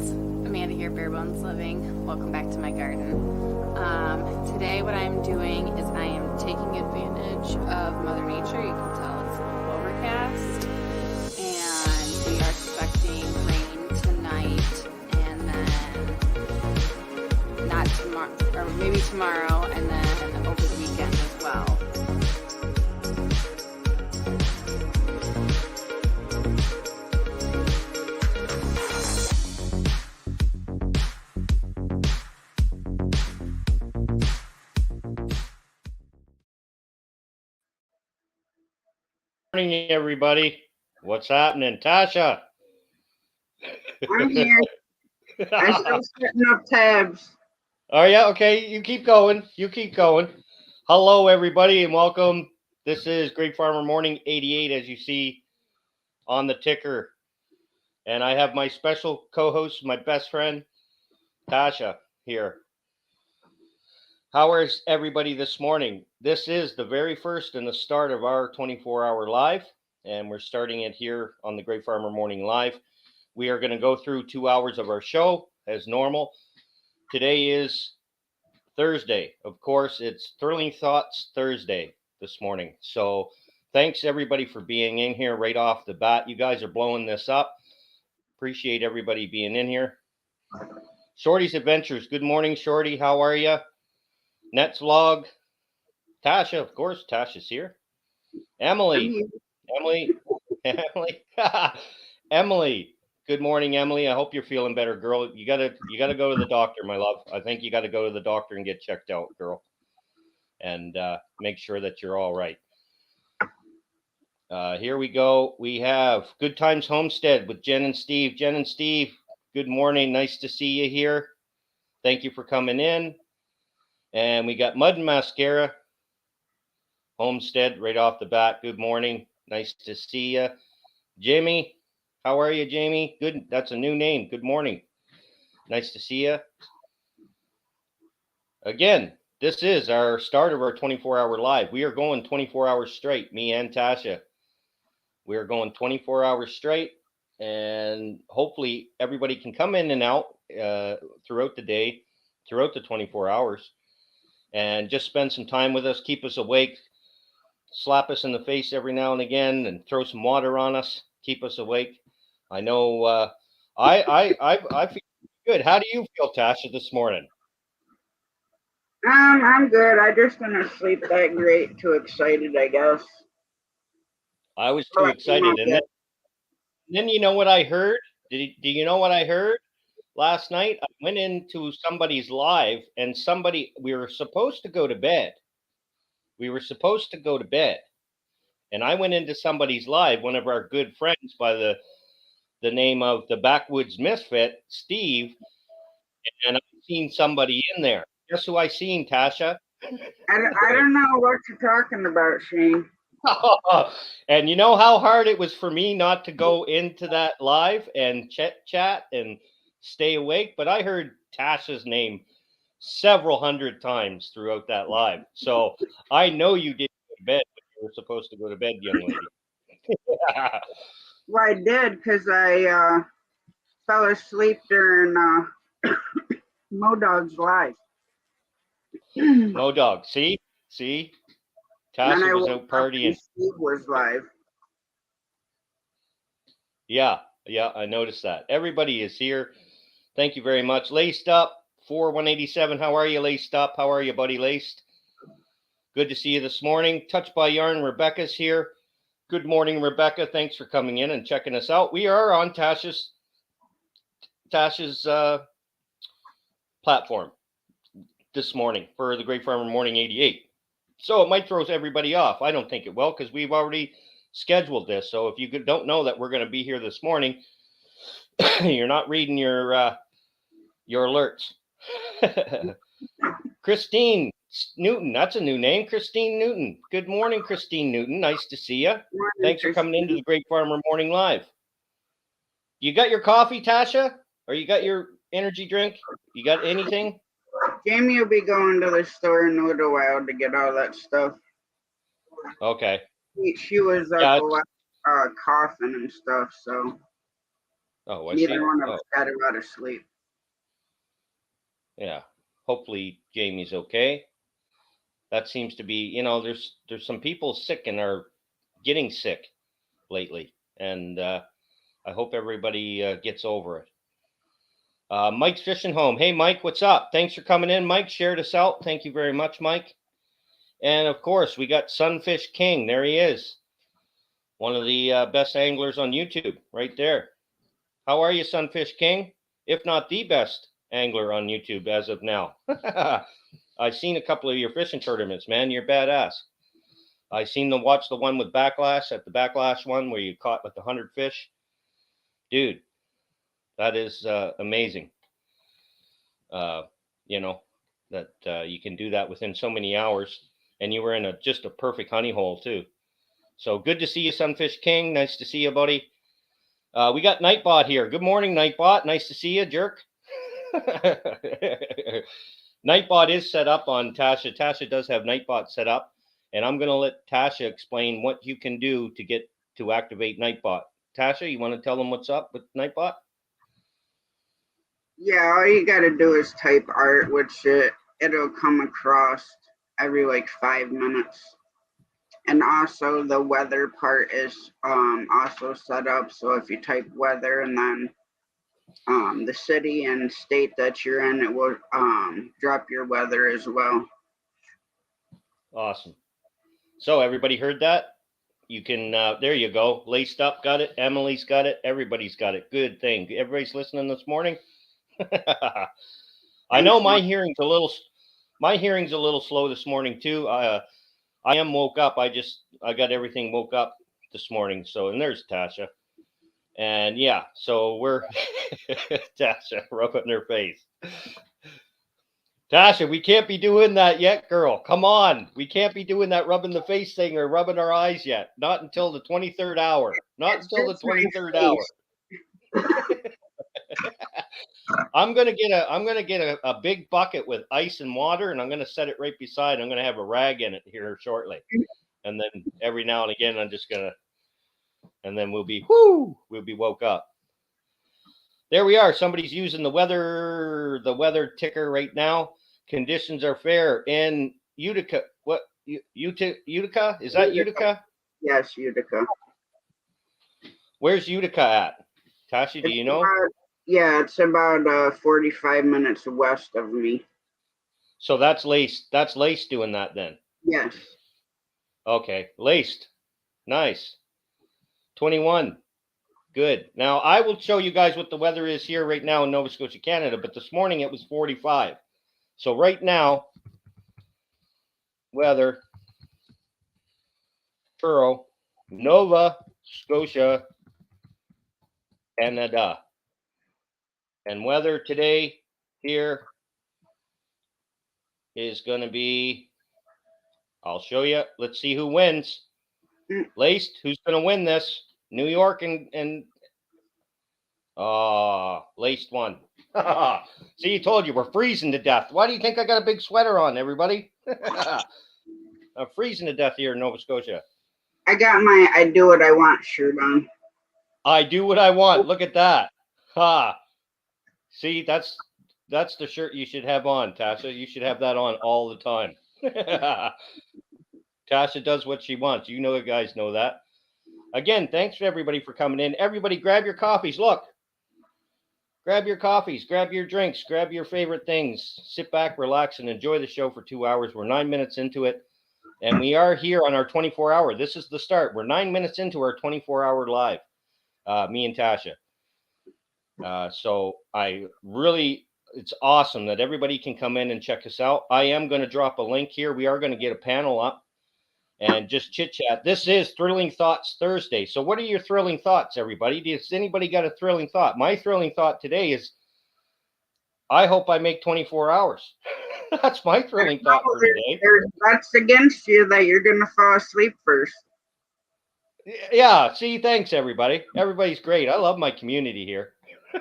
friends. Amanda here, Bare Bones Living. Welcome back to my garden. Today what I'm doing is I am taking advantage of Mother Nature. You can tell it's overcast. And we are expecting rain tonight and then not tomorrow, or maybe tomorrow, and then over the weekend as well. Morning, everybody. What's happening, Tasha? I'm here. I'm still setting up tabs. Oh, yeah, okay. You keep going. You keep going. Hello, everybody, and welcome. This is Greatfarmer Morning 88, as you see on the ticker. And I have my special co-host, my best friend, Tasha, here. How is everybody this morning? This is the very first and the start of our 24-hour live, and we're starting it here on the Greatfarmer Morning Live. We are going to go through 2 hours of our show as normal. Today is Thursday. Of course, it's Thrilling Thoughts Thursday this morning. So thanks everybody for being in here right off the bat. You guys are blowing this up. Appreciate everybody being in here. Shorty's Adventures. Good morning, Shorty. How are you? Net's Vlog. Tasha, of course, Tasha's here. Emily. Emily. Good morning, Emily. I hope you're feeling better, girl. You gotta go to the doctor, my love. I think you got to go to the doctor and get checked out, girl, and make sure that you're all right. Here we go. We have Good Times Homestead with Jen and Steve. Jen and Steve, good morning. Nice to see you here. Thank you for coming in. And we got Mud and Mascara Homestead right off the bat. Good morning. Nice to see you. Jamie, how are you, Jamie? Good. That's a new name. Good morning. Nice to see you. Again, this is our start of our 24-hour live. We are going 24 hours straight, me and Tasha. We are going 24 hours straight, and hopefully everybody can come in and out throughout the day, throughout the 24 hours, and just spend some time with us, keep us awake, slap us in the face every now and again, and throw some water on us, keep us awake. I know I feel good. How do you feel, Tasha, this morning? I'm good. I just didn't sleep that great. Too excited, I guess. I was too excited, and then you know what I heard? Do you know what I heard last night? I went into somebody's live, and we were supposed to go to bed. And I went into somebody's live, one of our good friends by the name of the Backwoods Misfit, Steve, and I've seen somebody in there. Guess who I seen, Tasha? I don't know what you're talking about, Shane. And you know how hard it was for me not to go into that live and chat and stay awake? But I heard Tasha's name several hundred times throughout that live. So I know you didn't go to bed when you were supposed to go to bed, young lady. Well, I did because I fell asleep during Modog's live. Modog, see? Tasha was out partying. Steve was live. Yeah, I noticed that. Everybody is here. Thank you very much. Laced Up, 4187. How are you, Laced Up? How are you, buddy, Laced? Good to see you this morning. Touched by Yarn, Rebecca's here. Good morning, Rebecca. Thanks for coming in and checking us out. We are on Tasha's platform this morning for the Greatfarmer Morning 88. So it might throw everybody off. I don't think it will, because we've already scheduled this. So if you don't know that we're going to be here this morning, you're not reading your alerts. Christine Newton, that's a new name. Christine Newton. Good morning, Christine Newton. Nice to see you. Thanks for coming into the Greatfarmer Morning Live. You got your coffee, Tasha? Or you got your energy drink? You got anything? Jamie will be going to the store in a little while to get all that stuff. Okay. She was up a lot coughing and stuff, so. Oh, was Neither she? one of Oh, us got a lot of sleep. yeah. Hopefully Jamie's okay. That seems to be, there's some people sick and are getting sick lately, and I hope everybody gets over it. Mike's Fishing Home. Hey, Mike, what's up? Thanks for coming in, Mike. Shared us out. Thank you very much, Mike. And of course, we got Sunfish King. There he is. One of the best anglers on YouTube right there. How are you, Sunfish King? If not the best angler on YouTube as of now. I've seen a couple of your fishing tournaments, man. You're badass. I seen them watch the one with Backlash at the Backlash one where you caught like 100 fish. Dude, that is amazing. That you can do that within so many hours, and you were in just a perfect honey hole too. So good to see you, Sunfish King. Nice to see you, buddy. We got Nightbot here. Good morning, Nightbot. Nice to see you, jerk. Nightbot is set up on Tasha. Tasha does have Nightbot set up, and I'm going to let Tasha explain what you can do to get to activate Nightbot. Tasha, you want to tell them what's up with Nightbot? Yeah, all you gotta do is type art, which it'll come across every like 5 minutes. And also the weather part is also set up. So if you type weather and then the city and state that you're in, it will drop your weather as well. Awesome. So everybody heard that? You can, there you go. Laced up, got it. Emily's got it. Everybody's got it. Good thing. Everybody's listening this morning. I know my hearing's a little slow this morning too. I am woke up. I got everything woke up this morning. So, and there's Tasha. And yeah, so we're Tasha rubbing her face. Tasha, we can't be doing that yet, girl. Come on. We can't be doing that rubbing the face thing or rubbing our eyes yet. Not until the 23rd hour. Not until the 23rd hour. I'm gonna get a big bucket with ice and water, and I'm gonna set it right beside. I'm gonna have a rag in it here shortly, and then every now and again I'm just gonna, and then we'll be woke up. There we are. Somebody's using the weather ticker right now. Conditions are fair in Utica. What Utica? Is that Utica? Yes, Utica. Where's Utica at? Tashi, do you know? It's about 45 minutes west of me. So that's Laced. That's Laced doing that then. Yes. Okay, Laced. Nice. 21. Good. Now I will show you guys what the weather is here right now in Nova Scotia, Canada. But this morning it was 45. So right now, weather, Truro, Nova Scotia, Canada. And weather today here is going to be, I'll show you. Let's see who wins. Laced, who's going to win this? New York and Laced won. See, I told you, we're freezing to death. Why do you think I got a big sweater on, everybody? I'm freezing to death here in Nova Scotia. I got my I do what I want shirt on. I do what I want. Look at that. Ha. See, that's the shirt you should have on, Tasha. You should have that on all the time. Tasha does what she wants. You know, the guys know that. Again, thanks for everybody for coming in. Everybody grab your coffees. Look. Grab your coffees, grab your drinks, grab your favorite things. Sit back, relax, and enjoy the show for 2 hours. We're 9 minutes into it, and we are here on our 24-hour. This is the start. We're 9 minutes into our 24-hour live, me and Tasha. So it's awesome that everybody can come in and check us out. I am going to drop a link here. We are going to get a panel up and just chit chat. This is Thrilling Thoughts Thursday. So what are your thrilling thoughts, everybody? Does anybody got a thrilling thought? My thrilling thought today is, I hope I make 24 hours. That's my thrilling thought for today. That's against you that you're going to fall asleep first. Yeah. See, thanks everybody. Everybody's great. I love my community here.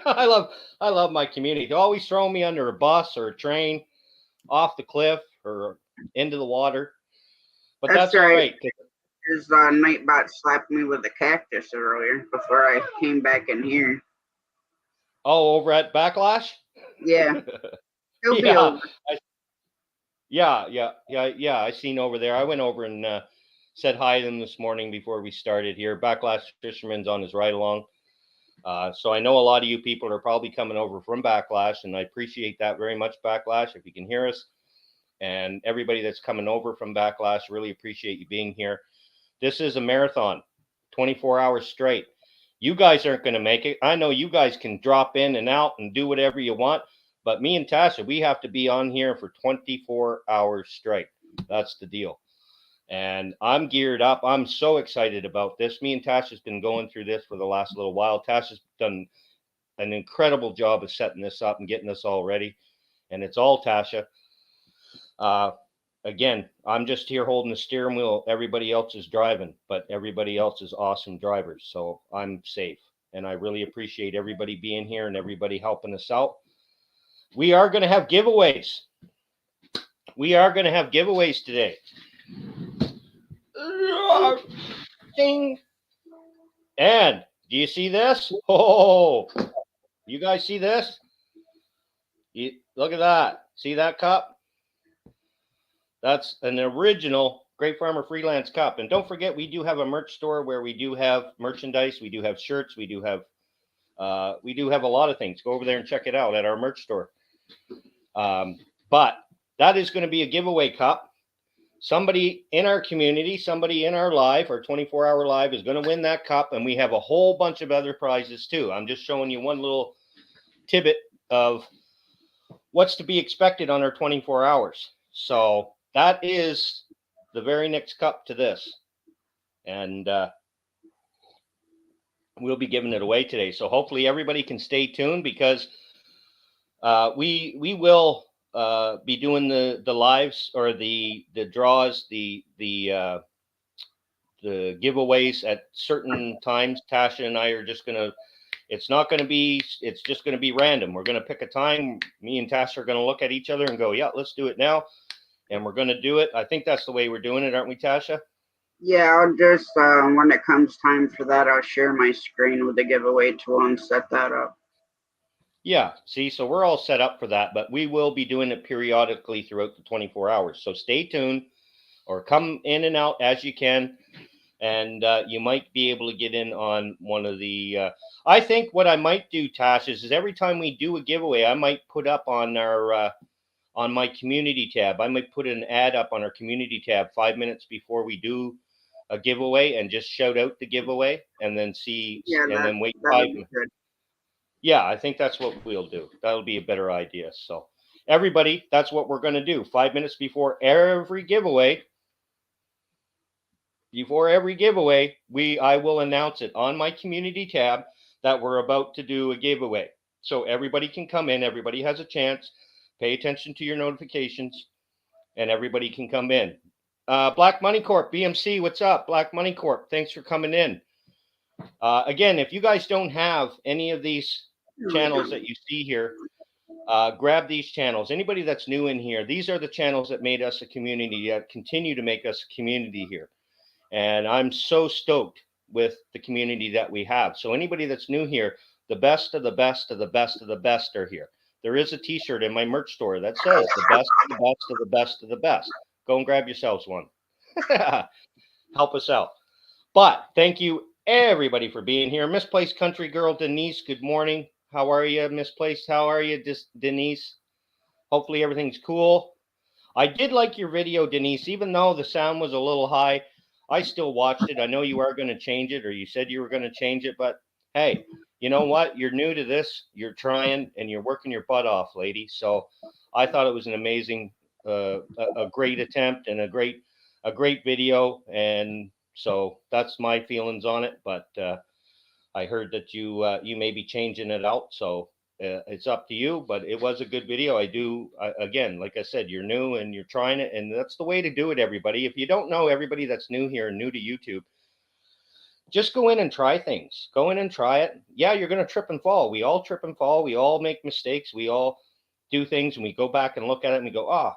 I love my community. They always throw me under a bus or a train, off the cliff or into the water. But that's all right. His Nightbot slapped me with a cactus earlier before I came back in here. Oh, over at Backlash? Yeah, he'll be Yeah. over. Yeah. I seen over there. I went over and said hi to them this morning before we started here. Backlash Fisherman's on his ride along. So I know a lot of you people are probably coming over from Backlash, and I appreciate that very much, Backlash, if you can hear us. And everybody that's coming over from Backlash, really appreciate you being here. This is a marathon, 24 hours straight. You guys aren't going to make it. I know you guys can drop in and out and do whatever you want, but me and Tasha, we have to be on here for 24 hours straight. That's the deal. And I'm geared up. I'm so excited about this. Me and Tasha's been going through this for the last little while. Tasha's done an incredible job of setting this up and getting us all ready. And it's all Tasha. Uh, Again, I'm just here holding the steering wheel. Everybody else is driving, but everybody else is awesome drivers. So I'm safe. And I really appreciate everybody being here and everybody helping us out. We are going to have giveaways. We are going to have giveaways today. Ding. And do you see this? Oh, you guys see this? Look at that. See that cup? That's an original Greatfarmer Freelance cup. And don't forget, we do have a merch store where we do have merchandise. We do have shirts. We do have a lot of things. Go over there and check it out at our merch store. But that is going to be a giveaway cup. Somebody in our community, somebody in our live, our 24-hour live, is going to win that cup. And we have a whole bunch of other prizes too. I'm just showing you one little tidbit of what's to be expected on our 24 hours. So that is the very next cup to this. And we'll be giving it away today. So hopefully everybody can stay tuned, because we will be doing the lives, or the draws, the giveaways at certain times. Tasha and I are just going to, it's just going to be random. We're going to pick a time. Me and Tasha are going to look at each other and go, yeah, let's do it now. And we're going to do it. I think that's the way we're doing it, aren't we, Tasha? Yeah, I'll just, when it comes time for that, I'll share my screen with the giveaway tool and set that up. Yeah, see, so we're all set up for that, but we will be doing it periodically throughout the 24 hours. So stay tuned, or come in and out as you can. And you might be able to get in on one of the, I think what I might do, Tash, is every time we do a giveaway, I might put up on our, on my community tab, I might put an ad up on our community tab 5 minutes before we do a giveaway, and just shout out the giveaway, and then see, Yeah, and then wait that 5 would be minutes. good. Yeah, I think that's what we'll do. That'll be a better idea. So everybody, that's what we're going to do. 5 minutes before every giveaway, I will announce it on my community tab that we're about to do a giveaway. So everybody can come in. Everybody has a chance. Pay attention to your notifications, and everybody can come in. Black Money Corp, BMC, what's up? Black Money Corp, thanks for coming in. Again, if you guys don't have any of these channels that you see here, grab these channels. Anybody that's new in here, these are the channels that made us a community, that continue to make us a community here. And I'm so stoked with the community that we have. So anybody that's new here, the best of the best of the best of the best are here. There is a t-shirt in my merch store that says the best of the best of the best of the best. Go and grab yourselves one. Help us out. But thank you everybody for being here. Misplaced Country Girl Denise, good morning. How are you, Misplaced? How are you, Denise? Hopefully everything's cool. I did like your video, Denise, even though the sound was a little high. I still watched it. I know you are going to change it, or you said you were going to change it, but hey, you know what? You're new to this. You're trying, and you're working your butt off, lady. So I thought it was an amazing, a great attempt, and a great video. And so that's my feelings on it. But I heard that you may be changing it out, so it's up to you. But it was a good video. Again, like I said, you're new and you're trying it, and that's the way to do it, everybody. If you don't know, everybody that's new here and new to YouTube, just go in and try things. Go in and try it. Yeah, you're going to trip and fall. We all trip and fall. We all make mistakes. We all do things, and we go back and look at it and we go,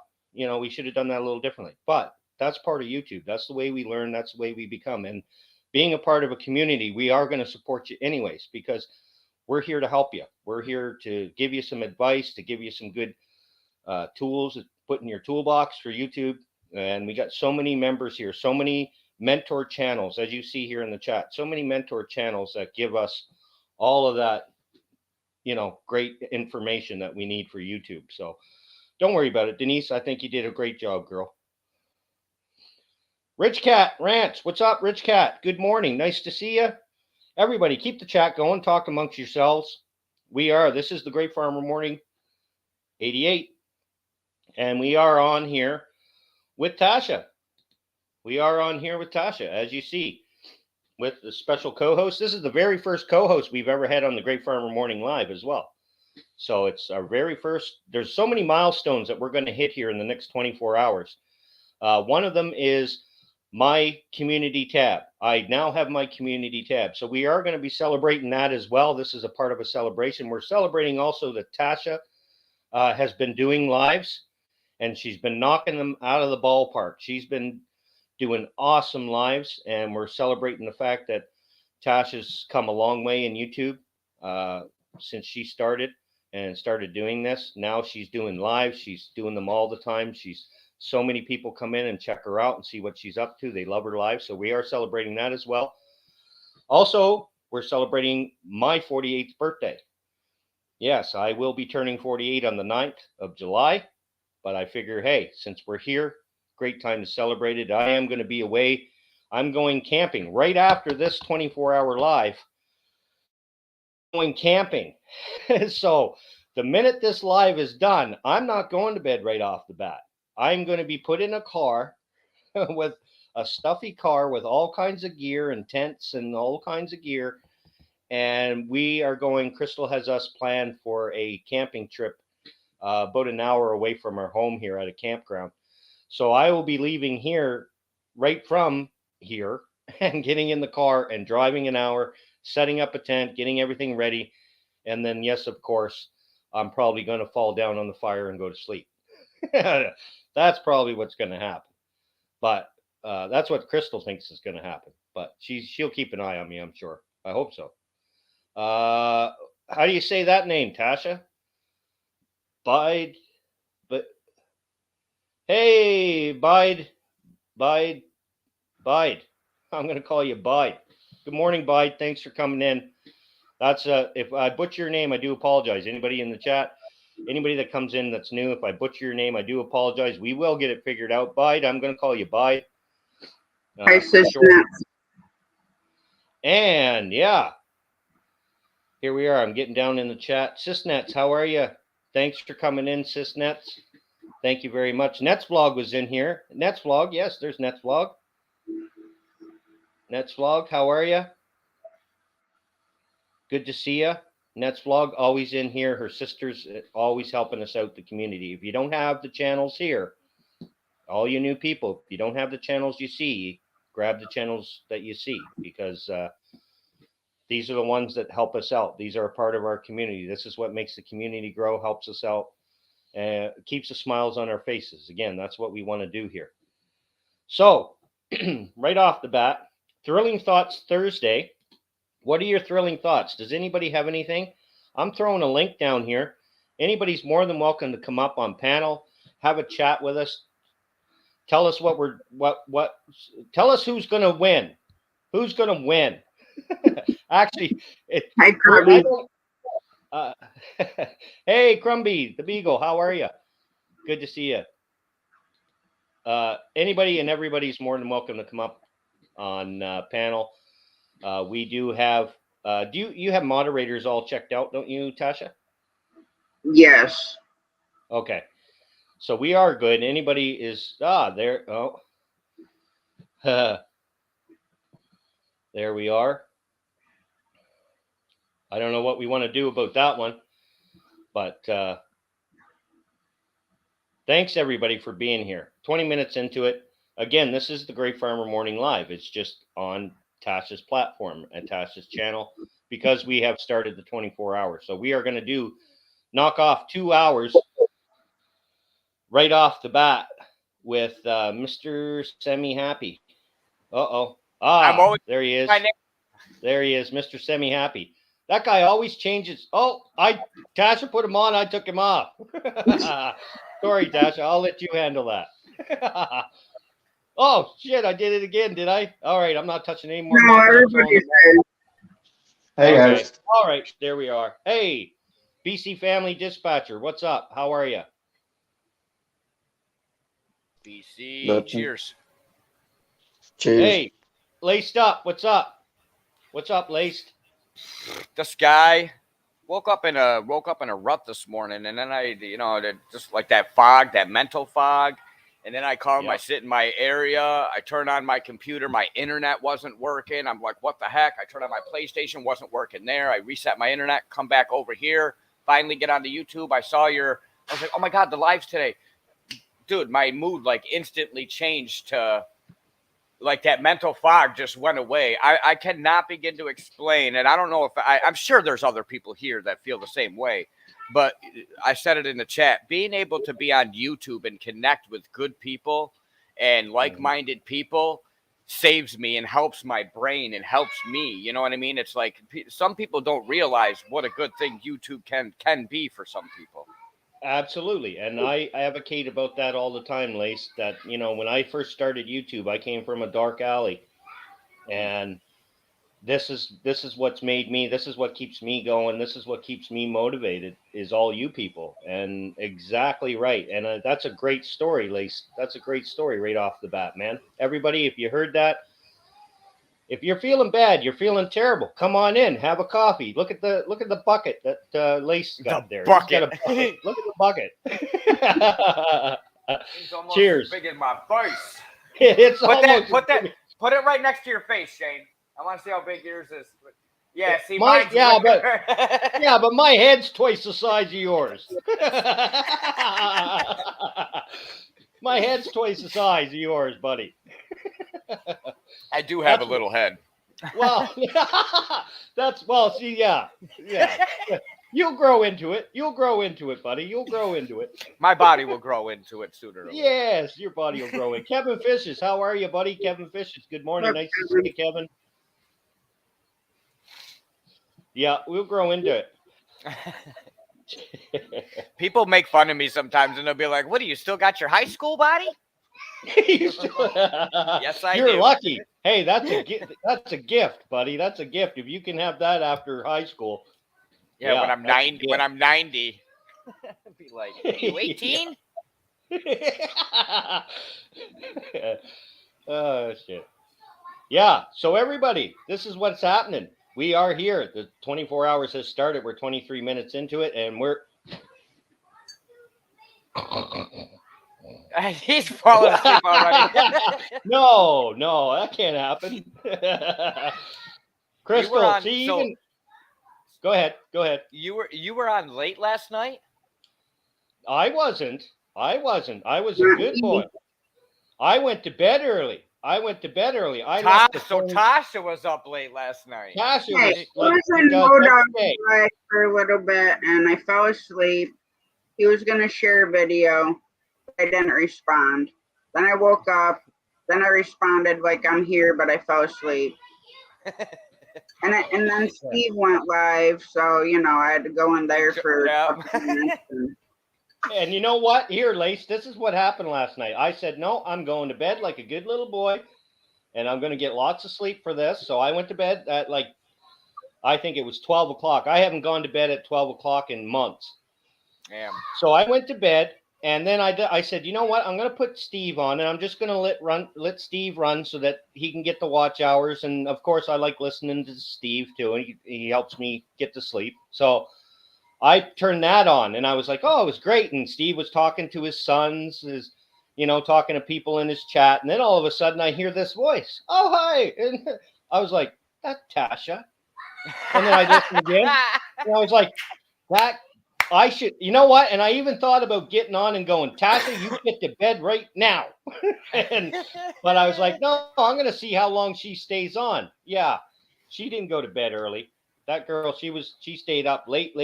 we should have done that a little differently. But that's part of YouTube. That's the way we learn. That's the way we become. And being a part of a community, we are going to support you anyways, because we're here to help you. We're here to give you some advice, to give you some good tools to put in your toolbox for YouTube. And we got so many members here, so many mentor channels, as you see here in the chat, so many mentor channels that give us all of that, great information that we need for YouTube. So don't worry about it. Denise, I think you did a great job, girl. Rich Cat Rants, what's up, Rich Cat? Good morning. Nice to see you. Everybody, keep the chat going. Talk amongst yourselves. This is the Greatfarmer Morning 88. And we are on here with Tasha. As you see, with the special co-host. This is the very first co-host we've ever had on the Greatfarmer Morning Live as well. So it's our very first. There's so many milestones that we're going to hit here in the next 24 hours. One of them is my community tab. I now have my community tab. So we are going to be celebrating that as well. This is a part of a celebration. We're celebrating also that Tasha has been doing lives, and she's been knocking them out of the ballpark. She's been doing awesome lives, and we're celebrating the fact that Tasha's come a long way in YouTube since she started doing this. Now she's doing lives. She's doing them all the time. So many people come in and check her out and see what she's up to. They love her live. So we are celebrating that as well. Also, we're celebrating my 48th birthday. Yes, I will be turning 48 on the 9th of July. But I figure, hey, since we're here, great time to celebrate it. I am going to be away. I'm going camping right after this 24-hour live. Going camping. So the minute this live is done, I'm not going to bed right off the bat. I'm going to be put in a car with a stuffy car with all kinds of gear and tents and all kinds of gear. And we are going, Crystal has us planned for a camping trip about an hour away from our home here at a campground. So I will be leaving here right from here and getting in the car and driving an hour, setting up a tent, getting everything ready. And then, yes, of course, I'm probably going to fall down on the fire and go to sleep. That's probably what's going to happen. But that's what Crystal thinks is going to happen. But she'll keep an eye on me, I'm sure. I hope so. How do you say that name, Tasha? Bide. But hey, Bide. I'm going to call you Bide. Good morning, Bide. Thanks for coming in. That's if I butcher your name, I do apologize. Anybody in the chat, anybody that comes in that's new, if I butcher your name, I do apologize. We will get it figured out. Bide, I'm going to call you Bide. Hi, Cisnets. And yeah, here we are. I'm getting down in the chat. Cisnets, how are you? Thanks for coming in, Cisnets. Thank you very much. Nets Vlog was in here. Nets Vlog, yes, there's Nets Vlog. Nets Vlog, how are you? Good to see you. Nets Vlog, always in here. Her sister's always helping us out, the community. If you don't have the channels here, all you new people, if you don't have the channels you see, grab the channels that you see, because these are the ones that help us out. These are a part of our community. This is what makes the community grow, helps us out, and keeps the smiles on our faces. Again, that's what we want to do here. So, right off the bat, Thrilling Thoughts Thursday. What are your thrilling thoughts? Does anybody have anything? I'm throwing a link down here. Anybody's more than welcome to come up on panel, have a chat with us. Tell us tell us who's going to win. Who's going to win? Actually, hi, Crumby. Hey, Crumby, the Beagle, how are you? Good to see you. Anybody and everybody's more than welcome to come up on panel. We do have, you have moderators all checked out, don't you, Tasha? Yes. Okay. So we are good. Anybody is, there. Oh, there we are. I don't know what we want to do about that one, but thanks everybody for being here. 20 minutes into it. Again, this is the Greatfarmer Morning Live. It's just on Tasha's platform and Tasha's channel because we have started the 24 hours. So we are going to knock off 2 hours right off the bat with Mr. Semi Happy. There he is. There he is, Mr. Semi Happy. That guy always changes. Oh, Tasha put him on. I took him off. Sorry, Tasha. I'll let you handle that. Oh, shit. I did it again, did I? All right. I'm not touching any more No, buttons. I'm throwing everybody's them. Hey Okay. guys, All right. There we are. Hey, BC Family Dispatcher. What's up? How are you? BC, nothing. cheers. Cheers. Hey, Laced Up. What's up? What's up, Laced? This guy woke up in a rut this morning, and then just like that fog, that mental fog. And then I come, I Yep. sit in my area, I turn on my computer, my internet wasn't working. I'm like, what the heck? I turn on my PlayStation, wasn't working there. I reset my internet, come back over here, finally get onto YouTube. I was like, oh my God, the live's today. Dude, my mood like instantly changed to like that mental fog just went away. I cannot begin to explain, and I don't know if I'm sure there's other people here that feel the same way, but I said it in the chat. Being able to be on YouTube and connect with good people and like-minded people saves me and helps my brain and helps me. You know what I mean? It's like some people don't realize what a good thing YouTube can be for some people. Absolutely. And I advocate about that all the time, Lace, that, when I first started YouTube, I came from a dark alley. And this is what's made me, this is what keeps me going, this is what keeps me motivated, is all you people. And exactly right. And that's a great story, Lace. That's a great story right off the bat, man. Everybody, if you heard that, if you're feeling bad, you're feeling terrible, come on in, have a coffee. Look at the bucket that Lace got there. He's got a bucket. Look at the bucket. He's almost Cheers. as big as my face. It's Put it right next to your face, Shane. I want to see how big yours is. Yeah, see, but my head's twice the size of yours. My head's twice the size of yours, buddy. I do have a little head. Well, see, yeah. You'll grow into it. Buddy. You'll grow into it. My body will grow into it sooner or later. Yes, your body will grow in. Kevin Fishes, how are you, buddy? Kevin Fishes, good morning. Nice to see you, Kevin. Yeah, we'll grow into it. People make fun of me sometimes, and they'll be like, "What, do you still got your high school body?" Yes, I do. You're lucky. Hey, that's a gift. That's a gift, buddy. That's a gift. If you can have that after high school. Yeah, when I'm 90, I'd be like, "Are you 18?" Oh shit. Yeah. So everybody, this is what's happening. We are here. The 24 hours has started. We're 23 minutes into it, and we're. He's falling asleep already. No, that can't happen. Crystal, go ahead. You were on late last night? I wasn't. I was a good boy. I went to bed early. Tasha was up late last night. Tasha was in mode for a little bit, and I fell asleep. He was going to share a video. I didn't respond. Then I woke up. Then I responded like I'm here, but I fell asleep. And then Steve went live, so I had to go in there for a couple minutes. And you know what? Here, Lace, this is what happened last night. I said, no, I'm going to bed like a good little boy, and I'm going to get lots of sleep for this. So I went to bed at I think it was 12 o'clock. I haven't gone to bed at 12 o'clock in months. Damn. So I went to bed, and then I said, you know what? I'm going to put Steve on, and I'm just going to let Steve run so that he can get the watch hours. And, of course, I like listening to Steve, too, and he helps me get to sleep. So I turned that on, and I was like, oh, it was great. And Steve was talking to his sons, talking to people in his chat. And then all of a sudden I hear this voice. Oh, hi. And I was like, that's Tasha. And then I listened again. And I was like, I should, you know what? And I even thought about getting on and going, Tasha, you get to bed right now. But I was like, no, I'm going to see how long she stays on. Yeah. She didn't go to bed early. That girl, she stayed up late.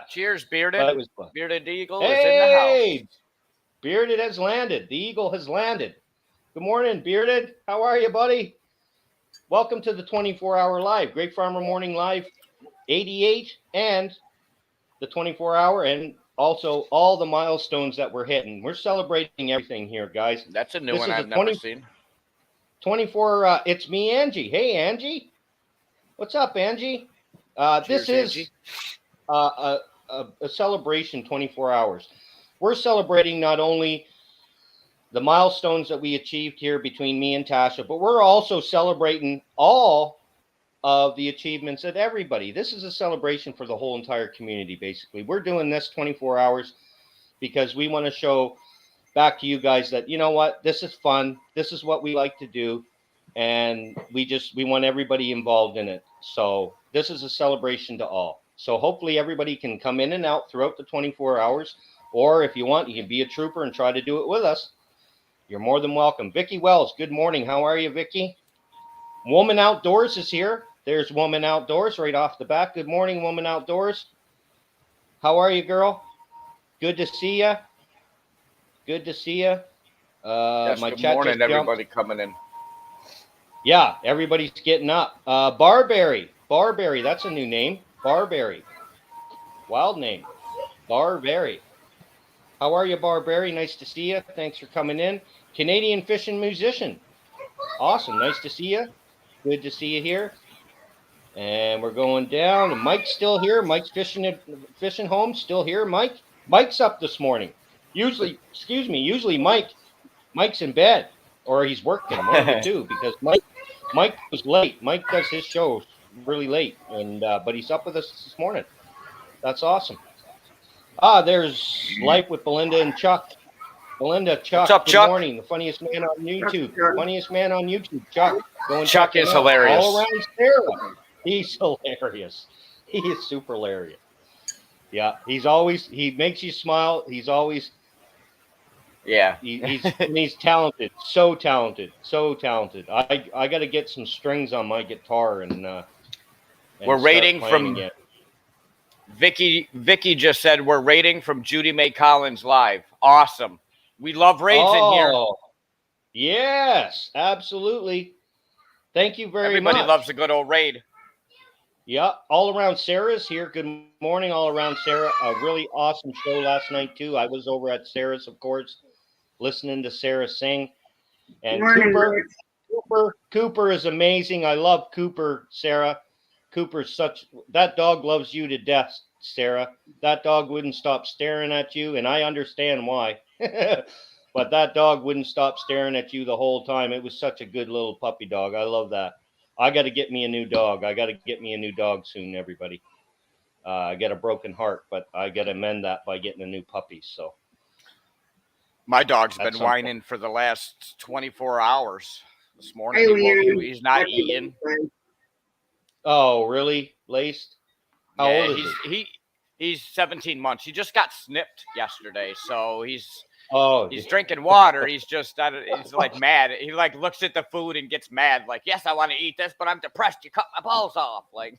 Cheers, Bearded. But it was fun. Bearded Eagle is in the house. Bearded has landed. The Eagle has landed. Good morning, Bearded. How are you, buddy? Welcome to the 24-hour live, Great Farmer Morning Live 88, and the 24-hour, and also all the milestones that we're hitting. We're celebrating everything here, guys. That's a new This one is I've never seen. 24. It's me, Angie. Hey, Angie. What's up, Angie? This is Angie. a celebration 24 hours. We're celebrating not only the milestones that we achieved here between me and Tasha, but we're also celebrating all of the achievements of everybody. This is a celebration for the whole entire community, basically. We're doing this 24 hours because we want to show back to you guys that, you know what, this is fun. This is what we like to do. And we want everybody involved in it. So this is a celebration to all. So hopefully everybody can come in and out throughout the 24 hours. Or if you want, you can be a trooper and try to do it with us. You're more than welcome. Vicki Wells, good morning. How are you, Vicki? Woman Outdoors is here. There's Woman Outdoors right off the bat. Good morning, Woman Outdoors. How are you, girl? Good to see you. Good to see you. Yes, my good chat morning, just jumped. everybody coming in. Yeah, everybody's getting up. Barberry. Barberry, that's a new name. Barberry. Wild name. Barberry. How are you, Barberry? Nice to see you. Thanks for coming in. Canadian fishing musician. Awesome. Nice to see you. Good to see you here. And we're going down. And Mike's still here. Mike's fishing home. Still here, Mike. Mike's up this morning. Usually Mike's in bed or he's working, one of the two, because Mike was late. Mike does his shows really late, and but he's up with us this morning. That's awesome. There's Life with Belinda and Chuck. Belinda, Chuck. What's up, good Chuck? morning. The funniest man on YouTube. Funniest man on YouTube, Chuck. Go and Chuck check him is out. hilarious. All around Sarah. He's hilarious. He is super hilarious. Yeah, he makes you smile. He's always he's talented. So talented. I got to get some strings on my guitar and we're rating from again. Vicky just said we're rating from Judy May Collins live. Awesome. We love raids in here. Yes, absolutely. Thank you very much. Everybody loves a good old raid. Yeah, all around Sarah's here. Good morning, all around Sarah. A really awesome show last night too. I was over at Sarah's, of course, listening to Sarah sing. And Cooper is amazing. I love Cooper, Sarah. Cooper's that dog loves you to death, Sarah. That dog wouldn't stop staring at you, and I understand why. But that dog wouldn't stop staring at you the whole time. It was such a good little puppy dog. I love that. I got to get me a new dog. I got to get me a new dog soon, everybody. I got a broken heart, but I got to mend that by getting a new puppy. So my dog's been whining for the last 24 hours. This morning he's not eating. Oh, really? Laced? How old is he? He's 17 months. He just got snipped yesterday, so he's drinking water. He's just he's like mad. He like looks at the food and gets mad. Like, yes, I want to eat this, but I'm depressed. You cut my balls off. Like,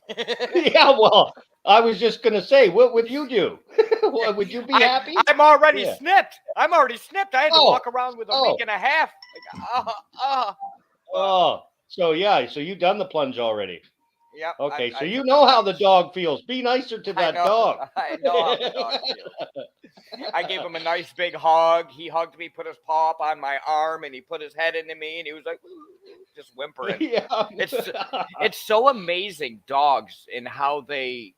yeah. Well, I was just gonna say, what would you do? Would you be happy? I'm already snipped. I'm already snipped. I had to walk around with a week and a half. Like, So yeah. So you've done the plunge already. Yep. Okay, so you know how the dog feels. Be nicer to that dog. I know how the dog feels. I gave him a nice big hug. He hugged me, put his paw up on my arm, and he put his head into me, and he was like, just whimpering. Yeah. It's so amazing, dogs, and how they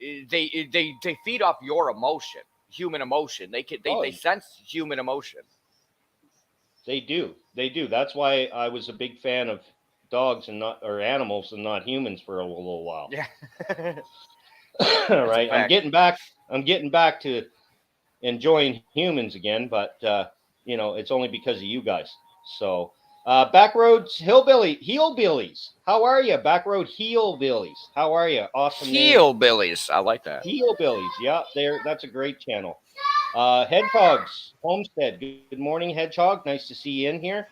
feed off your emotion, human emotion. They sense human emotion. They do. That's why I was a big fan of dogs or animals and not humans for a little while. Yeah. Right. I'm getting back to enjoying humans again, but it's only because of you guys. So Backroads Hillbillies. How are you? Backroad Hillbillies. How are you? Awesome. Hillbillies. I like that. Hillbillies. Yeah, that's a great channel. Hedgehogs Homestead. Good morning, Hedgehog. Nice to see you in here.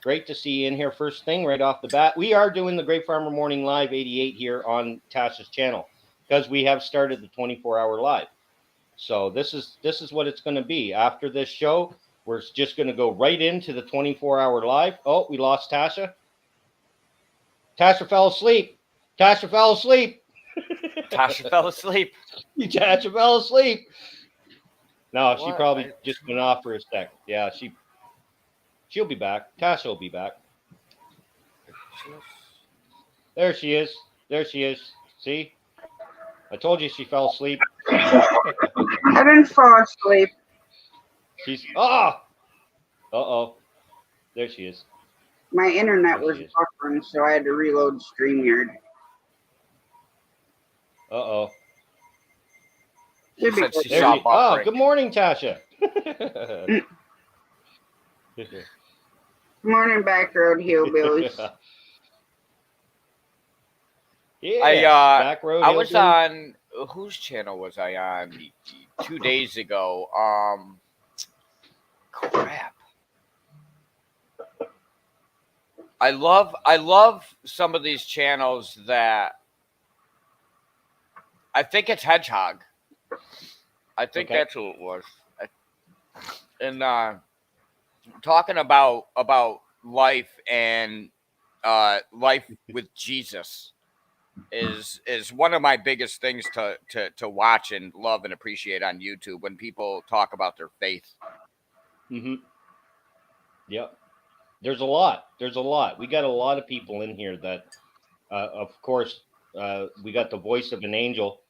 Great to see you in here first thing right off the bat. We are doing the Great Farmer Morning Live 88 here on Tasha's channel because we have started the 24-hour live. So this is what it's going to be. After this show, we're just going to go right into the 24-hour live. Oh, we lost Tasha. Tasha fell asleep. Tasha fell asleep. Tasha fell asleep. Tasha fell asleep. No, she What? probably just went off for a sec. Yeah, she'll be back. Tasha will be back. There she is. There she is. See? I told you she fell asleep. I didn't fall asleep. She's Uh-oh. There she is. My internet There was she is. buffering, so I had to reload StreamYard. Uh-oh. She said she There saw she. buffering. Oh, good morning, Tasha. Good morning, Backroad Hillbillies. Yeah. Back road. I was hillbilly. on whose channel was I on 2 days ago? Crap. I love some of these channels that I think it's Hedgehog. I think Okay. that's who it was. And talking about life and life with Jesus is one of my biggest things to watch and love and appreciate on YouTube when people talk about their faith. Mm-hmm. Yep. There's a lot. There's a lot. We got a lot of people in here that, of course, we got the voice of an angel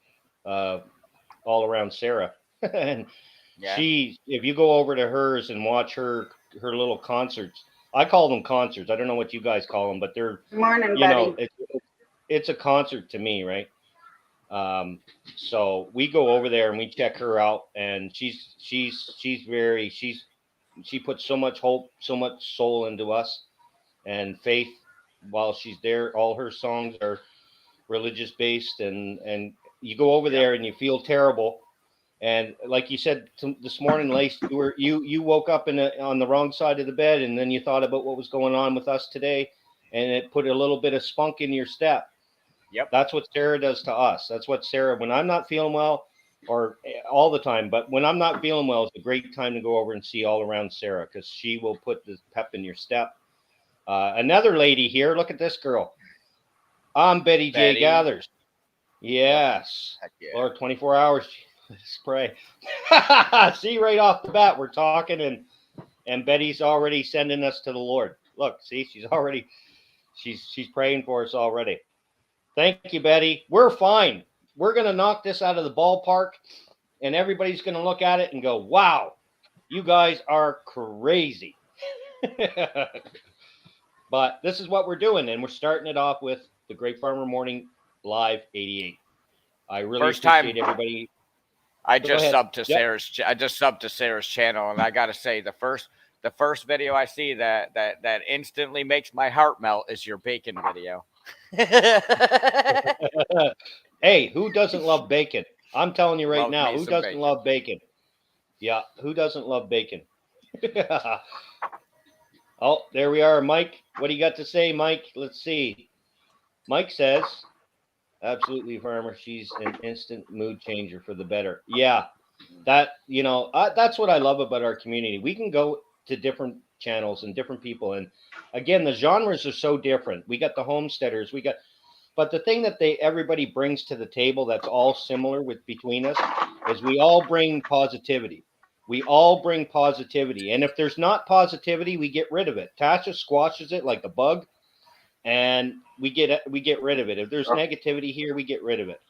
all around Sarah. And Yeah. if you go over to hers and watch her little concerts, I call them concerts. I don't know what you guys call them, but they're, Good morning, you know, buddy. it's a concert to me, right? So we go over there and we check her out, and she puts so much hope, so much soul into us and faith while she's there. All her songs are religious based, and you go over there and you feel terrible. And like you said this morning, Lace, you woke up on the wrong side of the bed, and then you thought about what was going on with us today, and it put a little bit of spunk in your step. Yep. That's what Sarah does to us. That's what Sarah, when I'm not feeling well, or all the time, but when I'm not feeling well, it's a great time to go over and see all around Sarah, because she will put the pep in your step. Another lady here. Look at this girl. I'm Betty J. Gathers. Yes. Heck yeah. Lord, 24 hours. Let's pray. See, right off the bat, we're talking, and Betty's already sending us to the Lord. Look, see, she's praying for us already. Thank you, Betty. We're fine. We're going to knock this out of the ballpark, and everybody's going to look at it and go, wow, you guys are crazy. But this is what we're doing, and we're starting it off with the Great Farmer Morning Live 88. I really appreciate everybody. I just subbed to Sarah's channel, and I got to say the first video I see that instantly makes my heart melt is your bacon video. Hey, who doesn't love bacon? I'm telling you right now, who doesn't bacon. love bacon? Yeah, who doesn't love bacon? Oh, there we are, Mike. What do you got to say, Mike? Let's see. Mike says, absolutely, Farmer. She's an instant mood changer for the better. Yeah, that's what I love about our community. We can go to different channels and different people. And again, the genres are so different. We got the homesteaders. But the thing that everybody brings to the table that's all similar between us is we all bring positivity. We all bring positivity. And if there's not positivity, we get rid of it. Tasha squashes it like a bug, and we get rid of it. If there's negativity here, we get rid of it.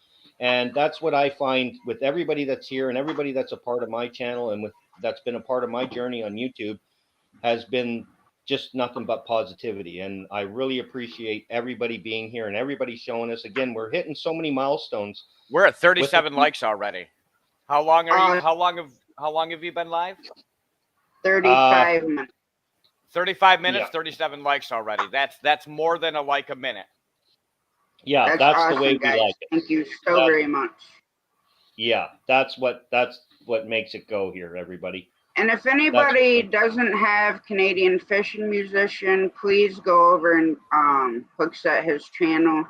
And that's what I find with everybody that's here and everybody that's a part of my channel and that's been a part of my journey on YouTube has been just nothing but positivity. And I really appreciate everybody being here and everybody showing us. Again, we're hitting so many milestones. We're at 37 likes already. How long are you? How long have you been live? 35 minutes. 35 minutes, yeah. 37 likes already. That's more than a like a minute. Yeah, that's awesome, the way guys. We like it. Thank you so very much. Yeah, that's what makes it go here, everybody. And if anybody doesn't have Canadian Fishing Musician, please go over and hookset his channel.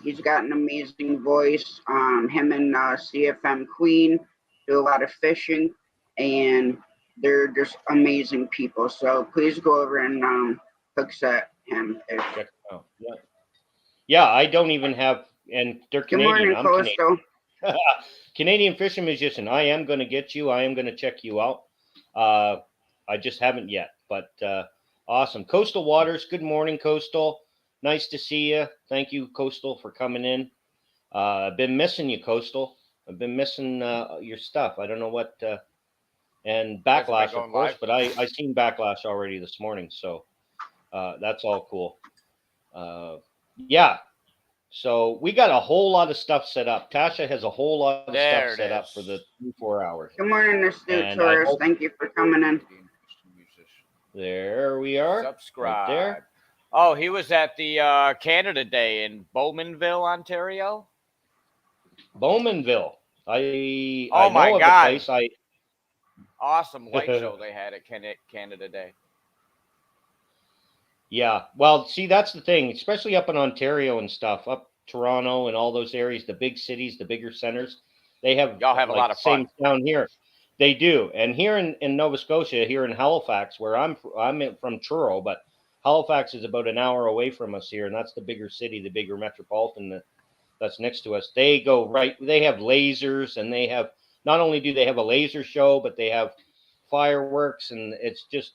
He's got an amazing voice. Him and CFM Queen do a lot of fishing, and they're just amazing people. So please go over and hookset him. Oh, yeah. Yeah, I don't even have, and they're Good Canadian. morning, I'm Canadian. Coastal. Canadian fishing musician. I am going to get you. I am going to check you out. I just haven't yet, but awesome. Coastal Waters. Good morning, Coastal. Nice to see you. Thank you, Coastal, for coming in. I've been missing you, Coastal. I've been missing your stuff. I don't know what, and Has it been Backlash, of going course, live? but I seen Backlash already this morning, so that's all cool. Yeah. So we got a whole lot of stuff set up. Tasha has a whole lot of There stuff it set up is. for the 24 hours. Good morning, Astute And I Tourist. hope Thank you for coming in. there we are. Subscribe. Right there. Oh, he was at the Canada Day in Bowmanville, Ontario. Bowmanville. I Oh my know of God. the place. Awesome light show they had at Canada Day. Yeah. Well, see, that's the thing, especially up in Ontario and stuff, up Toronto and all those areas, the big cities, the bigger centers, they have Y'all have a lot of same fun. down here. They do. And here in Nova Scotia, here in Halifax, where I'm from Truro, but Halifax is about an hour away from us here, and that's the bigger city, the bigger metropolitan that's next to us. They go right. They have lasers, and they have not only do they have a laser show, but they have fireworks, and it's just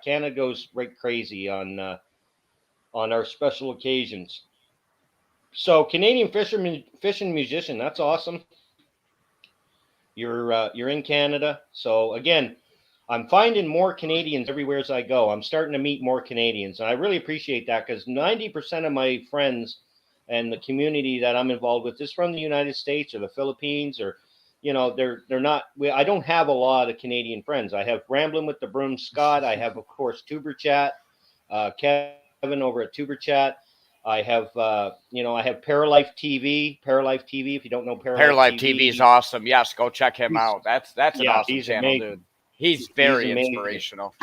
Canada goes right crazy on our special occasions. So Canadian fishing musician, that's awesome. You're in Canada. So again, I'm finding more Canadians everywhere as I go. I'm starting to meet more Canadians, and I really appreciate that because 90% of my friends and the community that I'm involved with is from the United States or the Philippines, or they're not. I don't have a lot of Canadian friends. I have Rambling with the Broom Scott. I have, of course, Tuber Chat, Kevin over at Tuber Chat. I have I have Paralife TV. Paralife TV. If you don't know Paralife TV is awesome. Yes, go check him out. That's an awesome he's channel, amazing. dude. He's very amazing. inspirational.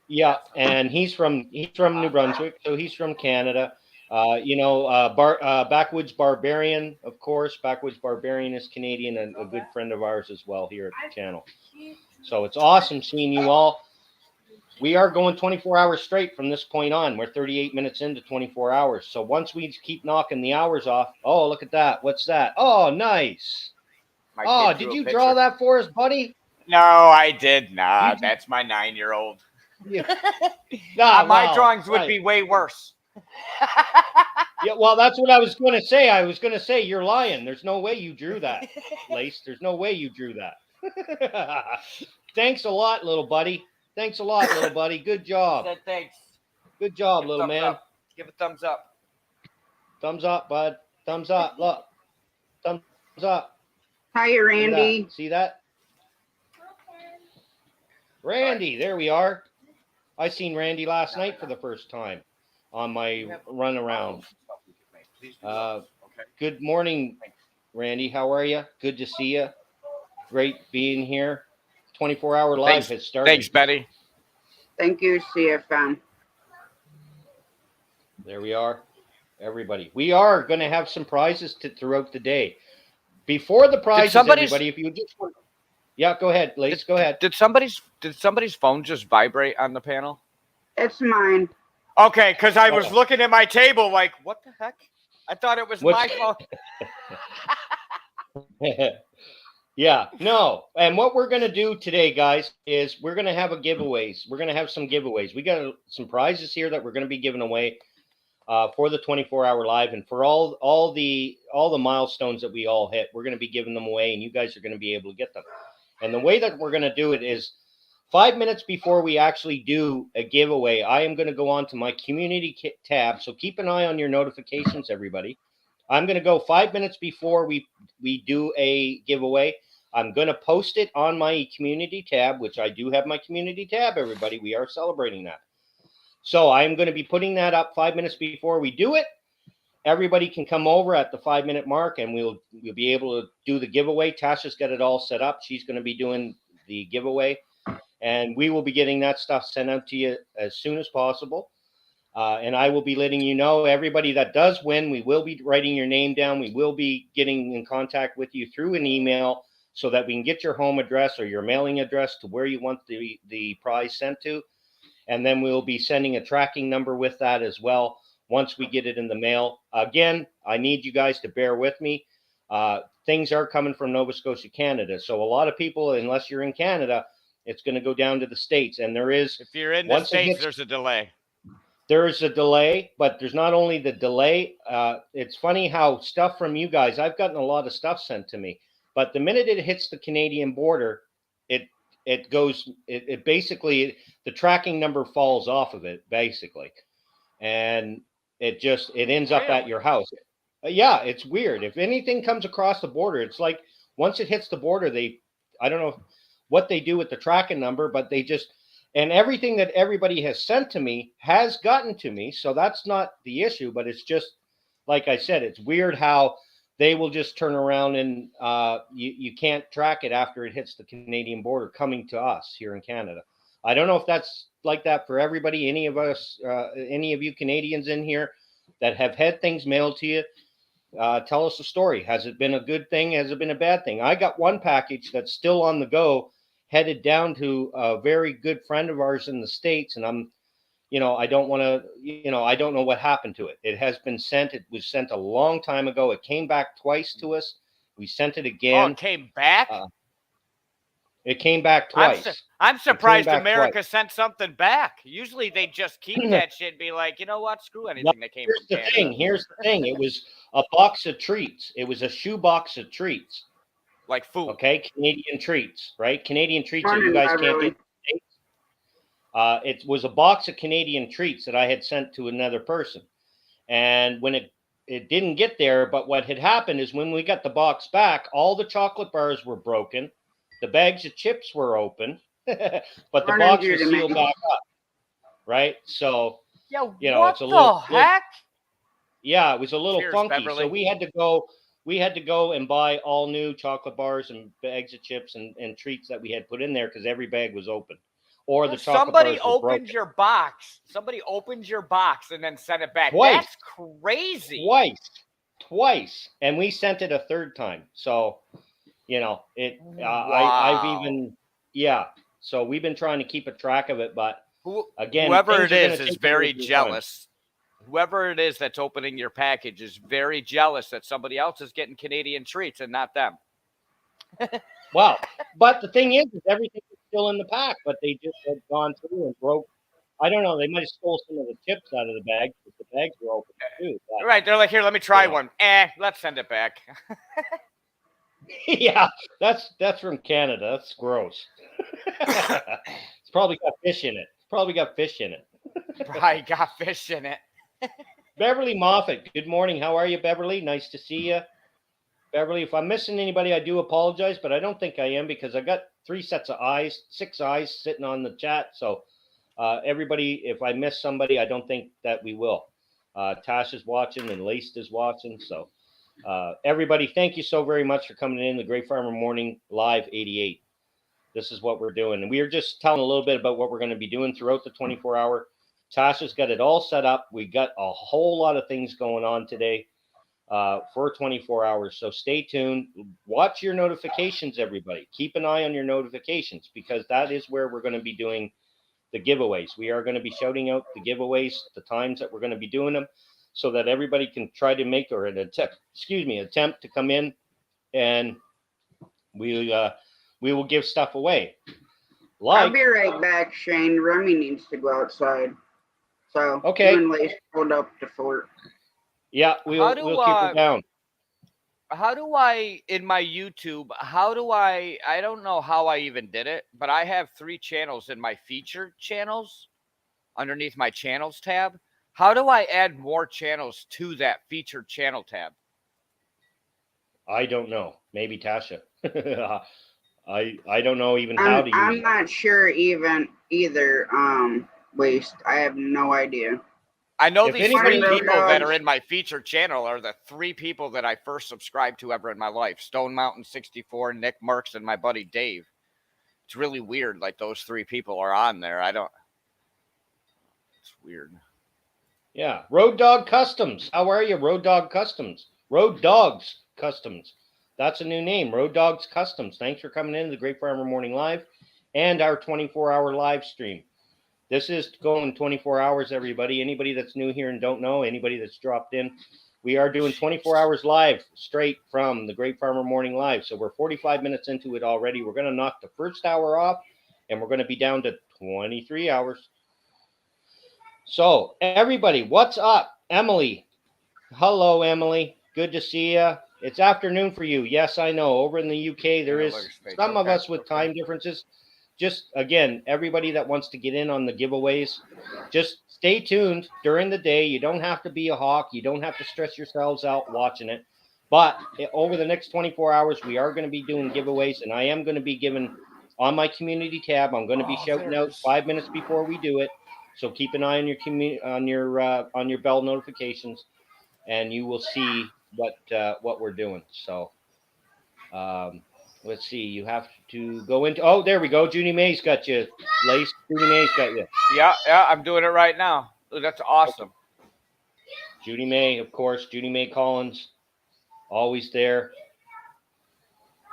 Yeah, and he's from New Brunswick, so he's from Canada. Backwoods Barbarian, of course. Backwoods Barbarian is Canadian and a good friend of ours as well here at the channel. So it's awesome seeing you all. We are going 24 hours straight from this point on. We're 38 minutes into 24 hours. So once we keep knocking the hours off, oh, look at that. What's that? Oh, nice. Oh, did you draw that for us, buddy? No, I did not. That's my 9-year-old. Yeah. My drawings would be way worse. Yeah, well, that's what I was going to say. I was going to say you're lying. There's no way you drew that, Lace. There's no way you drew that. Thanks a lot, little buddy. Thanks a lot, little buddy. Good job. Thanks. Good job, little man. Up. Give a thumbs up. Thumbs up, bud. Thumbs up. Look. Thumbs up. Hi, Randy. See that? Randy, there we are. I seen Randy last night for the first time on my run around. Good morning, Randy. How are you? Good to see you. Great being here. 24-hour live has started. Thanks, Betty. Thank you, CFM. There we are, everybody. We are going to have some prizes throughout the day. Before the prizes, everybody, if you just want... Yeah, go ahead, Lace. Go ahead. Did somebody's phone just vibrate on the panel? It's mine. Okay, because I was looking at my table like, what the heck? I thought it was my phone. Yeah, no. And what we're going to do today, guys, is we're going to have giveaways. We're going to have some giveaways. We got some prizes here that we're going to be giving away for the 24-hour live, and for all the milestones that we all hit, we're going to be giving them away, and you guys are going to be able to get them. And the way that we're going to do it is 5 minutes before we actually do a giveaway, I am going to go on to my community tab. So keep an eye on your notifications, everybody. I'm going to go 5 minutes before we do a giveaway. I'm going to post it on my community tab, which I do have my community tab, everybody. We are celebrating that. So I'm going to be putting that up 5 minutes before we do it. Everybody can come over at the 5 minute mark and we'll be able to do the giveaway. Tasha's got it all set up. She's going to be doing the giveaway, and we will be getting that stuff sent out to you as soon as possible. And I will be letting you know, everybody that does win, we will be writing your name down. We will be getting in contact with you through an email so that we can get your home address or your mailing address to where you want the prize sent to. and then we'll be sending a tracking number with that as well once we get it in the mail. Again, I need you guys to bear with me. Things are coming from Nova Scotia, Canada. So a lot of people, unless you're in Canada, it's going to go down to the States. And there is, if you're in the States, there's a delay. There is a delay, but there's not only the delay. It's funny how stuff from you guys, I've gotten a lot of stuff sent to me, but the minute it hits the Canadian border, it goes, it basically, the tracking number falls off of it, basically. And it ends up at your house. Yeah, it's weird. If anything comes across the border, it's like once it hits the border, I don't know what they do with the tracking number, but and everything that everybody has sent to me has gotten to me. So that's not the issue, but it's just, like I said, it's weird how they will just turn around and you can't track it after it hits the Canadian border coming to us here in Canada. I don't know if that's like that for everybody, any of us, any of you Canadians in here that have had things mailed to you. Tell us the story. Has it been a good thing? Has it been a bad thing? I got one package that's still on the go, headed down to a very good friend of ours in the States. And I don't want to, I don't know what happened to it. It has been sent. It was sent a long time ago. It came back twice to us. We sent it again. Oh, it came back? It came back twice. I'm surprised America sent something back. Usually they just keep that shit and be like, you know what? Screw anything that came from Canada. Here's the thing. It was a box of treats. It was a shoe box of treats. Like food. Okay, Canadian treats, right? Canadian treats that you guys can't get. It was a box of Canadian treats that I had sent to another person. And when it didn't get there, but what had happened is when we got the box back, all the chocolate bars were broken. The bags of chips were open, but the box was sealed back up, right? So, it's a little heck? Yeah, it was a little funky. Beverly. So we had to go and buy all new chocolate bars and bags of chips and treats that we had put in there because every bag was open. Or the chocolate bars were broken. Your box. Somebody opens your box and then sent it back. Twice. That's crazy. Twice. And we sent it a third time. So, wow. I've even, so we've been trying to keep a track of it, but again, whoever it is very jealous. Whoever it is that's opening your package is very jealous that somebody else is getting Canadian treats and not them. Wow. But the thing is everything is still in the pack, but they just had gone through and broke. I don't know. They might have stole some of the chips out of the bag, but the bags were open too. But, right. They're like, here, let me try one. Let's send it back. Yeah, that's from Canada. That's gross. It's probably got fish in it. Probably got fish in it. Beverly Moffat, good morning. How are you, Beverly? Nice to see you. Beverly, if I'm missing anybody, I do apologize, but I don't think I am because I got 6 eyes sitting on the chat. So everybody, if I miss somebody, I don't think that we will. Tasha's watching and Laced is watching. So everybody, thank you so very much for coming in the Great Farmer Morning Live 88. This is what we're doing. And we are just telling a little bit about what we're going to be doing throughout the 24-hour. Tasha's got it all set up. We got a whole lot of things going on today for 24 hours. So stay tuned. Watch your notifications, everybody. Keep an eye on your notifications because that is where we're going to be doing the giveaways. We are going to be shouting out the giveaways, the times that we're going to be doing them so that everybody can try to make or attempt to come in and we will give stuff away. I'll be right back, Shane. Remy needs to go outside. So, okay. You and Lace hold up the fort. Yeah, we'll keep her down. How do I, in my YouTube, I don't know how I even did it, but I have 3 channels in my featured channels underneath my channels tab. How do I add more channels to that featured channel tab? I don't know. Maybe Tasha. I don't know even how to use it. I'm not sure either, Waste. I have no idea. I know these 3 people that are in my featured channel are the 3 people that I first subscribed to ever in my life. Stone Mountain 64, Nick Merckx, and my buddy Dave. It's really weird. Like those 3 people are on there. It's weird. Yeah. Road Dog Customs. How are you, Road Dog Customs? Road Dogs Customs. That's a new name, Road Dogs Customs. Thanks for coming in to the Great Farmer Morning Live and our 24-hour live stream. This is going 24 hours, everybody. Anybody that's new here and don't know, anybody that's dropped in, we are doing 24 hours live straight from the Great Farmer Morning Live. So we're 45 minutes into it already. We're going to knock the first hour off, and we're going to be down to 23 hours. So, everybody, what's up? Emily. Hello, Emily. Good to see you. It's afternoon for you. Yes, I know. Over in the UK, there is some of us with time differences. Just, again, everybody that wants to get in on the giveaways, just stay tuned during the day. You don't have to be a hawk. You don't have to stress yourselves out watching it. But over the next 24 hours, we are going to be doing giveaways, and I am going to be giving on my community tab. I'm going to be shouting out 5 minutes before we do it. So keep an eye on your on your bell notifications, and you will see what we're doing. So let's see. You have to go into. Oh, there we go. Judy May's got you. Lace. Judy May's got you. Yeah, I'm doing it right now. Ooh, that's awesome. Judy May, of course. Judy May Collins, always there,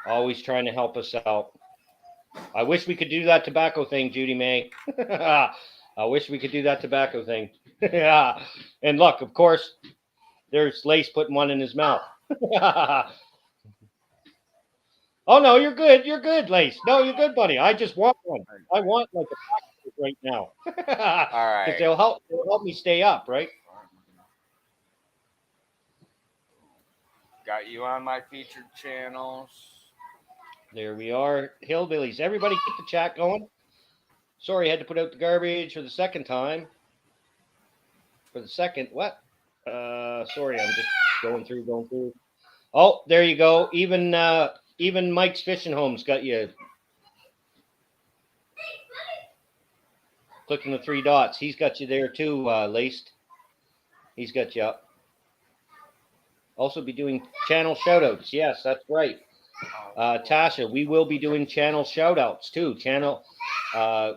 always trying to help us out. I wish we could do that tobacco thing, Judy May. I wish we could do that tobacco thing. Yeah. And look, of course, there's Lace putting one in his mouth. Oh, no, you're good. You're good, Lace. No, you're good, buddy. I just want one. I want like a pack right now. All right. Because they'll help me stay up, right? Got you on my featured channels. There we are. Hillbillies. Everybody keep the chat going. Sorry, I had to put out the garbage for the second time. For the second, what? Sorry, I'm just going through. Oh, there you go. Even Mike's Fishing Home's got you. Clicking the 3 dots. He's got you there too, Laced. He's got you up. Also be doing channel shoutouts. Yes, that's right. Tasha, we will be doing channel shoutouts too.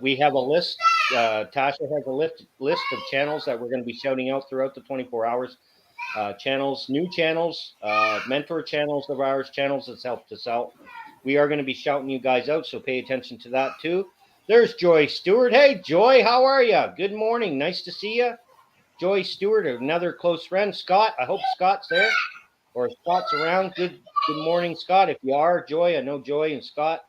We have a list. Tasha has a list of channels that we're going to be shouting out throughout the 24 hours. Channels, new channels, mentor channels of ours, channels that's helped us out. We are going to be shouting you guys out, so pay attention to that too. There's Joy Stewart. Hey, Joy, how are you? Good morning. Nice to see you. Joy Stewart, another close friend. Scott, I hope Scott's there or Scott's around. Good morning, Scott. If you are, Joy, I know Joy and Scott.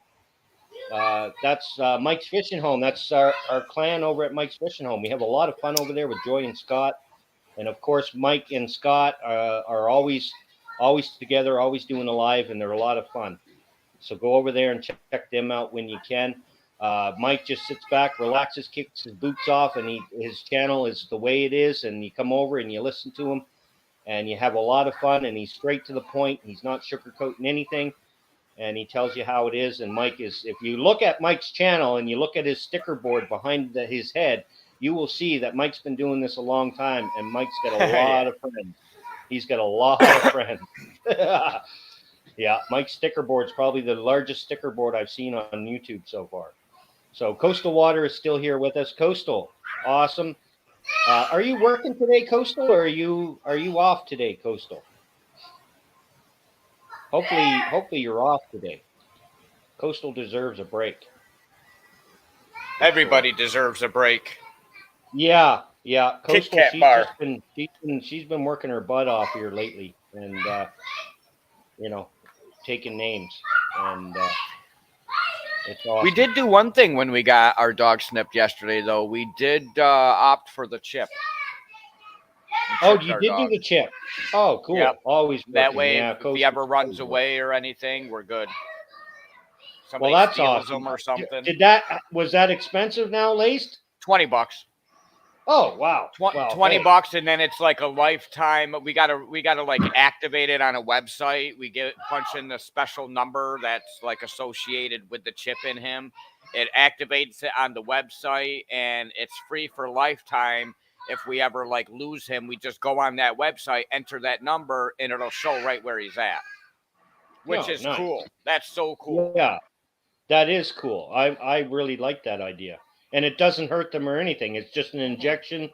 That's Mike's Fishing Home. That's our clan over at Mike's Fishing Home. We have a lot of fun over there with Joy and Scott. And, of course, Mike and Scott are always together, always doing a live, and they're a lot of fun. So go over there and check them out when you can. Mike just sits back, relaxes, kicks his boots off, and his channel is the way it is. And you come over and you listen to him, and you have a lot of fun. And he's straight to the point. He's not sugarcoating anything, and he tells you how it is. And Mike is, if you look at Mike's channel and you look at his sticker board behind his head, you will see that Mike's been doing this a long time, and Mike's got a lot of friends. He's got a lot of friends. Yeah, Mike's sticker board is probably the largest sticker board I've seen on YouTube so far. So Coastal Water is still here with us. Coastal, awesome. Are you working today, Coastal, or are you off today, Coastal? Hopefully you're off today. Coastal deserves a break. Everybody deserves a break. Yeah. Coastal, she's been working her butt off here lately, and taking names, and it's awesome. We did do one thing when we got our dog snipped yesterday, though. We did opt for the chip. Oh, you did do the chip. Oh, cool. Yep. Always working. That way, if he ever runs away or anything, we're good. Somebody that's awesome. Or something. Was that expensive now, Laced? $20. Oh, wow. $20, and then it's like a lifetime. We gotta like activate it on a website. We punch in the special number that's like associated with the chip in him. It activates it on the website, and it's free for lifetime. If we ever like lose him, we just go on that website, enter that number, and it'll show right where he's at. Which is nice. Cool. That's so cool. Yeah, that is cool. I really like that idea. And it doesn't hurt them or anything. It's just an injection,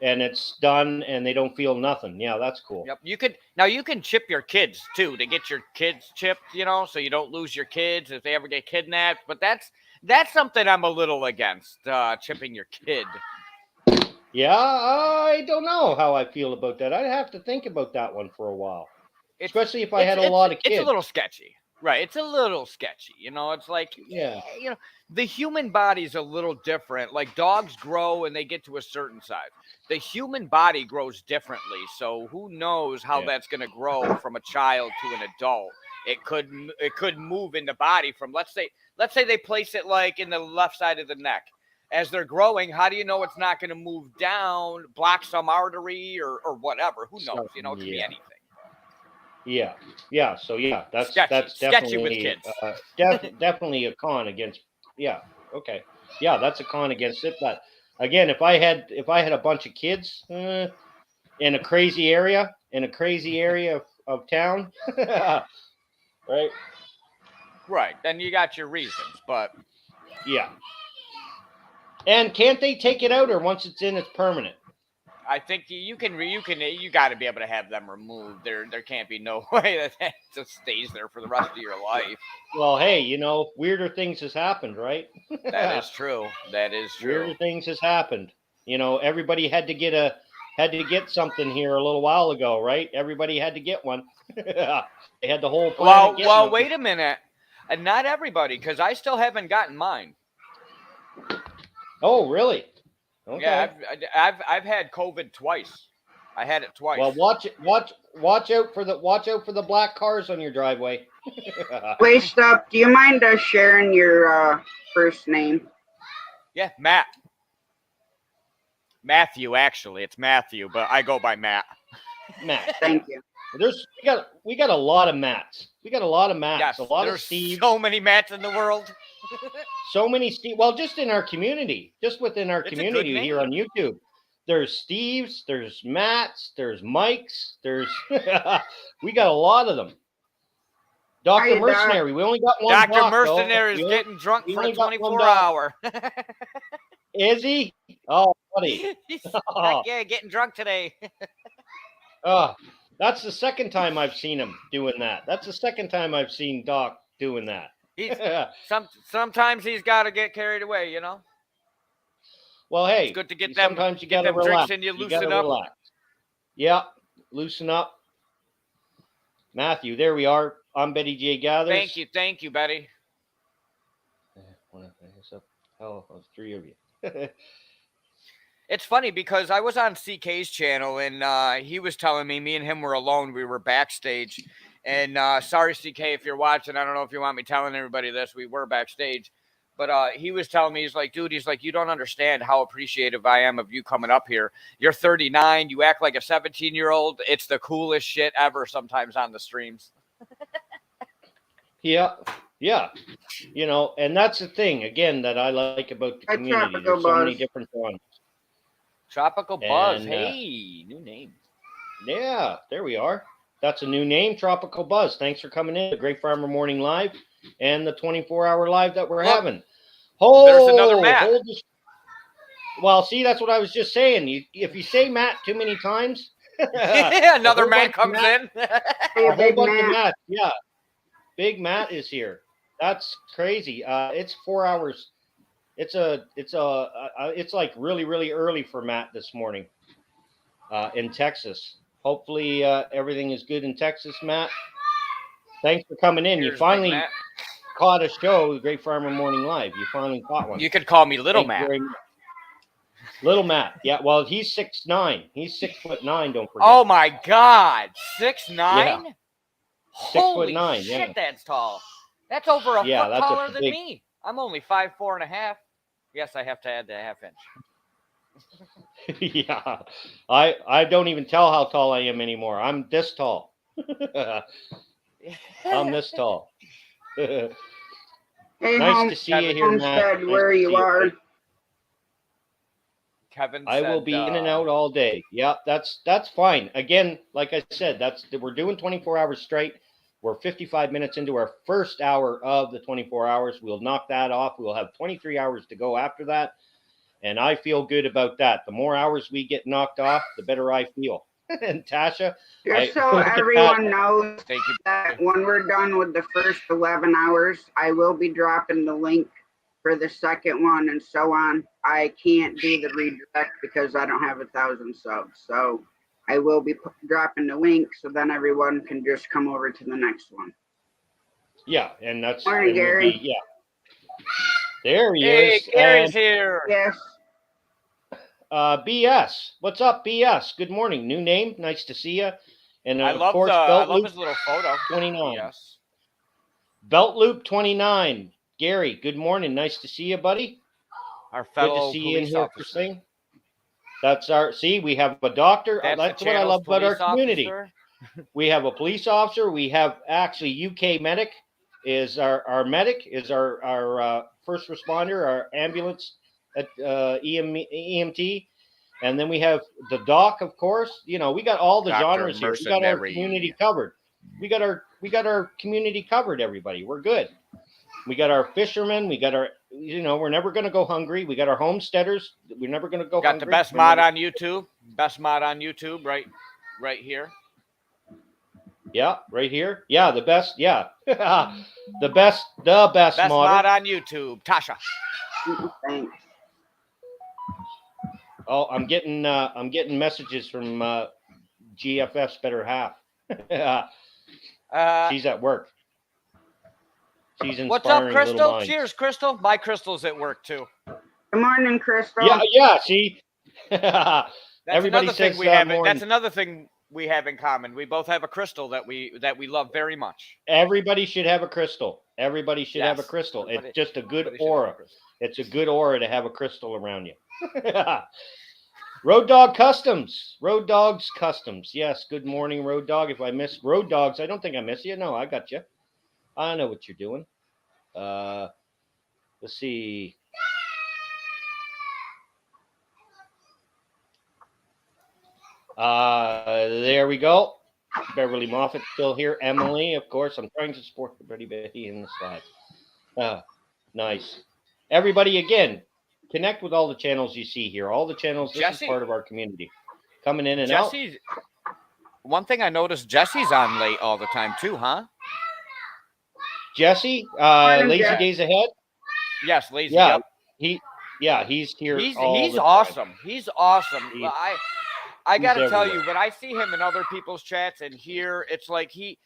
and it's done, and they don't feel nothing. Yeah, that's cool. Yep. You can chip your kids too to get your kids chipped, so you don't lose your kids if they ever get kidnapped. But That's something I'm a little against, chipping your kid. Yeah, I don't know how I feel about that. I'd have to think about that one for a while, especially if I had a lot of kids. It's a little sketchy. Right. It's a little sketchy. It's like, Yeah. The human body's a little different. Like dogs grow and they get to a certain size. The human body grows differently. So who knows how that's going to grow from a child to an adult. It could move in the body from, let's say they place it like in the left side of the neck. As they're growing, how do you know it's not going to move down, block some artery or whatever? Who knows? It could be anything. Yeah. So that's sketchy. That's Sketchy definitely with kids. Definitely a con against. Yeah. Okay. Yeah, that's a con against it. But again, if I had a bunch of kids in a crazy area of town, right? Right. Then you got your reasons, but yeah. And can't they take it out, or once it's in, it's permanent? I think you got to be able to have them removed. There can't be no way that just stays there for the rest of your life. Well, hey, weirder things has happened, right? That is true. Weirder things has happened. Everybody had to get something here a little while ago, right? Everybody had to get one. They had the whole planet. Well, wait a minute. And not everybody, because I still haven't gotten mine. Oh, really? Okay. Yeah, I've had COVID twice. I had it twice. Well, watch out for the black cars on your driveway. Wait, stop. Do you mind sharing your first name? Yeah, Matt. Matthew, actually, it's Matthew, but I go by Matt. Matt. Thank you. We got a lot of Matts. We got a lot of Matts. Yes, a lot there's of Steve. So many Matts in the world. So many Steve. Well, just in our community, just within our community here on YouTube, there's Steves, there's Matts, there's Mikes, there's we got a lot of them. Dr. Mercenary, we only got one. Dr. Mercenary is getting drunk for a 24-hour. Is he? Oh, buddy. Yeah, getting drunk today. That's the second time I've seen him doing that. That's the second time I've seen Doc doing that. Sometimes he's got to get carried away, Well, hey, it's good to get sometimes you get them relax. drinks and you loosen up. Relax. Yeah, loosen up. Matthew, there we are. I'm Betty J. Gathers. Thank you, Betty. Oh, there's three of you. It's funny because I was on CK's channel and he was telling me and him were alone. We were backstage. And sorry, CK, if you're watching, I don't know if you want me telling everybody this. We were backstage. But he was telling me, he's like, dude, you don't understand how appreciative I am of you coming up here. You're 39. You act like a 17-year-old. It's the coolest shit ever sometimes on the streams. Yeah. And that's the thing, again, that I like about the community. There's so many different ones. Tropical Buzz. Hey, new name. Yeah, there we are. That's a new name, Tropical Buzz. Thanks for coming in. The Great Farmer Morning Live and the 24-hour live that we're having. There's another Matt. Well, see, that's what I was just saying. If you say Matt too many times, another Matt comes in. A whole bunch of Matt. Yeah, Big Matt is here. That's crazy. It's 4 hours. It's like really, really early for Matt this morning in Texas. Hopefully everything is good in Texas, Matt. Thanks for coming in. You finally caught a show, the Great Farmer Morning Live. You finally caught one. You could call me Little Matt. Little Matt. Yeah, well, he's 6'9". He's 6'9", don't forget. Oh, my God. 6'9"? Yeah. Holy 6'9", shit, yeah. that's tall. That's over a foot that's taller than me. I'm only 5'4.5". Yes, I have to add the half inch. Yeah. I don't even tell how tall I am anymore. I'm this tall. I'm this tall. Hey, nice to see you here, Matt. Where you are. Kevin I will be in and out all day. Yeah, that's fine. Again, like I said, we're doing 24 hours straight. We're 55 minutes into our first hour of the 24 hours. We'll knock that off. We'll have 23 hours to go after that. And I feel good about that. The more hours we get knocked off, the better I feel. And Tasha, just so everyone knows that when we're done with the first 11 hours, I will be dropping the link for the second one and so on. I can't do the redirect because I don't have 1,000 subs. So I will be dropping the link so then everyone can just come over to the next one. Yeah, and that's Morning, Gary. yeah. There he Hey, is. Gary's here. Yes. BS. What's up, BS? Good morning. New name. Nice to see you. And I of love course, I love Belt his little photo. 29. Yes. Belt Loop 29. Gary, good morning. Nice to see you, buddy. Our Good fellow to see you in police here officer. first thing. That's our, see, we have a doctor. That's That's the what I channel's love about our police community. officer. We have a police officer. We have actually UK medic is our medic, is our first responder, our ambulance at EMT. And then we have the doc, of course. You know, we got all the Dr. genres here. We got our Mercenary. community covered. We got our community covered, everybody. We're good. We got our fishermen. We got our, you know, we're never going to go hungry. We got our homesteaders. We're never going to go Got hungry. the best mod on YouTube. Best mod on YouTube, right here. Yeah, right here. Yeah, the best. Yeah, the best Best modder. mod on YouTube. Tasha. Thanks. Oh, I'm getting messages from GFF's better half. She's at work. She's inspiring. What's up, little Crystal? minds. Cheers, Crystal. My Crystal's at work too. Good morning, Crystal. Yeah. See, That's everybody another says thing we have. more. That's another thing we have in common. We both have a crystal that we love very much. Everybody should have a crystal. Everybody should have a Yes. crystal. Everybody- It's just a good everybody should have a aura. crystal. It's a good aura to have a crystal around you. Road Dog Customs. Road Dogs Customs. Yes. Good morning, Road Dog. If I miss Road Dogs, I don't think I miss you. No, I got you. I know what you're doing. Let's see. There we go. Beverly Moffat still here. Emily, of course. I'm trying to support everybody in the slide. Nice. Everybody, again, connect with all the channels you see here. All the channels. This Jesse. is part of our community. Coming in and out. One thing I noticed, Jesse's on late all the time too, huh? Jesse, Lazy Jess. Days Ahead. Yes, lazy. Yeah, Yep. he's here. He's all the awesome. time. He's awesome. I gotta tell you, everywhere. when I see him in other people's chats and here, it's like he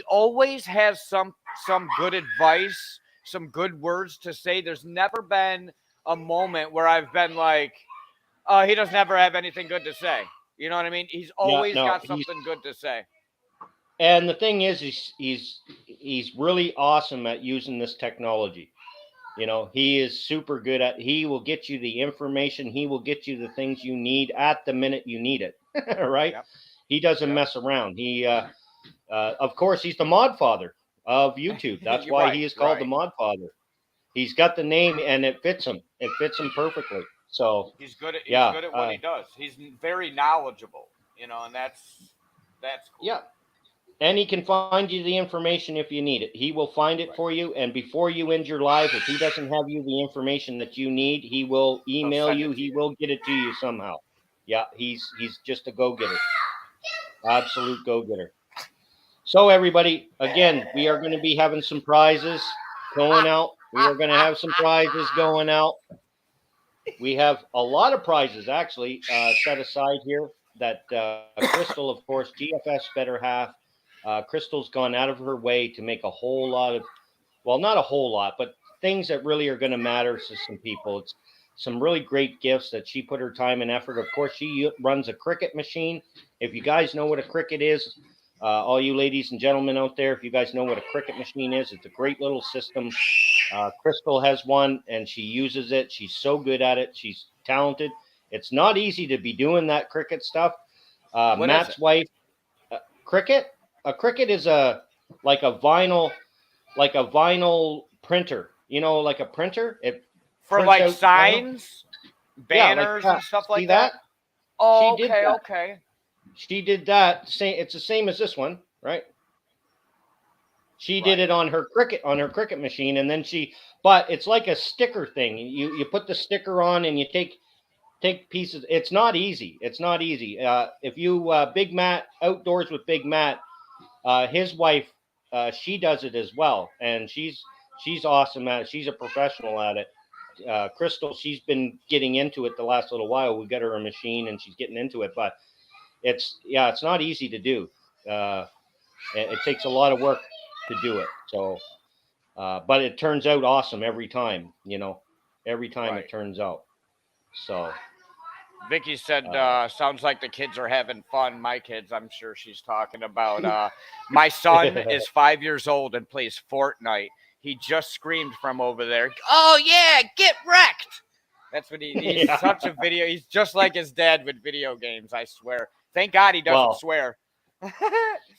always has some good advice, some good words to say. There's never been a moment where I've been like, he doesn't ever have anything good to say. You know what I mean? He's always got something good to say. And the thing is, he's really awesome at using this technology. You know, he is super good at. He will get you the information. He will get you the things you need at the minute you need it. Right? Yep. He doesn't mess around. He, of course, he's the mod father of YouTube. That's why he is called the mod father. He's got the name, and it fits him. It fits him perfectly. So he's good at what he does. He's very knowledgeable, you know, and that's cool. Yeah. And he can find you the information if you need it. He will find it for you. And before you end your life, if he doesn't have you the information that you need, he will email you. He will get it to you somehow. Yeah, he's just a go-getter. Absolute go-getter. So everybody, again, we are going to be having some prizes going out. We are going to have some prizes going out. We have a lot of prizes actually set aside here that Crystal, of course, GFS better half. Crystal's gone out of her way to make a whole lot of, well, not a whole lot, but things that really are going to matter to some people. It's some really great gifts that she put her time and effort. Of course, she runs a cricket machine. If you guys know what a cricket is, all you ladies and gentlemen out there, if you guys know what a cricket machine is, it's a great little system. Crystal has one, and she uses it. She's so good at it. She's talented. It's not easy to be doing that cricket stuff. Matt's wife, cricket. A cricket is like a vinyl printer. You know, like a printer. It for like signs, banners, like and stuff like See that. that? Oh, She did okay, that. okay. She did that. It's the same as this one, right? She did it on her cricket machine, and then but it's like a sticker thing. You put the sticker on, and you take pieces. It's not easy. It's not easy. If you Big Matt Outdoors with Big Matt, his wife, she does it as well, and she's awesome at it. She's a professional at it. Crystal, she's been getting into it the last little while. We got her a machine and she's getting into it, but it's not easy to do. It takes a lot of work to do it. So, but it turns out awesome every time, every time Right. it turns out. So Vicky said, sounds like the kids are having fun. My kids, I'm sure she's talking about. My son is 5 years old and plays Fortnite. He just screamed from over there, "Oh, yeah, get wrecked." That's what he's such a video. He's just like his dad with video games, I swear. Thank God he doesn't swear.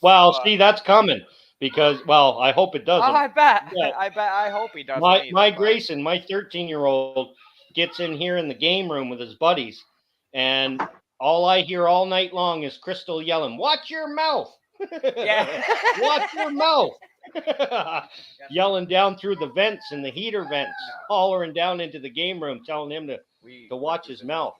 Well, see, that's coming because, I hope it doesn't. Oh, I bet. Yeah. I hope he doesn't. My Grayson, my 13-year-old, gets in here in the game room with his buddies, and all I hear all night long is Crystal yelling, "Watch your mouth!" Yeah. Watch your mouth! Yelling down through the vents and the heater vents, hollering down into the game room, telling him to watch his mouth.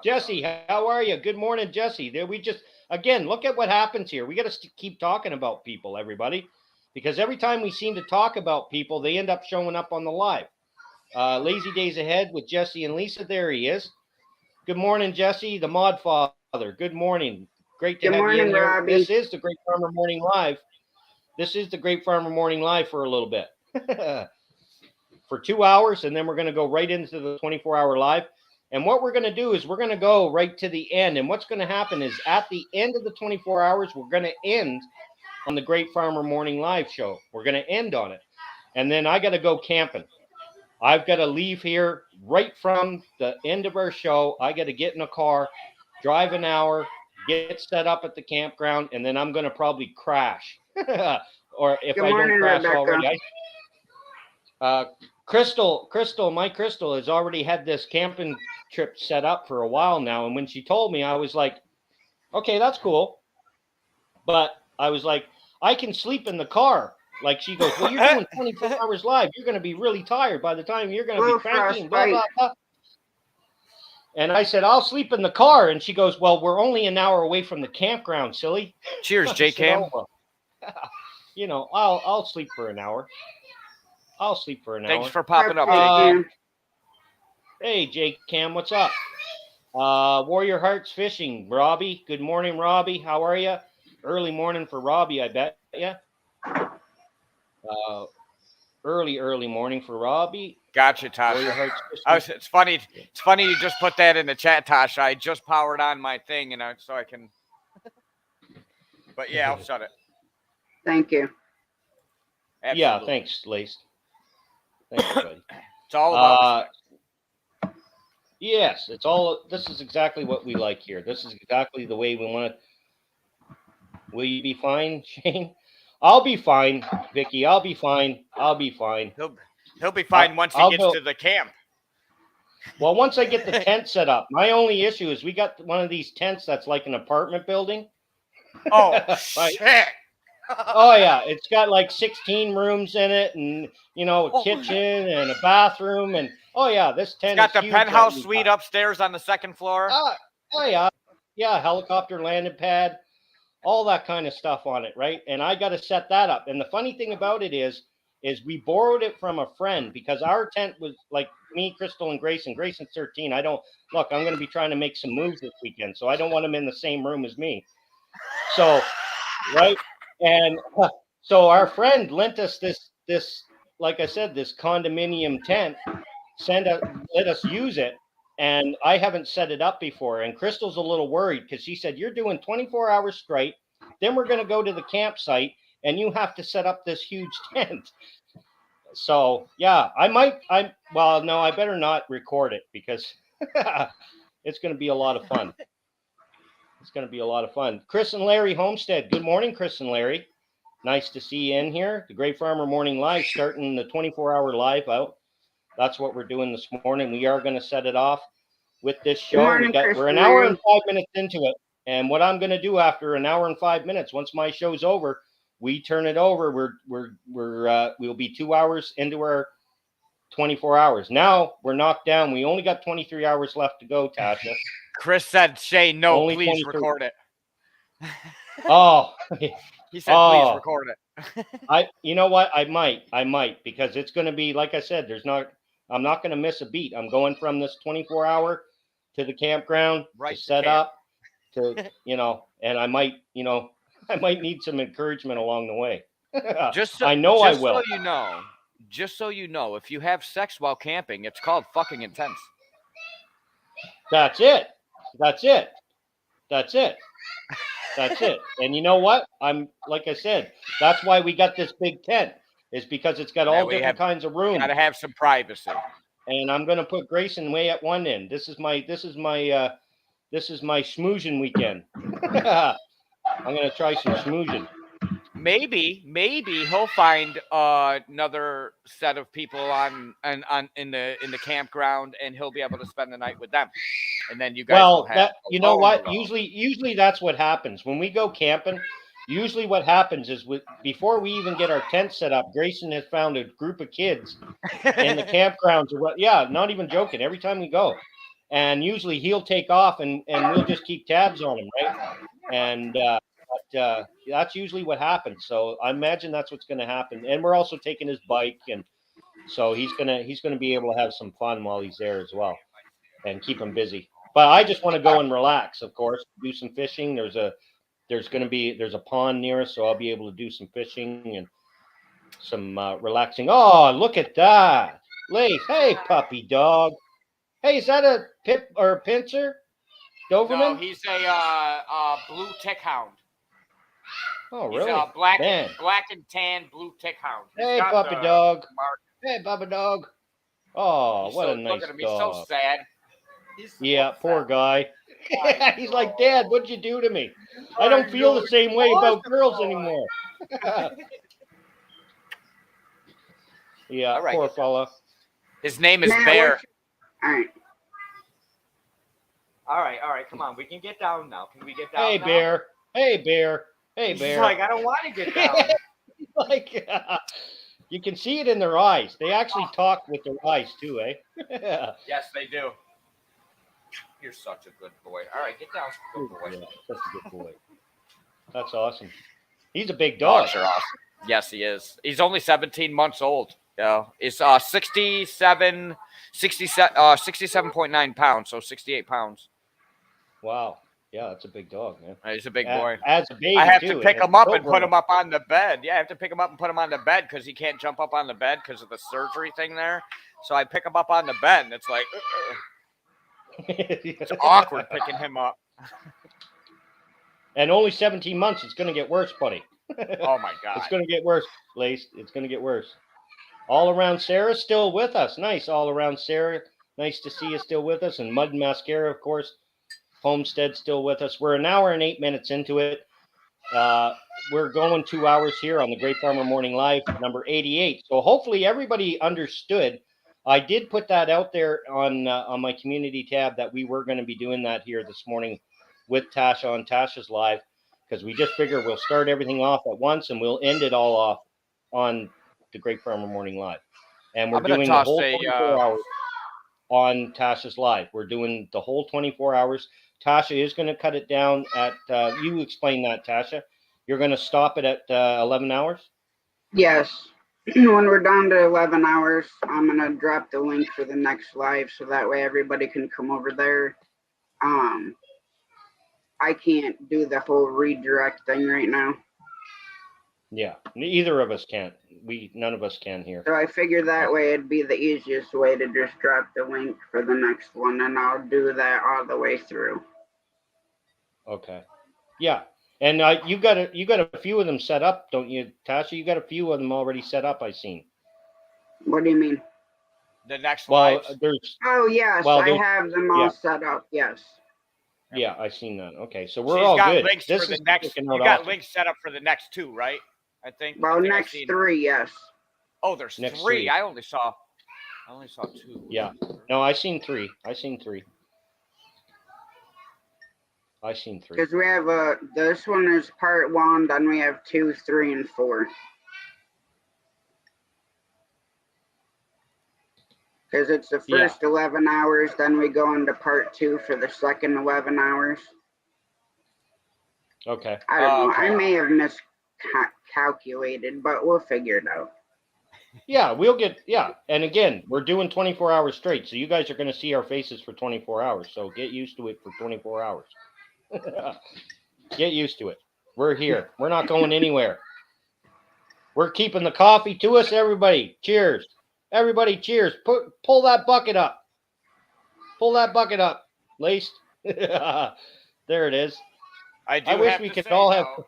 Jesse, how are you? Good morning, Jesse. There, we just, again, look at what happens here. We got to keep talking about people, everybody, because every time we seem to talk about people, they end up showing up on the live. Lazy Days Ahead with Jesse and Lisa. There he is. Good morning, Jesse, the mod father. Good morning. Great to have you in here. Robbie. This is the Great Farmer Morning Live. This is the Great Farmer Morning Live for a little bit. For 2 hours, and then we're going to go right into the 24-hour live. And what we're going to do is we're going to go right to the end. And what's going to happen is at the end of the 24 hours, we're going to end on the Great Farmer Morning Live show. We're going to end on it. And then I got to go camping. I've got to leave here right from the end of our show. I got to get in a car, drive an hour, get set up at the campground, and then I'm going to probably crash. Or if I don't crash already. Crystal, my Crystal has already had this camping trip set up for a while now. And when she told me, I was like, okay, that's cool. But I was like, I can sleep in the car. Like, she goes, well, you're doing 24 hours live. You're going to be really tired by the time you're going to be cranky and blah, blah, blah. And I said, I'll sleep in the car. And she goes, well, we're only an hour away from the campground, silly. Cheers, J-Cam. I'll sleep for an hour. I'll sleep for an hour. Thanks for popping up, J-Cam. Hey, J-Cam, what's up? Warrior Hearts Fishing, Robbie. Good morning, Robbie. How are you? Early morning for Robbie, I bet. Yeah. Early morning for Robbie. Gotcha, Tasha. It's funny. It's funny you just put that in the chat, Tasha. I just powered on my thing, so I can. But yeah, I'll shut it. Thank you. Absolutely. Yeah, thanks, Lace. Thanks, buddy. It's all about respect. Yes, this is exactly what we like here. This is exactly the way we want it. Will you be fine, Shane? I'll be fine, Vicky. I'll be fine. He'll be fine once he gets to the camp. Well, once I get the tent set up. My only issue is we got one of these tents that's like an apartment building. Oh, shit. Oh, yeah. It's got like 16 rooms in it and, a kitchen and a bathroom. And, oh, yeah, this tent it's got the penthouse suite upstairs on the second floor. Oh, yeah. Yeah, helicopter landing pad, all that kind of stuff on it, right? And I got to set that up. And the funny thing about it is we borrowed it from a friend because our tent was like me, Crystal, and Grayson. Grayson's 13. I'm going to be trying to make some moves this weekend, so I don't want him in the same room as me. So, right? And so our friend lent us this, like I said, this condominium tent, let us use it. And I haven't set it up before. And Crystal's a little worried because she said, you're doing 24 hours straight. Then we're going to go to the campsite and you have to set up this huge tent. So, yeah, I better not record it because it's going to be a lot of fun. It's going to be a lot of fun. Chris and Larry Homestead. Good morning, Chris and Larry. Nice to see you in here. The Great Farmer Morning Live, starting the 24-hour live out. That's what we're doing this morning. We are going to set it off with this show. We're an hour and 5 minutes into it. And what I'm going to do after an hour and 5 minutes, once my show's over, we turn it over. We'll be 2 hours into our 24 hours. Now we're knocked down. We only got 23 hours left to go, Tasha. Chris said, Shane, no, only please 23. Record it. Oh, He said, please Oh, record it. you know what? I might, because it's going to be, like I said, I'm not going to miss a beat. I'm going from this 24-hour to the campground Right to to set camp. up to, and I might, I might need some encouragement along the way. I know I will. Just so you know, if you have sex while camping, it's called fucking intense. That's it. That's it. That's it. That's it. And you know what? Like I said, that's why we got this big tent, is because it's got all different kinds of rooms. Got to have some privacy. And I'm going to put Grayson way at one end. This is my schmoozing weekend. I'm going to try some schmoozing. Maybe he'll find another set of people in the campground, and he'll be able to spend the night with them. And then you guys will have. You know what? Usually that's what happens when we go camping. Usually what happens is before we even get our tent set up, Grayson has found a group of kids in the campgrounds. Yeah, not even joking. Every time we go, and usually he'll take off, and we'll just keep tabs on him, right? And that's usually what happens. So I imagine that's what's going to happen. And we're also taking his bike, and so he's gonna be able to have some fun while he's there as well, and keep him busy. But I just want to go and relax, of course, do some fishing. There's a pond near us, so I'll be able to do some fishing and some relaxing. Oh, look at that. Lace. Hey, puppy dog. Hey, is that a pip or a pincher? Doberman? No, he's a blue tick hound. Oh, really? He's a black and tan blue tick hound. Hey, puppy dog. Hey, puppy dog. Oh, what a nice dog. He's so sad. Yeah, poor guy. He's like, Dad, what'd you do to me? I don't feel the same way about girls anymore. Yeah, poor fella. His name is Bear. All right. All right. Come on. We can get down now. Can we get down now? Hey, Bear. Hey, Bear. Hey, Bear. He's like, I don't want to get down. Like, you can see it in their eyes. They actually talk with their eyes too, eh? Yes, they do. You're such a good boy. All right, get down. Good boy. Yeah, such a good boy. That's awesome. He's a big dog. Dogs are awesome. Yes, he is. He's only 17 months old. Yeah, it's 67.9 pounds, so 68 pounds. Wow. Yeah, that's a big dog, man. He's a big boy. As a baby, I have to pick him up and put him up on the bed. Yeah, I have to pick him up and put him on the bed because he can't jump up on the bed because of the surgery thing there. So I pick him up on the bed, and it's like, it's awkward picking him up. And only 17 months. It's going to get worse, buddy. Oh, my God. It's going to get worse, Lace. It's going to get worse. All around Sarah still with us. Nice. All around Sarah. Nice to see you still with us. And Mud and Mascara, of course. Homestead still with us. We're an hour and 8 minutes into it. We're going 2 hours here on the Great Farmer Morning Live, number 88. So hopefully everybody understood. I did put that out there on my community tab that we were going to be doing that here this morning with Tasha on Tasha's Live, because we just figure we'll start everything off at once and we'll end it all off on the Great Farmer Morning Live. And we're doing the whole 24 hours on Tasha's Live. We're doing the whole 24 hours. Tasha is going to cut it down at, you explain that, Tasha. You're going to stop it at 11 hours? Yes. When we're down to 11 hours, I'm going to drop the link for the next live so that way everybody can come over there. I can't do the whole redirect thing right now. Yeah, either of us can't. None of us can here. So I figured that way it'd be the easiest way to just drop the link for the next one, and I'll do that all the way through. Okay. Yeah. And you got a few of them set up, don't you, Tasha? You got a few of them already set up, I've seen. What do you mean? The next one. Oh, yes. I have them all set up, yes. Yeah, I've seen that. Okay, so we're all good. You got links set up for the next two, right? I think. Well, next three, yes. Oh, there's three. I only saw two. Yeah. No, I seen three. Because we have this one is part 1, then we have 2, 3, and 4. Because it's the first 11 hours, then we go into part 2 for the second 11 hours. Okay. I don't know. Okay. I may have miscalculated, but we'll figure it out. Yeah, and again, we're doing 24 hours straight, so you guys are going to see our faces for 24 hours. So get used to it for 24 hours. Get used to it. We're here. We're not going anywhere. We're keeping the coffee to us, everybody. Cheers. Everybody, cheers. Pull that bucket up. Pull that bucket up, Laced. There it is. I wish have we to could say, all have. though,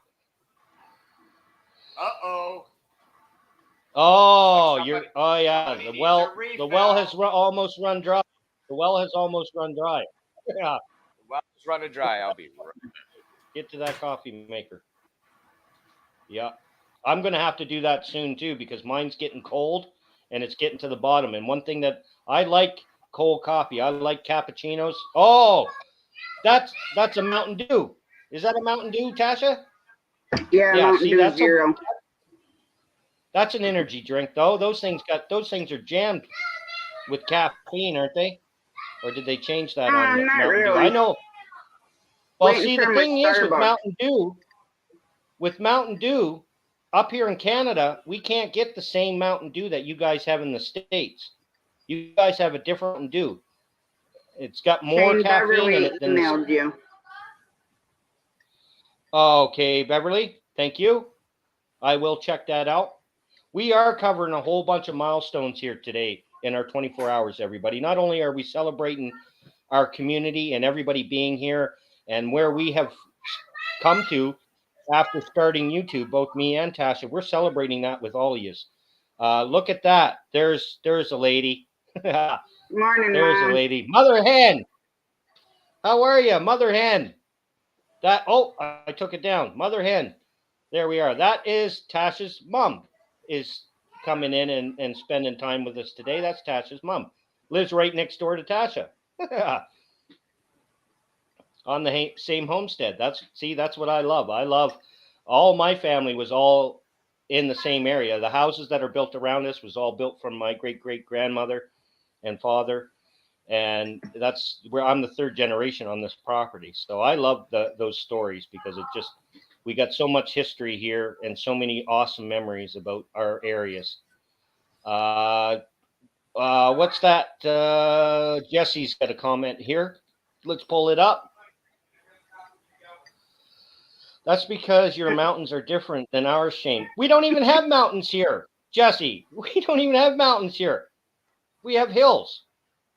uh-oh. Oh, Somebody- Oh, yeah. somebody The needs well. a refill. The well has almost run dry. The well has almost run dry. Yeah. Well, it's running dry. I'll be right. Get to that coffee maker. Yeah. I'm going to have to do that soon too because mine's getting cold and it's getting to the bottom. And one thing that I like cold coffee. I like cappuccinos. Oh, that's a Mountain Dew. Is that a Mountain Dew, Tasha? Yeah, Yeah, Mountain see, Dew Zero. That's an energy drink though. Those things are jammed with caffeine, aren't they? Or did they change that on Not Mountain Dew? really. I know. Well, Waiting see, for the my thing is Starbucks. with Mountain Dew, up here in Canada, we can't get the same Mountain Dew that you guys have in the States. You guys have a different Mountain Dew. It's got more Shane caffeine Beverly in it than emailed you. Okay, Beverly, thank you. I will check that out. We are covering a whole bunch of milestones here today in our 24 hours, everybody. Not only are we celebrating our community and everybody being here and where we have come to after starting YouTube, both me and Tasha, we're celebrating that with all of you. Look at that. There's a lady. Morning, There's Mom. a lady. Mother Hen. How are you, Mother Hen? I took it down. Mother Hen. There we are. That is Tasha's mom is coming in and spending time with us today. That's Tasha's mom. Lives right next door to Tasha. On the same homestead. That's what I love. I love all my family was all in the same area. The houses that are built around us was all built from my great-great-grandmother and father. And that's where I'm the third generation on this property. So I love those stories because we got so much history here and so many awesome memories about our areas. What's that? Jesse's got a comment here. Let's pull it up. That's because your mountains are different than ours, Shane. We don't even have mountains here, Jesse. We don't even have mountains here. We have hills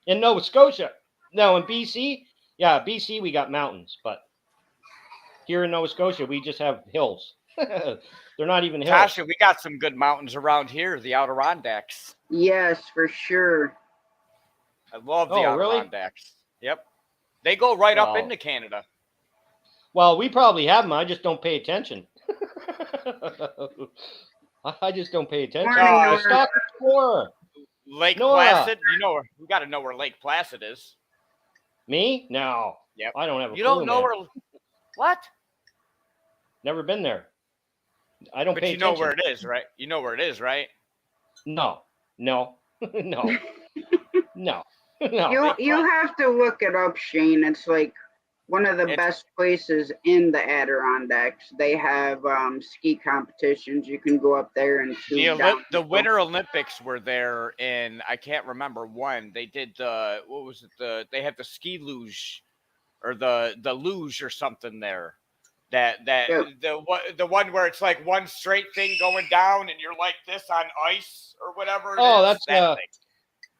in Nova Scotia. No, in BC, BC we got mountains, but here in Nova Scotia we just have hills. They're not even hills. Tasha, we got some good mountains around here, the Adirondacks. Yes, for sure. I love the Adirondacks. Really? Yep. They go right up into Canada. Well, we probably have them. I just don't pay attention. I just don't pay attention. Stock Explorer. Lake Placid. You got to know where Lake Placid is. Me? No. Yep. I don't have a You clue, don't know where. What? Never been there. I don't pay attention. But you know where it is, right? You know where it is, right? No. No. No. No. You have to look it up, Shane. It's like one of the best places in the Adirondacks. They have ski competitions. You can go up there and shoot down. The Winter Olympics were there in, I can't remember when. They did they had the ski luge or the luge or something there. The one where it's like one straight thing going down and you're like this on ice or whatever. That's that thing.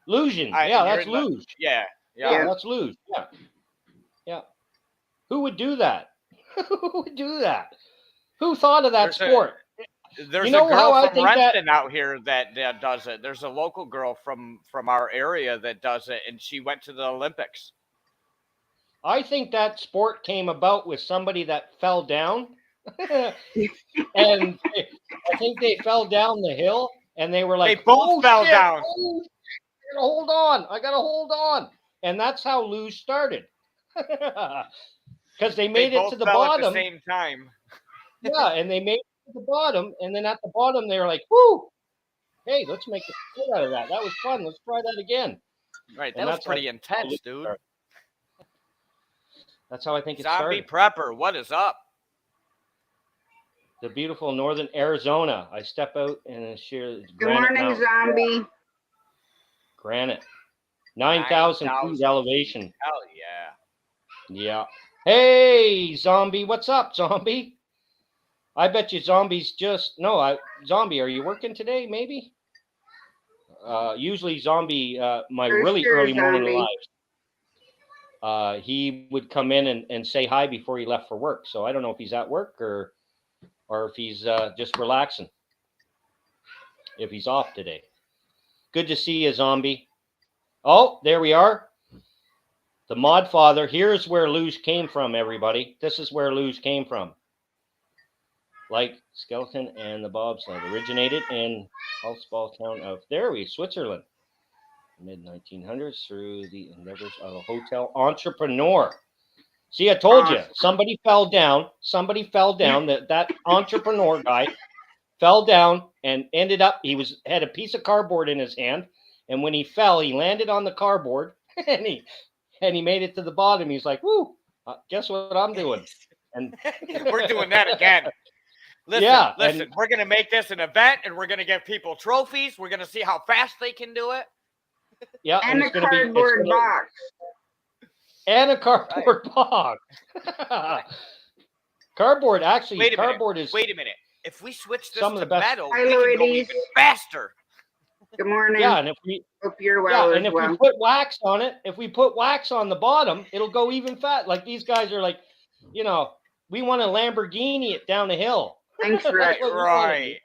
Lugeing. That's luge. Yeah. That's luge. Yeah. Who would do that? Who would do that? Who thought of that sport? There's a girl from Renton out here that does it. There's a local girl from our area that does it, and she went to the Olympics. I think that sport came about with somebody that fell down. And I think they fell down the hill, and they were like, they both fell down. Oh, hold on. I got to hold on. And that's how luge started. Because they made it to the bottom at the same time. Yeah, and they made it to the bottom, and then at the bottom they were like, "Whoo! Hey, let's make a sport out of that. That was fun. Let's try that again." Right, that was pretty intense, dude. That's how I think it started. Zombie Prepper, what is up? the beautiful northern Arizona. I step out and share Good Granite morning, Mountain. zombie. Granite. 9,000 feet elevation. Hell yeah. Yeah. Hey, zombie. What's up, zombie? I bet you zombies zombie, are you working today? Maybe? Usually zombie, my For really sure, early morning zombie. lives, he would come in and say hi before he left for work. So I don't know if he's at work or if he's just relaxing. If he's off today. Good to see you, zombie. Oh, there we are. The Mod Father. Here's where Luge came from, everybody. This is where Luge came from. Like Skeleton and the Bobsled originated in Holzball town of Switzerland. Mid-1900s through the endeavors of a hotel entrepreneur. See, I told you, somebody fell down. That entrepreneur guy fell down and ended up, had a piece of cardboard in his hand. And when he fell, he landed on the cardboard and he made it to the bottom. He's like, woo, guess what I'm doing? And we're doing that again. Listen, we're going to make this an event and we're going to give people trophies. We're going to see how fast they can do it. Yeah. And a cardboard box. And a cardboard box. Cardboard, actually, Wait a minute. If we switch this to metal, we can go even faster. Good morning. Yeah, and if we put wax on it, if we put wax on the bottom, it'll go even fast. Like these guys are like, we want to Lamborghini it down the hill. Thanks, Rick. Right.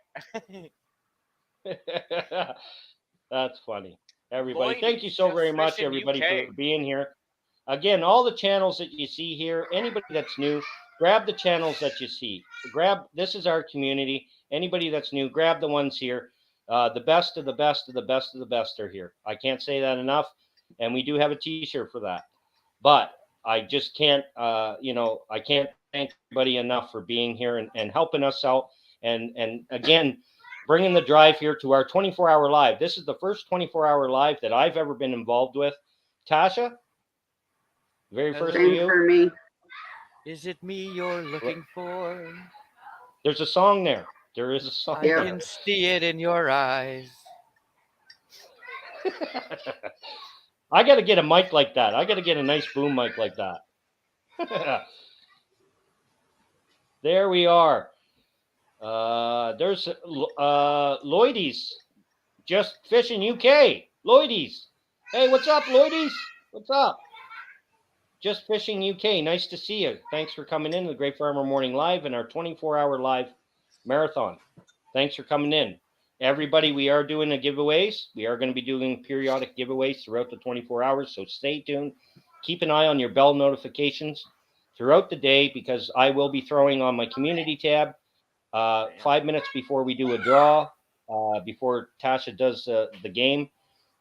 That's funny. Everybody, thank you so very much, everybody, for being here. Again, all the channels that you see here, anybody that's new, grab the channels that you see. This is our community. Anybody that's new, grab the ones here. The best of the best of the best of the best are here. I can't say that enough. And we do have a t-shirt for that. But I just can't, I can't thank everybody enough for being here and helping us out. And again, bringing the drive here to our 24-hour live. This is the first 24-hour live that I've ever been involved with. Tasha, very first for you. For me. Is it me you're looking for? There's a song there. There is a song. I can see it in your eyes. I got to get a mic like that. I got to get a nice boom mic like that. There we are. There's Lloydies, just fishing UK. Lloydies. Hey, what's up, Lloydies? What's up? Just fishing UK. Nice to see you. Thanks for coming in to the Great Farmer Morning Live and our 24-hour live marathon. Thanks for coming in. Everybody, we are doing the giveaways. We are going to be doing periodic giveaways throughout the 24 hours, so stay tuned. Keep an eye on your bell notifications throughout the day because I will be throwing on my community tab 5 minutes before we do a draw, before Tasha does the game.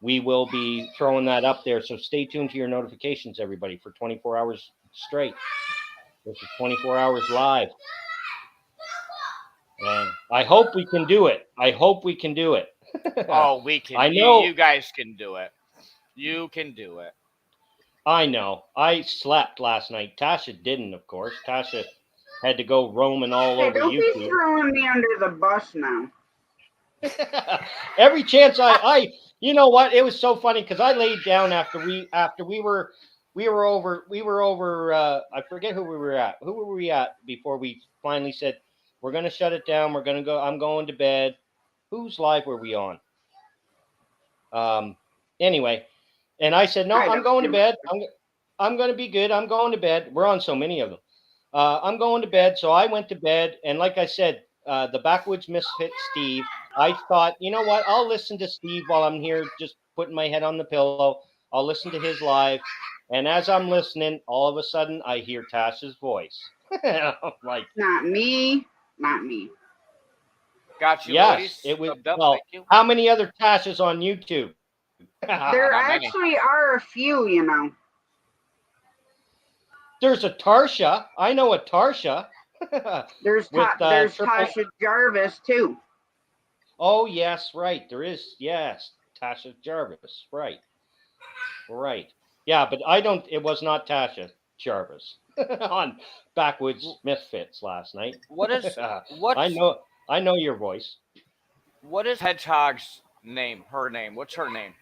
We will be throwing that up there, so stay tuned to your notifications, everybody, for 24 hours straight. This is 24 hours live. And I hope we can do it. Oh, we can. I know. You guys can do it. You can do it. I know. I slept last night. Tasha didn't, of course. Tasha had to go roaming all over don't YouTube. Be throwing me under the bus now. Every chance I you know what? It was so funny because I laid down after we were over. I forget who we were at. Who were we at before we finally said we're going to shut it down? We're going to go. I'm going to bed. Whose live were we on? Anyway, and I said no. I'm going to bed. I'm going to be good. I'm going to bed. We're on so many of them. I'm going to bed. So I went to bed, and like I said, the Backwoods Misfit Steve. I thought, you know what? I'll listen to Steve while I'm here, just putting my head on the pillow. I'll listen to his live. And as I'm listening, all of a sudden, I hear Tasha's voice. I'm like, not me. Got you. Yes, ladies. it was. Well, how many other Tashas on YouTube? There actually are a few, you know. There's a Tarsha. I know a Tarsha. There's Tasha Jarvis too. Oh yes, right. There is, yes, Tasha Jarvis. Right. Yeah, but it was not Tasha Jarvis. on Backwoods Misfits last night. What is I know your voice. what is Hedgehog's name? Her name? What's her name?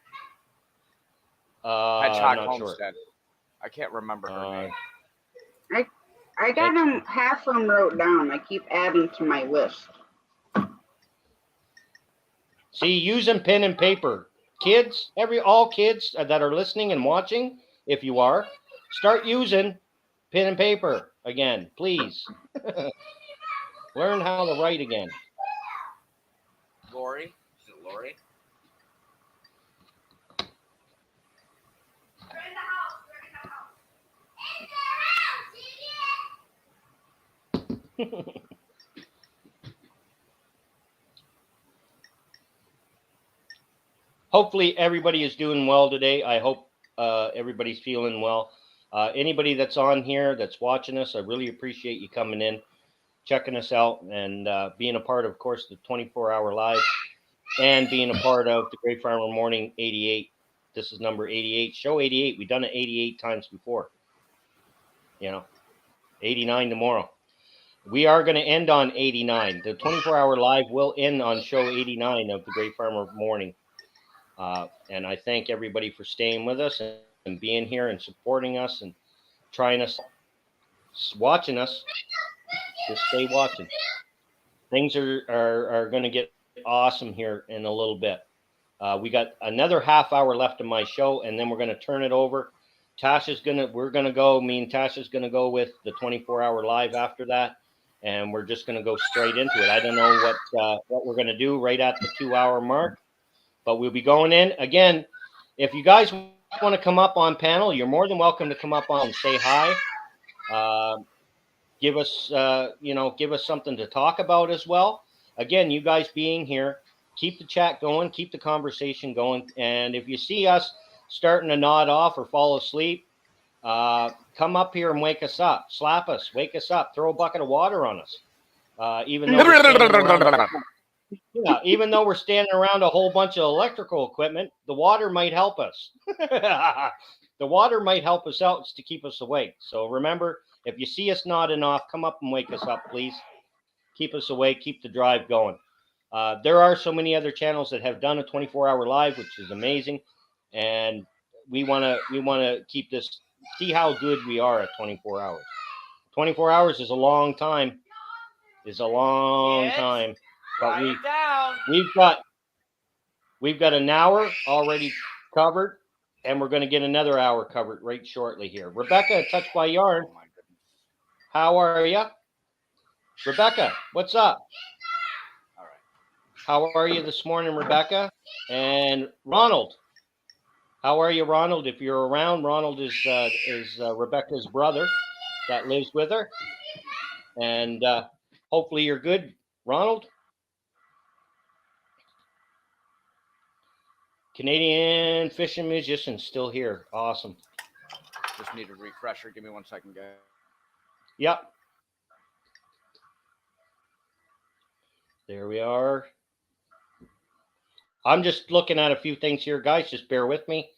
I'm Hedgehog not Homestead. I can't remember her name. I got them, half of them wrote down. I keep adding to my list. See, using pen and paper. Kids, all kids that are listening and watching, if you are, start using pen and paper again, please. Learn how to write again. Lori? Is it Lori? Hopefully everybody is doing well today. I hope everybody's feeling well. Anybody that's on here that's watching us, I really appreciate you coming in, checking us out, and being a part of course, the 24-hour live, and being a part of the Great Farmer Morning 88. This is number 88, show 88. We've done it 88 times before. 89 tomorrow. We are going to end on 89. The 24-hour live will end on show 89 of the Great Farmer Morning. And I thank everybody for staying with us and being here and supporting us and trying us, watching us. Just stay watching. Things are going to get awesome here in a little bit. We got another half hour left of my show, and then we're going to turn it over. We're going to go, me and Tasha's going to go with the 24-hour live after that. And we're just going to go straight into it. I don't know what we're going to do right at the 2-hour mark, but we'll be going in. Again, if you guys want to come up on panel, you're more than welcome to come up on and say hi. Give us something to talk about as well. Again, you guys being here, keep the chat going, keep the conversation going. And if you see us starting to nod off or fall asleep, come up here and wake us up, slap us, wake us up, throw a bucket of water on us. Even though we're standing around a whole bunch of electrical equipment, the water might help us. The water might help us out to keep us awake. So remember, if you see us nodding off, come up and wake us up, please. Keep us awake, keep the drive going. There are so many other channels that have done a 24-hour live, which is amazing. And we want to keep this. See how good we are at 24 hours. 24 hours is a long time. But we've got an hour already covered, and we're going to get another hour covered right shortly here. Rebecca, Touched by Yarn. How are you? Rebecca, what's up? All right. How are you this morning, Rebecca? And Ronald. How are you, Ronald? If you're around, Ronald is Rebecca's brother that lives with her. And hopefully you're good, Ronald. Canadian fishing musician still here. Awesome. Just need a refresher. Give me 1 second, guys. Yep. There we are. I'm just looking at a few things here, guys. Just bear with me.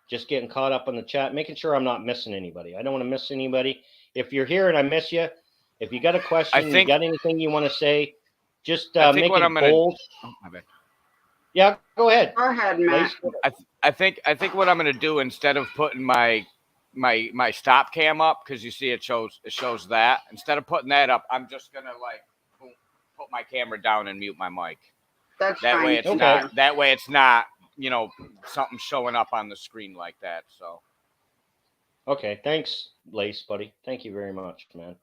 Just getting caught up on the chat, making sure I'm not missing anybody. I don't want to miss anybody. If you're here and I miss you, if you got a question, you got anything you want to say, just make it bold. Oh, my bad. Yeah, go ahead. Go ahead, Matt. I think what I'm going to do, instead of putting my stop cam up, because you see it shows that, instead of putting that up, I'm just going to put my camera down and mute my mic. That's that fine. way it's not. That way it's not. Something showing up on the screen like that. So. Okay, thanks, Lace, buddy. Thank you very much, man.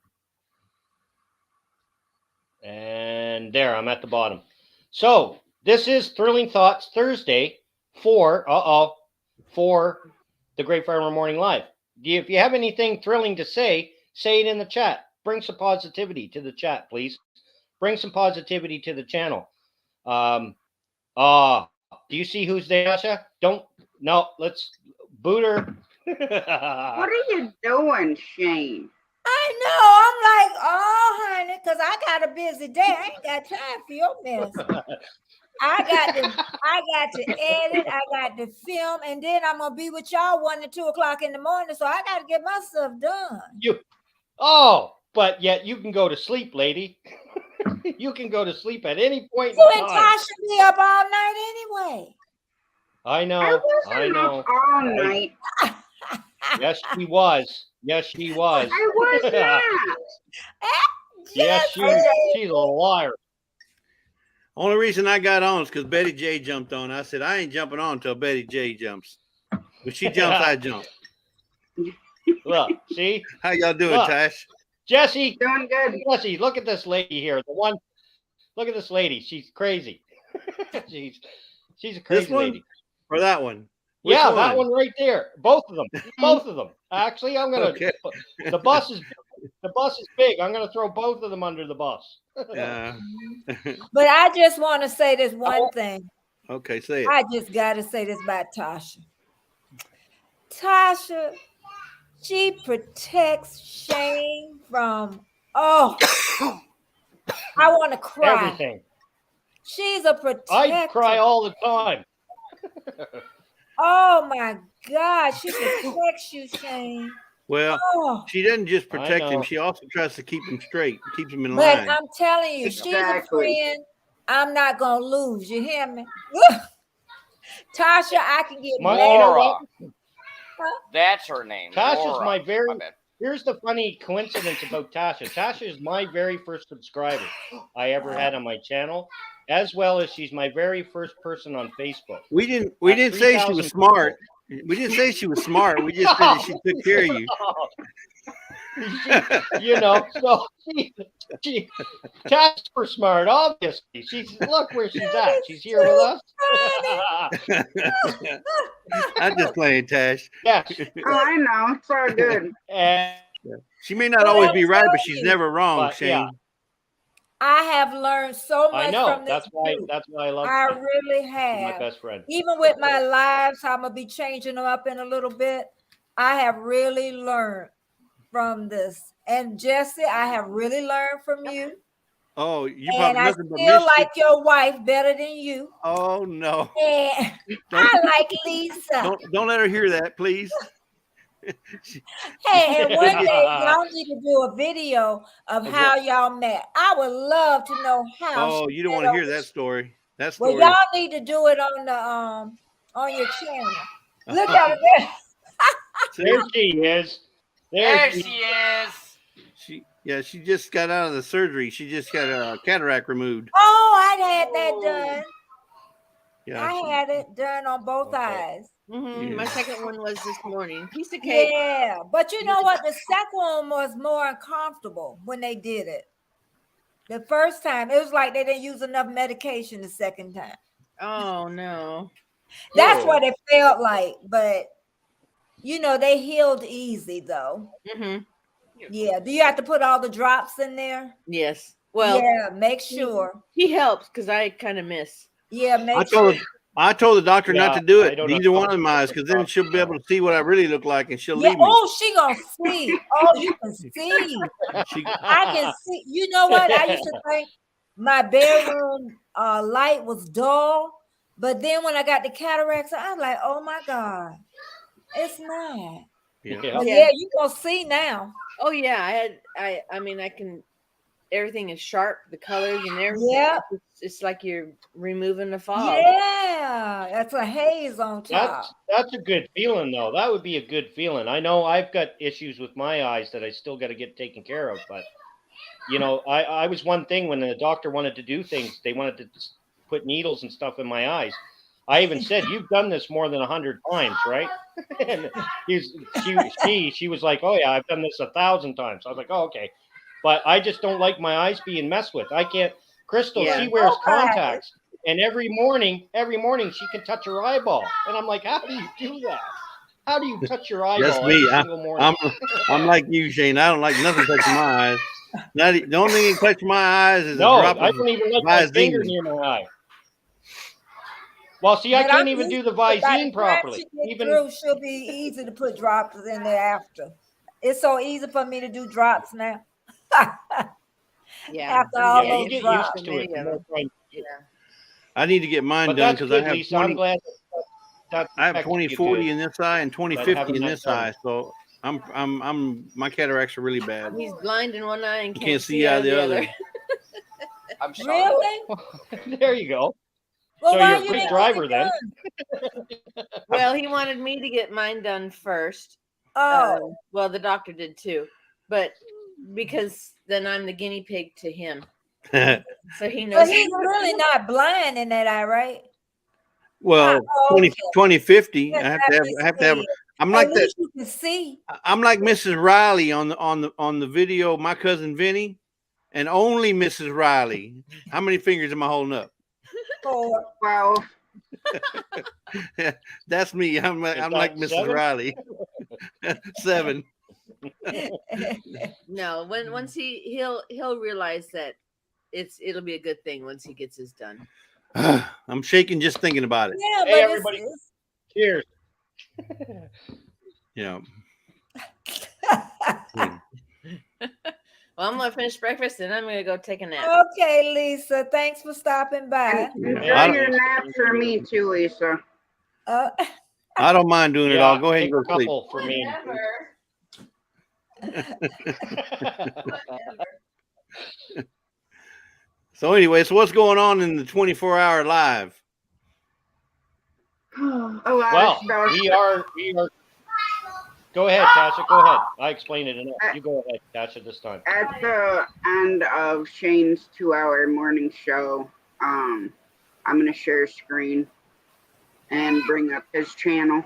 And there, I'm at the bottom. So this is Thrilling Thoughts Thursday for the Great Farmer Morning Live. If you have anything thrilling to say it in the chat. Bring some positivity to the chat, please. Bring some positivity to the channel. Do you see who's there, Asha? Let's boot her. What are you doing, Shane? I know. I'm like, oh, honey, because I got a busy day. I ain't got time for your mess. I got to edit. I got to film, and then I'm gonna be with y'all 1 to 2 o'clock in the morning. So I got to get my stuff done. Oh, but yet you can go to sleep, lady. You can go to sleep at any point You in and time. Tasha be up all night anyway. I know. I I wasn't know. up all night. Yes, she was. Yes, she was. I was not. Yes, Jesse. she's a liar. Only reason I got on is because Betty J jumped on. I said, I ain't jumping on until Betty J jumps. When she jumps, I jump. Look, see? How y'all doing, Look. Tash? Jesse, Doing good. Jesse, look at this lady here. Look at this lady. She's crazy. she's a crazy This one? lady. Or that one? Which Yeah, that one right there. Both of them. Both of them. Actually, I'm gonna. Okay. The bus is big. I'm gonna throw both of them under the bus. Yeah. But I just want to say this one thing. Okay, say it. I just got to say this about Tasha. Tasha, she protects Shane from, I want to cry. Everything. She's a protector. I cry all the time. Oh my God, she protects you, Shane. Well, Oh, she doesn't just protect I him. know. She also tries to keep him straight, keeps him in but line. I'm telling you, she's a Exactly. friend I'm not going to lose. You hear me? Tasha, I can get My- mad. you know Laura. what? That's her name. Tasha's Laura. my very. My bad. Here's the funny coincidence about Tasha. Tasha is my very first subscriber I ever had on my channel, as well as she's my very first person on Facebook. We didn't At say she 3,000 was smart. We didn't say she was smart. We just said that she took care of you. You know, so she Tasha's super smart, obviously. Look where she's at. She's here with us. I'm just playing, Tash. Yeah. Oh, I know. It's all good. And She may not always be right, but she's never wrong, But, Shane. yeah. I have learned so much I know. from this group. That's why I love I her. really She's my have. best friend. Even with my lives, I'm going to be changing them up in a little bit. I have really learned from this. And Jesse, I have really learned from you. Oh, you And probably I nothing but still mischief. like your wife better than you. Oh no! And I like Lisa. Don't let her hear that, please. Hey, and one day y'all need to do a video of how y'all met. I would love to know how. Oh, you don't met want to hear up that with story. That you. story. Well, y'all need to do it on the on your channel. Look at it there. There she is. There she she is. She just got out of the surgery. She just got a cataract removed. Oh, I had that done. Yeah. I had it done on both Okay. eyes. Yeah. My second one was this morning. Piece of cake. Yeah, but you know what? The second one was more uncomfortable when they did it. The first time, it was like they didn't use enough medication the second time. Oh no. That's Oh. what it felt like. But, you know, they healed easy, though. Mm-hmm. Yeah. Do you have to put all the drops in there? Yes. Well, yeah, make sure. he helps because I kind of miss. Yeah, make sure. I told the doctor not Yeah, to do I it. don't Neither know. one of my eyes, because then she'll be able to see what I really look like, and she'll Yeah, leave me. oh, she gonna see. Oh, you can see. She, I can see. You know what? I used to think my bedroom light was dull, but then when I got the cataracts, I was like, "Oh my God, it's not." yeah. Yeah. But Yeah. yeah, you gonna see now. Oh yeah, I mean I can. Everything is sharp, the colors and everything. Yeah. It's like you're removing the fog. Yeah, that's a haze on top. That's a good feeling, though. That would be a good feeling. I know I've got issues with my eyes that I still got to get taken care of, but you know, I was one thing when the doctor wanted to do things. They wanted to put needles and stuff in my eyes. I even said, "You've done this more than 100 times, right?" And she was like, "Oh yeah, I've done this 1,000 times." I was like, "Oh okay," but I just don't like my eyes being messed with. I can't. Crystal, Yeah. she wears Okay. contacts, and every morning she can touch her eyeball, and I'm like, "How do you do that? How do you touch your eyeball That's me. every single morning?" I'm like you, Shane. I don't like nothing touching my eyes. The only thing that touches my eyes is No, a drop I of don't even like my finger Visine. near my eye. Well, see, I But can't I'm even do used the By the Visine time properly. she get Even through, she'll be easy to put drops in there after. It's so easy for me to do drops now. Yeah. After all yeah, those you get drops. used to it. Many of them. Yeah. I need to get mine But done that's because good, I have Lisa. I'm glad that I have affected you 20/40 good. in this eye and having 20/50 in that this done. eye. So My cataracts are really bad. He's blind in one eye and Can't see out of the other. I'm sorry. Really? There you go. Well, So why you're a you quick didn't driver get it then. done? Well, he wanted me to get mine done first. Oh, Well, the doctor did too, but because then I'm the guinea pig to him, so he knows. but he's really not blind in that eye, right? Well, Oh, okay. 2050. Yes, I have to have. understand. I'm At like that. least you can see. I'm like Mrs. Riley on the video. My cousin Vinny, and only Mrs. Riley. How many fingers am I holding up? 4. 12. That's me. I'm that like Mrs. 7? Riley. 7. No, once he'll realize that it'll be a good thing once he gets his done. I'm shaking just thinking about it. Yeah, Hey, but everybody. it's Cheers. Yeah. Well, I'm gonna finish breakfast and I'm gonna go take a nap. okay, Lisa. Thanks for stopping by. Enjoy I don't- your nap for me too, Lisa. I don't mind doing it all. Go ahead and take go a sleep. couple for me. So anyway, so what's going on in the 24-hour live? A lot Well, of stuff. we are. Go ahead, Tasha. Go ahead. I explained it enough. You go ahead, Tasha, this time. At the end of Shane's 2-hour morning show, I'm going to share a screen and bring up his channel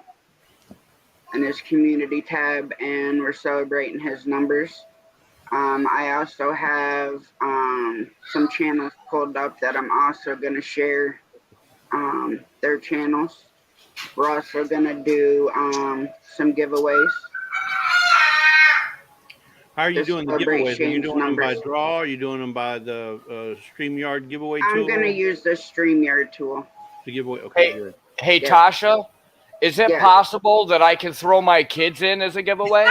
and his community tab, and we're celebrating his numbers. I also have some channels pulled up that I'm also going to share their channels. We're also going to do some giveaways. How are you Just doing the celebrate giveaways? Are you Shane's doing them by numbers. draw? Are you doing them by the StreamYard giveaway tool? I'm going to use the StreamYard tool. The giveaway. Okay, Hey. good. Hey, Yeah. Tasha, is it Yeah. possible that I can throw my kids in as a giveaway?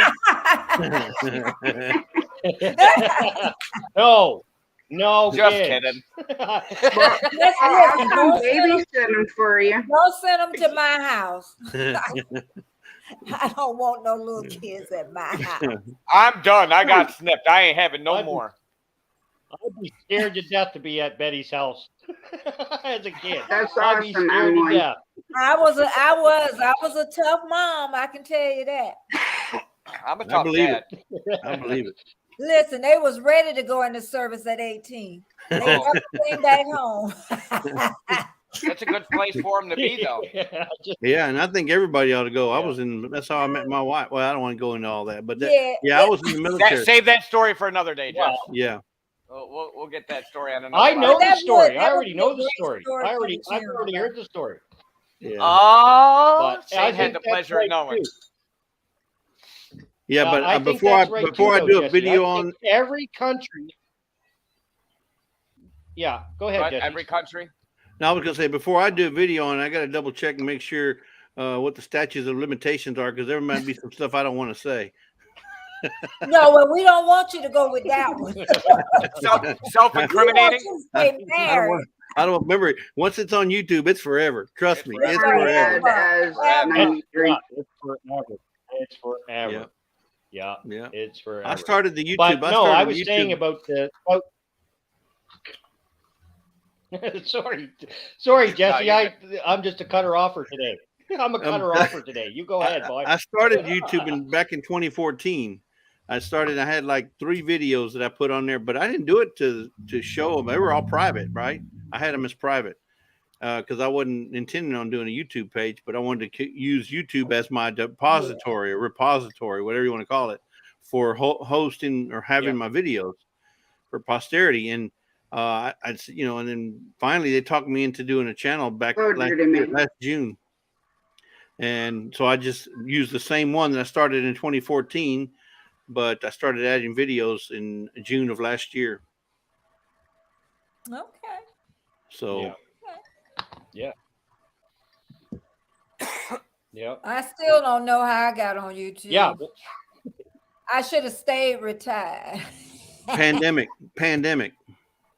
No, Just kids. kidding. I'll Listen, come babysit them for you. don't send them to my house. I don't want no little kids at my house. I'm done. I got snipped. I ain't having no I'd be- more. I'd be scared to death to be at Betty's house as a kid. That's I'd be awesome, scared to Emily. death. I was a tough mom. I can tell you that. I'm a I tough believe dad. it. I believe it. Listen, they was ready to go into service at 18. They Oh. never came back home. That's a good place for him to be, though. Yeah, and I think everybody ought to go. I Yeah. was in. That's how I met my wife. Well, I don't want to go into all that, but that, Yeah. yeah, I was in the military. Save that story for another day, Jeff. Wow. Yeah, We'll get that story on another. I know live. the That story. would- I that already would know be a the great story. story I've for already the channel. heard the story. yeah, Oh, But I Shane had think the that's pleasure of right, knowing. too. yeah. I But think before that's right too, before I though, do a Jesse. video I on, think every country. Yeah, go ahead, But Jesse. every country. now I was gonna say before I do a video on, I got to double check and make sure what the statutes of limitations are, because there might be some stuff I don't want to say. No, well, we don't want you to go with that one. Self-incriminating. We want you to stay married. I don't remember. Once it's on YouTube, it's forever. Trust It's me, forever. it's Bad forever. as Forever. 93. It's forever. It's forever. Yeah. Yeah, Yeah, it's forever. I started the YouTube. But no, I started was YouTube. saying about the. Sorry, Jesse. you're I'm just a cutter offer today. I'm a cutter offer today. You go ahead, boy. I started YouTube back in 2014. I had like 3 videos that I put on there, but I didn't do it to show them. They were all private, right? I had them as private because I wasn't intending on doing a YouTube page, but I wanted to use YouTube as my depository or repository, whatever you want to call it, for hosting or having my videos for posterity. And and then finally they talked me into doing a channel back last June. And so I just used the same one that I started in 2014, but I started adding videos in June of last year. Okay. So Yeah. Yep. I still don't know how I got on YouTube. Yeah. I should have stayed retired. pandemic.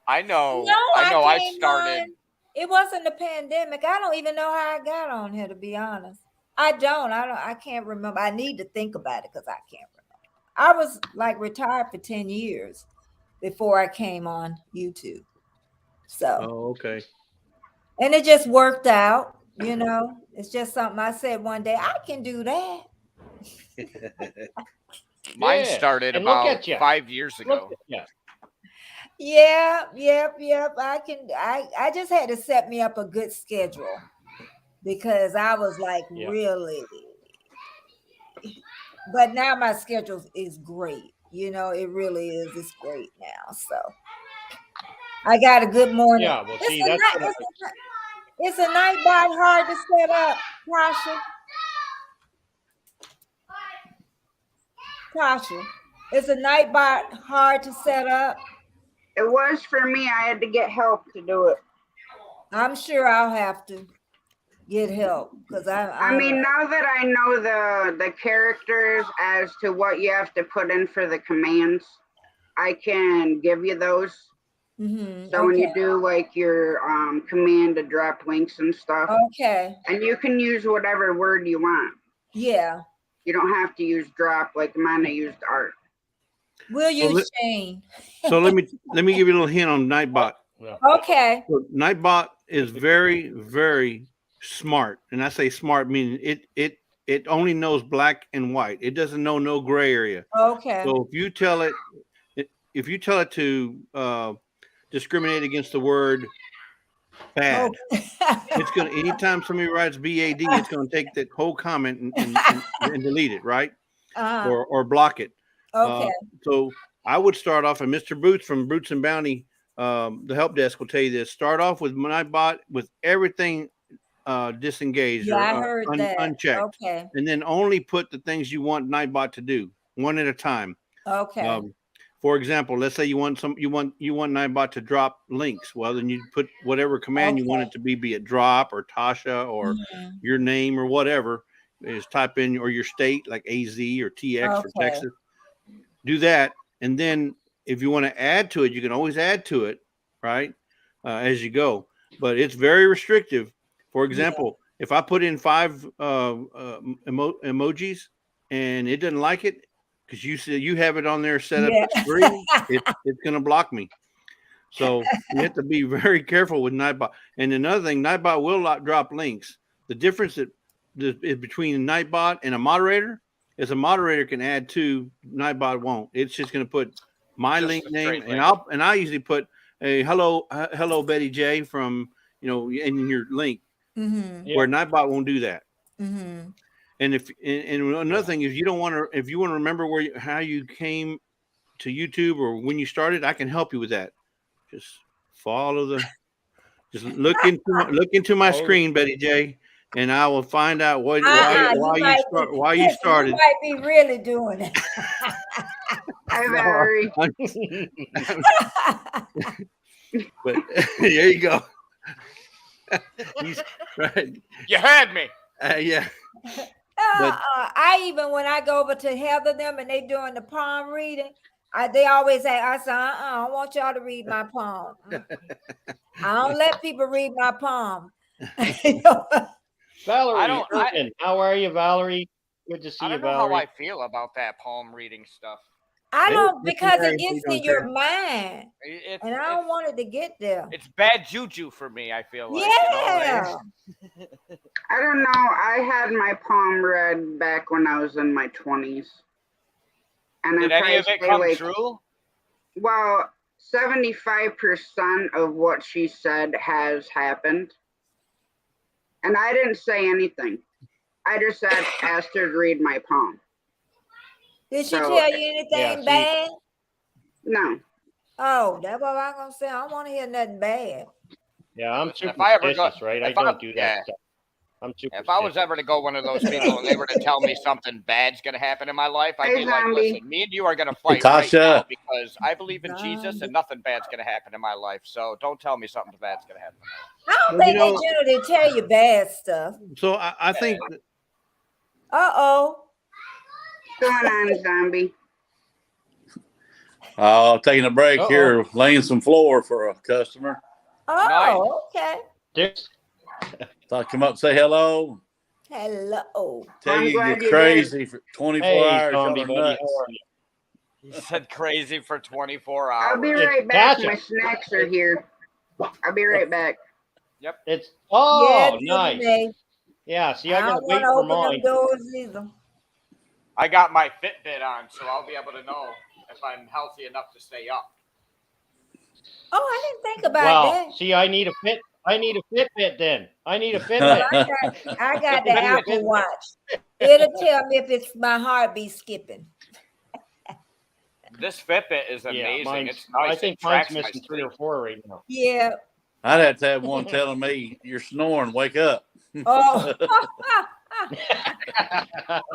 I know. No, I came started. on. It wasn't the pandemic. I don't even know how I got on here, to be honest. I don't. I can't remember. I need to think about it because I can't remember. I was like retired for 10 years before I came on YouTube. So, Oh, okay. and it just worked out, you know. It's just something I said one day, I can do that. Mine Yeah, started and look about at ya. 5 years ago. Yeah, yep. I just had to set me up a good schedule because I was like really, but now my schedule is great. You know, it really is. It's great now. So I got a good morning. Yeah, well, see, that's what it's a night bot hard to set up, Tasha. It's a night bot hard to set up. It was for me. I had to get help to do it. I'm sure I'll have to get help because I mean, now that I know the characters as to what you have to put in for the commands, I can give you those. So when you do like your command to drop links and stuff, and you can use whatever word you want. Yeah. You don't have to use drop like mine. I used art. We'll use Shane. So let me give you a little hint on Nightbot. Okay. So Nightbot is very, very smart, and I say smart meaning it only knows black and white. It doesn't know no gray area. Okay. So if you tell it to discriminate against the word bad, it's gonna anytime somebody writes BAD, it's gonna take that whole comment and delete it, right? Or block it. Okay. So I would start off, and Mr. Boots from Boots and Bounty, the help desk will tell you this. Start off with Nightbot with everything disengaged I heard that. unchecked. Okay. And then only put the things you want Nightbot to do one at a time. Okay. For example, let's say you want Nightbot to drop links. Well, then you put whatever command you want it to be it drop or Tasha or your name or whatever. Is type in or your state like AZ or TX for Texas. Do that, and then if you want to add to it, you can always add to it, right? As you go. But it's very restrictive. For example, if I put in 5 emojis and it doesn't like it because you said you have it on there set up as 3, it's going to block me. So you have to be very careful with Nightbot. And another thing, Nightbot will not drop links. The difference is between a Nightbot and a moderator is a moderator can add to, Nightbot won't. It's just going to put my link name, and I usually put a hello Betty J from in your link, where Nightbot won't do that. And if another thing is if you want to remember how you came to YouTube or when you started, I can help you with that. Just look into my screen, Betty J, and I will find out why you started. You might be really doing it. Hi, Valerie. But there you go. Right. You had me. Yeah. I even when I go over to Heather them and they doing the palm reading, they always say, I say, I don't want y'all to read my palm. I don't let people read my palm. Valerie, how are you, Valerie? Good to see you, Valerie. I don't know how I feel about that palm reading stuff. I don't, because it gets in your mind, and I don't want it to get there. It's bad juju for me, I feel like. Yeah. I don't know. I had my palm read back when I was in my 20s. And did any of it come true? Well, 75% of what she said has happened. And I didn't say anything. I just asked her to read my palm. Did she tell you anything bad? No. Oh, that's what I'm going to say. I don't want to hear nothing bad. Yeah, I'm superstitious, right? I don't do that stuff. I'm superstitious. If I was ever to go one of those people and they were to tell me something bad's going to happen in my life, I'd be like, listen, me and you are going to fight right now because I believe in Jesus and nothing bad's going to happen in my life. So don't tell me something bad's going to happen in my life. I don't think they generally tell you bad stuff. So I think. Uh-oh. What's going on, Zombie? Taking a break here, laying some floor for a customer. Oh, nice. Okay. Thought I'd come up and say hello. Hello. Tell I'm you glad you're you did. crazy for 24 Hey, hours. zombie Y'all are buddy, nuts. how are you? He said crazy for 24 hours. I'll be It's right back. Tasha. My snacks are here. I'll be right back. It's Yeah, nice. May. Yeah, see, I I gotta don't wait want to for open mine. them doors either. I got my Fitbit on, so I'll be able to know if I'm healthy enough to stay up. Oh, I didn't think about Well, that. see, I need a Fitbit then. I need a Well, Fitbit. I got the I need a Apple Fitbit. Watch. It'll tell me if it's my heartbeat skipping. This Fitbit is Yeah, amazing. mine's, It's nice. I think It mine's tracks my missing 3 or sleep. 4 right now. Yeah. I'd have to have one telling me you're snoring. Wake up. Oh.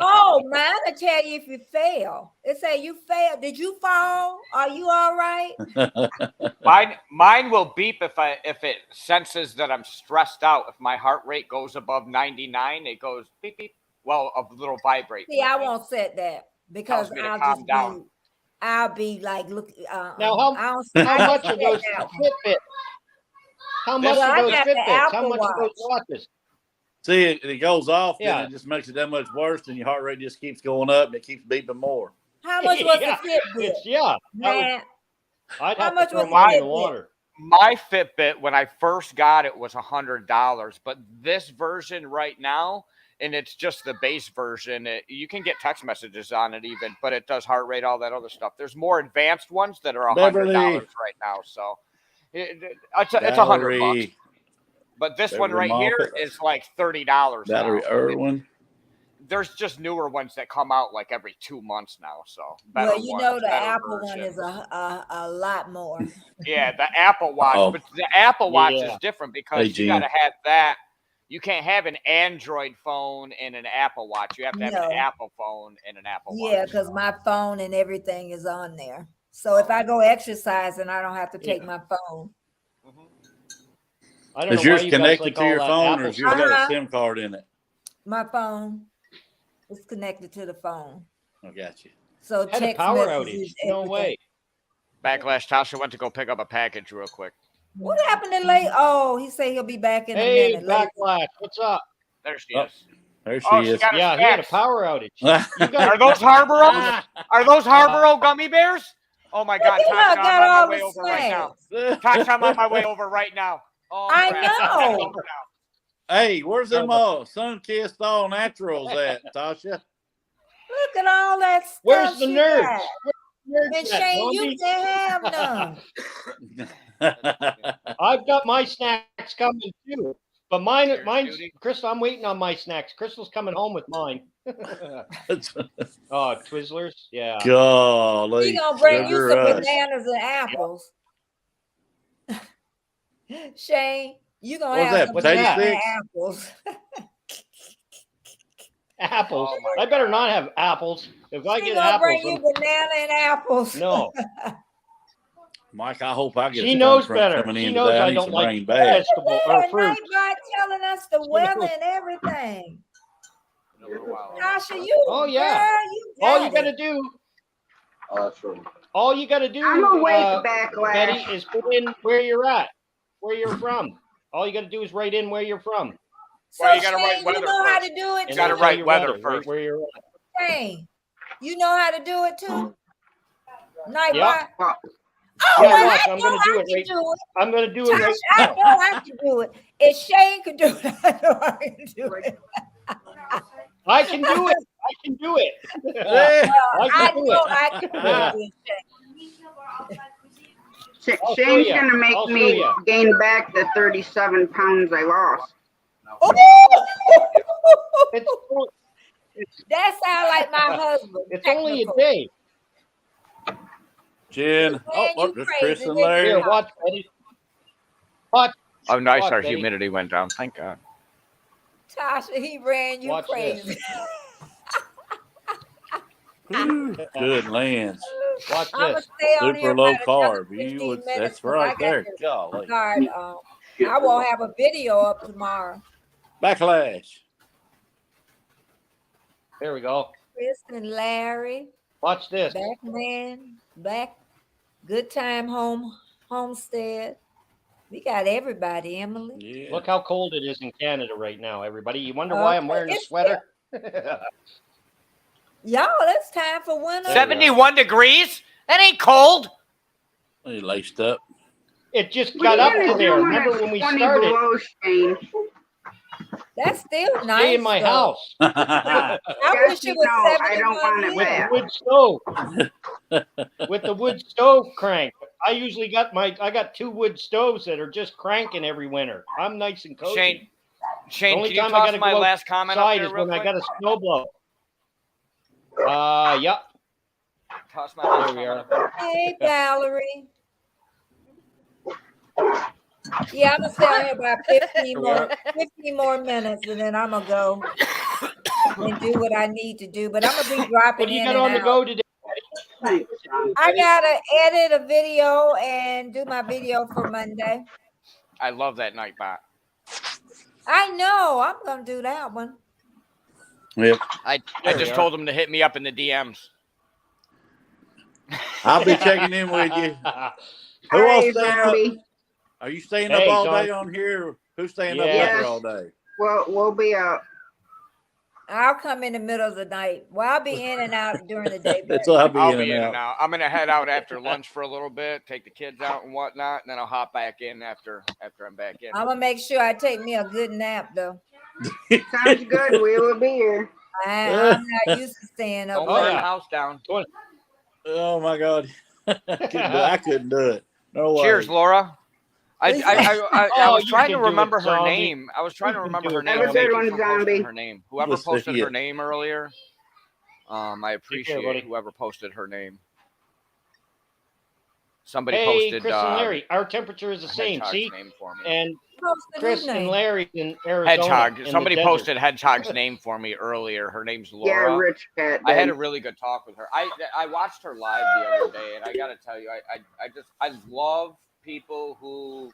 Oh, man, I tell you if you fail. It say you failed. Did you fall? Are you all right? Mine will beep if it senses that I'm stressed out. If my heart rate goes above 99, it goes beep beep. Well, a little vibrate. See, I won't set that because Tells me to I'll calm just down. I'll be like, look. Now, how I much don't are those set that one. Fitbits? How much Well, are I those got the Fitbits? How Apple much are those Watch. watches? See, it goes off, Yeah. then it just makes it that much worse, and your heart rate just keeps going up, and it keeps beeping more. How much was Yeah, the Fitbit? Man, I'd How have much to throw was the mine in the Fitbit? water. My Fitbit, when I first got it, was $100, but this version right now, and it's just the base version. You can get text messages on it even, but it does heart rate, all that other stuff. There's more advanced ones that are $100 Beverly. right now, so it's $100 bucks. But this one Beverly right here Moffat. is like $30 now. Valerie Irwin. There's just newer ones that come out like every 2 months now. So Well, you know ones, the better Apple one versions. is a lot more. Yeah, the Apple Watch, Uh-oh. but the Apple Watch Yeah. is different because Hey, you got Jen. to have that. You can't have an Android phone and an Apple Watch. You have to have No. an Apple phone and an Apple Yeah, Watch. because my phone and everything is on there. So if I go exercising, I don't have to take my phone. I don't know Is why yours you guys connected like to all your that phone, Apple or is yours got Uh-huh. a SIM card in it? My phone is connected to the phone. I got you. So Had a text power messages, outage. No everything. way. Backlash Tasha went to go pick up a package real quick. What happened to late? Oh, he said he'll be back in a Hey, minute. Late. Backlash, what's up? There she Oh, is. There she Oh, she is. got her Yeah, he had a snacks. power outage. You Are got those Harborough? Are those Harborough gummy bears? Oh my God, Look at Tasha, her, I'm got on all my way the over right now. snacks. Tasha, I'm on my way over right now. Oh, I crap. know. Over now. Hey, where's them sun-kissed all naturals at, Tasha? Look at all that stuff. Where's the she nerds? got. And Shane, you can have none. I've got my snacks coming too. But mine's Judy. Crystal, I'm waiting on my snacks. Crystal's coming home with mine. Oh, Twizzlers? Yeah. Golly, He gonna bring you sugar some rush. bananas and apples. Shane, you gonna What's have that, some potato bananas and sticks? apples. Apples. Oh, my I better God. not have apples. If I She get gonna apples, bring you banana and apples. no. Mike, I hope I get She a knows storm front better. coming She in knows today. I I need don't some like rain bad. vegetable or That fruit. Nightbot telling us the weather and everything. In a little while. Tasha, you Oh, yeah. girl, you All got you it. gotta do. True. All you gotta do, I'm awake, Betty, Backlash. is put in where you're at, where you're from. All you gotta do is write in where you're from. So Well, you gotta write Shane, you weather know how first. to do it You too. gotta it'll tell write you weather right first. where you're at. Shane, you know how to do it too. Nightbot. Yeah. Oh, Oh, Yeah, well, watch, I I'm know gonna I do can it right. do it. I'm gonna do it Tasha, right I now. know I can do it. If Shane could do it, I know I can do it. I can do it. I can do it. Yeah. I I can do know it. I can do Yeah. it. Shane. I'll show Shane's ya. gonna make I'll show me ya. gain back the 37 pounds I lost. Oh! It's, That sounds like my husband. it's only a technical. day. Jen. Oh, Man, you look, there's crazy, Chris and nigga. Larry. Here, watch, Betty. Watch. Oh, nice. Watch, Our Betty. humidity went down. Thank God. Tasha, he ran you Watch crazy. Ooh, good lands. Watch I'm gonna this. stay on here Super low about another carb. 15 You would, minutes that's 'cause right I got there. to Golly. start. I won't have a video up tomorrow. Backlash. There we go. Chris and Larry, Watch this. back man, back, good time homestead. We got everybody, Emily. Yeah. Look how cold it is in Canada right now, everybody. You wonder why I'm wearing a It's sweater? Y'all, it's time for winter. 71 degrees? That ain't cold. He laced up. It just What got are up you to gonna there. do when Remember it's when we 20 started? below, Shane? That's still nice. Stay in my though. house I Yes, wish it you was know, I don't 71 want it with the here. back. wood stove. With the wood stove crank. I usually I got 2 wood stoves that are just cranking every winter. I'm nice and cozy. Shane, Only can you time I toss gotta my go last comment up outside there is real when I quick? got a snow blow. Yep. Toss my last There we comment are. up there. Hey, Valerie. Yeah, I'm gonna stay on here about 15 more minutes, and then I'm gonna go and do what I need to do. But I'm gonna be What dropping do you in got and on the out. go today? Thanks, Sean. I gotta edit a video and do my video for Monday. I love that Nightbot. I know I'm gonna do that one. Yep. I There we just are. told him to hit me up in the DMs. I'll be checking in with you. Who All all right, staying up? zombie. Are you staying up Hey, all zombie. day on here? Who's staying up Yes. with her all day? We'll be up. I'll come in the middle of the night. Well, I'll be in and out during the day. That's babe. all. I'll be I'll in be in and and out. out. I'm gonna head out after lunch for a little bit, take the kids out and whatnot, and then I'll hop back in after I'm back in. I'm gonna make sure I take me a good nap though. Sounds good. We will be here. I'm not used to staying up Don't Oh, burn late. the yeah. house down. Oh my God. I couldn't do it. No way. Cheers, Laura. I Oh, was you trying to can do it, remember her zombie. name. I was trying to You can remember do her it, name. Have a zombie. good Thank you one, for posting zombie. her name. Whoever Let's see posted her it. name earlier, I buddy. appreciate whoever posted her name. Somebody Hey, posted Chris and Larry, our temperature is the a same. hedgehog's See? name for me. And Posted Chris whose and name? Larry in Arizona. Hedgehog. in the Somebody desert. posted Hedgehog's name for me earlier. Her name's Yeah, Laura. Rich Cat. I had did. a really good talk with her. I watched her live the other day, and I got to tell you, I love people who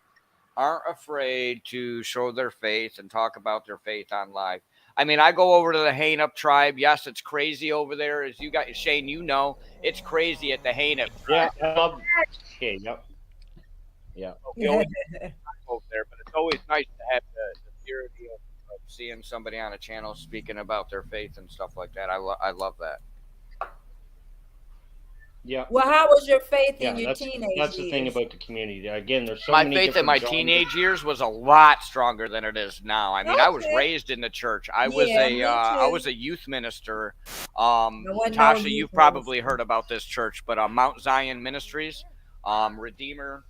aren't afraid to show their faith and talk about their faith on live. I mean, I go over to the Haineup tribe. Yes, it's crazy over there. As you got Shane, you know, it's crazy at the Haineup tribe. Yeah. Okay. Yep. Yeah. We always over there, but it's always nice to have the purity of seeing somebody on a channel speaking about their faith and stuff like that. I love that. Yeah. Well, how was your faith Yeah. in your teenage That's the thing years? about the community. Again, there's so My many faith in different my genres. teenage years was a lot stronger than it is now. I mean, I was Okay. raised in the church. I Yeah, me was too. a youth minister. wasn't no Tasha, youth you've probably minister. heard about this church, but Mount Zion Ministries, Redeemer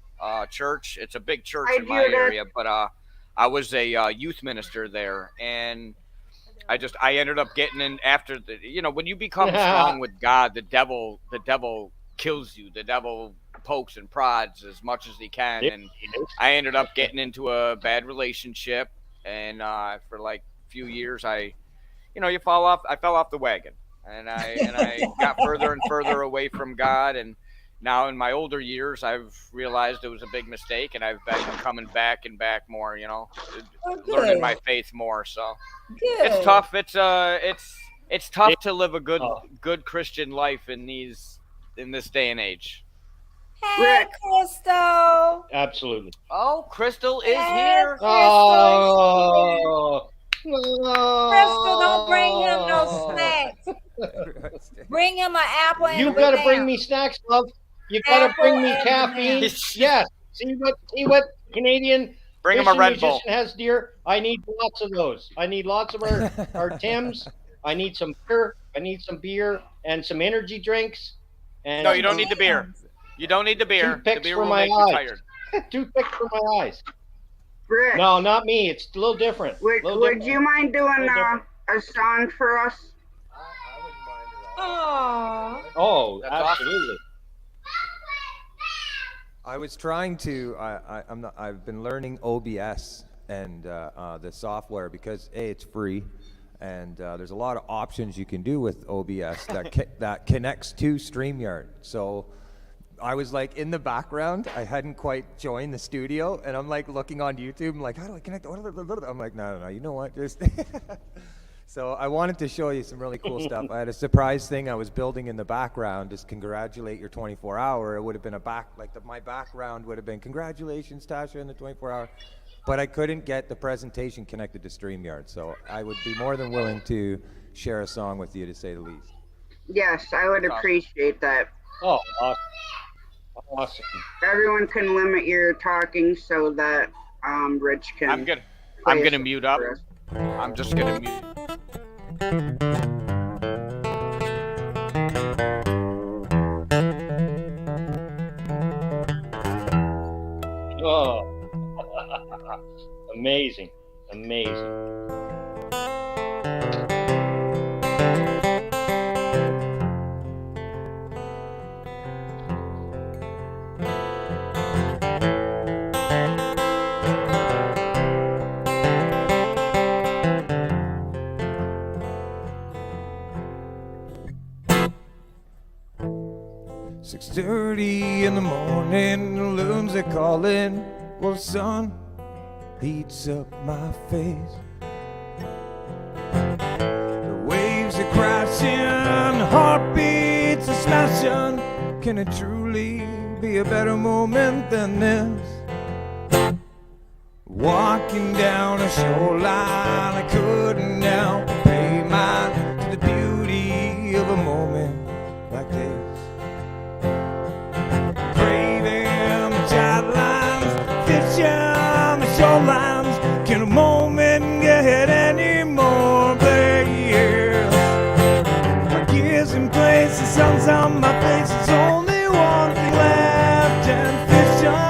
Church. It's a big church I in my do that. area, but I was a youth minister there, and I ended up getting in after when you become strong with God, the devil kills you. The devil pokes and prods as much as he can, and I ended up getting into a bad relationship, and for like a few years you fall off. I fell off the wagon, and I got further and further away from God, and now in my older years I've realized it was a big mistake, and I've been coming back and back more, Oh, learning good. my faith more. So Good. it's tough. It's tough to live a good Christian life in this day and age. Hey, Rick. Crystal. Absolutely. Oh, Crystal is Hey, here. Crystal. Oh. Crystal, don't bring him no snacks. Bring him an apple and You a got to bring banana. me snacks, love. You got to Apple bring me and caffeine. banana. Yes. See what Canadian Bring him a fishing Red Bull. musician has, dear? I need lots of those. I need lots of our Tims. I need some beer. I need some beer and some energy drinks. And No, you don't need the beer. You don't need the beer. The Toothpicks beer for will my make you eyes. tired. Toothpicks for my eyes. Rick, No, not me. It's a little different. would you mind doing different. a song for us? Oh. Oh, That's awesome. absolutely. I was trying to. I've been learning OBS and the software because it's free, and there's a lot of options you can do with OBS that connects to StreamYard. So I was like in the background. I hadn't quite joined the studio, and I'm like looking on YouTube. I'm like, how do I connect? I'm like, no. You know what? Just So I wanted to show you some really cool stuff. I had a surprise thing I was building in the background. Just congratulate your 24-hour. It would have been my background would have been congratulations, Tasha, in the 24-hour. But I couldn't get the presentation connected to StreamYard. So I would be more than willing to share a song with you, to say the least. Yes, I would appreciate that. Oh, awesome. Awesome. Everyone can limit your talking so that Rich can. I'm gonna mute up. I'm just gonna mute. Oh, amazing, amazing. 6:30 in the morning, the loons are calling. Well, the sun heats up my face. The waves are crashing, the heartbeats are smashing. Can it truly be a better moment than this? Walking down a shoreline, I couldn't help but pay mind to the beauty of a moment like this. Braving the sidelines, fishing the shorelines. Can a moment get any more glorious? My gears in place, the sun's on my face. There's only one thing left, and fishing.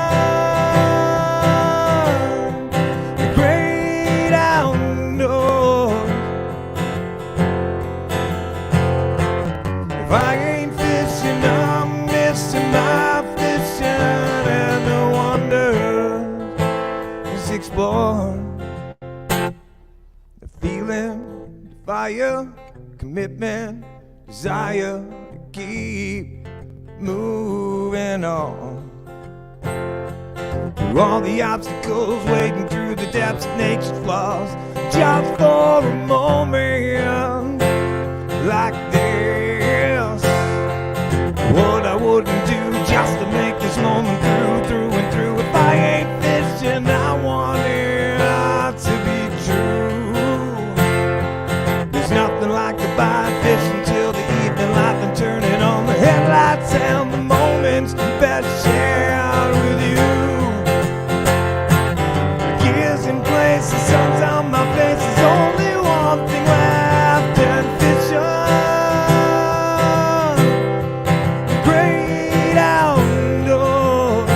If I ain't fishing, I'm missing my fishing, and no wonder just explore the feeling, the fire, commitment, desire to keep moving on. Through all the obstacles, wading through the depths of nature's flaws, just for a moment like this. What I wouldn't do just to make this moment through and through. If I ain't fishing, I want it to be true. There's nothing like the bite fish until the evening light and turning on the headlights and the moments best shared with you. The gears in place, the sun's on my face. There's only one thing left, and fishing. Great outdoors.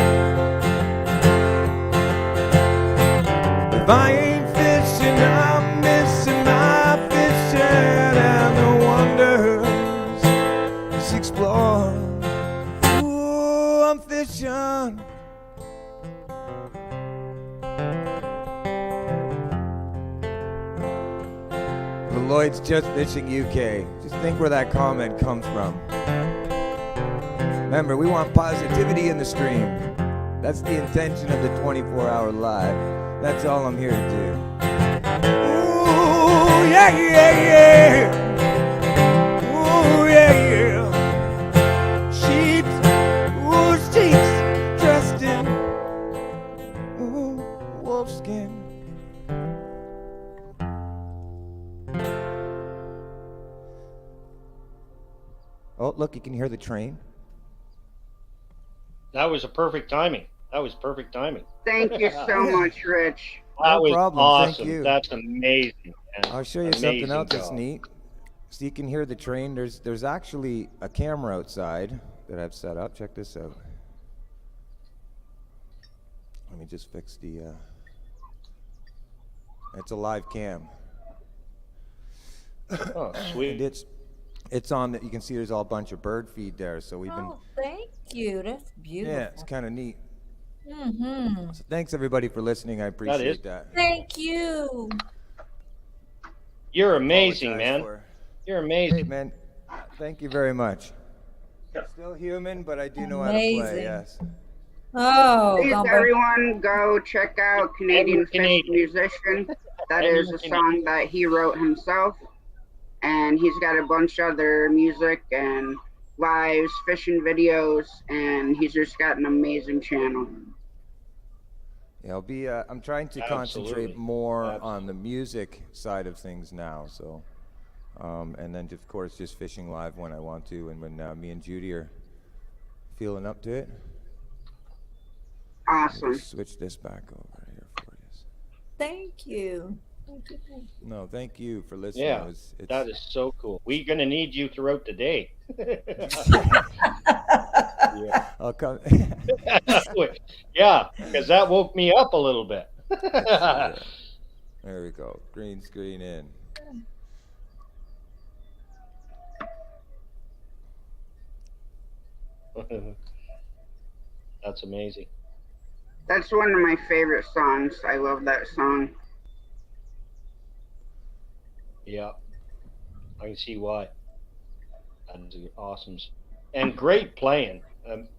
If I ain't fishing, I'm missing my fishing, and the wonders just explore. Ooh, I'm fishing. Lloyd's Just Fishing UK. Just think where that comment comes from. Remember, we want positivity in the stream. That's the intention of the 24-hour live. That's all I'm here to do. Ooh, yeah, yeah, yeah. Ooh, yeah, yeah. Sheets, ooh, sheets dressed in, ooh, wolfskin. Oh, look, you can hear the train. That was a perfect timing. That was perfect timing. Thank you so much, Rich. That No was problem. awesome. Thank you. That's amazing, man. I'll show you Amazing something else that's job. neat. So you can hear the train. There's actually a camera outside that I've set up. Check this out. Let me just fix the. It's a live cam. Oh, And sweet. it's on that. You can see there's all a bunch of bird feed there. So we've been. Oh, thank you. That's beautiful. Yeah, it's kind of neat. Mm-hmm. So thanks everybody for listening. I appreciate is. that. Thank you. You're amazing, Apologize man. for- You're Hey amazing. man, thank you very much. Still human, but I do know how to Amazing. play. Yes. Oh, Please, gumbo. everyone, go check out Canadian Fish Canadian. Musician. That is a song that he wrote himself. and he's got a bunch of other music and lives, fishing videos, and he's just got an amazing channel. Yeah, I'm trying to concentrate Absolutely. more Absolutely. on the music side of things now. So, and then of course just fishing live when I want to, and when me and Judy are feeling up to it. Let me Awesome. just switch this back over here for you. Thank you. No, thank you for listening. Yeah, It's that is so cool. We're going to need you throughout the day. yeah. I'll come. Yeah, because that woke me up a little bit. Yeah. There we go. Green screen in. That's amazing. That's one of my favorite songs. I love that song. Yeah, I can see why. That's awesome. And great playing.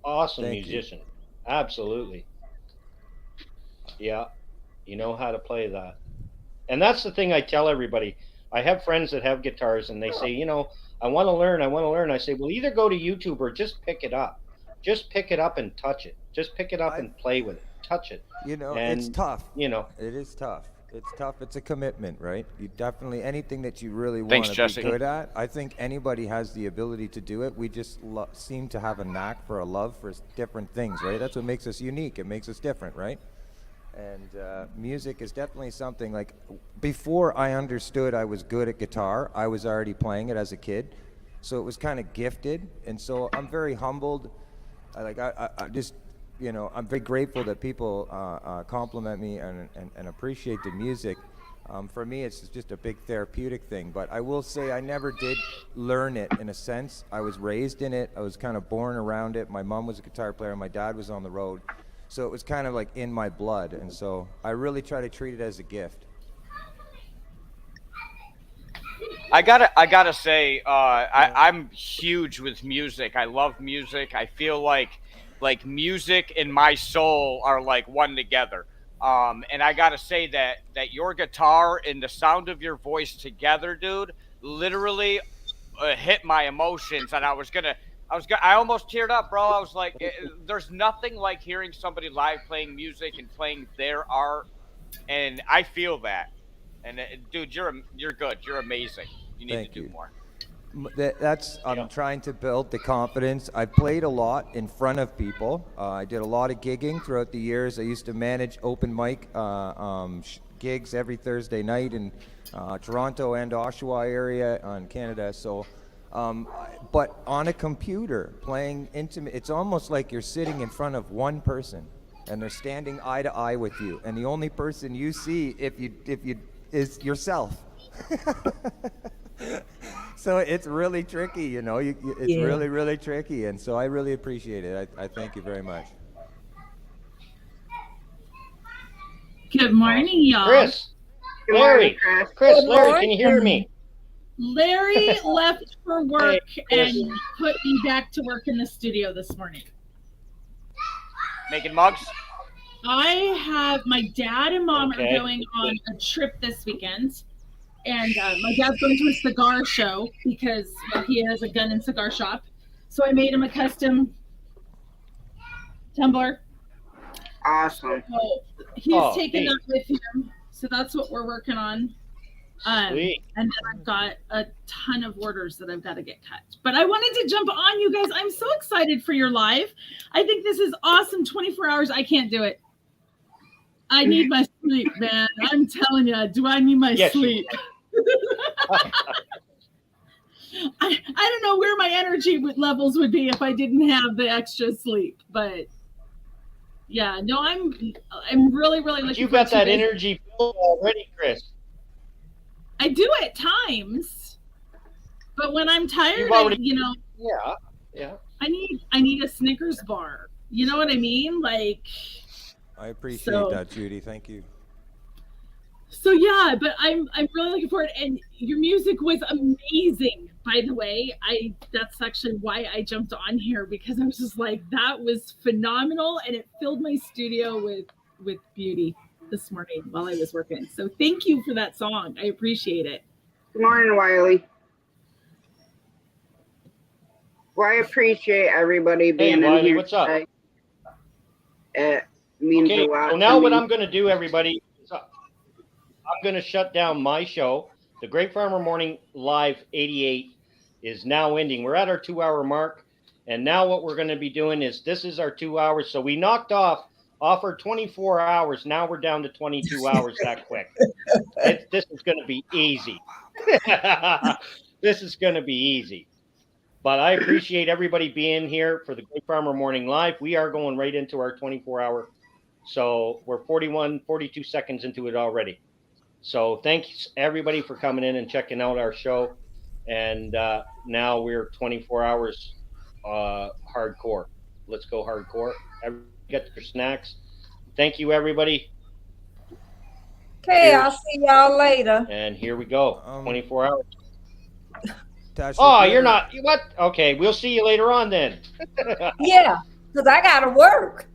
Awesome Thank you. musician. Absolutely. Yeah, you know how to play that. And that's the thing I tell everybody. I have friends that have guitars and they say, you know, I want to learn. I say, well, either go to YouTube or just pick it up. Just pick it up and touch it. Just pick it up and play with it. Touch it. You know, And, it's tough. You know, it is tough. It's tough. It's a commitment, right? You definitely, anything that you really Thanks, want to Jesse. be good at, I think anybody has the ability to do it. We just seem to have a knack for a love for different things, right? That's what makes us unique. It makes us different, right? And music is definitely something like, before I understood I was good at guitar, I was already playing it as a kid. So it was kind of gifted. And so I'm very humbled. I just, you know, I'm very grateful that people compliment me and appreciate the music. For me, it's just a big therapeutic thing. But I will say I never did learn it in a sense. I was raised in it. I was kind of born around it. My mom was a guitar player. My dad was on the road. So it was kind of like in my blood. And so I really try to treat it as a gift. I gotta say, I'm huge with music. I love music. I feel like music and my soul are like one together. And I gotta say that your guitar and the sound of your voice together, dude, literally hit my emotions. And I almost teared up, bro. I was like, there's nothing like hearing somebody live playing music and playing their art, and I feel that. And dude, you're good. You're amazing. You need Thank to do you. more. I'm trying to build the confidence. I played a lot in front of people. I did a lot of gigging throughout the years. I used to manage open mic gigs every Thursday night in Toronto and Oshawa area in Canada. So, but on a computer, playing intimate, it's almost like you're sitting in front of one person, and they're standing eye to eye with you, and the only person you see if you is yourself. So it's really tricky, you know. It's really, really tricky, and so I really appreciate it. I thank you very much. Good morning, y'all. Chris, Larry, Larry, can you hear me? Larry left for work Hey, and put me back to work in the studio this morning. Making mugs? I have my dad and mom Okay. are going on a trip this weekend. And my dad's going to a cigar show because he has a gun and cigar shop. So I made him a custom tumbler. Awesome. So he's taking that with him. So that's what we're working on. Sweet. And then I've got a ton of orders that I've got to get cut. But I wanted to jump on, you guys. I'm so excited for your live. I think this is awesome. 24 hours. I can't do it. I need my sleep, man. I'm telling you. Do I need my sleep? I don't know where my energy levels would be if I didn't have the extra sleep, but yeah, no, I'm really looking. You got that energy built already, Chris. I do at times, but when I'm tired, Yeah. I need a Snickers bar. You know what I mean? Like, I appreciate that, Judy. Thank you. So yeah, but I'm really looking forward, and your music was amazing, by the way. That's actually why I jumped on here, because I was just like, that was phenomenal, and it filled my studio with beauty this morning while I was working. So thank you for that song. I appreciate it. Good morning, Wiley. Well, I appreciate everybody being in Wiley, here what's up? today. It means Okay, a lot so now to what me. I'm going to do, everybody, is I'm going to shut down my show. The Great Farmer Morning Live 88 is now ending. We're at our 2-hour mark, and now what we're going to be doing is this is our 2 hours. So we knocked off our 24 hours. Now we're down to 22 hours that quick. This is going to be easy. This is going to be easy. But I appreciate everybody being here for the Great Farmer Morning Live. We are going right into our 24-hour. So we're 42 seconds into it already. So thanks everybody for coming in and checking out our show. And now we're 24 hours hardcore. Let's go hardcore. Everybody get their snacks. Thank you, everybody. Okay, Cheers. I'll see y'all later. And here we go. 24 hours. Tasha, Oh, if you you're ever- not. What? Okay, we'll see you later on then. Yeah, because I got to work.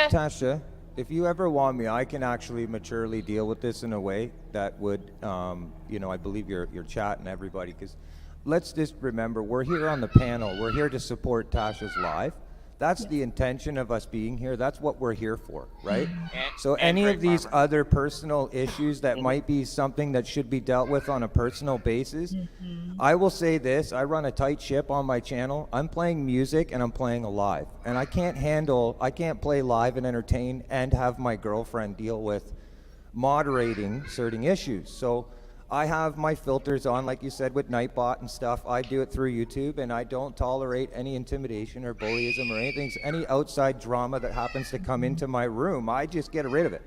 Tasha, if you ever want me, I can actually maturely deal with this in a way that would, I believe your chat and everybody, because let's just remember, we're here on the panel. We're here to support Tasha's live. That's the intention of us being here. That's what we're here for, right? So any of these other personal issues that might be something that should be dealt with on a personal basis, I will say this, I run a tight ship on my channel. I'm playing music and I'm playing live. And I can't play live and entertain and have my girlfriend deal with moderating certain issues. So I have my filters on, like you said, with Nightbot and stuff. I do it through YouTube, and I don't tolerate any intimidation or bullyism or anything, any outside drama that happens to come into my room. I just get rid of it.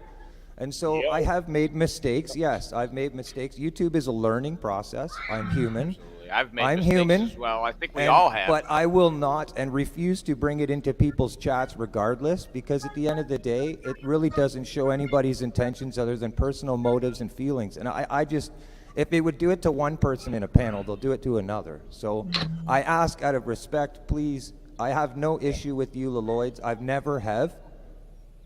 And so I have made mistakes. Yes, I've made mistakes. YouTube is a learning process. I'm human. I've made I'm mistakes human. as well. I think we all have. But I will not and refuse to bring it into people's chats regardless, because at the end of the day, it really doesn't show anybody's intentions other than personal motives and feelings. And I just... If they would do it to one person in a panel, they'll do it to another. So I ask out of respect, please, I have no issue with you, Lloyds. I've never have,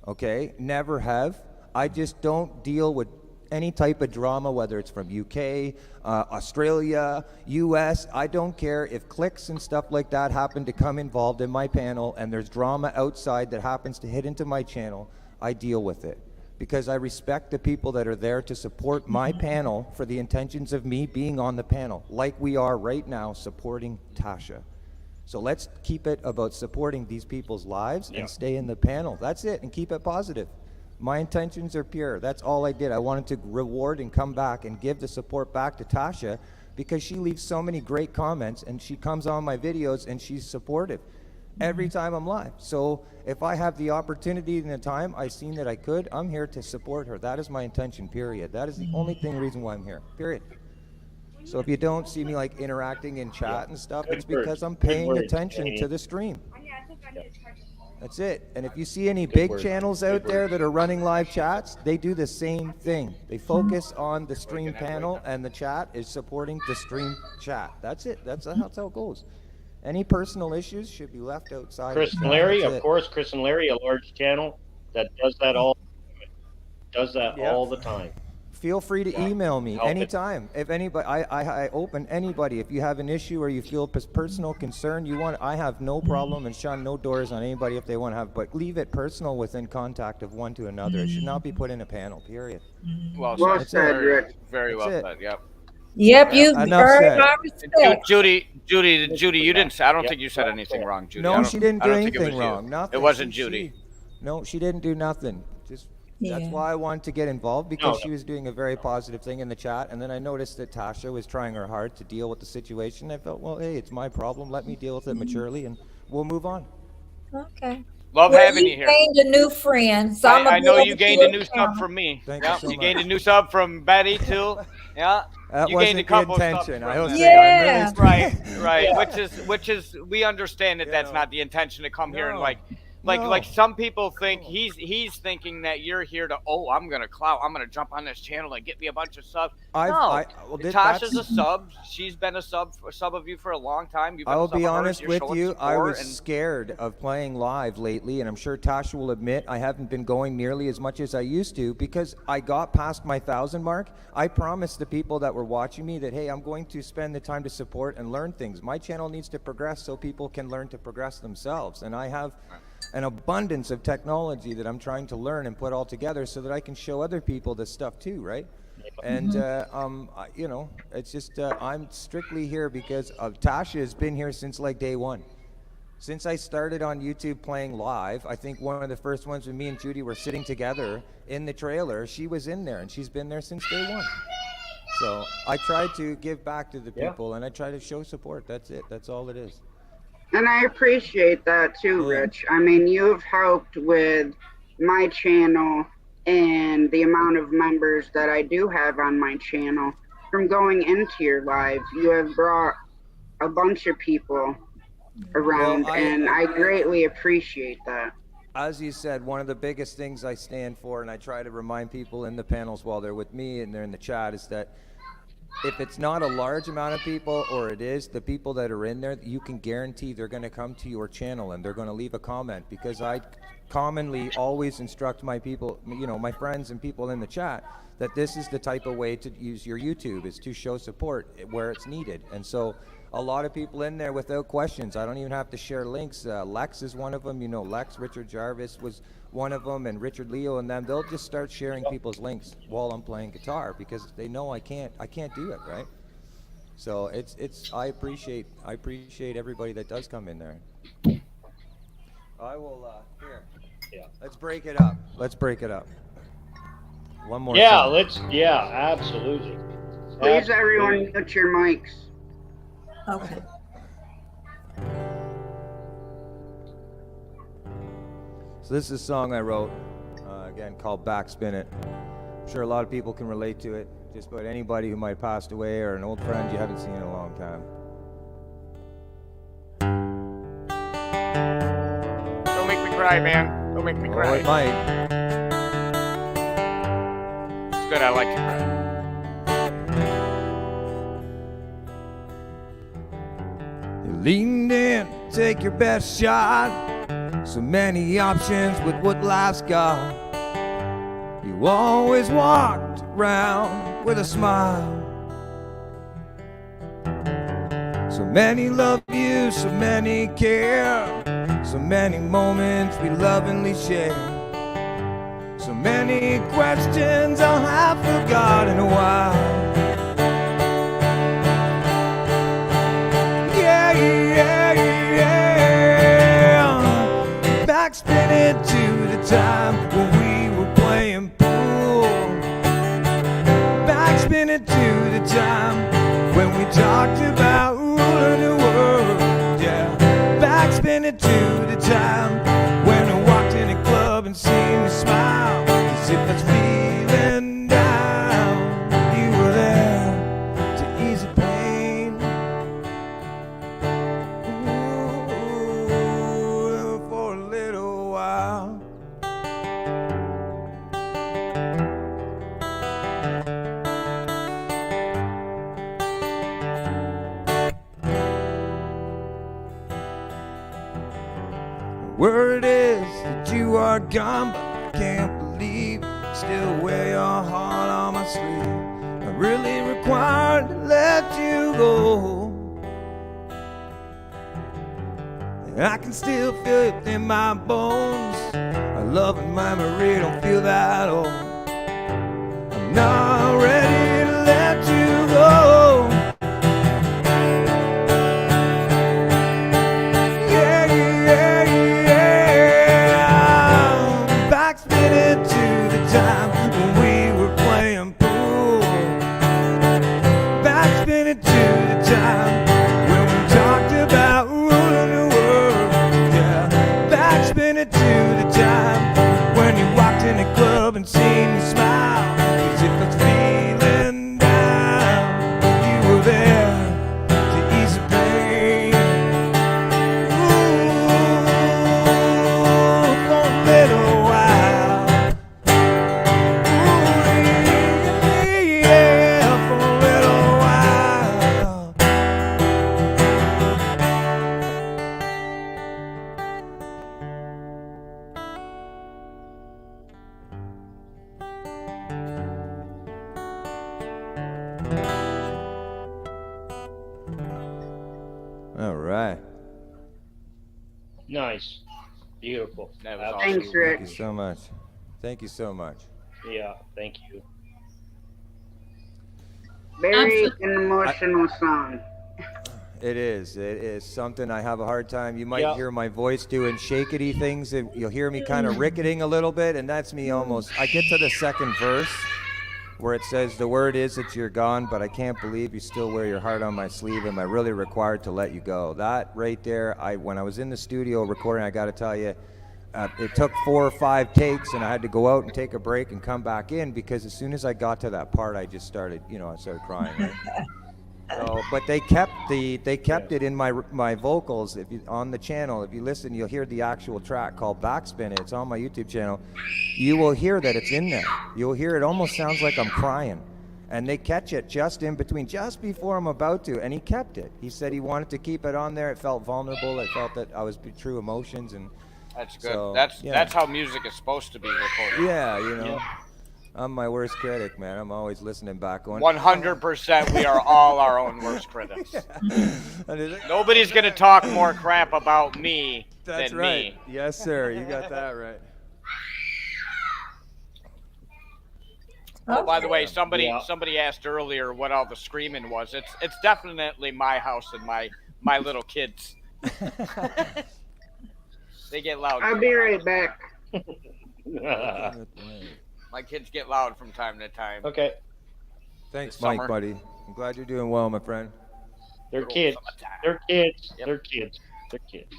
okay? Never have. I just don't deal with any type of drama, whether it's from UK, Australia, US. I don't care if clicks and stuff like that happen to come involved in my panel and there's drama outside that happens to hit into my channel, I deal with it. Because I respect the people that are there to support my panel for the intentions of me being on the panel, like we are right now supporting Tasha. So let's keep it about supporting these people's lives and stay in the panel. That's it, and keep it positive. My intentions are pure. That's all I did. I wanted to reward and come back and give the support back to Tasha because she leaves so many great comments and she comes on my videos and she's supportive every time I'm live. So if I have the opportunity and the time I seen that I could, I'm here to support her. That is my intention, period. That is the only reason why I'm here, period. So if you don't see me like interacting in chat and stuff, it's because I'm paying attention to the stream. That's it. And if you see any big channels out there that are running live chats, they do the same thing. They focus on the stream panel and the chat is supporting the stream chat. That's it. That's how it goes. Any personal issues should be left outside. Chris and Larry, of course, Chris and Larry, a large channel that does that all the time. Feel free to email me anytime. If anybody, I open anybody. If you have an issue or you feel personal concern, I have no problem and shun no doors on anybody if they want to have, but leave it personal within contact of one to another. It should not be put in a panel, period. Well said, Rick. Very well said, yep. Yep, you earned my respect. Judy, you didn't say, I don't think you said anything wrong, Judy. No, she didn't do anything wrong. It wasn't Judy. No, she didn't do nothing. That's why I wanted to get involved, because she was doing a very positive thing in the chat. And then I noticed that Tasha was trying her hard to deal with the situation. I felt, well, hey, it's my problem. Let me deal with it maturely and we'll move on. Okay. Love having you here. You gained a new friend. So I know you gained a new sub from me. Thank you so much. You gained a new sub from Betty too. Yeah. That you wasn't gained a couple the intention. Of I will stuff say, I'm really right. Which is we understand that that's not the intention to come here and like Like No. some people think he's thinking that you're here to, I'm gonna jump on this channel and get me a bunch of subs. No, Tasha's a sub. She's been a sub of you for a long time. You've been I'll a sub be of hers. honest You're with showing you. I support was scared of playing live lately, and I'm sure Tasha will admit I haven't been going nearly as much as I used to because I got past my 1,000 mark. I promised the people that were watching me that, hey, I'm going to spend the time to support and learn things. My channel needs to progress so people can learn to progress themselves, and I have an abundance of technology that I'm trying to learn and put all together so that I can show other people this stuff too, right? And you know, it's just I'm strictly here because Tasha has been here since like day one. Since I started on YouTube playing live, I think one of the first ones when me and Judy were sitting together in the trailer, she was in there, and she's been there since day one. So I try to give back to the people, and I try to show support. That's it. That's all it is. And I appreciate that too, Rich. I mean, you've helped with my channel and the amount of members that I do have on my channel. From going into your live, you have brought a bunch of people around, and I greatly appreciate that. As you said, one of the biggest things I stand for, and I try to remind people in the panels while they're with me and they're in the chat, is that if it's not a large amount of people, or it is, the people that are in there, you can guarantee they're going to come to your channel and they're going to leave a comment, because I commonly always instruct my people, you know, my friends and people in the chat, that this is the type of way to use your YouTube, is to show support where it's needed. And so a lot of people in there without questions. I don't even have to share links. Lex is one of them. You know, Lex, Richard Jarvis was one of them, and Richard Leo and them. They'll just start sharing people's links while I'm playing guitar because they know I can't do it, right? So I appreciate everybody that does come in there. I will here. Yeah. Let's break it up. One more. Yeah, song. Absolutely. Please, everyone, mute your mics. Okay. So this is a song I wrote, again, called Backspin It. I'm sure a lot of people can relate to it. Just about anybody who might have passed away or an old friend you haven't seen in a long time. Don't make me cry, man. Don't make me cry. Oh, it might. It's good. I like to cry. You leaned in, take your best shot. So many options with what life's got. You always walked around with a smile. So many love you, so many care. So many moments we lovingly share. So many questions I'll have forgotten a while. Backspin it to the time when we were playing pool. Backspin it to the time when we talked about ruling the world. Yeah, backspin it to the time when I walked in a club and seen you smile, as if I was feeling down. You were there to ease the pain. For a little while. Word is that you are gone, but I can't believe I still wear your heart on my sleeve. I'm really required to let you go. I can still feel it in my bones. A loving memory don't feel that old. I'm not ready to let you go. Backspin it to the time when we were playing pool. Backspin it to the time when we talked about ruling the world. Yeah, backspin it to the time when you walked in the club and seen me smile, as if it's feeling down. You were there to ease the pain. Ooh, right. Nice. Beautiful. That was Thanks, awesome. Rick. Thank you so much. Thank you so much. Yeah, thank you. Very Absolutely. an emotional song. It is. It is something I have a hard time. You might Yeah. hear my voice doing shakety things, and you'll hear me kind of ricketing a little bit, and that's me almost. I get to the second verse where it says, "The word is that you're gone, but I can't believe you still wear your heart on my sleeve. Am I really required to let you go?" That right there, when I was in the studio recording, I got to tell you, it took 4 or 5 takes, and I had to go out and take a break and come back in, because as soon as I got to that part, I just started, I started crying. Right? So, but they kept it in my vocals. If you on the channel, if you listen, you'll hear the actual track called Backspin. It's on my YouTube channel. You will hear that it's in there. You'll hear it almost sounds like I'm crying, and they catch it just in between, just before I'm about to, and he kept it. He said he wanted to keep it on there. It felt vulnerable. It felt that I was true emotions, and That's good. So, that's yeah. that's how music is supposed to be recorded. yeah, Yeah. I'm my worst critic, man. I'm always listening back going, 100%. We are all our own worst critics. And it's like, Nobody's gonna talk more crap about me That's than right. me. Yes, sir. You got that right. Oh, by the way, somebody Yeah. asked earlier what all the screaming was. It's definitely my house and my little kids. They get loud. I'll be right back. My kids get loud from time to time. Okay. Thanks, This summer. Mike, buddy. I'm glad you're doing well, my friend. They're Good old kids. summertime. They're kids. Yep. They're kids. They're kids.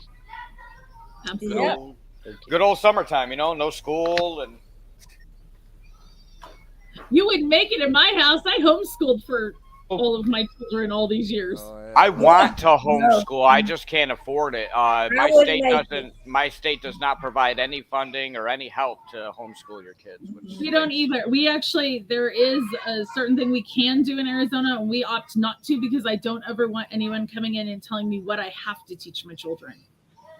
Absolutely. Yeah. They're kids. Good old summertime, no school and You wouldn't make it in my house. I homeschooled for all of my children all these years. Oh, yeah. I want to homeschool. I just can't afford it. My wouldn't state make doesn't. My state does not provide any funding or any help to homeschool your kids. Which We don't either. We actually, there is a certain thing we can do in Arizona, and we opt not to, because I don't ever want anyone coming in and telling me what I have to teach my children.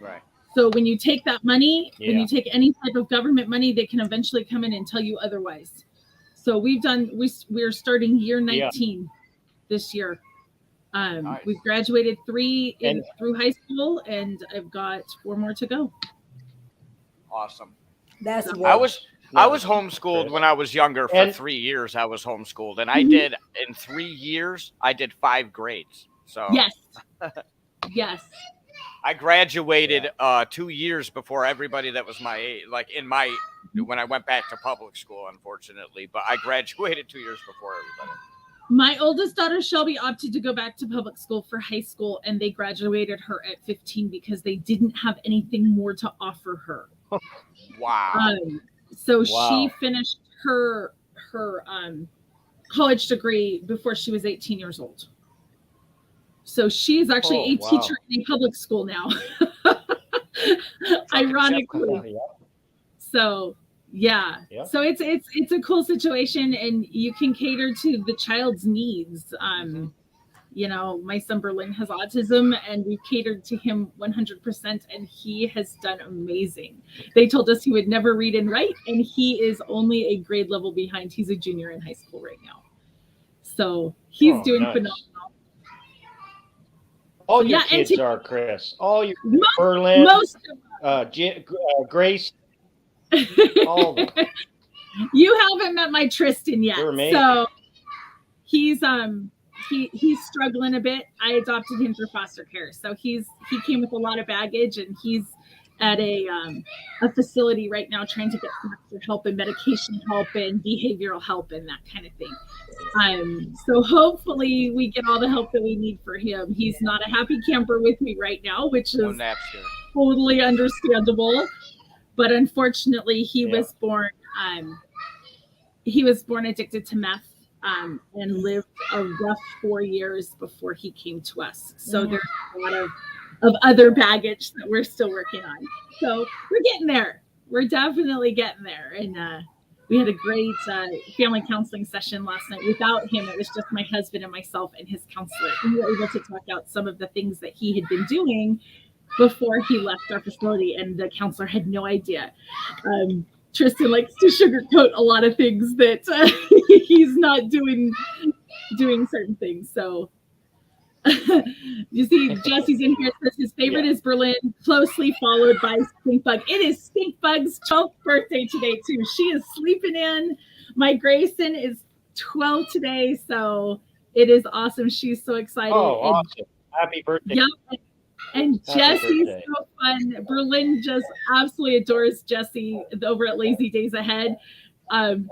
Right. So when you take that money, when Yeah. you take any type of government money, they can eventually come in and tell you otherwise. So we're starting year 19 this year. Nice. We've graduated 3 through high school, and I've got 4 more to go. Awesome. That's I was Nice. homeschooled Chris. when I was younger. For And- 3 years, I was homeschooled, and I did in 3 years. I did 5 grades. So Yes. Yes. I graduated 2 years before everybody that was my age, when I went back to public school, unfortunately. But I graduated 2 years before everybody. My oldest daughter, Shelby, opted to go back to public school for high school, and they graduated her at 15 because they didn't have anything more to offer her. Wow. So Wow. she finished her college degree before she was 18 years old. So she is actually Oh, a wow. teacher in a public school now. Ironically. Yeah. So yeah. Yeah. So it's a cool situation, and you can cater to the child's needs. My son Berlin has autism, and we've catered to him 100%, and he has done amazing. They told us he would never read and write, and he is only a grade level behind. He's a junior in high school right now. So he's doing nice. phenomenal. All your Yeah, and kids are, Chris. All your Most- Berlin, Most Grace, all of them. You haven't met my Tristan yet. They're amazing. So he's he's struggling a bit. I adopted him through foster care. So he came with a lot of baggage, and he's at a facility right now trying to get some extra help and medication help and behavioral help and that kind of thing. So hopefully we get all the help that we need for him. He's not a happy camper with me right now, which No is naps here. totally understandable. But unfortunately, he was born addicted to meth, and lived a rough 4 years before he came to us. So there's a lot of other baggage that we're still working on. So we're getting there. We're definitely getting there. And we had a great family counseling session last night. Without him, it was just my husband and myself and his counselor. And we were able to talk out some of the things that he had been doing before he left our facility, and the counselor had no idea. Tristan likes to sugarcoat a lot of things that he's not doing certain things. So You see, Jesse's in here. Says his favorite is Berlin, closely followed by Stink Bug. It is Stink Bug's 12th birthday today too. She is sleeping in. My Grayson is 12 today, so it is awesome. She's so excited. Oh, awesome! Happy birthday! Yep. And Happy Jesse's birthday. so fun. Berlin just absolutely adores Jesse over at Lazy Days Ahead.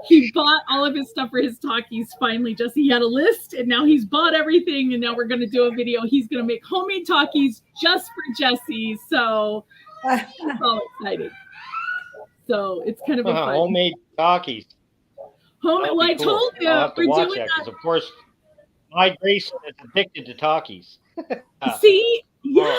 He bought all of his stuff for his talkies. Finally, Jesse, he had a list and now he's bought everything. And now we're going to do a video. He's going to make homemade talkies just for Jesse. So it's all exciting. So it's kind of a fun. Homemade talkies. Well, I told you I'll have to we're watch doing that that. because, of course, my Grayson is addicted to talkies. See? Yeah.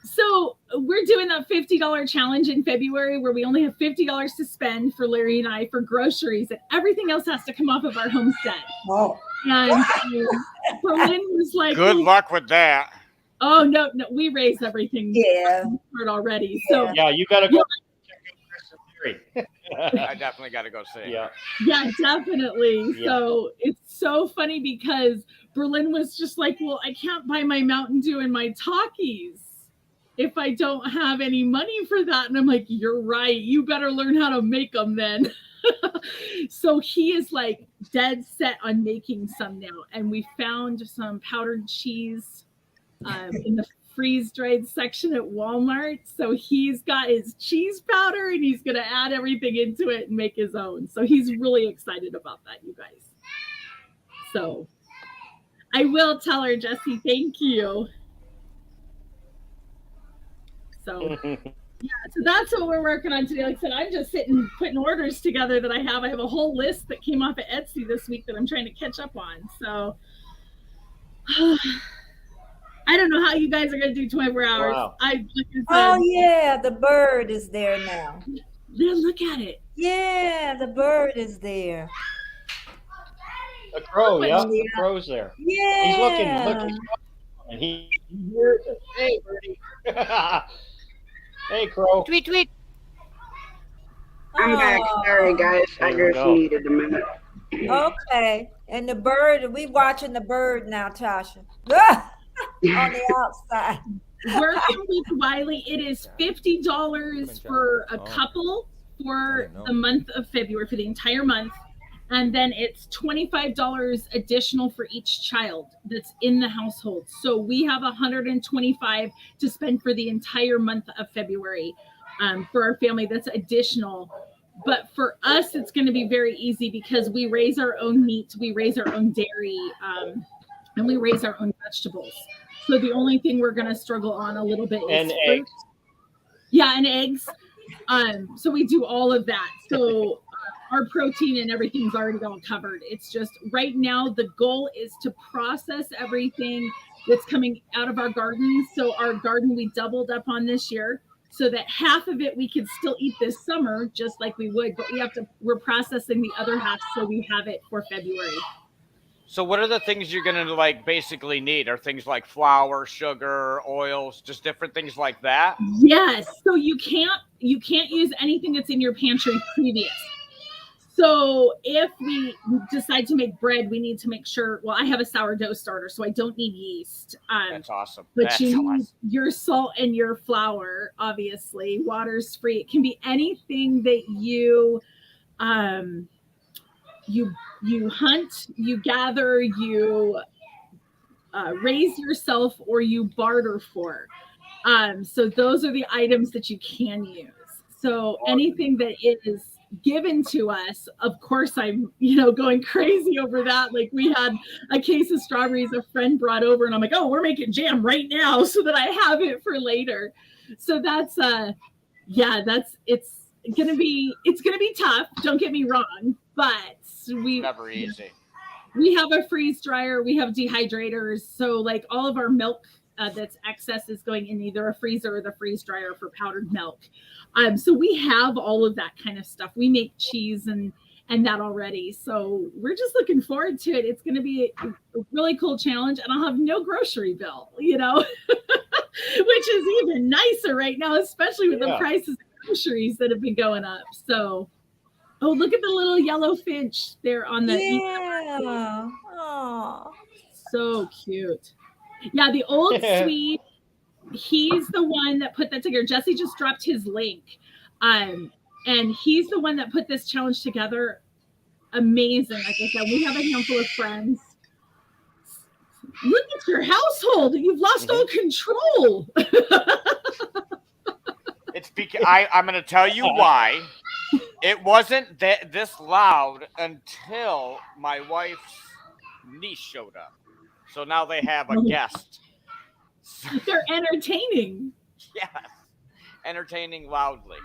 So we're doing that $50 challenge in February where we only have $50 to spend for Larry and I for groceries, and everything else has to come off of our homestead. Oh. And Berlin was like, Good luck with that. Oh, no, we raise everything. Yeah. Already. So yeah, you got to go check out Larry. I definitely got to go see. Yeah, definitely. Yeah. So it's so funny because Berlin was just like, well, I can't buy my Mountain Dew and my Takis if I don't have any money for that. And I'm like, you're right. You better learn how to make them then. So he is like dead set on making some now. And we found some powdered cheese in the freeze-dried section at Walmart. So he's got his cheese powder and he's going to add everything into it and make his own. So he's really excited about that, you guys. So I will tell her, Jesse, thank you. So yeah, so that's what we're working on today. Like I said, I'm just sitting putting orders together that I have. I have a whole list that came off of Etsy this week that I'm trying to catch up on. So I don't know how you guys are going to do 24 hours. Wow. Oh, yeah, the bird is there now. Yeah, look at it. Yeah, the bird is there. The crow, the crow's there. Yeah. He's looking, and he hey, birdie. Hey, crow. Tweet, tweet. I'm back. Sorry, guys. I just needed a minute. Okay. And the bird, we watching the bird now, Tasha. On the outside. Working with Wiley, it is $50 for a couple for the month of February, for the entire month. And then it's $25 additional for each child that's in the household. So we have $125 to spend for the entire month of February for our family. That's additional. But for us, it's going to be very easy because we raise our own meat, we raise our own dairy, and we raise our own vegetables. So the only thing we're going to struggle on a little bit is fruit. Eggs. Yeah, and eggs. So we do all of that. So our protein and everything's already all covered. It's just right now the goal is to process everything that's coming out of our garden. So our garden we doubled up on this year so that half of it we could still eat this summer just like we would, but we're processing the other half so we have it for February. So what are the things you're going to like basically need? Are things like flour, sugar, oils, just different things like that? Yes. So you can't use anything that's in your pantry previous. So if we decide to make bread, we need to make sure, well, I have a sourdough starter, so I don't need yeast. That's awesome. But That's you need awesome. your salt and your flour, obviously. Water's free. It can be anything that you hunt, you gather, you raise yourself, or you barter for. So those are the items that you can use. So anything that is given to us, of course, I'm, going crazy over that. Like we had a case of strawberries a friend brought over and I'm like, oh, we're making jam right now so that I have it for later. So that's, it's going to be tough. Don't get me wrong, but Never easy. We have a freeze dryer. We have dehydrators. So like all of our milk that's excess is going in either a freezer or the freeze dryer for powdered milk. So we have all of that kind of stuff. We make cheese and that already. So we're just looking forward to it. It's going to be a really cool challenge, and I'll have no grocery bill, which is even nicer right now, especially with the prices of groceries that have been going up. So, oh, look at the little yellow finch there on the yeah. Oh, so cute. Yeah, the old Swede. He's the one that put that together. Jesse just dropped his link. And he's the one that put this challenge together. Amazing. Like I said, we have a handful of friends. Look at your household. You've lost all control. It's because I'm going to tell you why. It wasn't this loud until my wife's niece showed up. So now they have a guest. They're entertaining. Yes. Entertaining loudly.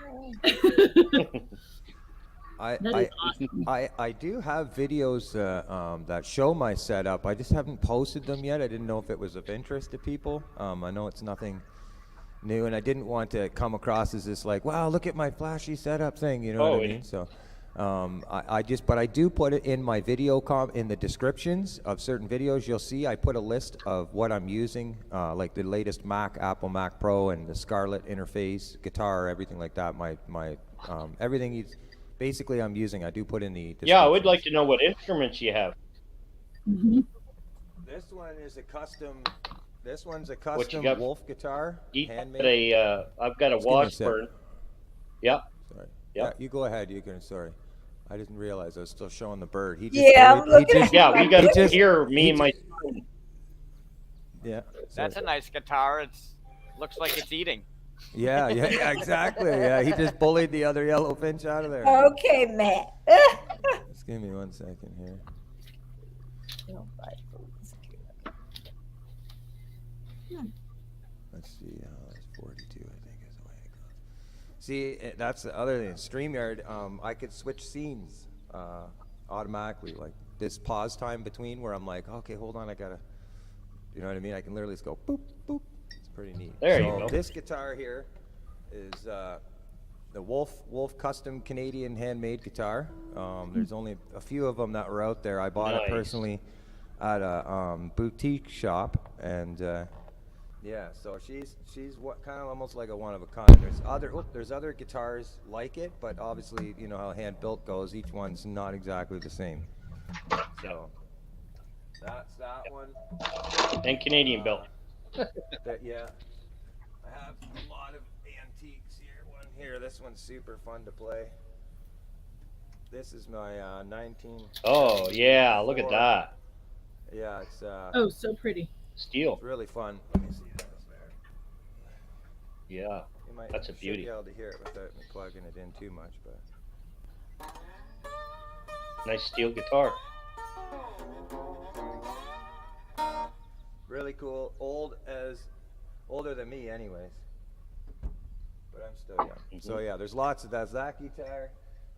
I do have videos that show my setup. I just haven't posted them yet. I didn't know if it was of interest to people. I know it's nothing new, and I didn't want to come across as this like, wow, look at my flashy setup thing. You know what I mean? So but I do put it in my video in the descriptions of certain videos. You'll see I put a list of what I'm using, like the latest Apple Mac Pro and the Scarlett interface, guitar, everything like that. My everything basically I'm using, I do put in the description. Yeah, I would like to know what instruments you have. This one is a custom. This one's a custom Wolf guitar, handmade. I've got a Washburn. Yeah. Sorry. Yeah, you go ahead. Sorry. I didn't realize I was still showing the bird. I'm looking at we got to hear me and my son. Yeah. That's a nice guitar. Looks like it's eating. Yeah, exactly. Yeah, he just bullied the other yellow finch out of there. Okay, Matt. Just give me 1 second here. Let's see. It's 42, I think, is the way it goes. See, that's the other thing. StreamYard, I could switch scenes automatically. Like this pause time between where I'm like, okay, hold on, I gotta, you know what I mean? I can literally just go boop, boop. It's pretty neat. There you go. This guitar here is the Wolf custom Canadian handmade guitar. There's only a few of them that were out there. I bought it personally at a boutique shop, and yeah, so she's what kind of almost like a one of a kind. There's other guitars like it, but obviously you know how hand built goes. Each one's not exactly the same. So that's that one. And Canadian built. Yeah, I have a lot of antiques here. One here. This one's super fun to play. This is my 19. Oh yeah, look at that. Yeah, it's oh, so pretty. Steel. It's really fun. Let me see this there. Yeah, that's a beauty. You might be able to hear it without me plugging it in too much, but nice steel guitar. Really cool. Older than me, anyways. But I'm still young. So yeah, there's lots of that. That guitar.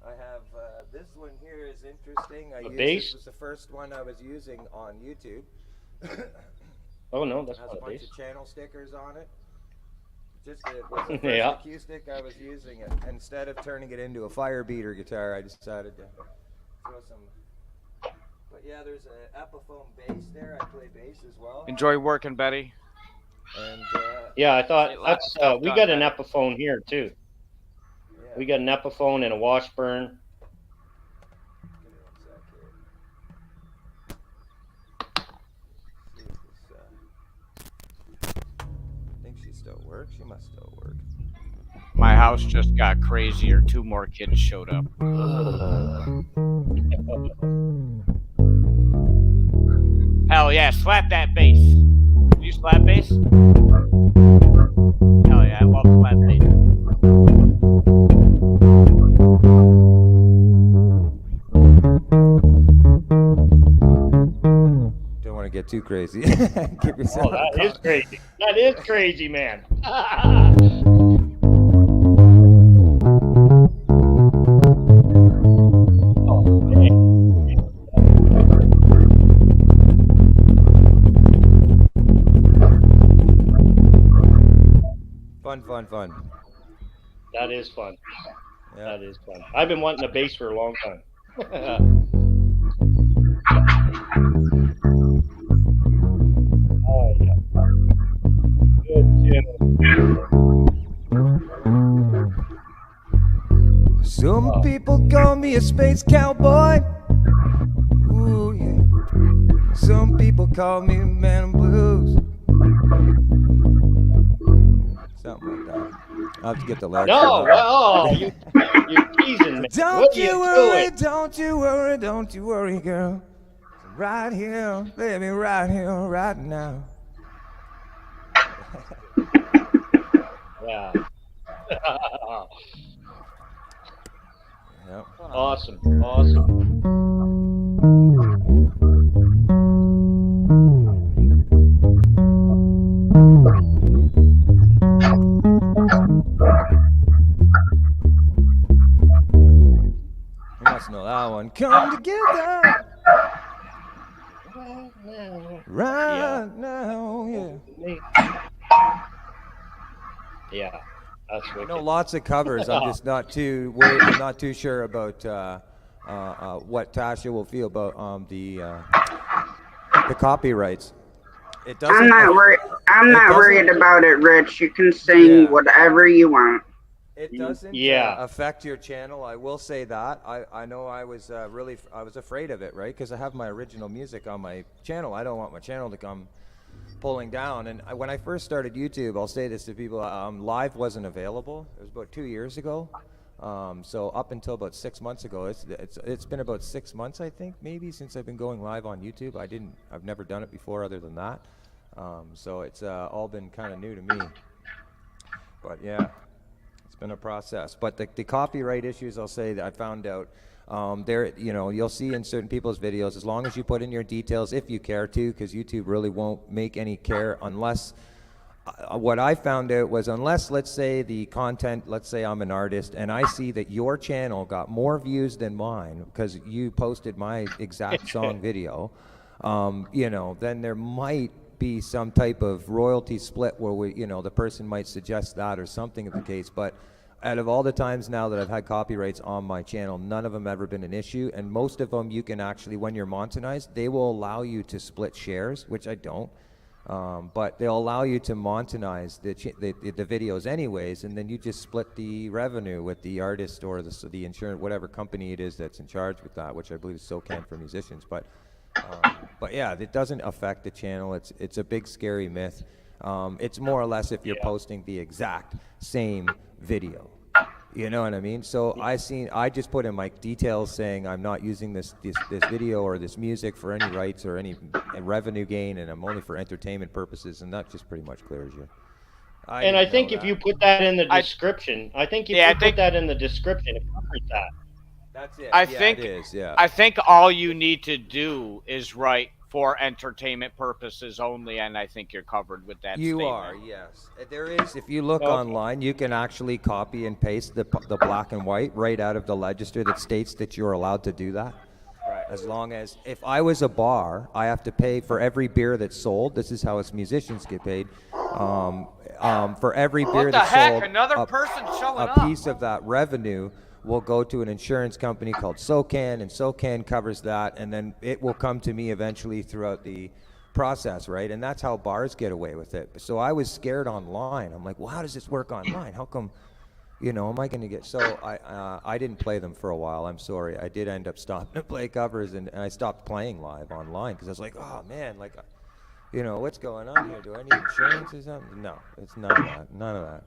I have this one here is interesting. This was the first one I was using on YouTube. Oh no, that's it has not a bunch bass. of channel stickers on it. It was the first acoustic I was using it. Instead of turning it into a fire beater guitar, I decided to throw some. But yeah, there's an Epiphone bass there. I play bass as well. Enjoy working, Betty. And yeah, I thought that's we got an Epiphone here too. Yeah. We got an Epiphone and a Washburn. She must still work. My house just got crazier. 2 more kids showed up. Hell yeah, slap that bass. Can you slap bass? Hell yeah, I love slap bass. Don't want to get too crazy. Give yourself that is crazy. That is crazy, man. Fun. That is fun. Yeah. That is fun. I've been wanting a bass for a long time. Oh yeah. Good channel. Some people call me a space cowboy. Ooh yeah. Some people call me a man of blues. Something like that. I'll have to get the lyrics. No, well, you're teasing me. What are you doing? Don't you worry, girl. Right here, baby, right here, right now. Yeah. Yep. Awesome. Awesome. You must know that one. Come together. Right now, yeah. Yeah, that's I wicked. know lots of covers. I'm just not too worried. I'm not too sure about what Tasha will feel about the copyrights. It doesn't. I'm not worried. I'm not worried about it, Rich. You can sing whatever you want. It doesn't affect your channel. I will say that. I know I was I was afraid of it, right? Because I have my original music on my channel. I don't want my channel to come pulling down. And when I first started YouTube, I'll say this to people, live wasn't available. It was about 2 years ago. So up until about 6 months ago, it's been about 6 months, I think, maybe, since I've been going live on YouTube. I've never done it before other than that. So it's all been kind of new to me. But yeah, it's been a process. But the copyright issues, I'll say that I found out, you'll see in certain people's videos, as long as you put in your details, if you care to, because YouTube really won't make any care unless, what I found out was, unless, let's say the content, let's say I'm an artist and I see that your channel got more views than mine because you posted my exact song video, then there might be some type of royalty split where the person might suggest that or something of the case. But out of all the times now that I've had copyrights on my channel, none of them ever been an issue. And most of them, you can actually, when you're monetized, they will allow you to split shares, which I don't. But they'll allow you to monetize the videos anyways, and then you just split the revenue with the artist or the insurance, whatever company it is that's in charge with that, which I believe is SOCAN for musicians. But yeah, it doesn't affect the channel. It's a big scary myth. It's more or less if you're posting the exact same video. You know what I mean? So I just put in my details saying I'm not using this video or this music for any rights or any revenue gain, and I'm only for entertainment purposes, and that just pretty much clears you. I think if you put that in the description, put that in the description, it covers that. That's it. I think it is. Yeah. I think all you need to do is write for entertainment purposes only, and I think you're covered with that. You are, yes. There is. If you look online, you can actually copy and paste the black and white right out of the register that states that you're allowed to do that. Right. As long as, if I was a bar, I have to pay for every beer that's sold. This is how us musicians get paid. For every beer that's sold, another person showing a piece of that revenue will go to an insurance company called SOCAN, and SOCAN covers that, and then it will come to me eventually throughout the process, right? And that's how bars get away with it. So I was scared online. I'm like, well, how does this work online? How come, am I going to get... So I didn't play them for a while. I'm sorry. I did end up stopping to play covers, and I stopped playing live online because I was like, oh, man, like, what's going on here? Do I need insurance or something? No, it's none of that. None of that.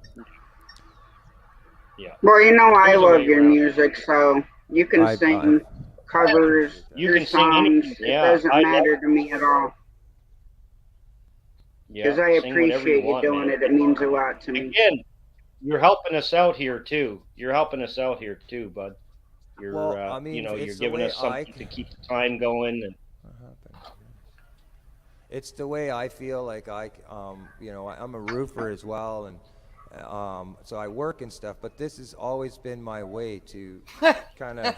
Yeah. Well, I love your music, so you can sing covers, you your can songs. Sing anything. Yeah, it doesn't matter to me at all. Because I appreciate you doing it. It means a lot to me. Again, you're helping us out here too. Bud. You're, you're giving us something to keep the time going. And it's the way I feel like I'm a roofer as well, and so I work and stuff, but this has always been my way to kind of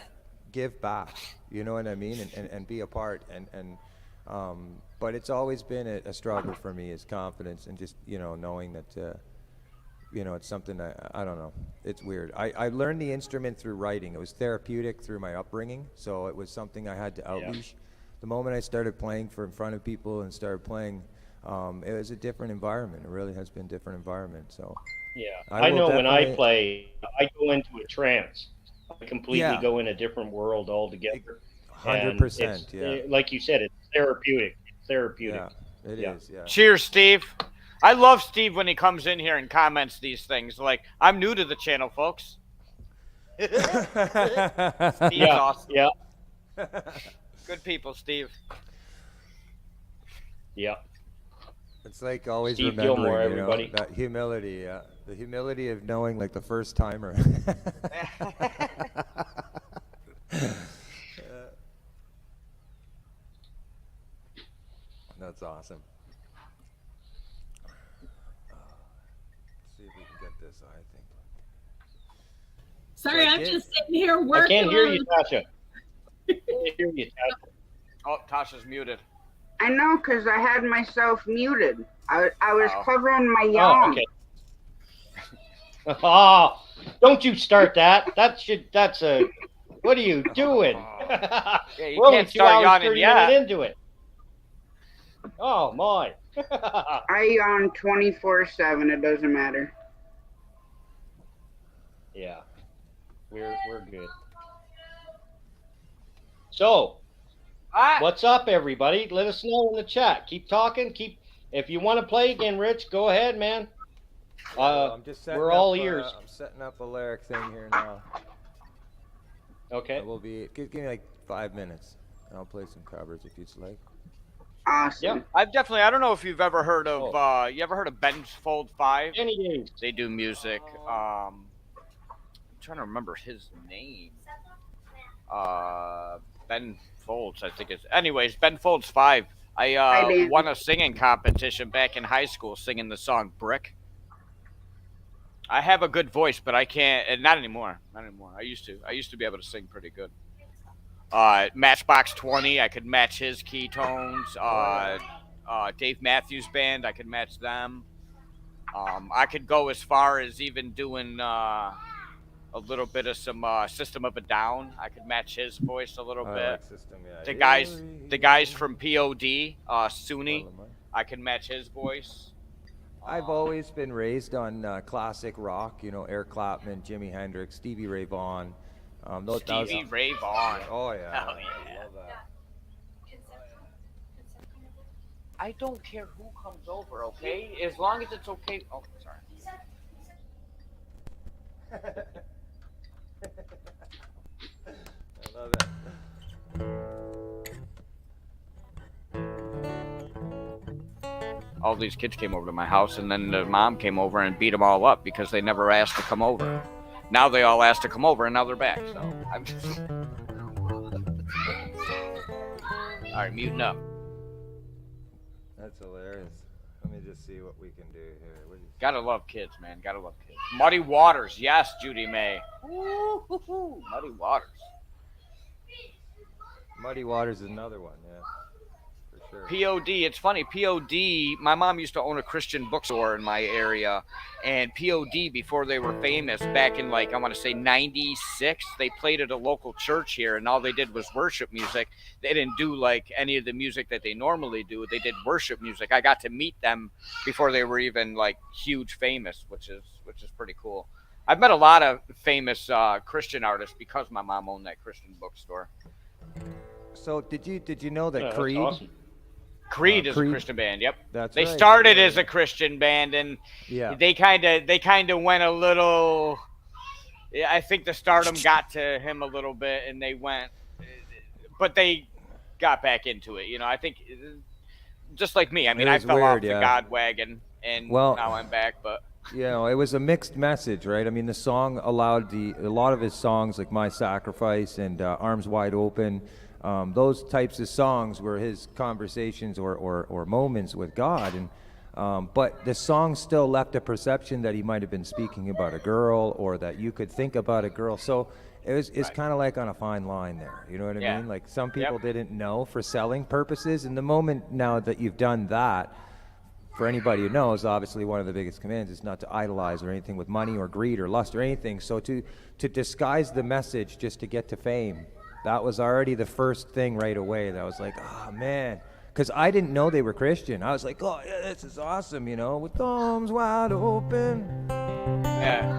give back, you know what I mean, and be a part, but it's always been a struggle for me, is confidence, and just knowing that it's something I don't know, it's weird. I learned the instrument through writing. It was therapeutic through my upbringing, so it was something I had to outleash. The moment I started playing in front of people and started playing, it was a different environment. It really has been a different environment. So yeah, I know when I play, I go into a trance. I completely go in a different world altogether. 100%. Yeah, like you said, it's therapeutic. Yeah, it is. Yeah. Cheers, Steve. I love Steve when he comes in here and comments these things. Like, I'm new to the channel, folks. Steve's awesome. Yeah. Good people, Steve. Yeah. It's like always Steve remembering, Gilmore, you know, everybody. that humility, the humility of knowing like the first timer. That's awesome. Let's see if we can get this. I think. Sorry, So I I'm did- just sitting here working. I can't hear you, on- Tasha. I can't hear you, Tasha. Oh, Tasha's muted. I know, because I had myself muted. I was Oh. covering my Oh, yawn. okay. Oh, don't you start that. That's a, what are you doing? Yeah, you We're only can't 2 start hours, yawning 30 yet. minutes into it. Oh, my. I yawn 24/7. It doesn't matter. Yeah, we're good. So, what's up, everybody? Let us know in the chat. Keep talking. If you want to play again, Rich, go ahead, man. I'm just setting we're all up, ears. I'm setting up a lyric thing here now. Okay. We'll be. Give me like 5 minutes. I'll play some covers if you'd like. Awesome. Yeah. I don't know if you've ever heard of, you ever heard of Ben's Fold 5? Any days. They do music. I'm trying to remember his name. Ben Folds, I think it's. Anyways, Ben Folds 5. I Ben. won a singing competition back in high school singing the song Brick. I have a good voice, but I can't. And not anymore. Not anymore. I used to be able to sing pretty good. Matchbox 20, I could match his key tones. Dave Matthews Band, I could match them. I could go as far as even doing a little bit of some System of a Down. I could match his voice a little bit. Like System, yeah. The guys from POD, Sunni, I can match his voice. I've always been raised on classic rock, you know, Eric Clapton, Jimi Hendrix, Stevie Ray Vaughan. Stevie Ray Vaughan. Oh yeah. Hell yeah. I love that. I don't care who comes over, okay? As long as it's okay. Oh, sorry. I love it. All these kids came over to my house, and then the mom came over and beat them all up because they never asked to come over. Now they all asked to come over, and now they're back. So I'm just... All right, muting up. That's hilarious. Let me just see what we can do here. Gotta love kids, man. Gotta love kids. Muddy Waters, yes, Judy May. Woo-hoo-hoo. Muddy Waters. Muddy Waters is another one, yeah. For sure. POD, it's funny, POD, my mom used to own a Christian bookstore in my area, and POD, before they were famous, back in like, I want to say 96, they played at a local church here, and all they did was worship music. They didn't do like any of the music that they normally do. They did worship music. I got to meet them before they were even like huge famous, which is pretty cool. I've met a lot of famous Christian artists because my mom owned that Christian bookstore. So did you know that Yeah, that's Creed? awesome. Creed is Creed. a Christian band. Yep. That's they right. started as a Christian band, and Yeah. they kind of went a little. Yeah, I think the stardom got to him a little bit, and they went, but they got back into it. You know, I think just like me. I mean, It I was fell off weird, the yeah. God wagon, and Well- now I'm back. But You know, it was a mixed message, right? I mean, the song allowed a lot of his songs, like "My Sacrifice" and "Arms Wide Open." Those types of songs were his conversations or moments with God, and but the song still left a perception that he might have been speaking about a girl, or that you could think about a girl. So it's kind of like on a fine line there. You know what I Yeah. mean? Like some people didn't know for selling purposes, and the moment now that you've done that. For anybody who knows, obviously one of the biggest commands is not to idolize or anything with money or greed or lust or anything. So to disguise the message just to get to fame, that was already the first thing right away that I was like, oh man, because I didn't know they were Christian. I was like, oh yeah, this is awesome, you know, with arms wide open. yeah,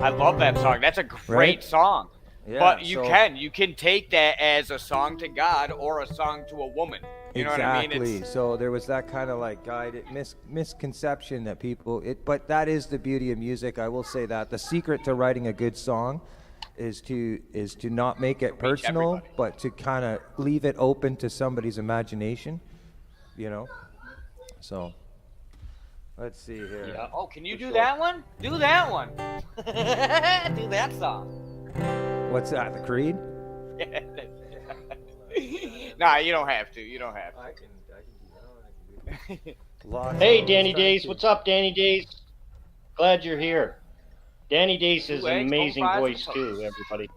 I love that song. That's a great Right? song. Yeah, but you so- can take that as a song to God or a song to a woman. You know what I mean? Exactly. So there was that kind of like guided misconception that people. But that is the beauty of music. I will say that the secret to writing a good song is to not make it personal, everybody. but to kind of leave it open to somebody's imagination. You know. So let's see here. Yeah. Oh, can you For do sure. that one? Do that one. Do that song. What's that? The Creed? Nah, you don't have to. You don't have to. I can do that. Hey, Danny Days. What's up, Danny Days? Glad you're here. Danny Days has Two an eggs, amazing home fries, voice and too, toast. everybody.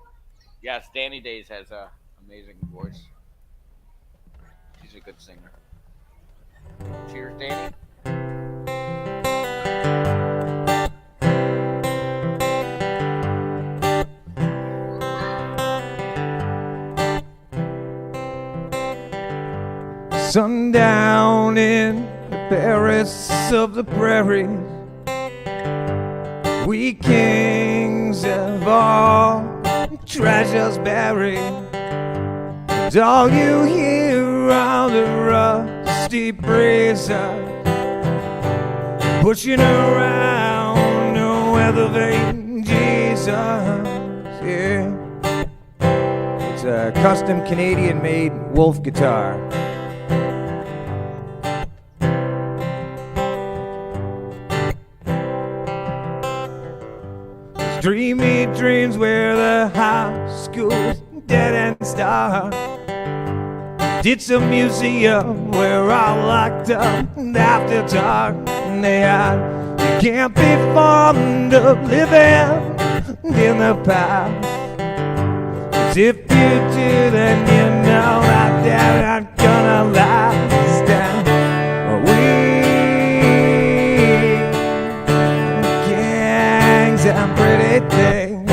Yes, Danny Days has a amazing voice. She's a good singer. Cheers, Danny. Sundown in the Paris of the prairies, we kings of all treasures buried. And all you hear are the rusty breezes pushing around the weather vane, Jesus, yeah. It's a custom Canadian-made Wolf guitar. Dreamy dreams where the high school's dead end star. Did some museum where I locked up after dark. And they had, you can't be fond of living in the past. 'Cause if you do, then you know that they're not gonna last. And we gangs and pretty things.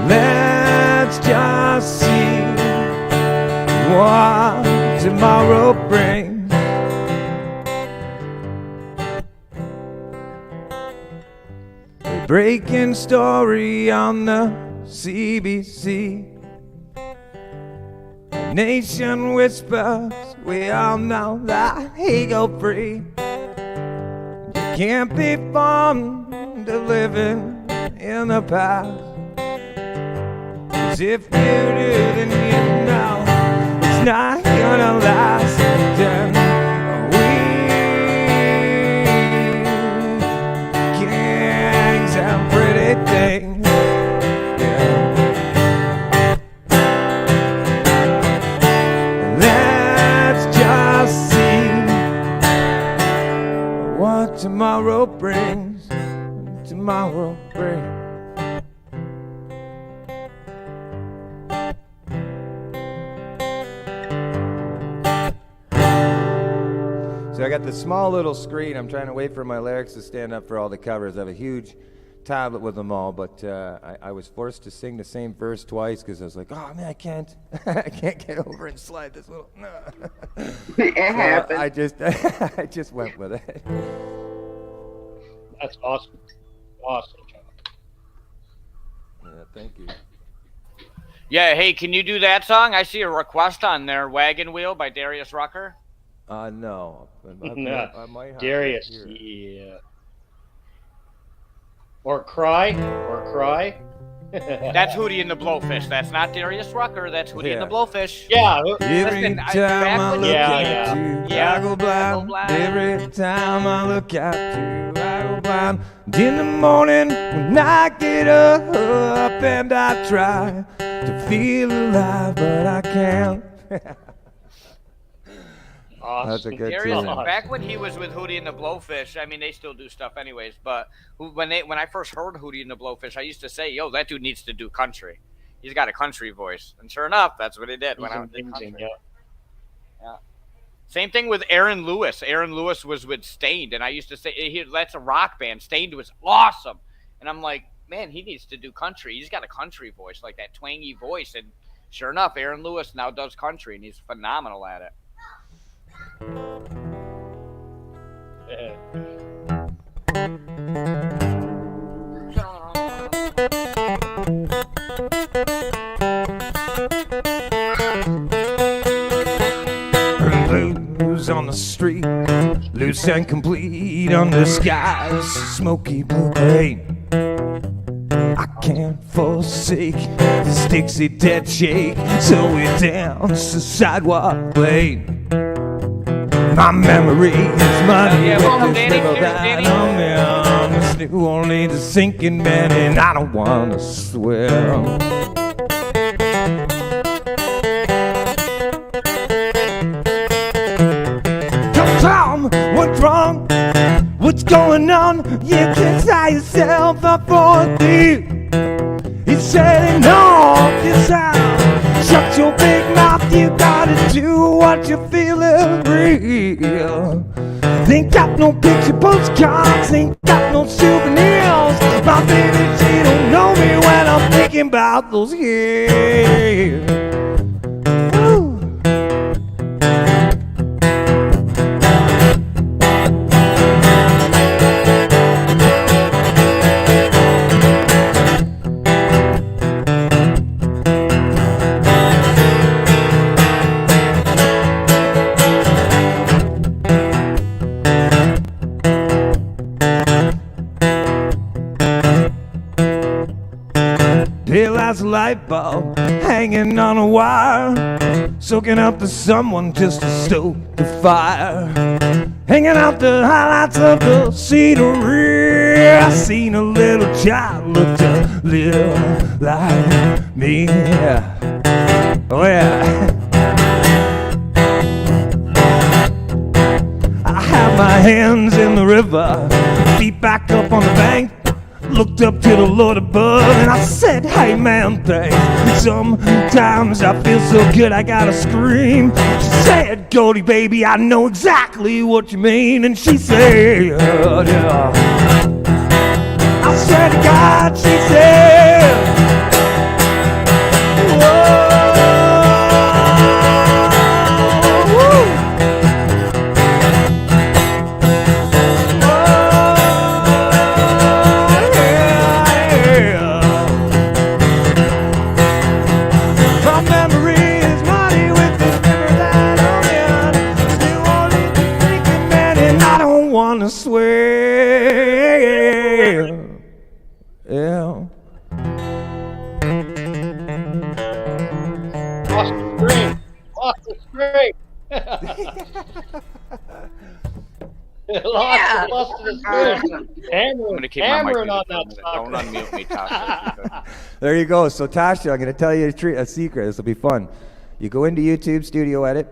Let's just see what tomorrow brings. A breaking story on the CBC. The nation whispers, we all know that he go free. You can't be fond of living in the past. 'Cause if you do, then you know it's not gonna last. And we gangs and pretty things, yeah. Let's just see what tomorrow brings. Tomorrow brings. So I got this small little screen. I'm trying to wait for my lyrics to stand up for all the covers. I have a huge tablet with them all, but I was forced to sing the same verse twice because I was like, oh man, I can't get over and slide this little. It happened. I just went with it. That's awesome. Awesome job. Yeah, thank you. Yeah, hey, can you do that song? I see a request on there, Wagon Wheel by Darius Rucker. No. I might have Darius, to hear it. yeah. Or Cry. That's Hootie and the Blowfish. That's not Darius Rucker. That's Hootie and the Yeah. Blowfish. Yeah. Every Listen, time back I when look you Yeah, at yeah. you, Yeah. I go blind. Every time I look at you, I go blind. And in the morning when I get up and I try to feel alive, but I can't. Awesome. That's a good Darius, tune. back when he was with Hootie and the Blowfish, I mean, they still do stuff anyways, but when I first heard Hootie and the Blowfish, I used to say, yo, that dude needs to do country. He's got a country voice. And sure enough, that's what he did. He's Went out and did amazing, country. yeah. Yeah. Same thing with Aaron Lewis. Aaron Lewis was with Stained, and I used to say, that's a rock band. Stained was awesome. And I'm like, man, he needs to do country. He's got a country voice, like that twangy voice. And sure enough, Aaron Lewis now does country, and he's phenomenal at it. Blues on the street, loose and complete under skies smoky blue paint. I can't forsake this Dixie dead shake, so we dance the sidewalk lane. My memory is muddy with this river that I'm in. This New Orleans is sinking, man, and I don't wanna swim. Tom, what's wrong? What's going on? You can't tie yourself up for a thief. He's setting off your sound. Shut your big mouth, you gotta do what you feel is real. Ain't got no picture postcards, ain't got no souvenirs. My baby, she don't know me when I'm thinking about those years. Pale as a light bulb hanging on a wire, soaking up to someone just to stoke the fire. Hanging out the highlights of the scenery, I seen a little child looked a little like me. Oh yeah. I had my hands in the river, feet back up on the bank. Looked up to the Lord above and I said, hey man, thanks. Sometimes I feel so good I gotta scream. She said, Goldie baby, I know exactly what you mean. And she said, yeah. I swear to God, she said, whoa. I swear, yeah. Lost the string. Lost the string. Lost the string. I'm gonna keep my mic Hammering on muted that for a minute. Don't unmute me, Tasha. There you go. So Tasha, I'm going to tell you a secret. This will be fun. You go into YouTube Studio Edit,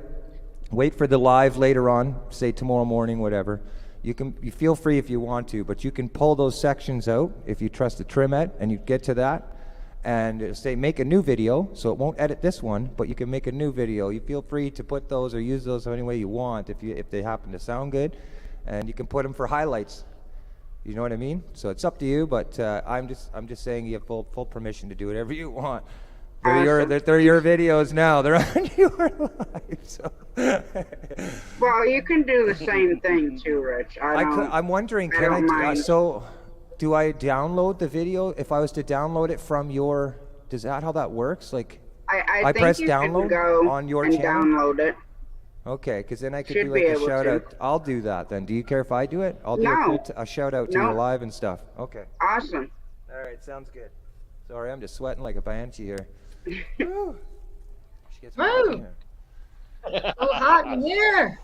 wait for the live later on, say tomorrow morning, whatever. You feel free if you want to, but you can pull those sections out if you trust the trim ed, and you get to that, and say make a new video, so it won't edit this one, but you can make a new video. You feel free to put those or use those any way you want if they happen to sound good, and you can put them for highlights. You know what I mean? So it's up to you, but I'm just saying you have full permission to do whatever you want. They're your videos now. They're on your live. So. Well, you can do the same thing too, Rich. I'm wondering, do I download the video? If I was to download it from your, is that how that works? Like, I think press you download can go on your and channel? download it. Okay, because then I could Should do like be a able shout to. out. I'll do that then. Do you care if I do it? I'll do No. a shout out to No. you live and stuff. Okay. Awesome. All right, sounds good. Sorry, I'm just sweating like a banshee here. Woo. She gets hot in here. So hot in here.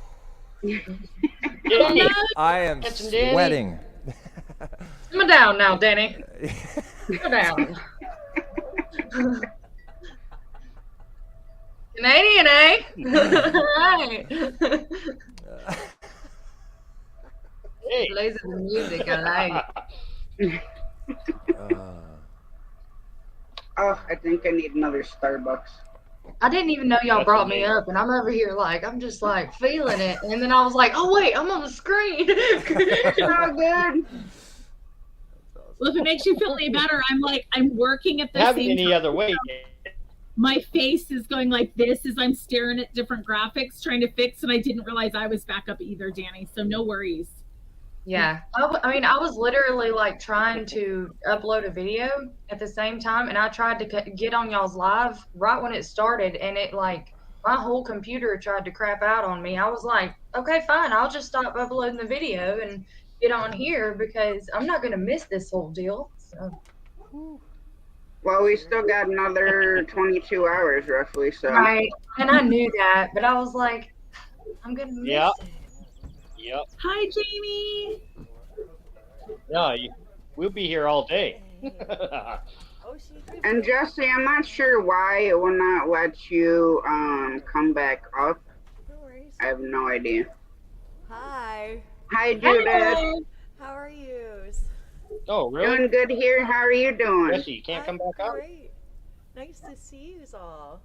Danny. I am Catch him, Danny. sweating. Come down now, Danny. Go down. Canadian, eh? Right. Hey. Plays the music, I like it. Oh, I think I need another Starbucks. I didn't even know y'all That's brought me amazing. up, and I'm over here like, I'm just like feeling it. And then I was like, oh, wait, I'm on the screen. Oh, good. Well, if it makes you feel any better, I'm working at the Have it same any time. other way. My face is going like this as I'm staring at different graphics trying to fix, and I didn't realize I was back up either, Danny. So no worries. Yeah. I mean, I was literally like trying to upload a video at the same time, and I tried to get on y'all's live right when it started, and it like my whole computer tried to crap out on me. I was like, okay, fine, I'll just stop uploading the video and get on here because I'm not gonna miss this whole deal. So. Well, we still got another 22 hours roughly, so. Right, and I knew that, but I was like, I'm gonna miss Yep. it. Yep. Hi, Jamie. Yeah, we'll be here all day. And Jesse, I'm not sure why it will not let you come back up. No worries. I have no idea. Hi. Hi, Judith. Hello. How are you? Oh, really? Doing good here. How are you doing? Jesse, you can't come back up? Great. Nice to see you all.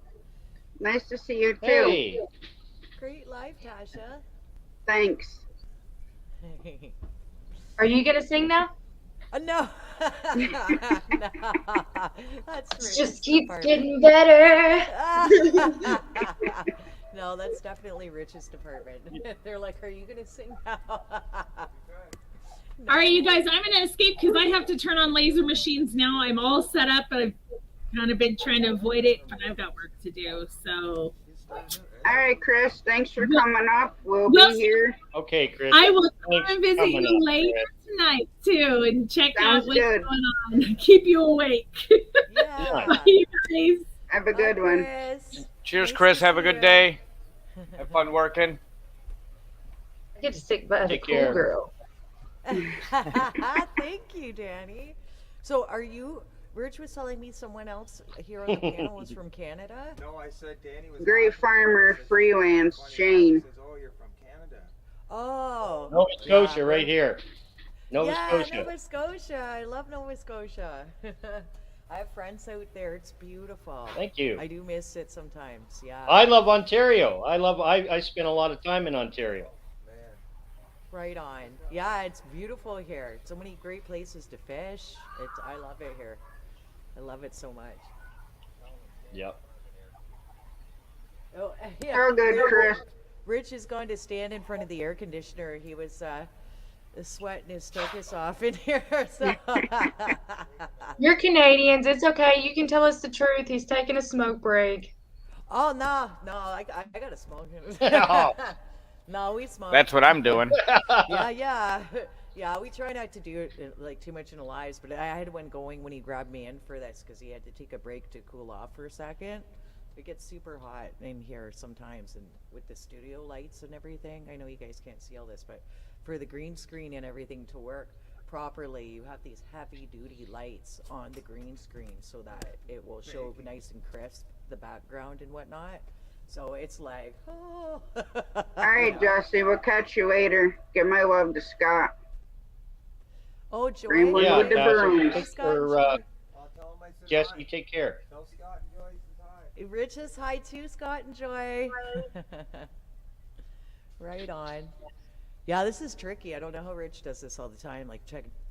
Nice to see you too. Hey. Great live, Tasha. Thanks. Are you gonna sing now? No. No. That's It just Rich's keeps department. getting better. No, that's definitely Rich's department. They're like, are you gonna sing now? All right, you guys, I'm gonna escape because I have to turn on laser machines now. I'm all set up, but I've kind of been trying to avoid it, but I've got work to do. So. All right, Chris. Thanks for coming up. We'll Well, be here. Okay, Chris. I will Thanks come and for visit coming you up, later Chris. tonight too, and check Sounds out what's good. going on. Keep you awake. Yeah. Bye, you guys. Have a good one. Chris. Cheers, Nice Chris. to Have a see good you. day. Have fun working. I get to stick by the Take cool care. girl. Thank you, Danny. So are you, Rich was telling me someone else here on the panel was from Canada? No, I said Danny was. Greatfarmer Freelance, Shane. Says, oh, you're from Canada. Oh. Nova Scotia, yeah, right here. Nova yeah, Scotia. Nova Scotia. I love Nova Scotia. I have friends out there. It's beautiful. Thank you. I do miss it sometimes. Yeah. I love Ontario. I spent a lot of time in Ontario. Right on. Yeah, it's beautiful here. So many great places to fish. I love it here. I love it so much. Yep. Oh, yeah. How good, Chris. Rich is going to stand in front of the air conditioner. He was sweating his tokus off in here. So. You're Canadians. It's okay. You can tell us the truth. He's taking a smoke break. Oh no, I gotta smoke. Oh. No, we smoke. That's what I'm doing. Yeah. We try not to do it like too much in the lives, but I had one going when he grabbed me in for this because he had to take a break to cool off for a second. It gets super hot in here sometimes, and with the studio lights and everything, I know you guys can't see all this, but for the green screen and everything to work properly, you have these heavy duty lights on the green screen so that it will show nice and crisp the background and whatnot. So it's like, oh. All right, Jesse. We'll catch you later. Give my love to Scott. Oh, Joy. Greenwood Yeah, with the Tasha, brooms. thanks Scott, for, I'll tell him I said Jesse, hi. take care. Tell Scott and Joyce says hi. Rich is hi too, Scott and Joy. Right on. Yeah, this is tricky. I don't know how Rich does this all the time, like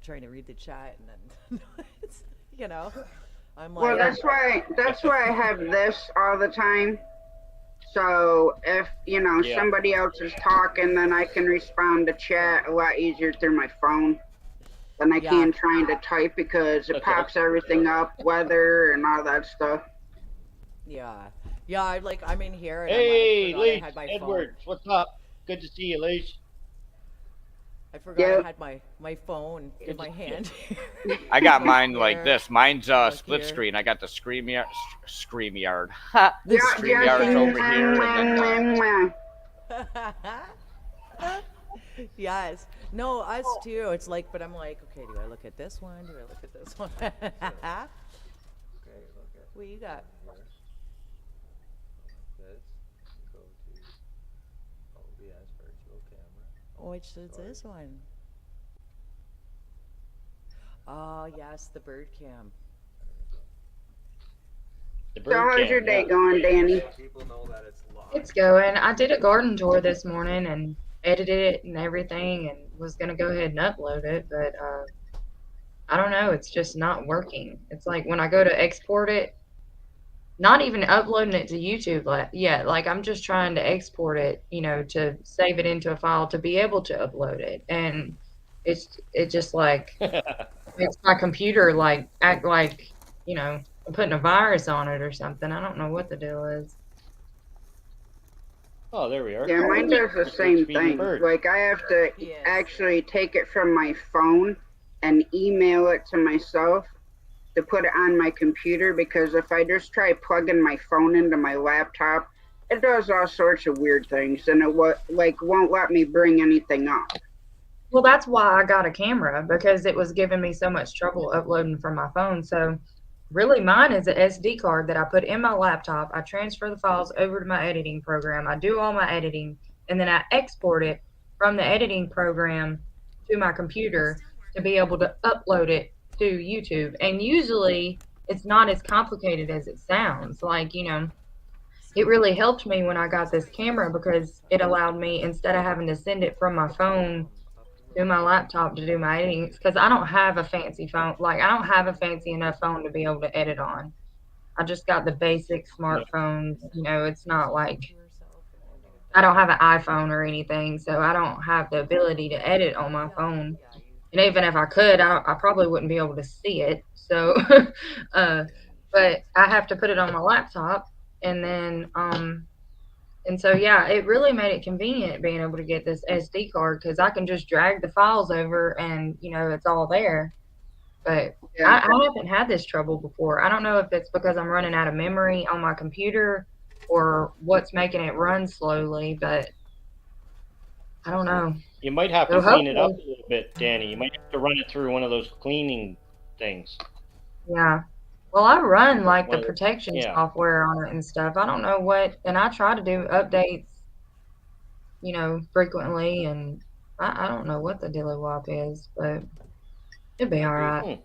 trying to read the chat and then, it's, I'm like. Well, that's why I have this all the time. So if Yeah. somebody else is talking, then I can respond to chat a lot easier through my phone than I Yeah. can trying to type because it Okay. pops everything up, weather and all that stuff. Yeah. I'm in here and Hey, I'm like, I Leach, forgot I had my Edwards, what's up? Good to see you, Leach. phone. I forgot Yeah. I had my phone in my hand. I got mine like Here. this. Mine's split here. screen. I got the StreamYard. The Yeah, StreamYard's Jesse, over here, and then Yes. No, us too. It's like, but I'm like, okay, do I look at this one? Do I look at this one? Okay, look at What you got? this. Go to OBS virtual camera. Which is this one? Oh, yes, the bird cam. The So bird how's cam, your day yeah. going, Danny? So people know that it's live. It's going. I did a garden tour this morning and edited it and everything and was going to go ahead and upload it, but I don't know. It's just not working. It's like when I go to export it, not even uploading it to YouTube yet. Like I'm just trying to export it, to save it into a file to be able to upload it. And it just like makes my computer like act like, you know, I'm putting a virus on it or something. I don't know what the deal is. Oh, there we are. Yeah, mine does the same feeding thing. bird. Like I have to Yes. actually take it from my phone and email it to myself to put it on my computer, because if I just try plugging my phone into my laptop, it does all sorts of weird things, and it won't let me bring anything up. Well, that's why I got a camera, because it was giving me so much trouble uploading from my phone. So really mine is a SD card that I put in my laptop. I transfer the files over to my editing program. I do all my editing, and then I export it from the editing program to my computer to be able to upload it to YouTube. And usually it's not as complicated as it sounds. Like, you know, it really helped me when I got this camera, because it allowed me, instead of having to send it from my phone to my laptop to do my editing, because I don't have a fancy phone. Like, I don't have a fancy enough phone to be able to edit on. I just got the basic smartphone. You know, it's not like I don't have an iPhone or anything, so I don't have the ability to edit on my phone. And even if I could, I probably wouldn't be able to see it. So, but I have to put it on my laptop, and then and so, yeah, it really made it convenient being able to get this SD card, because I can just drag the files over and, you know, it's all there. But I haven't had this trouble before. I don't know if it's because I'm running out of memory on my computer or what's making it run slowly, but I don't know. You might have to clean it up a little bit, Danny. You might have to run it through one of those cleaning things. Yeah. Well, I run like the protection software on it and stuff. I don't know what, and I try to do updates, you know, frequently, and I don't know what the dilly wop is, but it'd be all right.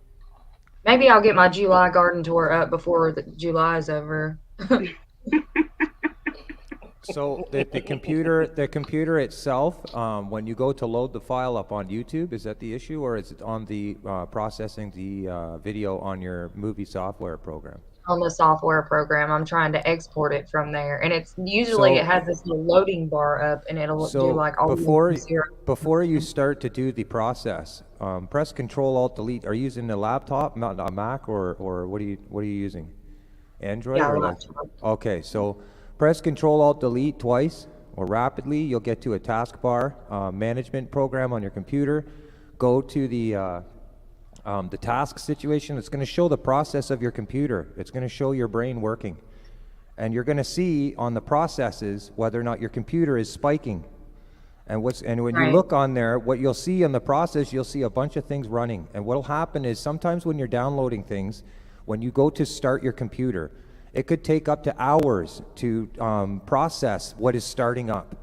Maybe I'll get my July garden tour up before July's over. So the computer itself, when you go to load the file up on YouTube, is that the issue, or is it on the processing the video on your movie software program? On the software program, I'm trying to export it from there, and it's usually it has this little loading bar up, and it'll do like all before you start to do the process, press Control Alt Delete. Are you using a laptop, not a Mac, or what are you using? Android? Yeah, or okay, so press Control Alt Delete twice or rapidly. You'll get to a taskbar management program on your computer. Go to the task situation. It's going to show the process of your computer. It's going to show your brain working. And you're going to see on the processes whether or not your computer is spiking. And when you look on there, what you'll see on the process, you'll see a bunch of things running. And what'll happen is sometimes when you're downloading things, when you go to start your computer, it could take up to hours to process what is starting up.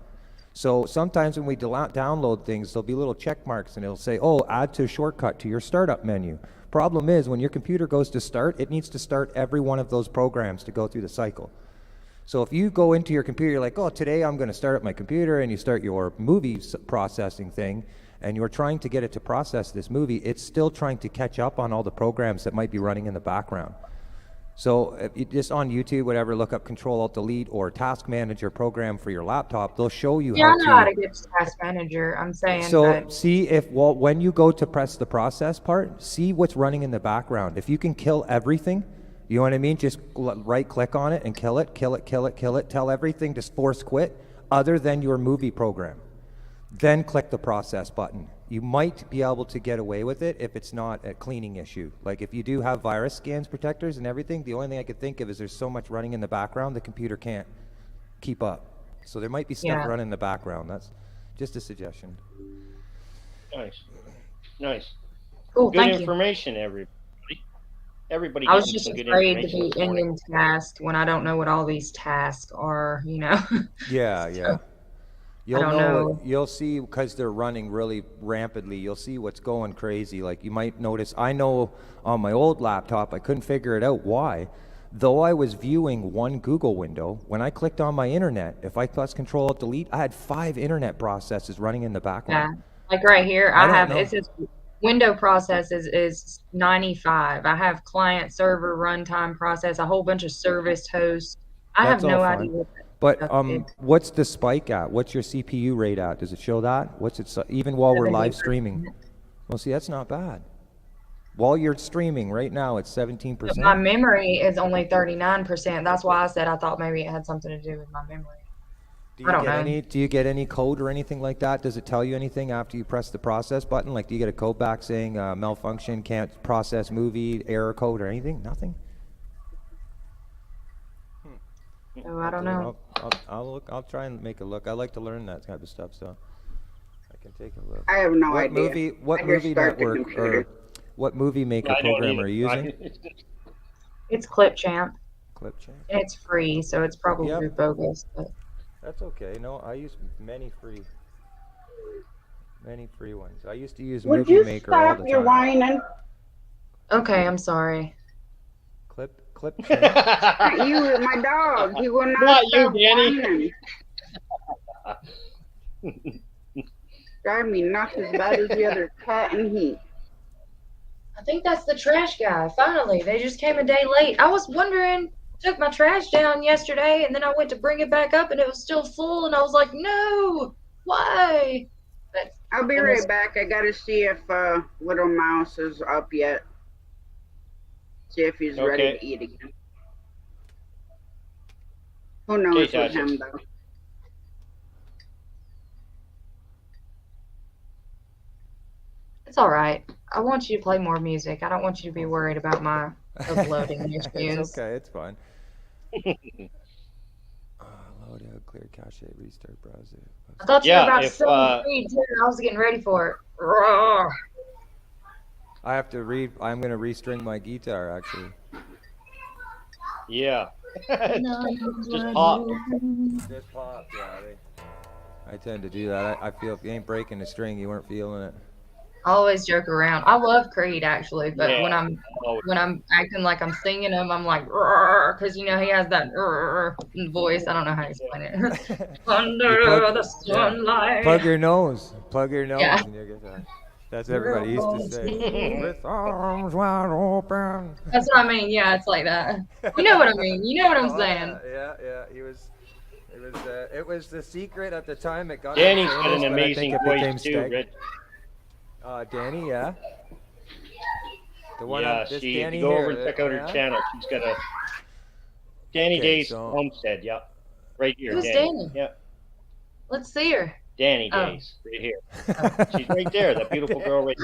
So sometimes when we download things, there'll be little check marks and it'll say, oh, add to shortcut to your startup menu. Problem is, when your computer goes to start, it needs to start every one of those programs to go through the cycle. So if you go into your computer, you're like, oh, today I'm going to start up my computer, and you start your movie processing thing, and you're trying to get it to process this movie, it's still trying to catch up on all the programs that might be running in the background. So if you just on YouTube, whatever, look up Control Alt Delete or Task Manager program for your laptop. They'll show you I know how to get to Task Manager. I'm saying. So see if when you go to press the process part, see what's running in the background. If you can kill everything, you know what I mean? Just right click on it and kill it. Tell everything to force quit other than your movie program. Then click the process button. You might be able to get away with it if it's not a cleaning issue. Like if you do have virus scans protectors and everything, the only thing I could think of is there's so much running in the background the computer can't keep up. So there might be stuff running in the background. That's just a suggestion. Nice. Cool, good information, everybody. Everybody. I was just afraid to be Indian tasked when I don't know what all these tasks are, you know. Yeah. You'll see, because they're running really rampantly, you'll see what's going crazy. Like you might notice, I know on my old laptop, I couldn't figure it out why. Though I was viewing one Google window, when I clicked on my internet, if I press Control Alt Delete, I had 5 internet processes running in the background. Yeah, like right here, it says window process is 95. I have client server runtime process, a whole bunch of service hosts. I have no idea what that. But what's the spike at? What's your CPU rate at? Does it show that? What's it even while we're live streaming? Well, see, that's not bad. While you're streaming right now, it's 17%. But my memory is only 39%. That's why I said I thought maybe it had something to do with my memory. I don't know. Do you get any code or anything like that? Does it tell you anything after you press the process button? Like, do you get a code back saying malfunction, can't process movie, error code or anything? Nothing? Oh, I don't know. I'll look. I'll try and make a look. I like to learn that type of stuff, so I can take a look. I have no idea. What movie network or what movie maker program are you using? It's Clipchamp. Clipchamp. And it's free, so it's probably bogus. But that's okay. No, I use many free ones. I used to use Would Movie you Maker all stop the your time. whining? okay, I'm sorry. Clipchamp. Not you, my dog. He will not Not you, stop Danny. whining. Drive me nuts as bad as the other cat in heat. I think that's the trash guy. Finally, they just came a day late. I was wondering, took my trash down yesterday, and then I went to bring it back up, and it was still full, and I was like, no, why? But I'll be right back. I gotta see if Little Mouse is up yet. See if he's ready to eat again. Who knows with him though? it's all right. I want you to play more music. I don't want you to be worried about my uploading issues. It's okay. It's fine. Load out, clear cache, restart browser. I thought you were about to sing Creed too. I was getting ready for it. Roar. I have to I'm going to restring my guitar, actually. Yeah. Just pop. Just pop, yeah. I tend to do that. I feel if you ain't breaking the string, you weren't feeling it. I always joke around. I love Creed actually, but Yeah. when I'm acting like I'm singing him, I'm like, because you know he has that voice. I don't know how to explain it. Under the sunlight. Plug your nose. Plug your nose Yeah. in your guitar. That's what everybody used to say. With arms wide open. That's what I mean. Yeah, it's like that. You know what I mean. You know what I'm saying. Yeah. It was the secret at the time. It got. Danny's famous, got an but I amazing think it voice became too, Rich. Danny, yeah. The one Yeah, this if Danny you go over here, and check out her yeah? channel, she's got a Danny Okay, Days so- Homestead. Yeah, right here. Who's Danny? Yeah, Let's see her. Danny Oh. Days, right here. She's right there. That beautiful girl right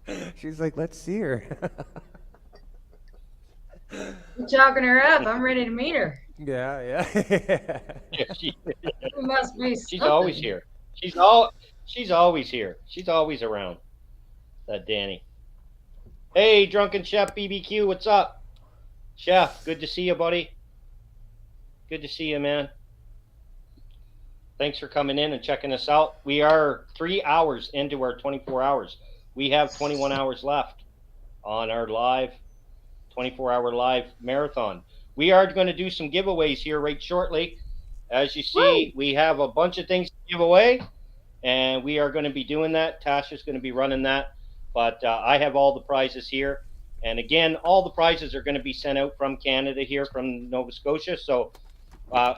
there. She's like, let's see her. You're talking her up. I'm ready to meet her. Yeah. Yeah, she- It must be she's something. always here. She's always here. She's always around. That Danny. Hey, Drunken Chef BBQ, what's up? Chef, good to see you, buddy. Good to see you, man. Thanks for coming in and checking us out. We are 3 hours into our 24 hours. We have 21 hours left on our live 24-hour live marathon. We are going to do some giveaways here right shortly. As you see, we have a bunch of things to give away, and we are going to be doing that. Tasha's going to be running that, but I have all the prizes here. And again, all the prizes are going to be sent out from Canada here, from Nova Scotia. So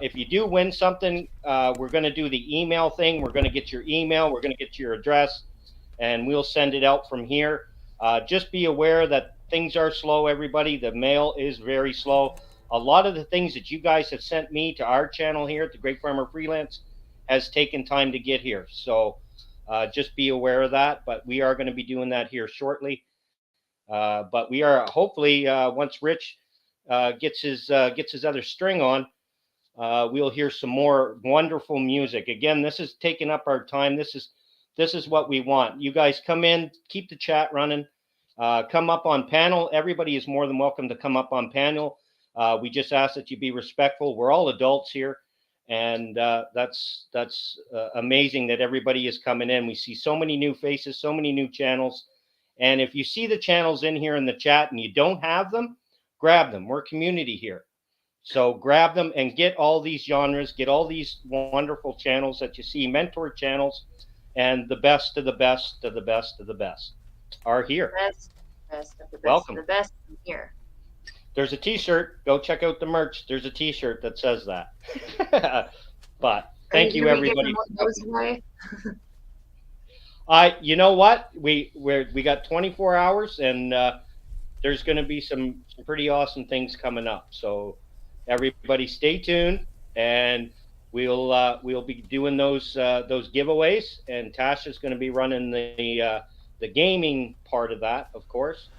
if you do win something, we're going to do the email thing. We're going to get your email. We're going to get your address, and we'll send it out from here. Just be aware that things are slow, everybody. The mail is very slow. A lot of the things that you guys have sent me to our channel here at the Great Farmer Freelance has taken time to get here. So just be aware of that. But we are going to be doing that here shortly. But we are hopefully once Rich gets his other string on, we'll hear some more wonderful music. Again, this is taking up our time. This is what we want. You guys come in, keep the chat running. Come up on panel. Everybody is more than welcome to come up on panel. We just ask that you be respectful. We're all adults here, and that's amazing that everybody is coming in. We see so many new faces, so many new channels. And if you see the channels in here in the chat and you don't have them, grab them. We're a community here. So grab them and get all these genres, get all these wonderful channels that you see, mentor channels, and the best of the best of the best of the best are here. Best of the best Welcome. of the best here. There's a t-shirt. Go check out the merch. There's a t-shirt that says that. But thank you, everybody. Goes away? You know what? We got 24 hours, and there's going to be some pretty awesome things coming up. So everybody, stay tuned, and we'll be doing those giveaways. And Tasha's going to be running the gaming part of that, of course.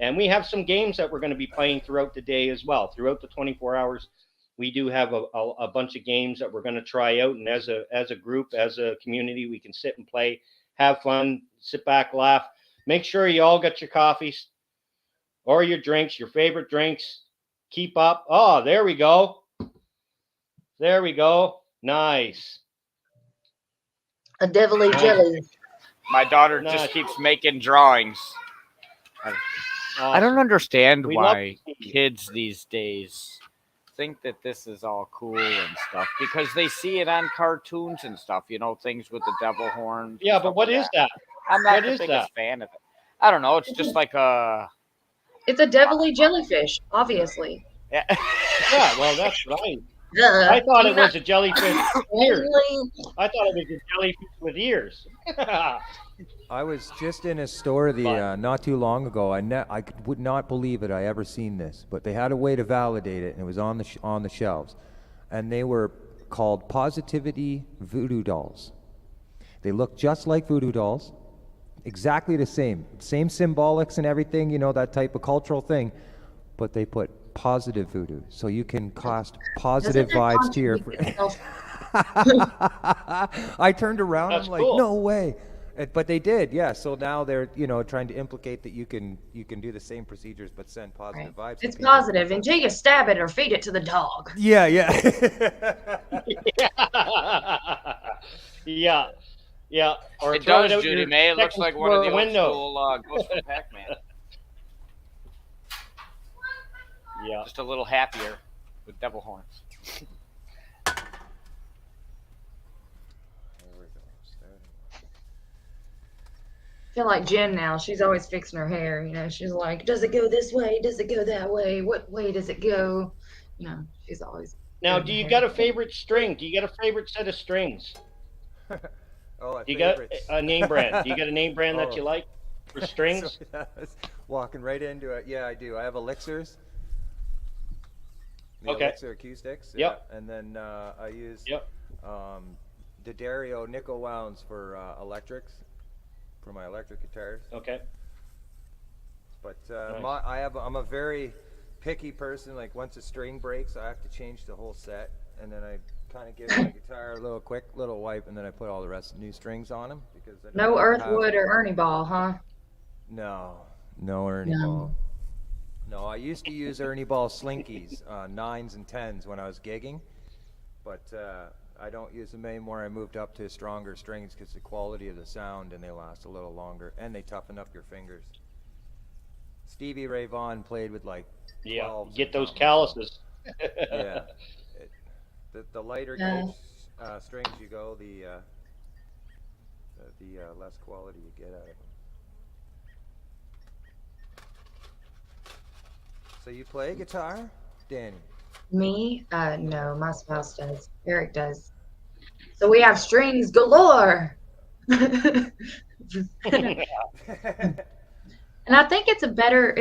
And we have some games that we're going to be playing throughout the day as well. Throughout the 24 hours, we do have a bunch of games that we're going to try out. And as a group, as a community, we can sit and play, have fun, sit back, laugh. Make sure you all got your coffees or your drinks, your favorite drinks. Keep up. Oh, there we go. There we go. Nice. A devilly jelly. My daughter Nice. just keeps making drawings. I don't understand why kids these days think that this is all cool and stuff, because they see it on cartoons and stuff, you know, things with the devil horns. Yeah, but what is that? I'm not What the is biggest that? fan of it. I don't know. It's just like a. It's a devilly jellyfish, obviously. Yeah. Yeah, well, that's right. I thought it was a jellyfish with ears. I thought it was a jellyfish with ears. I was just in a store not too long ago. I would not believe it. I ever seen this, but they had a way to validate it, and it was on the shelves, and they were called Positivity Voodoo Dolls. They look just like voodoo dolls, exactly the same symbolics and everything. You know, that type of cultural thing, but they put positive voodoo, so you can cast positive vibes to your friend. I turned around. That's I'm like, cool. no way. But they did, yeah. So now they're, trying to implicate that you can do the same procedures but send positive vibes. It's positive until you stab it or feed it to the dog. Yeah. Yeah. Or It throw does, out Judy your May. It looks second like one of floor the window. old school Ghost from Pac-Man. Yeah. Just a little happier with devil horns. I feel like Jen now. She's always fixing her hair. You know, she's like, does it go this way? Does it go that way? What way does it go? You know, she's always. Now, do you got a favorite string? Do you got a favorite set of strings? Oh, you got a name brand? Do you got a name brand that you like for strings? Walking right into it. Yeah, I do. I have elixirs. The Okay. Elixir acoustics. Yep. And then I use the Dario nickel wounds for electrics, for my electric guitars. Okay. But Nice. I'm a very picky person. Like, once a string breaks, I have to change the whole set, and then I kind of give my guitar a quick little wipe, and then I put all the rest of new strings on them, because I No don't Earthwood or Ernie Ball, huh? No Ernie Ball. No, I used to use Ernie Ball slinkies, 9s and 10s when I was gigging, but I don't use them anymore. I moved up to stronger strings because the quality of the sound, and they last a little longer, and they toughen up your fingers. Stevie Ray Vaughan played with like 12s get and those something, calluses. yeah. The lighter gauge strings you go, the less quality you get out of them. So you play guitar, Danny? Me? No, my spouse does. Eric does. So we have strings galore. And I think it's better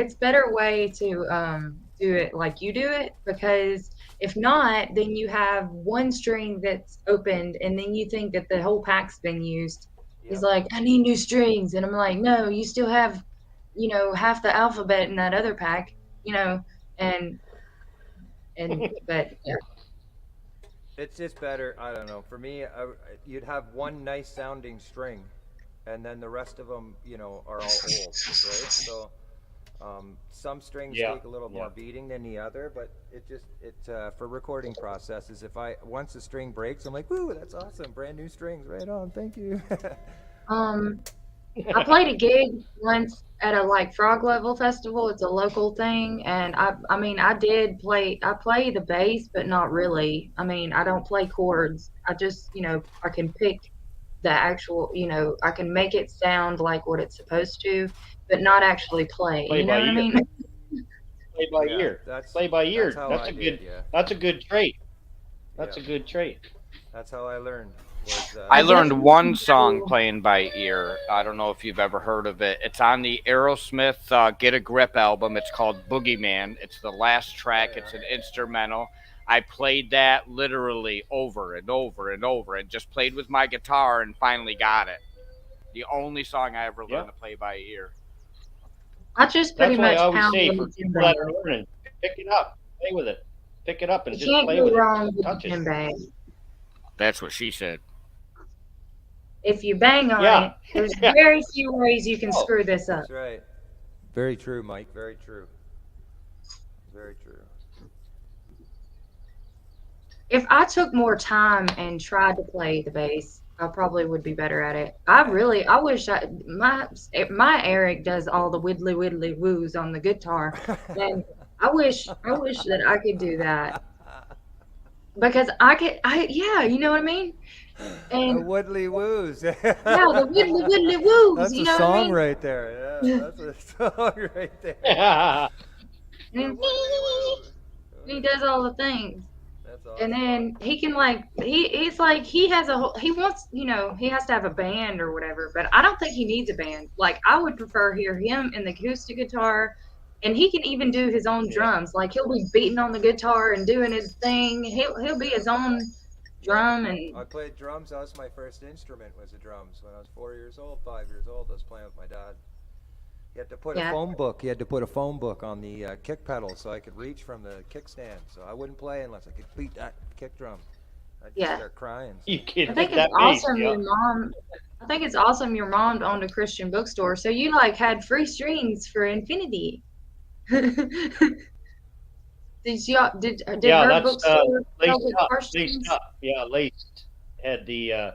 way to do it like you do it, because if not, then you have one string that's opened and then you think that the whole pack's been used. Yep. He's like, I need new strings, and I'm like, no, you still have, half the alphabet in that other pack, and but yeah. It's just better. I don't know. For me, you'd have one nice sounding string, and then the rest of them, are all old, right? So some strings take a little more beating than the other, but it's for recording processes. Once the string breaks, I'm like, woo, that's awesome, brand new strings, right on, thank you. I played a gig once at a Frog Level Festival. It's a local thing, and I play the bass, but not really. I mean, I don't play chords. I just, I can pick the actual, I can make it sound like what it's supposed to, but not actually play. You know what I mean? Play by ear. Play by ear. That's a good trait. That's a good trait. That's how I learned. was. I learned one song playing by ear. I don't know if you've ever heard of it. It's on the Aerosmith Get a Grip album. It's called Boogeyman. It's the last track. It's an instrumental. I played that literally over and over and over and just played with my guitar and finally got it. The only song I ever learned to play by ear. I just pretty That's why I much always pound say when for it's in people that bag. are learning, pick it up, play with it, pick it up, and You just can't play go with wrong it. with Touch a it. gym bag. That's what she said. If you bang on Yeah. it, there's very few ways you can Oh, screw this up. That's right. Very true, Mike. Very true. Very true. If I took more time and tried to play the bass, I probably would be better at it. I wish my Eric does all the widdly widdly woos on the guitar, and I wish that I could do that because yeah, you know what I mean. The And Woodley Woos. yeah, the widdly widdly woos. That's You a know song what I mean? right there. Yeah, that's a song right there. And he does all the things. That's awesome. And then he can he has a whole, he wants, he has to have a band or whatever, but I don't think he needs a band. Like I would prefer hear him in the acoustic guitar, and he can even do his own drums. Like he'll be beating on the guitar and doing his thing. He'll be his own drum. And I played drums. That was my first instrument, was the drums. When I was 4 years old, 5 years old, I was playing with my dad. He had to put a phone book. He had to put a phone book on the kick pedal so I could reach from the kickstand. So I wouldn't play unless I could beat that kick drum. I'd just start crying. So. You can I think hit it's that bass, awesome yeah. your mom owned a Christian bookstore, so you like had free strings for infinity. Did Yeah, her that's bookstore sell laced guitar up. strings? Laced up. Yeah, laced. Had the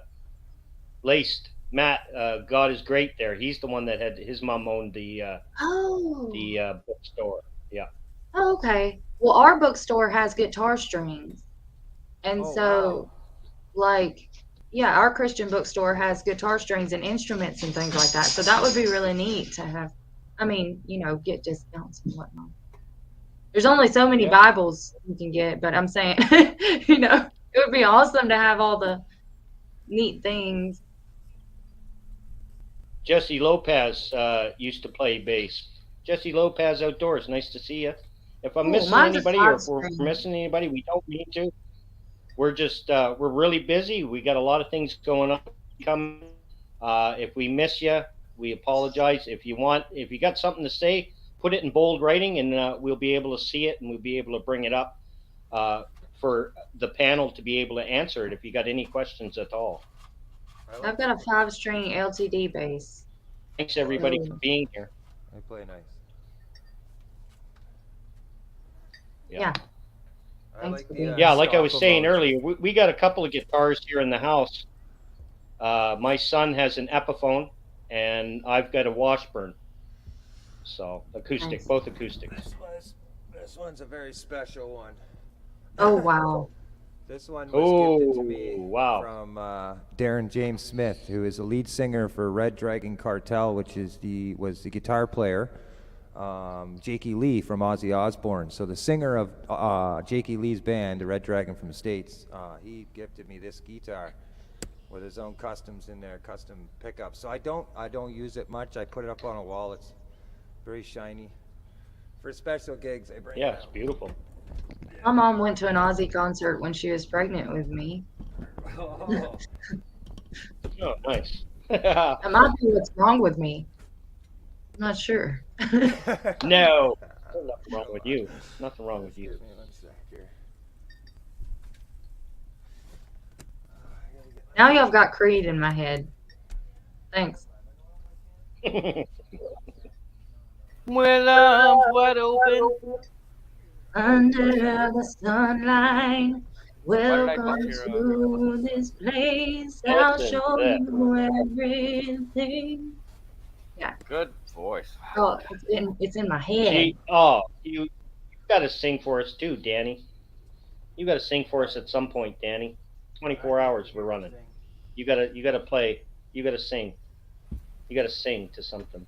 laced. Matt, God is great there. He's the one that had his mom owned the bookstore. Yeah. Oh, okay. Well, our bookstore has guitar strings. And our Christian bookstore has guitar strings and instruments and things like that. So that would be really neat to have, get discounts and whatnot. There's only so many Bibles you can get, but I'm saying, it would be awesome to have all the neat things. Jesse Lopez used to play bass. Jesse Lopez Outdoors. Nice to see you. If I'm missing anybody or if we're missing anybody, we don't mean to. We're just we're really busy. We got a lot of things going on coming. If we miss you, we apologize. If you got something to say, put it in bold writing, and we'll be able to see it, and we'll be able to bring it up for the panel to be able to answer it. If you got any questions at all. I've got a 5-string LTD bass. Thanks everybody for being here. I play nice. Yeah. Like I was saying earlier, we got a couple of guitars here in the house. My son has an Epiphone, and I've got a Washburn. So acoustic, both acoustic. This one's a very special one. Oh wow! This one was gifted to me from Darren James Smith, who is the lead singer for Red Dragon Cartel, which was the guitar player. Jakey Lee from Ozzy Osbourne. So the singer of Jakey Lee's band, the Red Dragon from the States, he gifted me this guitar with his own customs in there, custom pickups. So I don't use it much. I put it up on a wall. It's very shiny. For special gigs, I bring it out. It's beautiful. My mom went to an Ozzy concert when she was pregnant with me. Oh, nice. That might be what's wrong with me. I'm not sure. No, nothing wrong with you. Nothing wrong with you. Now y'all got Creed in my head. Thanks. Well, I'm wide open. Under the sunlight, welcome to this place. I'll show you everything. Yeah. Good voice. Oh, it's in my head. You got to sing for us too, Danny. You got to sing for us at some point, Danny. 24 hours we're running. You got to play. You got to sing. You got to sing to something.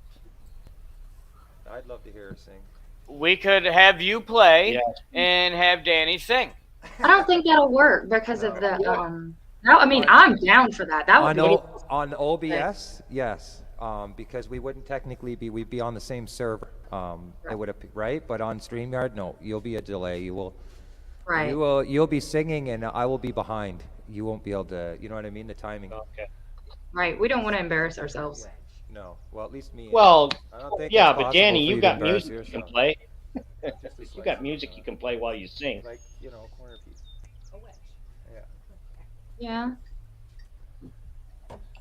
I'd love to hear her sing. We could have you play and have Danny sing. I don't think that'll work because of the No, I mean, I'm down for that. That would be on OBS, yes. Because we wouldn't technically we'd be on the same server. It would have, right? But on StreamYard, no, you'll be a delay. You'll be singing and I will be behind. You won't be able to, you know what I mean? The timing. Okay. Right. We don't want to embarrass ourselves. No. Well, at least me. Well, I don't think yeah, it's but Danny, possible for you to got embarrass music you can yourself. play. Just You got music you can play while you sing. Like, you know, corner piece. Yeah. Yeah.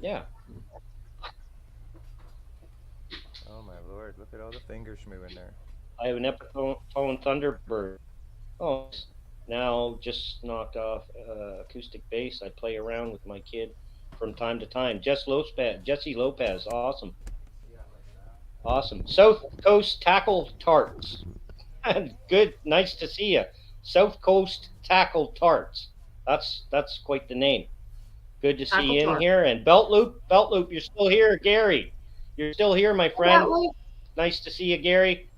Yeah. Oh my Lord! Look at all the fingers moving there. I have an Epiphone Thunderbird. Oh, now just knocked off acoustic bass. I play around with my kid from time to time. Jesse Lopez, awesome. Awesome. South Coast Tackle Tarts. Good, nice to see you. South Coast Tackle Tarts. That's quite the name. Good to see you in here. And Belt Loop, you're still here, Gary. You're still here, my friend. Nice to see you, Gary.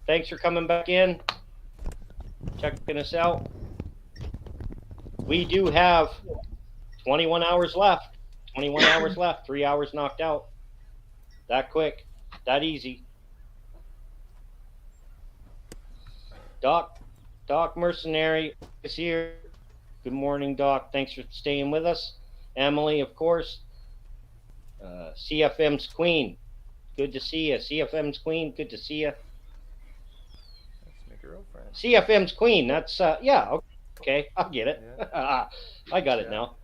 Thanks for coming back in, checking us out. We do have 21 hours left. 21 hours left. 3 hours knocked out. That quick. That easy. Doc Mercenary is here. Good morning, Doc. Thanks for staying with us. Emily, of course. CFM's Queen. Good to see you. CFM's Queen. Good to see you. That's my girlfriend. CFM's Queen. That's yeah. Okay, I'll get it. Yeah. I got it now.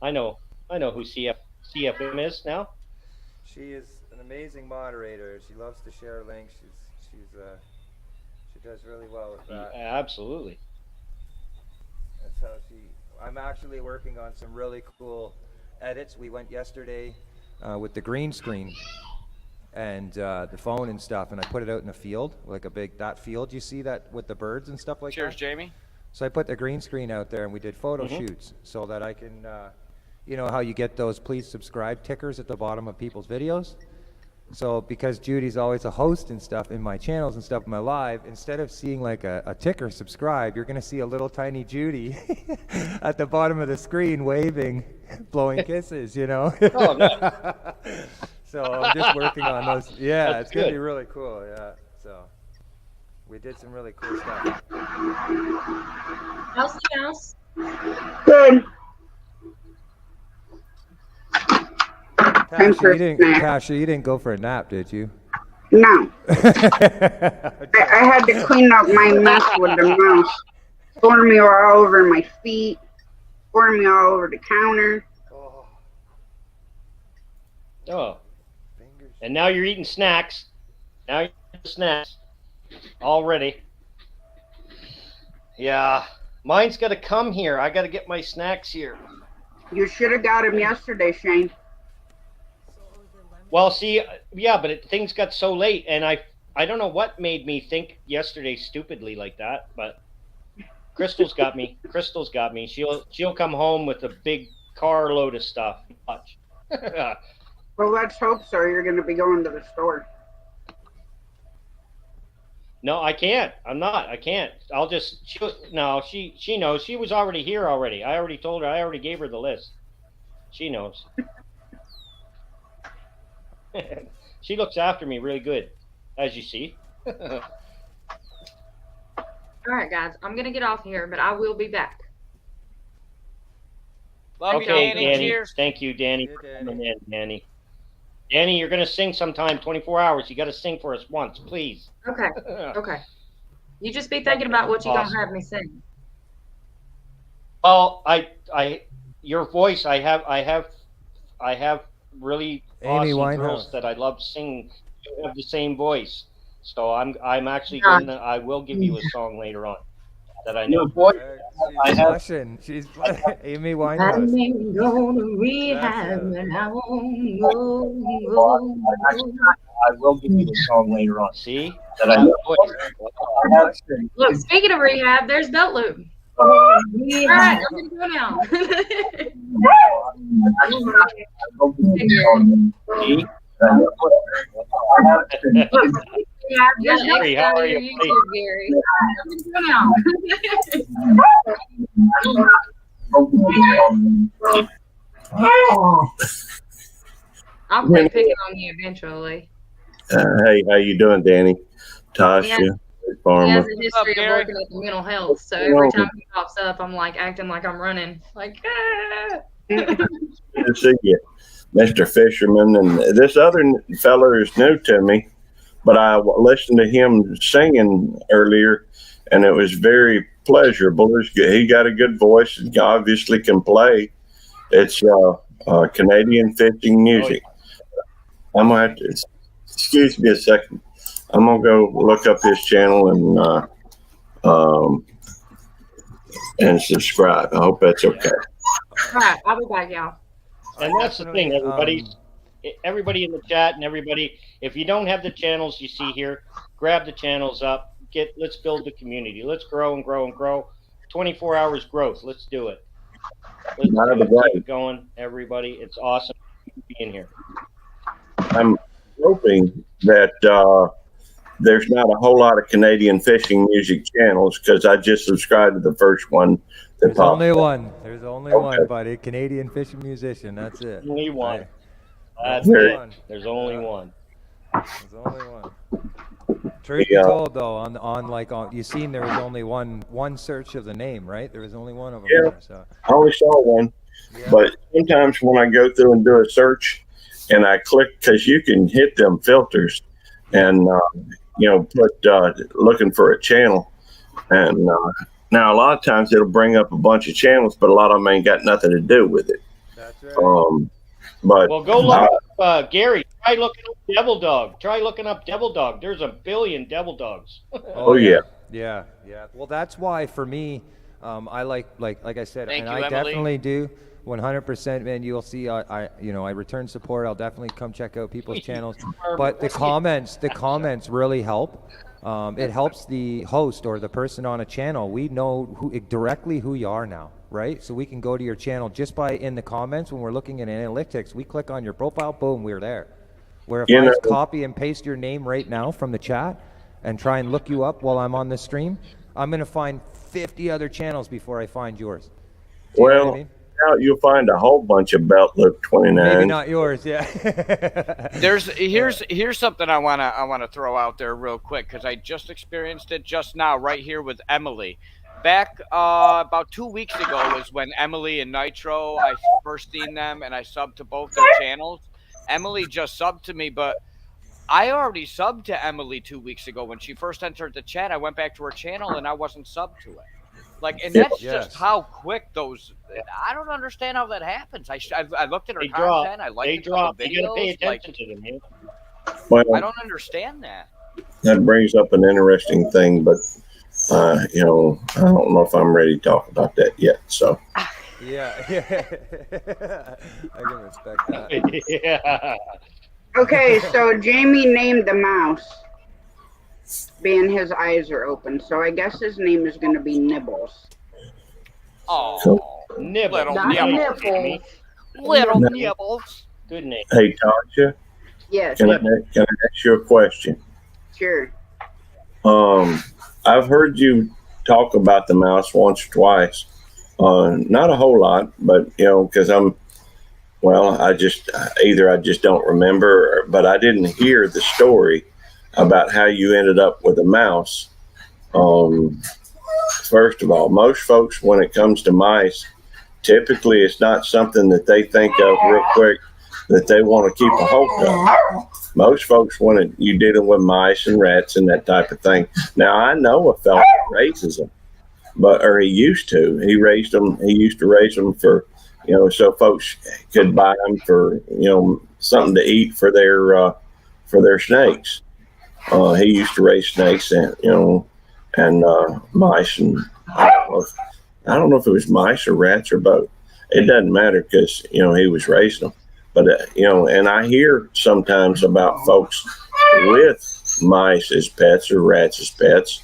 I know who CFM is now. She is an amazing moderator. She loves to share links. She does really well with that. Yeah, absolutely. That's how I'm actually working on some really cool edits. We went yesterday with the green screen and the phone and stuff, and I put it out in a field, like that field you see that with the birds and stuff like that. Cheers, Jamie. So I put the green screen out there and we did photo shoots so that I can, you know how you get those please subscribe tickers at the bottom of people's videos? So because Judy's always a host and stuff in my channels and stuff in my live, instead of seeing like a ticker subscribe, you're going to see a little tiny Judy at the bottom of the screen waving, blowing kisses, you know? Oh, nice. So I'm just working on those. Yeah, That's it's going to be good. really cool. Yeah, so we did some really cool stuff. How's the house? Good. Tasha, you didn't go for a nap, did you? No. I had to clean up my mess with the mouse. Tore me all over my feet. Tore me all over the counter. Oh. And now you're eating snacks. Now you're eating snacks. Already. Yeah. Mine's got to come here. I got to get my snacks here. You should have got him yesterday, Shane. Well, see, yeah, but things got so late, and I don't know what made me think yesterday stupidly like that, but Crystal's got me. Crystal's got me. She'll come home with a big carload of stuff. Watch. Well, let's hope so. You're going to be going to the store. No, I can't. I'm not. I can't. I'll just. She knows. She was already here already. I already told her. I already gave her the list. She knows. She looks after me really good, as you see. All right, guys. I'm going to get off here, but I will be back. Love you, Okay, Danny. Danny. Cheers. Thank you, Danny, for coming in, Danny. Danny, you're going to sing sometime, 24 hours. You got to sing for us once, please. Okay. Okay. You just be thinking about what you're going to Awesome. have me sing. Well, your voice, I have really Amy awesome Winehouse. girls that I love singing. You have the same voice, so I'm actually I will give you a song later on that I know. She's blushing. She's Amy Winehouse. I ain't going to rehab and I won't go. I will give you a song later on. See that I know. Look, speaking of rehab, there's Belt Loop. All right, I'm going to go now. See? Yeah, there's Gary, how are you, YouTube, Gary. I'm going to go now. I'll quit picking on you eventually. Hey, how you doing, Danny? Tasha, He has Farmer. a history of working with mental health, so every time he pops up, I'm like acting like I'm running, like ah. Good to see you, Mr. Fisherman. And this other feller is new to me, but I listened to him singing earlier, and it was very pleasurable. He got a good voice and obviously can play. It's Canadian fishing music. I'm gonna have to, excuse me a second. I'm gonna go look up his channel and subscribe. I hope that's okay. All right, I'll be back, y'all. And that's the thing, everybody in the chat and everybody, if you don't have the channels you see here, grab the channels up. Let's build the community. Let's grow and grow and grow. 24 hours growth. Let's do it. Let's keep it going, everybody. It's awesome being here. I'm hoping that there's not a whole lot of Canadian fishing music channels because I just subscribed to the first one. There's only one. There's only one, buddy. Canadian fishing musician. That's it. Only one. Right. That's it. There's only one. There's only one. Truth be told, though, on you seen there was only one search of the name, right? There was only one of them. Yeah, there, so. I only saw one. Yeah. But sometimes when I go through and do a search and I click, because you can hit them filters and, put looking for a channel. And now a lot of times it'll bring up a bunch of channels, but a lot of them ain't got nothing to do with it. That's right. Well, go look up Gary. Try looking up Devil Dog. Try looking up Devil Dog. There's a billion Devil Dogs. Oh yeah. Yeah. Well, that's why for me, I like I said, Thank and you, I Emily. definitely do 100%. Man, you'll see. I return support. I'll definitely come check out people's channels. But the comments really help. It helps the host or the person on a channel. We know directly who you are now, right? So we can go to your channel just by in the comments when we're looking at analytics. We click on your profile, boom, we're there. Where if I just copy and paste your name right now from the chat and try and look you up while I'm on the stream, I'm going to find 50 other channels before I find yours. Do you know what I mean? Now you'll find a whole bunch of Belt Loop 29. Maybe not yours, yeah. Here's something I wanna throw out there real quick because I just experienced it just now right here with Emily. Back about 2 weeks ago was when Emily and Nitro, I first seen them and I subbed to both their channels. Emily just subbed to me, but I already subbed to Emily 2 weeks ago when she first entered the chat. I went back to her channel and I wasn't subbed to it. And that's just how quick those. I don't understand how that happens. I looked at her content. I liked a couple videos. You gotta pay attention to them, man. Well, I don't understand that. That brings up an interesting thing, but I don't know if I'm ready to talk about that yet. So. Yeah. I can respect that. Yeah. Okay, so Jamie named the mouse, being his eyes are open. So I guess his name is going to be Nibbles. Oh, Nibbles. Little Nibbles. Good name. Hey, Tasha. Yes. Can I ask you a question? Sure. I've heard you talk about the mouse once or twice. Not a whole lot, but because I just don't remember, but I didn't hear the story about how you ended up with a mouse. First of all, most folks, when it comes to mice, typically it's not something that they think of real quick that they want to keep a hold of. Most folks, when you're dealing with mice and rats and that type of thing. Now, I know a fellow that raises them, or he used to. He used to raise them for, so folks could buy them for, something to eat for their snakes. He used to raise snakes and mice, and I don't know if it was mice or rats or both. It doesn't matter because he was raising them. But and I hear sometimes about folks with mice as pets or rats as pets,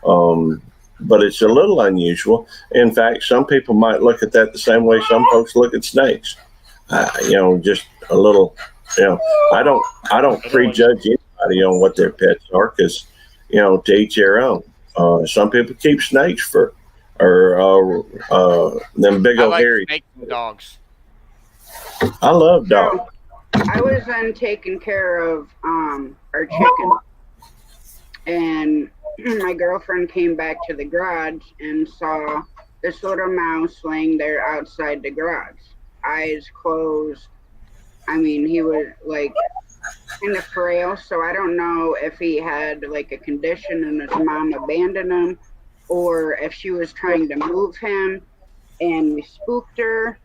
but it's a little unusual. In fact, some people might look at that the same way some folks look at snakes. Just a little. I don't prejudge anybody on what their pets are because to each their own. Some people keep snakes or them big old hairy snake dogs. I love So dogs. I was then taking care of our chicken, and my girlfriend came back to the garage and saw this little mouse laying there outside the garage, eyes closed. I mean, he was like kind of frail, so I don't know if he had like a condition and his mom abandoned him, or if she was trying to move him and we spooked her.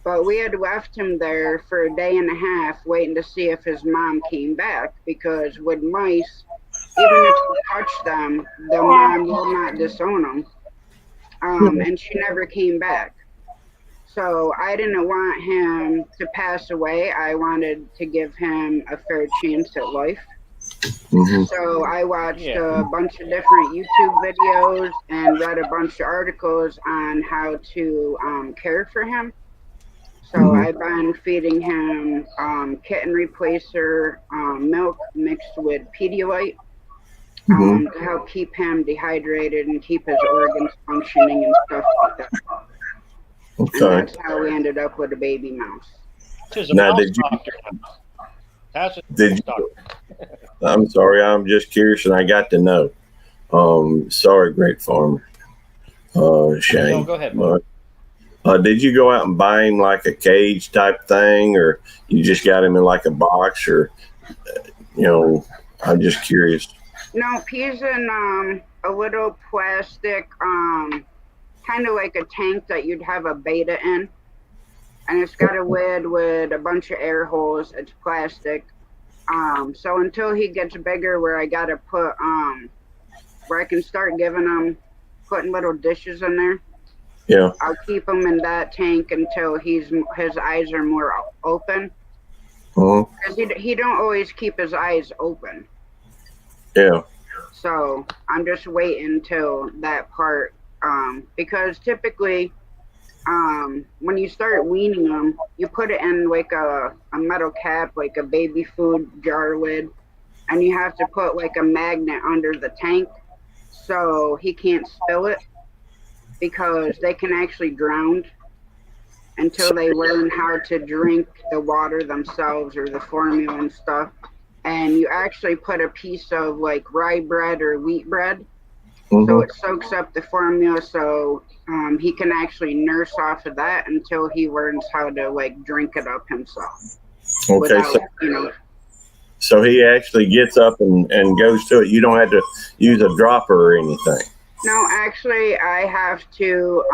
But we had left him there for a day and a half waiting to see if his mom came back, because with mice, even if you touch them, the mom will not disown them. And she never came back. So I didn't want him to pass away. I wanted to give him a fair chance at life. Mm-hmm. So I watched a bunch of different YouTube videos and read a bunch of articles on how to care for him. So I've been feeding him kitten replacer milk mixed with Pedialyte to help keep him dehydrated and keep his organs functioning and stuff like that. Okay. And that's how we ended up with a baby mouse. Now, did you? I'm sorry, I'm just curious, and I got to know. Sorry, Great Farmer. Shane. No, go ahead, Mark. Did you go out and buy him like a cage type thing, or you just got him in like a box, or I'm just curious. No, he's in a little plastic, kind of like a tank that you'd have a beta in, and it's got a lid with a bunch of air holes. It's plastic. So until he gets bigger, where I gotta put where I can start giving him, putting little dishes in there. Yeah. I'll keep him in that tank until his eyes are more open. Because he don't always keep his eyes open. Yeah. So I'm just waiting till that part, because typically, when you start weaning them, you put it in like a metal cap, like a baby food jar lid, and you have to put like a magnet under the tank so he can't spill it, because they can actually drown until they learn how to drink the water themselves or the formula and stuff. And you actually put a piece of like rye bread or wheat bread, so it soaks up the formula, so he can actually nurse off of that until he learns how to like drink it up himself. Okay, Without, so he actually gets up and goes to it. You don't have to use a dropper or anything. No, actually, I have to.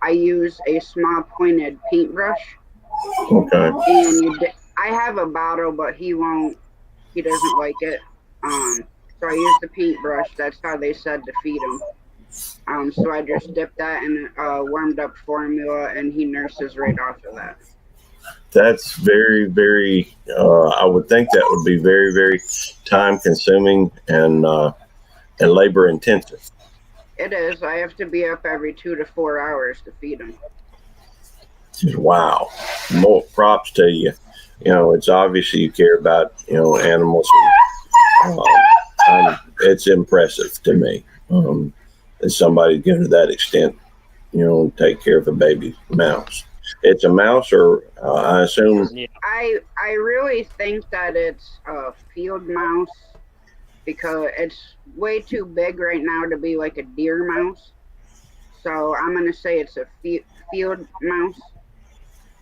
I use a small pointed paintbrush. Okay. And I have a bottle, but he won't. He doesn't like it. So I use the paintbrush. That's how they said to feed him. So I just dip that in warmed up formula, and he nurses right off of that. That's very, very. I would think that would be very, very time consuming and labor intensive. It is. I have to be up every 2 to 4 hours to feed him. Wow. More props to you. It's obviously you care about, animals. It's impressive to me that somebody get to that extent, take care of a baby mouse. It's a mouse, or I assume. I really think that it's a field mouse, because it's way too big right now to be like a deer mouse. So I'm going to say it's a field mouse,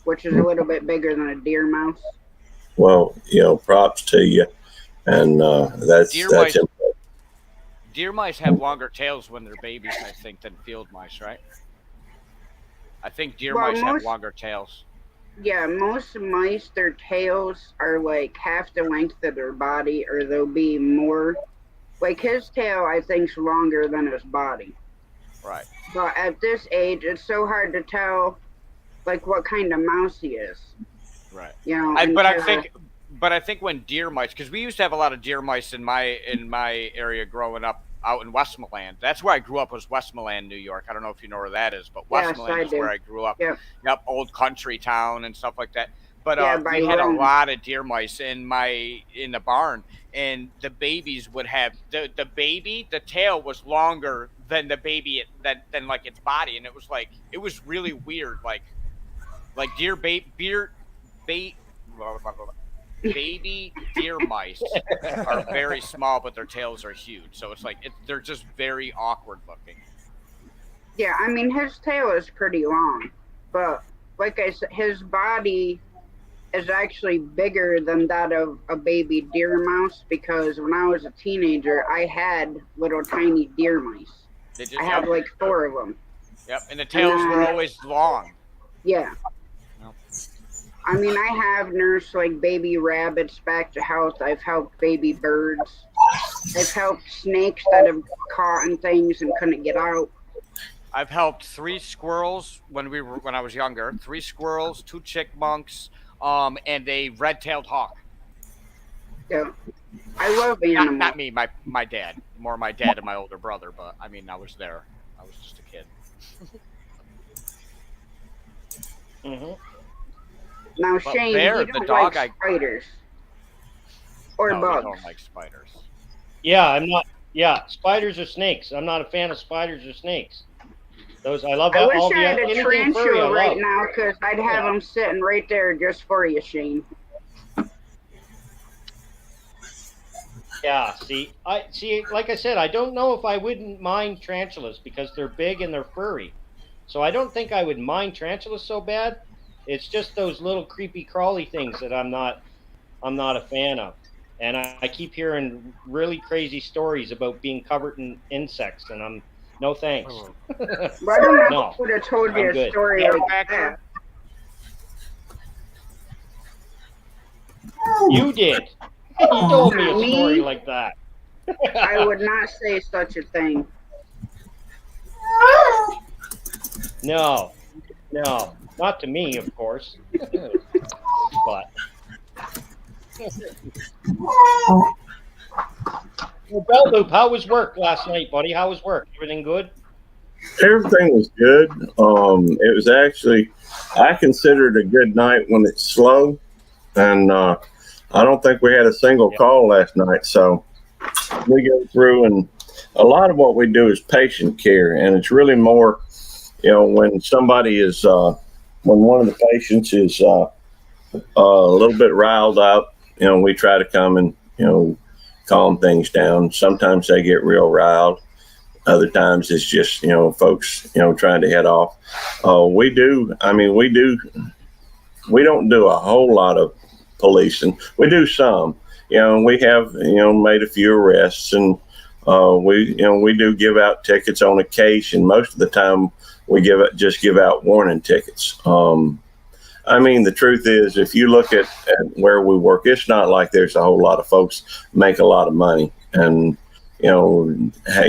which is a little bit bigger than a deer mouse. Well, props to you. And that's impressive. Deer mice have longer tails when they're babies, I think, than field mice, right? I think deer mice have longer tails. Yeah, most mice, their tails are like half the length of their body, or they'll be more. Like his tail, I think, is longer than his body. Right. But at this age, it's so hard to tell, like, what kind of mouse he is. Right. But I think when deer mice, because we used to have a lot of deer mice in my area growing up out in Westmoreland. That's where I grew up, was Westmoreland, New York. I don't know if you know where that is, but Westmoreland is where I grew up. Yep. Old country town and stuff like that. But we had a lot of deer mice in the barn, and the babies would have the tail was longer than the baby than like its body, and it was really weird. Like Like baby deer mice are very small, but their tails are huge. So it's like they're just very awkward looking. Yeah, I mean his tail is pretty long, but like I said, his body is actually bigger than that of a baby deer mouse, because when I was a teenager, I had little tiny deer mice. I had like 4 of them. Yep, and the tails were always long. Yeah. I mean, I have nursed like baby rabbits back to health. I've helped baby birds. I've helped snakes that have caught in things and couldn't get out. I've helped 3 squirrels when I was younger. 3 squirrels, 2 chipmunks, and a red-tailed hawk. Yeah, I love animals. Not me, my dad. More my dad and my older brother. But I mean, I was there. I was just a kid. Mm-hmm. Now, But Shane, Bear, you the don't dog, like spiders or No, bugs. we don't like spiders. Yeah, I'm not. Yeah, spiders or snakes. I'm not a fan of spiders or snakes. Those I love. I all wish the I had a anything furry. I tarantula right love. now, because I'd have them sitting right there just for you, Shane. Yeah, see, like I said, I don't know if I wouldn't mind tarantulas because they're big and they're furry. So I don't think I would mind tarantulas so bad. It's just those little creepy crawly things that I'm not a fan of. And I keep hearing really crazy stories about being covered in insects, and I'm no thanks. But I don't know No, who would have told you I'm a good. story like that. You did. You told me a Me? story like that. I would not say such a thing. No, not to me, of course. But well, Bell Loop, how was work last night, buddy? How was work? Everything good? Everything was good. It was actually, I consider it a good night when it's slow, and I don't think we had a single call last night. So we go through, and a lot of what we do is patient care, and it's really more, when somebody is, when one of the patients is a little bit riled up, we try to come and calm things down. Sometimes they get real riled. Other times it's just, folks, trying to head off. We don't do a whole lot of policing. We do some, we have, made a few arrests, and we do give out tickets on occasion. Most of the time we just give out warning tickets. The truth is, if you look at where we work, it's not like there's a whole lot of folks make a lot of money and,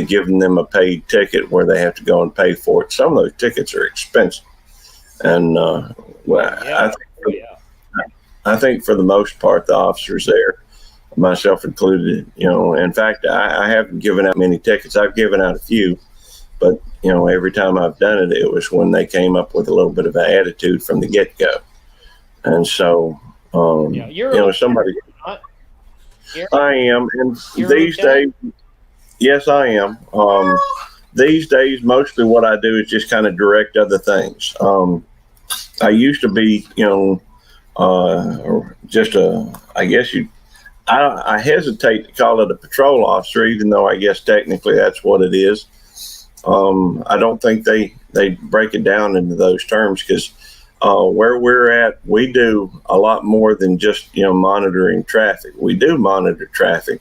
giving them a paid ticket where they have to go and pay for it. Some of those tickets are expensive. And, I think for the most part, the officers there, myself included, in fact, I haven't given out many tickets. I've given out a few, but, every time I've done it, it was when they came up with a little bit of an attitude from the get-go. And so, somebody, I am. And these days, yes, I am. These days, mostly what I do is just kind of direct other things. I used to be, I hesitate to call it a patrol officer, even though I guess technically that's what it is. I don't think they break it down into those terms, because where we're at, we do a lot more than just, monitoring traffic. We do monitor traffic,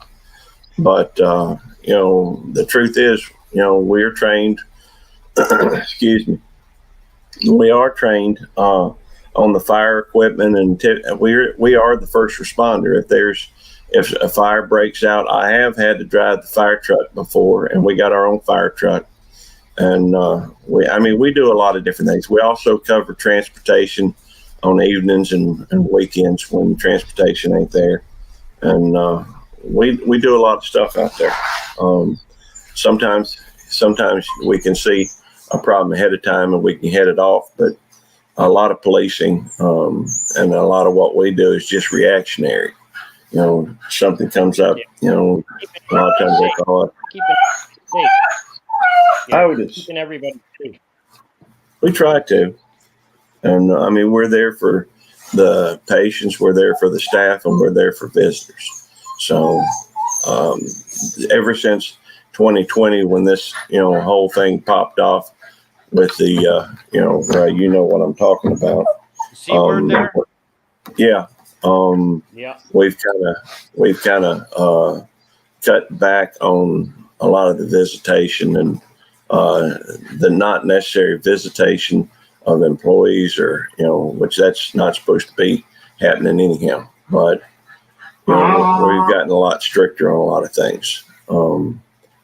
but, the truth is, we're trained, excuse me, we are trained on the fire equipment, and we are the first responder. If a fire breaks out, I have had to drive the fire truck before, and we got our own fire truck. And we do a lot of different things. We also cover transportation on evenings and weekends when transportation ain't there. And we do a lot of stuff out there. Sometimes we can see a problem ahead of time and we can head it off, but a lot of policing and a lot of what we do is just reactionary. Something comes up, a lot of times they call it. Keeping everybody safe. We try to. And I mean, we're there for the patients, we're there for the staff, and we're there for visitors. So ever since 2020, when this, whole thing popped off with the, you know what I'm talking about. C word there? Yeah. Yeah. We've kind of cut back on a lot of the visitation and the not necessary visitation of employees, or which that's not supposed to be happening anyhow. But we've gotten a lot stricter on a lot of things.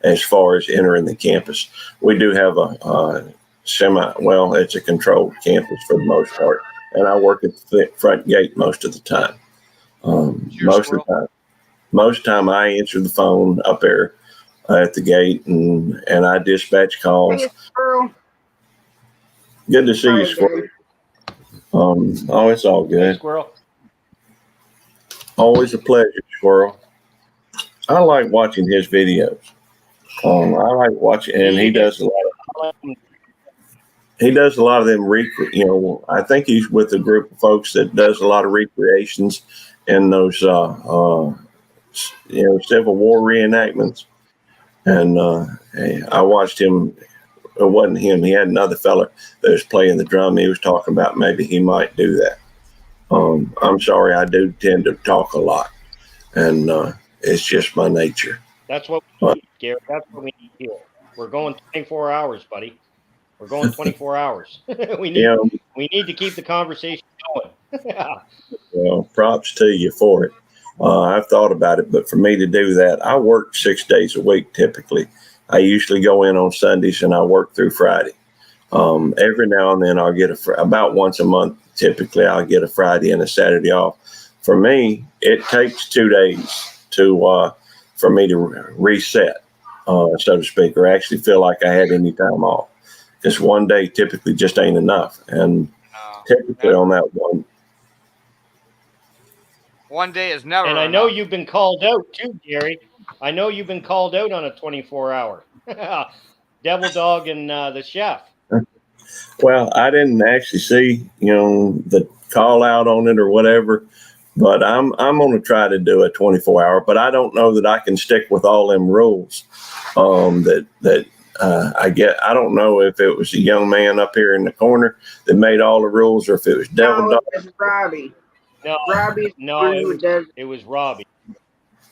As far as entering the campus, we do have a it's a controlled campus for the most part, and I work at the front gate most of the time. Most of the time I answer the phone up there at the gate, and I dispatch calls. Hey, Squirrel. Good to see you, Squirrel. It's all good. Hey, Squirrel. Always a pleasure, Squirrel. I like watching his videos. I like watching, and he does a lot of them. I think he's with a group of folks that does a lot of recreations and those Civil War reenactments. And I watched him. It wasn't him. He had another fella that was playing the drum. He was talking about maybe he might do that. I'm sorry, I do tend to talk a lot, and it's just my nature. That's what we need, Gary. That's what we need here. We're going 24 hours, buddy. We're going 24 hours. We need to keep the conversation going. Well, props to you for it. I've thought about it, but for me to do that, I work 6 days a week typically. I usually go in on Sundays and I work through Friday. Every now and then I'll get about once a month. Typically, I'll get a Friday and a Saturday off. For me, it takes 2 days for me to reset, so to speak, or actually feel like I had any time off. Because one day typically just ain't enough, and typically on that one day is never. And I know you've been called out too, Gary. I know you've been called out on a 24-hour. Devil Dog and the chef. Well, I didn't actually see, the call out on it or whatever, but I'm going to try to do a 24-hour, but I don't know that I can stick with all them rules that I get. I don't know if it was a young man up here in the corner that made all the rules or if it was Devil Dog. It was Robbie. No, Robbie's no, it was Robbie.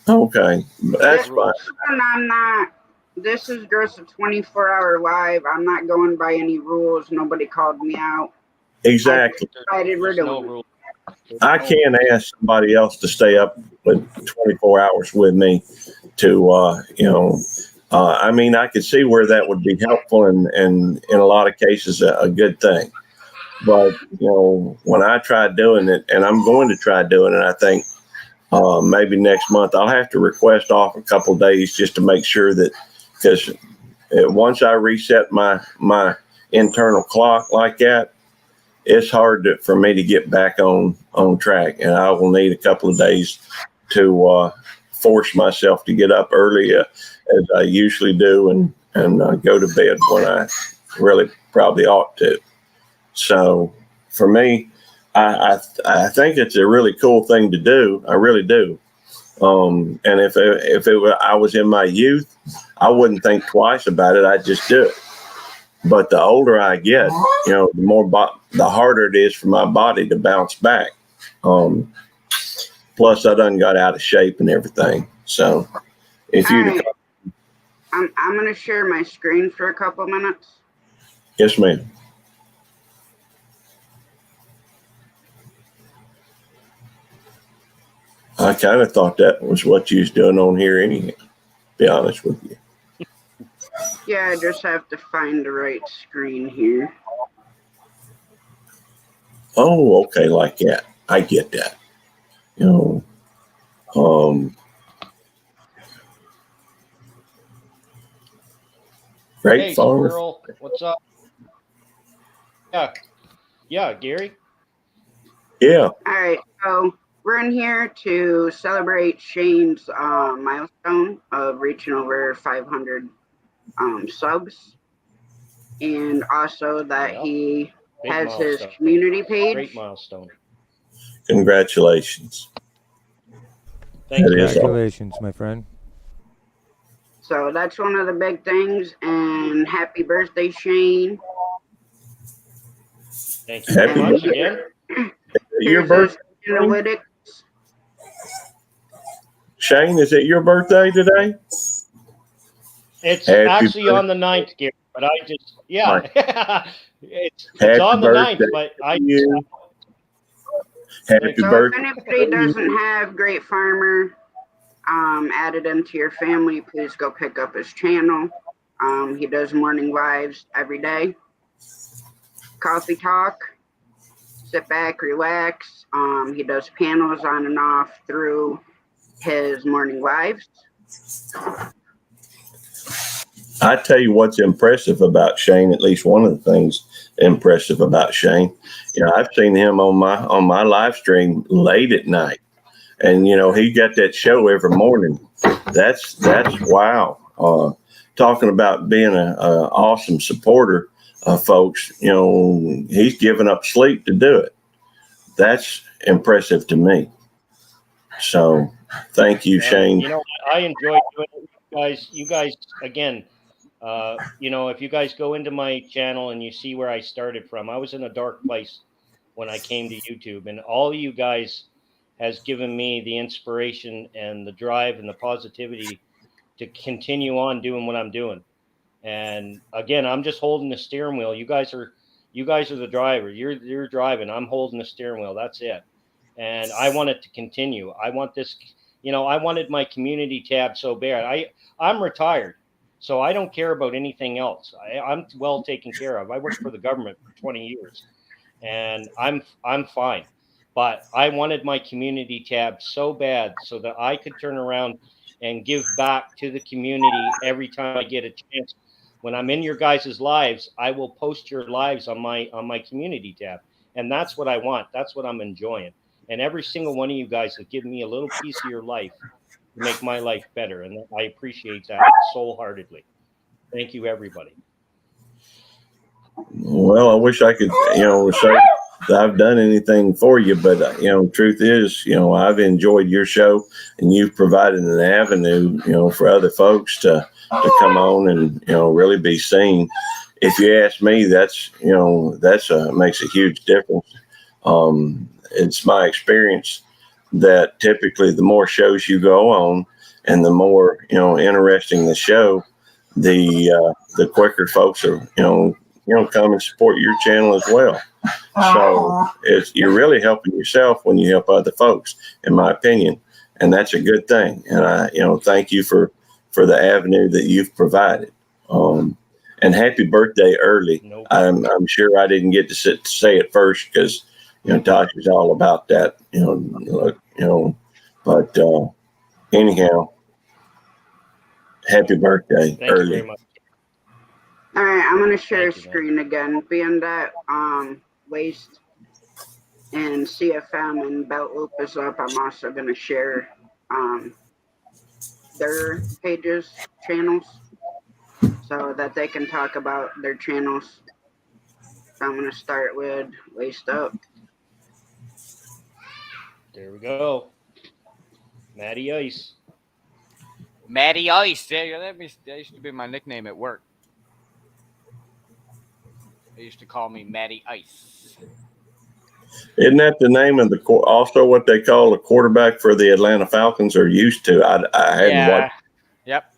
Okay, that's fine. I'm not. This is just a 24-hour live. I'm not going by any rules. Nobody called me out. Exactly. I can't ask somebody else to stay up with 24 hours with me to, I mean, I could see where that would be helpful and in a lot of cases a good thing. But, when I tried doing it, and I'm going to try doing it, I think maybe next month I'll have to request off a couple of days just to make sure that, because once I reset my internal clock like that, it's hard for me to get back on track, and I will need a couple of days to force myself to get up early as I usually do and go to bed when I really probably ought to. So for me, I think it's a really cool thing to do. I really do. And if I was in my youth, I wouldn't think twice about it. I'd just do it. But the older I get, the harder it is for my body to bounce back. Plus, I done got out of shape and everything. So, if you, I'm going to share my screen for a couple minutes. Yes, ma'am. I kind of thought that was what you was doing on here anyhow, to be honest with you. Yeah, I just have to find the right screen here. Oh, okay, like that. I get that. Great Hey, farmer. Squirrel, what's up? Yeah, Gary. Yeah. All right, so we're in here to celebrate Shane's milestone of reaching over 500 subs, and also that he Big has his milestone. community page. Great milestone. Congratulations. Thank you. Congratulations, my friend. So that's one of the big things. And happy birthday, Shane. Thank you very Happy much birthday. again. Your Here's those birthday, analytics. Shane? Is it your birthday today? It's Happy actually birthday. on the 9th, Gary, but I just, yeah. it's Happy on the 9th, birthday but I to you. Happy So if birthday. anybody doesn't have Great Farmer added into your family, please go pick up his channel. He does morning lives every day. Coffee talk. Sit back, relax. He does panels on and off through his morning lives. I tell you what's impressive about Shane. At least one of the things impressive about Shane. You know, I've seen him on my live stream late at night, and you know he got that show every morning. That's wow. Talking about being an awesome supporter of folks. You know, he's giving up sleep to do it. That's impressive to me. So, thank you, Shane. You know, I enjoy doing it. You guys, again, you know, if you guys go into my channel and you see where I started from, I was in a dark place when I came to YouTube, and all of you guys has given me the inspiration and the drive and the positivity to continue on doing what I'm doing. And again, I'm just holding the steering wheel. You guys are the driver. You're driving. I'm holding the steering wheel. That's it. And I want it to continue. I want this, you know, I wanted my community tab so bad. I'm retired, so I don't care about anything else. I'm well taken care of. I worked for the government for 20 years, and I'm fine. But I wanted my community tab so bad so that I could turn around and give back to the community every time I get a chance. When I'm in your guys' lives, I will post your lives on my community tab, and that's what I want. That's what I'm enjoying. And every single one of you guys have given me a little piece of your life to make my life better, and I appreciate that soul-heartedly. Thank you, everybody. Well, I wish I could, you know, say that I've done anything for you, but you know, truth is, you know, I've enjoyed your show, and you've provided an avenue, you know, for other folks to come on and you know really be seen. If you ask me, that's you know makes a huge difference. It's my experience that typically the more shows you go on, and the more you know interesting the show, the quicker folks are you know come and support your channel as well. So you're really helping yourself when you help other folks, in my opinion, and that's a good thing. And I you know thank you for the avenue that you've provided. And happy birthday early. Nope. I'm sure I didn't get to say it first because you know Tasha's all about that. But anyhow, happy birthday Thank early. you very much. All right, I'm going to share a screen again. Being that Waste and CFM and Belt Loop is up, I'm also going to share their pages, channels, so that they can talk about their channels. So I'm going to start with Waste Up. There we go. Matty Ice. Matty Ice. That used to be my nickname at work. They used to call me Matty Ice. Isn't that the name of also what they call a quarterback for the Atlanta Falcons, or used to? I hadn't watched. Yep.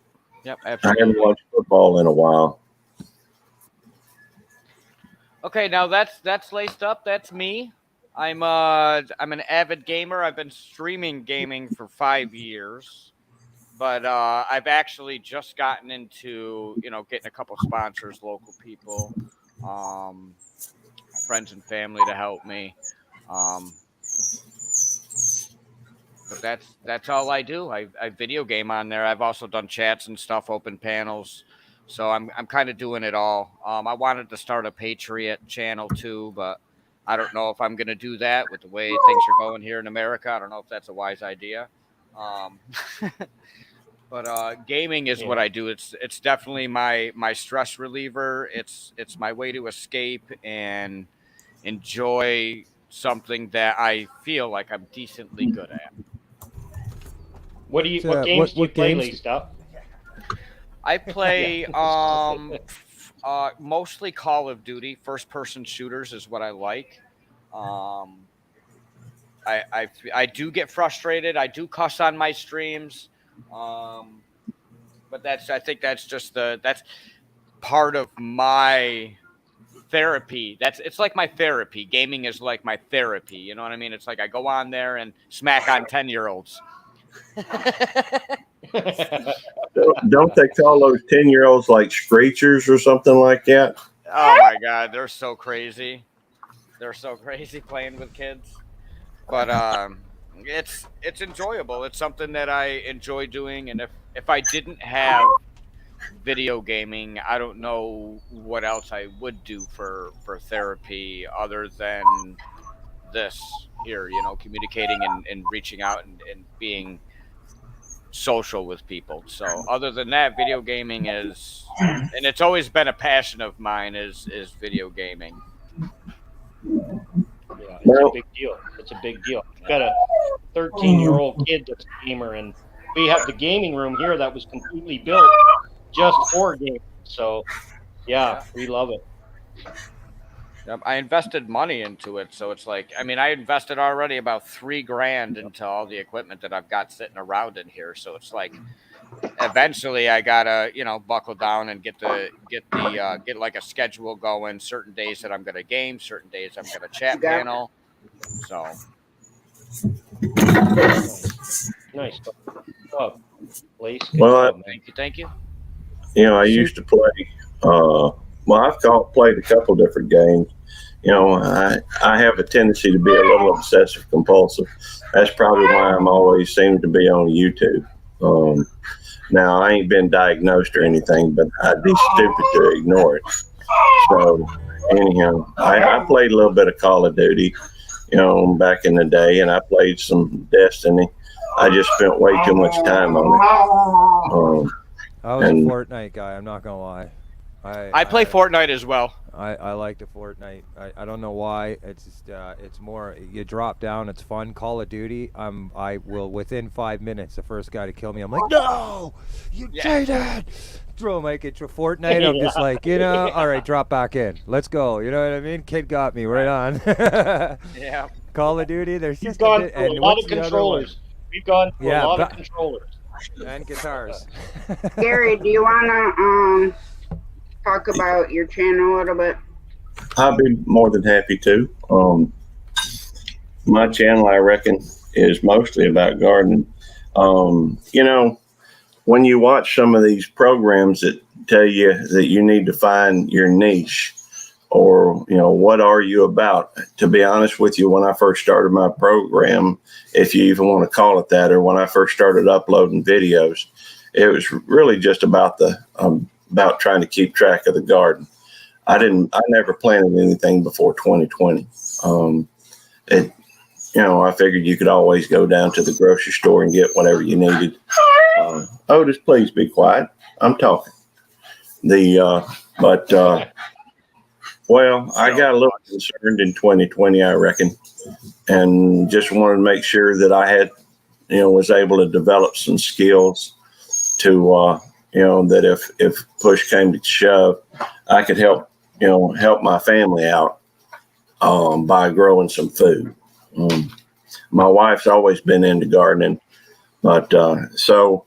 Absolutely. I haven't watched football in a while. Okay, now that's Laced Up. That's me. I'm an avid gamer. I've been streaming gaming for 5 years, but I've actually just gotten into getting a couple sponsors, local people, friends and family to help me. But that's all I do. I video game on there. I've also done chats and stuff, open panels. So I'm kind of doing it all. I wanted to start a Patriot channel too, but I don't know if I'm going to do that with the way things are going here in America. I don't know if that's a wise idea. But gaming is what I do. It's definitely my stress reliever. It's my way to escape and enjoy something that I feel like I'm decently good at. What games do you play, Laced Up? I play mostly Call of Duty. First person shooters is what I like. I do get frustrated. I do cuss on my streams. But I think that's just that's part of my therapy. It's like my therapy. Gaming is like my therapy. You know what I mean? It's like I go on there and smack on 10-year-olds. Don't they call those 10-year-olds like screechers or something like that? Oh my God, they're so crazy. They're so crazy playing with kids. But it's enjoyable. It's something that I enjoy doing, and if I didn't have video gaming, I don't know what else I would do for therapy other than this here, you know, communicating and reaching out and being social with people. So other than that, video gaming is, and it's always been a passion of mine, is video gaming. Yeah, it's a big deal. It's a big deal. I've got a 13-year-old kid that's a gamer, and we have the gaming room here that was completely built just for gaming. So, yeah, we love it. I invested money into it, so it's like, I mean, I invested already about $3,000 into all the equipment that I've got sitting around in here. So it's like, eventually I gotta, you know, buckle down and get like a schedule going. Certain days that I'm gonna game, certain days I'm gonna chat panel. So nice. Oh, Lace, Well, thank you. You know, I used to play. I've played a couple different games. You know, I have a tendency to be a little obsessive compulsive. That's probably why I'm always seem to be on YouTube. Now, I ain't been diagnosed or anything, but I'd be stupid to ignore it. So, anyhow, I played a little bit of Call of Duty, you know, back in the day, and I played some Destiny. I just spent way too much time on it. I was a Fortnite guy, I'm not going to lie. I play Fortnite as well. I like the Fortnite. I don't know why. It's just it's more, you drop down, it's fun. Call of Duty, I will within 5 minutes, the first guy to kill me, I'm like, no, you cheated. Throw my into Fortnite. I'm just like, you know, all right, drop back in. Let's go. You know what I mean? Kid got me right on. Yeah. Call of Duty. There's just gone through a lot of controllers. We've gone through a lot of controllers and guitars. Gary, do you wanna talk about your channel a little bit? I'd be more than happy to. My channel, I reckon, is mostly about gardening. You know, when you watch some of these programs that tell you that you need to find your niche, or, you know, what are you about? To be honest with you, when I first started my program, if you even want to call it that, or when I first started uploading videos, it was really just about about trying to keep track of the garden. I never planted anything before 2020. You know, I figured you could always go down to the grocery store and get whatever you needed. Otis, please be quiet. I'm talking. Well, I got a little concerned in 2020, I reckon, and just wanted to make sure that I had, you know, was able to develop some skills to, you know, that if push came to shove, I could help my family out by growing some food. My wife's always been into gardening, but so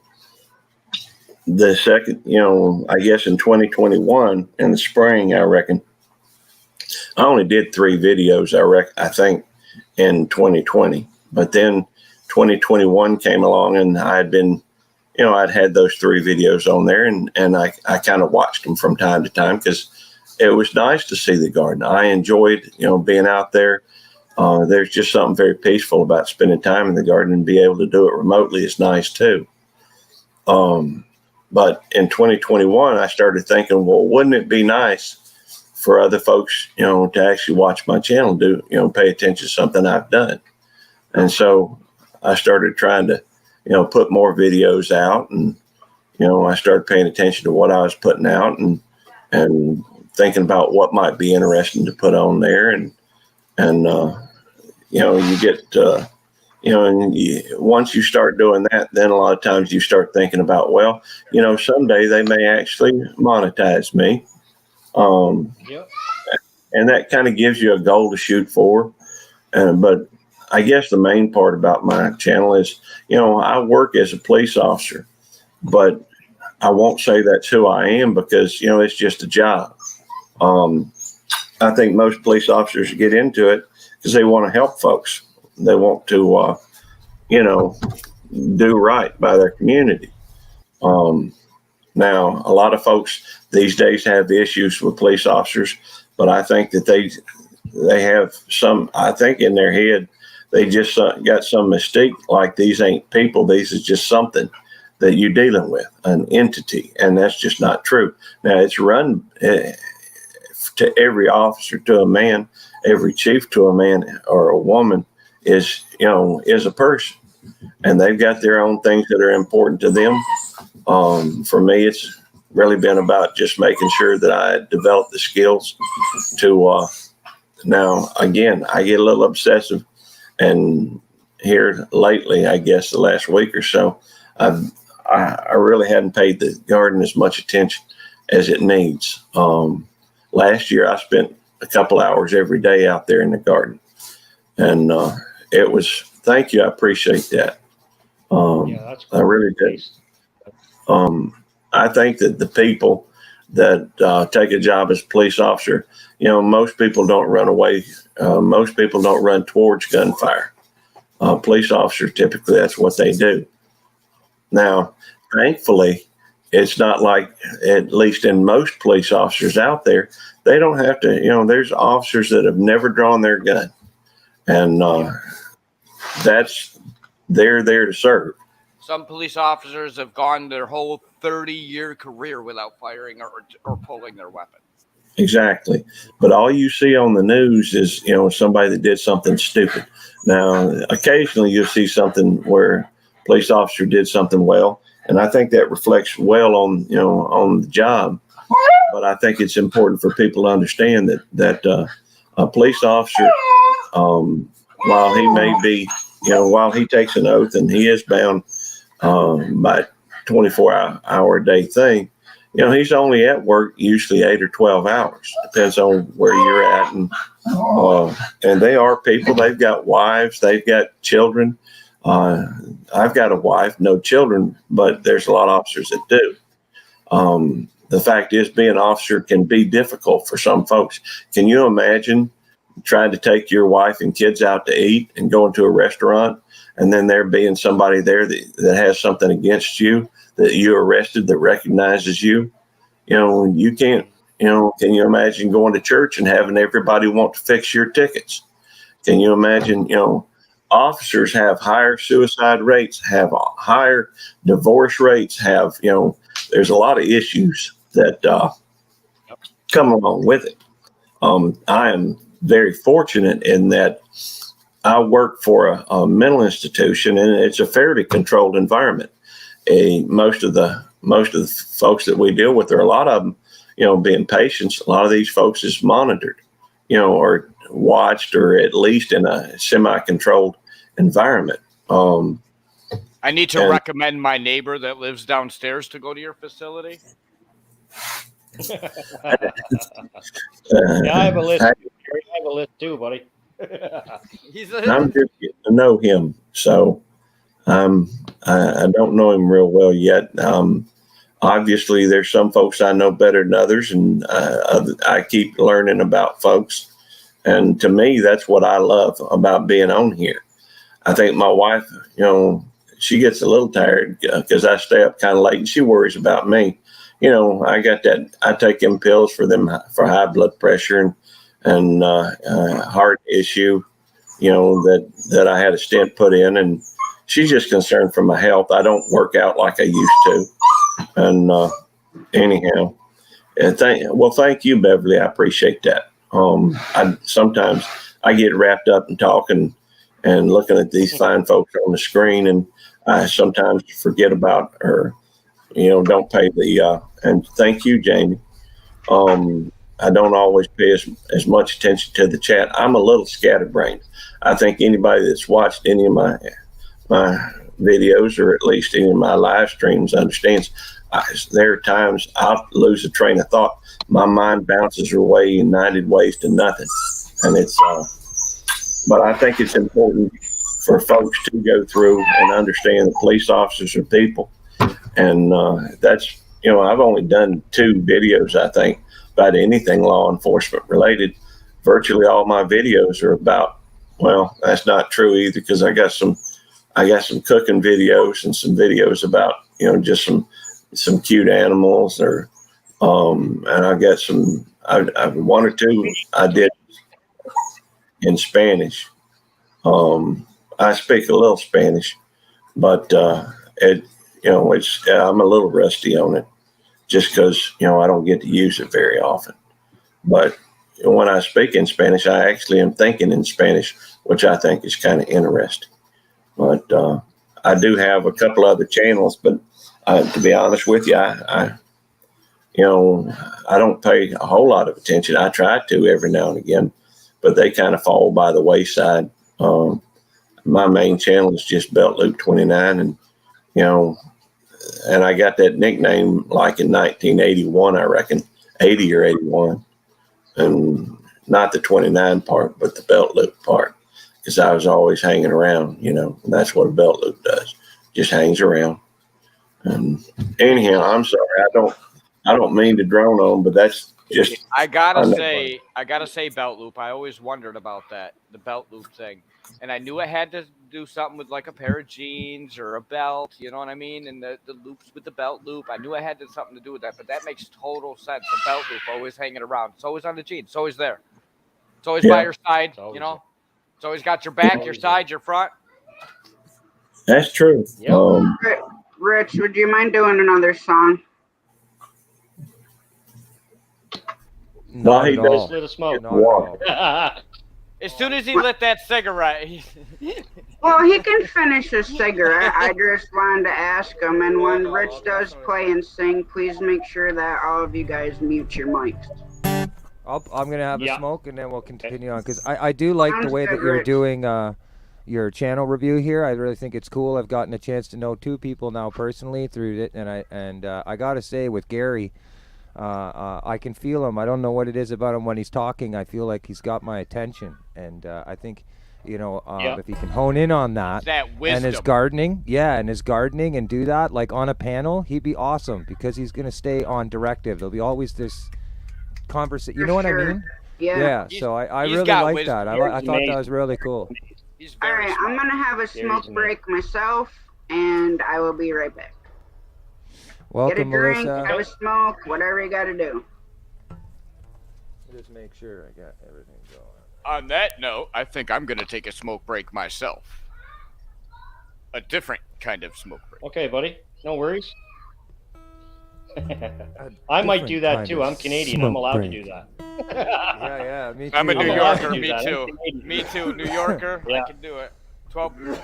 the second, you know, I guess in 2021 in the spring, I reckon, I only did 3 videos, I think, in 2020. But then 2021 came along, and I'd had those 3 videos on there, and I kind of watched them from time to time because it was nice to see the garden. I enjoyed, you know, being out there. There's just something very peaceful about spending time in the garden, and be able to do it remotely is nice too. But in 2021, I started thinking, well, wouldn't it be nice for other folks, you know, to actually watch my channel, pay attention to something I've done. And so I started trying to, you know, put more videos out, and, you know, I started paying attention to what I was putting out, and thinking about what might be interesting to put on there. And And, you get, and once you start doing that, then a lot of times you start thinking about, well, someday they may actually monetize me. Yep. And that kind of gives you a goal to shoot for. But I guess the main part about my channel is, I work as a police officer, but I won't say that's who I am because, it's just a job. I think most police officers get into it because they want to help folks. They want to, do right by their community. Now, a lot of folks these days have issues with police officers, but I think that they have some, I think in their head, they just got some mystique, like these ain't people. These is just something that you're dealing with, an entity. And that's just not true. Now, it's run to every officer, to a man, every chief to a man or a woman is a person. And they've got their own things that are important to them. For me, it's really been about just making sure that I develop the skills to, now, again, I get a little obsessive, and here lately, I guess the last week or so, I really hadn't paid the garden as much attention as it needs. Last year, I spent a couple hours every day out there in the garden, and it was, thank you, I appreciate that. That's cool. I really did. I think that the people that take a job as a police officer, most people don't run away. Most people don't run towards gunfire. Police officers, typically, that's what they do. Now, thankfully, it's not like, at least in most police officers out there, they don't have to, there's officers that have never drawn their gun. And they're there to serve. Some police officers have gone their whole 30-year career without firing or pulling their weapon. Exactly. But all you see on the news is, somebody that did something stupid. Now, occasionally you'll see something where a police officer did something well. And I think that reflects well on the job. But I think it's important for people to understand that a police officer, while he may be, while he takes an oath and he is bound by 24-hour a day thing, he's only at work usually 8 or 12 hours. Depends on where you're at. And they are people. They've got wives. They've got children. I've got a wife, no children, but there's a lot of officers that do. The fact is, being an officer can be difficult for some folks. Can you imagine trying to take your wife and kids out to eat and go into a restaurant, and then there being somebody there that has something against you, that you arrested, that recognizes you? You can't, can you imagine going to church and having everybody want to fix your tickets? Can you imagine, officers have higher suicide rates, have higher divorce rates, have, there's a lot of issues that come along with it. I am very fortunate in that I work for a mental institution, and it's a fairly controlled environment. Most of the folks that we deal with, there are a lot of them, being patients. A lot of these folks is monitored, or watched, or at least in a semi-controlled environment. I need to recommend my neighbor that lives downstairs to go to your facility. Yeah, I have a list. I have a list too, buddy. I'm just getting to know him, so I don't know him real well yet. Obviously, there's some folks I know better than others, and I keep learning about folks. And to me, that's what I love about being on here. I think my wife, she gets a little tired because I stay up kind of late, and she worries about me. I got that. I take them pills for high blood pressure and heart issue, that I had a stent put in, and she's just concerned for my health. I don't work out like I used to. And anyhow, thank you, Beverly. I appreciate that. Sometimes I get wrapped up in talking and looking at these fine folks on the screen, and I sometimes forget about, or don't pay the. And thank you, Jamie. I don't always pay as much attention to the chat. I'm a little scatterbrained. I think anybody that's watched any of my videos, or at least any of my live streams, understands there are times I'll lose a train of thought. My mind bounces away United ways to nothing. And it's, but I think it's important for folks to go through and understand that police officers are people. And that's, I've only done 2 videos, I think, about anything law enforcement related. Virtually all my videos are about, well, that's not true either, because I got some cooking videos and some videos about, just some cute animals, or and I got some, I 1 or 2 I did in Spanish. I speak a little Spanish, but I'm a little rusty on it, just because I don't get to use it very often. But when I speak in Spanish, I actually am thinking in Spanish, which I think is kind of interesting. But I do have a couple other channels, but to be honest with you, I don't pay a whole lot of attention. I try to every now and again, but they kind of fall by the wayside. My main channel is just Belt Loop 29, and and I got that nickname like in 1981, I reckon, 80 or 81, and not the 29 part, but the Belt Loop part, because I was always hanging around, and that's what a Belt Loop does, just hangs around. And anyhow, I'm sorry, I don't mean to drone on, but that's just. I gotta say, Belt Loop. I always wondered about that, the Belt Loop thing, and I knew it had to do something with like a pair of jeans or a belt. You know what I mean? And the loops with the Belt Loop. I knew it had something to do with that, but that makes total sense. The Belt Loop always hanging around. It's always on the jeans. It's always there. It's always by your side. It's always got your back, your side, your front. That's true. Yep. Rich, would you mind doing another song? No, he just lit a smoke. No. As soon as he lit that cigarette. Well, he can finish his cigarette. I just wanted to ask him. And when Rich does play and sing, please make sure that all of you guys mute your mics. I'm going to have a smoke, and then we'll continue on. Because I do like the way that you're doing your channel review here. I really think it's cool. I've gotten a chance to know 2 people now personally through it. And I got to say, with Gary, I can feel him. I don't know what it is about him when he's talking. I feel like he's got my attention, and I think, if he can hone in on that, and his gardening, and do that like on a panel, he'd be awesome, because he's gonna stay on directive. There'll be always this conversation. You know what I mean? Yeah. So I really like that. I thought that was really cool. All right, I'm gonna have a smoke break myself, and I will be right back. Welcome, get a drink, Melissa. have a smoke, whatever you got to do. Just make sure I got everything going. On that note, I think I'm going to take a smoke break myself. A different kind of smoke break. Okay, buddy. No worries. I might do that too. I'm Canadian. I'm allowed to do that. Yeah, me too. I'm a New Yorker. Me too. Me too. New Yorker. I can do it. 12.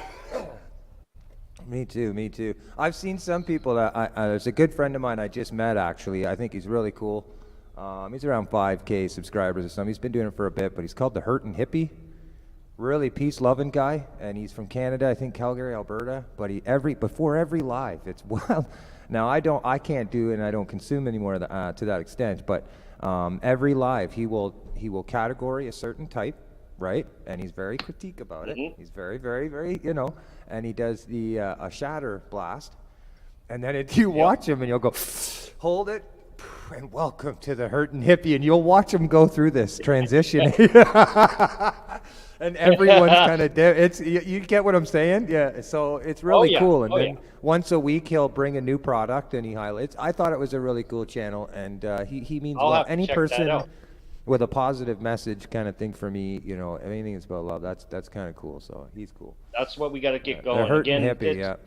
Me too. I've seen some people that there's a good friend of mine I just met, actually. I think he's really cool. He's around 5K subscribers or something. He's been doing it for a bit, but he's called the Hurtin' Hippie. Really peace-loving guy, and he's from Canada, I think Calgary, Alberta. But before every live, it's wild. Now I can't do it, and I don't consume anymore to that extent. But every live, he will category a certain type, right? And he's very critique about it. He's very, very, very, And he does the a shatter blast, and then you watch him, and you'll go, hold it, and welcome to the Hurtin' Hippie, and you'll watch him go through this transition, and everyone's kind of you get what I'm saying? Yeah. So it's really cool. And then once a week he'll bring a new product and he highlights. I thought it was a really cool channel, and he means well. Any person with a positive message kind of thing for me, anything that's about love, that's kind of cool. So he's cool. That's what we got to get going. The Hurtin' Hippie,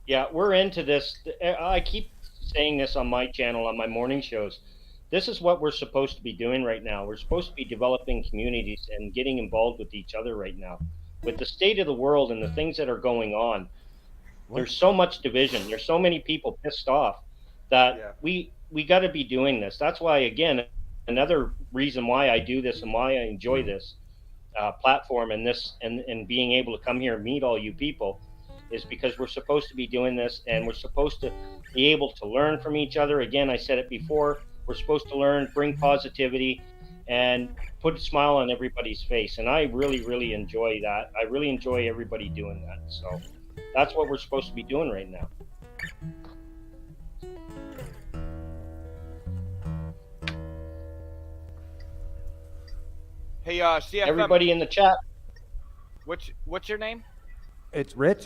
yeah, we're into this. I keep saying this on my channel, on my morning shows. This is what we're supposed to be doing right now. We're supposed to be developing communities and getting involved with each other right now. With the state of the world and the things that are going on, there's so much division. There's so many people pissed off that we got to be doing this. That's why, again, another reason why I do this and why I enjoy this platform and being able to come here and meet all you people is because we're supposed to be doing this, and we're supposed to be able to learn from each other. Again, I said it before, we're supposed to learn, bring positivity, and put a smile on everybody's face. And I really, really enjoy that. I really enjoy everybody doing that. So that's what we're supposed to be doing right now. Hey, CFM. Everybody in the chat. What's your name? It's Rich.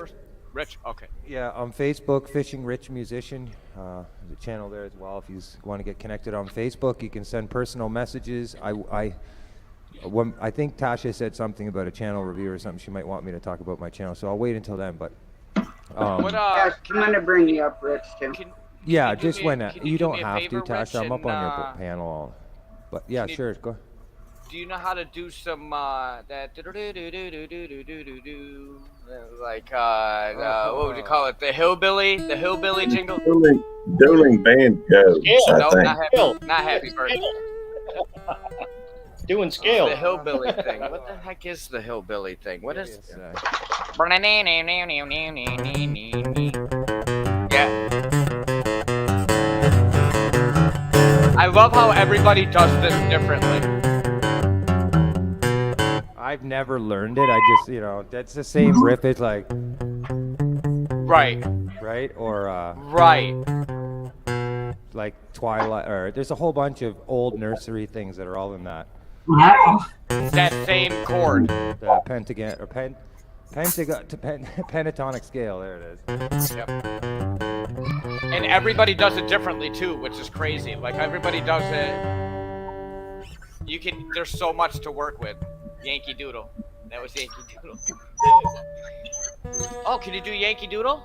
Rich. Okay. Yeah, on Facebook, Fishing Rich Musician. There's a channel there as well. If you want to get connected on Facebook, you can send personal messages. I think Tasha said something about a channel review or something. She might want me to talk about my channel, so I'll wait until then. But yeah, I'm gonna bring you up, Rich, too. yeah, just when you don't have to, Tasha. I'm up on your panel. But yeah, sure, go. Do you know how to do some that like what would you call it? The hillbilly jingle? Dueling banjos, I No, think. not happy birthday. Doing scale. The hillbilly thing. What the heck is the hillbilly thing? What is? Yeah. I love how everybody does this differently. I've never learned it. I just, that's the same riff. It's like, right, or right, like Twilight, or there's a whole bunch of old nursery things that are all in that. Wow. That same chord. The pentagon or pentatonic scale. There it is. Yep. And everybody does it differently too, which is crazy. Like everybody does it. There's so much to work with. Yankee Doodle. That was Yankee Doodle. Oh, can you do Yankee Doodle?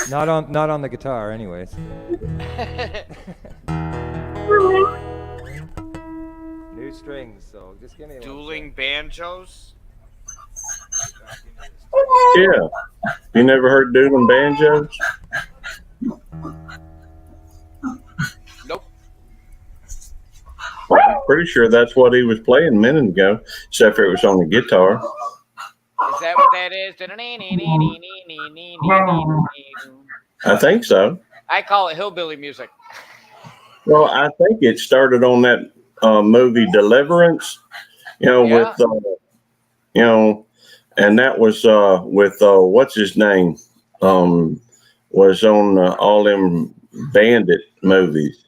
Not on the guitar, anyways. New strings, so just give me one. Dueling banjos. Yeah. You never heard dueling banjos? Nope. Well, I'm pretty sure that's what he was playing a minute ago, except for it was on the guitar. Is that what that is? I think so. I call it hillbilly music. Well, I think it started on that movie Deliverance, with, and that was with, what's his name, was on all them bandit movies.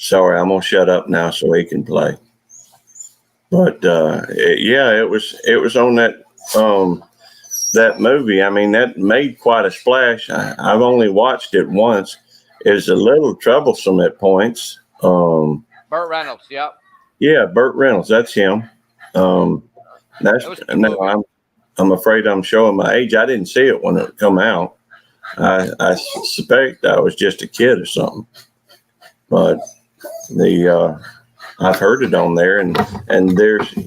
Sorry, I'm going to shut up now so he can play. But it was on that that movie. I mean, that made quite a splash. I've only watched it once. It's a little troublesome at points. Burt Reynolds, yep. Yeah, Burt Reynolds, that's him. I'm afraid I'm showing my age. I didn't see it when it come out. I suspect I was just a kid or something. But I've heard it on there, and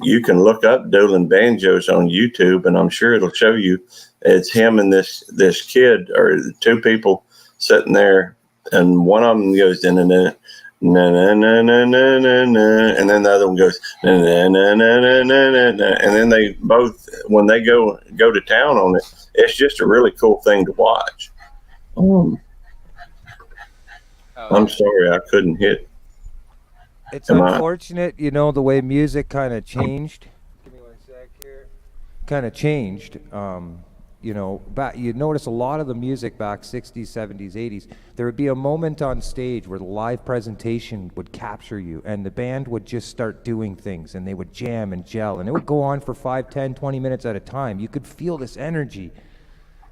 you can look up dueling banjos on YouTube, and I'm sure it'll show you it's him and this kid or two people sitting there, and one of them goes na na na na na na na na, and then the other one goes na na na na na na, and then they both, when they go to town on it, it's just a really cool thing to watch. I'm sorry I couldn't hit. It's unfortunate, the way music kind of changed. Give me one sec here. Kind of changed. Back, you'd notice a lot of the music back 60s, 70s, 80s. There would be a moment on stage where the live presentation would capture you, and the band would just start doing things, and they would jam and gel, and it would go on for 5, 10, 20 minutes at a time. You could feel this energy.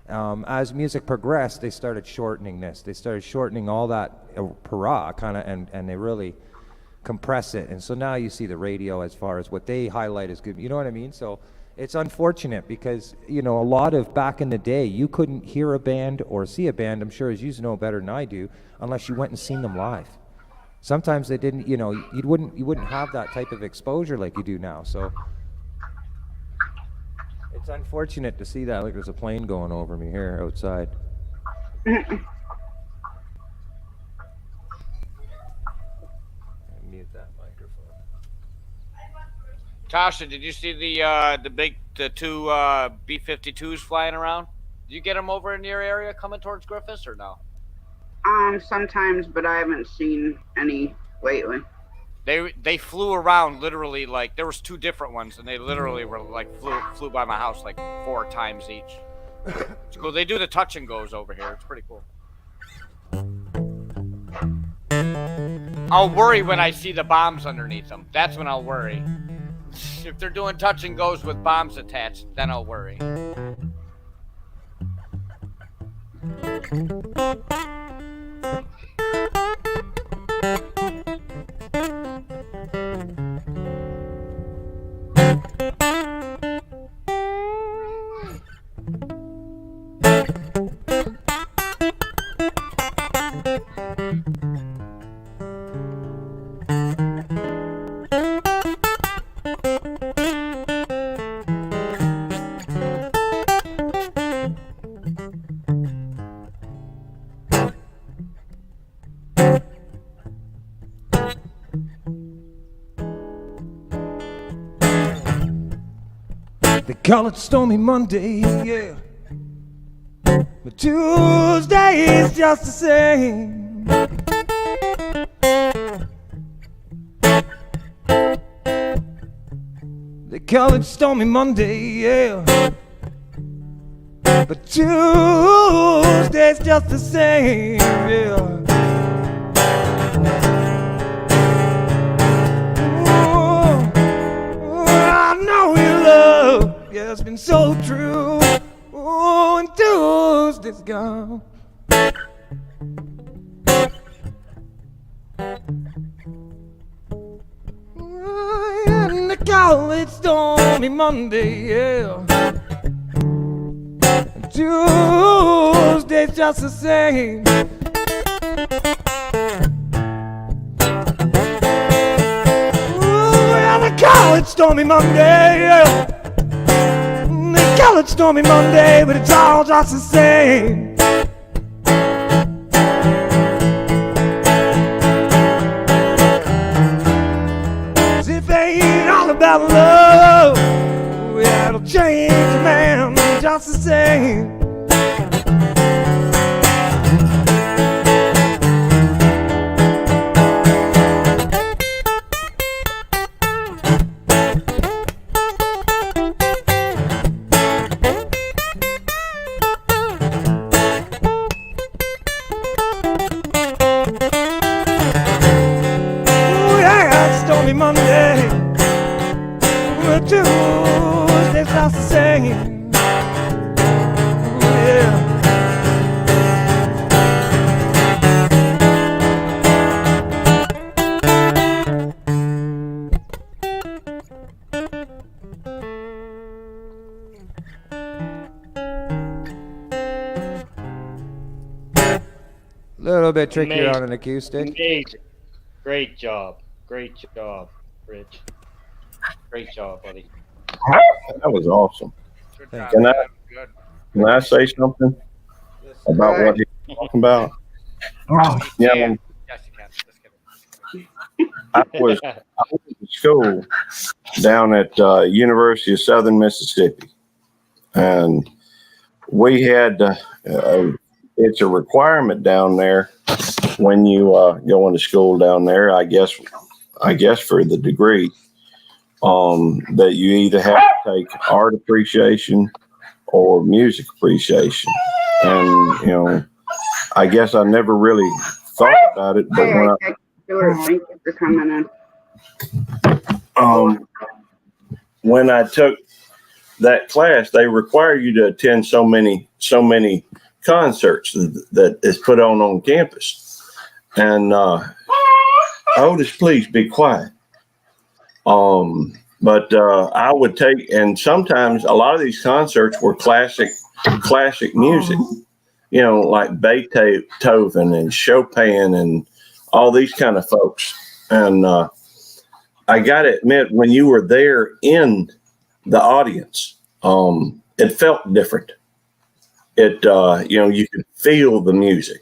As music progressed, they started shortening this. They started shortening all that hurrah kind of, and they really compress it. And so now you see the radio as far as what they highlight as good. You know what I mean? So it's unfortunate because, a lot of back in the day, you couldn't hear a band or see a band, I'm sure as you know better than I do, unless you went and seen them live. Sometimes they didn't, you wouldn't have that type of exposure like you do now. So it's unfortunate to see that. Like there's a plane going over me here outside. that microphone. Tasha, did you see the two B-52s flying around? Did you get them over in your area coming towards Griffiths or no? Sometimes, but I haven't seen any lately. They flew around literally, like there was two different ones, and they literally were like flew by my house like 4 times each. It's cool. They do the touch and goes over here. It's pretty cool. I'll worry when I see the bombs underneath them. That's when I'll worry. If they're doing touch and goes with bombs attached, then I'll worry. They call it Stormy Monday, yeah. But Tuesday is just the same. They call it Stormy Monday, yeah. But Tuesday's just the same, yeah. I know your love, yeah, it's been so true. Oh, and Tuesday's gone. And they call it Stormy Monday, yeah. And Tuesday's just the same. They call it Stormy Monday, yeah. They call it Stormy Monday, but it's all just the same. As if it ain't all about love, yeah, it'll change a man just the same. Monday, but Tuesday's not the same. Yeah. Little bit trickier on an acoustic. Amazing. Great job. Great job, Rich. Great job, buddy. That was awesome. Good job. Can Good. I say something about what he's talking about? Yeah, Yes, you can. Just kidding. I went to school down at University of Southern Mississippi, and we had it's a requirement down there when you go into school down there. I guess for the degree, that you either have to take art appreciation or music appreciation. And, I guess I never really thought about it, but Thank you for coming in. When I took that class, they require you to attend so many concerts that is put on campus. And, Otis, please be quiet. But I would take, and sometimes a lot of these concerts were classic music, like Beethoven and Chopin and all these kind of folks. And I got to admit, when you were there in the audience, it felt different. You could feel the music.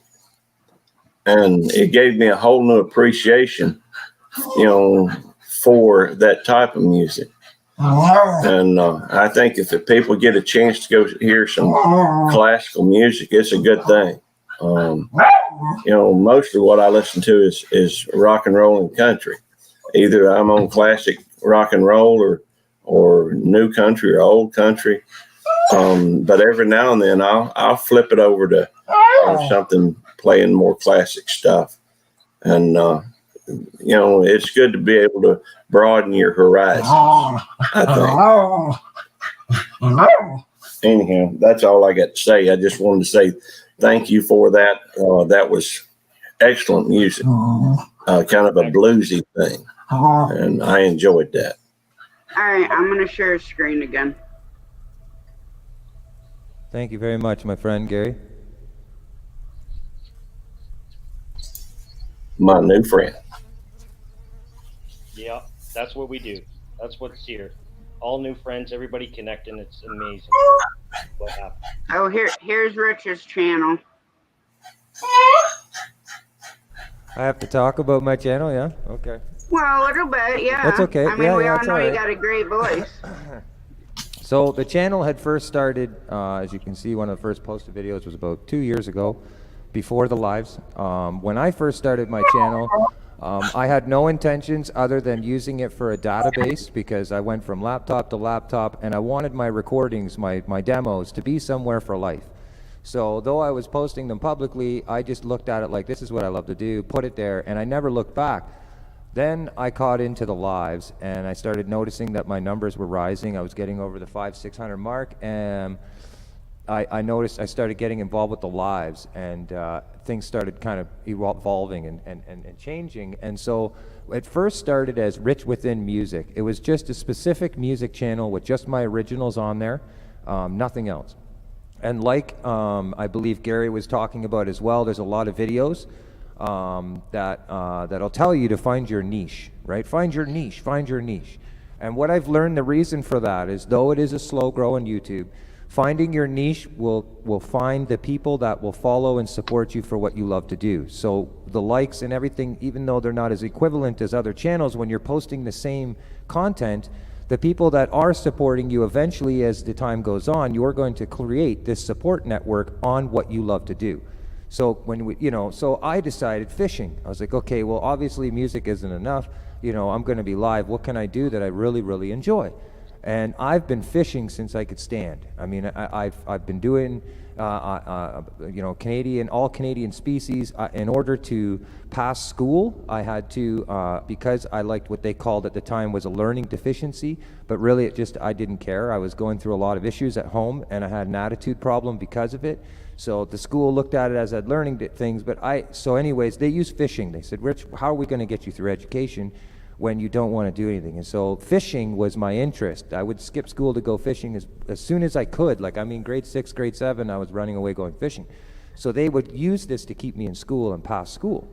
And it gave me a whole new appreciation for that type of music. And I think if the people get a chance to go hear some classical music, it's a good thing. Most of what I listen to is rock and roll and country. Either I'm on classic rock and roll or new country or old country. But every now and then I'll flip it over to something playing more classic stuff. And, it's good to be able to broaden your horizons, I think. Anyhow, that's all I got to say. I just wanted to say thank you for that. That was excellent music, kind of a bluesy thing. And I enjoyed that. All right, I'm going to share a screen again. Thank you very much, my friend Gary. My new friend. Yeah, that's what we do. That's what's here. All new friends, everybody connecting. It's amazing what happened. Oh, here's Rich's channel. I have to talk about my channel, yeah? Okay. Well, a little bit, yeah. That's okay. I mean, we all know you got a great voice. So the channel had first started, as you can see, one of the first posted videos was about 2 years ago, before the lives. When I first started my channel, I had no intentions other than using it for a database, because I went from laptop to laptop and I wanted my recordings, my demos, to be somewhere for life. So though I was posting them publicly, I just looked at it like, this is what I love to do, put it there, and I never looked back. Then I caught into the lives and I started noticing that my numbers were rising. I was getting over the 500-600 mark, and I noticed I started getting involved with the lives, and things started kind of evolving and changing. And so it first started as Rich Within Music. It was just a specific music channel with just my originals on there, nothing else. And like I believe Gary was talking about as well, there's a lot of videos that'll tell you to find your niche, right? Find your niche, find your niche. And what I've learned, the reason for that is, though it is a slow grow on YouTube, finding your niche will find the people that will follow and support you for what you love to do. So the likes and everything, even though they're not as equivalent as other channels, when you're posting the same content, the people that are supporting you eventually, as the time goes on, you're going to create this support network on what you love to do. So so I decided fishing. I was like, okay, well, obviously music isn't enough. I'm going to be live. What can I do that I really, really enjoy? And I've been fishing since I could stand. I mean, I've been doing, all Canadian species. In order to pass school, I had to, because I liked what they called at the time was a learning deficiency, but really I didn't care. I was going through a lot of issues at home, and I had an attitude problem because of it. So the school looked at it as I'd learning things, so anyways, they used fishing. They said, Rich, how are we going to get you through education when you don't want to do anything? And so fishing was my interest. I would skip school to go fishing as soon as I could. Grade 6, grade 7, I was running away going fishing. So they would use this to keep me in school and pass school.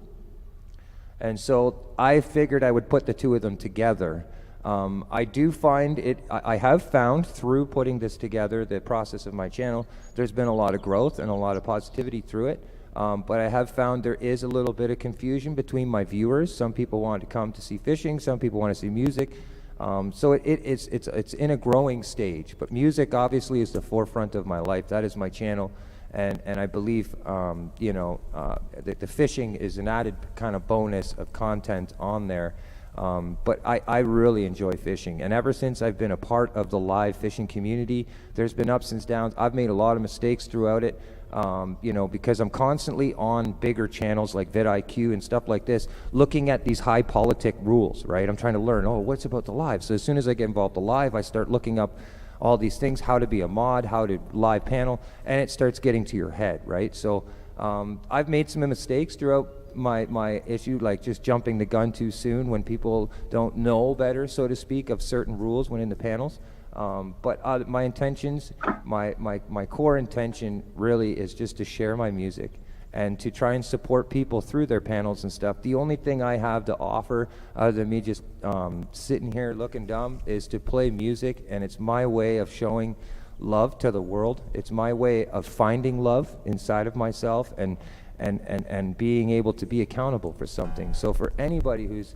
And so I figured I would put the two of them together. I do find I have found through putting this together, the process of my channel, there's been a lot of growth and a lot of positivity through it. But I have found there is a little bit of confusion between my viewers. Some people want to come to see fishing, some people want to see music. So it's in a growing stage. But music obviously is the forefront of my life. That is my channel. And I believe, that the fishing is an added kind of bonus of content on there. But I really enjoy fishing, and ever since I've been a part of the live fishing community, there's been ups and downs. I've made a lot of mistakes throughout it, because I'm constantly on bigger channels like vidIQ and stuff like this, looking at these high politic rules, right? I'm trying to learn, what's about the live? So as soon as I get involved with the live, I start looking up all these things, how to be a mod, how to live panel, and it starts getting to your head, right? So I've made some mistakes throughout my issue, like just jumping the gun too soon when people don't know better, so to speak, of certain rules when in the panels. But my intentions, my core intention really is just to share my music and to try and support people through their panels and stuff. The only thing I have to offer, other than me just sitting here looking dumb, is to play music, and it's my way of showing love to the world. It's my way of finding love inside of myself and being able to be accountable for something. So for anybody who's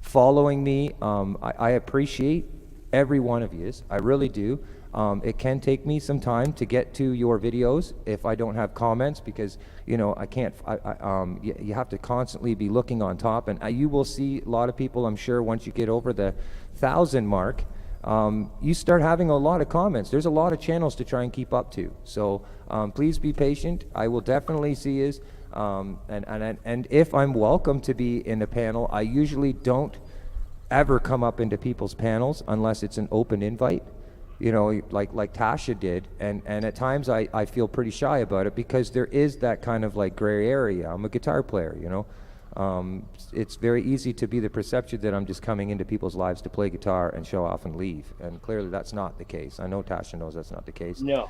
following me. I appreciate every one of you. I really do. It can take me some time to get to your videos if I don't have comments, because I can't. You have to constantly be looking on top, and you will see a lot of people. I'm sure once you get over the 1,000 mark, you start having a lot of comments. There's a lot of channels to try and keep up to. So please be patient. I will definitely see you. And if I'm welcome to be in a panel, I usually don't ever come up into people's panels unless it's an open invite, like Tasha did. And at times I feel pretty shy about it, because there is that kind of like gray area. I'm a guitar player, it's very easy to be the perception that I'm just coming into people's lives to play guitar and show off and leave. And clearly that's not the case. I know Tasha knows that's not the case. No.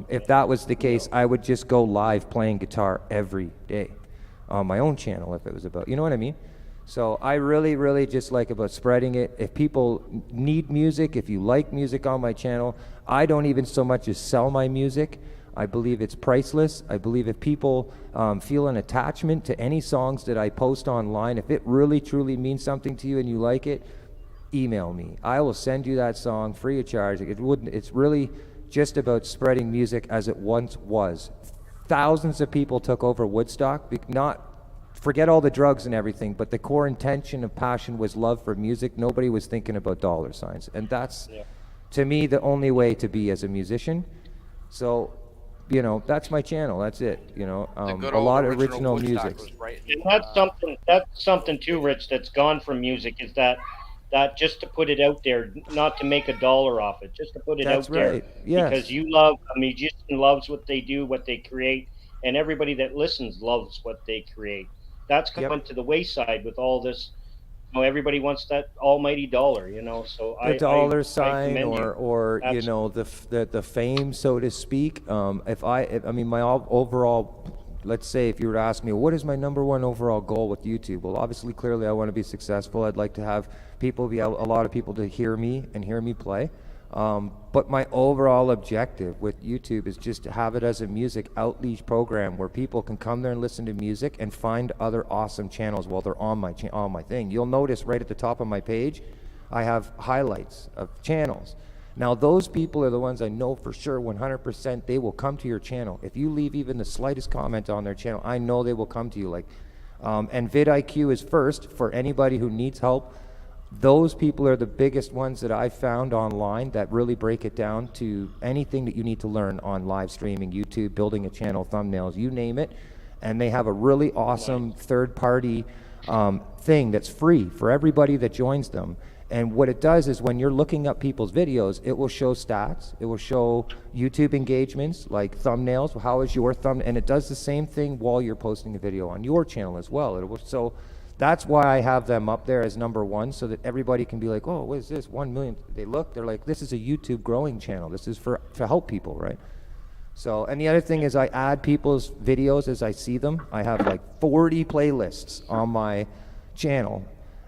If that was the case, I would just go live playing guitar every day on my own channel if it was about, you know what I mean? So I really, really just like about spreading it. If people need music, if you like music on my channel, I don't even so much as sell my music. I believe it's priceless. I believe if people feel an attachment to any songs that I post online, if it really, truly means something to you and you like it, email me. I will send you that song free of charge. It's really just about spreading music as it once was. Thousands of people took over Woodstock, forget all the drugs and everything, but the core intention of passion was love for music. Nobody was thinking about dollar signs. And that's, to me, the only way to be as a musician. So, that's my channel. That's it. A lot of original music. And that's something too, Rich, that's gone from music, is that just to put it out there, not to make a dollar off it, just to put it out there. Right. Yes. Because a musician loves what they do, what they create, and everybody that listens loves what they create. That's gone to the wayside with all this. Everybody wants that almighty dollar, So the dollar sign, I or the fame, so to speak. My overall, let's say, if you were to ask me, what is my number one overall goal with YouTube? Well, obviously, clearly, I want to be successful. I'd like to have a lot of people to hear me and hear me play. But my overall objective with YouTube is just to have it as a music outreach program where people can come there and listen to music and find other awesome channels while they're on my thing. You'll notice right at the top of my page, I have highlights of channels. Now, those people are the ones I know for sure 100% they will come to your channel. If you leave even the slightest comment on their channel, I know they will come to you. And vidIQ is first for anybody who needs help. Those people are the biggest ones that I've found online that really break it down to anything that you need to learn on live streaming, YouTube, building a channel, thumbnails, you name it. And they have a really awesome third-party thing that's free for everybody that joins them. And what it does is when you're looking up people's videos, it will show stats. It will show YouTube engagements, like thumbnails. How is your thumb? And it does the same thing while you're posting a video on your channel as well. So that's why I have them up there as number one, so that everybody can be like, oh, what is this? 1 million. They're like, this is a YouTube growing channel. This is to help people, right? So, and the other thing is I add people's videos as I see them. I have like 40 playlists on my channel,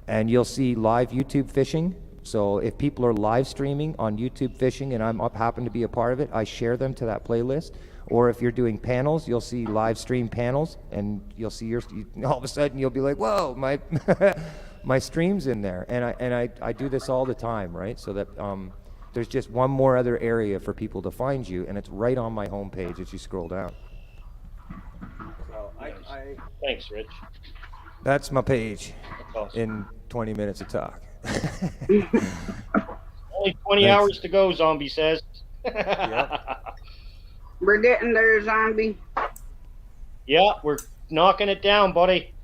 and you'll see live YouTube fishing. So if people are live streaming on YouTube fishing and happen to be a part of it, I share them to that playlist. Or if you're doing panels, you'll see live stream panels, and you'll see all of a sudden you'll be like, whoa, my my stream's in there. And I do this all the time, right? So that there's just one more other area for people to find you, and it's right on my homepage as you scroll down. So Thanks, Rich. That's my page awesome. In 20 minutes of talk. Only 20 hours to go, Zombie says. We're getting there, Zombie. Yeah, we're knocking it down, buddy.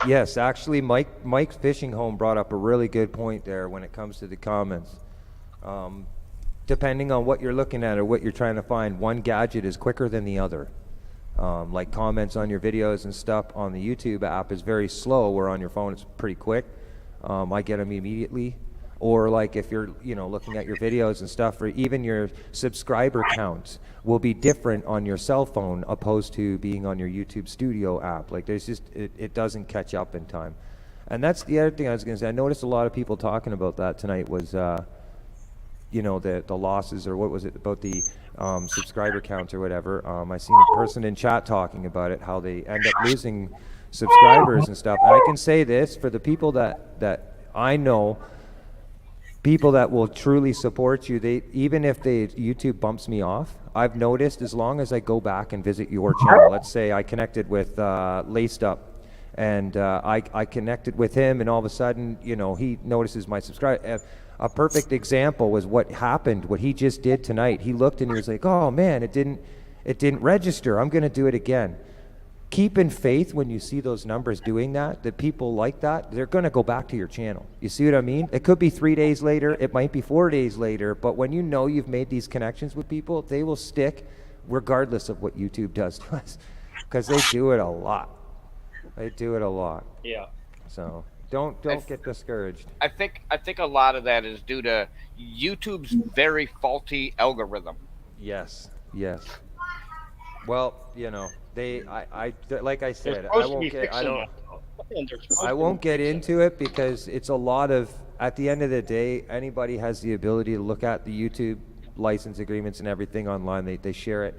Yes, actually, Mike's Fishing Home brought up a really good point there when it comes to the comments. Depending on what you're looking at or what you're trying to find, one gadget is quicker than the other. Like comments on your videos and stuff on the YouTube app is very slow, where on your phone it's pretty quick. I get them immediately. Or like if you're looking at your videos and stuff, or even your subscriber counts will be different on your cell phone opposed to being on your YouTube Studio app. Like there's just it doesn't catch up in time. And that's the other thing I was going to say. I noticed a lot of people talking about that tonight was the losses, or what was it about the subscriber counts or whatever. I seen a person in chat talking about it, how they end up losing subscribers and stuff. And I can say this for the people that I know, people that will truly support you, they, even if YouTube bumps me off, I've noticed as long as I go back and visit your channel, let's say I connected with Laced Up, and I connected with him, and all of a sudden, you know, he notices my subscribe. A perfect example was what happened, what he just did tonight. He looked and he was like, oh man, it didn't register. I'm going to do it again. Keep in faith when you see those numbers doing that people like that, they're going to go back to your channel. You see what I mean? It could be 3 days later, it might be 4 days later, but when you know you've made these connections with people, they will stick regardless of what YouTube does to us, because they do it a lot. They do it a lot. Yeah. So don't get discouraged. I think a lot of that is due to YouTube's very faulty algorithm. Yes. Well, you know, like I said, I won't get into it because it's a lot of, at the end of the day, anybody has the ability to look at the YouTube license agreements and everything online. They share it,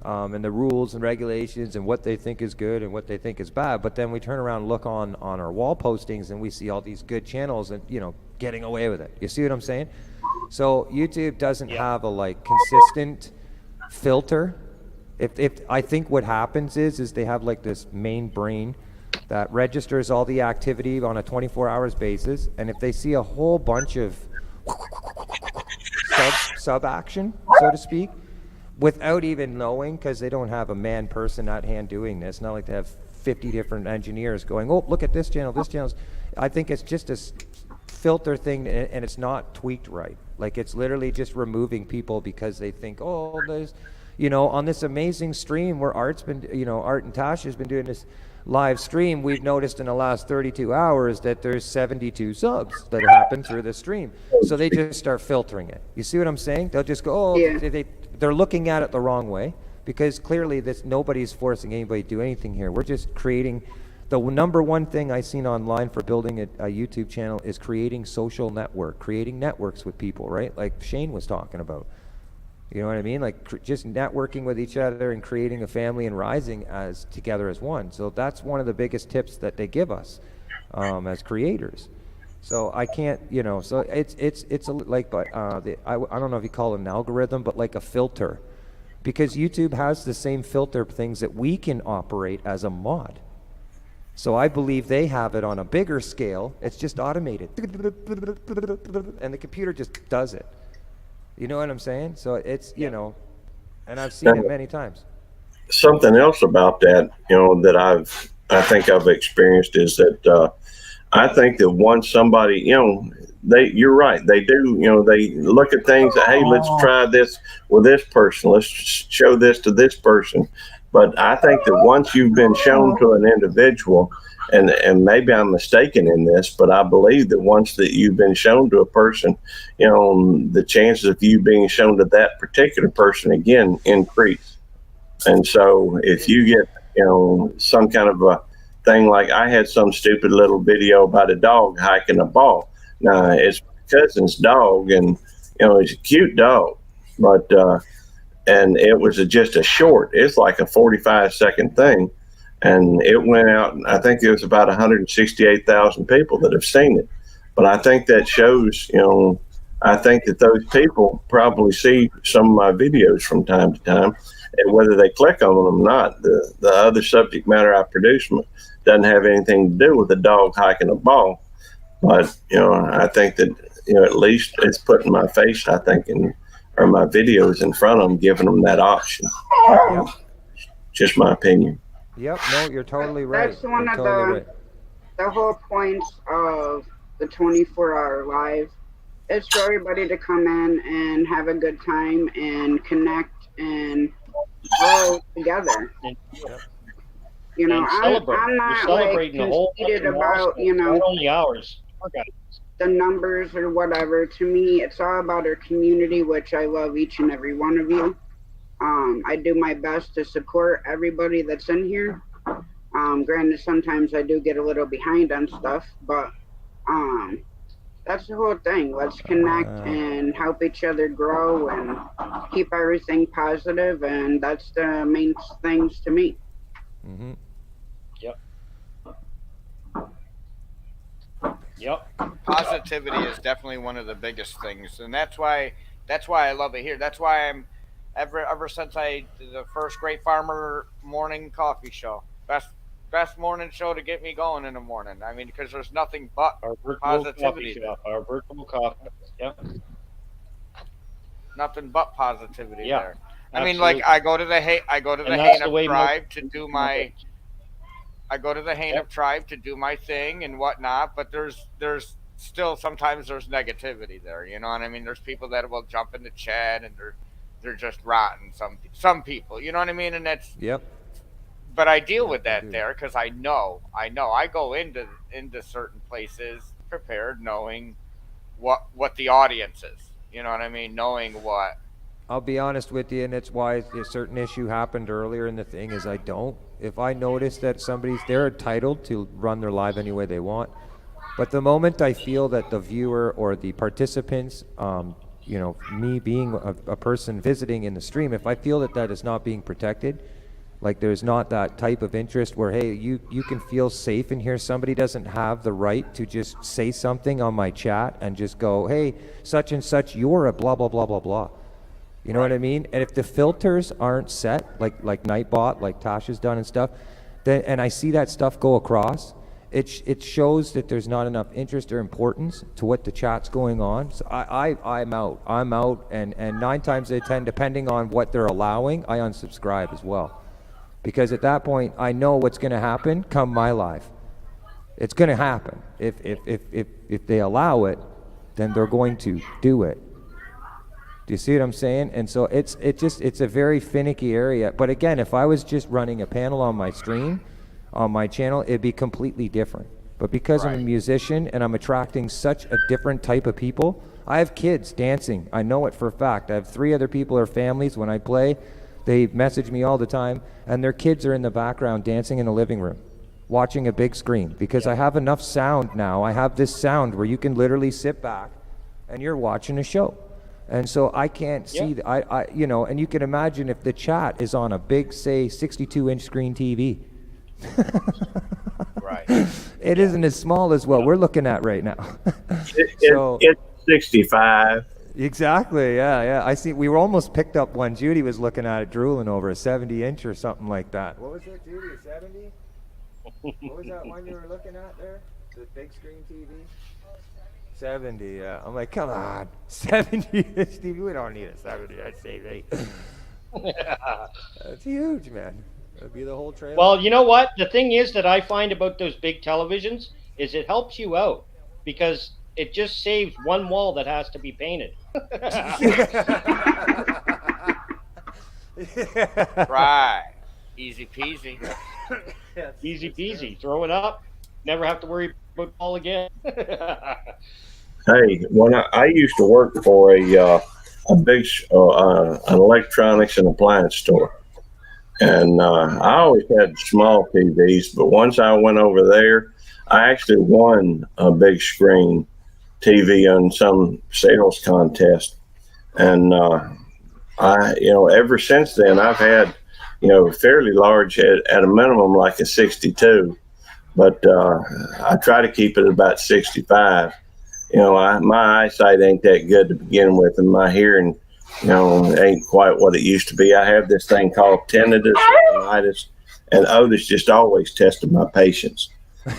and the rules and regulations and what they think is good and what they think is bad. But then we turn around and look on our wall postings and we see all these good channels and, you know, getting away with it. You see what I'm saying? So YouTube doesn't have a consistent filter. If I think what happens is they have like this main brain that registers all the activity on a 24 hours basis, and if they see a whole bunch of sub action, so to speak, without even knowing, because they don't have a man person at hand doing this, not like they have 50 different engineers going, oh, look at this channel, this channel's. I think it's just a filter thing, and it's not tweaked right. Like, it's literally just removing people because they think, oh, there's, you know, on this amazing stream where Art and Tasha's been doing this live stream, we've noticed in the last 32 hours that there's 72 subs that happened through the stream. So they just start filtering it. You see what I'm saying? They'll just go, oh, they're looking at it the wrong way, because clearly nobody's forcing anybody to do anything here. We're just creating, the number one thing I've seen online for building a YouTube channel is creating social network, creating networks with people, right? Like Shane was talking about. You know what I mean? Like just networking with each other and creating a family and rising together as one. So that's one of the biggest tips that they give us as creators. So I can't, you know, so it's like, I don't know if you call it an algorithm, but like a filter, because YouTube has the same filter things that we can operate as a mod. So I believe they have it on a bigger scale. It's just automated, and the computer just does it. You know what I'm saying? So it's, you know, and I've seen it many times. Something else about that, you know, that I think I've experienced is that I think that once somebody, you know, you're right, they do, you know, they look at things that, hey, let's try this with this person, let's show this to this person. But I think that once you've been shown to an individual, and maybe I'm mistaken in this, but I believe that once that you've been shown to a person, you know, the chances of you being shown to that particular person again increase. And so if you get, you know, some kind of a thing, like I had some stupid little video about a dog hiking a ball. Now, it's my cousin's dog, and, you know, he's a cute dog, but and it was just a short, it's like a 45-second thing. And it went out, and I think there was about 168,000 people that have seen it. But I think that shows, you know, I think that those people probably see some of my videos from time to time, and whether they click on them or not, the other subject matter I produce doesn't have anything to do with a dog hiking a ball. But, you know, I think that, you know, at least it's putting my face, I think, or my videos in front of them, giving them that option. Yep. Just my opinion. Yep, no, you're totally right. That's one of the whole points of the 24-hour live. It's for everybody to come in and have a good time and connect and grow together. You know, I'm not like conceited about, you know, not only ours, the numbers or whatever. To me, it's all about our community, which I love each and every one of you. I do my best to support everybody that's in here. Granted, sometimes I do get a little behind on stuff, but that's the whole thing. Let's connect and help each other grow and keep everything positive, and that's the main things to me. Yep. Yep. Positivity is definitely one of the biggest things, and that's why I love it here. That's why I'm ever since I did the first Great Farmer morning coffee show, best morning show to get me going in the morning. I mean, because there's nothing but Our virtual positivity coffee there. shop. Our virtual coffee. Yep. Nothing but positivity Yeah, there. I mean, like absolutely. I go to the And that's the Haineup way tribe most to do people do my it. I go to the Haineup Yep. tribe to do my thing and whatnot, but there's still sometimes there's negativity there. You know what I mean? There's people that will jump into chat and they're just rotten. Some people, you know what I mean? And that's Yep. but I deal Yep, with I that do. there because I go into certain places prepared, knowing what the audience is. You know what I mean? Knowing what. I'll be honest with you, and it's why a certain issue happened earlier in the thing is I don't. If I notice that they're entitled to run their live any way they want, but the moment I feel that the viewer or the participants, me being a person visiting in the stream, if I feel that that is not being protected, like there's not that type of interest where, hey, you can feel safe in here. Somebody doesn't have the right to just say something on my chat and just go, hey, such and such, you're a blah, blah, blah, blah, blah. You know what I mean? And if the filters aren't set, like Nightbot, like Tasha's done and stuff, then and I see that stuff go across, it shows that there's not enough interest or importance to what the chat's going on. So I'm out, and 9 times out of 10, depending on what they're allowing, I unsubscribe as well, because at that point I know what's going to happen come my live. It's going to happen. If they allow it, then they're going to do it. Do you see what I'm saying? And so it's a very finicky area. But again, if I was just running a panel on my stream, on my channel, it'd be completely different. But because I'm a musician and I'm attracting such a different type of people, I have kids dancing. I know it for a fact. I have 3 other people or families when I play. They message me all the time, and their kids are in the background dancing in the living room, watching a big screen, because I have enough sound now. I have this sound where you can literally sit back and you're watching a show. And so I can't see, and you can imagine if the chat is on a big, say, 62-inch screen TV. Right. It isn't as small as what we're looking at right now. It's 65. Exactly, yeah. I see, we were almost picked up one. Judy was looking at it, drooling over a 70-inch or something like that. What was it, Judy, a 70? What was that one you were looking at there? The big screen TV? 70, yeah. I'm like, come on, 70 TV. We don't need a 70 TV. That's huge, man. That'd be the whole trailer. Well, you know what? The thing is that I find about those big televisions is it helps you out because it just saves one wall that has to be painted. Right. Easy peasy. Easy peasy. Throw it up. Never have to worry about Paul again. Hey, when I used to work for a big an electronics and appliance store, and I always had small TVs, but once I went over there, I actually won a big screen TV on some sales contest, and ever since then I've had fairly large at a minimum like a 62, but I try to keep it about 65. My eyesight ain't that good to begin with, and my hearing, ain't quite what it used to be. I have this thing called tinnitus, and Otis just always tested my patience.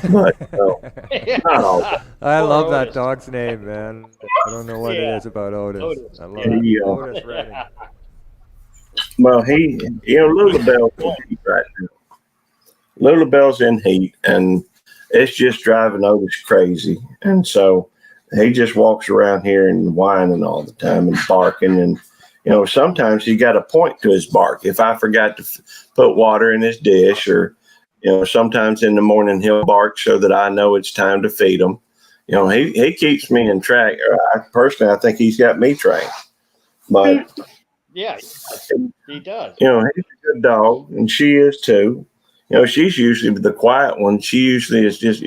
But not all. I love that dog's name, man. I don't know what it is about Otis. I love Otis Redding. Well, Lulabelle's in heat right now. Lulabelle's in heat, and it's just driving Otis crazy, and so he just walks around here and whining all the time and barking. And, sometimes he got a point to his bark. If I forgot to put water in his dish, or, sometimes in the morning he'll bark so that I know it's time to feed him. He keeps me in track. Personally, I think he's got me trained. But, yeah, he does. He's a good dog, and she is too. She's usually the quiet one. She usually is just,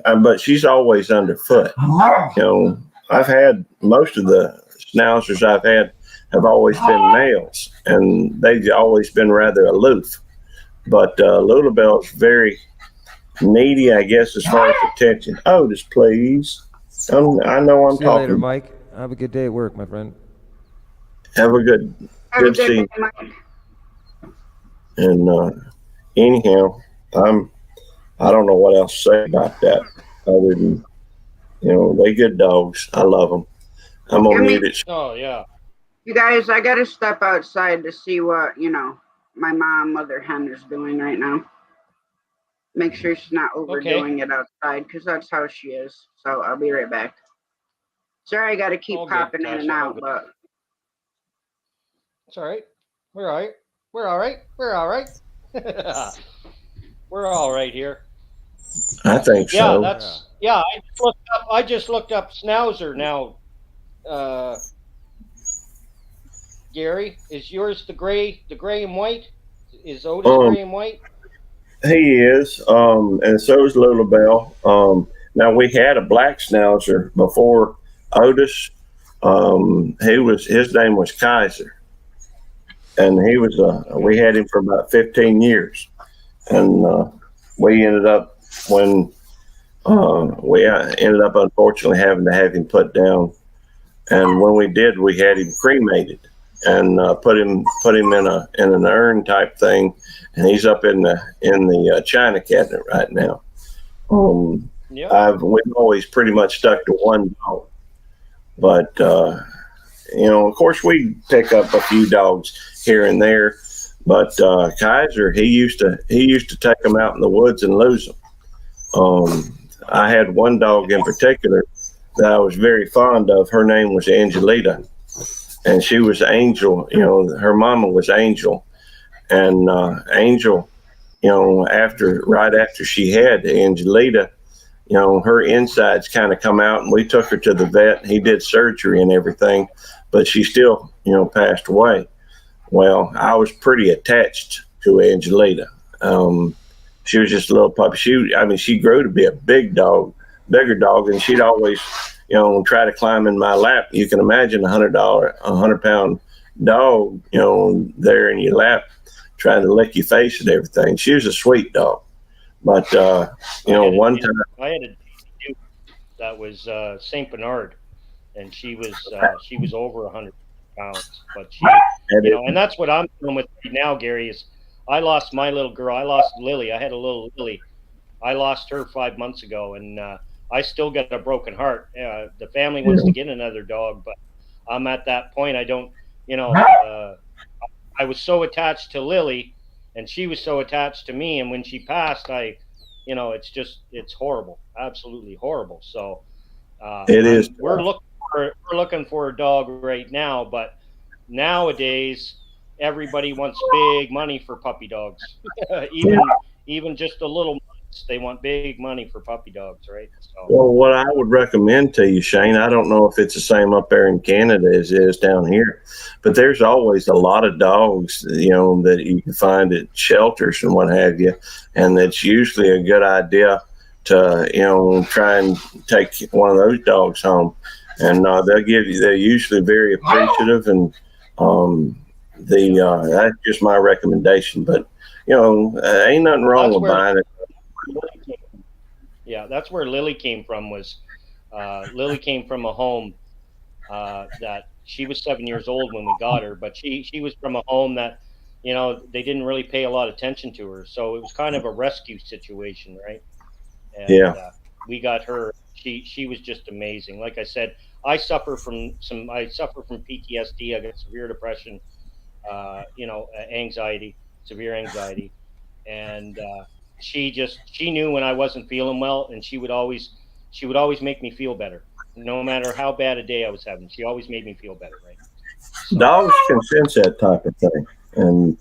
but she's always underfoot. I've had most of the schnauzers I've had have always been males, and they've always been rather aloof. But Lulabelle's very needy, I guess, as far as attention. Otis, please. I know I'm See you later, talking. Mike. Have a good day at work, my friend. Have a good seeing. And anyhow, I don't know what else to say about that other than, they good dogs. I love them. I'm gonna mute it. Oh yeah. You guys, I gotta step outside to see what, my mother hen is doing right now. Make sure she's not overdoing it outside, because that's how she is. So I'll be right back. Sorry, I gotta keep popping in and out, but it's all right. We're all right. We're all right. We're all right. We're all right here. I think so. I just looked up Schnauzer now. Gary, is yours the gray and white? Is Otis gray and white? He is, and so is Lulabelle. Now we had a black Schnauzer before Otis. His name was Kaiser, and he was we had him for about 15 years, and we ended up unfortunately having to have him put down, and when we did, we had him cremated and put him in an urn type thing, and he's up in the china cabinet right now. We've always pretty much stuck to one dog, but of course we pick up a few dogs here and there, but Kaiser, he used to take them out in the woods and lose them. I had one dog in particular that I was very fond of. Her name was Angelita, and she was Angel. Her mama was Angel, and Angel, right after she had Angelita, her insides kind of come out, and we took her to the vet. He did surgery and everything, but she still, passed away. Well, I was pretty attached to Angelita. She was just a little puppy. She grew to be a bigger dog, and she'd always, try to climb in my lap. You can imagine a 100-pound dog, there in your lap, trying to lick your face and everything. She was a sweet dog, but one time I had a dog that was Saint Bernard, and she was over 100 pounds. But she, and that's what I'm dealing with right now, Gary. Is I lost my little girl. I lost Lily. I had a little Lily. I lost her 5 months ago, and I still got a broken heart. The family wants to get another dog, but I'm at that point. I don't, I was so attached to Lily, and she was so attached to me. And when she passed, it's horrible, absolutely horrible. So it is. We're looking for a dog right now, but nowadays everybody wants big money for puppy dogs. even just a little. They want big money for puppy dogs, right? So. Well, what I would recommend to you, Shane, I don't know if it's the same up there in Canada as it is down here, but there's always a lot of dogs, that you can find at shelters and what have you, and that's usually a good idea to, try and take one of those dogs home, and they're usually very appreciative, and that's just my recommendation, but ain't nothing wrong with buying it. Yeah, that's where Lily came from. Lily came from a home that she was 7 years old when we got her, but she was from a home that they didn't really pay a lot of attention to her, so it was kind of a rescue situation, right? And, we got her. She was just amazing. Like I said, I suffer from PTSD. I got severe depression, anxiety, severe anxiety, and she knew when I wasn't feeling well, and she would always make me feel better, no matter how bad a day I was having. She always made me feel better, right? So, dogs can sense that type of thing, and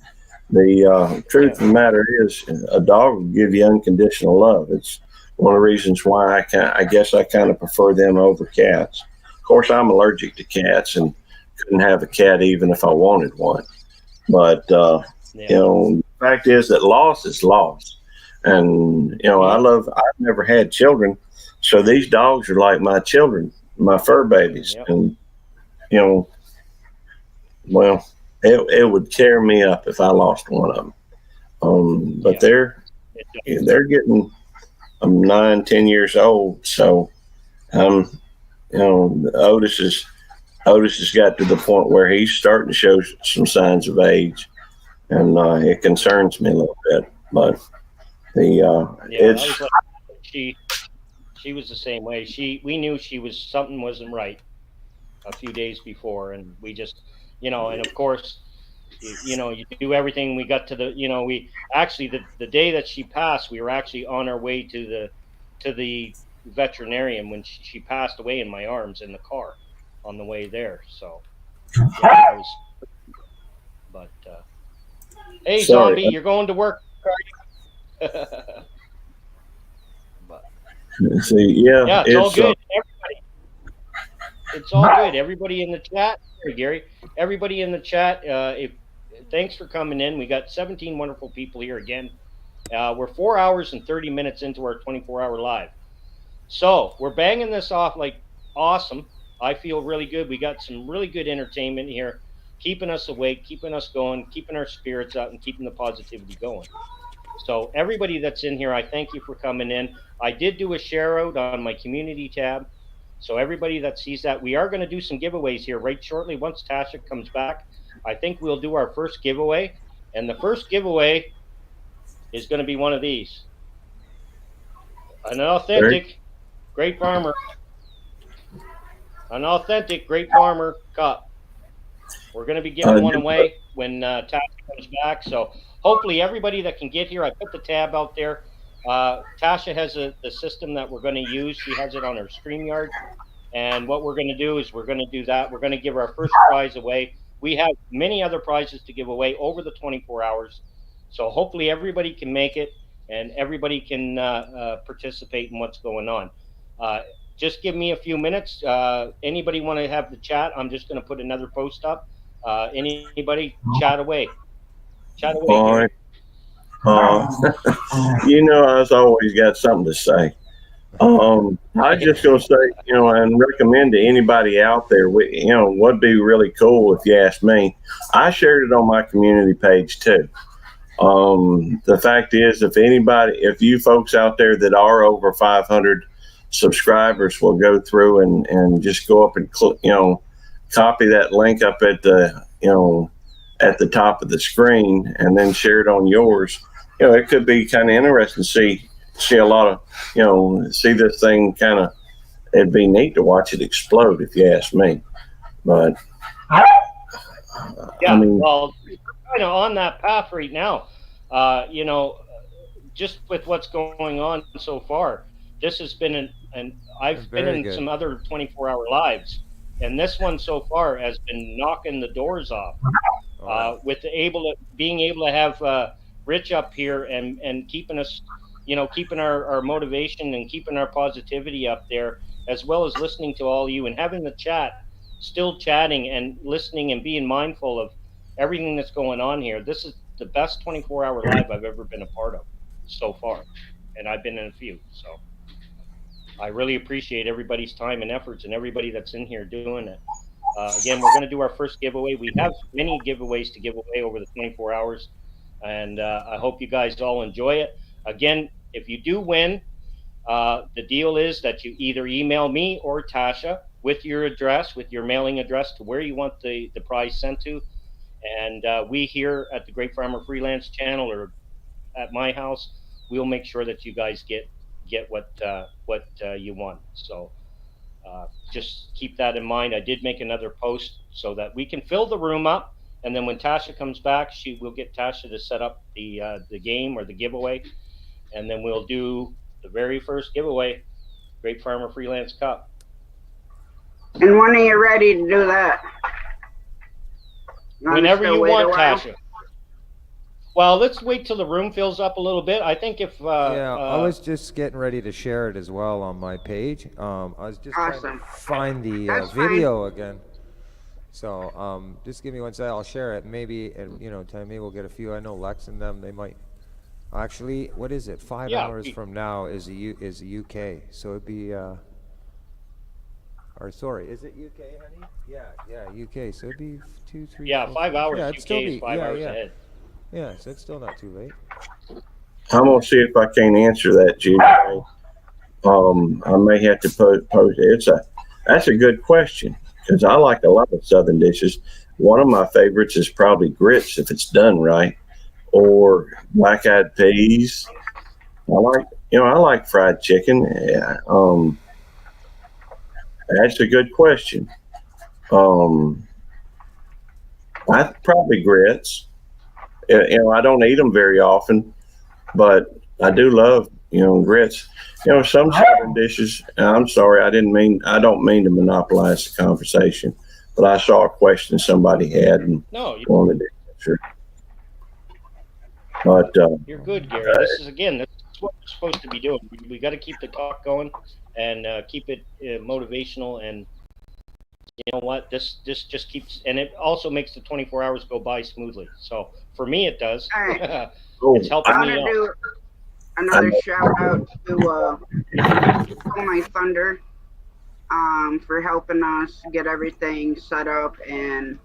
the truth of the matter is, a dog will give you unconditional love. It's one of the reasons why I guess I kind of prefer them over cats. Of course, I'm allergic to cats and couldn't have a cat even if I wanted one. But the fact is that loss is loss. And, I've never had children, so these dogs are like my children, my fur babies. Yep. And, it would tear me up if I lost one of them. But they're getting I'm 9, 10 years old. So, Otis has got to the point where he's starting to show some signs of age, and it concerns me a little bit. But that was like she was the same way. We knew something wasn't right a few days before, and we just, and of course, you do everything. We got to we actually the day that she passed, we were actually on our way to the veterinarian when she passed away in my arms in the car on the way there. So I was, but hey, Sorry. Zombie, you're going to work. But see, yeah, it's all good. Everybody, it's all good. Everybody in the chat, sorry, Gary. Everybody in the chat, thanks for coming in. We got 17 wonderful people here again. We're 4 hours and 30 minutes into our 24-hour live. So we're banging this off like awesome. I feel really good. We got some really good entertainment here, keeping us awake, keeping us going, keeping our spirits up, and keeping the positivity going. So everybody that's in here, I thank you for coming in. I did do a share out on my community tab. So everybody that sees that, we are going to do some giveaways here right shortly. Once Tasha comes back, I think we'll do our first giveaway. And the first giveaway is going to be one of these. An authentic Great Farmer cup. We're going to be giving one away when Tasha comes back. So hopefully everybody that can get here, I put the tab out there. Tasha has the system that we're going to use. She has it on her StreamYard. And what we're going to do is we're going to do that. We're going to give our first prize away. We have many other prizes to give away over the 24 hours. So hopefully everybody can make it and everybody can participate in what's going on. Just give me a few minutes. Anybody want to have the chat? I'm just going to put another post up. Anybody chat away. Chat away. I've always got something to say. I just gonna say, and recommend to anybody out there, what'd be really cool if you ask me. I shared it on my community page too. The fact is, if you folks out there that are over 500 subscribers will go through and just go up and copy that link up at the top of the screen and then share it on yours. It could be kind of interesting to see a lot of, see this thing it'd be neat to watch it explode if you ask me. But yeah, well, we're kind of on that path right now. Just with what's going on so far, this has been I've been in some other 24-hour lives, and this one so far has been knocking the doors off. With being able to have Rich up here and keeping us, keeping our motivation and keeping our positivity up there, as well as listening to all you and having the chat, still chatting and listening and being mindful of everything that's going on here. This is the best 24-hour live I've ever been a part of so far, and I've been in a few. So I really appreciate everybody's time and efforts and everybody that's in here doing it. Again, we're going to do our first giveaway. We have many giveaways to give away over the 24 hours, and I hope you guys all enjoy it. Again, if you do win, the deal is that you either email me or Tasha with your address, with your mailing address to where you want the prize sent to, and we here at the Great Farmer Freelance channel or at my house, we'll make sure that you guys get what you want. So just keep that in mind. I did make another post so that we can fill the room up, and then when Tasha comes back, we'll get Tasha to set up the game or the giveaway, and then we'll do the very first giveaway, Great Farmer Freelance Cup. And when are you ready to do that? Whenever you want, Tasha. Well, let's wait till the room fills up a little bit. I think if I was just getting ready to share it as well on my page. I was just trying to find the video again. So just give me one second. I'll share it. Maybe maybe we'll get a few. I know Lex and them. They might. Actually, what is it? 5 hours from now is the UK. So it'd be. Or sorry, is it UK, honey? Yeah, UK. So it'd be 2, 3. Yeah, 5 hours. Yeah, UK is 5 hours ahead. Yeah, so it's still not too late. I'm gonna see if I can answer that, Judy. I may have to post. That's a good question because I like a lot of Southern dishes. One of my favorites is probably grits if it's done right, or black-eyed peas. I like fried chicken. Yeah. That's a good question. I probably grits. I don't eat them very often, but I do love grits. Some Southern dishes. And I'm sorry, I don't mean to monopolize the conversation, but I saw a question somebody had and wanted to answer. But you're good, Gary. This is what we're supposed to be doing. We got to keep the talk going and keep it motivational. And you know what? This just keeps, and it also makes the 24 hours go by smoothly. So for me, it does. All right. It's helping I me want to out. do another shout out to my Thunder for helping us get everything set up and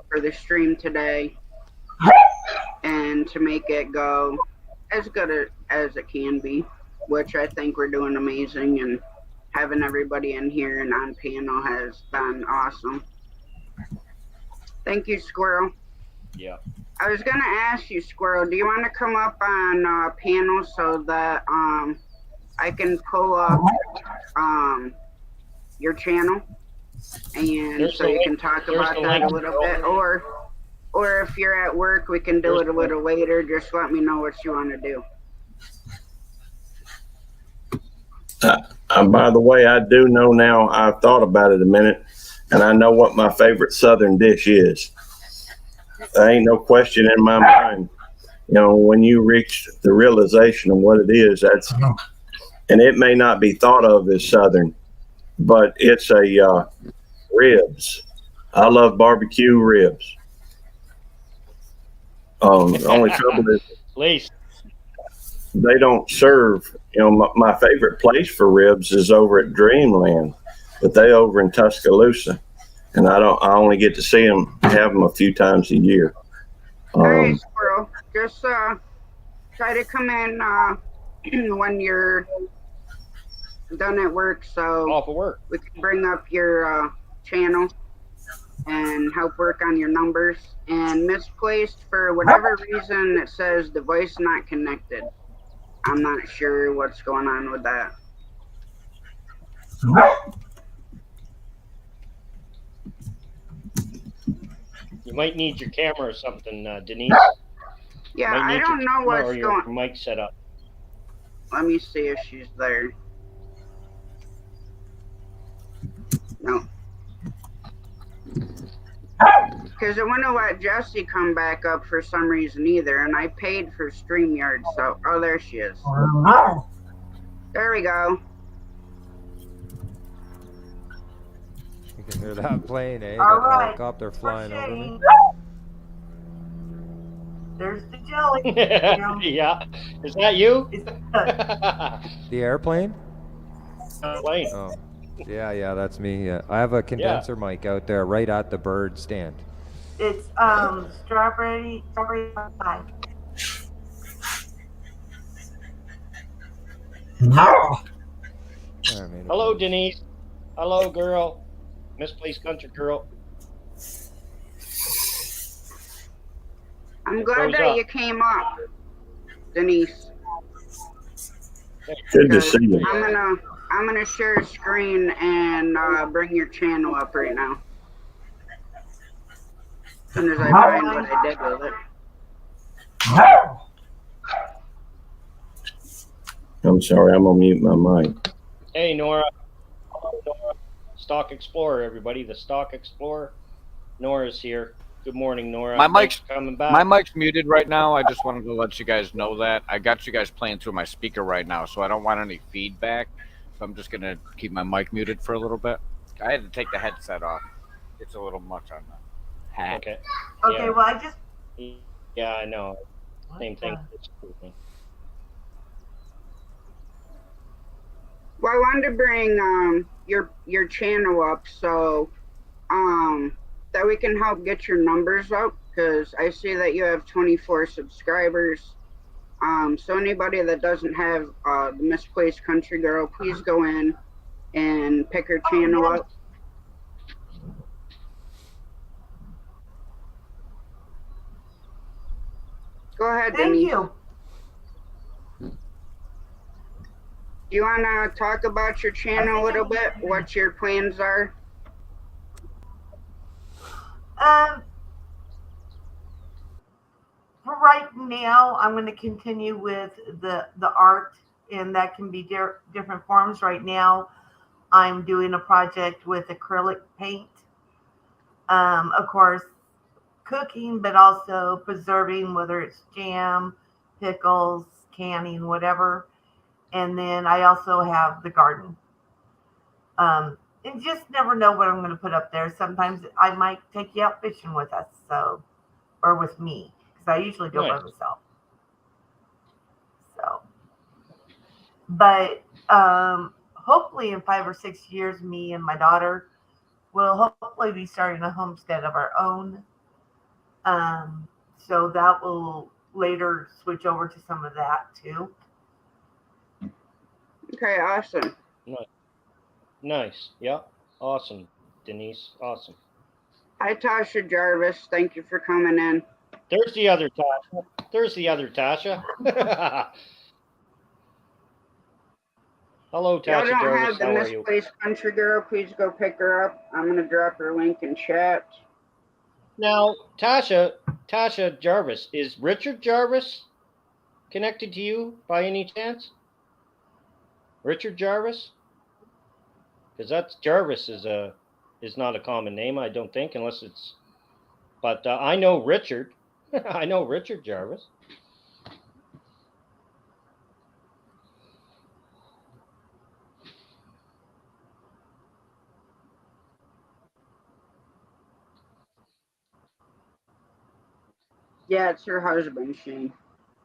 for the stream today and to make it go as good as it can be, which I think we're doing amazing, and having everybody in here and on panel has been awesome. Thank you, Squirrel. Yeah. I was going to ask you, Squirrel, do you want to come up on panel so that I can pull up your channel and so you can talk about that a little bit, or if you're at work, we can do it a little later. Just let me know what you want to do. By the way, I do know now, I've thought about it a minute, and I know what my favorite Southern dish is. There ain't no question in my mind. When you reach the realization of what it is, and it may not be thought of as Southern, but it's a ribs. I love barbecue ribs. The only trouble is they don't serve. My favorite place for ribs is over at Dreamland, but they over in Tuscaloosa, and I only get to see them, have them a few times a year. All right, Squirrel, just try to come in when you're done at work, so off of work we can bring up your channel and help work on your numbers. And misplaced, for whatever reason, it says device not connected. I'm not sure what's going on with that. You might need your camera or something, Denise. Yeah, I don't know what's going on. Your mic set up. Let me see if she's there. No. Because it wouldn't let Jessie come back up for some reason either, and I paid for StreamYard, so... Oh, there she is. There we go. You can hear that plane, eh? All That right. helicopter flying over me. There's the jelly. Yeah. Is that you? The airplane? Plane. Oh. Yeah, that's me. Yeah. I have a condenser mic out there right at the bird stand. It's strawberry pie. Hello, Denise. Hello, girl. Misplaced country girl. I'm glad that you came up, Denise. Good to see you. I'm gonna share a screen and bring your channel up right now. As soon as I find what I did with it. I'm sorry, I'm gonna mute my mic. Hey, Nora. Stock Explorer, everybody. The Stock Explorer. Nora's here. Good morning, Nora. My mic's coming back. My mic's muted right now. I just wanted to let you guys know that. I got you guys playing through my speaker right now, so I don't want any feedback. So I'm just gonna keep my mic muted for a little bit. I had to take the headset off. It's a little much on the hat. Okay. Okay, Yeah. well, I just... Yeah, I know. Same thing. Well, I wanted to bring your channel up so that we can help get your numbers up, because I see that you have 24 subscribers So anybody that doesn't have the Misplaced Country Girl, please go in and pick her channel up. Go ahead, Thank Denise. you. Do you want to talk about your channel a little bit? What your plans are? For right now, I'm going to continue with the art, and that can be different forms. Right now, I'm doing a project with acrylic paint. Of course, cooking, but also preserving, whether it's jam, pickles, canning, whatever. And then I also have the garden. And just never know what I'm going to put up there. Sometimes I might take you out fishing with us, or with me, because I usually go by myself. So, but hopefully in 5 or 6 years, me and my daughter will hopefully be starting a homestead of our own. So that will later switch over to some of that too. Okay, awesome. Nice. Yeah. Awesome, Denise. Awesome. Hi, Tasha Jarvis. Thank you for coming in. There's the other Tasha. There's the other Tasha. Hello, Y'all Tasha don't Jarvis. have the How are you? Misplaced Country Girl, please go pick her up. I'm going to drop her link in chat. Now, Tasha Jarvis, is Richard Jarvis connected to you by any chance? Richard Jarvis? Because that's Jarvis is not a common name, I don't think, unless it's. But I know Richard. I know Richard Jarvis. Yeah, it's her husband, Shane.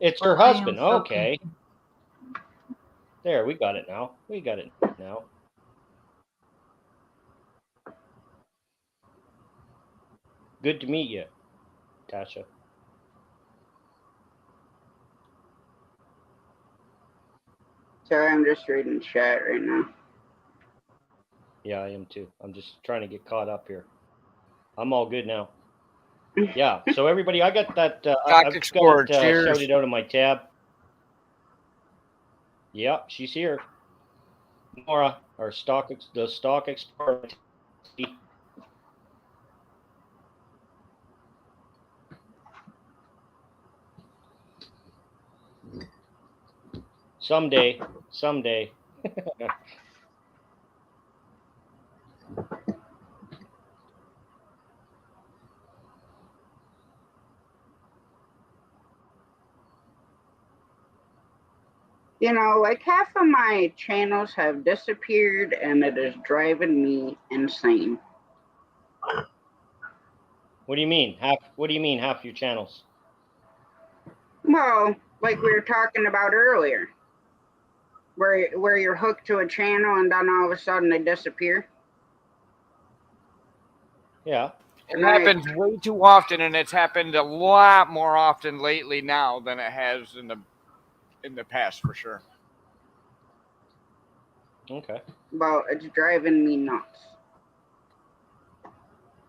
It's her husband. Okay. There, we got it now. We got it now. Good to meet you, Tasha. Sorry, I'm just reading chat right now. Yeah, I am too. I'm just trying to get caught up here. I'm all good now. Yeah. So everybody, I got that. I've got it shouted out on my tab. Yeah, she's here. Nora, our the stock explorer. Someday. You know, like half of my channels have disappeared, and it is driving me insane. What do you mean? What do you mean half your channels? Well, like we were talking about earlier, where you're hooked to a channel and then all of a sudden they disappear. Yeah. It happens way too often, and it's happened a lot more often lately now than it has in the past, for sure. Okay. Well, it's driving me nuts.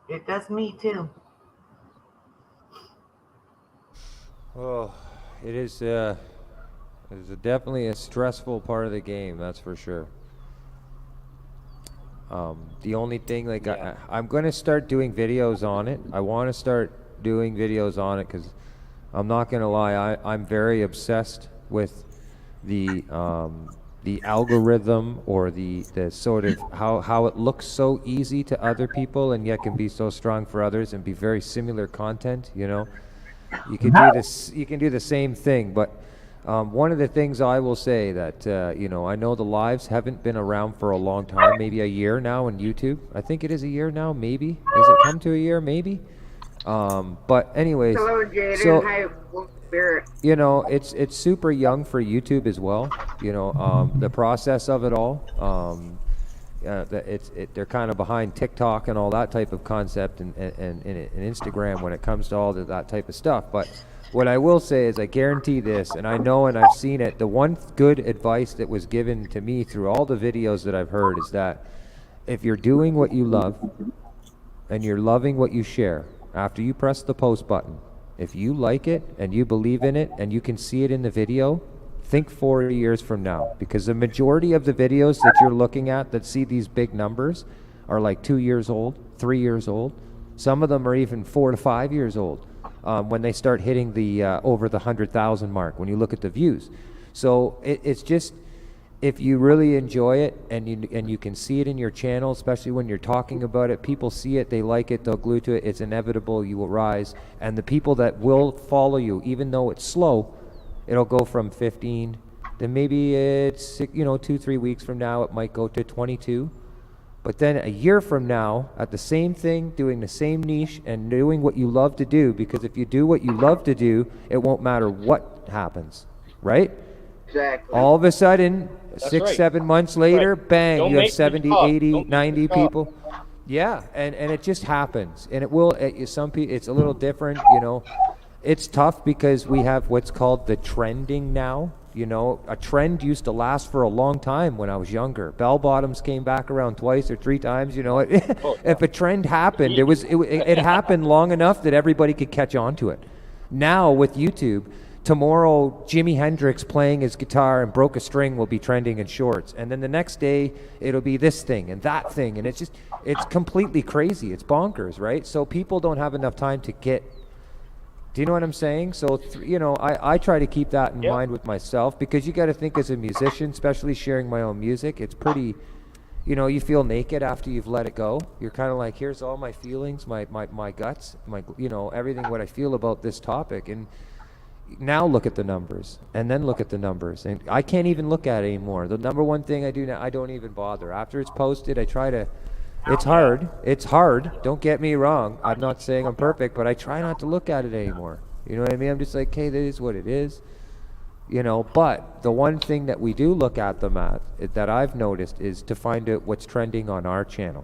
It does me too. Oh, it is. It's definitely a stressful part of the game. That's for sure. The only thing, like, yeah. I'm going to start doing videos on it. I want to start doing videos on it because I'm not going to lie. I'm very obsessed with the algorithm, or the sort of how it looks so easy to other people and yet can be so strong for others and be very similar content. You know, you can do this. You can do the same thing, but. One of the things I will say that, you know, I know the lives haven't been around for a long time, maybe a year now on YouTube. I think it is a year now, maybe. Has it come to a year, maybe? But anyways, hello, Jaden. So, hi, Spirit. You know, it's super young for YouTube as well. You know, the process of it all. They're kind of behind TikTok and all that type of concept and Instagram when it comes to all that type of stuff. But What I will say is I guarantee this, and I know and I've seen it, the one good advice that was given to me through all the videos that I've heard is that if you're doing what you love and you're loving what you share, after you press the post button, if you like it and you believe in it and you can see it in the video, think 4 years from now, because the majority of the videos that you're looking at that see these big numbers are like 2 years old, 3 years old. Some of them are even 4 to 5 years old when they start hitting the over the 100,000 mark when you look at the views. So it's just, if you really enjoy it and you can see it in your channel, especially when you're talking about it, people see it, they like it, they'll glue to it, it's inevitable, you will rise. And the people that will follow you, even though it's slow, it'll go from 15, then maybe it's, 2-3 weeks from now, it might go to 22. But then a year from now, at the same thing, doing the same niche and doing what you love to do, because if you do what you love to do, it won't matter what happens, right? Exactly. All of a sudden, That's 6, right. 7 months later, bang, Don't you have make 70, this up. 80, Don't make 90 this up. people. Yeah, and it just happens. And it will, some people, it's a little different, It's tough because we have what's called the trending now. A trend used to last for a long time when I was younger. Bell bottoms came back around twice or 3 times. If a trend happened, it happened long enough that everybody could catch on to it. Now with YouTube, tomorrow Jimi Hendrix playing his guitar and broke a string will be trending in shorts, and then the next day it'll be this thing and that thing, and it's completely crazy. It's bonkers, right? So people don't have enough time to get. Do you know what I'm saying? So, I try to keep that in mind with myself, because you got to think as a musician, especially sharing my own music, it's pretty, you feel naked after you've let it go. You're kind of like, here's all my feelings, my guts, everything what I feel about this topic. And now look at the numbers, and then look at the numbers. And I can't even look at it anymore. The number one thing I do now, I don't even bother. After it's posted, I try to. It's hard. Don't get me wrong. I'm not saying I'm perfect, but I try not to look at it anymore. You know what I mean? I'm just like, hey, that is what it is. But the one thing that we do look at them at, that I've noticed, is to find out what's trending on our channel,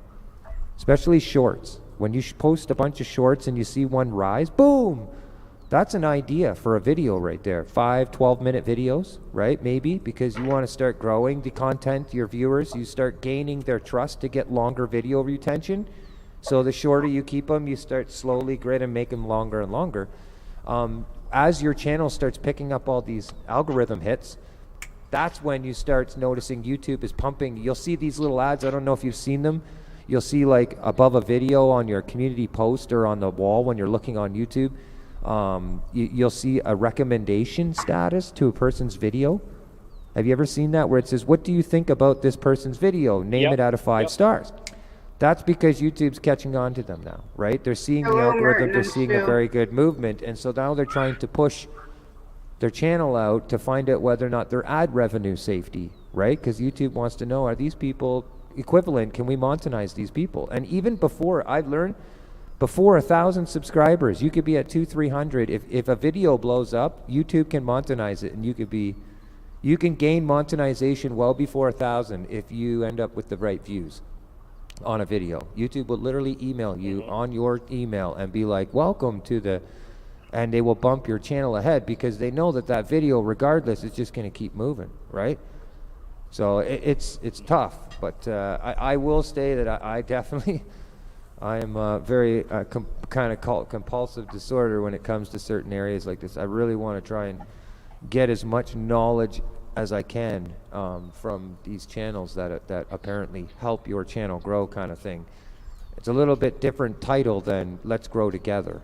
especially shorts. When you post a bunch of shorts and you see one rise, boom, that's an idea for a video right there. 5, 12-minute videos, right? Maybe, because you want to start growing the content, your viewers, you start gaining their trust to get longer video retention. So the shorter you keep them, you start slowly grid and make them longer and longer. As your channel starts picking up all these algorithm hits, that's when you start noticing YouTube is pumping. You'll see these little ads. I don't know if you've seen them. You'll see like above a video on your community post or on the wall when you're looking on YouTube. You'll see a recommendation status to a person's video. Have you ever seen that, where it says, what do you think about this person's video? Name it out of 5 stars. That's because YouTube's catching on to them now, right? They're seeing the algorithm, they're seeing a very good movement, and so now they're trying to push their channel out to find out whether or not their ad revenue safety, right? Because YouTube wants to know, are these people equivalent? Can we monetize these people? And even before, I've learned, before 1,000 subscribers, you could be at 200-300. If a video blows up, YouTube can monetize it, and you can gain monetization well before 1,000 if you end up with the right views on a video. YouTube will literally email you on your email and be like, welcome to and they will bump your channel ahead, because they know that video, regardless, is just going to keep moving, right? So it's tough, but I will say that I definitely. I am very kind of called compulsive disorder when it comes to certain areas like this. I really want to try and get as much knowledge as I can from these channels that apparently help your channel grow, kind of thing. It's a little bit different title than Let's Grow Together.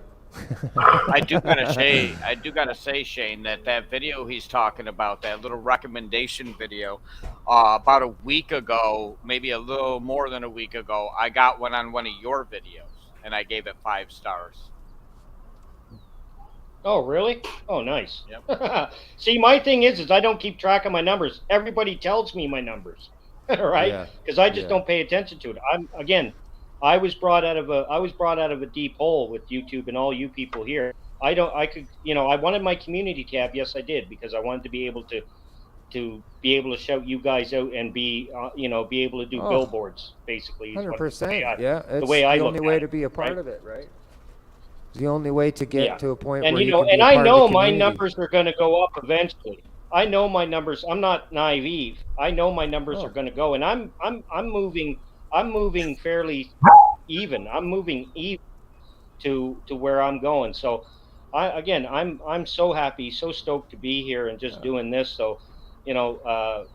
I do gotta say, Shane, that video he's talking about, that little recommendation video, about a week ago, maybe a little more than a week ago, I got one on one of your videos, and I gave it 5 stars. Oh, really? Oh, nice. Yep. See, my thing is I don't keep track of my numbers. Everybody tells me my numbers, right? Because I just don't pay attention to it. I was brought out of a deep hole with YouTube and all you people here. I wanted my community tab. Yes, I did, because I wanted to be able to shout you guys out and be able to do billboards, basically. 100%. Yeah, it's the way I the look only at way it, to be a part right? of it, right? It's the only way to get Yeah. to a point And where you you know, can be and a I part of know the my community. numbers are going to go up eventually. I know my numbers. I'm not naive. I know my numbers Oh. are going to go, and I'm moving fairly even. I'm moving even to where I'm going. So, I'm so happy, so stoked to be here and just doing this. So, you know,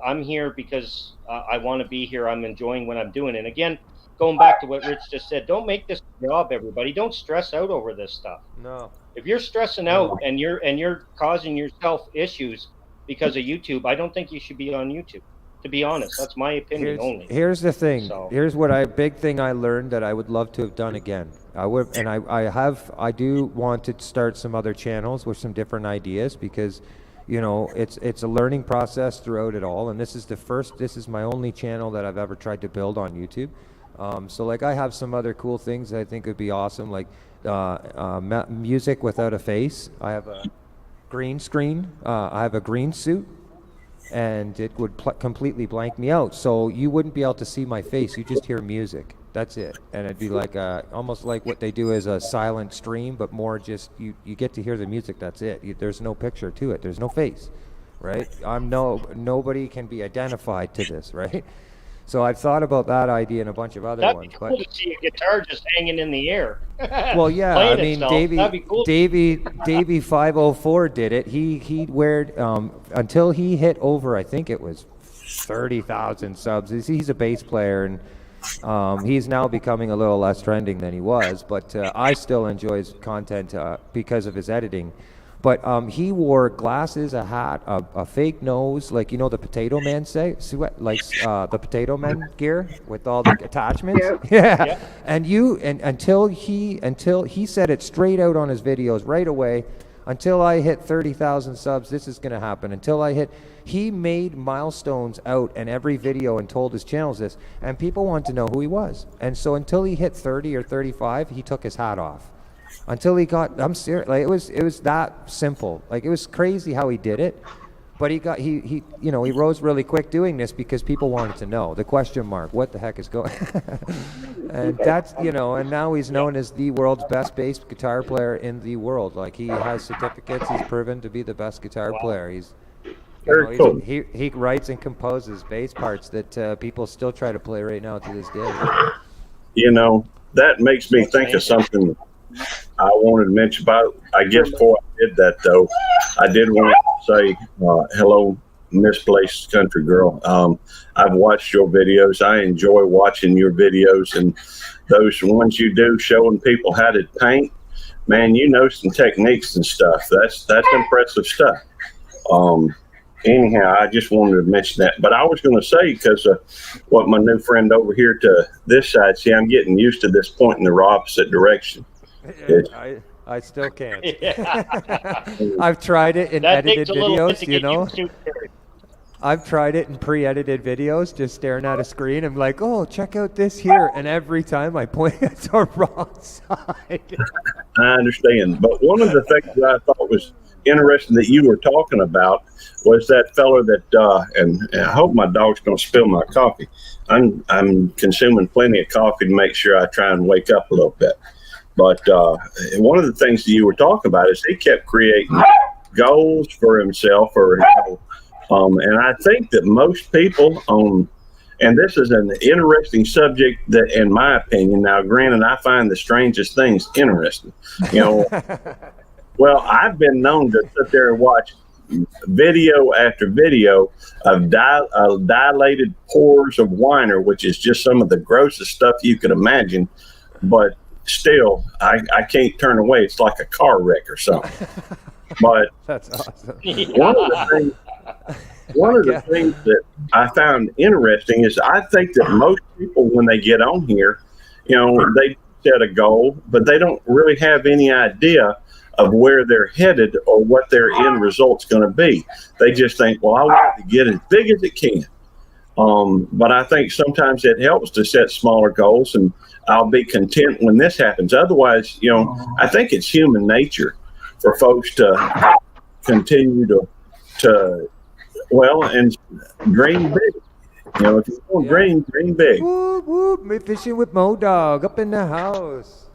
I'm here because I want to be here. I'm enjoying what I'm doing. And again, going back to what Rich just said, don't make this a job, everybody. Don't stress out over this stuff. No. If you're stressing out and you're causing yourself issues because of YouTube, I don't think you should be on YouTube. To be honest, that's my opinion only. Here's the thing. So Here's what big thing I learned that I would love to have done again. I do want to start some other channels with some different ideas because, you know, it's a learning process throughout it all. And this is my only channel that I've ever tried to build on YouTube. So like I have some other cool things that I think would be awesome, like music without a face. I have a green screen. I have a green suit. And it would completely blank me out. So you wouldn't be able to see my face. You just hear music. That's it. And it'd be like almost like what they do as a silent stream, but more just you get to hear the music. That's it. There's no picture to it. There's no face, right? Nobody can be identified to this, right? So I've thought about that idea and a bunch of other that'd ones. be cool to see a guitar just hanging in the air. Well, yeah, I mean, that'd be cool. Davey 504 did it. He weared until he hit over, I think it was 30,000 subs. He's a bass player, and he's now becoming a little less trending than he was. But I still enjoy his content because of his editing. But he wore glasses, a hat, a fake nose, like, you know, the Potato Man the Potato Man gear with all the attachments. Yeah. And until he said it straight out on his videos right away, until I hit 30,000 subs, this is going to happen. He made milestones out in every video and told his channels this, and people wanted to know who he was. And so until he hit 30 or 35, he took his hat off. Until he got, I'm serious, like it was that simple. Like it was crazy how he did it, but he rose really quick doing this because people wanted to know the question mark, what the heck is going? And that's, you know, and now he's known as the world's best bass guitar player in the world. Like he has certificates. He's proven to be the best guitar player. He writes and composes bass parts that people still try to play right now to this day. You know, that makes me think of something I wanted to mention about. I guess before I did that, though, I did want to say hello, Misplaced Country Girl. I've watched your videos. I enjoy watching your videos, and those ones you do showing people how to paint. Man, you know some techniques and stuff. That's impressive stuff. Anyhow, I just wanted to mention that. But I was going to say, because what my new friend over here to this side, see, I'm getting used to this pointing the opposite direction. I still can't. I've tried it in edited videos, you know. I've tried it in pre-edited videos, just staring at a screen. I'm like, oh, check out this here. And every time I point at the wrong side. I understand. But one of the things that I thought was interesting that you were talking about was that fella that, and I hope my dog's going to spill my coffee. I'm consuming plenty of coffee to make sure I try and wake up a little bit. But one of the things that you were talking about is he kept creating goals for himself, and I think that most people and this is an interesting subject that, in my opinion, now granted, I find the strangest things interesting. You know, well, I've been known to sit there and watch video after video of dilated pores of whiner, which is just some of the grossest stuff you could imagine, but still, I can't turn away. It's like a car wreck or something. But that's awesome. One of the things that I found interesting is I think that most people, when they get on here, you know, they set a goal, but they don't really have any idea of where they're headed or what their end result's going to be. They just think, well, I want to get as big as it can. But I think sometimes it helps to set smaller goals, and I'll be content when this happens. Otherwise, you know, I think it's human nature for folks to continue to well, and dream big. You know, if you want to dream big. Whoop, whoop, me fishing with Mo Dog up in the house.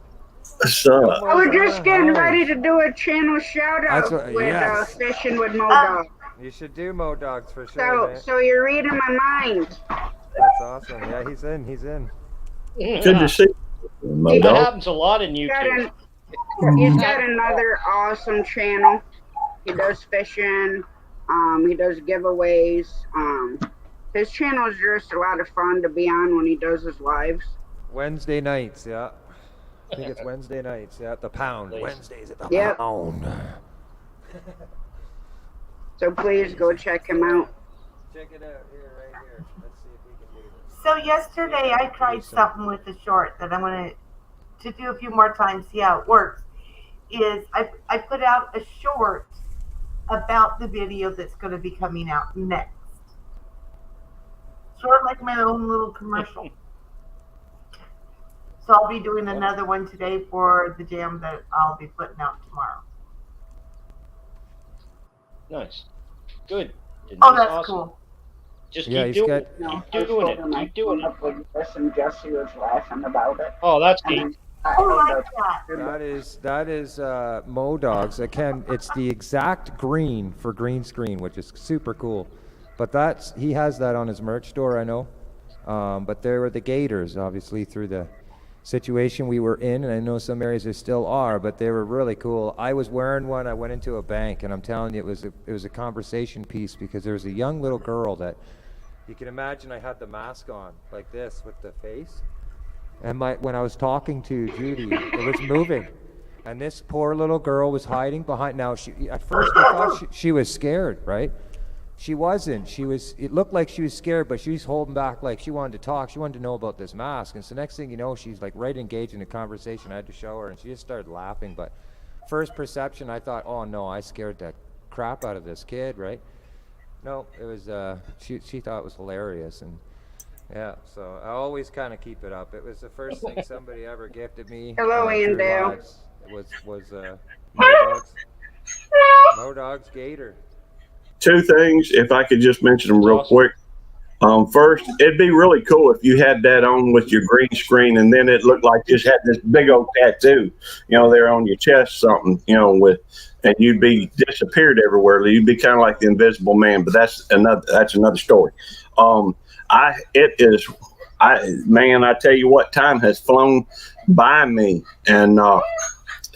So, I was just getting ready to do a channel shout out with yes. Fishing with Modog. You should do Modogs for sure, man. So you're reading my mind. That's awesome. Yeah, he's in. He's in. good to see you, That Modog. happens a lot in YouTube. He's got another awesome channel. He does fishing. He does giveaways. His channel is just a lot of fun to be on when he does his lives. Wednesday nights, yeah. I think it's Wednesday nights, yeah, at the Pound. Wednesdays at the Yep. Pound. So please go check him out. Check it out here, right here. Let's see if we can do this. So yesterday I tried something with the short that I'm going to do a few more times, see how it works. Is I put out a short about the video that's going to be coming out next. Sort of like my own little commercial. So I'll be doing another one today for the jam that I'll be putting out tomorrow. Nice. Good. Oh, that's cool. Just Yeah, keep he's doing got- it. Keep doing it. Keep doing it. And Jesse was laughing about it. Oh, that's neat. I like that. That is Modogs. Again, it's the exact green for green screen, which is super cool. But he has that on his merch store, I know. But there were the gators, obviously, through the situation we were in, and I know some areas there still are, but they were really cool. I was wearing one. I went into a bank, and I'm telling you, it was a conversation piece because there was a young little girl that you can imagine. I had the mask on like this with the face, and when I was talking to Judy, it was moving, and this poor little girl was hiding behind. Now, at first I thought she was scared, right? She wasn't. It looked like she was scared, but she was holding back, like she wanted to talk. She wanted to know about this mask. And so next thing you know, she's like right engaged in a conversation. I had to show her, and she just started laughing. But first perception, I thought, oh no, I scared the crap out of this kid, right? No, it was, she thought it was hilarious. And yeah, so I always kind of keep it up. It was the first thing somebody ever gifted me. Hello, through Andale. lives. It was Modogs Gator. Two things, if I could just mention them real quick. First, it'd be really cool if you had that on with your green screen, and then it looked like you just had this big old tattoo, there on your chest, something, and you'd be disappeared everywhere. You'd be kind of like the Invisible Man, but that's another story. I tell you what, time has flown by me, and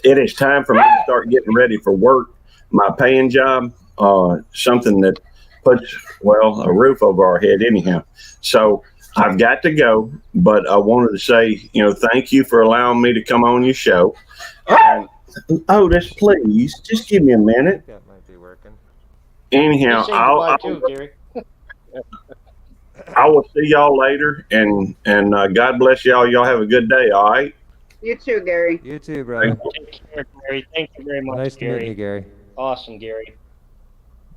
it is time for me to start getting ready for work, my paying job. Something that puts, a roof over our head anyhow. So I've got to go, but I wanted to say, thank you for allowing me to come on your show. And, Otis, please, just give me a minute. That might be working. Anyhow, I will see y'all later, and God bless y'all. Y'all have a good day, all right? You too, Gary. You too, brother. Take care, Gary. Thank you very much, Nice to Gary. meet you, Gary. Awesome, Gary.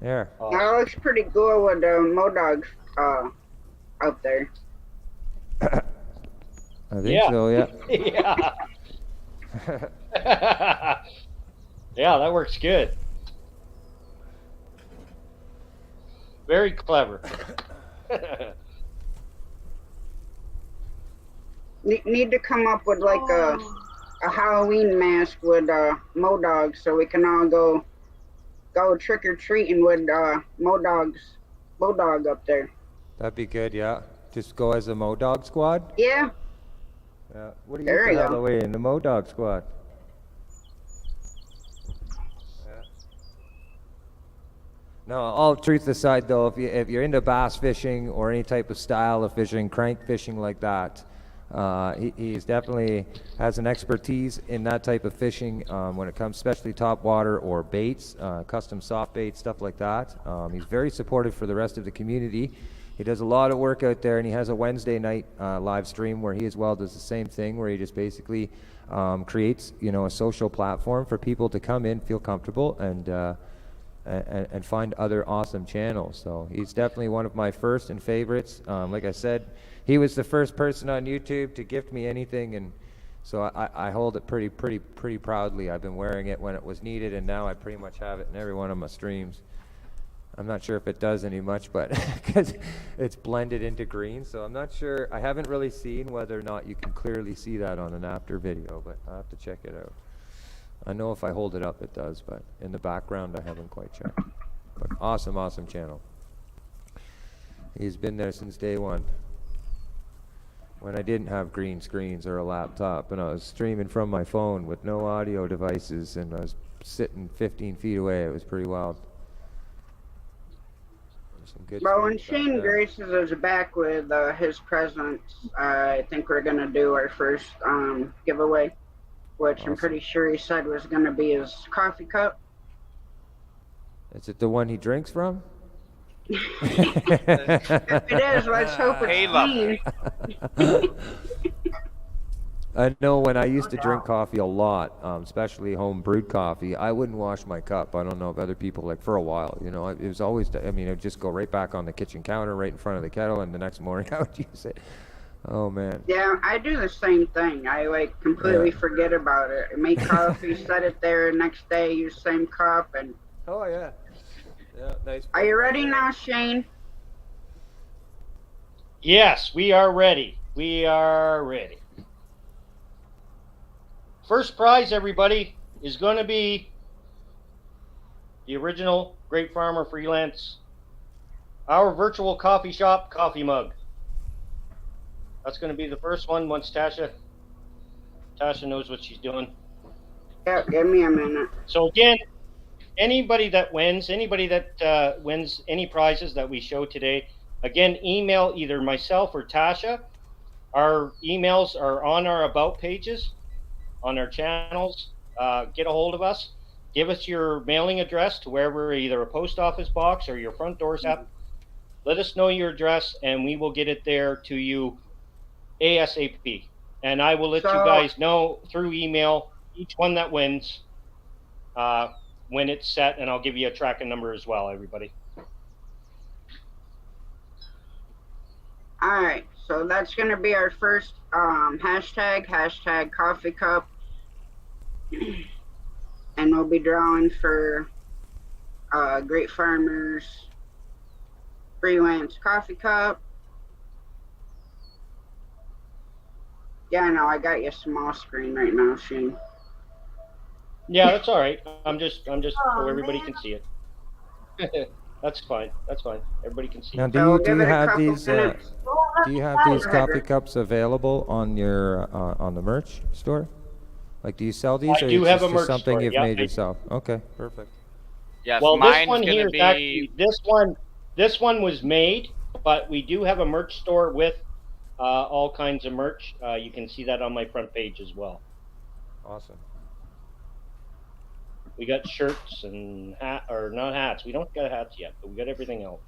There. That looks pretty cool with Modogs out there. I think so, yeah. Yeah. Yeah, that works good. Very clever. Need to come up with like a Halloween mask with Modogs so we can all go trick or treating with Modog up there. That'd be good, yeah. Just go as a Modog squad? Yeah. Yeah. What do you There for you go. Halloween? The Modog squad. Yeah. No, all truth aside though, if you're into bass fishing or any type of style of fishing, crank fishing like that, he's definitely has an expertise in that type of fishing when it comes, especially top water or baits, custom soft baits, stuff like that. He's very supportive for the rest of the community. He does a lot of work out there, and he has a Wednesday night live stream where he as well does the same thing, where he just basically creates, a social platform for people to come in, feel comfortable, and find other awesome channels. So he's definitely one of my first and favorites. Like I said, he was the first person on YouTube to gift me anything, and so I hold it pretty proudly. I've been wearing it when it was needed, and now I pretty much have it in every one of my streams. I'm not sure if it does any much, but because it's blended into green, so I'm not sure. I haven't really seen whether or not you can clearly see that on an after video, but I'll have to check it out. I know if I hold it up, it does, but in the background, I haven't quite checked. But awesome, awesome channel. He's been there since day one. When I didn't have green screens or a laptop, and I was streaming from my phone with no audio devices, and I was sitting 15 feet away. It was pretty wild. Some good Well, when streams back Shane then. graces us back with his presence, I think we're going to do our first giveaway, which I'm Awesome. pretty sure he said was going to be his coffee cup. Is it the one he drinks from? If it is, let's hope it's clean. I know when I used to drink coffee a lot, especially home brewed coffee, I wouldn't wash my cup. I don't know if other people, like for a while, you know, it was always, I mean, it would just go right back on the kitchen counter, right in front of the kettle, and the next morning I would use it. Oh, man. Yeah, I do the same thing. I like completely forget about it. I make coffee, set it there, next day use same cup, and. Oh yeah. Yeah, nice. Are you ready now, Shane? Yes, we are ready. We are ready. First prize, everybody, is going to be the original Greatfarmer Freelance, our virtual coffee shop coffee mug. That's going to be the first one once Tasha knows what she's doing. Yeah, give me a minute. So again, anybody that wins any prizes that we show today, again, email either myself or Tasha. Our emails are on our about pages, on our channels. Get a hold of us. Give us your mailing address to wherever, either a post office box or your front doorstep. Let us know your address, and we will get it there to you ASAP. And I will let you guys know through email each one that wins when it's set, and I'll give you a tracking number as well, everybody. All right, so that's going to be our first hashtag coffee cup. And we'll be drawing for Greatfarmers Freelance coffee cup. Yeah, no, I got you a small screen right now, Shane. Yeah, that's all right. I'm just so everybody can see it. That's fine. That's fine. Everybody can see Now, it. do you have these coffee cups available on your on the merch store? Like, do you sell these, I or do is have this a just merch something store, you've yeah, made I- yourself? Okay, perfect. Yes, Well, this mine's one gonna here is be actually this one was made, but we do have a merch store with all kinds of merch. You can see that on my front page as well. Awesome. We got shirts and not hats. We don't got hats yet, but we got everything else.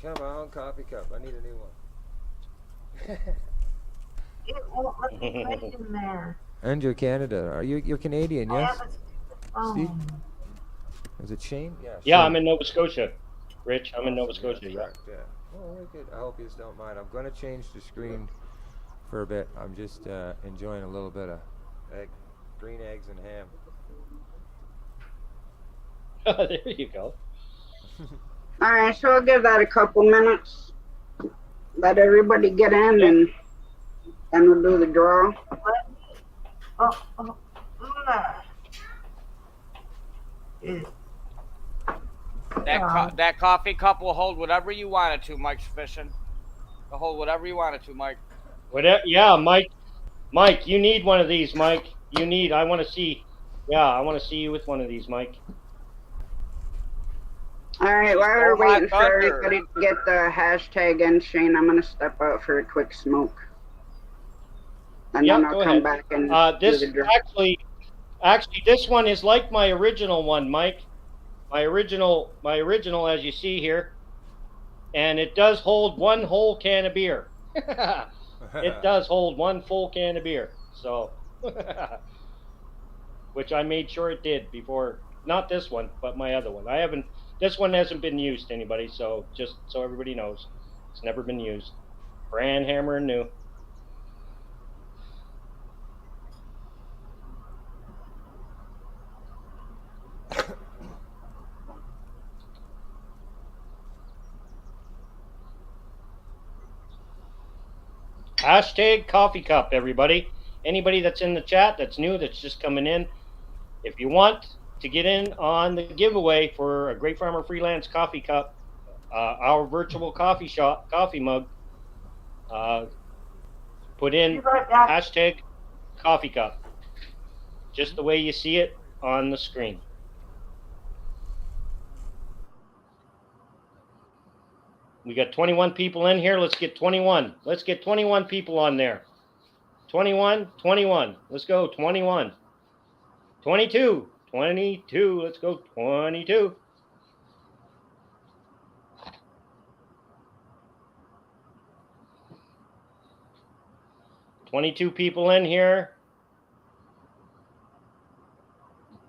Come on, coffee cup. I need a new one. It won't let me put it in there. And you're Canada. You're Canadian, I yes? have Steve? Is it Shane? Yeah, Shane. I'm in Nova Scotia. Rich, I'm in Nova Scotia. Yeah. Correct, yeah. Oh, very good. I hope you don't mind. I'm going to change the screen for a bit. I'm just enjoying a little bit of green eggs and ham. There you go. All right, so I'll give that a couple minutes. Let everybody get in, and then we'll do the draw. That coffee cup will hold whatever you want it to, Mike's fishing. It'll hold whatever you want it to, Mike. Whatever. Yeah, Mike. Mike, you need one of these, Mike. I want to see. Yeah, I want to see you with one of these, Mike. All right, while we're Oh, my waiting for thunder. everybody to get the hashtag in, Shane, I'm going to step out for a quick smoke. And Yeah, then I'll go come ahead. back and This do the draw. actually, this one is like my original one, Mike. My original, as you see here, and it does hold one whole can of beer. It does hold one full can of beer. So, which I made sure it did before. Not this one, but my other one. This one hasn't been used to anybody, so just so everybody knows, it's never been used. Brand hammer and new. Hashtag coffee cup, everybody. Anybody that's in the chat that's new, that's just coming in, if you want to get in on the giveaway for a Great Farmer Freelance coffee cup, our virtual coffee shop, coffee mug, put in hashtag coffee cup, just the way you see it on the screen. We got 21 people in here. Let's get 21. Let's get 21 people on there. 21, 21. Let's go. 21. 22. 22. Let's go. 22. 22 people in here.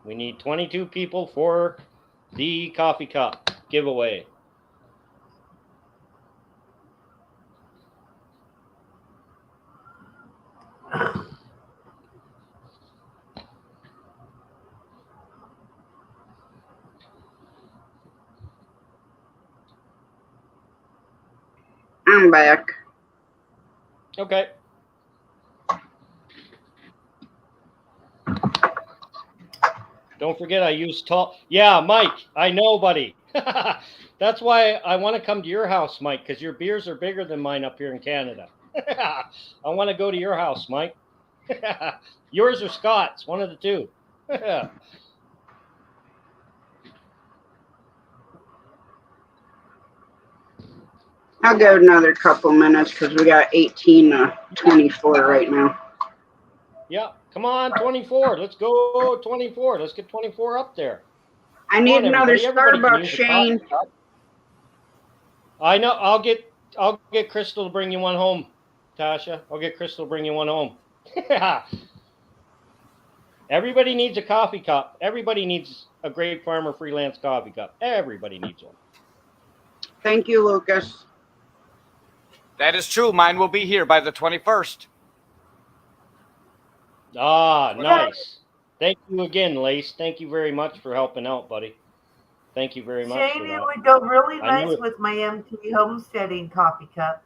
We need 22 people for the coffee cup giveaway. I'm back. Okay. Don't forget I use tall. Yeah, Mike, I know, buddy. That's why I want to come to your house, Mike, because your beers are bigger than mine up here in Canada. I want to go to your house, Mike. Yours or Scott's, one of the two. I'll go another couple minutes because we got 18 to 24 right now. Yeah, come on, 24. Let's go 24. Let's get 24 up there. I need another Starbucks, Shane. I know. I'll get Crystal to bring you one home, Tasha. I'll get Crystal to bring you one home. Everybody needs a coffee cup. Everybody needs a Great Farmer Freelance coffee cup. Everybody needs one. Thank you, Lucas. That is true. Mine will be here by the 21st. Ah, nice. Thank you again, Lace. Thank you very much for helping out, buddy. Thank you very much. Shane, it would go really nice with my MT Homesteading coffee cup.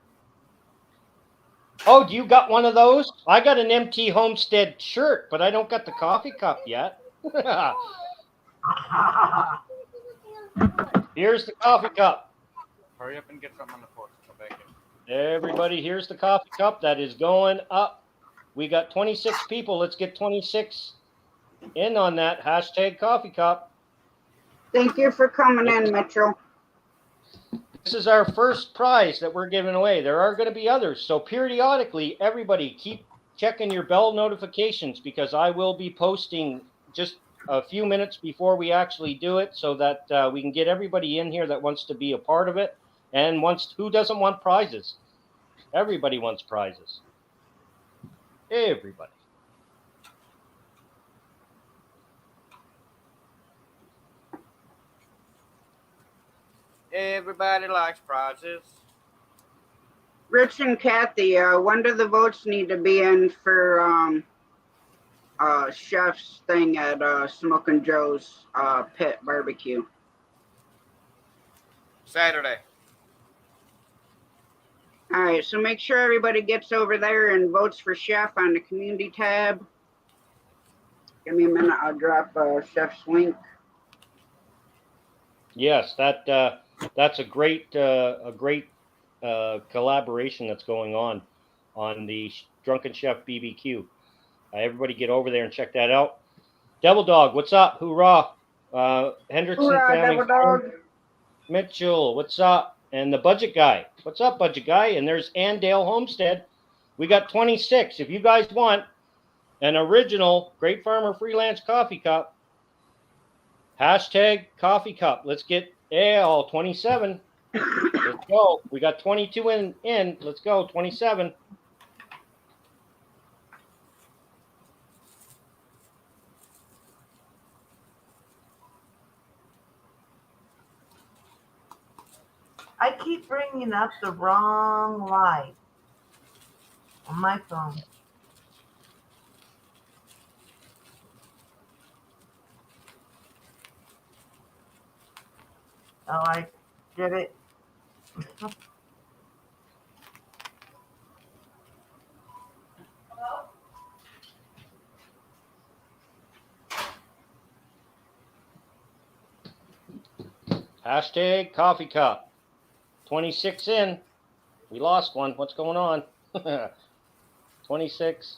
Oh, do you got one of those? I got an MT Homestead shirt, but I don't got the coffee cup yet. Here's the coffee cup. Hurry up and get something on the porch. Come back in. Everybody, here's the coffee cup that is going up. We got 26 people. Let's get 26 in on that hashtag coffee cup. Thank you for coming in, Mitchell. This is our first prize that we're giving away. There are going to be others. So periodically, everybody keep checking your bell notifications because I will be posting just a few minutes before we actually do it so that we can get everybody in here that wants to be a part of it. And who doesn't want prizes? Everybody wants prizes. Everybody. Everybody likes prizes. Rich and Kathy, when do the votes need to be in for chef's thing at Smokin' Joe's Pit Barbecue? Saturday. All right, so make sure everybody gets over there and votes for chef on the community tab. Give me a minute, I'll drop chef's link. Yes, that's a great collaboration that's going on the Drunken Chef BBQ. Everybody get over there and check that out. Devil Dog, what's up? Hoorah! Hendrickson Hoorah, family. Devil Dog. Mitchell, what's up? And the Budget Guy. What's up, Budget Guy? And there's Andale Homestead. We got 26. If you guys want an original Great Farmer Freelance coffee cup, hashtag coffee cup. Let's get all 27. Let's go. We got 22 in. Let's go. 27. I keep bringing up the wrong light on my phone. Oh, I did it. Hashtag coffee cup. 26 in. We lost one. What's going on? 26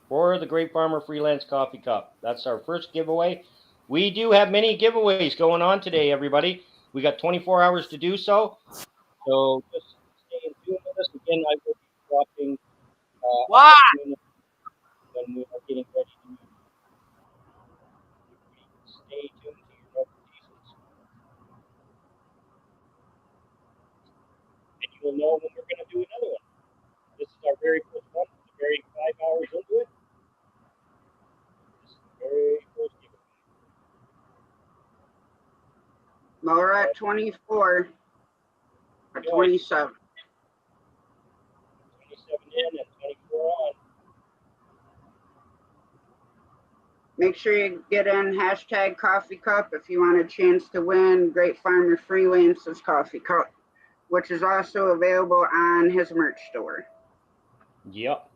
for the Greatfarmer Freelance Coffee Cup. That's our first giveaway. We do have many giveaways going on today, everybody. We got 24 hours to do so. So just stay in tune with us. Again, I will be dropping when we are getting ready to stay tuned to your notifications. And you will know when we're going to do another one. This is our very first one. We're very 5 hours into it. This is the very first giveaway. Well, we're at 24 or 27. 27 in and 24 on. Make sure you get in hashtag coffee cup if you want a chance to win Greatfarmer Freelance's coffee cup, which is also available on his merch store. Yep.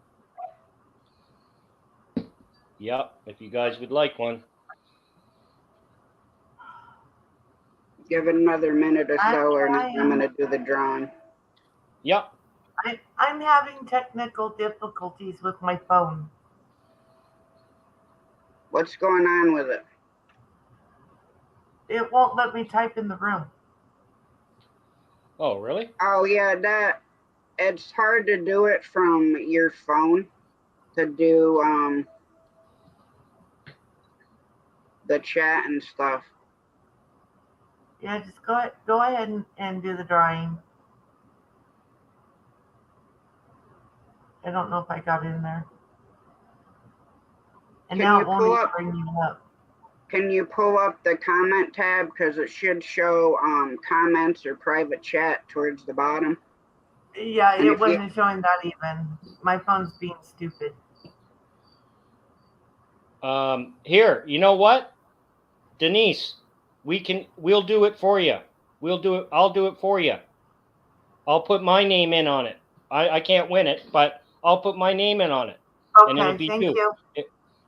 Yep. If you guys would like one. Give it another minute or so, and I'm going to do the drawing. Yep. I'm having technical difficulties with my phone. What's going on with it? It won't let me type in the room. Oh, really? Oh, yeah, it's hard to do it from your phone to do the chat and stuff. Yeah, just go ahead and do the drawing. I don't know if I got in there. And now it won't even bring you up. Can you pull up the comment tab? Because it should show comments or private chat towards the bottom. Yeah, it wasn't showing that even. My phone's being stupid. Here, you know what? Denise, we'll do it for you. I'll do it for you. I'll put my name in on it. I can't win it, but I'll put my name in on it. Okay, and it'll be thank you.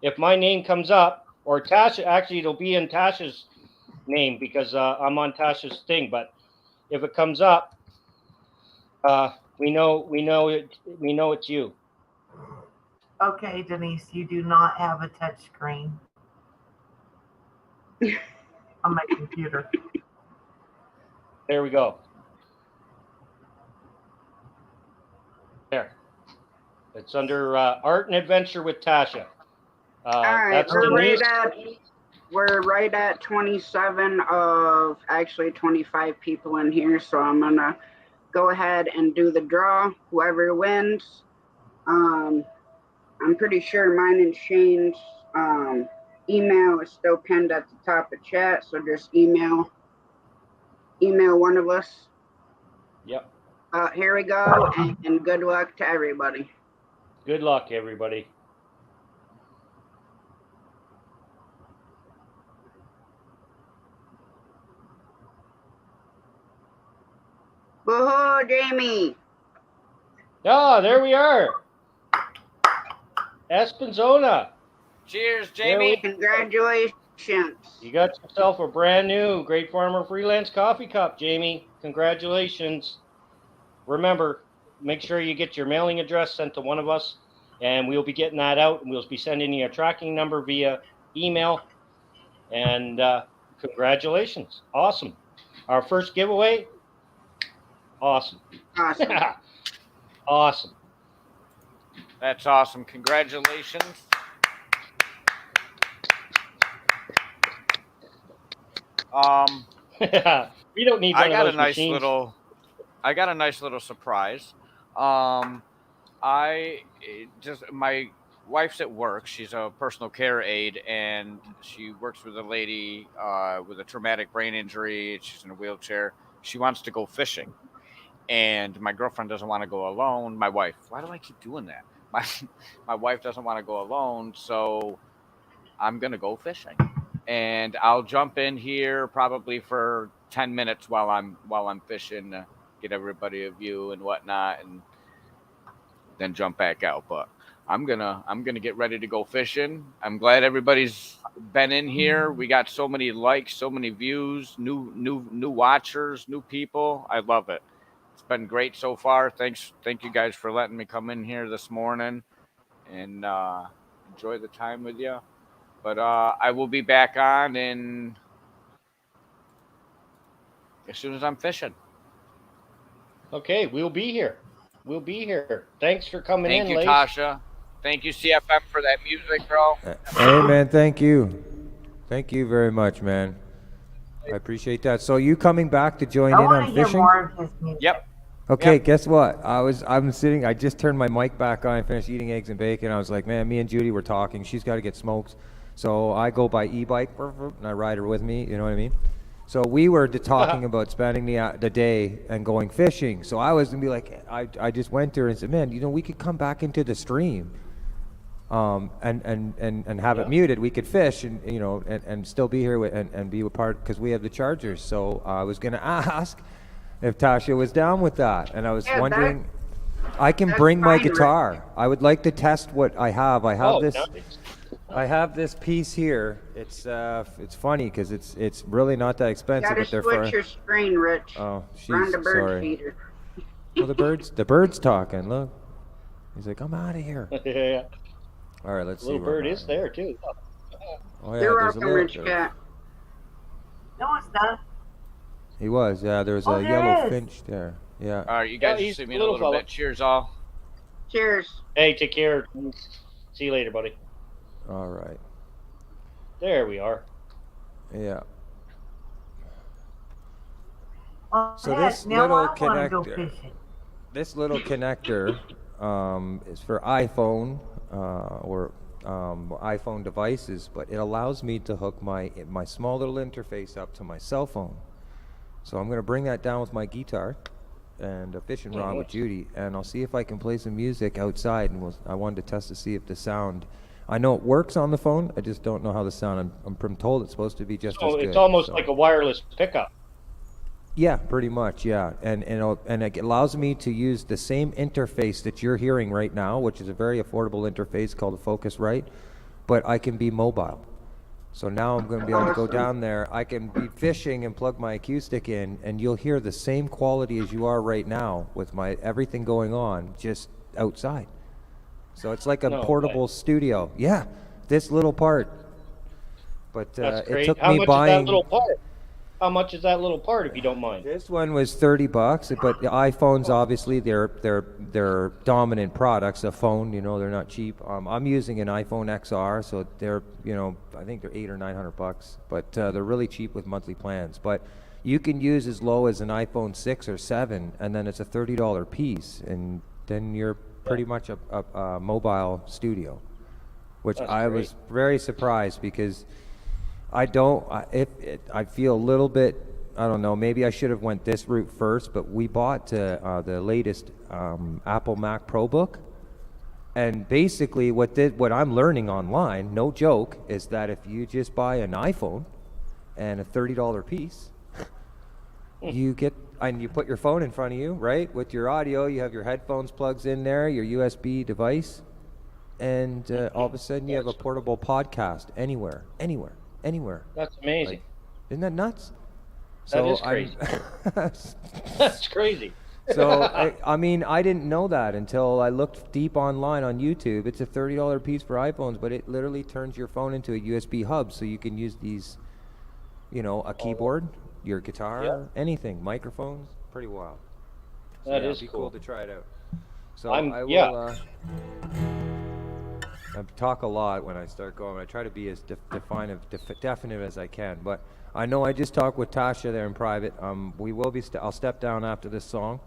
If my name comes up, or Tasha, actually it'll be in Tasha's name because I'm on Tasha's thing, but if it comes up, we know it's you. Okay, Denise, you do not have a touch screen on my computer. There we go. There. It's under Art and Adventure with Tasha. All right, That's we're right at 27 of actually 25 people in here, so I'm gonna go ahead and do the draw. Whoever wins, I'm pretty sure mine and Shane's email is still pinned at the top of chat, so just email one of us. Yep. Here we go, and good luck to everybody. Good luck, everybody. Woohoo, Jamie! Ah, there we are. Espinzona. Cheers, Jamie. Congratulations. You got yourself a brand new Greatfarmer Freelance coffee cup, Jamie. Congratulations. Remember, make sure you get your mailing address sent to one of us, and we'll be getting that out, and we'll be sending you a tracking number via email. And congratulations. Awesome. Our first giveaway. Awesome. Awesome. Awesome. That's awesome. Congratulations. We don't need one of those machines. I got a nice little surprise. My wife's at work. She's a personal care aide, and she works with a lady with a traumatic brain injury. She's in a wheelchair. She wants to go fishing, and my girlfriend doesn't want to go alone. My wife. Why do I keep doing that? My wife doesn't want to go alone, so I'm gonna go fishing, and I'll jump in here probably for 10 minutes while I'm fishing, get everybody a view and whatnot, and then jump back out. But I'm gonna get ready to go fishing. I'm glad everybody's been in here. We got so many likes, so many views, new watchers, new people. I love it. It's been great so far. Thank you guys for letting me come in here this morning and enjoy the time with you. But I will be back on as soon as I'm fishing. Okay, we'll be here. We'll be here. Thanks for coming in, Thank you, Lace. Tasha. Thank you, CFM, for that music, bro. Hey, man, thank you. Thank you very much, man. I appreciate that. So you coming back to join I in want on to hear fishing? more of his music. Yep. Okay, Yep. guess what? I'm sitting. I just turned my mic back on. I finished eating eggs and bacon. I was like, man, me and Judy were talking. She's got to get smokes, so I go by e-bike and I ride her with me. You know what I mean? So we were talking about spending the day and going fishing. So I was gonna be like, I just went to her and said, man, we could come back into the stream, and have it muted. We could fish and and still be here and be a part because we have the chargers. So I was gonna ask if Tasha was down with that, and I was wondering. I can bring my guitar. I would like to test what I have. I have this. Nice. I have this piece here. It's funny because it's really not that expensive. Gotta But they're switch your screen, Rich. Oh, Run the bird sorry. feeder. Well, the bird's talking. Look, he's like, I'm out of here. Yeah. All right, let's see. Little where bird I'm is at. there too. Oh yeah, You're there's a welcome, Rich little. Cat. No, it's not. He was. Yeah, there's Oh, a there yellow is. finch there. Yeah. All right, you guys he's see me a in a little little fella. bit. Cheers, all. Cheers. Hey, take care. See you later, buddy. All right. There we are. Yeah. Oh, So Dad, this now little I want to go connector. fishing. This little connector is for iPhone or iPhone devices, but it allows me to hook my small little interface up to my cell phone. So I'm going to bring that down with my guitar and a fishing rod with Judy, and I'll see if I can play some music outside. And I wanted to test to see if the sound. I know it works on the phone. I just don't know how the sound. I'm told it's supposed to be just as So good. it's almost so. like a wireless pickup. Yeah, pretty much, yeah. And it allows me to use the same interface that you're hearing right now, which is a very affordable interface called a Focusrite, but I can be mobile. So now I'm going to be able to go down there. I can be fishing and plug my acoustic in, and you'll hear the same quality as you are right now with my everything going on, just outside. So it's like a No portable way. studio. Yeah, this little part. But That's it great. took How me much buying. is that little part? How much is that little part, if you don't mind? This one was $30, but the iPhones, obviously, they're dominant products. A phone, they're not cheap. I'm using an iPhone XR, so they're, I think they're $800 or $900, but they're really cheap with monthly plans. But you can use as low as an iPhone 6 or 7, and then it's a $30 piece, and then you're pretty much a mobile studio, which That's I great. was very surprised because. I feel a little bit, I don't know, maybe I should have went this route first, but we bought the latest Apple Mac ProBook, and basically what I'm learning online, no joke, is that if you just buy an iPhone and a $30 piece, you put your phone in front of you, right, with your audio, you have your headphones plugs in there, your USB device, and all of a sudden you have a portable podcast anywhere. That's amazing. Isn't that nuts? That is crazy. That's crazy. So, I didn't know that until I looked deep online on YouTube. It's a $30 piece for iPhones, but it literally turns your phone into a USB hub, so you can use these, a keyboard, your guitar, anything, microphones. Pretty wild. So, That yeah, is it'd be cool. cool to try it out. So I'm- I will. yeah. I talk a lot when I start going. I try to be as definite as I can. But I know I just talked with Tasha there in private. We will be. I'll step down after this song,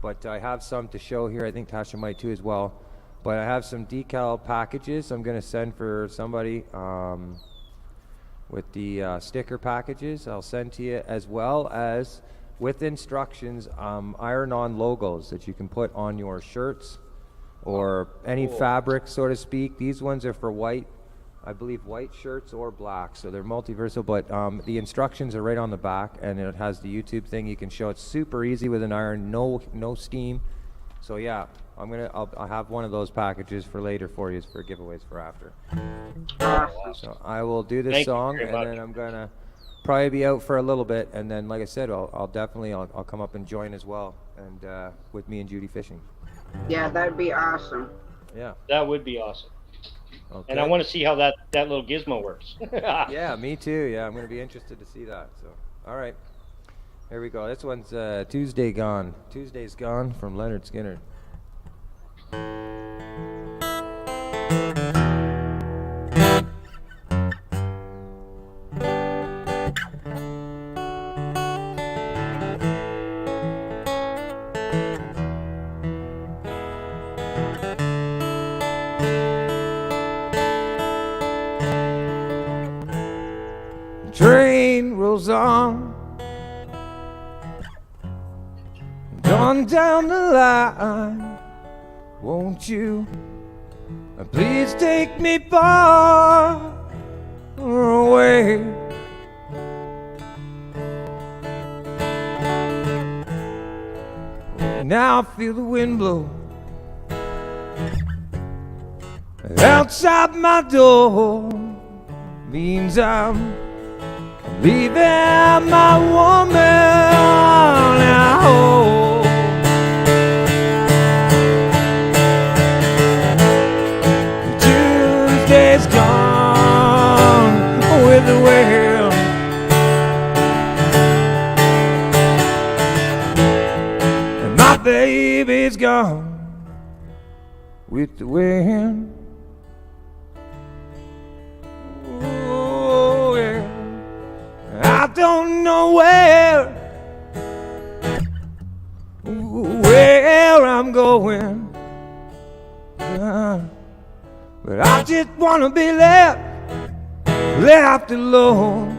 but I have some to show here. I think Tasha might too as well. But I have some decal packages I'm going to send for somebody with the sticker packages. I'll send to you as well as with instructions, iron-on logos that you can put on your shirts or any fabric, so to speak. These ones are for white, I believe white shirts or black, so they're multiversal, but the instructions are right on the back, and it has the YouTube thing. You can show it's super easy with an iron, no steam. So yeah, I'll have one of those packages for later for you for giveaways for after. So I will do this Thank you song, very and much. then I'm gonna probably be out for a little bit, and then like I said, I'll definitely come up and join as well, and with me and Judy fishing. Yeah, that'd be awesome. Yeah. That would be awesome. Okay. And I want to see how that little gizmo works. Yeah, me too. Yeah, I'm gonna be interested to see that. So, all right, here we go. This one's Tuesday Gone. Tuesday's Gone from Leonard Skinner. Train rolls on, gone down the line. Won't you please take me far away? Now I feel the wind blow outside my door. Means I'm leaving my woman at home. Tuesday's gone with the wind, and my baby's gone with the wind. Oh, yeah. I don't know where I'm going, but I just wanna be left alone.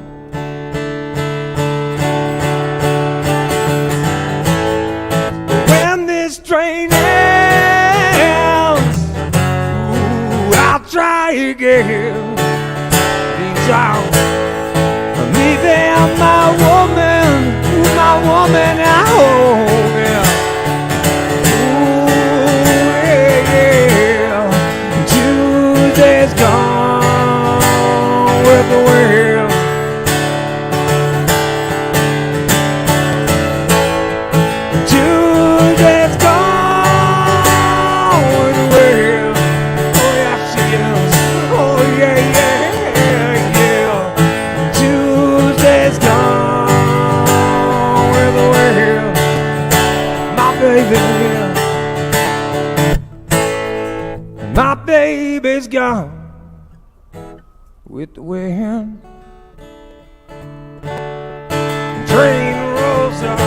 When this train ends, I'll try again. I'm leaving my woman at home, yeah. Ooh, yeah, yeah. Tuesday's gone with the wind. Tuesday's gone with the wind. Oh, yeah, she is. Oh, yeah, yeah. Tuesday's gone with the wind, my baby, and my baby's gone with the wind. Train rolls on.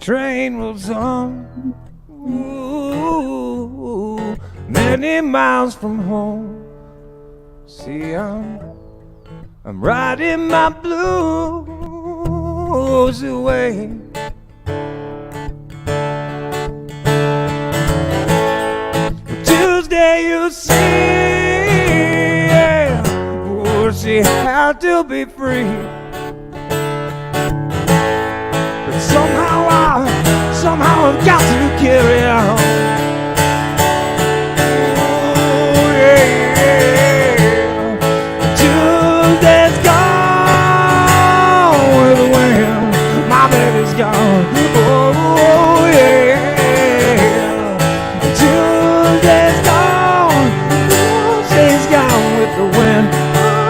Train rolls on, ooh, many miles from home. See, I'm riding my blues away. Tuesday, you see, yeah, oh, she had to be free. Somehow I've got to carry on. Oh, yeah, yeah. Tuesday's gone with the wind. My baby's gone. Oh, yeah. Tuesday's gone. Oh, she's gone with the wind.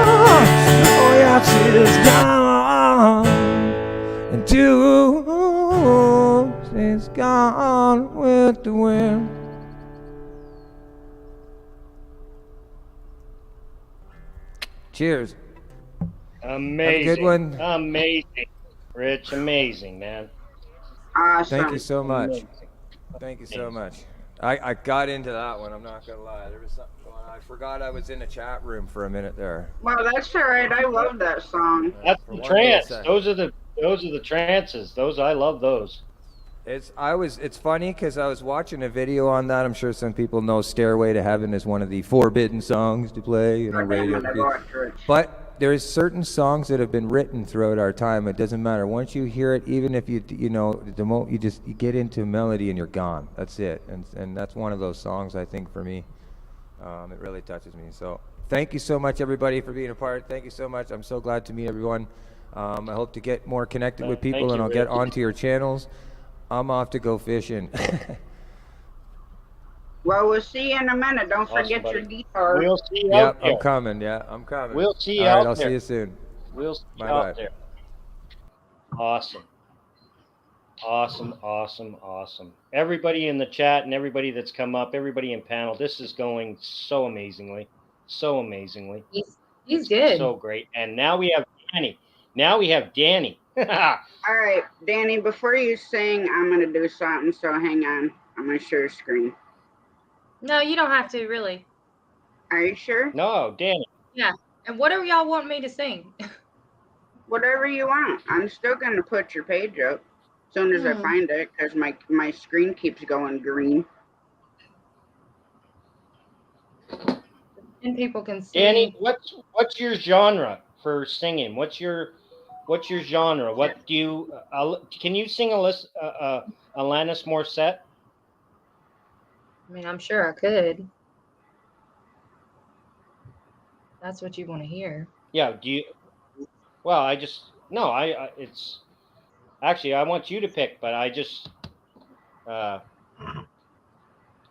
Oh, yeah, she's gone. And Tuesday's gone with the wind. Cheers. Amazing. Have a good one. Amazing. Rich, amazing, man. Awesome. Thank you so much. Amazing. Thank you so much. I got into that one, I'm not gonna lie. There was something going on. I forgot I was in a chat room for a minute there. Wow, that's all right. I love that song. That's For the one trance. little sec. Those are the Those are the trances. Those I love those. It's funny because I was watching a video on that. I'm sure some people know "Stairway to Heaven" is one of the forbidden songs to play, radio. But there's certain songs that have been written throughout our time. It doesn't matter. Once you hear it, even if you you get into a melody and you're gone. That's it. And that's one of those songs, I think, for me. It really touches me. So thank you so much, everybody, for being a part. Thank you so much. I'm so glad to meet everyone. I hope to get more connected with people, and I'll get onto your channels. I'm off to go fishing. Well, we'll see you in a minute. Don't forget your guitar. We'll see you Yep, out there. I'm coming. Yeah, I'm coming. We'll see you All right, out I'll there. see you soon. We'll see you Bye-bye. out there. Awesome. Awesome, awesome, awesome. Everybody in the chat and everybody that's come up, everybody in panel, this is going so amazingly. So amazingly. He's good. So great. And now we have Danny. All right, Danny, before you sing, I'm going to do something, so hang on. I'm going to share screen. No, you don't have to, really. Are you sure? No, Danny. Yeah. And whatever y'all want me to sing. Whatever you want. I'm still going to put your page up as soon as I find it, because my screen keeps going green. And people can see. Danny, what's your genre for singing? What's your genre? What do you can you sing Alanis Morissette? I mean, I'm sure I could. That's what you want to hear. Yeah, do you? Well, it's actually I want you to pick, but I just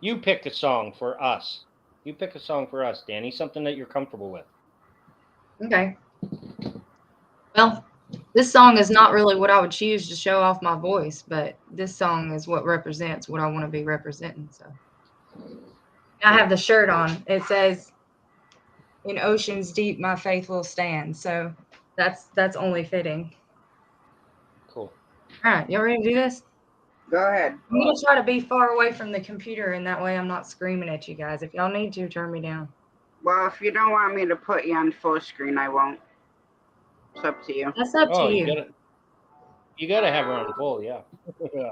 you pick a song for us. You pick a song for us, Danny, something that you're comfortable with. Okay. Well, this song is not really what I would choose to show off my voice, but this song is what represents what I want to be representing. So I have the shirt on. It says, "In oceans deep, my faith will stand." So that's only fitting. Cool. All right, y'all ready to do this? Go ahead. I'm gonna try to be far away from the computer, and that way I'm not screaming at you guys. If y'all need to, turn me down. Well, if you don't want me to put you on full screen, I won't. It's up to you. That's up to you. You gotta have her on full, yeah. All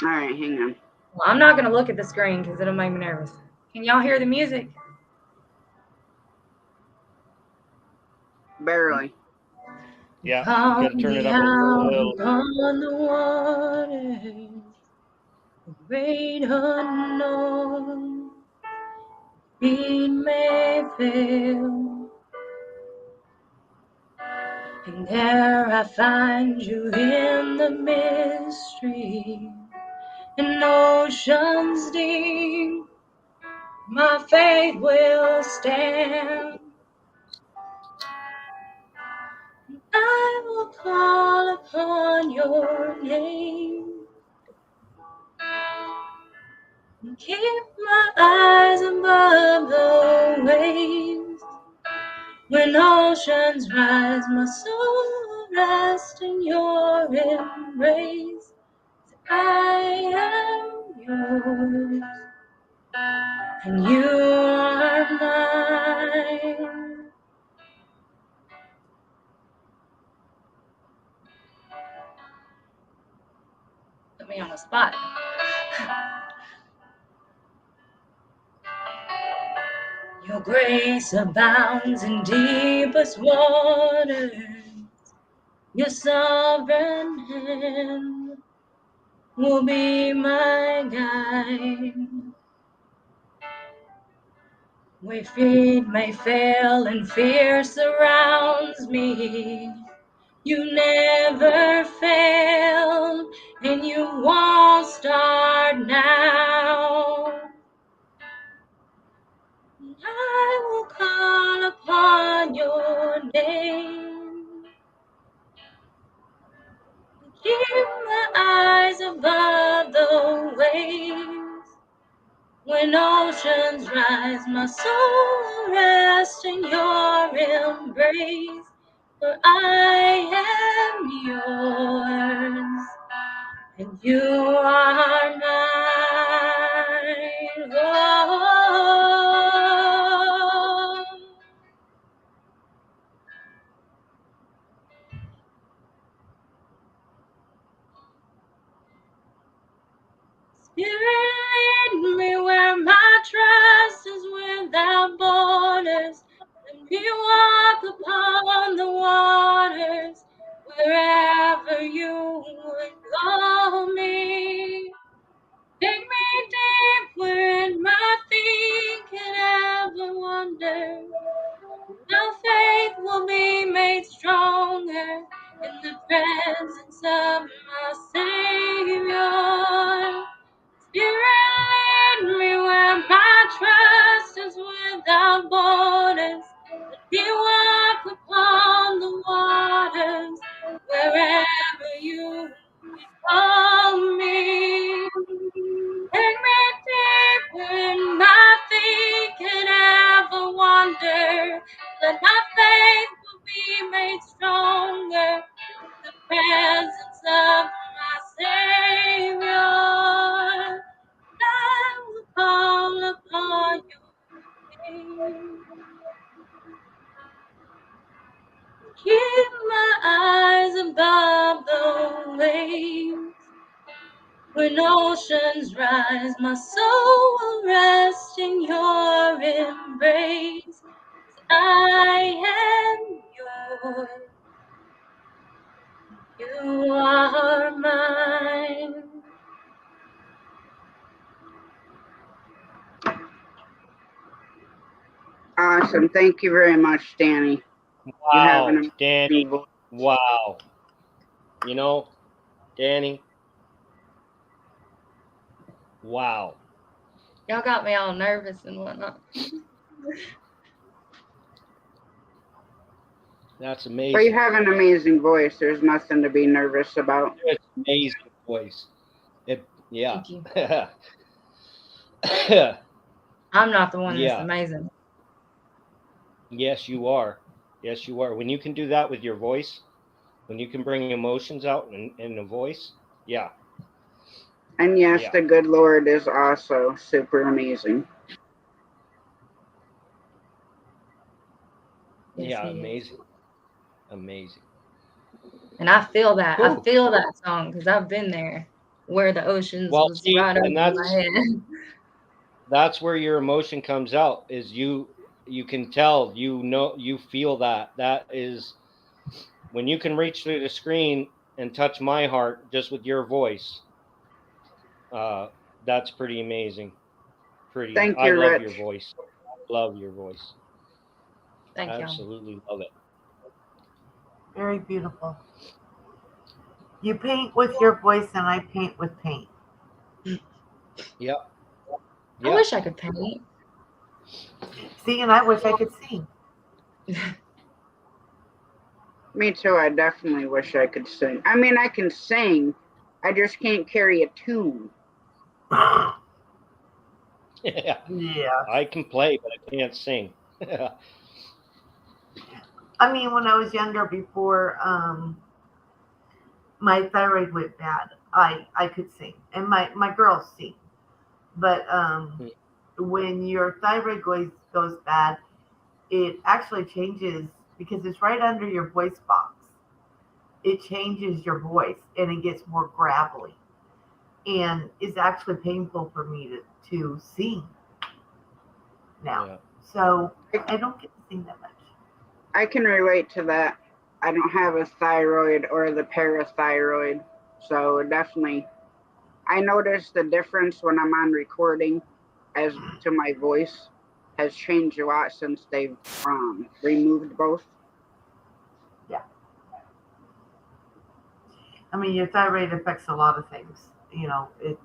right, hang on. Well, I'm not gonna look at the screen because it'll make me nervous. Can y'all hear the music? Barely. Yeah, you gotta turn it up a little. On the water, the great unknown, feet may fail, and there I find you in the mystery, in oceans deep, my faith will stand. I will call upon your name. Keep my eyes above the waves. When oceans rise, my soul will rest in your embrace. I am yours, and you are mine. Put me on the spot. Your grace abounds in deepest waters. Your sovereign hand will be my guide. Where feet may fail and fear surrounds me, you never fail, and you won't start now. I will call upon your name. Keep my eyes above the waves. When oceans rise, my soul will rest in your embrace. For I am yours, and you are mine. Oh. You walk upon the waters wherever you call me. Take me deeper in my feet can ever wander. Let my faith will be made stronger in the presence of my Savior. I will call upon your name. Keep my eyes above the waves. When oceans rise, my soul will rest in your embrace. I am yours. You are mine. Awesome. Thank you very much, Danny. You have Wow, an Danny. amazing voice. Wow. You know, Danny. Wow. Y'all got me all nervous and whatnot. That's But amazing. you have an amazing voice. There's nothing to be nervous about. It's amazing voice. Yeah. Thank you. I'm not the one that's Yeah. amazing. Yes, you are. Yes, you are. When you can do that with your voice, when you can bring emotions out in the voice, yeah. And yes, Yeah. the good Lord is also super amazing. Yes, Yeah, he is. amazing. Amazing. And I feel that. I Cool. feel that song because I've been there where the oceans Well, was see, right and over my head. that's where your emotion comes out, is you can tell, you know, you feel that is when you can reach through the screen and touch my heart just with your voice. That's pretty amazing. Thank I you, love Rich. your voice. Love your voice. Thank you. Absolutely love it. Very beautiful. You paint with your voice, and I paint with paint. Yep. I wish I could paint. See, and I wish I could sing. Me too. I definitely wish I could sing. I mean, I can sing. I just can't carry a tune. Yeah. Yeah. I can play, but I can't sing. I mean, when I was younger, before my thyroid went bad, I could sing, and my girls sing. But when your thyroid goes bad, it actually changes because it's right under your voice box. It changes your voice and it gets more gravelly, and it's actually painful for me to sing now. Yeah. So I don't get to sing that much. I can relate to that. I don't have a thyroid or the parathyroid, so definitely I noticed the difference when I'm on recording as to my voice has changed a lot since they've removed both. Yeah. I mean, your thyroid affects a lot of things. You know, it's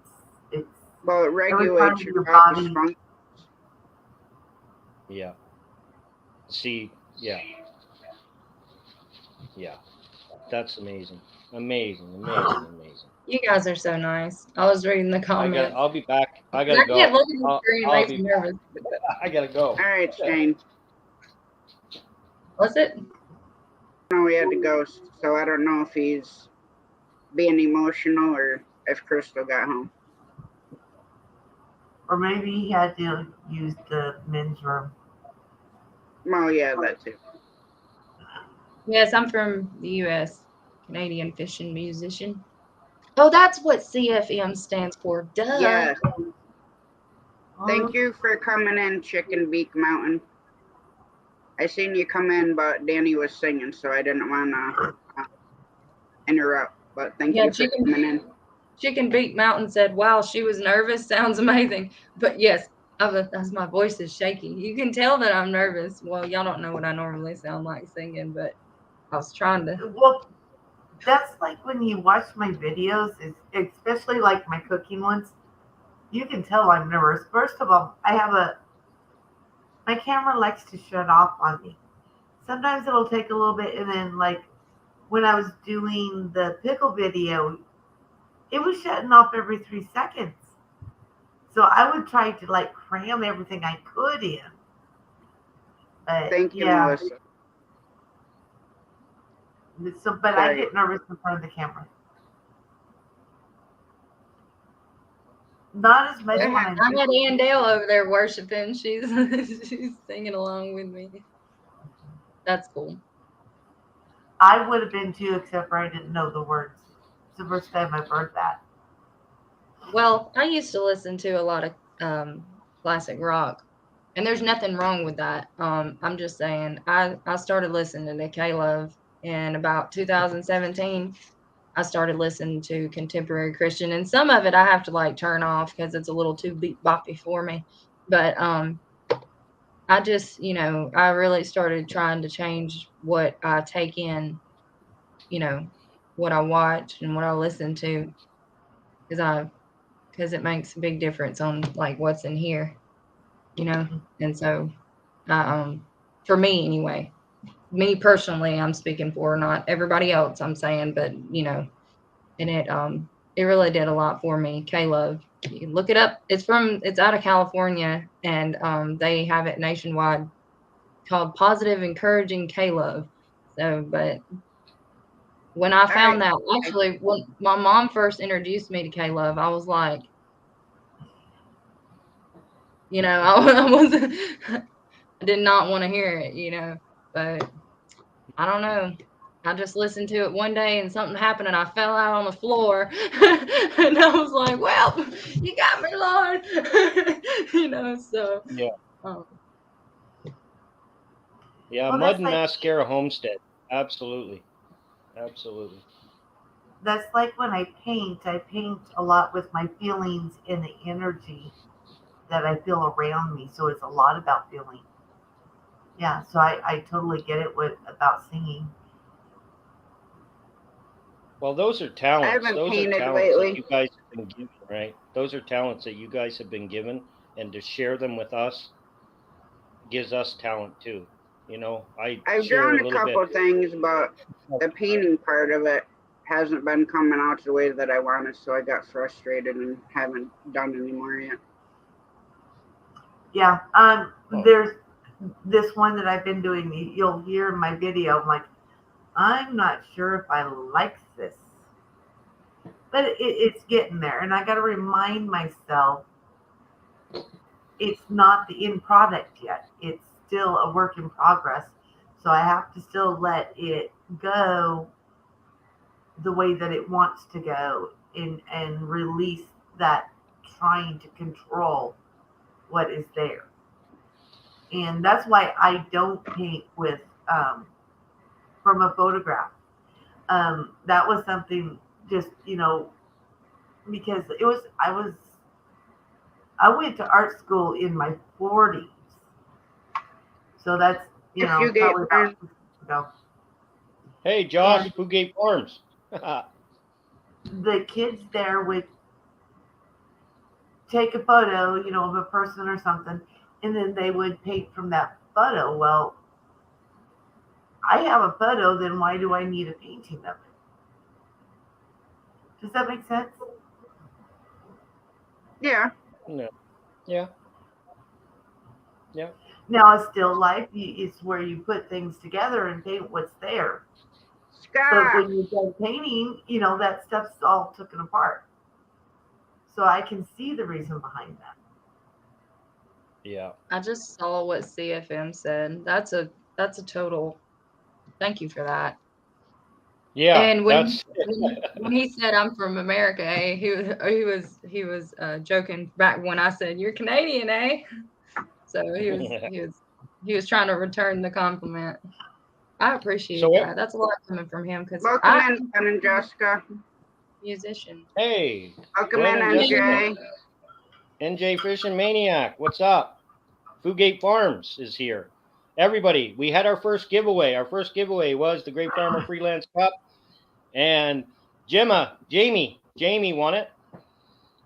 well, it every part regulates of your your body's body. function. Yeah. See, yeah. Yeah. That's amazing. Amazing. You guys are so nice. I was reading the comments. I'll be back. I I gotta go. can't look at the screen. It I'll makes me nervous. I gotta go. All right, Shane. What's it? No, we had to go, so I don't know if he's being emotional or if Crystal got home. Or maybe he had to use the men's room. Oh, yeah, that too. Yes, I'm from the U.S. Canadian fishing musician. Oh, that's what CFM stands for. Duh. Yes. Thank you for coming in, Chicken Beak Mountain. I seen you come in, but Danny was singing, so I didn't want to interrupt. But thank you for coming in. Chicken Beak Mountain said, "Wow, she was nervous. Sounds amazing." But yes, that's my voice is shaky. You can tell that I'm nervous. Well, y'all don't know what I normally sound like singing, but I was trying to. Well, that's like when you watch my videos, especially like my cooking ones. You can tell I'm nervous. First of all, my camera likes to shut off on me. sometimes it'll take a little bit, and then like when I was doing the pickle video, it was shutting off every 3 seconds. So I would try to like cram everything I could in. But Thank you, yeah. Melissa. So, but I get nervous in front of the camera. Not as much when I'm I had Andale over there worshiping. She's she's singing along with me. That's cool. I would have been too, except for I didn't know the words. It's the first time I've heard that. Well, I used to listen to a lot of classic rock, and there's nothing wrong with that. I'm just saying, I started listening to K-Love in about 2017. I started listening to contemporary Christian, and some of it I have to like turn off because it's a little too beat boppy for me. But I just, I really started trying to change what I take in, what I watch and what I listen to, because it makes a big difference on like what's in here, And so, for me anyway, me personally, I'm speaking for, not everybody else. I'm saying, but and it really did a lot for me. K-Love, you can look it up. It's out of California, and they have it nationwide, called Positive Encouraging K-Love. So, but when I found that, actually, when my mom first introduced me to K-Love, I was like, I wasn't, I did not want to hear it, but I don't know. I just listened to it one day and something happened and I fell out on the floor and I was like, well, you got me, Lord. So. Yeah. Yeah, Well, Mud and Mascara Homestead. Absolutely. Absolutely. That's like when I paint a lot with my feelings and the energy that I feel around me. So it's a lot about feeling. Yeah, so I totally get it about singing. Well, those are talents. I haven't Those are painted talents lately. that you guys have been given, right? Those are talents that you guys have been given, and to share them with us gives us talent too. I've share drawn a a little couple bit. things, but the painting part of it hasn't been coming out the way that I wanted, so I got frustrated and haven't done any more yet. Yeah, there's this one that I've been doing. You'll hear in my video. I'm like, I'm not sure if I like this, but it's getting there, and I got to remind myself it's not the end product yet. It's still a work in progress, so I have to still let it go the way that it wants to go, and release that trying to control what is there. And that's why I don't paint with from a photograph. That was something just because I went to art school in my 40s, so that's probably about 6 years ago. Hey, Josh, Fugate Farms. The kids there would take a photo, of a person or something, and then they would paint from that photo. Well, I have a photo, then why do I need a painting of it? Does that make sense? Yeah. No. Yeah. Yeah. Now, a still life is where you put things together and paint what's there. But when you're done painting, that stuff's all taken apart. So I can see the reason behind that. Yeah. I just saw what CFM said. That's a total. Thank you for that. Yeah. And when he said I'm from America, he was joking back when I said you're Canadian, eh? So he was trying to return the compliment. I appreciate that. That's a lot coming from him because welcome in, Ben and Jessica. Musician. Hey. Welcome in, NJ. NJ Fishing Maniac. What's up? Fugate Farms is here. Everybody, we had our first giveaway. Our first giveaway was the Greatfarmer Freelance Cup. And Jamie won it.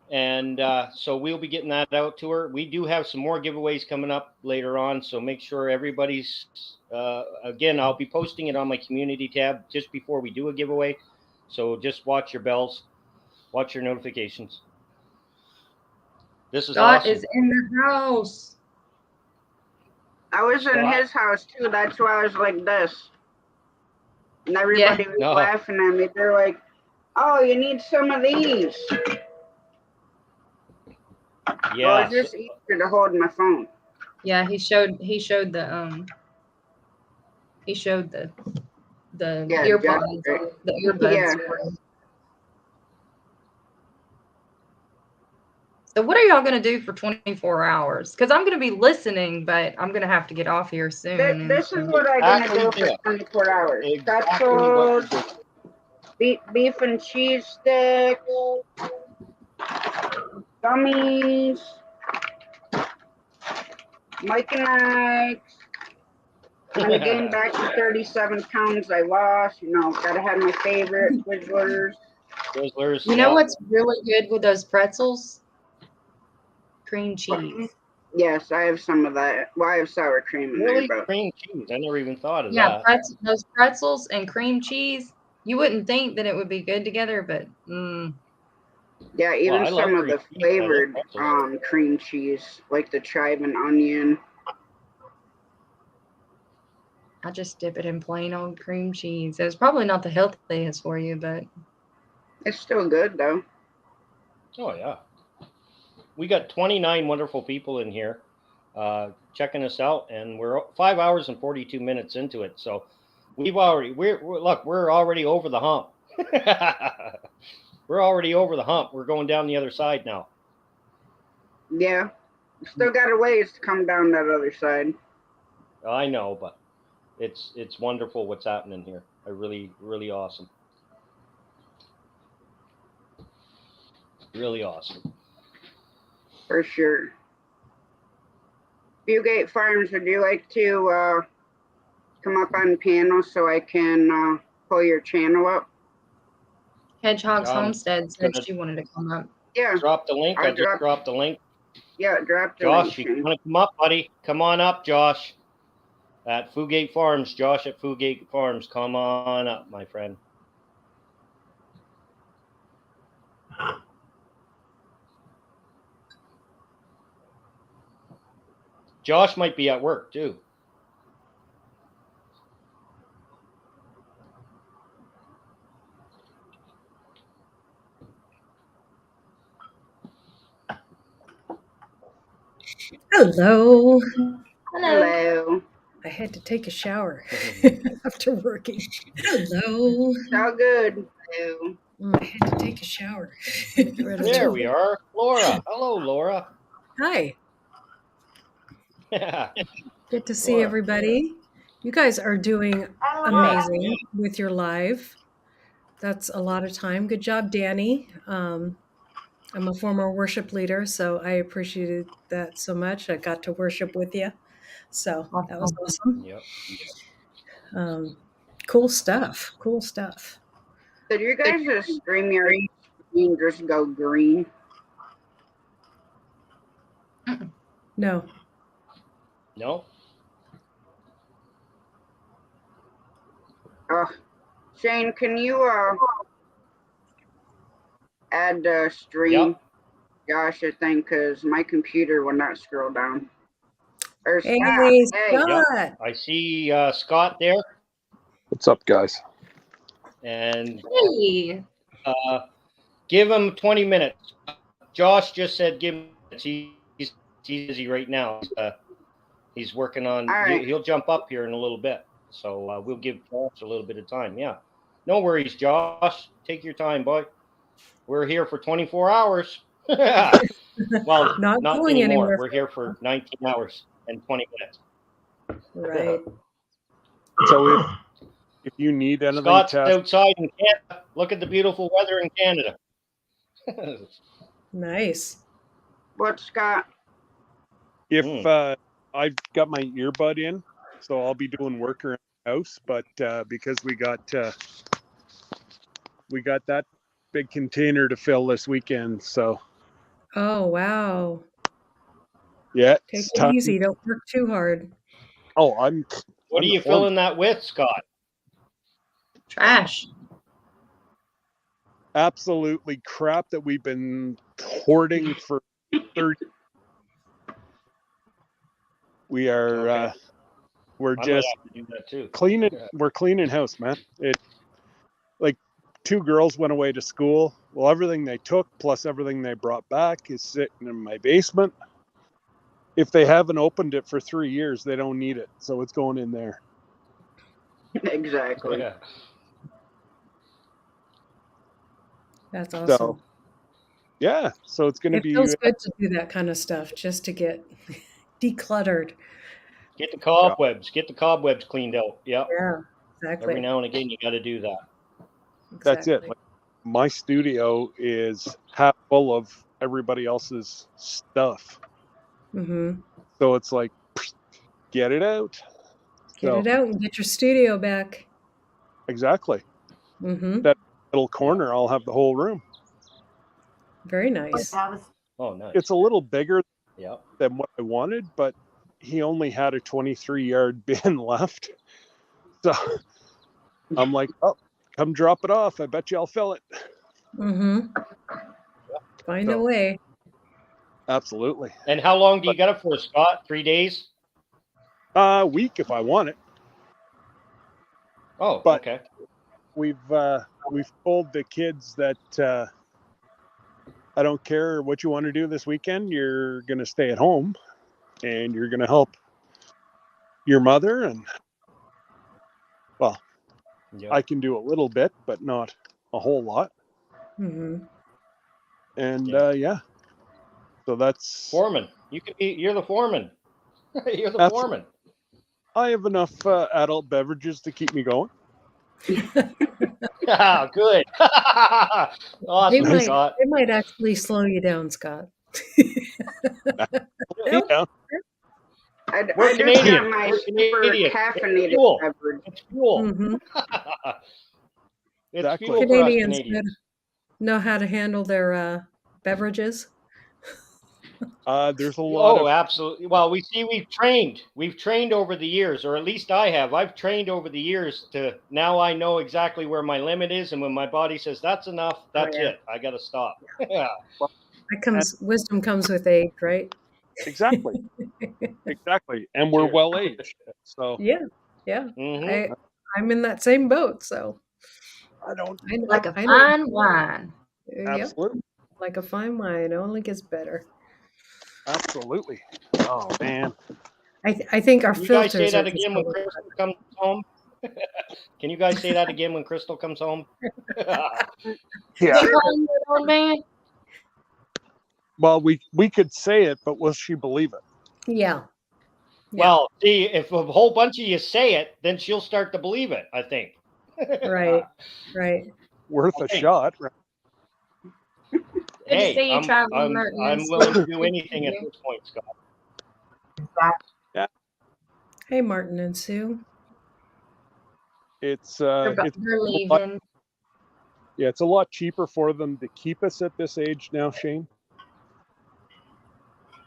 And so we'll be getting that out to her. We do have some more giveaways coming up later on. So make sure everybody's Again, I'll be posting it on my community tab just before we do a giveaway. So just watch your bells, watch your notifications. This is Scott awesome. is in the house. I was in Scott. his house too. That's why I was like this. And everybody was No. laughing at me. They're like, "Oh, you need some of these." Yeah. Well, it's just easier to hold my phone. Yeah, he showed the Yeah, earpods, Jack. the earbuds. Yeah. So what are y'all gonna do for 24 hours? Because I'm gonna be listening, but I'm gonna have to get off here soon. This is what I'm gonna do for 24 hours. Pretzels, beef and cheese sticks, gummies, Mike and Ike's. I'm gonna gain back the 37 pounds I lost. You know, gotta have my favorite Twizzlers. Twizzlers. You know what's really good with those pretzels? Cream cheese. Yes, I have some of that. Well, I have sour cream in Really? there, but Cream cheese. I never even thought of Yeah, that. those pretzels and cream cheese. You wouldn't think that it would be good together, but yeah, even I love some of cream the cheese. I love flavored pretzels. cream cheese, like the chive and onion. I just dip it in plain old cream cheese. It's probably not the healthiest for you, but it's still good though. Oh yeah. We got 29 wonderful people in here checking us out, and we're 5 hours and 42 minutes into it. So we're already over the hump. We're already over the hump. We're going down the other side now. Yeah, still got a ways to come down that other side. I know, but it's wonderful what's happening here. Really awesome. Really awesome. For sure. Fugate Farms, would you like to come up on panel so I can pull your channel up? Hedgehog's Homestead said she wanted to come up. Yeah. Drop the link. I just dropped the link. Yeah, drop the Josh, link. you want to come up, buddy? Come on up, Josh. At Fugate Farms. Josh at Fugate Farms. Come on up, my friend. Josh might be at work too. Hello. Hello. I had to take a shower after working. Hello. All good. Hello. I had to take a shower. There we are. Laura. Hello, Laura. Hi. Yeah. Good to see Laura. everybody. You guys are doing amazing with your live. That's a lot of time. Good job, Danny. I'm a former worship leader, so I appreciated that so much. I got to worship with you. So that was awesome. Yep. Cool stuff. Cool stuff. Did you guys just stream your screen just go green? No. No? Shane, can you add the stream? Josh, I think, because my computer will not scroll down. Or Hey, Scott. Yep. I see Scott there. What's up, guys? And hey. Give him 20 minutes. Josh just said give him minutes. He's busy right now. He's working on, right. He'll jump up here in a little bit. So we'll give Josh a little bit of time. Yeah. No worries, Josh. Take your time, boy. We're here for 24 hours. Well, not going anymore. anywhere. We're here for 19 hours and 20 minutes. Right. So if you need anything, Scott's outside in Canada. Look at the beautiful weather in Canada. Nice. What, Scott? If I've got my earbud in, so I'll be doing work around the house, but because we got that big container to fill this weekend, so Oh, wow. yeah, Take it's it time. easy. Don't work too hard. Oh, What are you filling that with, Scott? Trash. Absolutely crap that we've been hoarding for 30. We are. Okay. We're I might just have to do that too. cleaning. Yeah. We're cleaning house, man. It like 2 girls went away to school. Well, everything they took plus everything they brought back is sitting in my basement. If they haven't opened it for 3 years, they don't need it, so it's going in there. Exactly. Yeah. That's awesome. So, yeah, so it's going to It be. feels good to do that kind of stuff just to get decluttered. Get the cobwebs. Get the cobwebs cleaned out. Yep. Yeah, exactly. Every now and again, you got to do that. That's it. Like, my studio is half full of everybody else's stuff. Mm-hmm. So it's like, get it out. Get it out and get your studio back. Exactly. Mm-hmm. That little corner, I'll have the whole room. Very nice. Oh, nice. It's a little bigger Yep. than what I wanted, but he only had a 23-yard bin left. So I'm like, oh, come drop it off. I bet you I'll fill it. Mm-hmm. Find a way. Absolutely. And how long do you got it for, Scott? 3 days? A week if I want it. Oh, but okay. We've told the kids that I don't care what you want to do this weekend. You're going to stay at home and you're going to help your mother. And well, yep. I can do a little bit, but not a whole lot. Mm-hmm. And yeah, so that's foreman. You're the foreman. You're the foreman. I have enough adult beverages to keep me going. Ah, good. Awesome, Scott. It might actually slow you down, Scott. Yeah. I We're just Canadian. got my We're super Canadian. caffeinated Fuel. beverage. It's fuel. Mm-hmm. It's Exactly. fuel for us Canadians Canadians. know how to handle their beverages. There's a lot of. Oh, absolutely. Well, we've trained. We've trained over the years, or at least I have. I've trained over the years to now I know exactly where my limit is, and when my body says that's enough, that's it. I got to stop. Yeah. Wisdom comes with age, right? Exactly. Exactly. And we're well aged. So yeah. Mm-hmm. I'm in that same boat, so I don't like a fine wine. Absolutely. Like a fine wine, it only gets better. Absolutely. Oh man. I think our Can you filters guys say that are just again when Crystal comes home? Can you guys say that again when Crystal comes home? Yeah. Old man. Well, we could say it, but will she believe it? Yeah. Well, see, if a whole bunch of you say it, then she'll start to believe it, I think. Right. Worth a shot. Right? Hey, see you, I'm Traveling Merton. willing to do anything at this point, Scott. Yeah. Hey, Martin and Sue. It's They're leaving. it's a lot cheaper for them to keep us at this age now, Shane.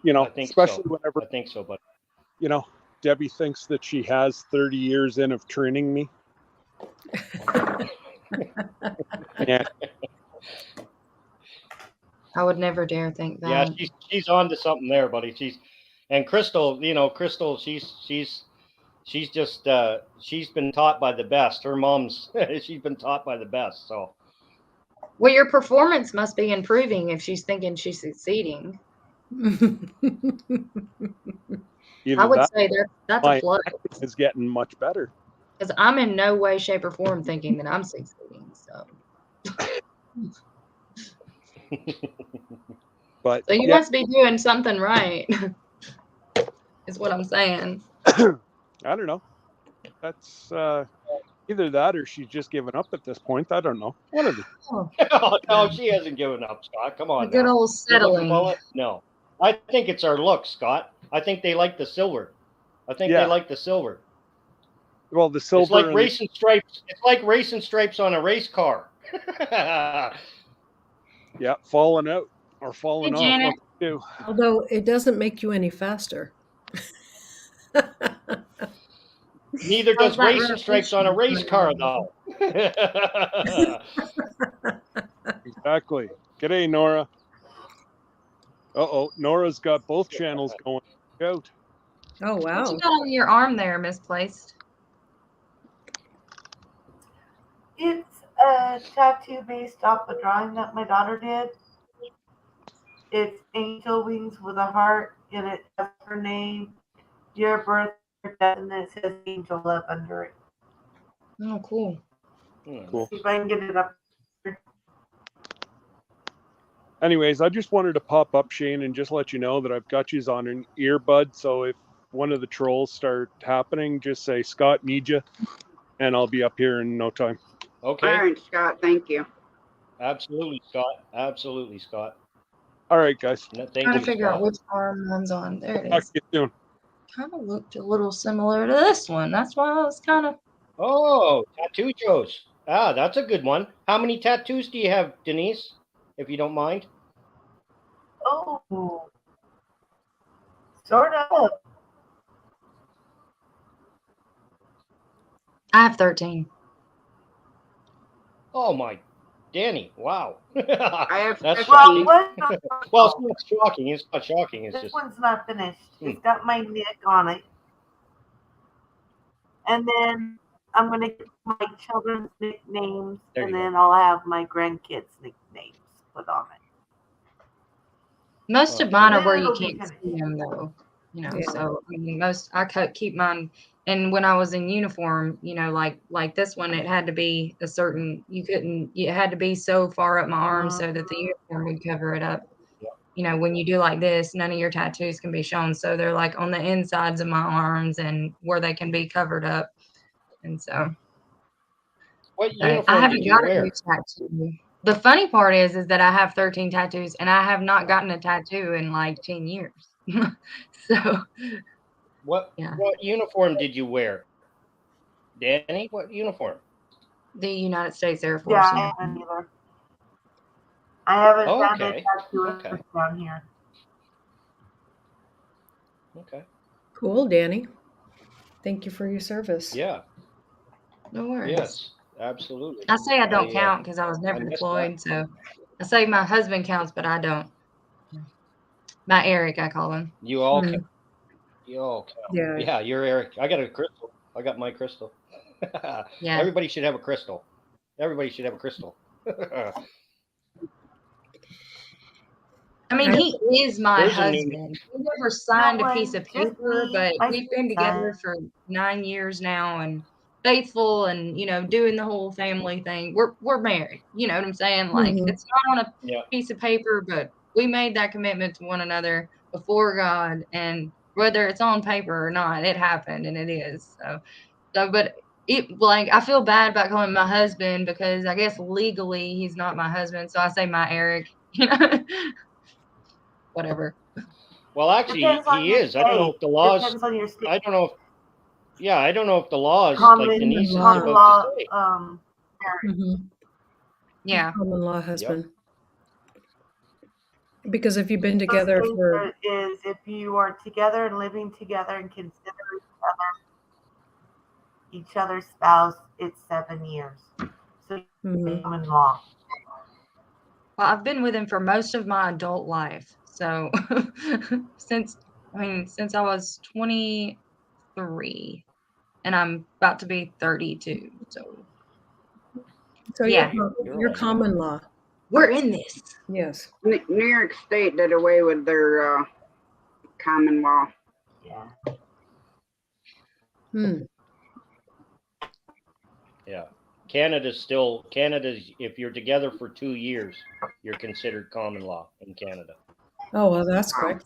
You know, I think especially so. whenever I think so, but you know, Debbie thinks that she has 30 years in of training me. Yeah. I would never dare think that. yeah, she's on to something there, buddy. And Crystal, she's just she's been taught by the best. Her mom's she's been taught by the best. So Well, your performance must be improving if she's thinking she's succeeding. I would say that's a plus. Is getting much better. Because I'm in no way, shape, or form thinking that I'm succeeding. So, but so you must be doing something right. Is what I'm saying. I don't know. That's either that or she's just given up at this point. I don't know. One of the. Oh, no, she hasn't given up, Scott. Come on. A good now. old settling. No, I think it's our look, Scott. I think they like the silver. They like the silver. Well, the silver. It's like racing stripes. It's like racing stripes on a race car. Yeah, falling out or falling off. Janet. Too. Although it doesn't make you any faster. Neither How's does that racing stripes on a race car, though. Exactly. G'day, Nora. Uh-oh, Nora's got both channels going. Out. Oh, What wow. you got on your arm there, Misplaced? It's a tattoo based off a drawing that my daughter did. It's angel wings with a heart, and it has her name, your birth, your death, and it says angel love under it. Oh, cool. Cool. See if I can get it up. Anyways, I just wanted to pop up, Shane, and just let you know that I've got you on an earbud. So if one of the trolls start happening, just say, Scott, need you, and I'll be up here in no time. Okay. All right, Scott. Thank you. Absolutely, Scott. Absolutely, Scott. All right, guys. No, Trying thank to you, figure out Scott. which arm one's on. There it Talk is. to you soon. Kind of looked a little similar to this one. That's why I was kind of. Oh, tattoo Joe's. Ah, that's a good one. How many tattoos do you have, Denise, if you don't mind? Oh, sort of. I have 13. Oh, my. Danny, wow. I have That's 15. shocking. Well, Well, it's not shocking. It's not shocking. It's this just. one's not finished. It's got my nick on it. And then I'm going to get my children's nicknames, There and you go. then I'll have my grandkids' nicknames put on it. Most Oh, of mine are Then where you it'll be can't finished. see them, though. You know, Yeah. so I mean, I keep mine. And when I was in uniform, you know, like this one, it had to be a certain. It had to be so far up my arm so that the uniform would cover it up. You know, when you do like this, none of your tattoos can be shown. So they're like on the insides of my arms and where they can be covered up. And so What I uniform haven't did you got a wear? new tattoo. The funny part is that I have 13 tattoos and I have not gotten a tattoo in like 10 years. So What yeah, uniform did you wear? Danny, what uniform? the United States Air Force. Yeah, I haven't either. I haven't Oh, found a okay. tattoo Okay. down here. Okay. Cool, Danny. Thank you for your service. Yeah. No worries. Yes. Absolutely. I say I don't I, count because I was I never missed deployed. So I say my husband counts, but I don't. My Eric, I call him. You all Hmm. count. You all count. Yeah. Yeah, you're Eric. I got a crystal. I got my crystal. Yeah. Everybody should have a crystal. Everybody should have a crystal. I mean, he is my There's a new. husband. We never signed a piece of Just paper, me, but my we've been together for 9 years now and faithful and, you know, doing the whole family thing. We're married. You know what I'm saying? Like Mhm. it's not on a Yeah. piece of paper, but we made that commitment to one another before God, and whether it's on paper or not, it happened and it is. But it like I feel bad about calling him my husband because I guess legally he's not my husband, so I say my Eric, you know. Whatever. Well, actually, Depends on he your is. I don't know state. if the laws. Depends on your state. I don't know if. Yeah, I don't know if the laws, like Common Denise is law. about law. to say. Mhm. Yeah. Common law husband. Because if you've been together Most for states is if you are together and living together and consider each other's spouse, it's 7 years. So Mhm. common law. Well, I've been with him for most of my adult life. So since I was 23 and I'm about to be 32. So yeah, you're common law. we're in this. Yes. New York State did away with their common law. Yeah. Hmm. Yeah. Canada's if you're together for 2 years, you're considered common law in Canada. Oh, well, that's quick.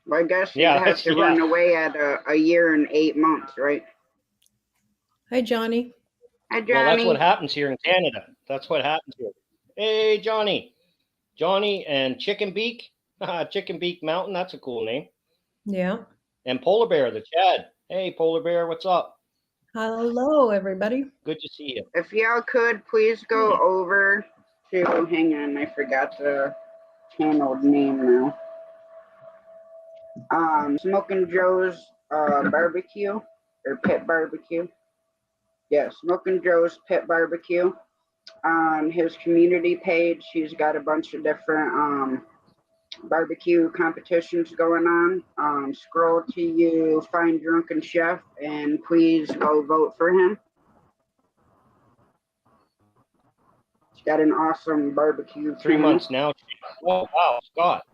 Well, I guess you'd Yeah, have that's- to yeah. run away at a year and 8 months, right? Hi, Johnny. Hi, Well, that's what Johnny. happens here in Canada. That's what happens here. Hey, Johnny. Johnny and Chicken Beak. Chicken Beak Mountain. That's a cool name. Yeah. And Polar Bear, the Chad. Hey, Polar Bear, what's up? Hello, everybody. Good to see you. If y'all could, please go over to, hang on, I forgot the channel name now. Smoking Joe's barbecue. or Pit Barbecue. Yeah, Smoking Joe's Pit Barbecue. On his community page, he's got a bunch of different barbecue competitions going on. Scroll to you find Drunken Chef and please go vote for him. He's got an awesome barbecue. 3 months now. Oh, wow, Scott.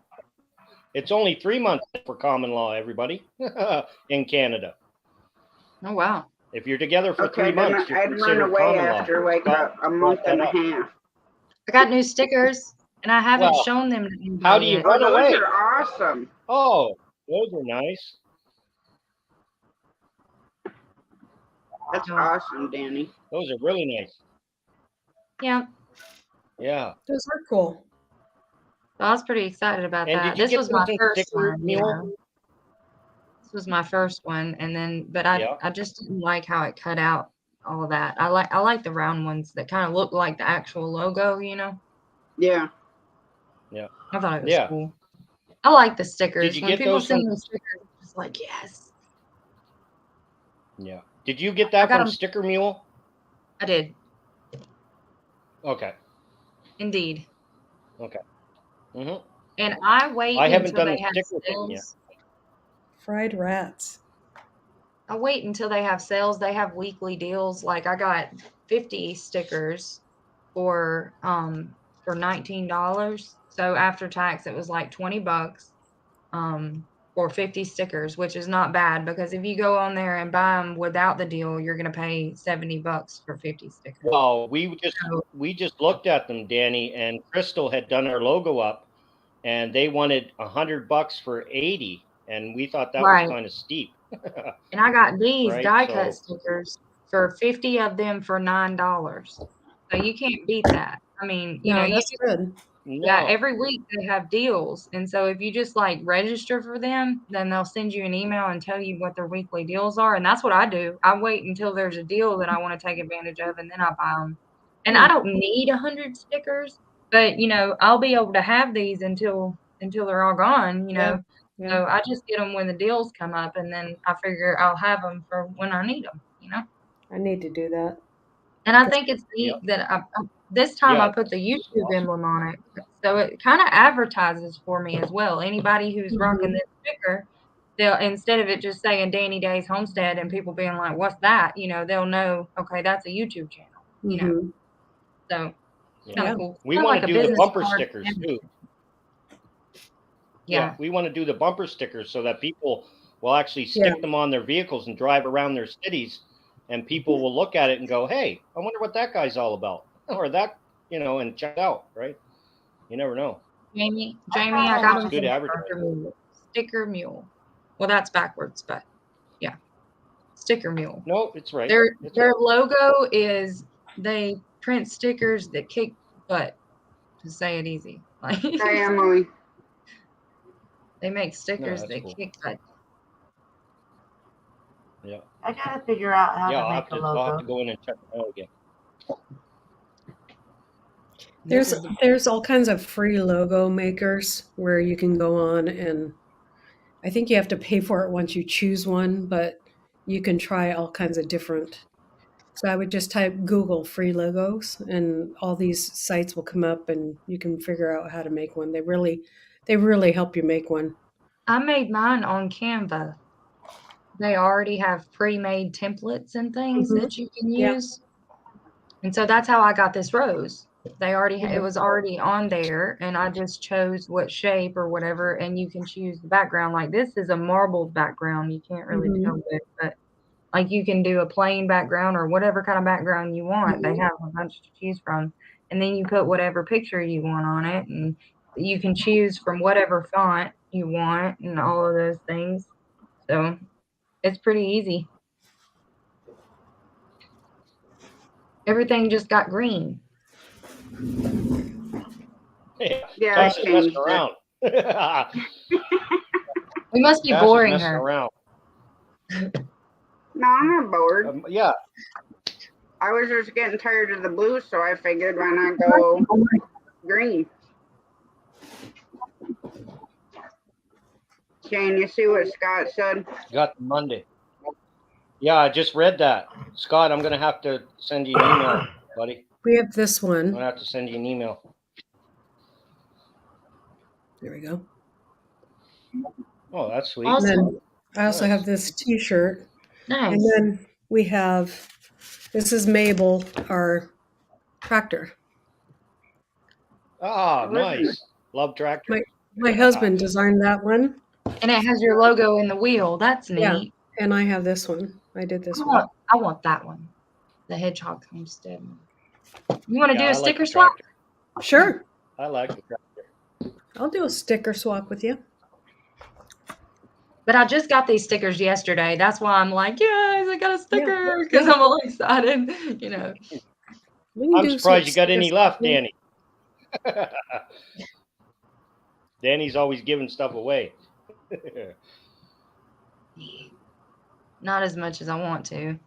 It's only 3 months for common law, everybody, in Canada. Oh, wow. If you're together for Okay, 3 months, you're I'd run considered away common after law. like a month and a half. I got new stickers, and I haven't Well, shown them to anybody how do you yet. run away? Those are awesome. Oh, those are nice. That's awesome, Danny. Those are really nice. Yeah. Yeah. Those are cool. I was pretty excited about And that. did you This get was my something first sticker, one, Mule? This was my first one, and then, but I just didn't like how it cut out all of that. I like the round ones that kind of look like the actual logo, you know? Yeah. Yeah. I thought it was cool. I like the stickers. Did you When get people those send from? me stickers, it's like, yes. Yeah. Did you get that got from 'em. Sticker Mule? I did. Okay. Indeed. Okay. Mm-hmm. And I wait I haven't until done they the have sticker thing yet. sales. Fried rats. I wait until they have sales. They have weekly deals. Like I got 50 stickers for $19. So after tax it was like $20 for 50 stickers, which is not bad because if you go on there and buy them without the deal, you're going to pay $70 for 50 stickers. Well, we just looked at them, Danny, and Crystal had done our logo up, and they wanted $100 for 80, and we thought that Right. was kind of steep. And I got these Right, die so- cut stickers for 50 of them for $9. So you can't beat that. I mean, you No, know, that's good. yeah, No. every week they have deals. And so if you just like register for them, then they'll send you an email and tell you what their weekly deals are. And that's what I do. I wait until there's a deal that I want to take advantage of and then I buy them. And I don't need 100 stickers, but you know, I'll be able to have these until they're all gone, you know. Yeah. So I just get them when the deals come up and then I figure I'll have them for when I need them, you know. I need to do that. And I think it's neat that this time I Yeah, put the YouTube emblem on it. So it kind of advertises for me as well. Anybody who's rocking this sticker, they'll, instead of it just saying Danny Days Homestead and people being like, what's that? You know, they'll know, okay, that's a YouTube channel, you know. So it's kind of cool. We Kinda want like to a do the business bumper card. stickers too. Yeah. We want to do the bumper stickers so that people will actually stick them on their vehicles and drive around their cities, and people will look at it and go, hey, I wonder what that guy's all about, or that, you know, and check out, right? You never know. Jamie, I got It's them good from advertising. Sticker Mule. Well, that's backwards, but yeah. Sticker Mule. No, it's right. Their It's their right. logo is they print stickers that kick butt, to say it easy. Like Hi, Emily. they make stickers that's that cool. kick butt. Yeah. I gotta figure out how Yeah, to make a I'll have logo. to go in and check it out again. There's all kinds of free logo makers where you can go on, and I think you have to pay for it once you choose one, but you can try all kinds of different. So I would just type Google free logos and all these sites will come up and you can figure out how to make one. They really help you make one. I made mine on Canva. They already have pre-made templates and things that you can use. And so that's how I got this rose. They already it was already on there, and I just chose what shape or whatever, and you can choose the background. Like this is a marbled background. You can't really tell it, but like you can do a plain background or whatever kind of background you want. They have a bunch to choose from, and then you put whatever picture you want on it, and you can choose from whatever font you want and all of those things. So it's pretty easy. Everything just got green. Yeah, I Tosh is messing changed around. We must be Tosh is boring messing her. around. No, I'm not bored. Yeah. I was just getting tired of the blue, so I figured why not go green. Shane, you see what Scott said? Got the Monday. Yeah, I just read that. Scott, I'm going to have to send you an email, buddy. We have this I'm one. going to have to send you an email. There we go. Oh, that's sweet. And then I also Nice. have this T-shirt. Nice. And then we have, this is Mabel, our tractor. Ah, nice. Love tractor. My husband designed that one. And it has your logo in the wheel. That's neat. Yeah, and I have this one. I did this I one. want that one. The Hedgehog Homestead one. You want to do I a like sticker the swap? tractor. Sure. I like the tractor. I'll do a sticker swap with you. But I just got these stickers yesterday. That's why I'm like, yes, I got a sticker because yeah. I'm all excited. You know. I'm surprised you got any left, Danny. Danny's always giving stuff away. Not as much as I want to.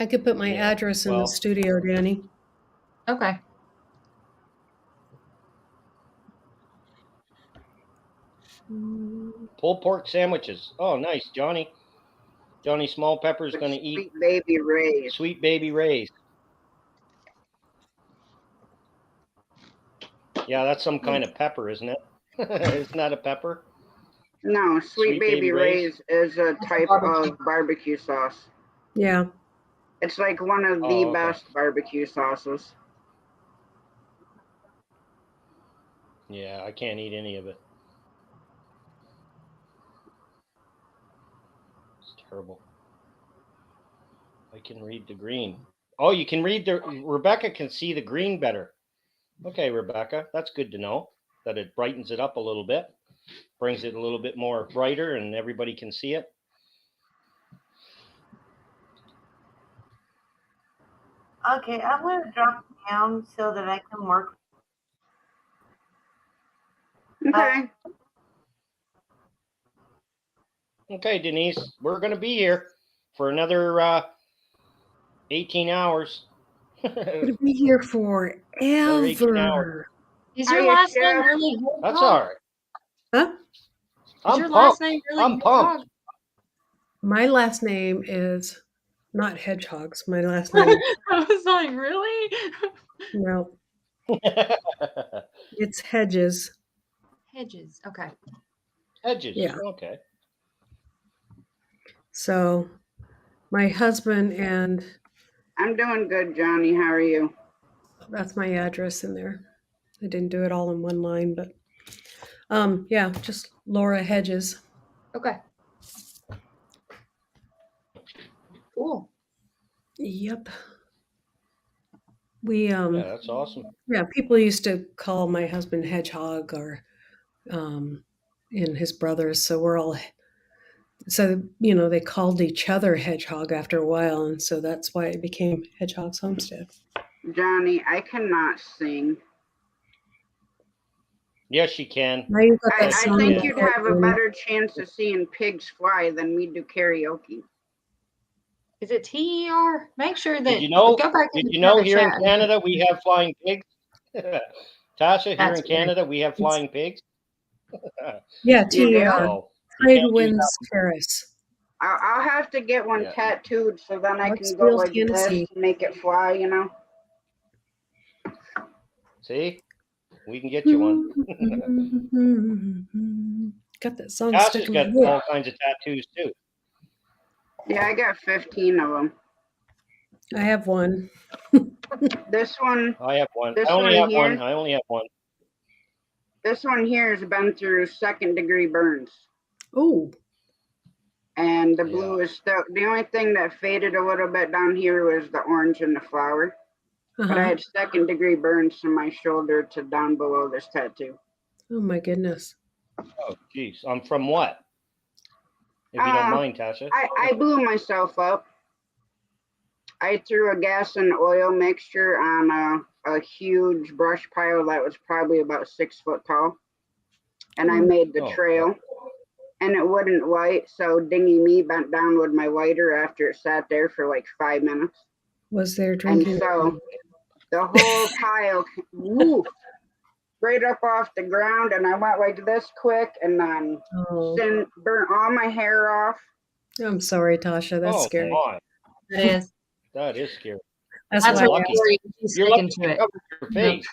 I could put my address in the studio, Danny. Okay. Pulled pork sandwiches. Oh, nice, Johnny. Johnny Small Pepper's going to eat Sweet Baby Ray's. Sweet Baby Ray's. Yeah, that's some kind of pepper, isn't it? Isn't that a pepper? No, Sweet Baby Ray's is a type of barbecue sauce. Yeah. It's like one of the best barbecue sauces. Yeah, I can't eat any of it. It's terrible. I can read the green. Oh, you can read the... Rebecca can see the green better. Okay, Rebecca, that's good to know, that it brightens it up a little bit, brings it a little bit more brighter, and everybody can see it. Okay, I'm going to drop it down so that I can work. Okay. Okay, Denise, we're going to be here for another 18 hours. I'm going to be here forever. Is your last name really Hedgehog? That's all right. Huh? Is your last name really I'm pumped. My last name is not Hedgehogs. My last name. I was like, really? No. It's Hedges. Hedges. Okay. Hedges. Yeah. Okay. So my husband and... I'm doing good, Johnny. How are you? That's my address in there. I didn't do it all in one line, but yeah, just Laura Hedges. Okay. Cool. Yep. We Yeah, that's awesome. Yeah, people used to call my husband Hedgehog or and his brothers, so we're all they called each other Hedgehog after a while, and so that's why it became Hedgehog's Homestead. Johnny, I cannot sing. Yes, you can. Now you've got I that song think in you'd there, have a Danny. better chance of seeing pigs fly than we do karaoke. Is it TER? Make sure that Did you know? go back Did in you know the here in chat. Canada we have flying pigs? Tasha, here That's in Canada we have flying pigs. Yeah, You do? TER. So, you can't use Tidewinds that Terrace. I'll have to get one Yeah. tattooed so then I can go Hartsfield, like Tennessee. this to make it fly, you know? See, we can get you one. Got that song Tasha's stuck in got my head. all kinds of tattoos too. Yeah, I got 15 of them. I have one. This one, I have one. This I only one have one. here? I only have one. this one here has been through 2nd-degree burns. Oh, And the blue is still, the only thing that faded a little bit down here was the orange and the flower. But I uh-huh. had 2nd-degree burns from my shoulder to down below this tattoo. Oh my goodness. Oh, geez. I'm from what? If you don't mind, Tasha. I blew myself up. I threw a gas and oil mixture on a huge brush pile that was probably about 6 foot tall. And I made the trail. And it wouldn't light, so dingy me bent down with my lighter after it sat there for like 5 minutes. Was there And drinking? so the whole tile, woof, right up off the ground, and I went like this quick, and then Oh. burnt all my hair off. I'm sorry, Tasha. That's Oh scary. my, It is. that is scary. That's That's why her I lucky. story. She's You're sticking lucky to you it. covered your face.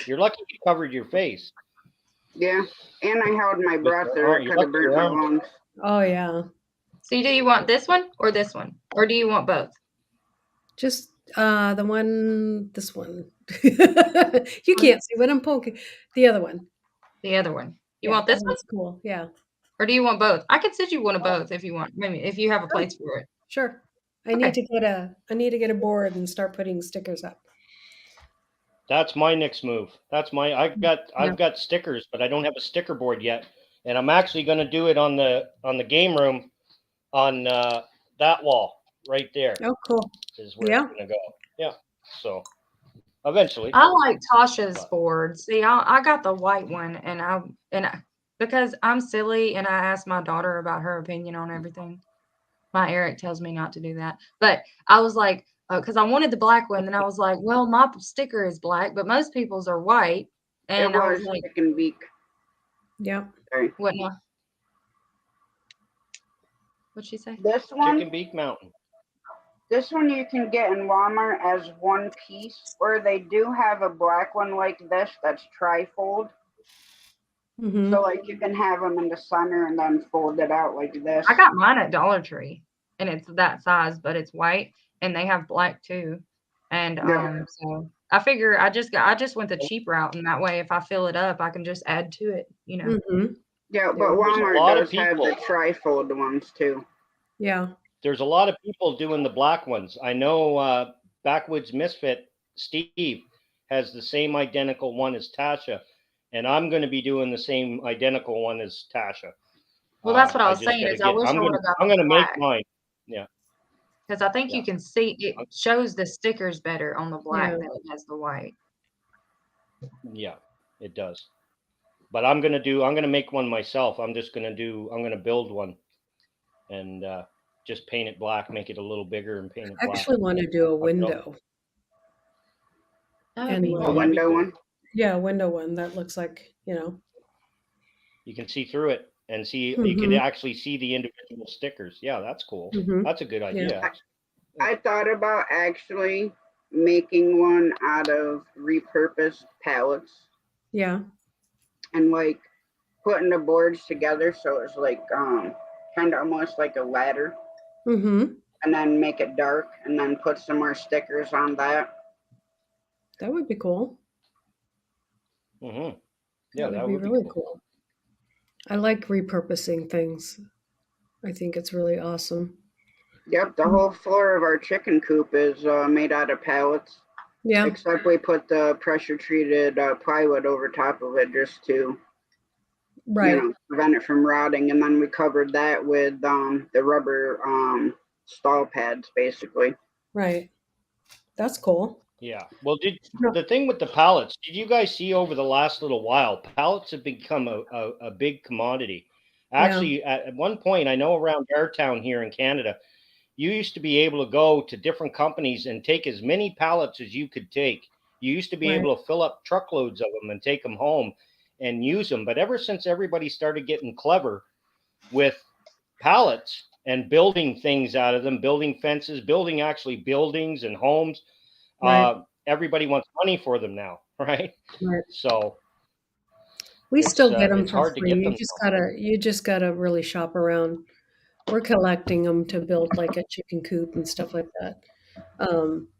You're lucky you covered your face. Yeah, and I held my breath your or arm- it you're could have lucky burnt your my arm- lungs. Oh yeah. So do you want this one or this one? Or do you want both? Just the one, this one. You can't see what I'm poking. The other one. The other one. You Yeah, want this that one? one's cool. Yeah. Or do you want both? I could send you one of both if you want. Maybe if you have a place for it. Sure. I Okay. need to get a board and start putting stickers up. That's my next move. That's my. I've got stickers, but I don't have a sticker board yet, and I'm actually going to do it on the game room, on that wall right there. Oh, cool. Is where Yeah. it's going to go. Yeah. So eventually. I like Tasha's board. See, I got the white one, because I'm silly and I asked my daughter about her opinion on everything. My Eric tells me not to do that, but I was like, because I wanted the black one, and I was like, well, my sticker is black, but most people's are white, and It I was was like, chicken beak. Yeah. Sorry. what now? What'd she say? This one. Chicken Beak Mountain. This one you can get in Walmart as one piece, or they do have a black one like this that's tri-fold. Mm-hmm. So like you can have them in the center and then fold it out like this. I got mine at Dollar Tree, and it's that size, but it's white, and they have black too. And Yeah. so I figure I just went the cheap route, and that way if I fill it up, I can just add to it, you know. Mm-hmm. Yeah, but There's a Walmart lot of does have the people. tri-fold ones too. Yeah. There's a lot of people doing the black ones. I know Backwoods Misfit Steve has the same identical one as Tasha, and I'm going to be doing the same identical one as Tasha. Well, that's what I was just saying. gotta Is I wish I would have got I'm the going to make black, mine. Yeah. because I think you can see it shows the stickers better on the black Yeah. than it has the white. Yeah, it does. But I'm going to make one myself. I'm going to build one and just paint it black, make it a little bigger and paint it I black. actually want to do a window. That would And be A that'd be window cool. one. yeah, a window one that looks like, You can see through it and see, you Mhm. can actually see the individual stickers. Yeah, that's cool. Mhm. That's a good idea. I thought about actually making one out of repurposed pallets Yeah. and like putting the boards together so it's like kind of almost like a ladder, Mm-hmm. and then make it dark and then put some more stickers on that. That would be cool. Mm-hmm. Yeah, That would be really cool. I like repurposing things. I think it's really awesome. Yep, the whole floor of our chicken coop is made out of pallets. Yeah. Except we put the pressure treated plywood over top of it just to Right. prevent it from rotting, and then we covered that with the rubber stall pads basically. Right. That's cool. Yeah. Well, the thing with the pallets, did you guys see over the last little while, pallets have become a big commodity. Actually, at one point, I know around our town here in Canada, you used to be able to go to different companies and take as many pallets as you could take. You used to be Right. able to fill up truckloads of them and take them home and use them. But ever since everybody started getting clever with pallets and building things out of them, building fences, building actually buildings and homes, Right. everybody wants money for them now, right? Right. So We still get them it's for hard to free. get them. You just gotta really shop around. We're collecting them to build like a chicken coop and stuff like that.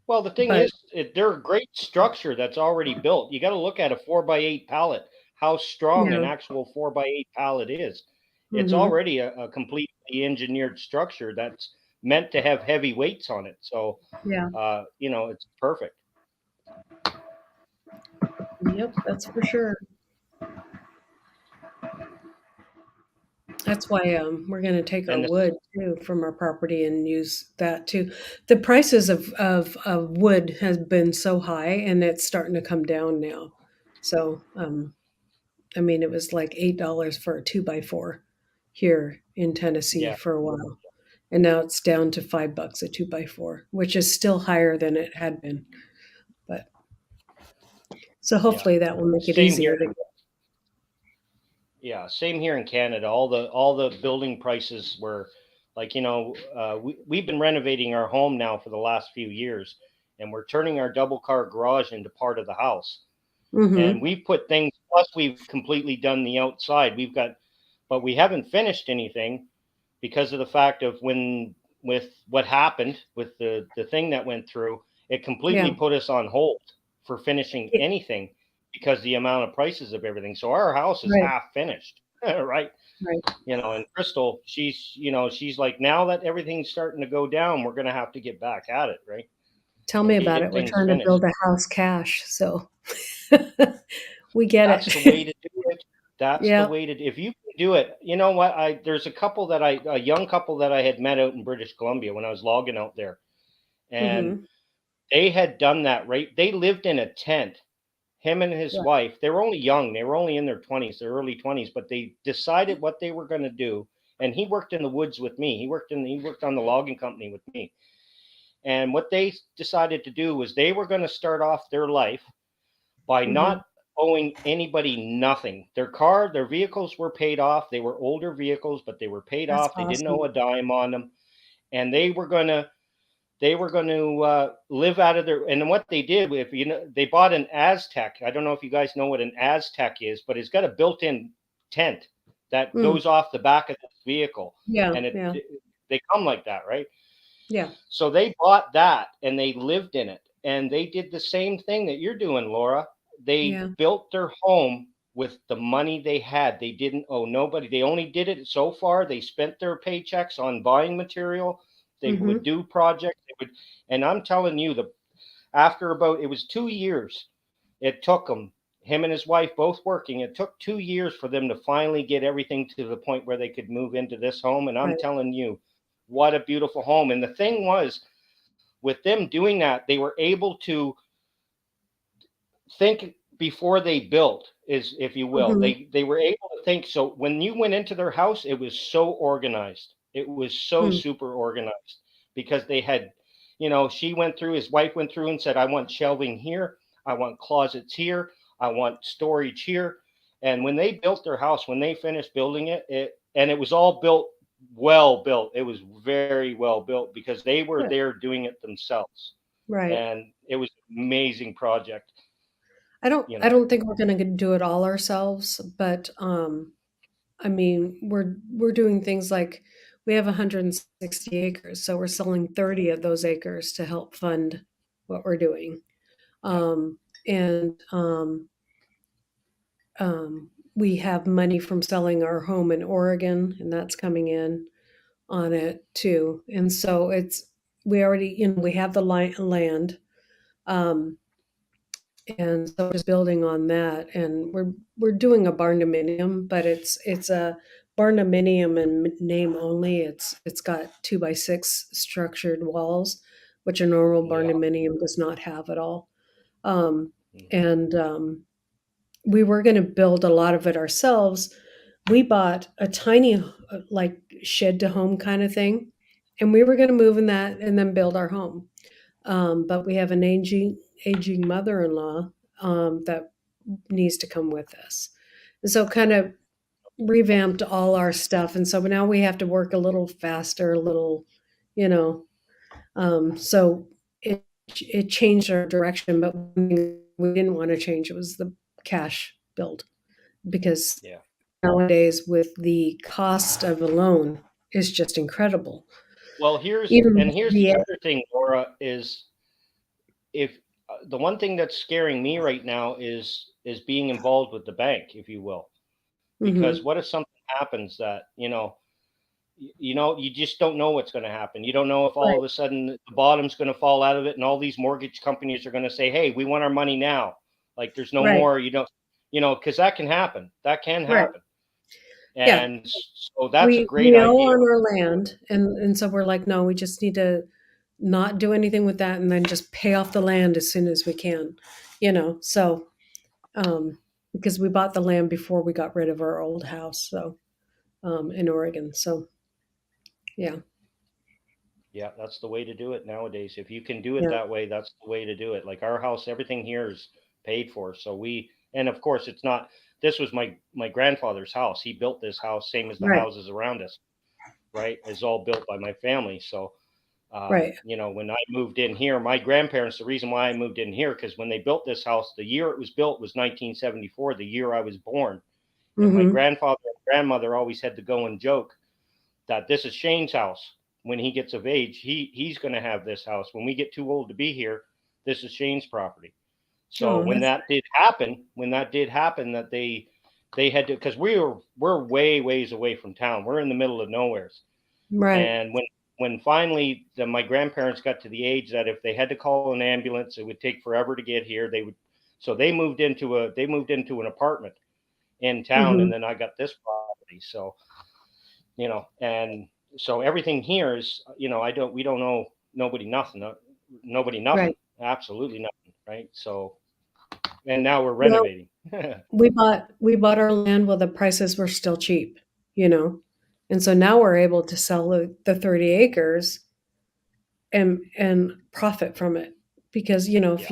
Well, the thing but is, they're a great structure that's already built. You got to look at a 4x8 pallet, how strong an Yeah. actual 4x8 pallet is. It's Mhm. already a completely engineered structure that's meant to have heavy weights on it. So, Yeah. It's perfect. Yep, that's for sure. That's why we're going to take our And the- wood too from our property and use that too. The prices of wood has been so high, and it's starting to come down now. So, I mean, it was like $8 for a 2x4 here in Tennessee Yeah. for a while, and now it's down to $5 a 2x4, which is still higher than it had been. But so hopefully that will make it Same easier here. to. Yeah, same here in Canada. All the building prices were Like, we've been renovating our home now for the last few years, and we're turning our double car garage into part of the house. And we've put things, plus we've completely done the outside. But we haven't finished anything because of the fact of with what happened with the thing that went through, it completely put us on hold for finishing anything because the amount of prices of everything. So our house is half finished, right? Right. And Crystal, she's like, now that everything's starting to go down, we're going to have to get back at it, right? Tell me about it. We're trying to build a house cash, so we get That's it. the way to do it. That's the way to. If you can do it, you know what? There's a young couple that I had met out in British Columbia when I was logging out there, and they had done that. Right? They lived in a tent. Him and his wife. They were only young. They were only in their 20s, their early 20s, but they decided what they were going to do. And he worked in the woods with me. He worked on the logging company with me. And what they decided to do was they were going to start off their life by not owing anybody nothing. Their vehicles were paid off. They were older vehicles, but they were paid off. They didn't owe a dime on them. And they were going to live out of their, and what they did, they bought an Aztec. I don't know if you guys know what an Aztec is, but it's got a built-in tent that goes off the back of the vehicle. Yeah. And they come like that, right? Yeah. So they bought that and they lived in it. And they did the same thing that you're doing, Laura. They built their home with the money they had. They didn't owe nobody. They only did it so far. They spent their paychecks on buying material. They would do projects. And I'm telling you, after it was 2 years, it took him and his wife both working. It took 2 years for them to finally get everything to the point where they could move into this home. And I'm telling you, what a beautiful home. And the thing was, with them doing that, they were able to think before they built, if you will. They were able to think. So when you went into their house, it was so organized. It was so super organized because they had, his wife went through and said, I want shelving here. I want closets here. I want storage here. And when they built their house, when they finished building it, it was all well built. It was very well built because they were there doing it themselves. Right. And it was an amazing project. I don't think we're going to do it all ourselves, but I mean, we're doing things like we have 160 acres, so we're selling 30 of those acres to help fund what we're doing. We have money from selling our home in Oregon, and that's coming in on it too. And so we already, we have the land. And so just building on that, and we're doing a barn dominium, but it's a barn dominium in name only. It's got 2x6 structured walls, which a normal barn dominium does not have at all. We were going to build a lot of it ourselves. We bought a tiny like shed to home kind of thing, and we were going to move in that and then build our home. But we have an aging mother-in-law that needs to come with us. And so kind of revamped all our stuff. And so now we have to work a little faster, a little, so it changed our direction, but we didn't want to change. It was the cash build because nowadays with the cost of a loan is just incredible. Well, here's the other thing, Laura, is if the one thing that's scaring me right now is being involved with the bank, if you will, because what if something happens that, you just don't know what's going to happen. You don't know if all of a sudden the bottom's going to fall out of it and all these mortgage companies are going to say, hey, we want our money now. Like there's no more, because that can happen. That can happen. And so that's a great idea. We own our land. And so we're like, no, we just need to not do anything with that and then just pay off the land as soon as we can, so because we bought the land before we got rid of our old house, so in Oregon. So yeah, that's the way to do it nowadays. If you can do it that way, that's the way to do it. Like our house, everything here is paid for. So and of course this was my grandfather's house. He built this house, same as the houses around us. right, is all built by my family. So, Right. you know, when I moved in here, my grandparents, the reason why I moved in here, because when they built this house, the year it was built was 1974, the year I was born. And my Mm-hmm. grandfather and grandmother always had to go and joke that this is Shane's house. When he gets of age, he's going to have this house. When we get too old to be here, this is Shane's property. So Oh, when that's that did happen, that they had to, because we're way ways away from town. We're in the middle of nowheres. right. And when finally my grandparents got to the age that if they had to call an ambulance, it would take forever to get here. They would, so they moved into an apartment in town, Mm-hmm. and then I got this property. So, you know, and so everything here is, you know, we don't know nobody nothing, Right. absolutely nothing, right? So, and now we're Well, renovating. we bought our land while the prices were still cheap, you know, and so now we're able to sell the 30 acres and profit from it because you know Yeah.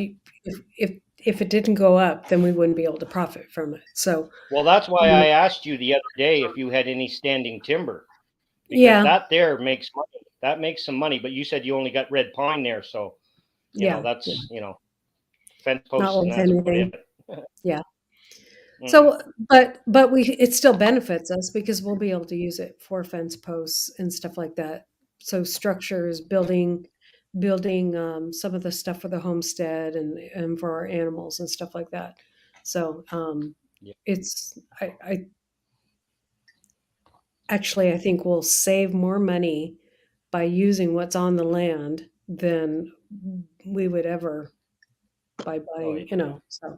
if it didn't go up, then we wouldn't be able to profit from it. So Well, that's why you know, I asked you the other day if you had any standing timber, because yeah, that there makes money. That makes some money, but you said you only got red pine there, so you know yeah, that's, you know, fence not posts and worth that's about anything. it. Yeah. Mm. So, but it still benefits us because we'll be able to use it for fence posts and stuff like that. So structures, building some of the stuff for the homestead and for our animals and stuff like that. So Yeah. it's I think we'll save more money by using what's on the land than we would ever by Oh buying, you yeah. know, so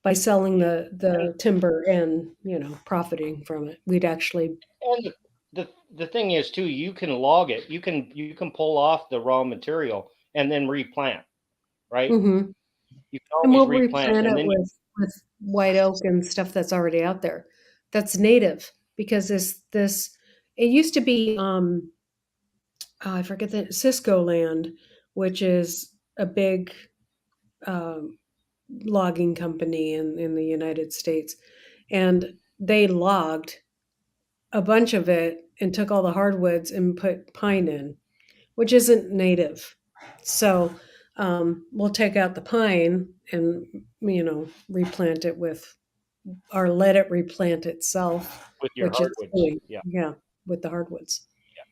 by selling Yeah. the timber and, you know, profiting from it. We'd actually And the thing is too, you can log it. You can pull off the raw material and then replant, right? Mhm. You can And always we'll replant, replant and it then with white oak and stuff that's already out there. That's native because this it used to be I forget the Cisco land, which is a big um, logging company in the United States, and they logged a bunch of it and took all the hardwoods and put pine in, which isn't native. So we'll take out the pine and you know replant it with, or let it replant itself, with your which it's hardwoods, doing. yeah, Yeah, with the hardwoods. yeah,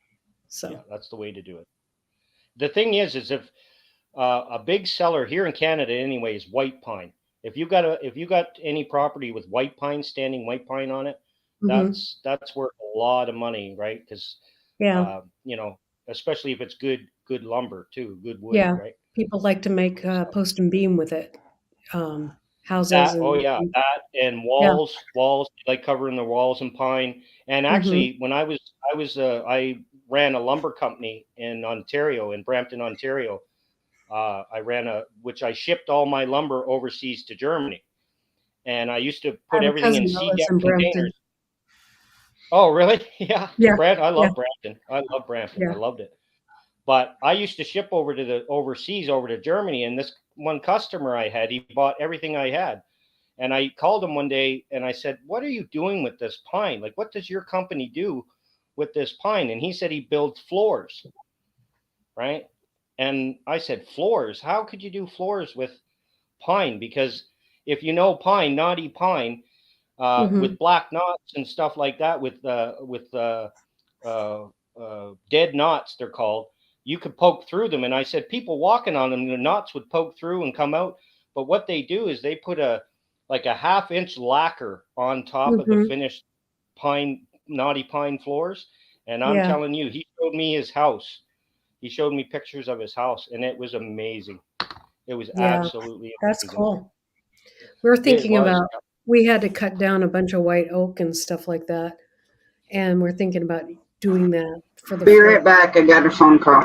So that's the way to do it. The thing is if a big seller here in Canada, anyway, is white pine. If you got any property with white pine, standing white pine on it, hmm that's worth a lot of money, right? Because yeah, you know, especially if it's good lumber too, good wood, yeah. right? People like to make post and beam with it, um, houses That, oh and yeah, that and yeah. walls, like covering the walls in pine. And hmm actually, when I ran a lumber company in Ontario, in Brampton, Ontario. I ran which I shipped all my lumber overseas to Germany, and I used to I put have a everything in cousin that C lives deck in containers. Brampton. Oh, really? Yeah, Yeah, I yeah, love Brampton. I love Brampton. I yeah. loved it. But I used to ship over to the overseas, over to Germany, and this one customer I had, he bought everything I had. And I called him one day and I said, "What are you doing with this pine? Like, what does your company do with this pine?" And he said he builds floors, right? And I said, "Floors? How could you do floors with pine? Because if you know pine, knotty pine, hmm with black knots and stuff like that, with dead knots, they're called. You could poke through them." And I said, people walking on them, the knots would poke through and come out. But what they do is they put a half-inch lacquer on top of the hmm finished pine, knotty pine floors. And I'm Yeah, telling you, he showed me his house. He showed me pictures of his house, and it was amazing. It was yeah. absolutely That's amazing. cool. We were It thinking was. about we had to cut down a bunch of white oak and stuff like that, and we're thinking about doing that for the Be right floor. back. I got a phone call.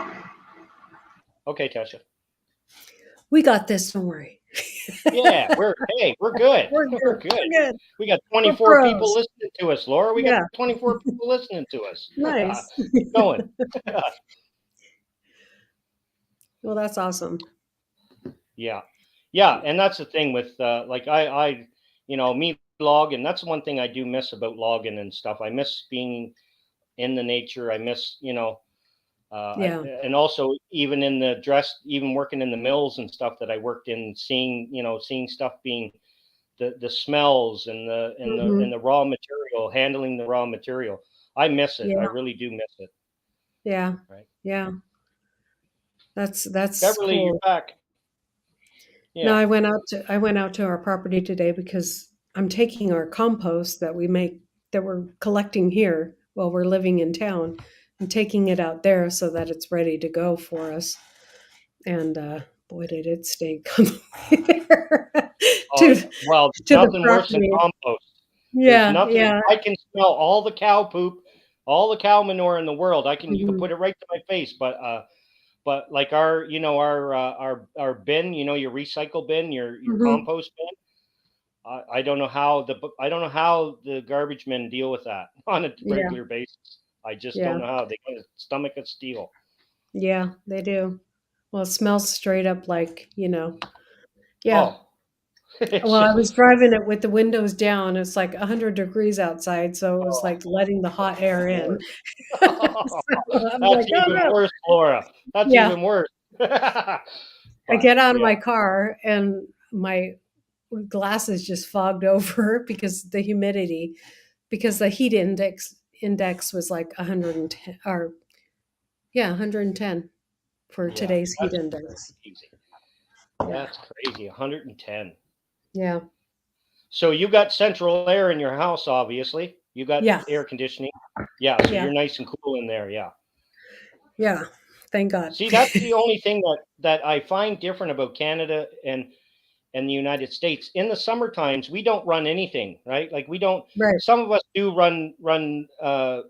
Okay, Tasha. We got this. Don't worry. Yeah, we're good. We're good. We're good. We're good. We got We're 24 people pros. listening to us, Laura. We got Yeah. 24 people listening to us. Nice. Going. Well, that's awesome. Yeah. Yeah, and that's the thing with like me logging. That's one thing I do miss about logging and stuff. I miss being in the nature. I miss, Yeah. and also even in the even working in the mills and stuff that I worked in, seeing stuff being the smells and the raw material, handling the raw material. I miss it. I Yeah. really do miss it. Yeah. Right. Yeah. That's Beverly, you're cool. back. No, Yeah. I went out to our property today because I'm taking our compost that we're collecting here while we're living in town and taking it out there so that it's ready to go for us. And boy, did it stink on the way there Well, to the nothing worse than property. compost. There's Yeah, nothing. yeah. I can smell all the cow poop, all the cow manure in the world. You can Mhm. put it right to my face, but like our bin, your recycle bin, your Mhm. compost bin. I don't know how the garbage men deal with that on a Yeah. regular basis. I just don't Yeah. know how they got a stomach of steel. Yeah, they do. Well, it smells straight up like, yeah. Oh, it's Well, I just was driving it with the windows down. It's like 100 degrees outside, so it was like letting the hot air in. So I'm that's like, "Oh, even no." worse, Laura. That's Yeah. even worse. I get out of yeah. my car and my glasses just fogged over because the humidity, because the heat index was like 110 or 110 for Yeah, today's heat that's index. crazy. Yeah. That's crazy. 110. Yeah. So you got central air in your house, obviously. You got Yeah. air conditioning. Yeah, so Yeah. you're nice and cool in there. Yeah. Yeah. Thank God. See, that's the only thing that I find different about Canada and the United States. In the summer times, we don't run anything, right? Like we don't. Right. Some of us do run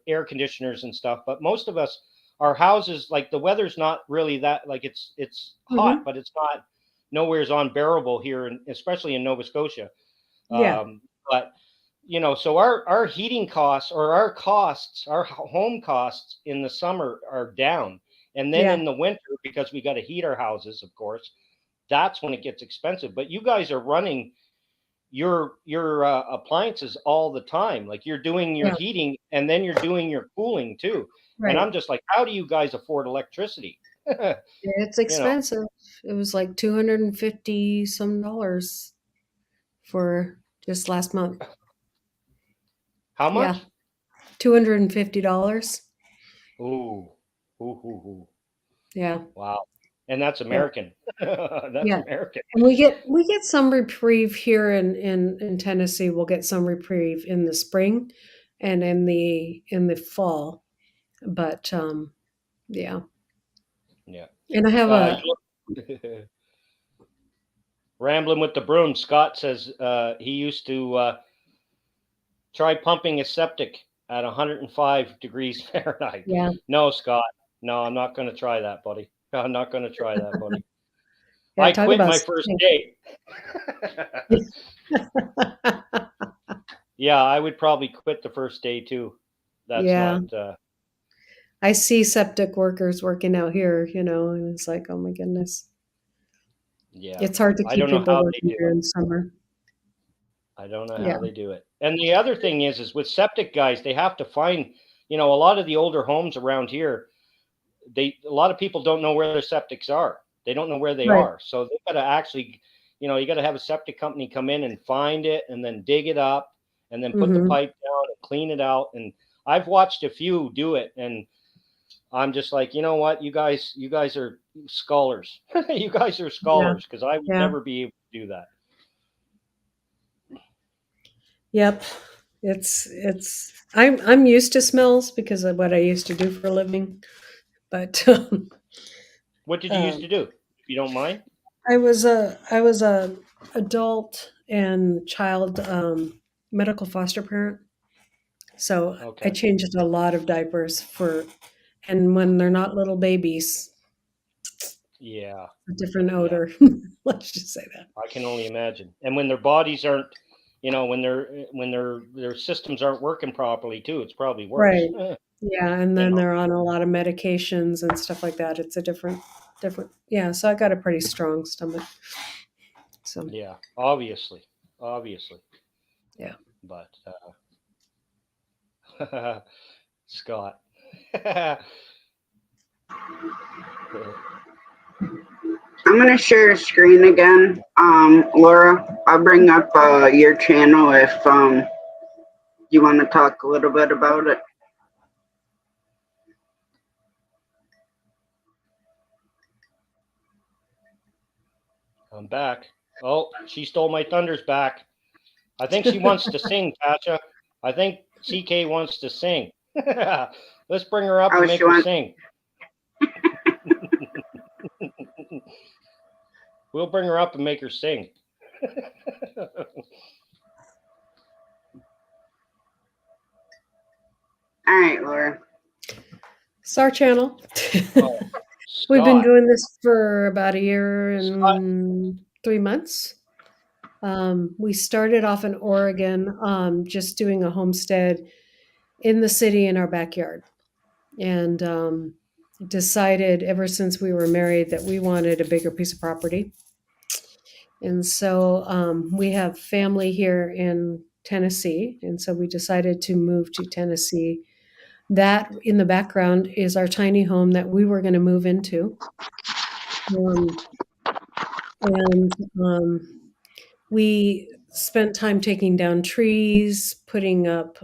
air conditioners and stuff, but most of us, our houses, like the weather's not really that. Like it's hot, Mhm. but it's not nowhere's unbearable here, especially in Nova Scotia. Yeah. But so our heating costs or our costs, our home costs in the summer are down, and then Yeah. in the winter, because we got to heat our houses, of course, that's when it gets expensive. But you guys are running your appliances all the time. Like you're doing your Yeah. heating and then you're doing your cooling too. And Right. I'm just like, how do you guys afford electricity? It's you know, expensive. It was like 250 some dollars for just last month. how Yeah. much? $250. Ooh, ooh. Yeah. Wow. And that's Yeah. American. That's Yeah. American. And we get some reprieve here in Tennessee. We'll get some reprieve in the spring and in the fall. But yeah. Yeah. And I have a Rambling with the broom. Scott says he used to try pumping a septic at 105 degrees Fahrenheit. yeah. No, Scott. No, I'm not going to try that, buddy. I'm not going to try that, buddy. Yeah, I talk quit about my first day. Yeah, I would probably quit the first day too. That's Yeah. not. I see septic workers working out here, and it's like, oh my goodness. Yeah. It's hard to I keep don't know people how they working do here it. in summer. I don't know Yeah. how they do it. And the other thing is with septic guys, they have to find, a lot of the older homes around here, a lot of people don't know where their septics are. They don't know where they Right. are. So they got to actually, you got to have a septic company come in and find it and then dig it up and then put the Mhm. pipe down and clean it out. And I've watched a few do it, and I'm just like, you know what, you guys are scholars. You guys are Yeah. scholars, because I would Yeah. never be able to do that. Yep. I'm used to smells because of what I used to do for a living. But What did you used to do, if you don't mind? I was a adult and child medical foster parent. So I Okay. changed a lot of diapers and when they're not little babies, Yeah. a different Yeah. odor. Let's just say that. I can only imagine. And when their bodies aren't, when their systems aren't working properly too, it's probably worse. Right. Yeah, and You then know? they're on a lot of medications and stuff like that. It's a different yeah, so I got a pretty strong stomach. So Yeah, obviously. yeah. But Scott. I'm gonna share a screen again. Laura, I'll bring up your channel if you want to talk a little bit about it. I'm back. Oh, she stole my thunders back. I think she wants to sing, Tasha. I think CK wants to sing. Let's bring her up and make her sing. We'll bring her up and make her sing. All right, Laura. Star Channel. We've been doing this for about a year and 3 months. We started off in Oregon, just doing a homestead in the city in our backyard, and decided ever since we were married that we wanted a bigger piece of property. And so we have family here in Tennessee, and so we decided to move to Tennessee. That in the background is our tiny home that we were going to move into. We spent time taking down trees, putting up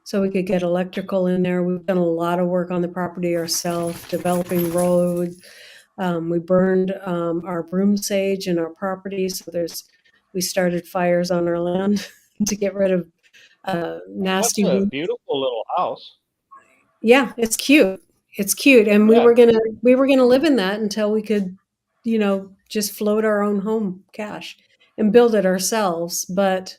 so we could get electrical in there. We've done a lot of work on the property ourselves, developing roads. We burned our broom sage in our property, so we started fires on our land to get rid of nasty. That's a beautiful little house. Yeah, it's cute. It's cute, and we were gonna live in that until we could, just float our own home cash and build it ourselves. But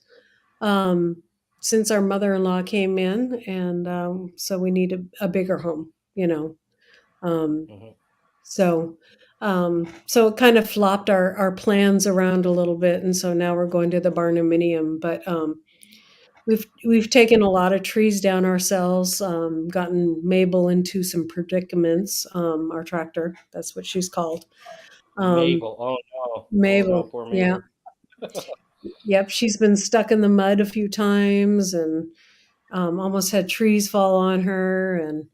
since our mother-in-law came in, and so we need a bigger home, So it kind of flopped our plans around a little bit, and so now we're going to the barnuminium. But we've taken a lot of trees down ourselves, gotten Mabel into some predicaments. Our tractor, that's what she's called. Mabel. Oh no. Mabel. Oh, no, poor Mabel. Yeah. Yep. She's been stuck in the mud a few times, and almost had trees fall on her, and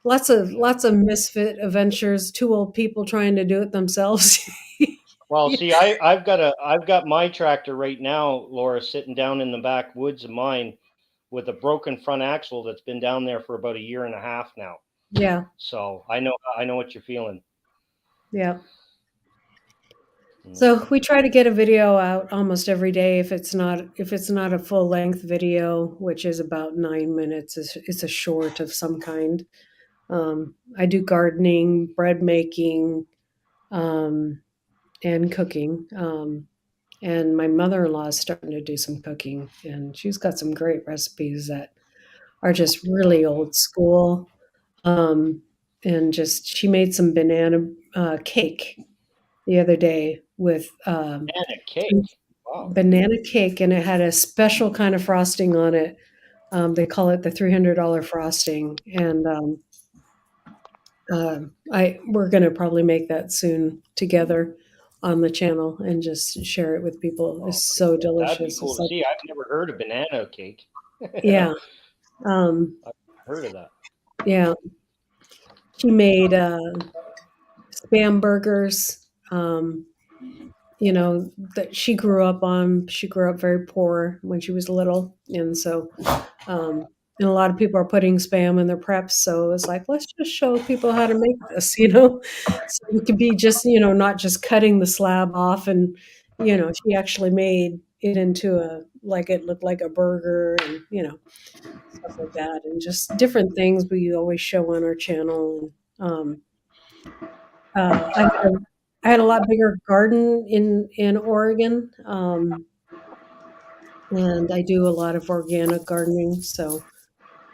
lots of misfit adventures. 2 old people trying to do it themselves. Well, see, I've got my tractor right now, Laura, sitting down in the backwoods of mine with a broken front axle that's been down there for about a year and a half now. Yeah. So I know what you're feeling. Yeah. So we try to get a video out almost every day. If it's not a full length video, which is about 9 minutes, it's a short of some kind. I do gardening, bread making, and cooking. And my mother-in-law is starting to do some cooking, and she's got some great recipes that are just really old school. And she made some banana cake the other day with banana cake. Wow. Banana cake, and it had a special kind of frosting on it. They call it the $300 frosting, and we're going to probably make that soon together on the channel and just share it with people. It's so delicious. That'd be cool to see. I've never heard of banana cake. Yeah. I've heard of that. Yeah. She made Spam burgers. That she grew up very poor when she was little, and so and a lot of people are putting Spam in their preps, so it's like, let's just show people how to make this, so we could be just not just cutting the slab off, and she actually made it into it looked like a burger, and stuff like that, and just different things we always show on our channel. And I had a lot bigger garden in Oregon, and I do a lot of organic gardening. So,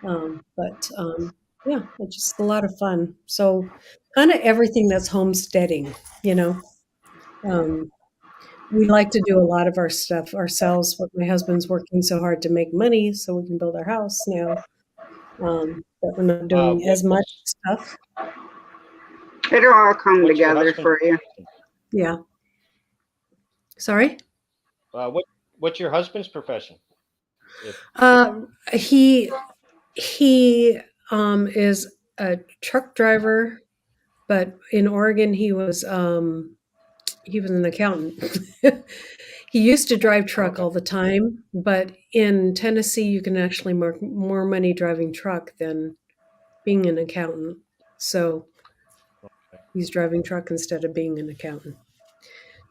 yeah, it's just a lot of fun. So, kind of everything that's homesteading, we like to do a lot of our stuff ourselves. But my husband's working so hard to make money so we can build our house now. But we're not doing as much stuff. It'll all come together for you. Yeah. Sorry? What's your husband's profession? He is a truck driver, but in Oregon he was an accountant. He used to drive truck all the time, but in Tennessee you can actually make more money driving truck than being an accountant. So he's driving truck instead of being an accountant.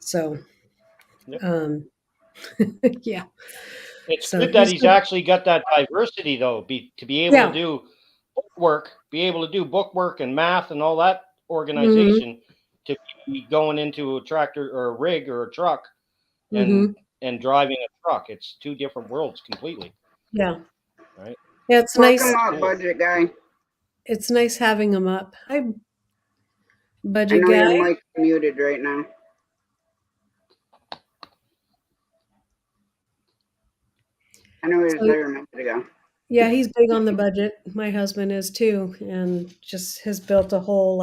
So, yeah. It's So good that he's good. actually got that diversity, though, to be able to do book work and math and all that organization to be going into a tractor or a rig or a truck and driving a truck. It's two different worlds completely. Yeah. Right. Yeah, it's Welcome nice. up, budget guy. It's nice having him up. Hi, I budget know guy. your mic's muted right now. I know he was there a minute ago. Yeah, he's big on the budget. My husband is too, and just has built a whole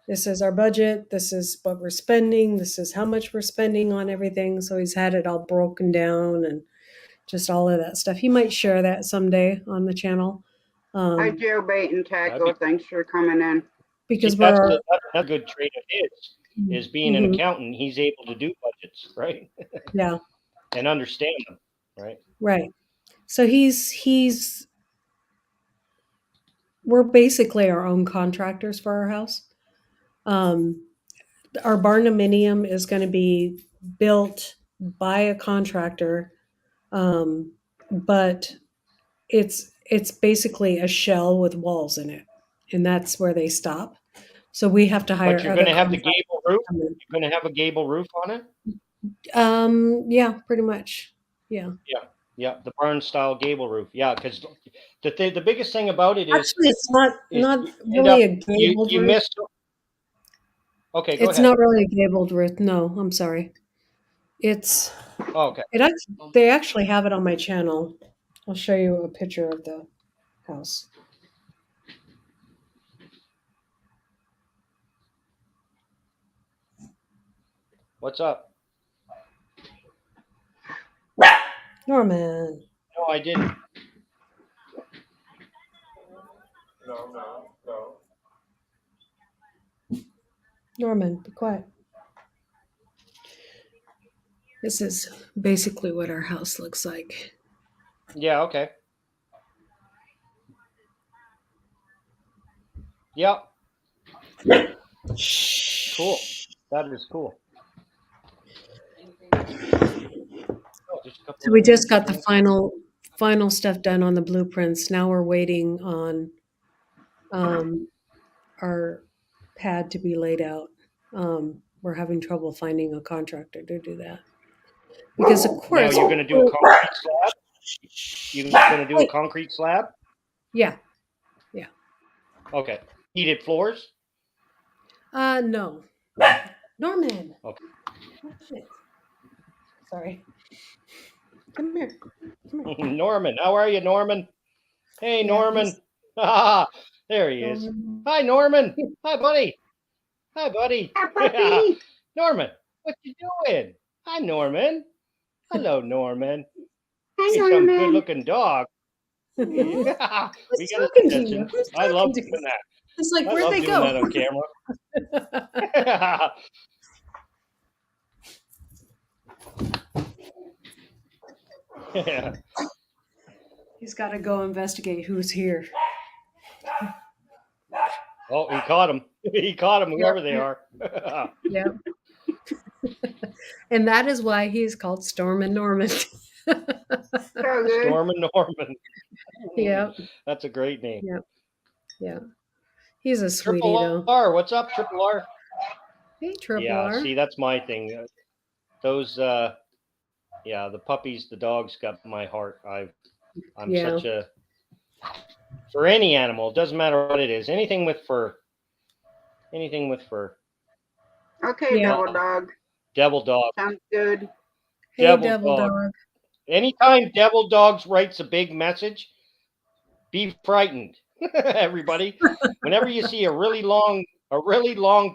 this is our budget, this is what we're spending, this is how much we're spending on everything. So he's had it all broken down and just all of that stuff. He might share that someday on the channel. Hi, Joe Bait and Tackle. Thanks for coming in. Because that's a good trait of his is being an accountant. He's able to do budgets, right? Yeah. And understand them, right? Right. So we're basically our own contractors for our house. Our barndominium is going to be built by a contractor, but it's basically a shell with walls in it, and that's where they stop. So we have to hire. But you're going to have the gable roof. You're going to have a gable roof on it. Yeah, pretty much. Yeah. Yeah, the barn style gable roof. Yeah, because the biggest thing about it is actually it's not really a gabled you roof. missed. Okay, go It's ahead. not really a gabled roof. No, I'm sorry. It's okay. They actually have it on my channel. I'll show you a picture of the house. What's up? Norman. No, I didn't. No. Norman, be quiet. This is basically what our house looks like. Yeah, okay. Yep. Cool. That is cool. So we just got the final stuff done on the blueprints. Now we're waiting on our pad to be laid out. We're having trouble finding a contractor to do that. Because of course now you're going to do a concrete slab? You're going to do a concrete slab? Yeah. Okay. Heated floors? No. Norman. Okay. Oh, shit. Sorry. Come here. Norman. How are you, Norman? Hey, Norman. There he is. Hi, Norman. Hi, buddy. Hi, buddy. Hi, puppy. Norman, what you doing? Hi, Norman. Hello, Norman. Hi, He's Norman. some good-looking dog. We got his attention. I love doing that. It's like, I where'd love they doing go? that on camera. Yeah. He's got to go investigate who's here. Oh, he caught him. He caught him, whoever they are. Yeah. And that is why he's called Storm and Norman. Storm and Norman. Yeah. That's a great name. Yeah. He's a sweetie, Triple though. R. What's up, Triple R? Hey, Triple Yeah, R. see, that's my thing. Those, the puppies, the dogs got my heart. I'm such a, for any animal, it doesn't matter what it is, anything with fur. Okay, Devil Dog. Devil Dog. Sounds good. Hey, Devil Dog. Anytime Devil Dogs writes a big message, be frightened, everybody. Whenever you see a really long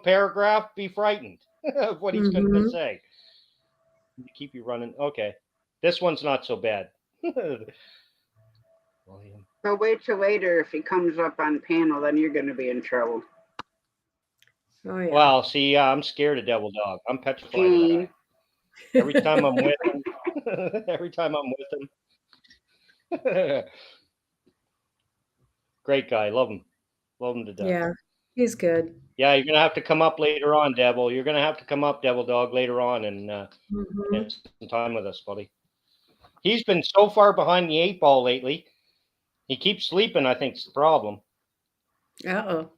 paragraph, be frightened of what he's going to say. Keep you running. Okay. This one's not so bad. But wait till later. If he comes up on panel, then you're going to be in trouble. Oh yeah. Well, see, I'm scared of Devil Dog. I'm petrified of that guy. Every time I'm with him, great guy. Love him to death. Yeah, he's good. Yeah, you're gonna have to come up later on, Devil. You're gonna have to come up, Devil Dog, later on and spend some time with us, buddy. He's been so far behind the 8 ball lately. He keeps sleeping. I think it's the problem. Uh-oh.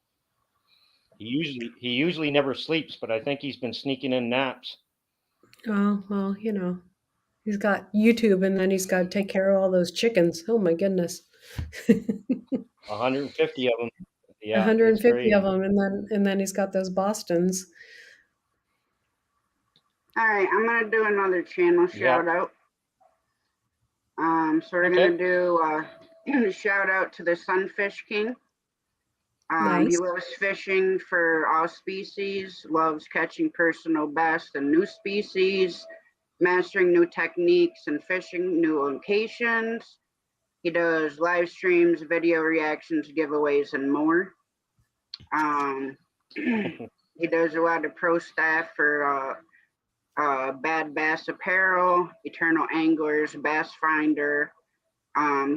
He usually never sleeps, but I think he's been sneaking in naps. Oh, well, you know, he's got YouTube and then he's got to take care of all those chickens. Oh my goodness. 150 of them. Yeah, 150 of them, and then he's got those Bostons. All right, I'm gonna do another channel shout out. So we're gonna do shout out to the Sunfish King. Nice. He loves fishing for all species, loves catching personal best and new species, mastering new techniques and fishing new locations. He does live streams, video reactions, giveaways, and more. He does a lot of pro staff for Bad Bass Apparel, Eternal Anglers, Bass Finder.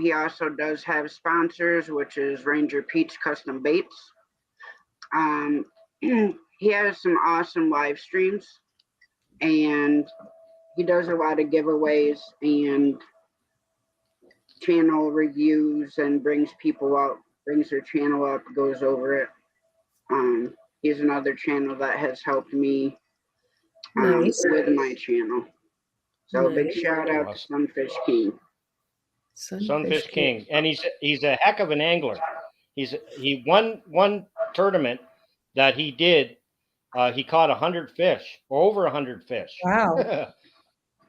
He also does have sponsors, which is Ranger Pete's Custom Baits. He has some awesome live streams, and he does a lot of giveaways and channel reviews and brings people up, brings their channel up, goes over it. He's another channel that has helped me with my channel. So big shout out to Sunfish King. Sunfish King, and he's a heck of an angler. He won one tournament that he did. He caught 100 fish, or over 100 fish. Wow.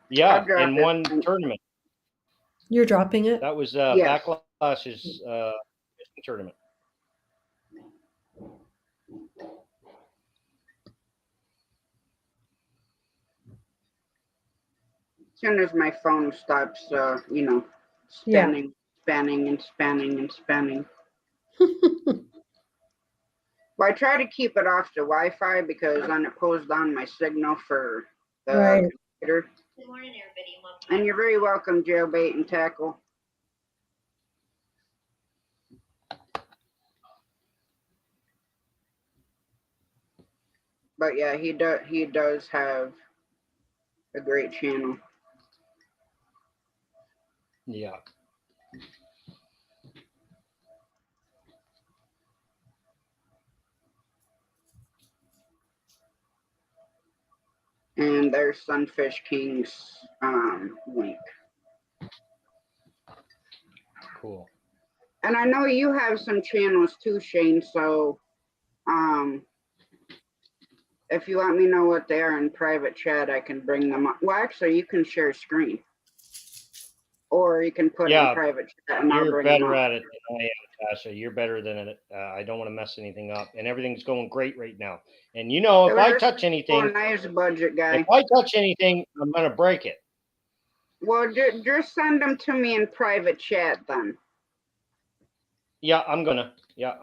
Yeah, in one tournament. You're dropping it? That was Backlash's fishing tournament. As soon as my phone stops, spinning, spanning, and spanning, and spanning. Well, I try to keep it off the Wi-Fi because then it pulls down my signal for the computer. Good morning, everybody. And you're very welcome, Jailbait and Tackle. But yeah, he does have a great channel. Yeah. And there's Sunfish King's link. Cool. And I know you have some channels too, Shane, so if you let me know what they are in private chat, I can bring them up. Well, actually, you can share screen. Or you can put it in private chat and I'll You're bring them better up. at it than I am, Tasha. You're better than it. I don't want to mess anything up, and everything's going great right now. And if I touch anything, nice budget, guy. if I touch anything, I'm gonna break it. Well, just send them to me in private chat then. Yeah, I'm gonna. Yeah,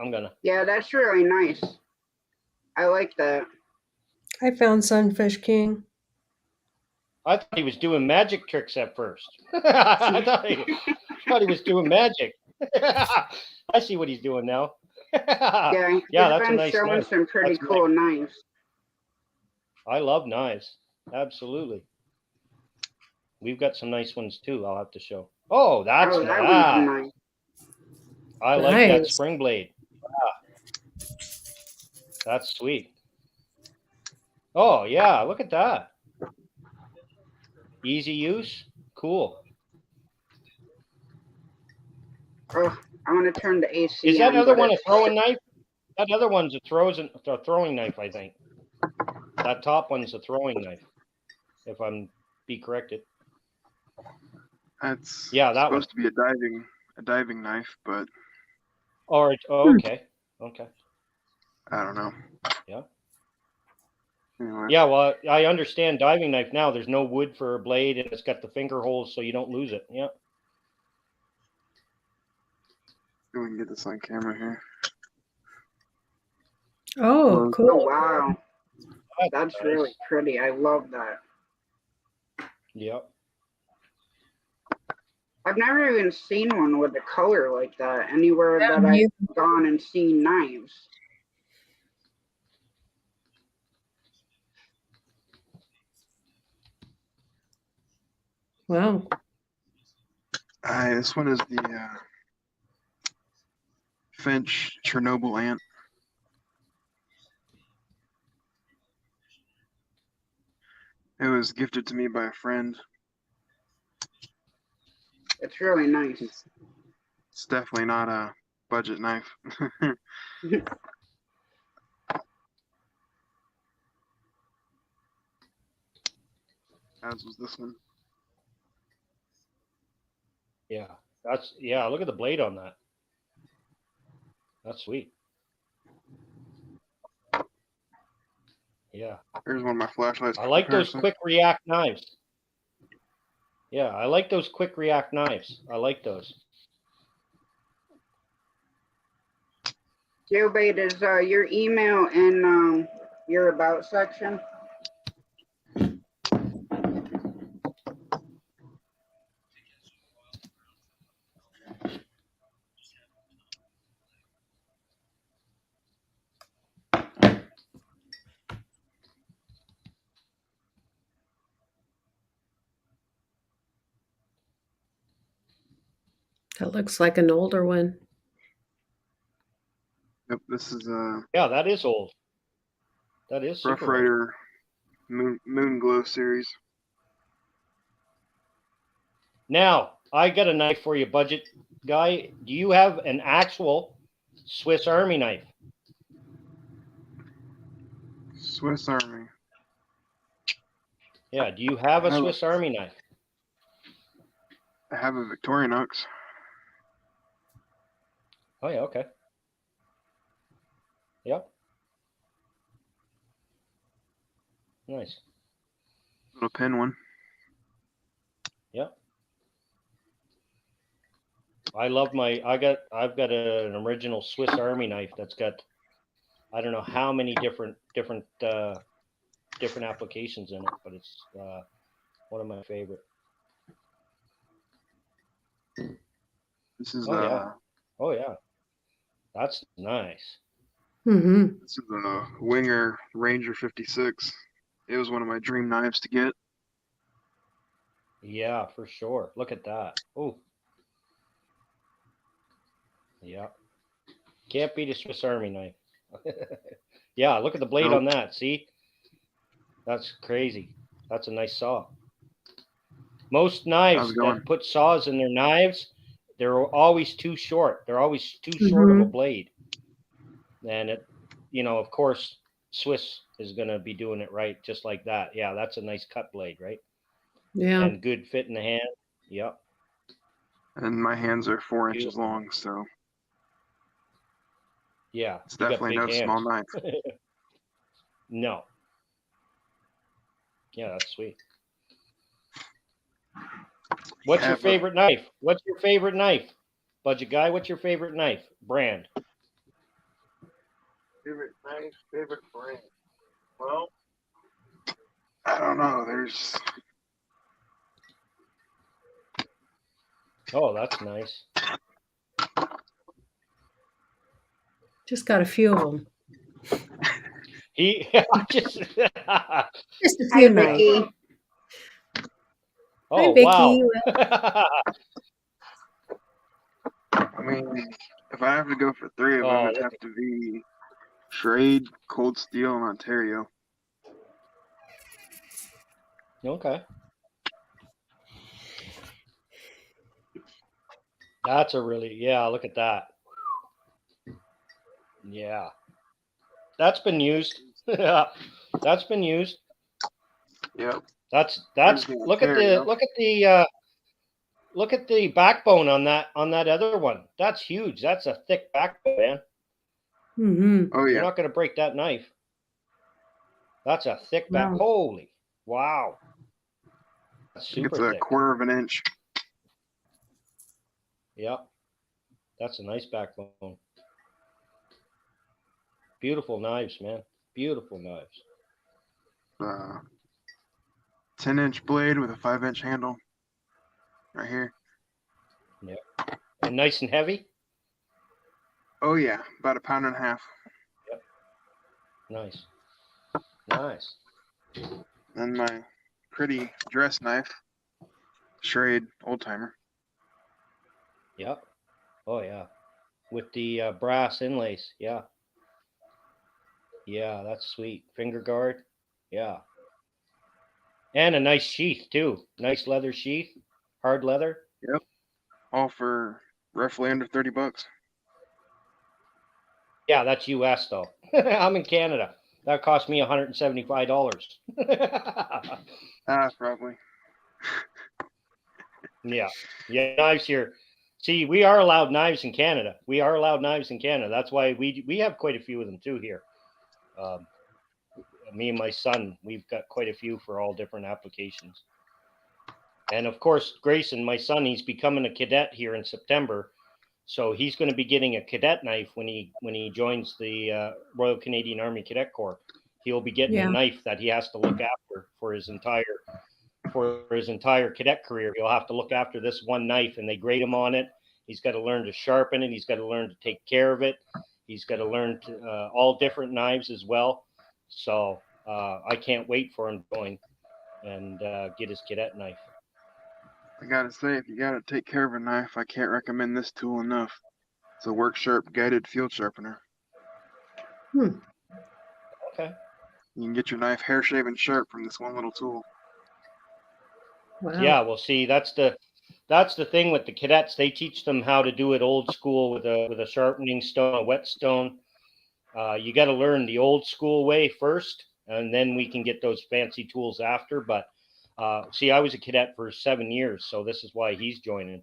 that's really nice. I like that. I found Sunfish King. I thought he was doing magic tricks at first. I thought he was doing magic. I see what he's doing now. Yeah, that's been a nice showing knife. some pretty That's cool knives. I love knives. Absolutely. We've got some nice ones too. I'll have to show. Oh, that's that nice. one's nice. I like that Nice. spring blade. That's sweet. Oh yeah, look at that. Easy use. Cool. Oh, I want to turn the AC Is that on, other but one a it's- throwing knife? That other one's a throwing knife, I think. That top one's a throwing knife, if I'm be corrected. That's that supposed to be a diving knife, but okay. I don't know. Yeah. Anyway. Yeah, well, I understand diving knife now. There's no wood for a blade, and it's got the finger holes so you don't lose it. Yeah. go and get this on camera here. Oh, Oh, cool. wow. That's really pretty. I love that. Yep. I've never even seen one with a color like that anywhere that me I've gone and seen knives. Wow. This one is the Finch Chernobyl ant. It was gifted to me by a friend. It's really nice. It's definitely not a budget knife. As was this one. Yeah. Look at the blade on that. That's sweet. Yeah. Here's one of my flashlights. I like those quick react knives. Yeah, I like those quick react knives. I like those. Jailbait, is your email in your about section? That looks like an older one. Yep, this is Yeah, that is old. That is Rough super old. Rider Moon Glow series. Now, I got a knife for you, budget guy. Do you have an actual Swiss Army knife? Swiss Army. Yeah, do you have a I have Swiss Army knife? I have a Victorinox. Oh, yeah, okay. Yep. Nice. Little pin one. Yep. I've got an original Swiss Army knife that's got I don't know how many different applications in it, but it's one of my favorite. This is Oh yeah. That's nice. Mm-hmm. This is a Winger Ranger 56. It was one of my dream knives to get. Yeah, for sure. Look at that. Oh. Yeah. Can't beat a Swiss Army knife. Yeah, look at the blade on that. See? That's crazy. That's a nice saw. Most knives that put saws in their knives, they're always too short. They're always too short of a blade. And it, of course, Swiss is going to be doing it right just like that. Yeah, that's a nice cut blade, right? Yeah. And good fit in the hand. Yep. And my hands are 4 inches long, so yeah, it's definitely no small knife. No. Yeah, that's sweet. What's your favorite knife? What's your favorite knife? Budget guy, what's your favorite knife? Brand. Favorite knife, favorite brand. Well, I don't know. There's. Oh, that's nice. Just got a few of them. Just a few knives. Oh, Vicky. Wow. I mean, if I have to go for 3 of them, it'd have to be Trade, Cold Steel, and Ontario. Okay. That's a really, look at that. Yeah. That's been used. That's been used. Yep. That's look at the backbone on that other one. That's huge. That's a thick backbone, man. Mm-hmm. Oh yeah. You're not going to break that knife. That's a thick back. Wow. Holy. Wow. That's super it's a thick. 1/4 of an inch. Yep. That's a nice backbone. Beautiful knives, man. Beautiful knives. 10-inch blade with a 5-inch handle right here. Yeah. And nice and heavy? Oh, yeah. About 1.5 pounds. Yep. Nice. Nice. And my pretty dress knife, Schrade old timer. Yep. Oh, yeah. With the brass inlays. Yeah. Yeah, that's sweet. Finger guard. Yeah. And a nice sheath, too. Nice leather sheath. Hard leather. Yep. All for roughly under $30. Yeah, that's US, though. I'm in Canada. That cost me $175. Probably. Yeah. Yeah, knives here. See, we are allowed knives in Canada. We are allowed knives in Canada. That's why we have quite a few of them, too, here. Me and my son, we've got quite a few for all different applications. And of course, Grayson, my son, he's becoming a cadet here in September, so he's going to be getting a cadet knife when he joins the Royal Canadian Army Cadet Corps. He'll be getting a knife that he has to look after for his entire cadet career. He'll have to look after this one knife, and they grade him on it. He's got to learn to sharpen it. He's got to learn to take care of it. He's got to learn to, all different knives as well. So I can't wait for him to join and get his cadet knife. I gotta say, if you gotta take care of a knife, I can't recommend this tool enough. It's a Work Sharp guided field sharpener. Okay. You can get your knife hair shaven sharp from this one little tool. Wow. Yeah, well, see, that's the thing with the cadets. They teach them how to do it old school with a sharpening stone, a whetstone. You got to learn the old school way first, and then we can get those fancy tools after. But see, I was a cadet for 7 years, so this is why he's joining.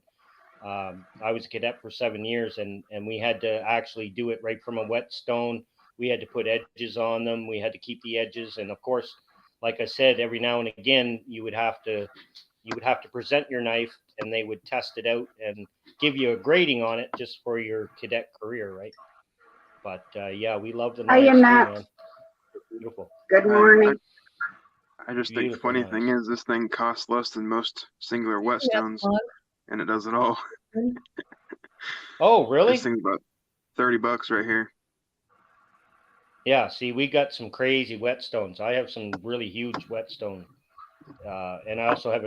I was a cadet for 7 years, and we had to actually do it right from a whetstone. We had to put edges on them. We had to keep the edges, and of course, like I said, every now and again, you would have to present your knife, and they would test it out and give you a grading on it just for your cadet career, right? But yeah, we love the knives too, man. They're beautiful. Good morning. I just think the Beautiful funny knives. thing is this thing costs less than most singular whetstones, and it does it all. Oh, really? This thing's about $30 right here. Yeah, see, we got some crazy whetstones. I have some really huge whetstone, and I also have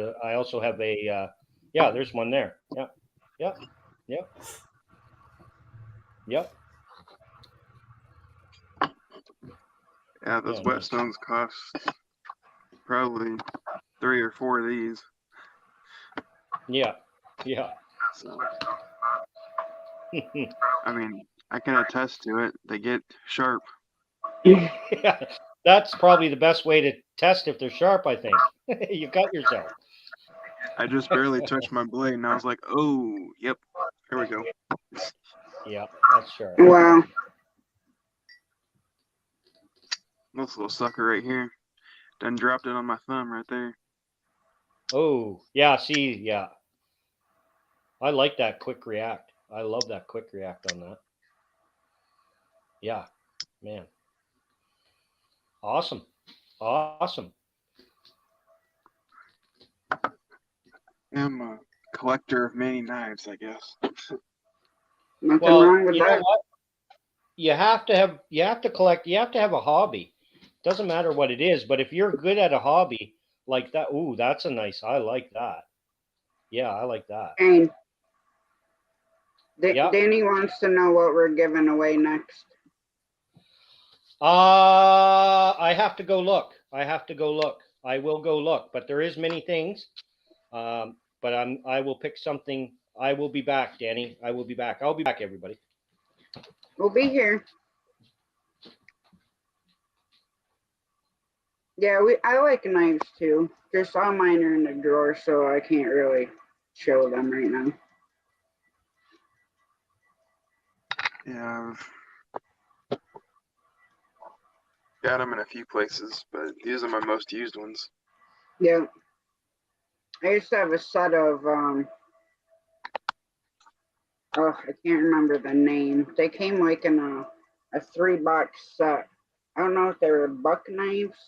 a yeah. There's one there. Yeah, yeah, yeah, yep. Yeah, those Yeah, whetstones cost probably 3 or 4 of these. Yeah, yeah. So, I mean, I can attest to it. They get sharp. Yeah, that's probably the best way to test if they're sharp, I think. You got yourself. I just barely touched my blade, and I was like, oh, yep, there we go. Yeah, that's sharp. Wow. This little sucker right here. Done dropped it on my thumb right there. Oh, yeah, see, yeah. I like that quick react. I love that quick react on that. Yeah, man. Awesome. Awesome. I'm a collector of many knives, I guess. Nothing Well, wrong with you know that. what? You have to collect, you have to have a hobby. Doesn't matter what it is, but if you're good at a hobby like that, ooh, that's a nice, I like that. Yeah, I like that. And Yeah. Danny wants to know what we're giving away next. I have to go look. I will go look, but there is many things. But I will pick something. I will be back, Danny. I will be back. I'll be back, everybody. We'll be here. Yeah, I like knives too. Just all mine are in the drawer, so I can't really show them right now. Yeah, I've got them in a few places, but these are my most used ones. Yeah. I used to have a set of Oh, I can't remember the name. They came like in a 3-box set. I don't know if they were buck knives,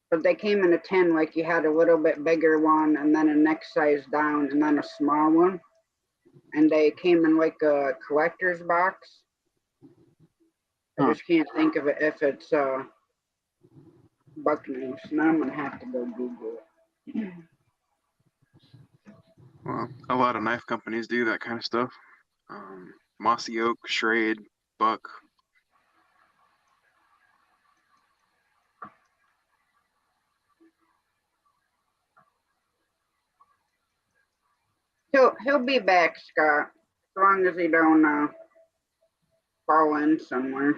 but they came in a tin. Like you had a little bit bigger one, and then a next size down, and then a small one. And they came in like a collector's box. I just can't think of it if it's buck knives. Now I'm gonna have to go Google it. Well, a lot of knife companies do that kind of stuff. Mossy Oak, Schrade, Buck. He'll be back, Scott, as long as he don't fall in somewhere.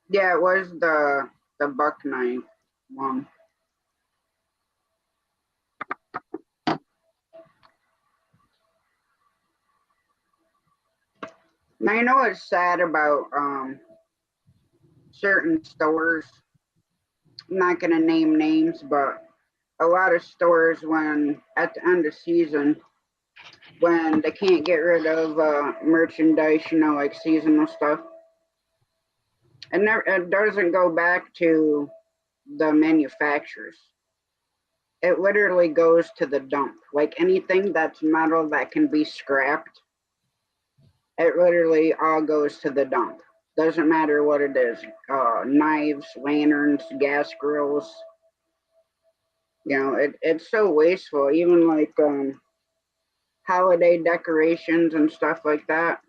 Yeah, it was the buck knife one. Now you know what's sad about certain stores. I'm not gonna name names, but a lot of stores, when at the end of season, when they can't get rid of merchandise, you know, like seasonal stuff, it doesn't go back to the manufacturers. It literally goes to the dump. Like anything that's metal that can be scrapped, it literally all goes to the dump. Doesn't matter what it is. Knives, lanterns, gas grills. You know, it's so wasteful. Even like holiday decorations and stuff like that.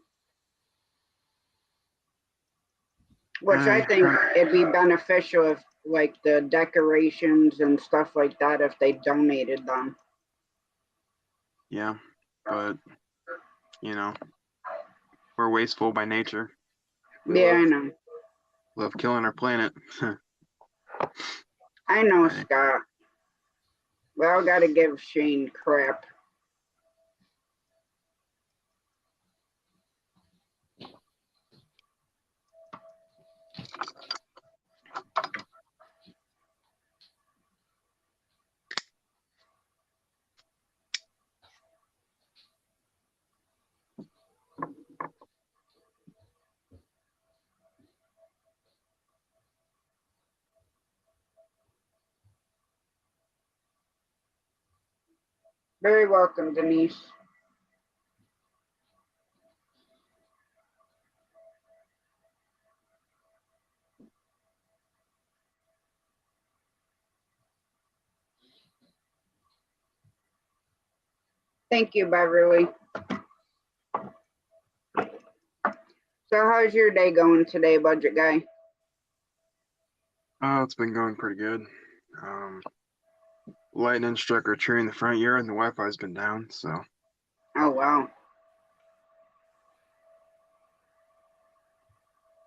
Which I think it'd be beneficial if like the decorations and stuff like that, if they donated them. Yeah, but you know, we're wasteful by nature. Yeah, I know. Love killing our planet. I know, Scott. We all gotta give Shane crap. Very welcome, Denise. Thank you, Beverly. So how's your day going today, budget guy? Oh, it's been going pretty good. Lightning struck our tree in the front yard and the Wi-Fi's been down, so. Oh, wow.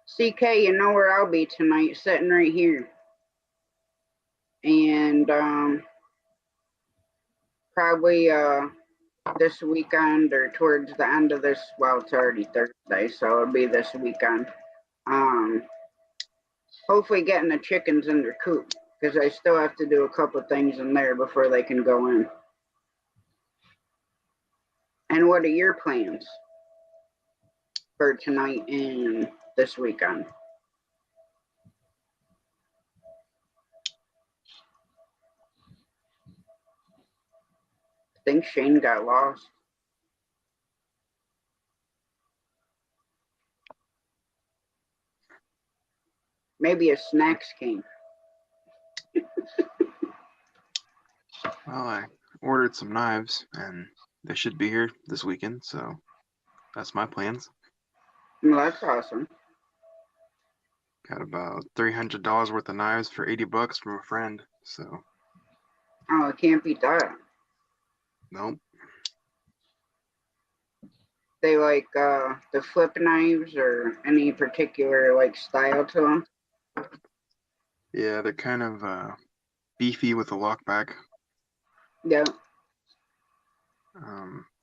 CK, you know where I'll be tonight, sitting right here. And probably this weekend or towards the end of this, well, it's already Thursday, so it'll be this weekend. Hopefully getting the chickens in their coop, because I still have to do a couple things in there before they can go in. And what are your plans for tonight and this weekend? I think Shane got lost. Maybe his snacks came. Well, I ordered some knives and they should be here this weekend, so that's my plans. Well, that's awesome. Got about $300 worth of knives for $80 from a friend, so. Oh, I can't beat that. Nope. They like the flip knives or any particular like style to them? Yeah, they're kind of beefy with a lockback. Yeah.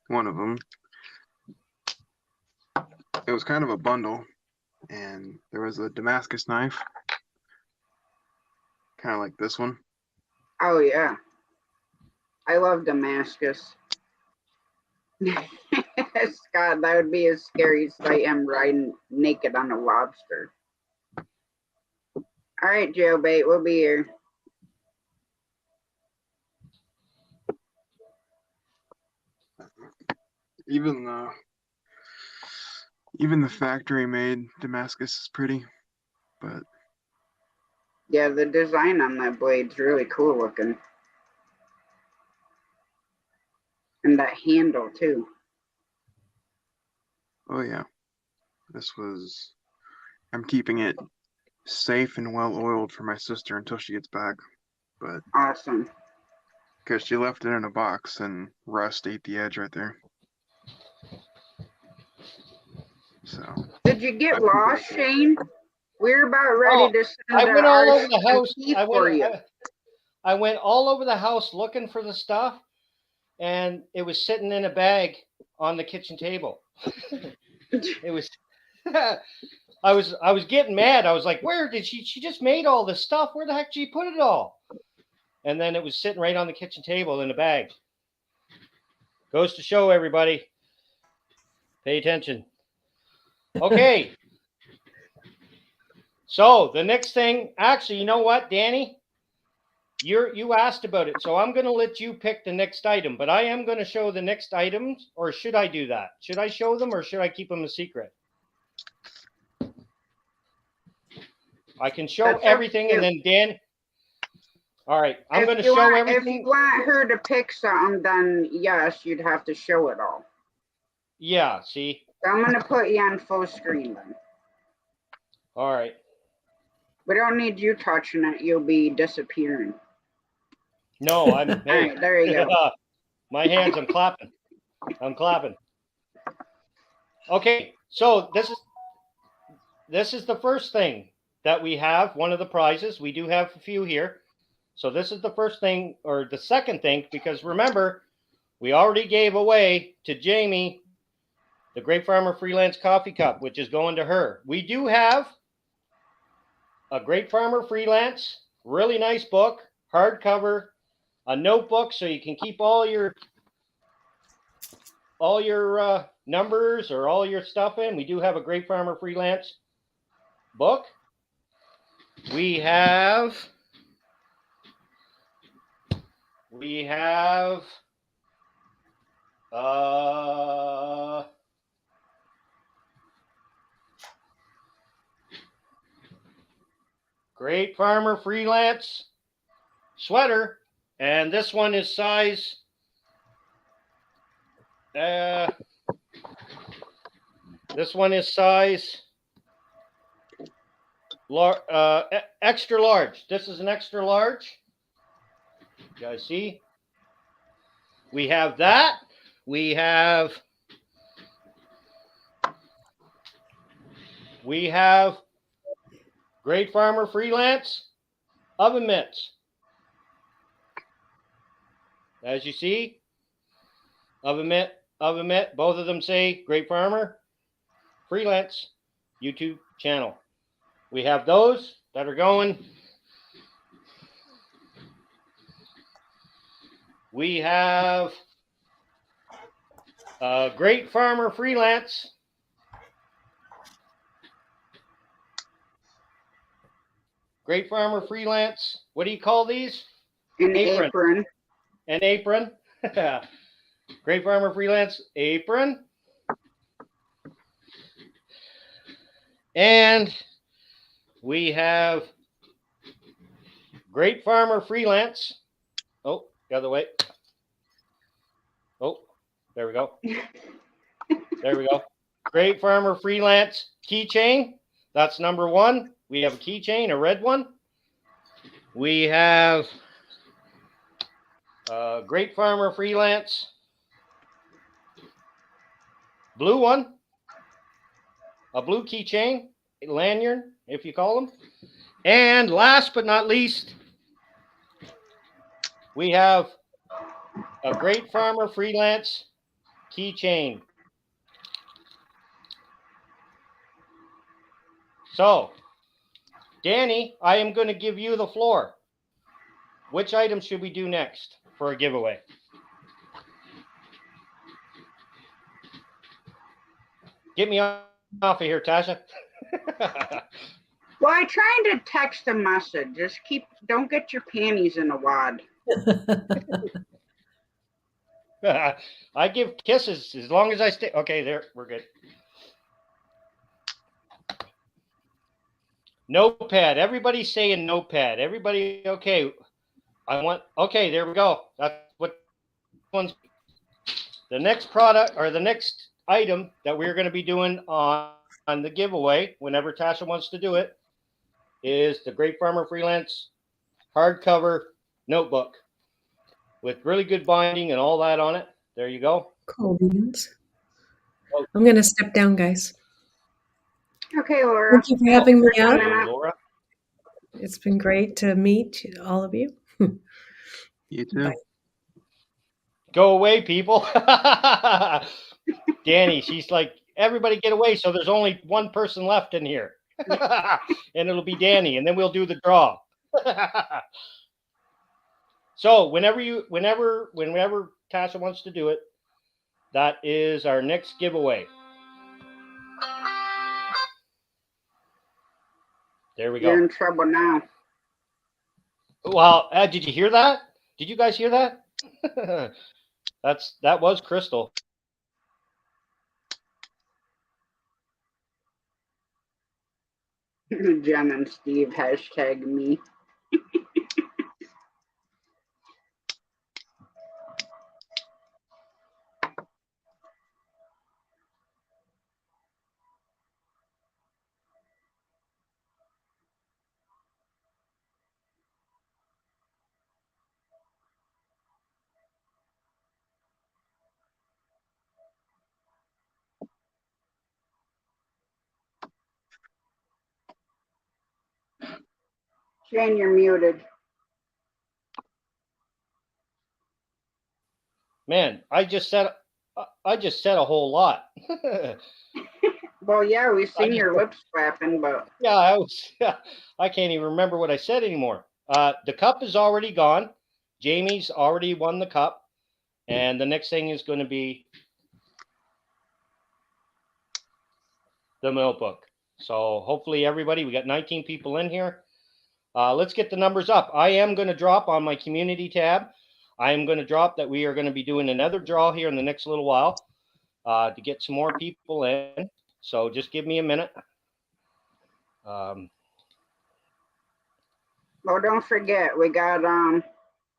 One of them, it was kind of a bundle, and there was a Damascus knife, kind of like this one. Oh, yeah. I love Damascus. Scott, that would be a scary sight. Him riding naked on a lobster. All right, Jailbait, we'll be here. Even the factory made Damascus is pretty, but yeah, the design on that blade's really cool looking. And that handle too. oh yeah, I'm keeping it safe and well oiled for my sister until she gets back, but awesome. Because she left it in a box and rust ate the edge right there. So. Did you get lost, Shane? We're about ready to send I went all over the house. for you. I went all over the house looking for the stuff, and it was sitting in a bag on the kitchen table. It was. I was getting mad. I was like, "Where did she? She just made all this stuff. Where the heck did she put it all?" And then it was sitting right on the kitchen table in a bag. Goes to show everybody. Pay attention. Okay. So the next thing, actually, you know what, Danny? You asked about it, so I'm going to let you pick the next item. But I am going to show the next items, or should I do that? Should I show them, or should I keep them a secret? I can show everything, and then Dan. All right, I'm going to show everything. If you want her to pick something, then yes, you'd have to show it all. Yeah, see? So I'm going to put you on full screen then. All right. We don't need you touching it. You'll be disappearing. No, I'm. Hey, all right, there you go. My hands, I'm clapping. I'm clapping. Okay, so this is the first thing that we have. One of the prizes. We do have a few here. So this is the first thing, or the second thing, because remember, we already gave away to Jamie the Greatfarmer Freelance Coffee Cup, which is going to her. We do have a Greatfarmer Freelance, really nice book, hardcover, a notebook so you can keep all your numbers or all your stuff in. We do have a Greatfarmer Freelance book. We have Greatfarmer Freelance sweater, and this one is size extra large. This is an extra large. You guys see? We have that. We have Greatfarmer Freelance oven mitts. As you see, oven mitt, both of them say Greatfarmer Freelance YouTube channel. We have those that are going. We have Greatfarmer Freelance. Greatfarmer Freelance. What do you call these? An apron. An apron. Greatfarmer Freelance apron. And we have Greatfarmer Freelance. Oh, the other way. Oh, there we go. There we go. Greatfarmer Freelance keychain. That's number one. We have a keychain, a red one. We have Greatfarmer Freelance blue one. A blue keychain, lanyard, if you call them. And last but not least, we have a Greatfarmer Freelance keychain. So, Danny, I am going to give you the floor. Which item should we do next for a giveaway? Get me off of here, Tasha. Well, I tried to text a message. Just don't get your panties in a wad. I give kisses as long as I stay. Okay, there, we're good. Notepad. Everybody's saying notepad. Everybody, okay. Okay, there we go. That's what one's. The next product or the next item that we're going to be doing on the giveaway, whenever Tasha wants to do it, is the Greatfarmer Freelance hardcover notebook with really good binding and all that on it. There you go. Cool beans. I'm going to step down, guys. Okay, Laura. Thank you for having me out. Laura. It's been great to meet all of you. You too. Bye. Go away, people. Danny, she's like, everybody get away. So there's only one person left in here. And it'll be Danny. And then we'll do the draw. So whenever Tasha wants to do it, that is our next giveaway. There we go. You're in trouble now. Well, did you hear that? Did you guys hear that? That was Crystal. Jen and Steve hashtag me. Jen, you're muted. Man, I just said a whole lot. Well, yeah, we've seen your lips flapping, but Yeah, I can't even remember what I said anymore. The cup is already gone. Jamie's already won the cup, and the next thing is going to be the notebook. So hopefully everybody, we got 19 people in here. Let's get the numbers up. I am going to drop on my community tab. I am going to drop that we are going to be doing another draw here in the next little while to get some more people in. So just give me a minute. well, don't forget, we got I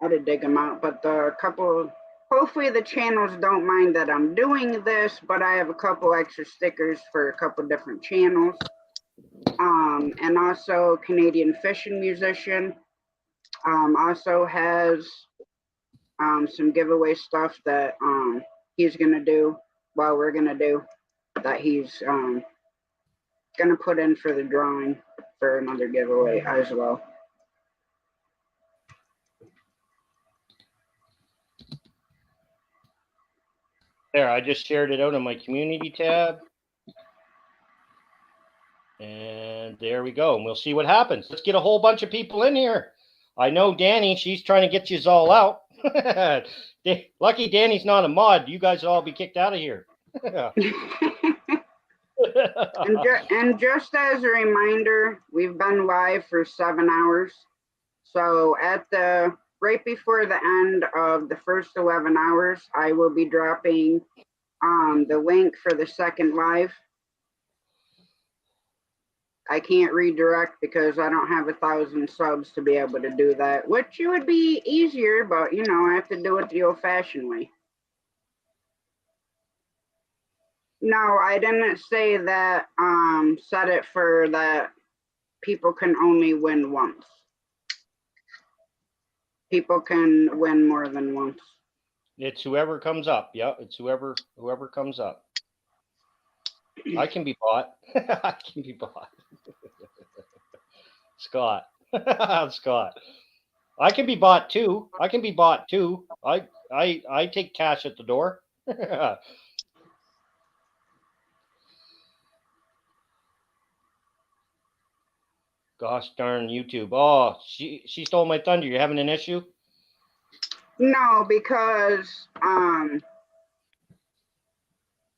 had to dig them out, but the couple. Hopefully the channels don't mind that I'm doing this, but I have a couple extra stickers for a couple different channels. And also Canadian Fishing Musician also has some giveaway stuff that he's gonna do, we're gonna do, that he's gonna put in for the drawing for another giveaway as well. There, I just shared it out on my community tab. And there we go. And we'll see what happens. Let's get a whole bunch of people in here. I know Danny, she's trying to get you all out. Lucky Danny's not a mod. You guys will all be kicked out of here. And just as a reminder, we've been live for 7 hours. So right before the end of the first 11 hours, I will be dropping the link for the second live. I can't redirect because I don't have 1,000 subs to be able to do that, which it would be easier, but you know, I have to do it the old-fashioned way. No, I didn't say that. Set it for that people can only win once. People can win more than once. It's whoever comes up. Yeah, it's whoever comes up. I can be bought. I can be bought. Scott. Scott. I can be bought too. I can be bought too. I take cash at the door. Gosh darn YouTube. Oh, she stole my thunder. You're having an issue? No, because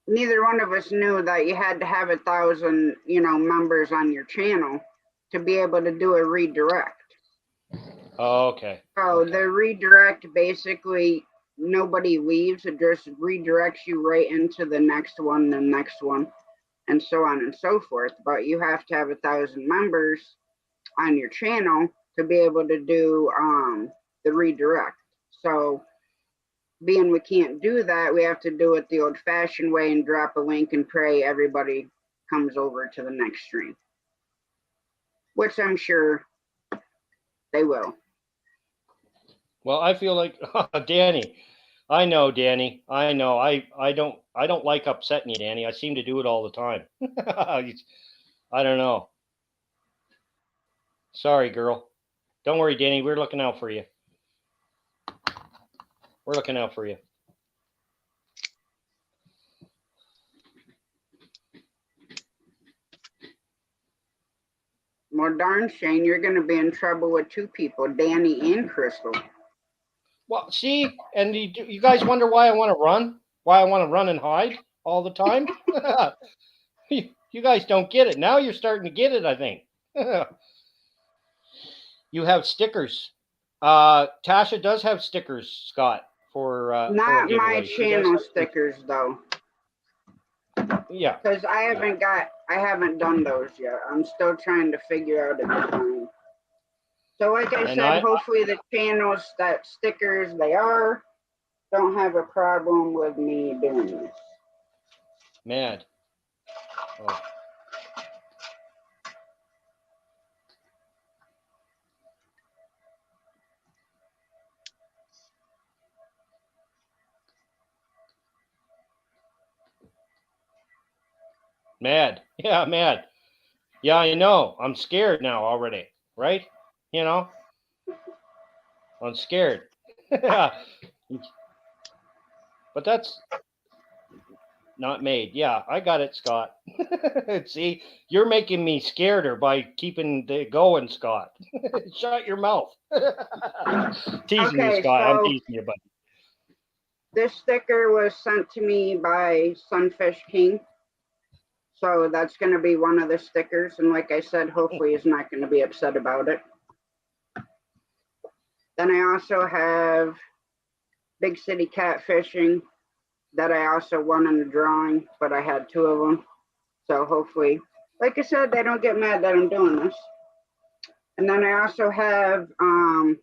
neither one of us knew that you had to have 1,000, members on your channel to be able to do a redirect. Oh, okay. So the redirect, basically nobody leaves. It just redirects you right into the next one, and so on and so forth. But you have to have 1,000 members on your channel to be able to do the redirect. So being we can't do that, we have to do it the old-fashioned way and drop a link and pray everybody comes over to the next stream, which I'm sure they will. Well, I feel like Danny. I know, Danny. I know. I don't like upsetting you, Danny. I seem to do it all the time. I don't know. Sorry, girl. Don't worry, Danny. We're looking out for you. We're looking out for you. Well, darn, Shane, you're going to be in trouble with two people, Danny and Crystal. Well, see, and you guys wonder why I want to run? Why I want to run and hide all the time? You guys don't get it. Now you're starting to get it, I think. You have stickers. Tasha does have stickers, Scott, for not for my giveaways. channel stickers, though. Yeah. Because I haven't done those yet. I'm still trying to figure out a design. So like I said, hopefully the channels that stickers don't have a problem with me doing this. Mad. Oh. Mad. Yeah, mad. Yeah, I know. I'm scared now already, right? I'm scared. But that's not made. Yeah, I got it, Scott. See, you're making me scareder by keeping the going, Scott. Shut your mouth. Teasing you, Scott. I'm teasing you, buddy. This sticker was sent to me by Sunfish King. So that's going to be one of the stickers. And like I said, hopefully he's not going to be upset about it. Then I also have Big City Catfishing that I also won in the drawing, but I had 2 of them. So hopefully, like I said, they don't get mad that I'm doing this. And then I also have a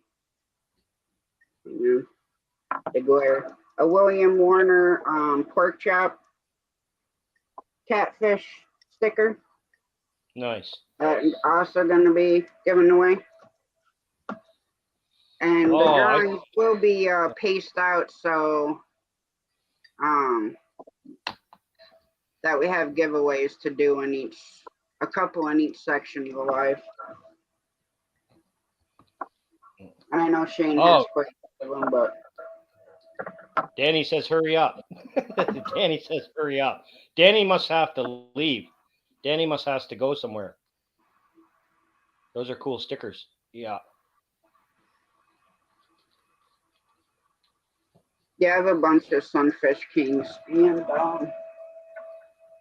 William Warner pork chop catfish sticker. Nice. Also going to be given away. And the drawings will be paced out so that we have giveaways to do in a couple in each section of the live. And I know Shane has quite a lot of them, but Danny says, hurry up. Danny says, hurry up. Danny must have to leave. Danny must have to go somewhere. Those are cool stickers. Yeah. Yeah, I have a bunch of Sunfish Kings and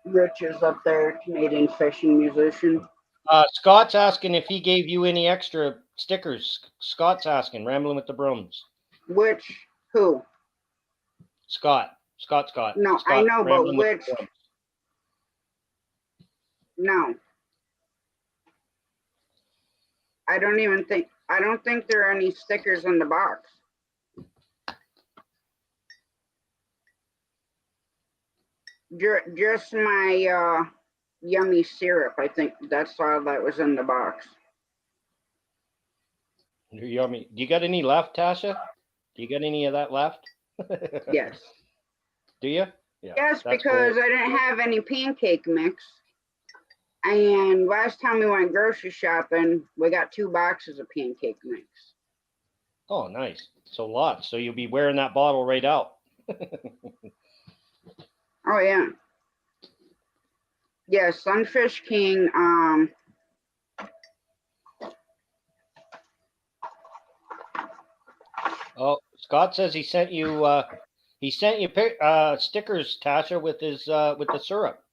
Rich is up there, Canadian fishing musician. Scott's asking if he gave you any extra stickers. Scott's asking, Rambling with the Brooms. Who? Scott. No, Scott, I know, but which? No. I don't think there are any stickers in the box. Just my yummy syrup. I think that's all that was in the box. You're yummy. Do you got any left, Tasha? Do you got any of that left? Yes. Do you? Yeah, yes, because cool. I didn't have any pancake mix. And last time we went grocery shopping, we got 2 boxes of pancake mix. Oh, nice. So lots. So you'll be wearing that bottle right out. Oh, yeah. Yeah, Sunfish King. Oh, Scott says he sent you He sent you stickers, Tasha, with the syrup.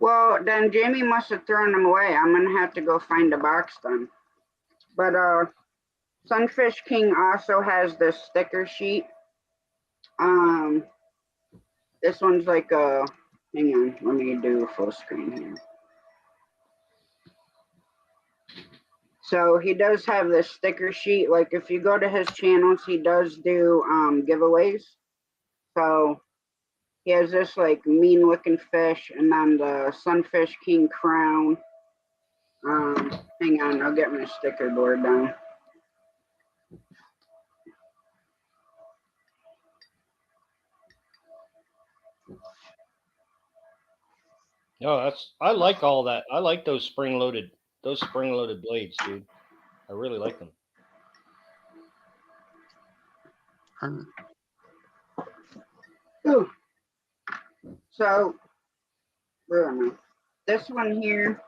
Well, then Jamie must have thrown them away. I'm gonna have to go find a box then. But Sunfish King also has this sticker sheet. This one's like a. Hang on, let me do full screen here. So he does have this sticker sheet. Like if you go to his channels, he does do giveaways. So he has this like mean looking fish and then the Sunfish King crown. Hang on, I'll get my sticker board down. No, I like all that. I like those spring-loaded blades, dude. I really like them. Ooh. So, where am I? This one here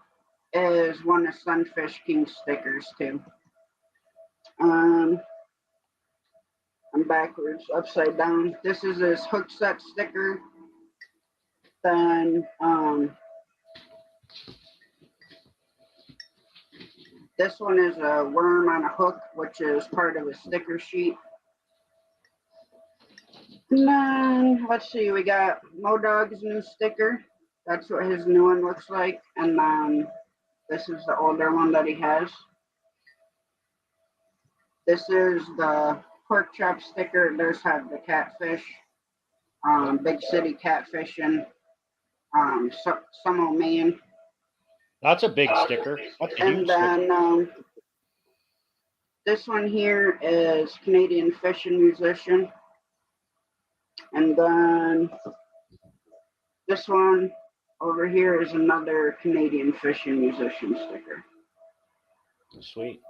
is one of Sunfish King stickers too. I'm backwards, upside down. This is his hook set sticker. Then this one is a worm on a hook, which is part of a sticker sheet. And then let's see, we got Modog's new sticker. That's what his new one looks like. And then this is the older one that he has. This is the pork chop sticker. It does have the catfish, big city catfishing, some old man. That's a big sticker. That's a huge And then sticker. this one here is Canadian fishing musician. And then this one over here is another Canadian fishing musician sticker. Sweet.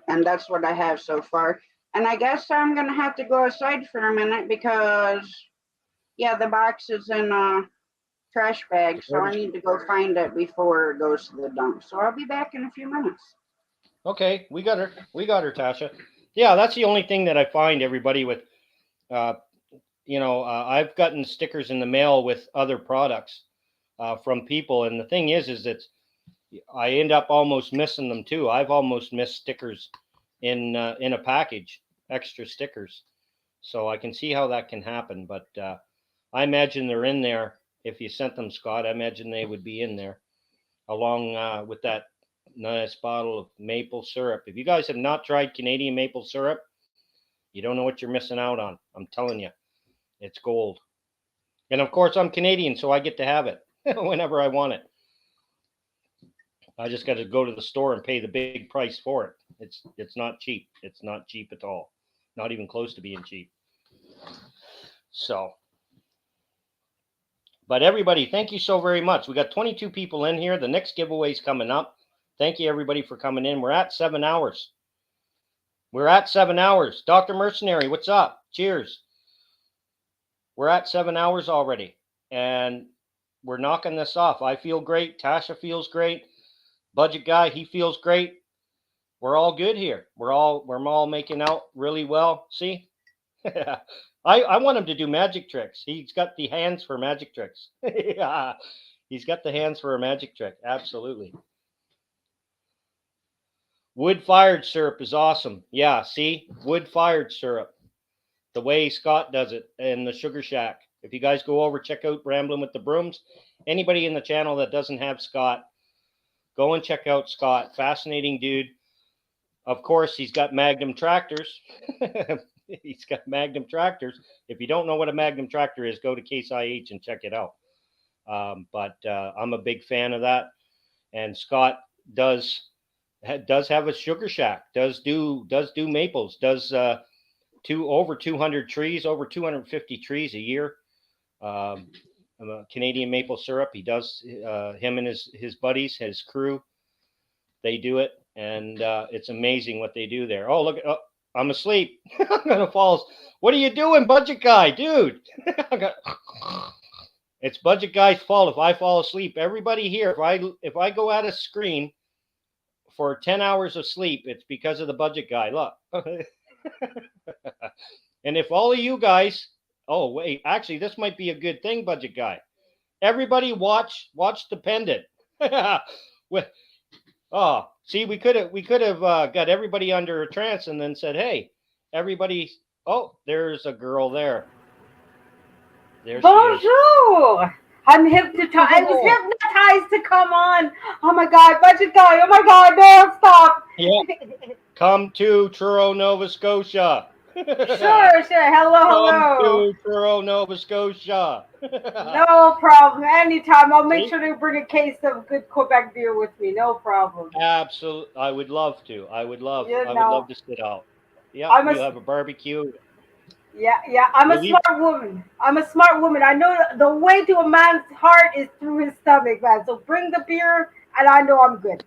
And that's what I have so far. And I guess I'm going to have to go aside for a minute because, yeah, the box is in a trash bag. So I need to go find it before it goes to the dump. So I'll be back in a few minutes. Okay, we got her. We got her, Tasha. Yeah, that's the only thing that I find, everybody, with, I've gotten stickers in the mail with other products from people. And the thing is that I end up almost missing them too. I've almost missed stickers in a package, extra stickers. So I can see how that can happen. But I imagine they're in there. If you sent them, Scott, I imagine they would be in there along with that nice bottle of maple syrup. If you guys have not tried Canadian maple syrup, you don't know what you're missing out on. I'm telling you, it's gold. And of course, I'm Canadian, so I get to have it whenever I want it. I just got to go to the store and pay the big price for it. It's not cheap. It's not cheap at all. Not even close to being cheap. So, but everybody, thank you so very much. We got 22 people in here. The next giveaway is coming up. Thank you, everybody, for coming in. We're at 7 hours. We're at 7 hours. Dr. Mercenary, what's up? Cheers. We're at 7 hours already, and we're knocking this off. I feel great. Tasha feels great. Budget guy, he feels great. We're all good here. We're all making out really well. See, I want him to do magic tricks. He's got the hands for magic tricks. Yeah, he's got the hands for a magic trick. Absolutely. Wood-fired syrup is awesome. Yeah, see, wood-fired syrup. The way Scott does it in the Sugar Shack. If you guys go over, check out Rambling with the Brooms. Anybody in the channel that doesn't have Scott, go and check out Scott. Fascinating dude. Of course, he's got Magnum tractors. He's got Magnum tractors. If you don't know what a Magnum tractor is, go to Case IH and check it out. But I'm a big fan of that. And Scott does have a Sugar Shack. Does do maples. Does over 200 trees, over 250 trees a year. Canadian maple syrup. He does him and his buddies, his crew. They do it, and it's amazing what they do there. Oh, look! I'm asleep. I'm gonna fall. What are you doing, Budget Guy, dude? It's Budget Guy's fault if I fall asleep. Everybody here, if I go out of screen for 10 hours of sleep, it's because of the Budget Guy. Look. And if all of you guys Oh wait, actually, this might be a good thing, budget guy. Everybody watch the pendant. Oh, see, we could have got everybody under a trance and then said, "Hey, everybody." Oh, there's a girl there. There she is. Bonjour. I'm hypnotized. I was hypnotized to come on. Oh my God, budget guy. Oh my God, no, stop. Yeah. Come to Truro, Nova Scotia. Sure. Hello, Come hello. to Truro, Nova Scotia. No problem. Anytime. I'll make See? sure to bring a case of good Quebec beer with me. No problem. Absolutely, I would love to. I would love to sit out. Yeah, I'm we'll have a barbecue. Yeah. I'm a smart woman. I know the way to a man's heart is through his stomach, man. So bring the beer, and I know I'm good.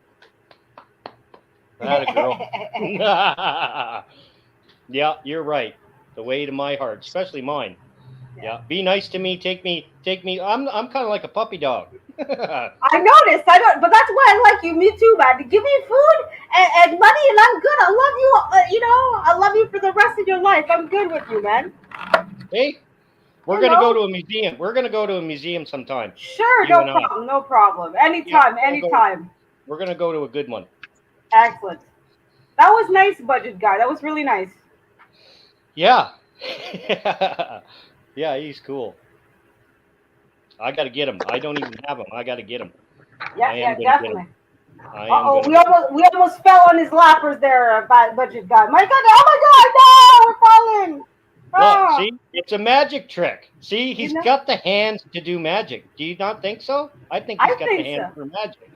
That a girl. Yeah, you're right. The way to my heart, especially mine. Yeah. Be nice to me. Take me. I'm kind of like a puppy dog. I noticed. But that's why I like you. Me too, man. Give me food and money, and I'm good. I love you. I love you for the rest of your life. I'm good with you, man. Hey, we're gonna go to a museum. We're gonna go to a museum sometime. Sure, no problem. Anytime. We're gonna go to a good one. Excellent. That was nice, budget guy. That was really nice. Yeah. Yeah, he's cool. I got to get him. I don't even have him. I got to get him. Yeah, definitely. We we almost fell on his lappers there, budget guy. My God! Oh my God! No, we're falling. Look, see, it's a magic trick. See, he's got the hands to do magic. Do you not think so? I think he's got the hands for magic.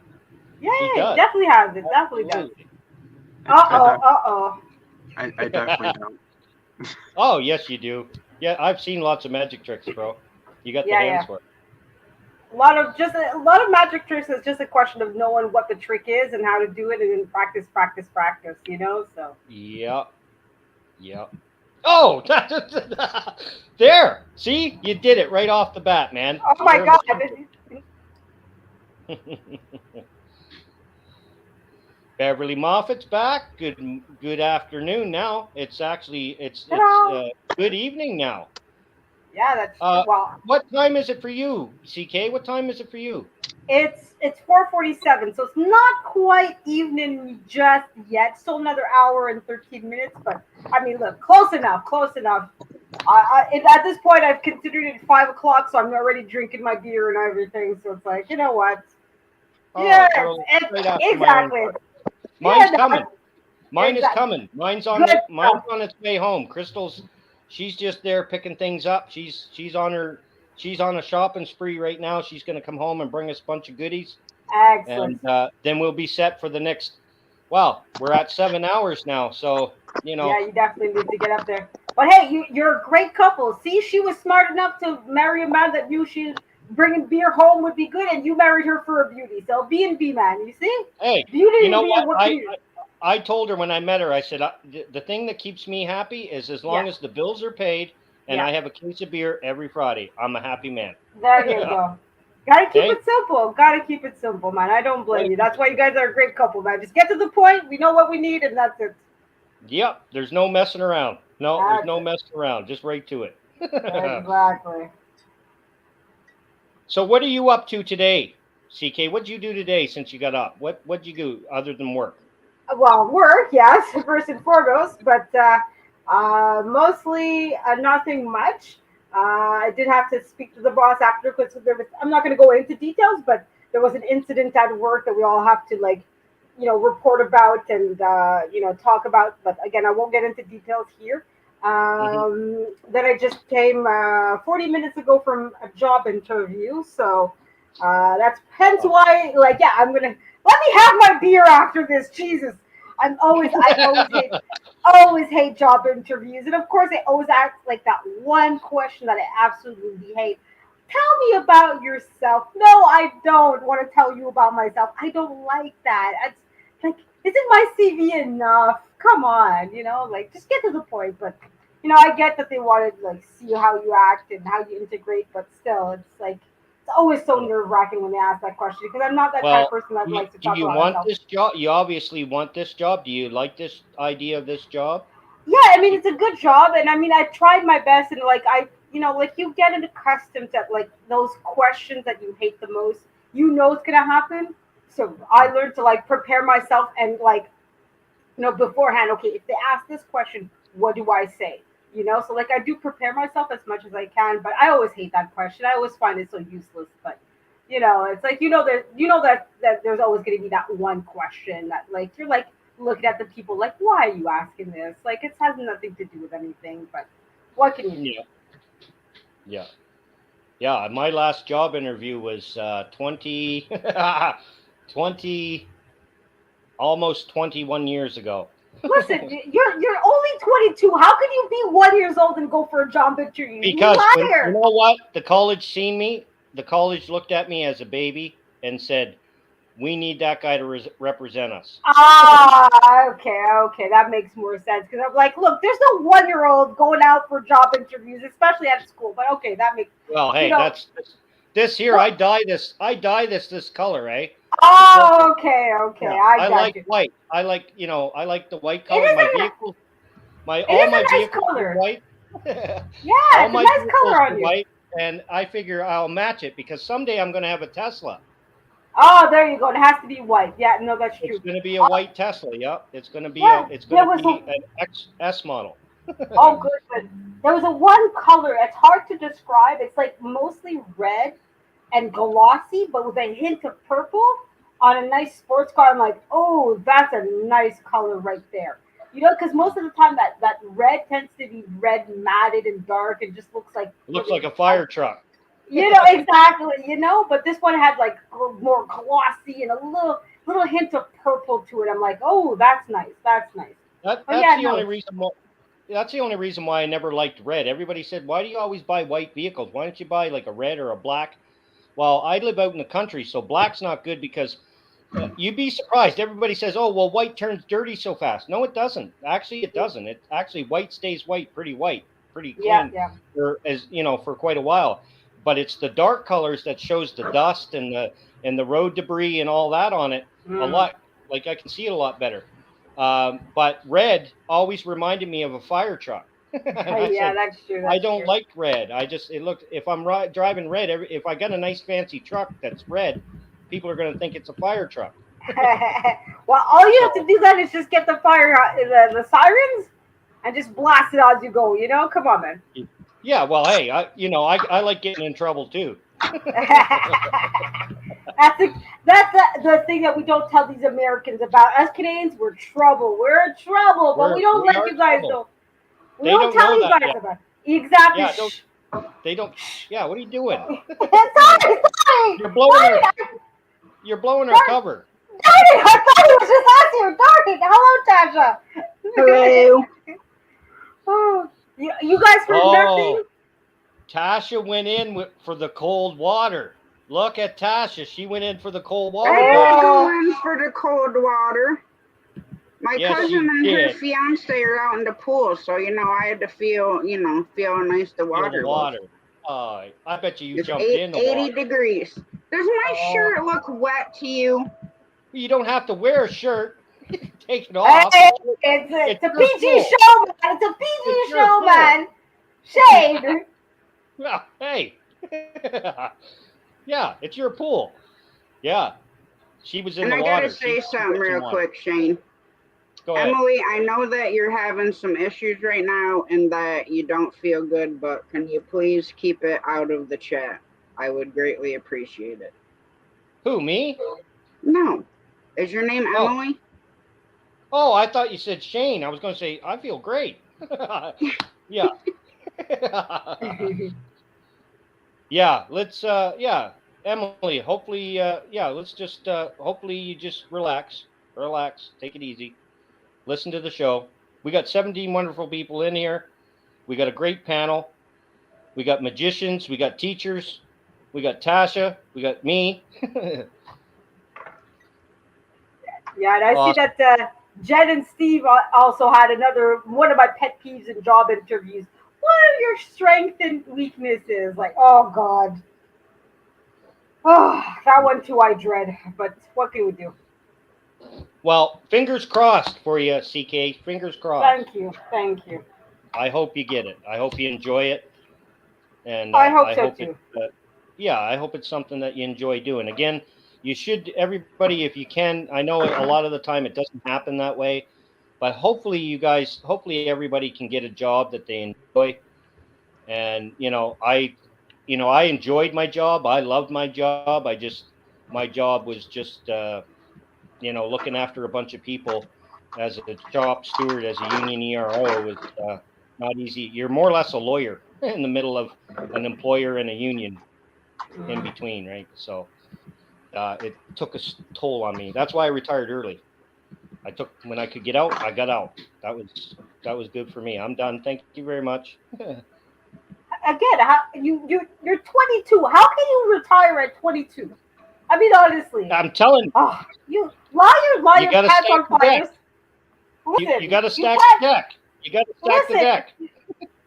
Yeah, he definitely has it. Definitely does. I definitely don't. Oh, yes, you do. Yeah, I've seen lots of magic tricks, bro. You got the hands for it. A lot of magic tricks is just a question of knowing what the trick is and how to do it, and then practice. So. Yep. Oh, there. See, you did it right off the bat, man. Oh my God. Beverly Moffat's back. Good afternoon now. It's good evening now. Yeah, that's well. What time is it for you, CK? What time is it for you? It's 4:47, so it's not quite evening just yet. Still another hour and 13 minutes, but I mean, look, close enough. At this point, I've considered it 5 o'clock, so I'm already drinking my beer and everything. So it's like, you know what? Yeah, exactly. Mine's coming. Mine is coming. Mine's on its way home. Crystal's, she's just there picking things up. She's on a shopping spree right now. She's going to come home and bring us a bunch of goodies. Excellent. And then we'll be set for the next. Well, we're at 7 hours now, so Yeah, you definitely need to get up there. But hey, you're a great couple. See, she was smart enough to marry a man that knew she bringing beer home would be good, and you married her for a beauty. So B&B, man, you see? Hey, beauty. You know what? I told her when I met her, I said, the thing that keeps me happy is as long as the bills are paid and I have a case of beer every Friday, I'm a happy man. There you go. Gotta keep it simple, man. I don't blame you. That's why you guys are a great couple, man. Just get to the point. We know what we need, and that's it. Yep. There's no messing around. There's no messing around. Just right to it. Exactly. So what are you up to today, CK? What'd you do today since you got up? What'd you do other than work? Well, work, yes, first and foremost, but mostly nothing much. I did have to speak to the boss after because I'm not going to go into details, but there was an incident at work that we all have to report about and talk about. But again, I won't get into details here. Then I just came 40 minutes ago from a job interview, so that's hence why I'm gonna let me have my beer after this. Jesus, I always hate job interviews, and of course they always ask that one question that I absolutely hate. Tell me about yourself. No, I don't want to tell you about myself. I don't like that. It's isn't my CV enough? Come on, just get to the point. But I get that they wanted to see how you act and how you integrate, but still, it's always so nerve-wracking when they ask that question because I'm not that kind of person that likes to talk about myself. Do you want this job? You obviously want this job. Do you like this idea of this job? Yeah, I mean it's a good job, and I mean I tried my best, and like you get accustomed to like those questions that you hate the most. You know it's gonna happen. So I learned to like prepare myself and like beforehand. Okay, if they ask this question, what do I say? So like I do prepare myself as much as I can, but I always hate that question. I always find it so useless. But it's like that there's always going to be that one question that like you're like looking at the people like, why are you asking this? Like it has nothing to do with anything. But what can you do? Yeah. My last job interview was 20, 20, almost 21 years ago. Listen, you're only 22. How can you be 1 year old and go for a job interview? Because you liar. you know what? The college seen me. The college looked at me as a baby and said, "We need that guy to represent us." Okay, that makes more sense. Because I'm like, look, there's no 1 year old going out for job interviews, especially at school. But okay, that makes. Well, hey, that's this here. I dye this color, eh? Oh, okay. Yeah, I got like you. white. I like the white color. It is My a vehicle, it is a nice vehicles color. are white. Yeah, All it's a my nice vehicles color are on you. white, and I figure I'll match it because someday I'm going to have a Tesla. Oh, there you go. It has to be white. Yeah, no, that's true. It's going to be a white Tesla. Yep, it's going to be Yeah, an XS model. Oh, good, but there was a one color. It's hard to describe. It's like mostly red and glossy, but with a hint of purple on a nice sports car. I'm like, oh, that's a nice color right there. Because most of the time that red tends to be red matted and dark and just looks like Looks like a fire truck. exactly. But this one had like more glossy and a little hint of purple to it. I'm like, oh, that's nice. That's nice. That's the only reason why. That's the only reason why I never liked red. Everybody said, "Why do you always buy white vehicles? Why don't you buy like a red or a black?" Well, I live out in the country, so black's not good because you'd be surprised. Everybody says, "Oh, well, white turns dirty so fast." No, it doesn't. Actually, it doesn't. It actually white stays white, pretty clean, for quite a while. But it's the dark colors that shows the dust and the road debris and all that on it a lot. Like I can see it a lot better. But red always reminded me of a fire truck. That's true. I don't like red. If I'm driving red, if I got a nice fancy truck that's red, people are going to think it's a fire truck. Well, all you have to do then is just get the the sirens and just blast it as you go. Come on, man. Yeah, well, hey, I like getting in trouble too. That's the thing that we don't tell these Americans about. Us Canadians, we're in trouble. We're in trouble, but we don't let you guys know. We don't tell you guys about it. Exactly. Yeah, they don't. Yeah, what are you doing? Sorry. You're blowing our cover. Darn it! I thought it was just us here. Darn it! Hello, Tasha. Hello. Oh, you guys heard nothing? Tasha went in for the cold water. Look at Tasha. She went in for the cold water. I didn't go in for the cold water. My Yes, cousin you and her did. fiance are out in the pool, so I had to feel how nice the water was. I bet you It's jumped in the water. 80 degrees. Does my shirt look wet to you? You don't have to wear a shirt. Take it off. Hey, it's a PG show, man. It's a PG show, man. Shade. Well, hey. Yeah, it's your pool. Yeah. She was in And the I water. gotta say something real quick, Shane. Go ahead. Emily, I know that you're having some issues right now and that you don't feel good, but can you please keep it out of the chat? I would greatly appreciate it. Who, me? No. Is your name Emily? Oh, I thought you said Shane. I was going to say, I feel great. Yeah. Yeah, let's, Emily, hopefully, let's just, hopefully you just relax, take it easy. Listen to the show. We got 17 wonderful people in here. We got a great panel. We got magicians. We got teachers. We got Tasha. We got me. Yeah, and I see that Jen and Steve also had one of my pet peeves in job interviews. What are your strengths and weaknesses? Like, oh, God. Oh, that one too I dread, but what can we do? Well, fingers crossed for you, CK. Fingers crossed. Thank you. I hope you get it. I hope you enjoy it. And I hope I so hope too. yeah, I hope it's something that you enjoy doing. Again, you should, everybody, if you can. I know a lot of the time it doesn't happen that way, but hopefully you guys, hopefully everybody can get a job that they enjoy. And I enjoyed my job. I loved my job. My job was just looking after a bunch of people as a shop steward, as a union ERO was not easy. You're more or less a lawyer in the middle of an employer and a union in between, right? So it took a toll on me. That's why I retired early. When I could get out, I got out. That was good for me. I'm done. Thank you very much. Again, how you're 22. How can you retire at 22? I mean, honestly. I'm telling you. Oh, you liar, You got to pants stack on the fire. deck. Listen, You got to stack can't- the deck. You got to stack the listen, deck.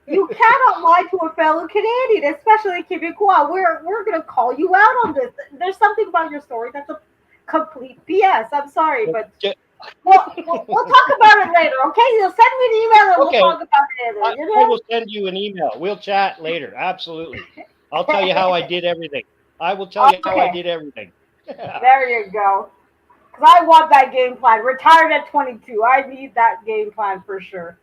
You cannot lie to a fellow Canadian, especially Quebecois. We're gonna call you out on this. There's something about your story that's a complete BS. I'm sorry, but we'll talk about it later, okay? You'll send me an email and Okay. we'll talk about it later. I will send you an email. We'll chat later. Absolutely. I'll tell you how I did everything. I will tell you how I did everything. There you go. Because I want that game plan. Retired at 22. I need that game plan for sure.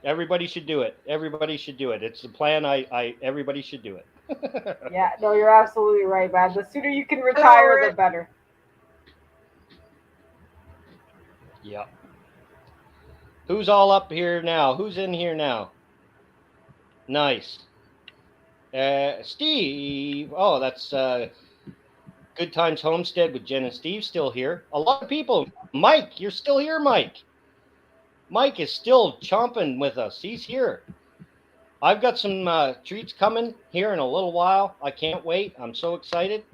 Everybody should do it. Everybody should do it. It's the plan. Everybody should do it. Yeah, no, you're absolutely right, man. The sooner you can retire, the better. Yeah. Who's all up here now? Who's in here now? Nice. Steve. Oh, that's Good Times Homestead with Jen and Steve still here. A lot of people. Mike, you're still here, Mike. Mike is still chomping with us. He's here. I've got some treats coming here in a little while. I can't wait. I'm so excited.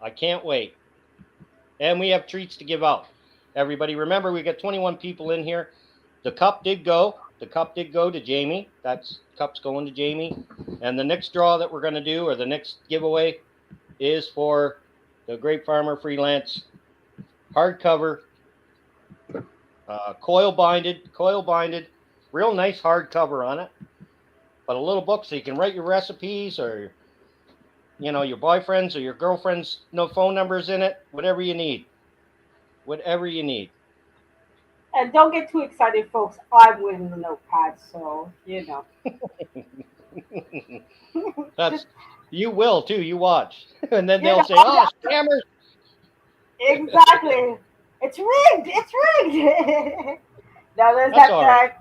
I can't wait. And we have treats to give out. Everybody, remember, we got 21 people in here. The cup did go. The cup did go to Jamie. Cup's going to Jamie. And the next draw that we're going to do, or the next giveaway, is for the Greatfarmer Freelance hardcover, coil binded, real nice hardcover on it. But a little book so you can write your recipes, or your boyfriend's or your girlfriend's phone numbers in it. Whatever you need. And don't get too excited, folks. I'm winning the notepad, so You will too. You watch, and then they'll say, "Oh, scammers!" Exactly. It's rigged. It's rigged. No, there's That's that. all right.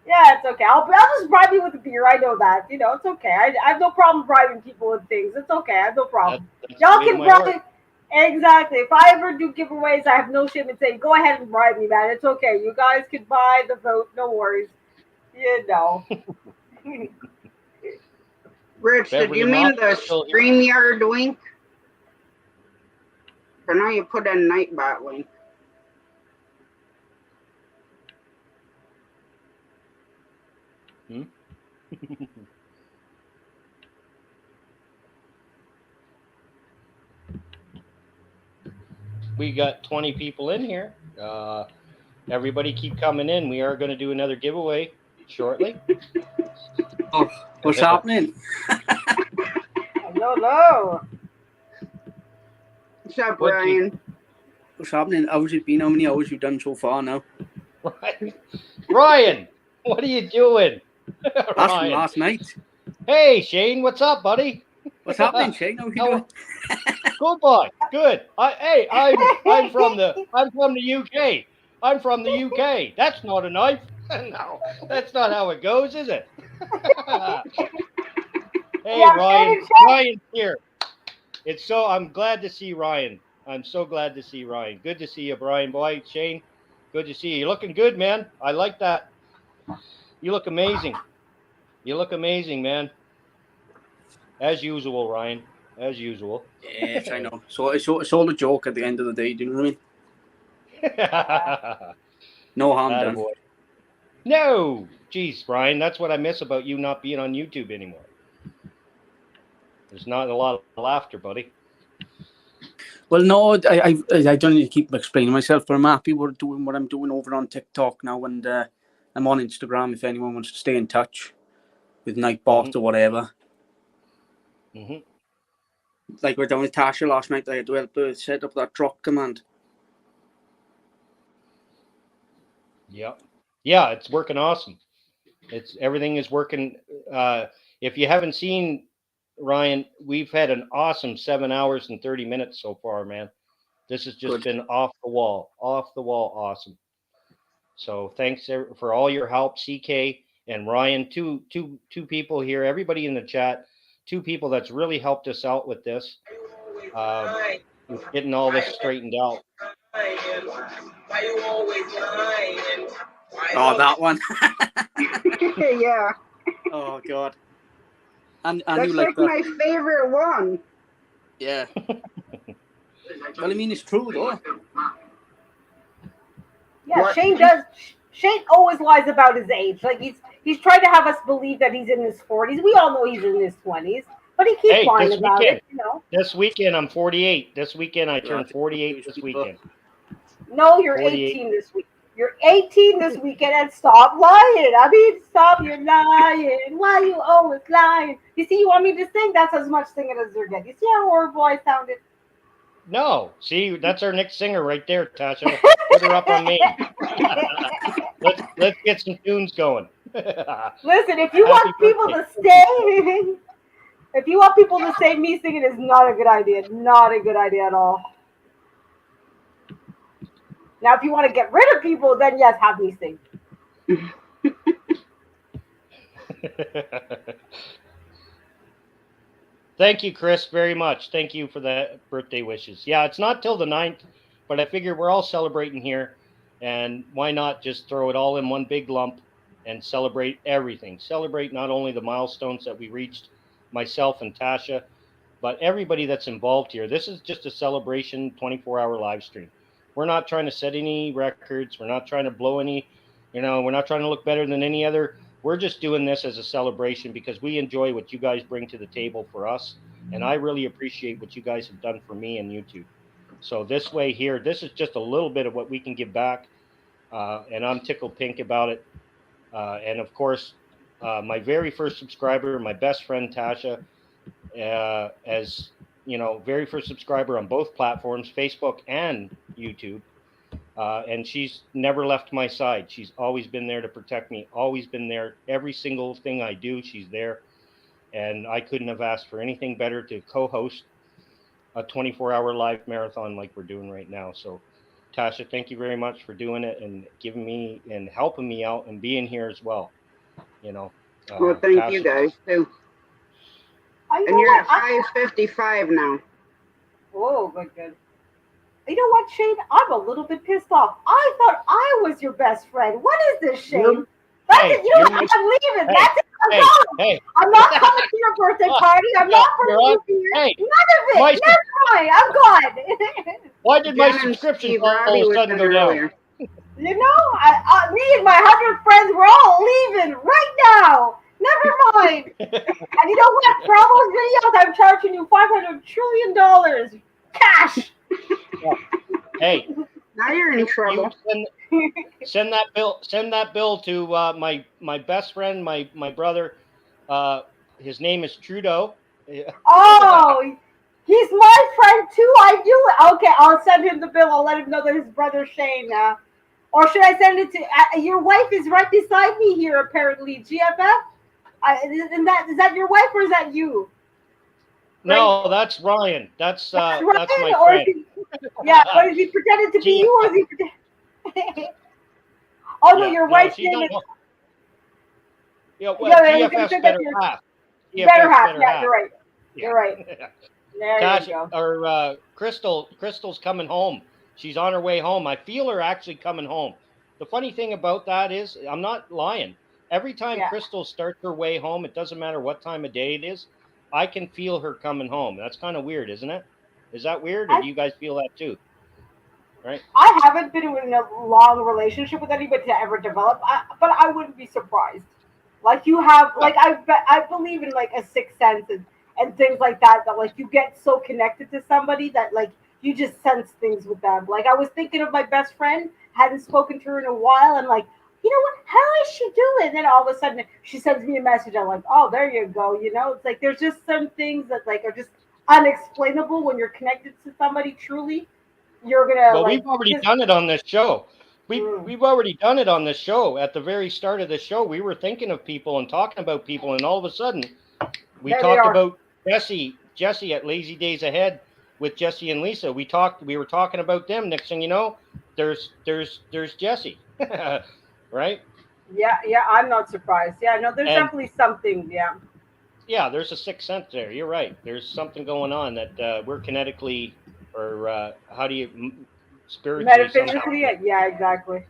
Yeah, it's okay. I'll just bribe you with a beer. I know that. It's okay. I have no problem bribing people with things. It's okay. I have no problem. Y'all can bribe. Exactly. If I ever do giveaways, I have no shame in saying, go ahead and bribe me, man. It's okay. You guys can buy the vote. No worries. Rich, did you mean the StreamYard link? I know you put in Nightbot link. We got 20 people in here. Everybody keep coming in. We are going to do another giveaway shortly. Oh, what's happening? Hello. What's up, Ryan? What's happening? How's it been? How many hours you done so far now? Ryan, what are you doing? That's from last night. Hey, Shane, what's up, buddy? What's happening, Shane? How you doing? Good boy. Good. I'm from the UK. I'm from the UK. That's not a knife. No, that's not how it goes, is it? Hey, Ryan. Ryan's here. I'm glad to see Ryan. I'm so glad to see Ryan. Good to see you, Brian boy. Shane, good to see you. You're looking good, man. I like that. You look amazing. You look amazing, man. As usual, Ryan. As usual. Yes, I know. So it's all a joke at the end of the day. Do you know what I mean? No harm done. Boy. No, geez, Brian. That's what I miss about you not being on YouTube anymore. There's not a lot of laughter, buddy. Well, no, I don't need to keep explaining myself, but I'm happy with doing what I'm doing over on TikTok now, and I'm on Instagram if anyone wants to stay in touch. with Nightbot or whatever. Mm-hmm. Like we're down with Tasha last night. I had to help her set up that drop command. Yep. Yeah, it's working awesome. Everything is working. If you haven't seen Ryan, we've had an awesome 7 hours and 30 minutes so far, man. This has just been off the wall awesome. So thanks for all your help, CK and Ryan, two people here, everybody in the chat, 2 people that's really helped us out with this, with getting all this straightened out. Oh, that one. Yeah. Oh God. And That's you like that. my favorite one. Yeah. Well, I mean, it's true though. Yeah, Shane always lies about his age. Like he's trying to have us believe that he's in his 40s. We all know he's in his 20s, but he keeps lying about it. You know. This weekend I'm 48. This weekend I turned 48. This weekend. No, you're 18 this week. You're 18 this weekend, and stop lying. I mean, stop your lying. Why you always lying? You see, you want me to sing? That's as much singing as you're getting. You see how horrible I sounded? No, see, that's our next singer right there, Tasha. Put her up on me. let's get some tunes going. Listen, if you want people to stay, if you want people to say me singing is not a good idea. Not a good idea at all. Now, if you want to get rid of people, then yes, have me sing. Thank you, Chris, very much. Thank you for the birthday wishes. Yeah, it's not till the 9th, but I figure we're all celebrating here, and why not just throw it all in one big lump and celebrate everything. Celebrate not only the milestones that we reached, myself and Tasha, but everybody that's involved here. This is just a celebration 24-hour live stream. We're not trying to set any records. We're not trying to blow any, we're not trying to look better than any other. We're just doing this as a celebration because we enjoy what you guys bring to the table for us. And I really appreciate what you guys have done for me and YouTube. So this way here, this is just a little bit of what we can give back. And I'm tickled pink about it. And of course, my very first subscriber, my best friend, Tasha, as very first subscriber on both platforms, Facebook and YouTube. And she's never left my side. She's always been there to protect me, always been there. Every single thing I do, she's there. And I couldn't have asked for anything better to co-host a 24-hour live marathon like we're doing right now. So, Tasha, thank you very much for doing it and giving me and helping me out and being here as well. Well, thank Tasha, you guys, too. And you're at 5:55 now. Whoa, good. You know what, Shane? I'm a little bit pissed off. I thought I was your best friend. What is this, Shane? That's it. You know what? I'm leaving. That's it. I'm going. I'm not coming to your birthday party. I'm not bringing you here. None of it. Never mind. I'm gone. Why did my subscription all of a sudden go down? You know, me and my 100 friends, we're all leaving right now. Never mind. And you know what? For all those videos, I'm charging you $500 trillion cash. Hey, now you're in trouble. Send that bill to my best friend, my brother. His name is Trudeau. Oh, he's my friend too. I do. Okay, I'll send him the bill. I'll let him know that his brother Shane. Or should I send it to your wife? Is right beside me here apparently. GFF. Is that your wife or is that you? No, that's Ryan. That's Ryan, that's my friend. But is he pretending to be you or is he pretending? Oh no, your wife's name is. GFF's better half. Better half. Yeah, you're right. You're right. There Tasha, you go. Or Crystal's coming home. She's on her way home. I feel her actually coming home. The funny thing about that is, I'm not lying. Every time Crystal starts her way home, it doesn't matter what time of day it is, I can feel her coming home. That's kind of weird, isn't it? Is that weird, or do you guys feel that too? Right? I haven't been in a long relationship with anybody to ever develop, but I wouldn't be surprised. Like you have, like I believe in like a sixth sense and things like that. That like you get so connected to somebody that like you just sense things with them. Like I was thinking of my best friend, hadn't spoken to her in a while, and like you know what? How is she doing? Then all of a sudden she sends me a message. I'm like, oh, there you go. You know, it's like there's just some things that like are just unexplainable when you're connected to somebody truly. You're gonna Well, like we've already just done it on this show. We've already done it on this show. At the very start of the show, we were thinking of people and talking about people, and all of a sudden, we there they talked are. about Jesse at Lazy Days Ahead with Jesse and Lisa. We were talking about them. Next thing you know, there's Jesse, right? Yeah, I'm not surprised. Yeah, no, there's And definitely something. Yeah. yeah, there's a sixth sense there. You're right. There's something going on that we're kinetically, or how do you spiritually somehow. Metaphysically, yeah, exactly.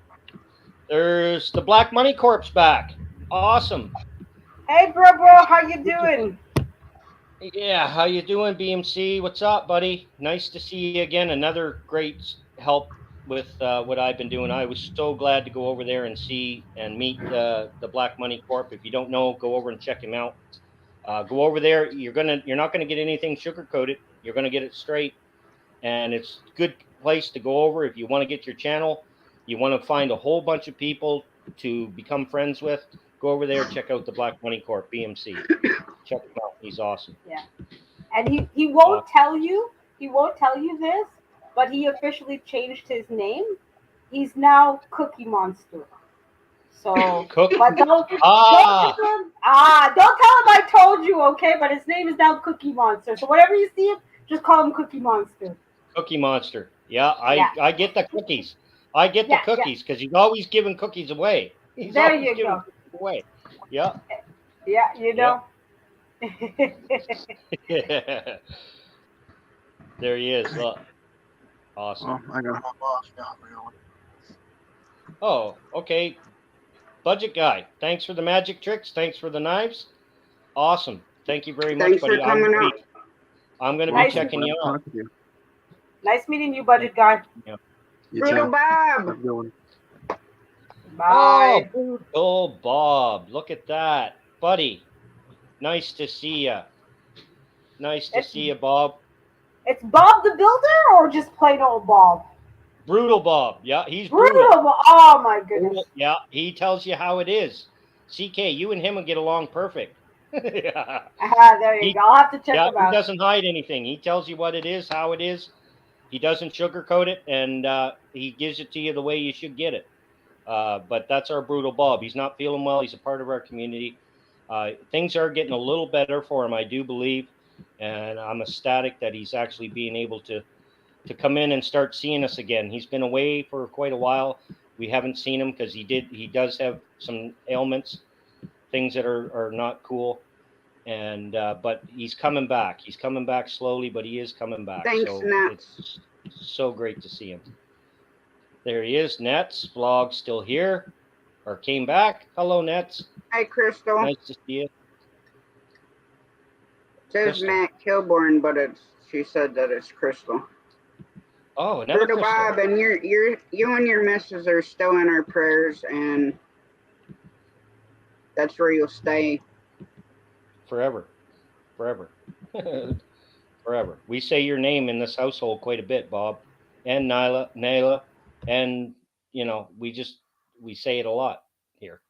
There's the Black Money Corp's back. Awesome. Hey, bro, how you doing? Yeah, how you doing, BMC? What's up, buddy? Nice to see you again. Another great help with what I've been doing. I was so glad to go over there and see and meet the Black Money Corp. If you don't know, go over and check him out. Go over there. You're not gonna get anything sugar coated. You're gonna get it straight, and it's a good place to go over if you want to get your channel. You want to find a whole bunch of people to become friends with. Go over there, check out the Black Money Corp, BMC. Check him out. He's awesome. Yeah. And he won't tell you this, but he officially changed his name. He's now Cookie Monster. So but don't tell him I told you, okay? But his name is now Cookie Monster. So whenever you see him, just call him Cookie Monster. Cookie Monster. Yeah, I get the cookies. I get the cookies because he's always giving cookies away. He's there always you giving go. cookies away. Yeah. Yeah, you know. There he is. Look. Awesome. Well, I gotta hop off now. Oh, okay. Budget guy. Thanks for the magic tricks. Thanks for the knives. Awesome. Thank you very much, Thanks buddy. for coming out. I'm going to be Nice. checking you out. Nice meeting you, budget guy. Yeah. Brutal Bob. Bye. Oh, Brutal Bob. Look at that. Buddy, nice to see you. Nice to see you, Bob. It's Bob the Builder or just plain old Bob? Brutal Bob. Yeah, he's Brutal. brutal. Oh, my goodness. Yeah, he tells you how it is. CK, you and him will get along perfect. Yeah. There you go. I'll have to check him out. He doesn't hide anything. He tells you what it is, how it is. He doesn't sugarcoat it, and he gives it to you the way you should get it. But that's our Brutal Bob. He's not feeling well. He's a part of our community. Things are getting a little better for him, I do believe. And I'm ecstatic that he's actually being able to come in and start seeing us again. He's been away for quite a while. We haven't seen him because he does have some ailments, things that are not cool. And but he's coming back. He's coming back slowly, but he is coming back. Thanks, so Nets. It's so great to see him. There he is. Nets vlog still here, or came back. Hello, Nets. Hi, Crystal. Nice to see you. Says Crystal. Matt Kilborn, but she said that it's Crystal. Oh, another Brutal Crystal. Bob, and you and your missus are still in our prayers, and that's where you'll stay. Forever. Forever. We say your name in this household quite a bit, Bob, and Naila, and we say it a lot here.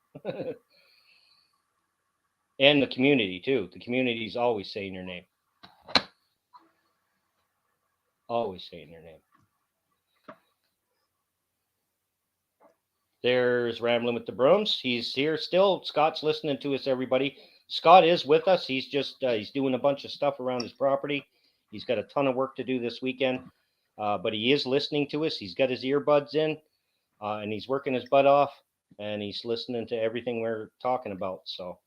And the community too. The community's always saying your name. Always saying your name. There's Rambling with the Brooms. He's here still. Scott's listening to us, everybody. Scott is with us. He's just he's doing a bunch of stuff around his property. He's got a ton of work to do this weekend, but he is listening to us. He's got his earbuds in, and he's working his butt off, and he's listening to everything we're talking about. So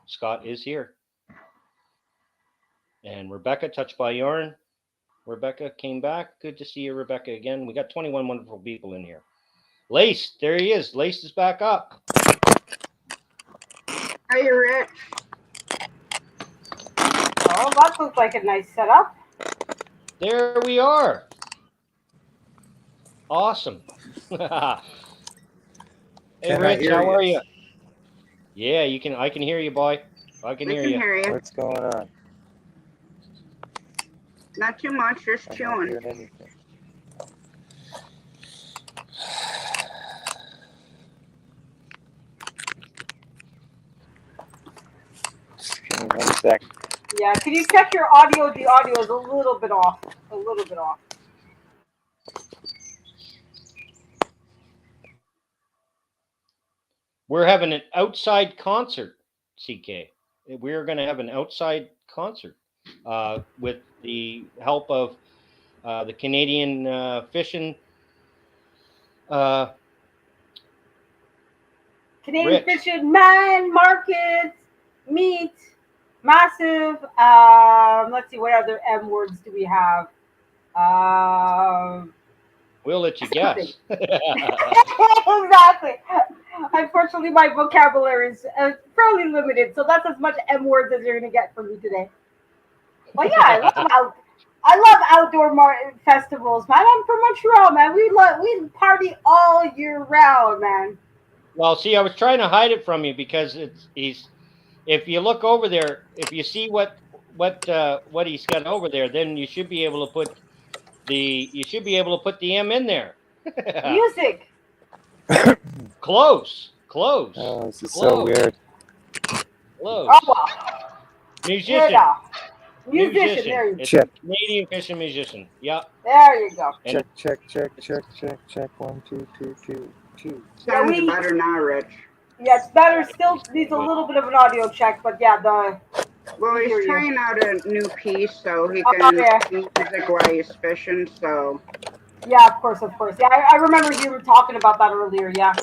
Scott is here. And Rebecca, Touched by Yarn. Rebecca came back. Good to see you, Rebecca, again. We got 21 wonderful people in here. Lace, there he is. Lace is back up. Are you Rich? Oh, that looks like a nice setup. There we are. Awesome. Hey, Can I Rich, hear how you? are you? Yeah, I can hear you, boy. I can We hear can you. hear you. What's going on? Not too much, just I'm not chewing. hearing anything. sec. Yeah, can you check your audio? The audio is a little bit off. A little bit off. We're having an outside concert, CK. We're going to have an outside concert with the help of the Canadian fishing. Canadian Rich. fishing, mine, markets, meat, massive. Let's see, what other M words do we have? We'll let you guess. Exactly. Unfortunately, my vocabulary is fairly limited, so that's as much M words as you're going to get from me today. But yeah, I love outdoor festivals, man. I'm from Montreal, man. We party all year round, man. Well, see, I was trying to hide it from you because he's. If you look over there, if you see what he's got over there, then you should be able to put the M in there. Music. Close. Oh, this is so weird. Close. Oh well. Musician. Musician. There you go. It's Check. a Canadian fishing musician. Yeah. There you go. And Check. 1, 2, 2, 2, 2. Sounds better now, Rich. Yeah, it's better. Still needs a little bit of an audio check, but yeah, Well, we hear he's you. trying out a new piece so he Oh, can yeah. do music while he's fishing. So Yeah, of course. Yeah, I remember you were talking about that earlier. Yeah.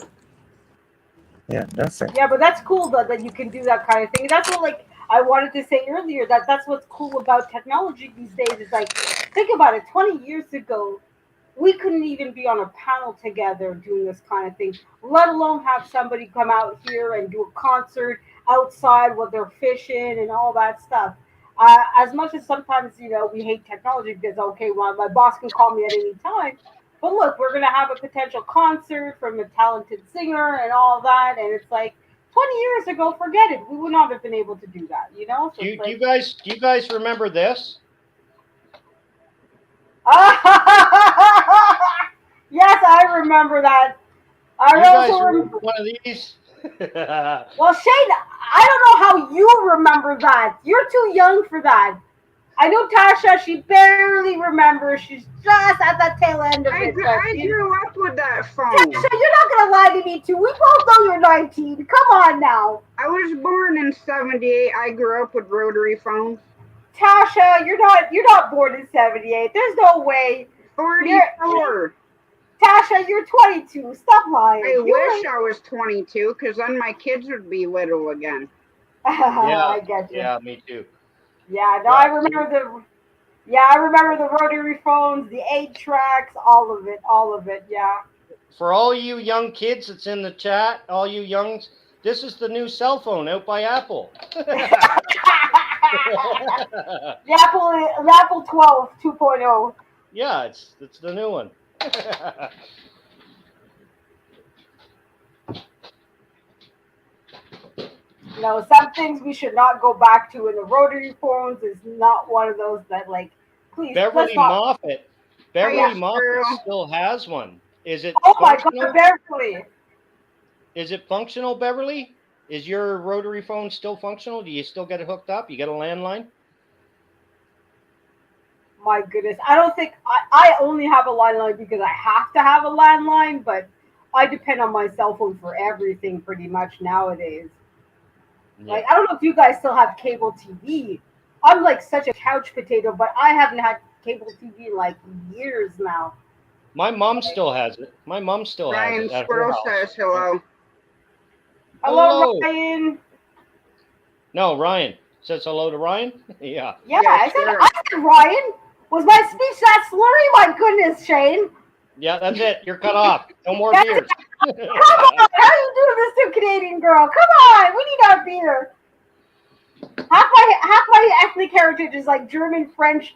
Yeah, nothing. Yeah, but that's cool that you can do that kind of thing. That's what like I wanted to say earlier. That's what's cool about technology these days. Is like think about it. 20 years ago, we couldn't even be on a panel together doing this kind of thing, let alone have somebody come out here and do a concert outside while they're fishing and all that stuff. As much as sometimes, we hate technology because, okay, well, my boss can call me at any time. But look, we're going to have a potential concert from a talented singer and all that. And it's like 20 years ago, forget it. We would not have been able to do that, So do it's like, you guys remember this? Yes, I remember that. I You guys also remember one of these? Well, Shane, I don't know how you remember that. You're too young for that. I know Tasha, she barely remembers. She's just at the tail end of it. I grew up with that phone. Tasha, you're not going to lie to me, too. We both know you're 19. Come on now. I was born in '78. I grew up with rotary phones. Tasha, you're not born in '78. There's no way. 44. Tasha, you're 22. Stop lying. I wish I was 22, because then my kids would be little again. Yeah, I get you. Yeah, me too. Yeah, no, I remember the rotary phones, the 8-tracks, all of it. Yeah. For all you young kids that's in the chat, all you youngs, this is the new cell phone out by Apple. The Apple 12 2.0. Yeah, it's the new one. No, some things we should not go back to, and the rotary phones is not one of those that, like, please. Beverly Moffett True. still has one. Is it Oh my functional? God, Beverly. Is it functional, Beverly? Is your rotary phone still functional? Do you still get it hooked up? You got a landline? My goodness. I don't think I only have a landline because I have to have a landline, but I depend on my cell phone for everything pretty much nowadays. Yeah. Like, I don't know if you guys still have cable TV. I'm like such a couch potato, but I haven't had cable TV in like years now. My mom still has it. My mom still has Ryan it at her Squirrel house. says hello. Hello, Ryan. No, Ryan. Says hello to Ryan? Yeah. Yeah, I said Ryan. Was my speech that slurry? My goodness, Shane. Yeah, that's it. You're cut off. No more That's beers. Come on, how are you doing this to a Canadian girl? Come on, we need our beer. Half my ethnic heritage is like German, French,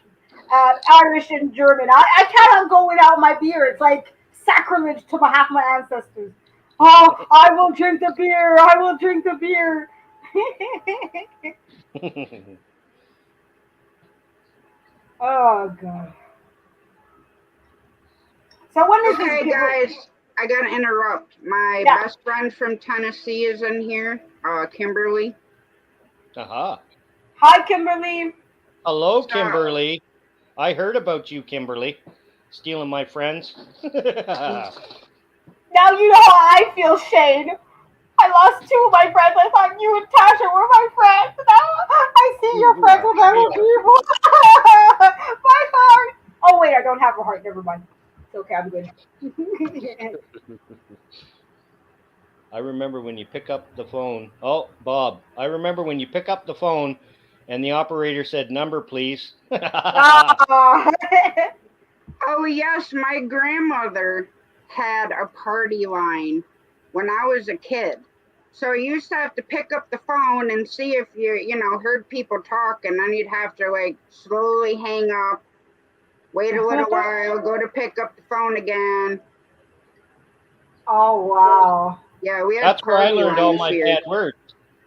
Irish, and German. I cannot go without my beer. It's like sacrilege to half my ancestors. Oh, I will drink the beer. I will drink the beer. Oh God. So when is Okay, this? guys, I gotta interrupt. My best friend from Tennessee is in here, Kimberly. Uh-huh. Hi, Kimberly. Hello, Kimberly. I heard about you, Kimberly. Stealing my friends. Now you know how I feel, Shane. I lost 2 of my friends. I thought you and Tasha were my friends. Now I see you're friends with other people. My heart. Oh, wait, I don't have a heart. Never mind. It's okay. I'm good. I remember when you pick up the phone. Oh, Bob. I remember when you pick up the phone and the operator said, "Number, please." Oh, yes, my grandmother had a party line when I was a kid. So I used to have to pick up the phone and see if you heard people talk, and then you'd have to like slowly hang up, wait a little while, go to pick up the phone again. Oh, wow. Yeah, we had That's where I party learned all lines my here. bad words.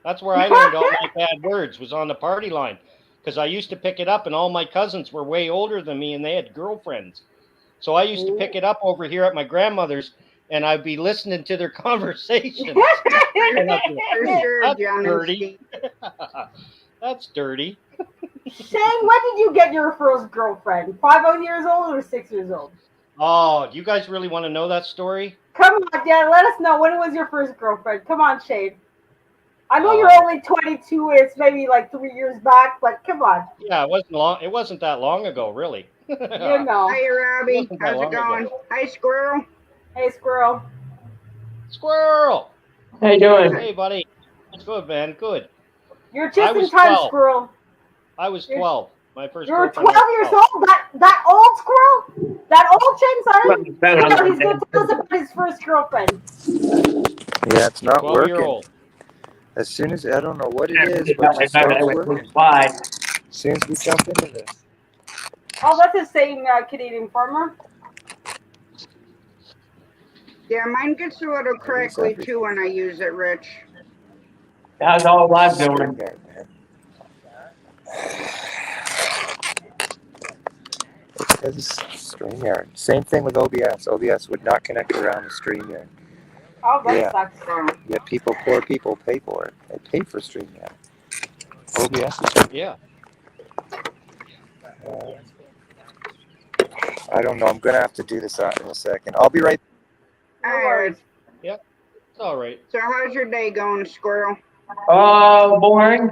That's where I learned all my bad words, was on the party line. Because I used to pick it up, and all my cousins were way older than me, and they had girlfriends. So I used to pick it up over here at my grandmother's, and I'd be listening to their conversations. And I'd be like, "That's dirty." That's dirty. Shane, when did you get your first girlfriend? 5 years old or 6 years old? Oh, do you guys really want to know that story? Come on, Dad. Let us know, when was your first girlfriend? Come on, Shane. I know you're only 22. It's maybe like 3 years back, but come on. Yeah, it wasn't long. It wasn't that long ago, really. You know. Hey, Robbie. Wasn't that How's it long ago. going? Hi, Squirrel. Hey, Squirrel. Squirrel. How you doing? Hey, buddy. It's good, man. Good. You're I just in was time, 12. Squirrel. I was 12. My first You're girlfriend 12 was years old? That old Squirrel? That old Shane, sorry? Squirrel, he's going to tell us about his first girlfriend. Yeah, it's not 12-year-old. working. As soon as I don't know what it is, but it stops working. As soon as we jump into this. Oh, that's the same Canadian farmer. Yeah, mine gets a little crackly too when I use it, Rich. How's all live doing? It's because it's StreamYard. Same thing with OBS. OBS would not connect around the StreamYard. Oh, that sucks. Yet poor people pay for it. They pay for StreamYard. OBS is Yeah. I don't know. I'm going to have to do this in a second. I'll be right. All right. Yep. It's all right. So how's your day going, Squirrel? Boring.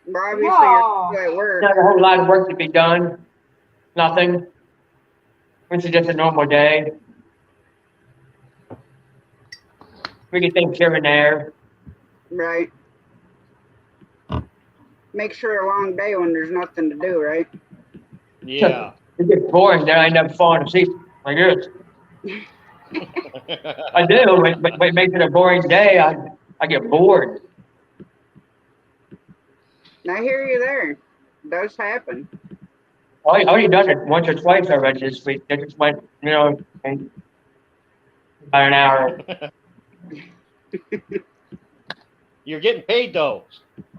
Well, obviously you're still at work. Not a whole lot of work to be done. Nothing. It's just a normal day. We get things here and there. Right. Makes sure a long day when there's nothing to do, right? Yeah. It gets boring, then I end up falling asleep like this. I do, but it makes it a boring day. I get bored. I hear you there. It does happen. I already done it once or twice already this week. I just went, in about an hour. You're getting paid, though.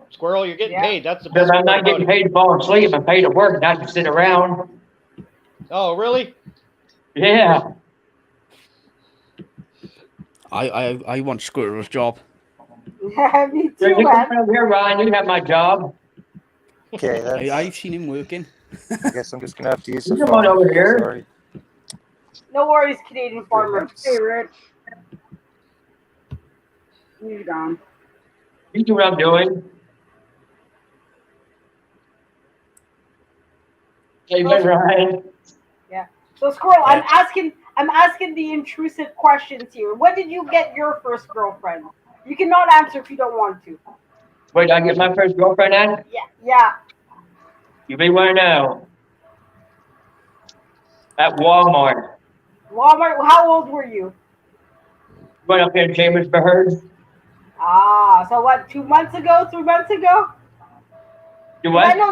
Squirrel, you're getting paid. That's the Because best I'm part not getting about it. paid to fall asleep. I'm paid to work, not to sit around. Oh, really? Yeah. I want Squirrel's job. Yeah, me You too, come man. around here, Ryan. You have my job. Okay, that's... I've seen him working. I guess I'm just going to have to use the Come phone. on over here. Sorry. No worries, Canadian farmer. Hey, Rich. He's gone. You see what I'm doing? Hey, Ben Ryan. Yeah. So, Squirrel, I'm asking the intrusive questions here. When did you get your first girlfriend? You cannot answer if you don't want to. Where did I get my first girlfriend at? Yeah. You may want to know. At Walmart. Walmart. How old were you? Went up here in Chambersburg. Ah, so what? 2 months ago? 3 months ago? You what? I know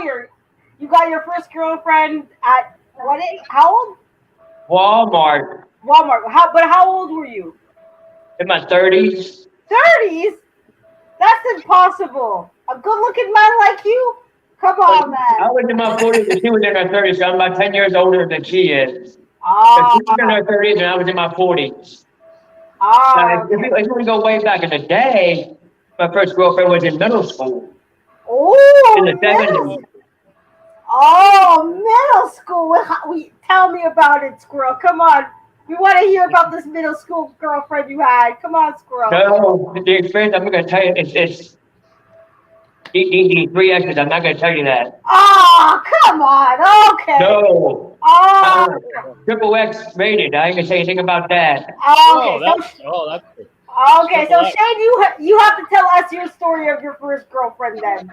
you got your first girlfriend at what age? How old? Walmart. Walmart. How old were you? In my 30s. 30s? That's impossible. A good-looking man like you? Come on, man. I was in my 40s and she was in her 30s, so I'm about 10 years older than she is. Ah. So she was in her 30s and I was in my 40s. Ah. If you want to go way back in the day, my first girlfriend was in middle school. Oh, In the 70s. Middle school. Tell me about it, Squirrel. Come on. We want to hear about this middle school girlfriend you had. Come on, Squirrel. No, the experience I'm going to tell you, it's three X's. I'm not going to tell you that. Oh, come on. Okay. No. Oh, Triple X rated. I ain't going to say anything about that. okay. Oh, So, that's good. okay, so Triple X. Shane, you have to tell us your story of your first girlfriend then.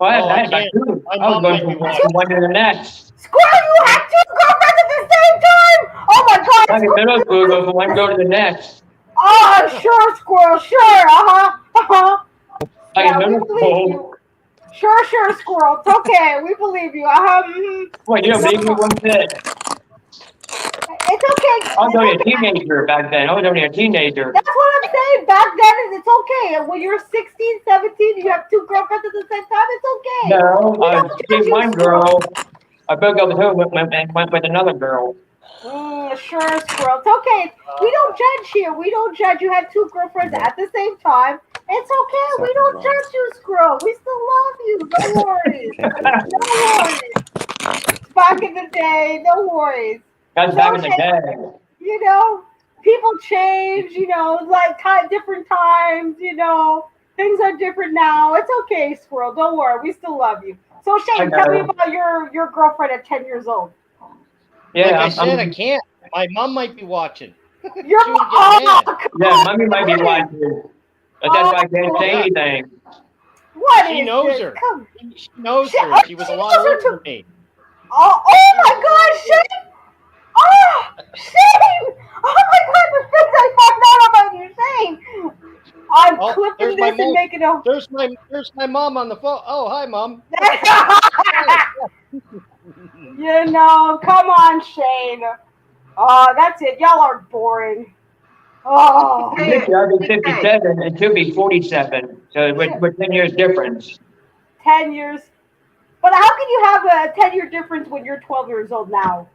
Well, I I can't. was My mom going might be from watching. one to the next. Squirrel, you had two girlfriends at the same time? Oh my God. I'm in middle school, go from one girl to the next. Oh, sure, Squirrel, sure. Like Yeah, we middle believe school. you. Sure, Squirrel. It's okay. We believe you. Well, you don't believe me one bit. It's okay. I was only a teenager back then. I was only a teenager. That's what I'm saying. Back then, it's okay. When you're 16, 17, you have two girlfriends at the same time, it's okay. No, We I don't was judge dating you, one Squirrel. girl. I broke up with her and went with another girl. Sure, Squirrel. It's okay. We don't judge here. We don't judge. You had two girlfriends at the same time. It's okay. We don't judge you, Squirrel. We still love you. No worries. No worries. Back in the day, no worries. That's back in the day. You know, people change, like different times, things are different now. It's okay, Squirrel. Don't worry. We still love you. So, Shane, tell me about your girlfriend at 10 years old. Yeah, Like I said, I can't. My mom might be watching. Your Yeah, mommy might be watching. But that's why I can't say anything. What She is knows this? her. Come. She knows her. She was a lot older than me. Oh my God, Shane! Oh, Shane! Oh my God, the things I found out about you, Shane! I'm clipping this and making a. There's my mom on the phone. Oh, hi, Mom. Come on, Shane. Oh, that's it. Y'all are boring. Oh. This year I'll be 57 and she'll be 47. So with 10 years difference. 10 years. But how can you have a 10-year difference when you're 12 years old now?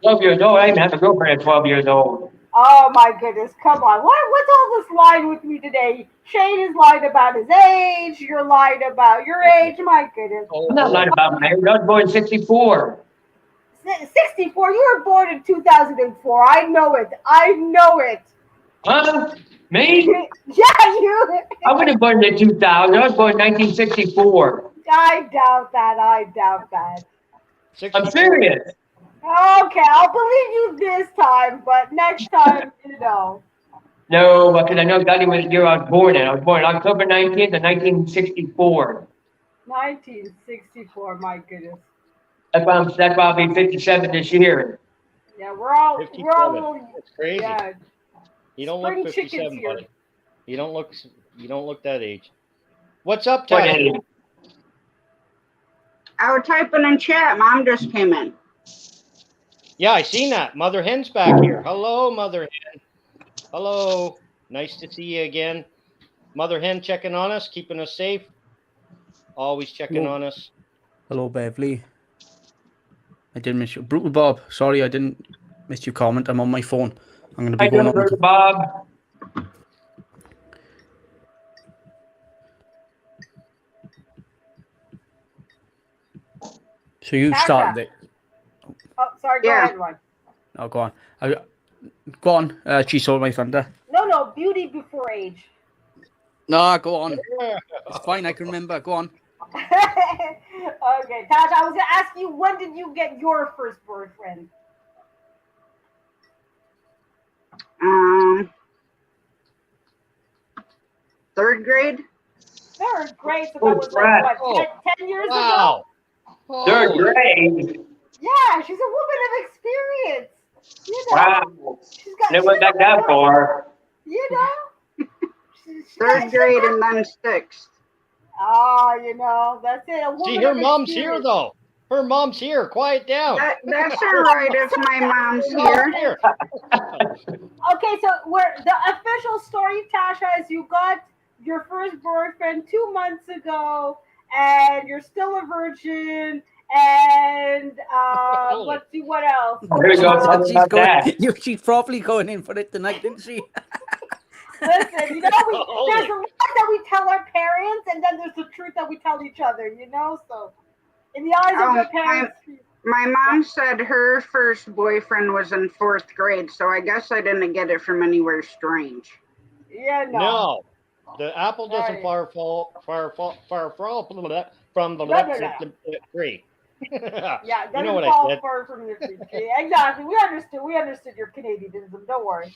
12 years old? I didn't have a girlfriend at 12 years old. Oh my goodness, come on. What's all this lying with me today? Shane is lying about his age. You're lying about your age. My goodness. I'm not lying about my age. I was born in 64. 64? You were born in 2004. I know it. Huh? Me? Yeah, you. I wasn't born in 2000. I was born in 1964. I doubt that. I'm serious. Okay, I'll believe you this time, but next time, No, because I know exactly what year I was born in. I was born October 19th of 1964. 1964, my goodness. That's why I'll be 57 this year. Yeah, we're all a little. That's crazy. Yeah. You don't Spring look chickens 57, here. buddy. You don't look that age. What's up, Tasha? I was typing in chat. Mom just came in. Yeah, I seen that. Mother Hen's back here. Hello, Mother Hen. Hello. Nice to see you again. Mother Hen checking on us, keeping us safe. Always checking on us. Hello, Beverly. I didn't miss you. Brutal Bob, sorry I didn't miss your comment. I'm on my phone. I'm going to be going on. Brutal Bob. So you started it. Oh, sorry. Go ahead, Ron. Oh, go on. Go on. She saw my thunder. No. Beauty before age. No, go on. It's fine. I can remember. Go on. Okay, Tasha, I was gonna ask you, when did you get your first boyfriend? Third grade. Third grade, so that was like what, 10 years ago? Third grade. Yeah, she's a woman of experience. Wow. Never went back that far. Third grade and then sixth. Oh, that's it. A See, woman her of mom's experience. here, though. Her mom's here. Quiet down. That's all right if my mom's here. Okay, so the official story, Tasha, is you got your first boyfriend 2 months ago, and you're still a virgin. And let's see what else. There we go. She's probably going in for it tonight, didn't she? Listen, you know, there's Holy. a lot that we tell our parents, and then there's the truth that we tell each other. You know, so in the eyes of your parents. My mom said her first boyfriend was in 4th grade, so I guess I didn't get it from anywhere strange. Yeah, No, the apple doesn't far fall from the tree. Yeah, You doesn't know what I fall said. far from the tree. Exactly. We understood. We understood your Canadianism. Don't worry.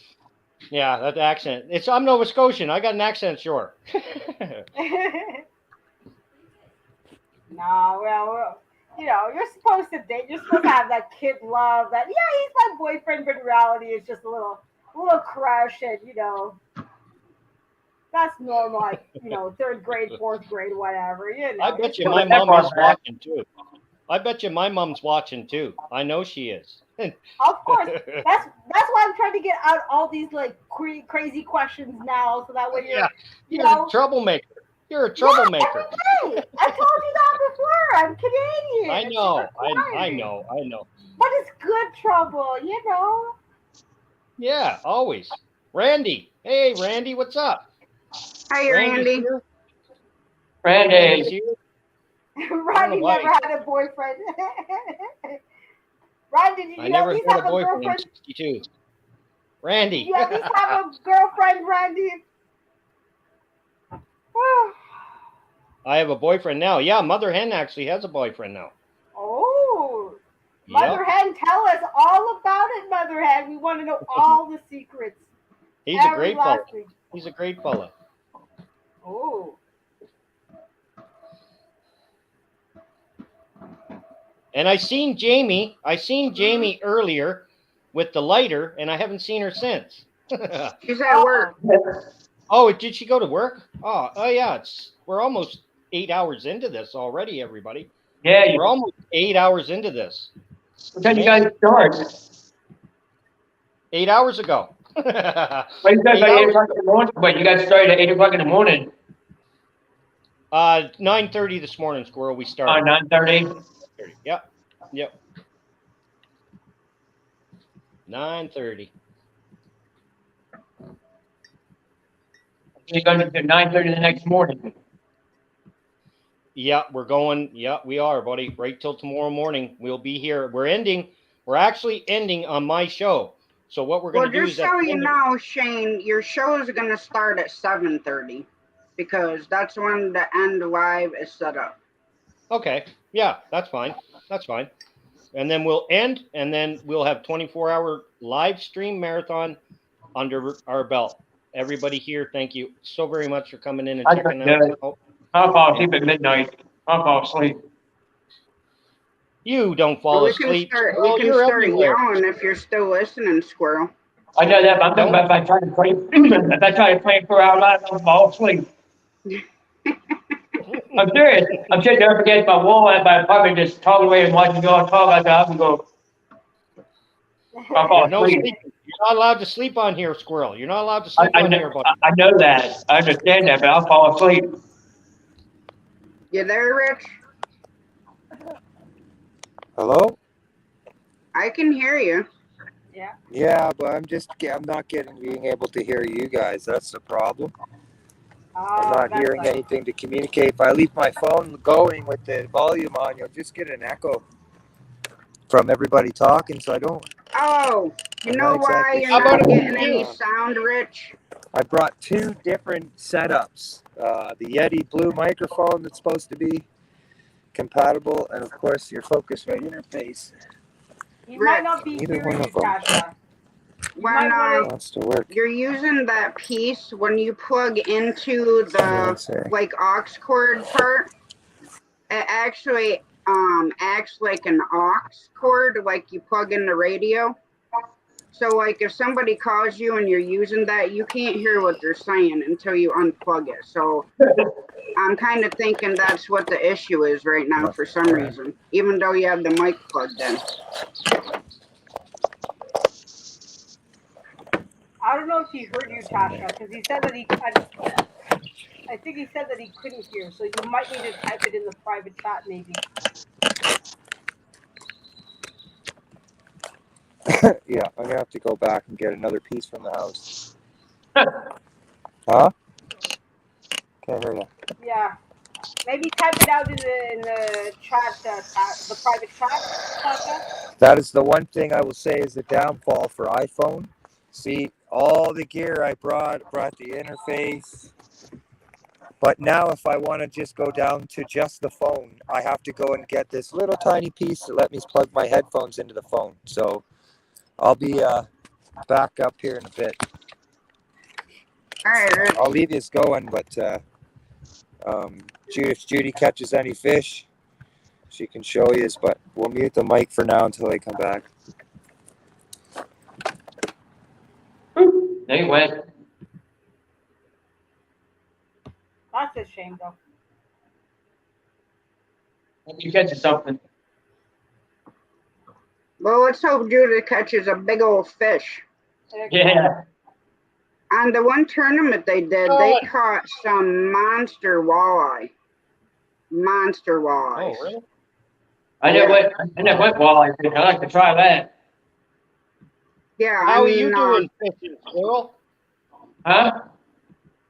Yeah, that accent. I'm Nova Scotian. I got an accent, sure. No, well, you know, you're supposed to date. You're supposed to have that kid love. That yeah, he's my boyfriend, but in reality, it's just a little crush, and you know, that's normal. Like, you know, 3rd grade, 4th grade, whatever. You know. I bet you my mom is watching too. I bet you my mom's watching too. I know she is. Of course, that's why I'm trying to get out all these like crazy questions now, so that way Yeah, you you're know. a troublemaker. You're a troublemaker. Yeah, every day. I told you that before. I'm Canadian. I It's know. required. I know. But it's good trouble, you know. Yeah, always. Randy. Hey, Randy, what's up? Hi, Randy's Randy. here. Randy. Randy's here. Randy why. never had a boyfriend. Randy, did I you never at least had have a a boyfriend in girlfriend? 62. Randy. Did you at least have a girlfriend, Randy? I have a boyfriend now. Yeah, Mother Hen actually has a boyfriend now. Oh, Yep. Mother Hen, tell us all about it, Mother Hen. We want to know all the secrets. He's a Every great fella. last thing. He's a great fella. Oh. And I seen Jamie earlier with the lighter, and I haven't seen her since. She's at work. Oh, did she go to work? Oh yeah. We're almost 8 hours into this already, everybody. Yeah, we're almost 8 hours into this. What time you guys start? 8 hours ago. Well, you guys 8 o'clock in the morning. Wait, you guys started at 8 o'clock in the morning. 9:30 this morning, Squirrel. We started. 9:30. Yep. 9:30. You're going to do 9:30 the next morning. Yeah, we're going. Yeah, we are, buddy. Right till tomorrow morning. We'll be here. We're actually ending on my show. So what we're going to do is just so you know, Shane, your show is going to start at 7:30 because that's when the end live is set up. Okay. Yeah, that's fine. That's fine. And then we'll end, and then we'll have 24-hour live stream marathon under our belt. Everybody here, thank you so very much for coming in and checking out. I'll fall asleep at midnight. I'll fall asleep. You don't fall asleep. You can start yelling if you're still listening, Squirrel. I know that, but I'm thinking about if I try to play, if I try to play 4 hours live, I'll fall asleep. I'm serious. I'm sitting there up against my wall at my apartment, just talking away and watching you all talk. I can go. I'll fall No asleep. sleeping. You're not allowed to sleep on here, Squirrel. You're not allowed to sleep on here, buddy. I know that. I understand that, but I'll fall asleep. You there, Rich? Hello? I can hear you. Yeah. Yeah, but I'm not being able to hear you guys. That's the problem. I'm not hearing anything to communicate. If I leave my phone going with the volume on, you'll just get an echo from everybody talking, so I don't. Oh, you I'm know not why exactly you're sure. not getting any sound, Rich? I brought 2 different setups. The Yeti Blue microphone that's supposed to be compatible, and of course your Focusrite interface. You might not be Either hearing one you, of them Tasha. When wants to work. you're using that piece, when you plug into the like aux cord part, it actually acts like an aux cord, like you plug in the radio. So like if somebody calls you and you're using that, you can't hear what they're saying until you unplug it. So I'm kind of thinking that's what the issue is right now for some reason, even though you have the mic plugged in. I don't know if he heard you, Tasha, because he said that I think he said that he couldn't hear, so you might need to type it in the private chat, maybe. Yeah, I'm gonna have to go back and get another piece from the house. Huh? Can't hear you. Yeah. Maybe type it out in the chat, the private chat, Sasha. That is the one thing I will say is the downfall for iPhone. See, all the gear I brought the interface. But now if I want to just go down to just the phone, I have to go and get this little tiny piece that let me plug my headphones into the phone. So I'll be back up here in a bit. All right. I'll leave this going, but if Judy catches any fish, she can show you, but we'll mute the mic for now until they come back. There you went. That's a shame, though. You catch something. Well, let's hope Judah catches a big old fish. Yeah. On the one tournament they did, they caught some monster walleye. Monster walleyes. Oh, really? I never went walleye fishing. I'd like to try that. Yeah. How are you doing fishing, Squirrel? Huh?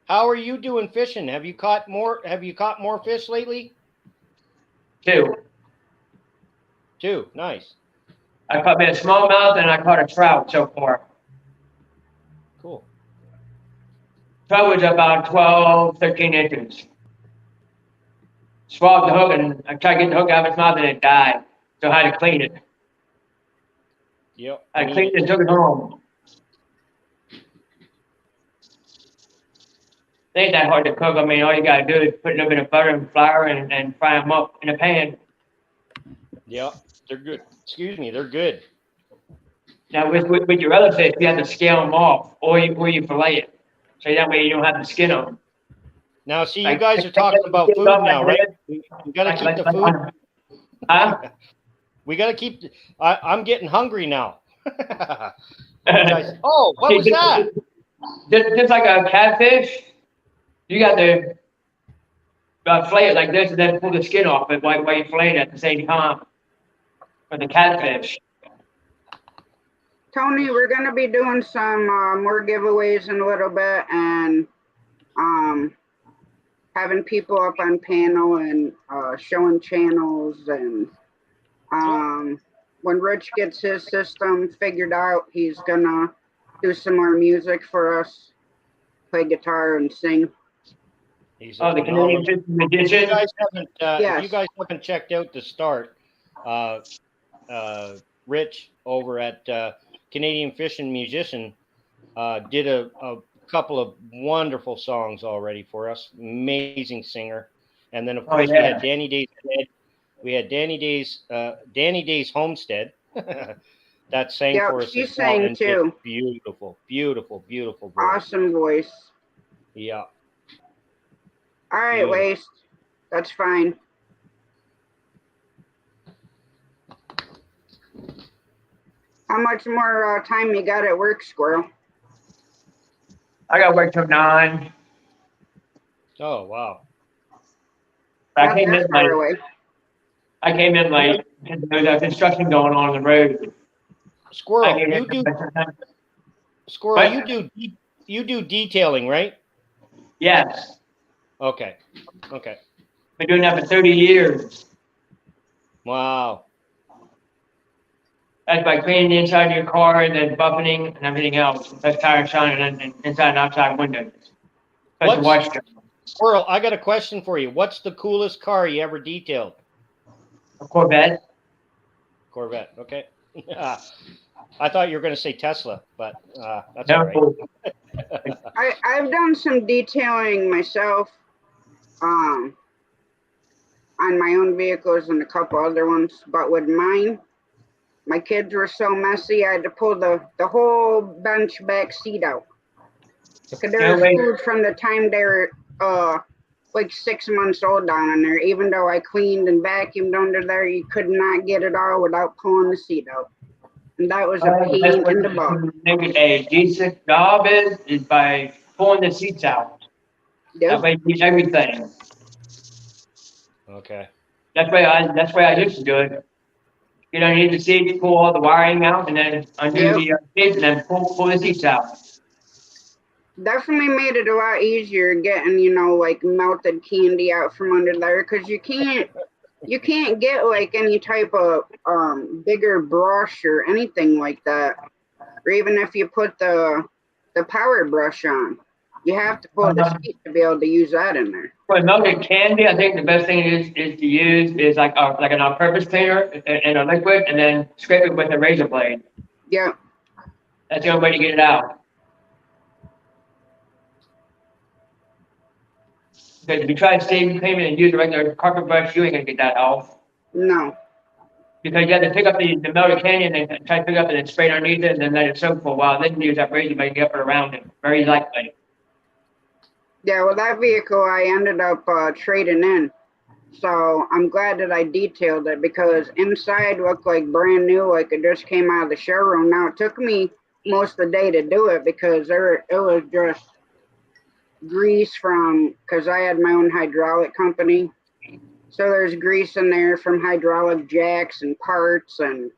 How are you doing fishing? Have you caught more fish lately? Two. Nice. I caught me a smallmouth and I caught a trout so far. Cool. Trout was about 12, 13 inches. Swabbed the hook and I tried to get the hook out of its mouth and it died. So I had to clean it. Yep. I cleaned it and took it home. It ain't that hard to cook. I mean, all you gotta do is put a little bit of butter and flour and fry them up in a pan. Yep, they're good. Excuse me, they're good. Now with your other fish, you have to scale them off or you fillet it. So that way you don't have the skin on them. Now, see, you guys are talking about food now, right? We gotta keep the food. Huh? We gotta keep. I'm getting hungry now. What was that? Just like a catfish, you got to fillet it like this and then pull the skin off it while you fillet it at the same time. For the catfish. Tony, we're going to be doing some more giveaways in a little bit and having people up on panel and showing channels. And when Rich gets his system figured out, he's going to do some more music for us, play guitar and sing. The Canadian magician? If you guys haven't checked out the start, Rich over at Canadian Fishing Musician did a couple of wonderful songs already for us. Amazing singer. And then of course we had Danny Day's Head. We had Danny Day's Homestead. That sang for us. She sang too. Beautiful, beautiful, beautiful voice. Awesome voice. Yeah. All right, Waste. That's fine. How much more time you got at work, Squirrel? I got work till 9. Oh, wow. I came in late. There was construction going on the road. Squirrel, you do detailing, right? Yes. Okay. Been doing that for 30 years. Wow. That's by cleaning the inside of your car and then buffeting and everything else. That's tire shining and inside and outside windows. Squirrel, I got a question for you. What's the coolest car you ever detailed? A Corvette. Corvette, okay. I thought you were going to say Tesla, but that's all right. I've done some detailing myself on my own vehicles and a couple other ones, but with mine, my kids were so messy, I had to pull the whole bench back seat out. Because there was food from the time they were like 6 months old down in there. Even though I cleaned and vacuumed under there, you could not get it all without pulling the seat out. And that was a pain in the butt. A decent job is by pulling the seats out. Yep. That way you keep everything. Okay. That's why I used to do it. You don't need the seats, pull all the wiring out, and then undo the seats, and then pull the seats out. Definitely made it a lot easier getting, you know, like melted candy out from under there, because you can't get like any type of bigger brush or anything like that. Or even if you put the power brush on, you have to pull the seat to be able to use that in there. For melted candy, I think the best thing is to use is like an all-purpose cleaner and a liquid, and then scrape it with a razor blade. Yeah. That's the only way to get it out. Because if you try to save payment and use a regular carpet brush, you ain't gonna get that off. No. Because you have to pick up the melted candy and then try to pick up it and spray it underneath it and then let it soak for a while. Then you use that razor blade to get up and around it. Very lightweight. Yeah, well, that vehicle I ended up trading in. So I'm glad that I detailed it, because inside looked like brand new, like it just came out of the showroom. Now, it took me most of the day to do it because it was just grease from, because I had my own hydraulic company. So there's grease in there from hydraulic jacks and parts and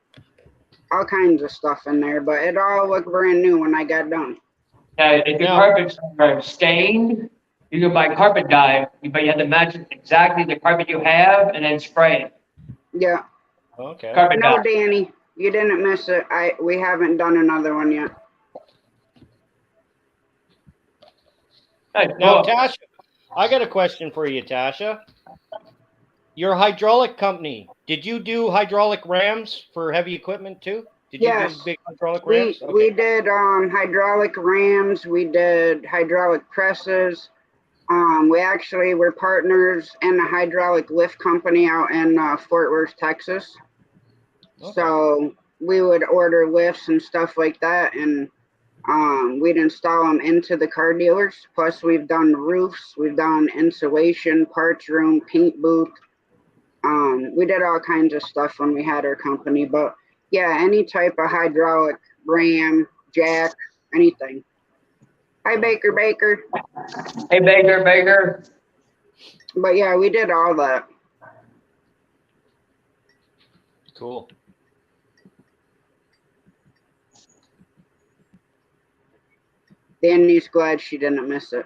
all kinds of stuff in there, but it all looked brand new when I got done. Now, if your carpets are stained, you can buy carpet dye, but you have to match exactly the carpet you have and then spray it. Yeah. Okay. Carpet No, dye. Danny, you didn't miss it. We haven't done another one yet. Now, Tasha, I got a question for you, Tasha. Your hydraulic company, did you do hydraulic rams for heavy equipment too? Did you do big hydraulic rams? Okay. We did hydraulic rams. We did hydraulic presses. We actually were partners in a hydraulic lift company out in Fort Worth, Texas. Okay. So we would order lifts and stuff like that, and we'd install them into the car dealers. Plus, we've done roofs, we've done insulation, parts room, paint booth. We did all kinds of stuff when we had our company, but yeah, any type of hydraulic ram, jack, anything. Hi, Baker. Hey, Baker. But yeah, we did all that. Cool. Danny's glad she didn't miss it.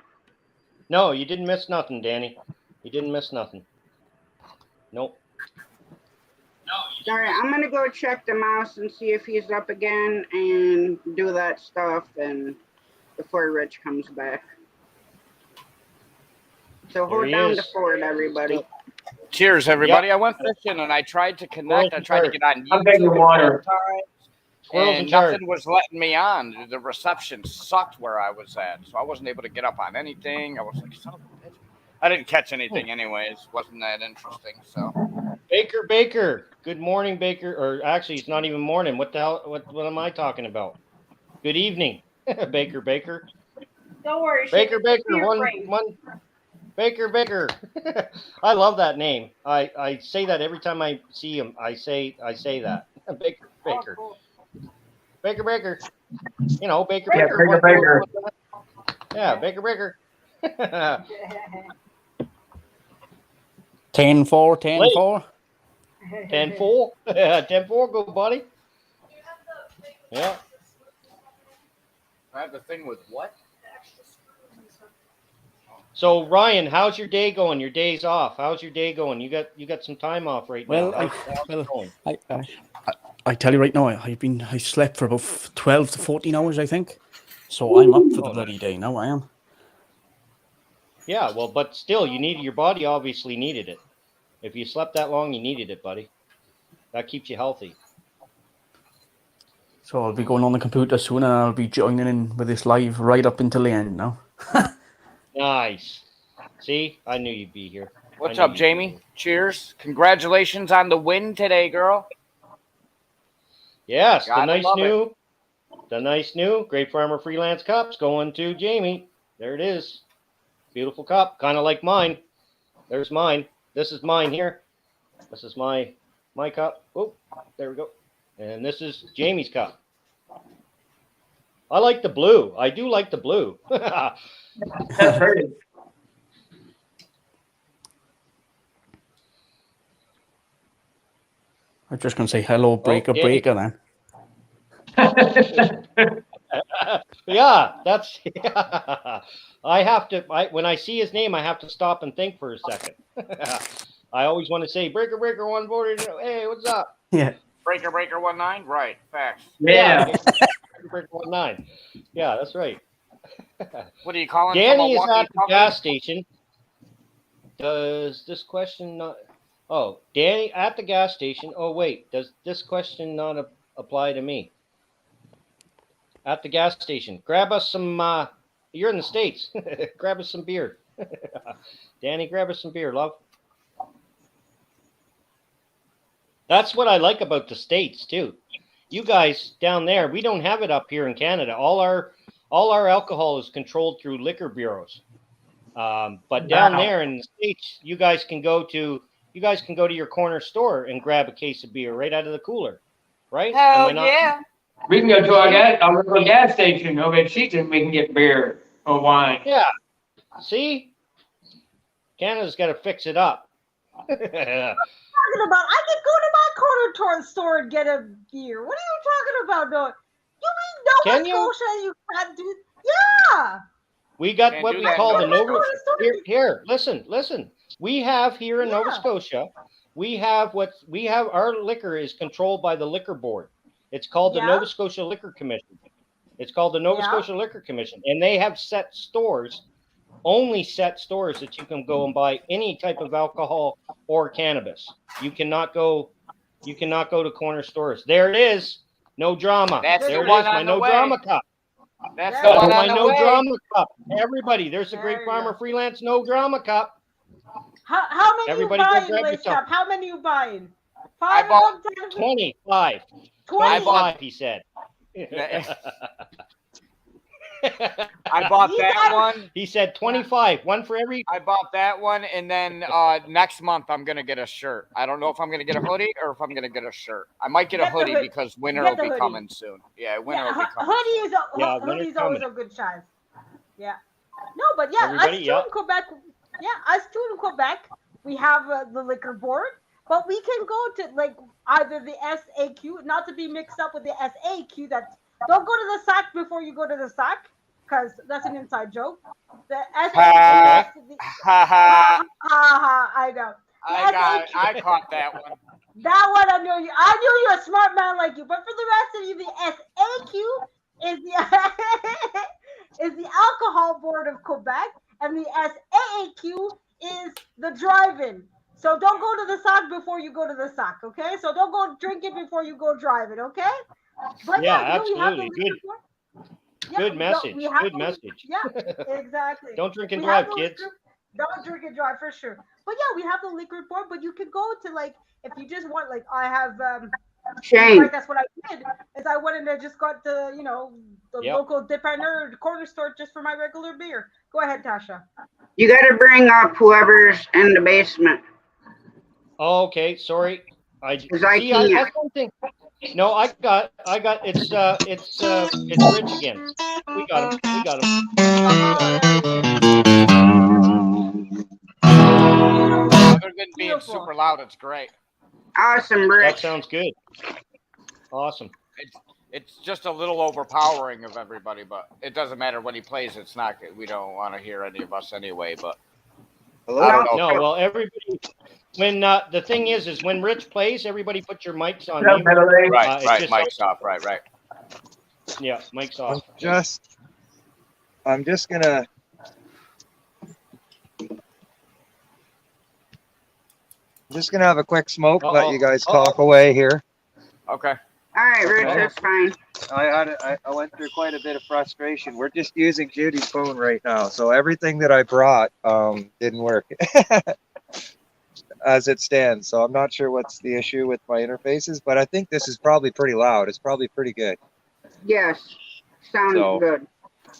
No, you didn't miss nothing, Danny. You didn't miss nothing. Nope. All right, I'm gonna go check the mouse and see if he's up again and do that stuff, and before Rich comes back. So hold down to Ford, everybody. Cheers, everybody. Yep. I went fishing and I tried to connect. I tried to get on YouTube water. And nothing was letting me on. The reception sucked where I was at, so I wasn't able to get up on anything. I was like, son of a bitch. I didn't catch anything anyways. Wasn't that interesting, so. Baker. Good morning, Baker. Or actually, it's not even morning. What the hell? What am I talking about? Good evening, Baker. Don't worry. Baker. Baker. I love that name. I say that every time I see him. I say that. Baker. Oh, cool. Baker. You know, Baker. Yeah, Baker. Yeah, Baker. 10-4. 10-4. 10-4, go buddy. Yeah. I have the thing with what? So Ryan, how's your day going? Your day's off. How's your day going? You got some time off right now. I tell you right now, I slept for about 12 to 14 hours, I think. So I'm up for the bloody day now. I am. Yeah, well, but still, your body obviously needed it. If you slept that long, you needed it, buddy. That keeps you healthy. So I'll be going on the computer soon, and I'll be joining in with this live right up until the end now. Nice. See, I knew you'd be here. What's up, Jamie? Cheers. Congratulations on the win today, girl. Yes, the nice new Greatfarmer Freelance Cup's going to Jamie. There it is. Beautiful cup, kind of like mine. There's mine. This is mine here. This is my cup. Oh, there we go. And this is Jamie's cup. I like the blue. I do like the blue. That's pretty. I'm just going to say hello, Breaker then. Yeah, that's. Yeah. I have to. When I see his name, I have to stop and think for a second. I always want to say Breaker 140. Hey, what's up? Yeah. Breaker 19. Right. Facts. Yeah. Breaker 19. Yeah, that's right. What are you calling? Danny is from at the Milwaukee? gas station. Does this question not? Oh, Danny at the gas station. Oh, wait. Does this question not apply to me? At the gas station. Grab us some. You're in the States. Grab us some beer. Danny, grab us some beer, love. That's what I like about the States, too. You guys down there, we don't have it up here in Canada. All our alcohol is controlled through liquor bureaus. But down there in the States, you guys can go to your corner store and grab a case of beer right out of the cooler, right? Hell yeah. We can go to our local gas station over at Sheeton. We can get beer or wine. Yeah. See, Canada's got to fix it up. Talking about, I can go to my corner store and get a beer. What are you talking about? No, you mean Nova Scotia? You can't do? Yeah. We got Can't what do we that call the in Nova Nova. Scotia. Here, listen. We have here in Nova Scotia, we have our liquor is controlled by the liquor board. It's called the Nova Scotia Liquor Commission. It's called the Nova Scotia Liquor Commission, and they have only set stores that you can go and buy any type of alcohol or cannabis. You cannot go to corner stores. There it is. No drama. That's there the it one is. My on the no way. drama cup. That's the one my on the no way. drama cup. Everybody, there's the Great Farmer Freelance no drama cup. How many Everybody you go buying, grab Lace yourself. Cap? How many you buying? I 5 bought 25. 20? 25, he said. I bought that one. He said 25, one for every. I bought that one, and then next month I'm gonna get a shirt. I don't know if I'm gonna get a hoodie or if I'm gonna get a shirt. I might get a Get the hoodie hoodie. because winter Get will the be hoodie. coming soon. Yeah, winter will be coming. Hoodie's always a good chance. Yeah. No, but yeah, Everybody, us too in Quebec. Yeah, us too in Quebec. We have the liquor board, but we can go to like either the SAQ, not to be mixed up with the SAQ. That don't go to the SAC before you go to the SAC, because that's an inside joke. The SAQ. I know. I caught that one. That one I knew you. I knew you're a smart man like you. But for the rest of you, the SAQ is the is the Alcohol Board of Quebec, and the SAAQ is the drive-in. So don't go to the SAC before you go to the SAC, okay? So don't go drink it before you go drive it, okay? But absolutely. Good message. Good message. Yeah, exactly. Don't drink and drive, kids. Don't drink and drive for sure. But yeah, we have the liquor board, but you can go to like if you just want like I have Shane. like that's what I did is I went and I just got the the local dipper corner store just for my regular beer. Go ahead, Tasha. You got to bring up whoever's in the basement. Oh, okay, sorry. I can't. That's one thing. No, I got it's Rich again. We got him. Other than being super loud, it's great. Awesome, Rich. That sounds good. Awesome. It's just a little overpowering of everybody, but it doesn't matter when he plays. It's not. We don't want to hear any of us anyway. But I don't know. No, well, everybody. When the thing is when Rich plays, everybody put your mics on. Right, mute. right, mics off. Right. Yeah, mics off. I'm just gonna. Have a quick smoke. Let you guys talk away here. Okay. All right, Rich, that's fine. I went through quite a bit of frustration. We're just using Judy's phone right now, so everything that I brought didn't work as it stands. So I'm not sure what's the issue with my interfaces, but I think this is probably pretty loud. It's probably pretty good. Yes, sounds good.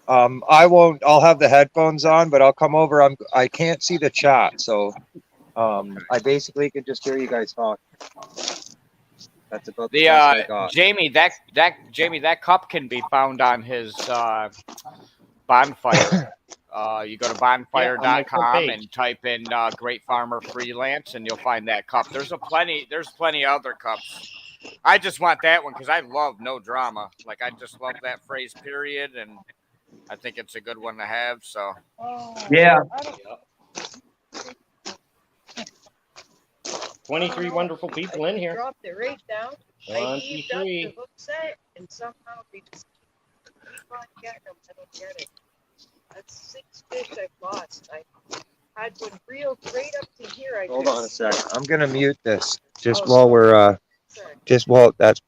I'll have the headphones on, but I'll come over. I can't see the chat, so I basically can just hear you guys talk. That's about the best I got. Jamie, that cup can be found on his bonfire. You go to bonfire.com and type in Great Farmer Freelance, and you'll find that cup. There's plenty other cups. I just want that one because I love no drama. Like I just love that phrase, period. And I think it's a good one to have. So Yeah. 23 wonderful people in here. Dropped it right down. I heaved up the hook set, and somehow they just keep on getting them. I don't get it. That's 6 fish I've lost. I had one reeled right up to here. Hold on a second. I'm gonna mute this just Oh, while we're that's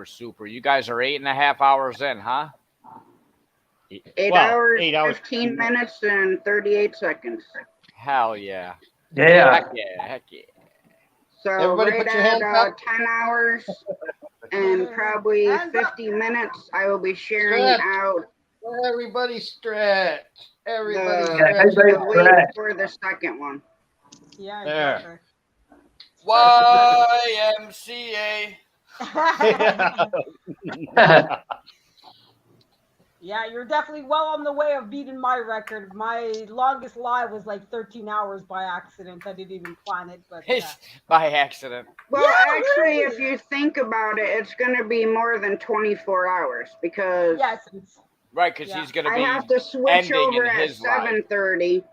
super. You guys are 8.5 hours in, huh? 8 Well, hours, 8 hours. 15 minutes, and 38 seconds. Hell yeah. Yeah. Heck yeah. So Everybody right put your at hands up. 10 hours and probably 50 minutes, I will be sharing Stretch. out Everybody stretch. Everybody the, stretch. everybody the weight stretch. for the second one. Yeah, There. exactly. YMCA. Yeah, you're definitely well on the way of beating my record. My longest live was like 13 hours by accident. I didn't even plan it, but By accident. Well, Yeah, actually, really. if you think about it, it's going to be more than 24 hours because yes, Right, because he's going to I be have to switch ending over in at his life. 7:30.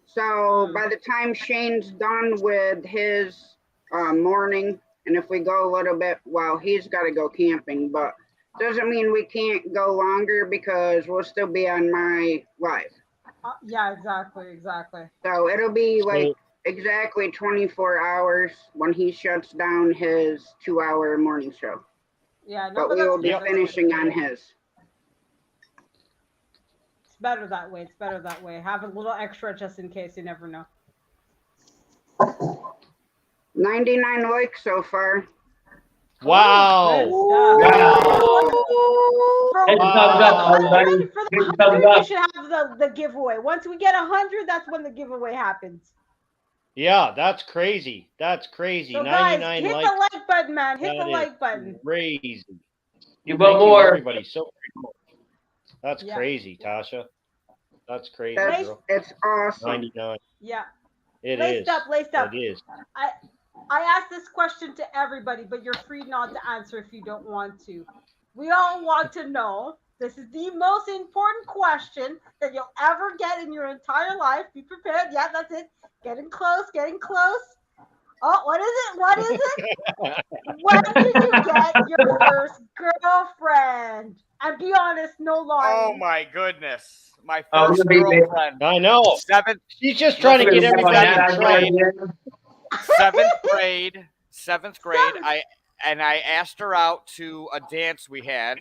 So by the time Shane's done with his morning, and if we go a little bit, well, he's got to go camping, but doesn't mean we can't go longer because we'll still be on my live. yeah, exactly. So it'll be like exactly 24 hours when he shuts down his 2-hour morning show. Yeah, no, But we that's will be good. finishing on his. It's better that way. Have a little extra just in case. You never know. 99 likes so far. Wow. Hit the thumbs up, everybody. For Hit the the thumbs 100, we up. should have the giveaway. Once we get 100, that's when the giveaway happens. Yeah, that's crazy. So 99 guys, hit likes. the like button, man. Hit That the is like button. Crazy. You want Thank you, more? everybody. So grateful. That's Yeah. crazy, Tasha. That's crazy, That's, girl. it's awesome. 99. Yeah. It Laced is. up. It is. I asked this question to everybody, but you're free not to answer if you don't want to. We all want to know. This is the most important question that you'll ever get in your entire life. Be prepared. Yeah, that's it. Getting close. Oh, what is it? When did you get your first girlfriend? And be honest, no lying. Oh my goodness. My Oh, first we're gonna be- girlfriend. I know. She's just trying to get everybody excited. Seventh grade. I asked her out to a dance we had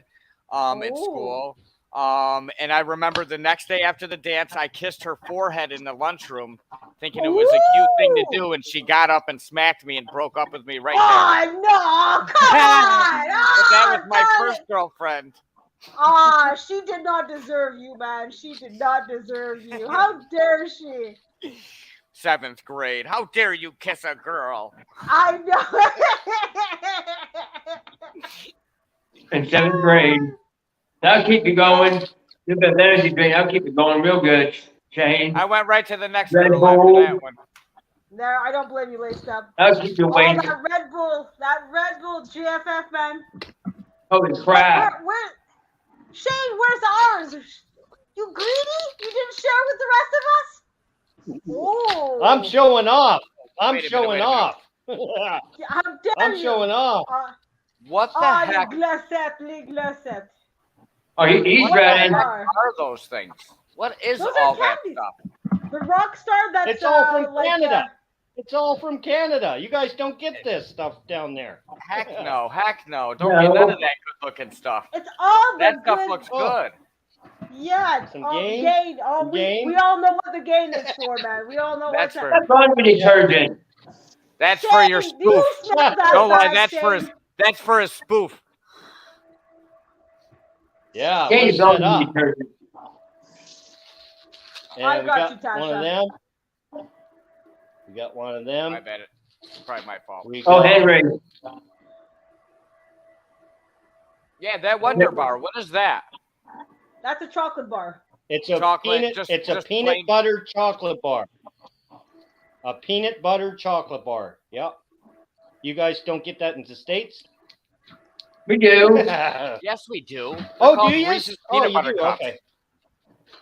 at school. And I remember the next day after the dance, I kissed her forehead in the lunchroom, thinking it was a cute thing to do, and she got up and smacked me and broke up with me right there. Oh, no, come on. But that was my first girlfriend. She did not deserve you, man. She did not deserve you. How dare she? 7th grade. How dare you kiss a girl? I know. In 7th grade. That'll keep you going. Get that energy drink. That'll keep you going real good, Shane. I went right to the next Red girl Bull. after that one. No, I don't blame you, Laced Up. That'll keep you awake. That Red Bull GFF, man. Holy crap. Where Shane, where's ours? You greedy? You didn't share with the rest of us? Oh. I'm showing off. I'm Wait a showing minute. off. How dare I'm you? showing off. What the Les heck? glacettes. Oh, he's What the ready. heck are those things? What is Those all are that candies. stuff? The Rockstar that's It's all from like, Canada. It's all from Canada. You guys don't get this stuff down there. Heck no. Don't No. get none of that good looking stuff. it's all the That stuff good. looks good. Yeah, it's Some all game? gain. Some game? We all know what the gain is for, man. We all know That's what's for- That's laundry detergent. That's for your Shane, do you spoof. smell that Don't lie, bad, that's for his spoof. Yeah, Shane we're is set laundry up. detergent. I And we got you, got one of Tasha. them. We got one of them. I bet it's probably my fault. We Oh, got- Henry. Yeah, that Wonder Bar. What is that? That's a chocolate bar. It's a Chocolate, peanut. just- It's a just peanut plain- butter chocolate bar. A peanut butter chocolate bar. Yep. You guys don't get that in the States? We do. Yes, we do. They're Oh, do called you? Reese's Oh, Peanut you Butter do. Cups. Okay.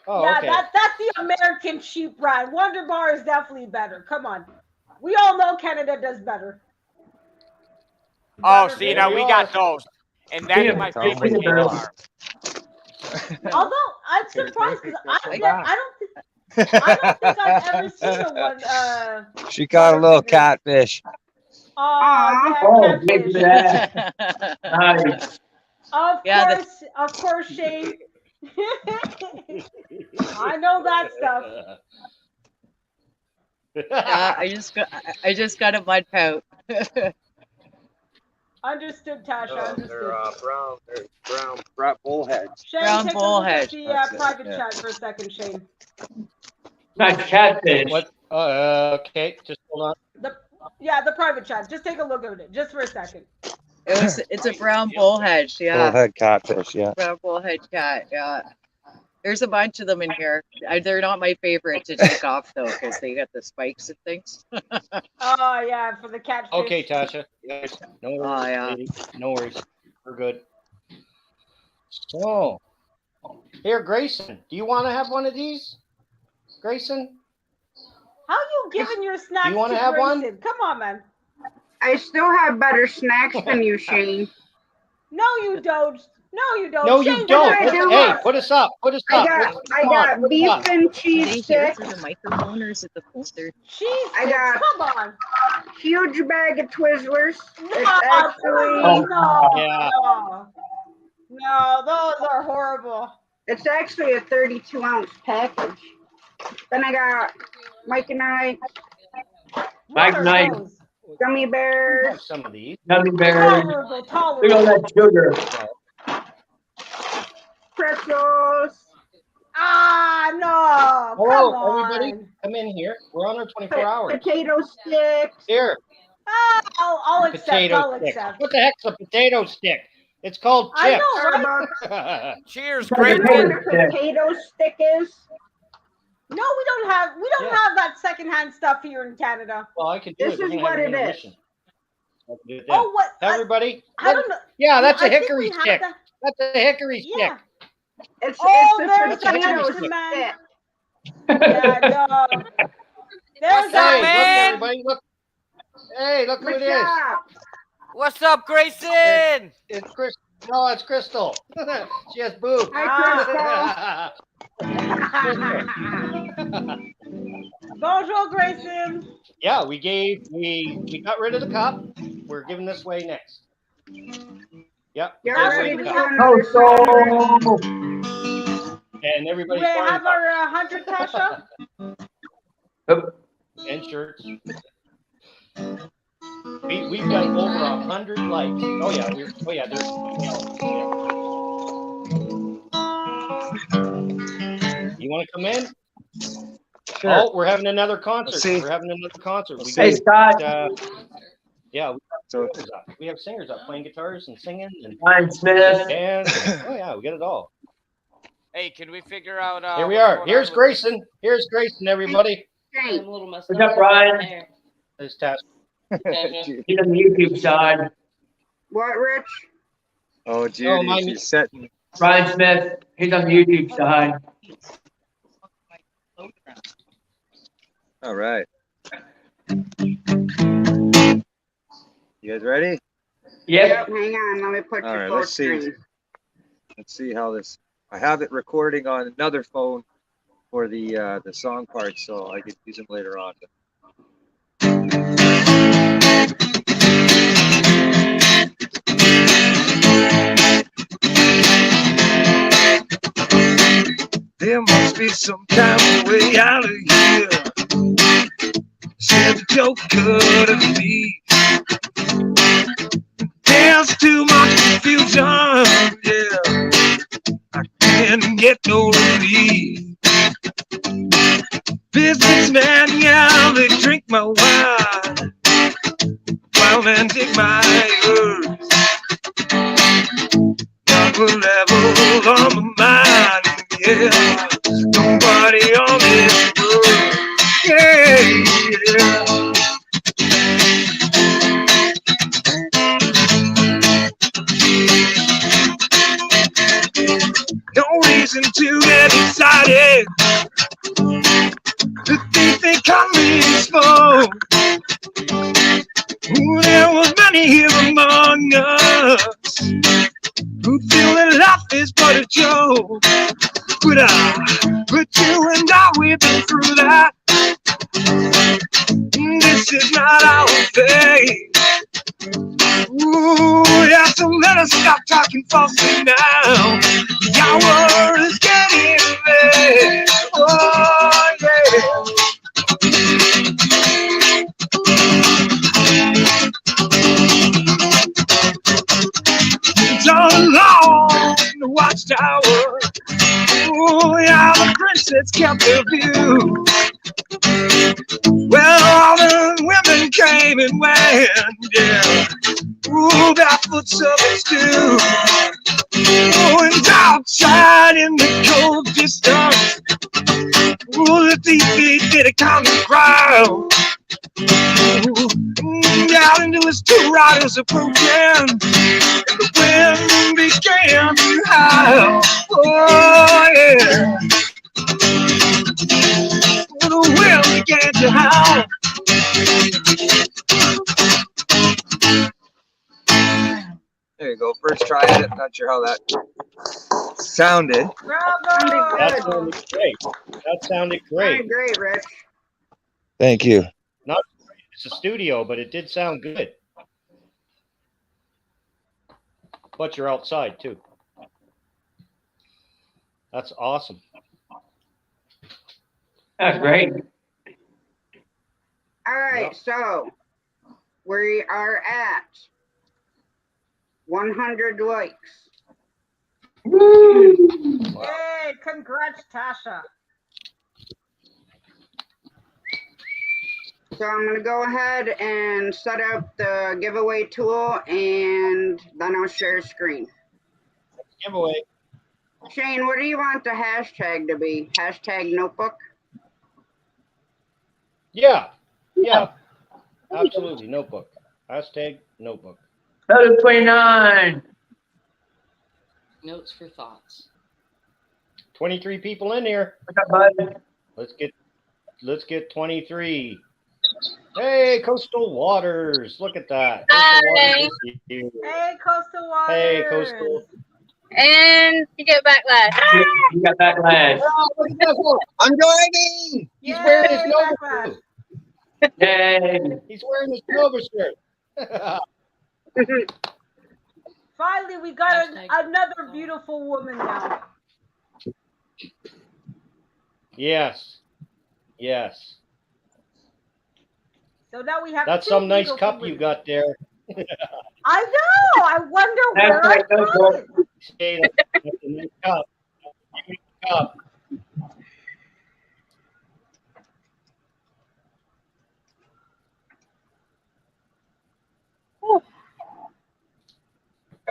Oh, Yeah, okay. that's the American cheap brand. Wonder Bar is definitely better. Come on. We all know Canada does better. Oh, see, There now we we are. got those. And that's my Tom favorite with candy Bob. bar. Although I'm surprised because I don't think I've ever seen a one. She got a little catfish. Oh, Oh, yeah, big for catfish. that. Nice. Of course, Shane. I know that stuff. Yeah, I just got a mud pout. Understood, Tasha. Understood. They're brown bullheads. Shane, Brown take bullhead. a look at the private chat for a second, Shane. Nice catfish. What? Okay, just hold on. The private chat. Just take a look at it, just for a second. It's a brown bullhead. Yeah. Bullhead catfish, yeah. Brown bullhead cat. Yeah. There's a bunch of them in here. They're not my favorite to take off though, because they got the spikes and things. Oh yeah, for the catfish. Okay, Tasha. Yes. No worries. Oh, yeah. lady. No worries. We're good. So, here, Grayson, do you want to have one of these? Grayson? How you giving your snacks You wanna to have one? Grayson? Come on, man. I still have better snacks than you, Shane. No, you don't. No, you don't. No, Shane, you don't. I do. Hey, put us up. Put us up. I got beef and cheese sticks. Is it the microphone or is it the poster? Cheese I got come on. huge bag of Twizzlers. No, It's actually no, those are horrible. It's actually a 32-ounce package. Then I got Mike and I Mike and I. gummy bears. Some of these. Gummy bears. Tolerable, Look tolerable. at that sugar. Pretzels. Ah, no. Hello, Come on. everybody. Come in here. We're on our 24 hours. Potato sticks. Here. Ah, I'll accept. Potato I'll stick. accept. What the heck's a potato stick? It's called I chips. know, right? Cheers, You know Grayson. what a potato stick is? No, we don't have that secondhand stuff here in Canada. Well, I can do This it. We're is gonna what have it an is. intermission. I can do it then. Oh, what? Everybody? I don't know. Yeah, that's I a think hickory we have stick. that. That's a hickory Yeah. stick. It's Oh, a there's the potato hickory Mexican stick. man. Yeah, no. There's What's up, Hey, look, man? everybody, look. Hey, look who it What's is. up? What's up, Grayson? It's Chris. No, it's Crystal. She has boobs. Hi, Bonjour, Grayson. Yeah, we got rid of the cup. We're giving this away next. Yep. You're give ready away to the do cup. another song? And Do everybody's we wearing have our 100, Tasha? and shirts. We've got over 100 likes. Oh yeah, there's You want to come in? Sure. Oh, we're having another concert. Let's see. We're having another concert. We Hey, got, Scott. yeah, we have singers up playing guitars and singing and Ryan Smith. and oh yeah, we got it all. Hey, can we figure out? Here we what's are. going Here's on with- Grayson. Here's Grayson, everybody. Hey, What's up, Ryan? There's Tash. He's on the YouTube side. what, Rich? Oh, Judy, my- she's setting. Ryan Smith. He's on the YouTube side. All right. You guys ready? Yep. Hang on, let me put All your right, full let's see. screen. Let's see how this. I have it recording on another phone for the song part, so I could use them later on. There must be some kind of way out of here. Said the joke couldn't be. There's too much confusion, yeah. I can't get no relief. Businessman, yeah, they drink my wine while and dig my herbs. Younger level on my mind, yeah. Nobody on this world, yeah. somebody that they think I'm really small. Ooh, there was many here among us who feel that life is but a joke. But you and I, we've been through that. This is not our fate. Ooh, yeah, so let us stop talking falsely now. The hour is getting late. Oh, yeah. It's all along the watchtower. Oh, yeah, the princess kept their view. Well, all the women came and went, yeah. Ooh, barefoot servants too. Oh, and outside in the cold distance, ooh, the thief did a common crowd. Ooh, out into his two riders approaching, and the wind began to howl. Oh, yeah. The wind began to howl. There you go. First try at it. Not sure how that sounded. That sounded great. That sounded great. Great, Rich. Thank you. Not great. It's a studio, but it did sound good. But you're outside too. That's awesome. That's great. All right, so we are at 100 likes. Yay, congrats, Tasha. So I'm going to go ahead and set up the giveaway tool, and then I'll share screen. Giveaway. Shane, what do you want the hashtag to be? Hashtag notebook? Yeah. Yeah. Absolutely. Notebook. Hashtag notebook. 29. Notes for thoughts. 23 people in here. Let's get 23. Hey, Coastal Waters. Look at that. Hi. Hey, Coastal Waters. Hey, Coastal. And you get backlash. You got backlash. I'm joining. He's wearing his Nova shirt. Yay. He's wearing his Nova shirt. Finally, we got another beautiful woman now. Yes. Yes. So now we have That's two some nice beautiful cup women. you got there. I know. I wonder where I got it. Hey, that's a nice cup. Cup.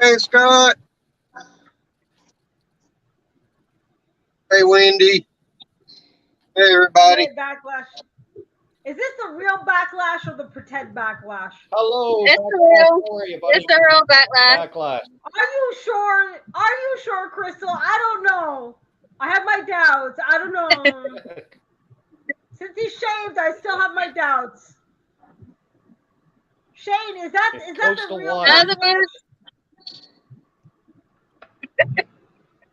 Hey, Scott. Hey, Wendy. Hey, everybody. Hey, backlash. Is this the real backlash or the pretend backlash? Hello. It's the real backlash. Are you sure? Are you sure, Crystal? I don't know. I have my doubts. I don't know. Since he's shaved, I still have my doubts. Shane, is that the real backlash?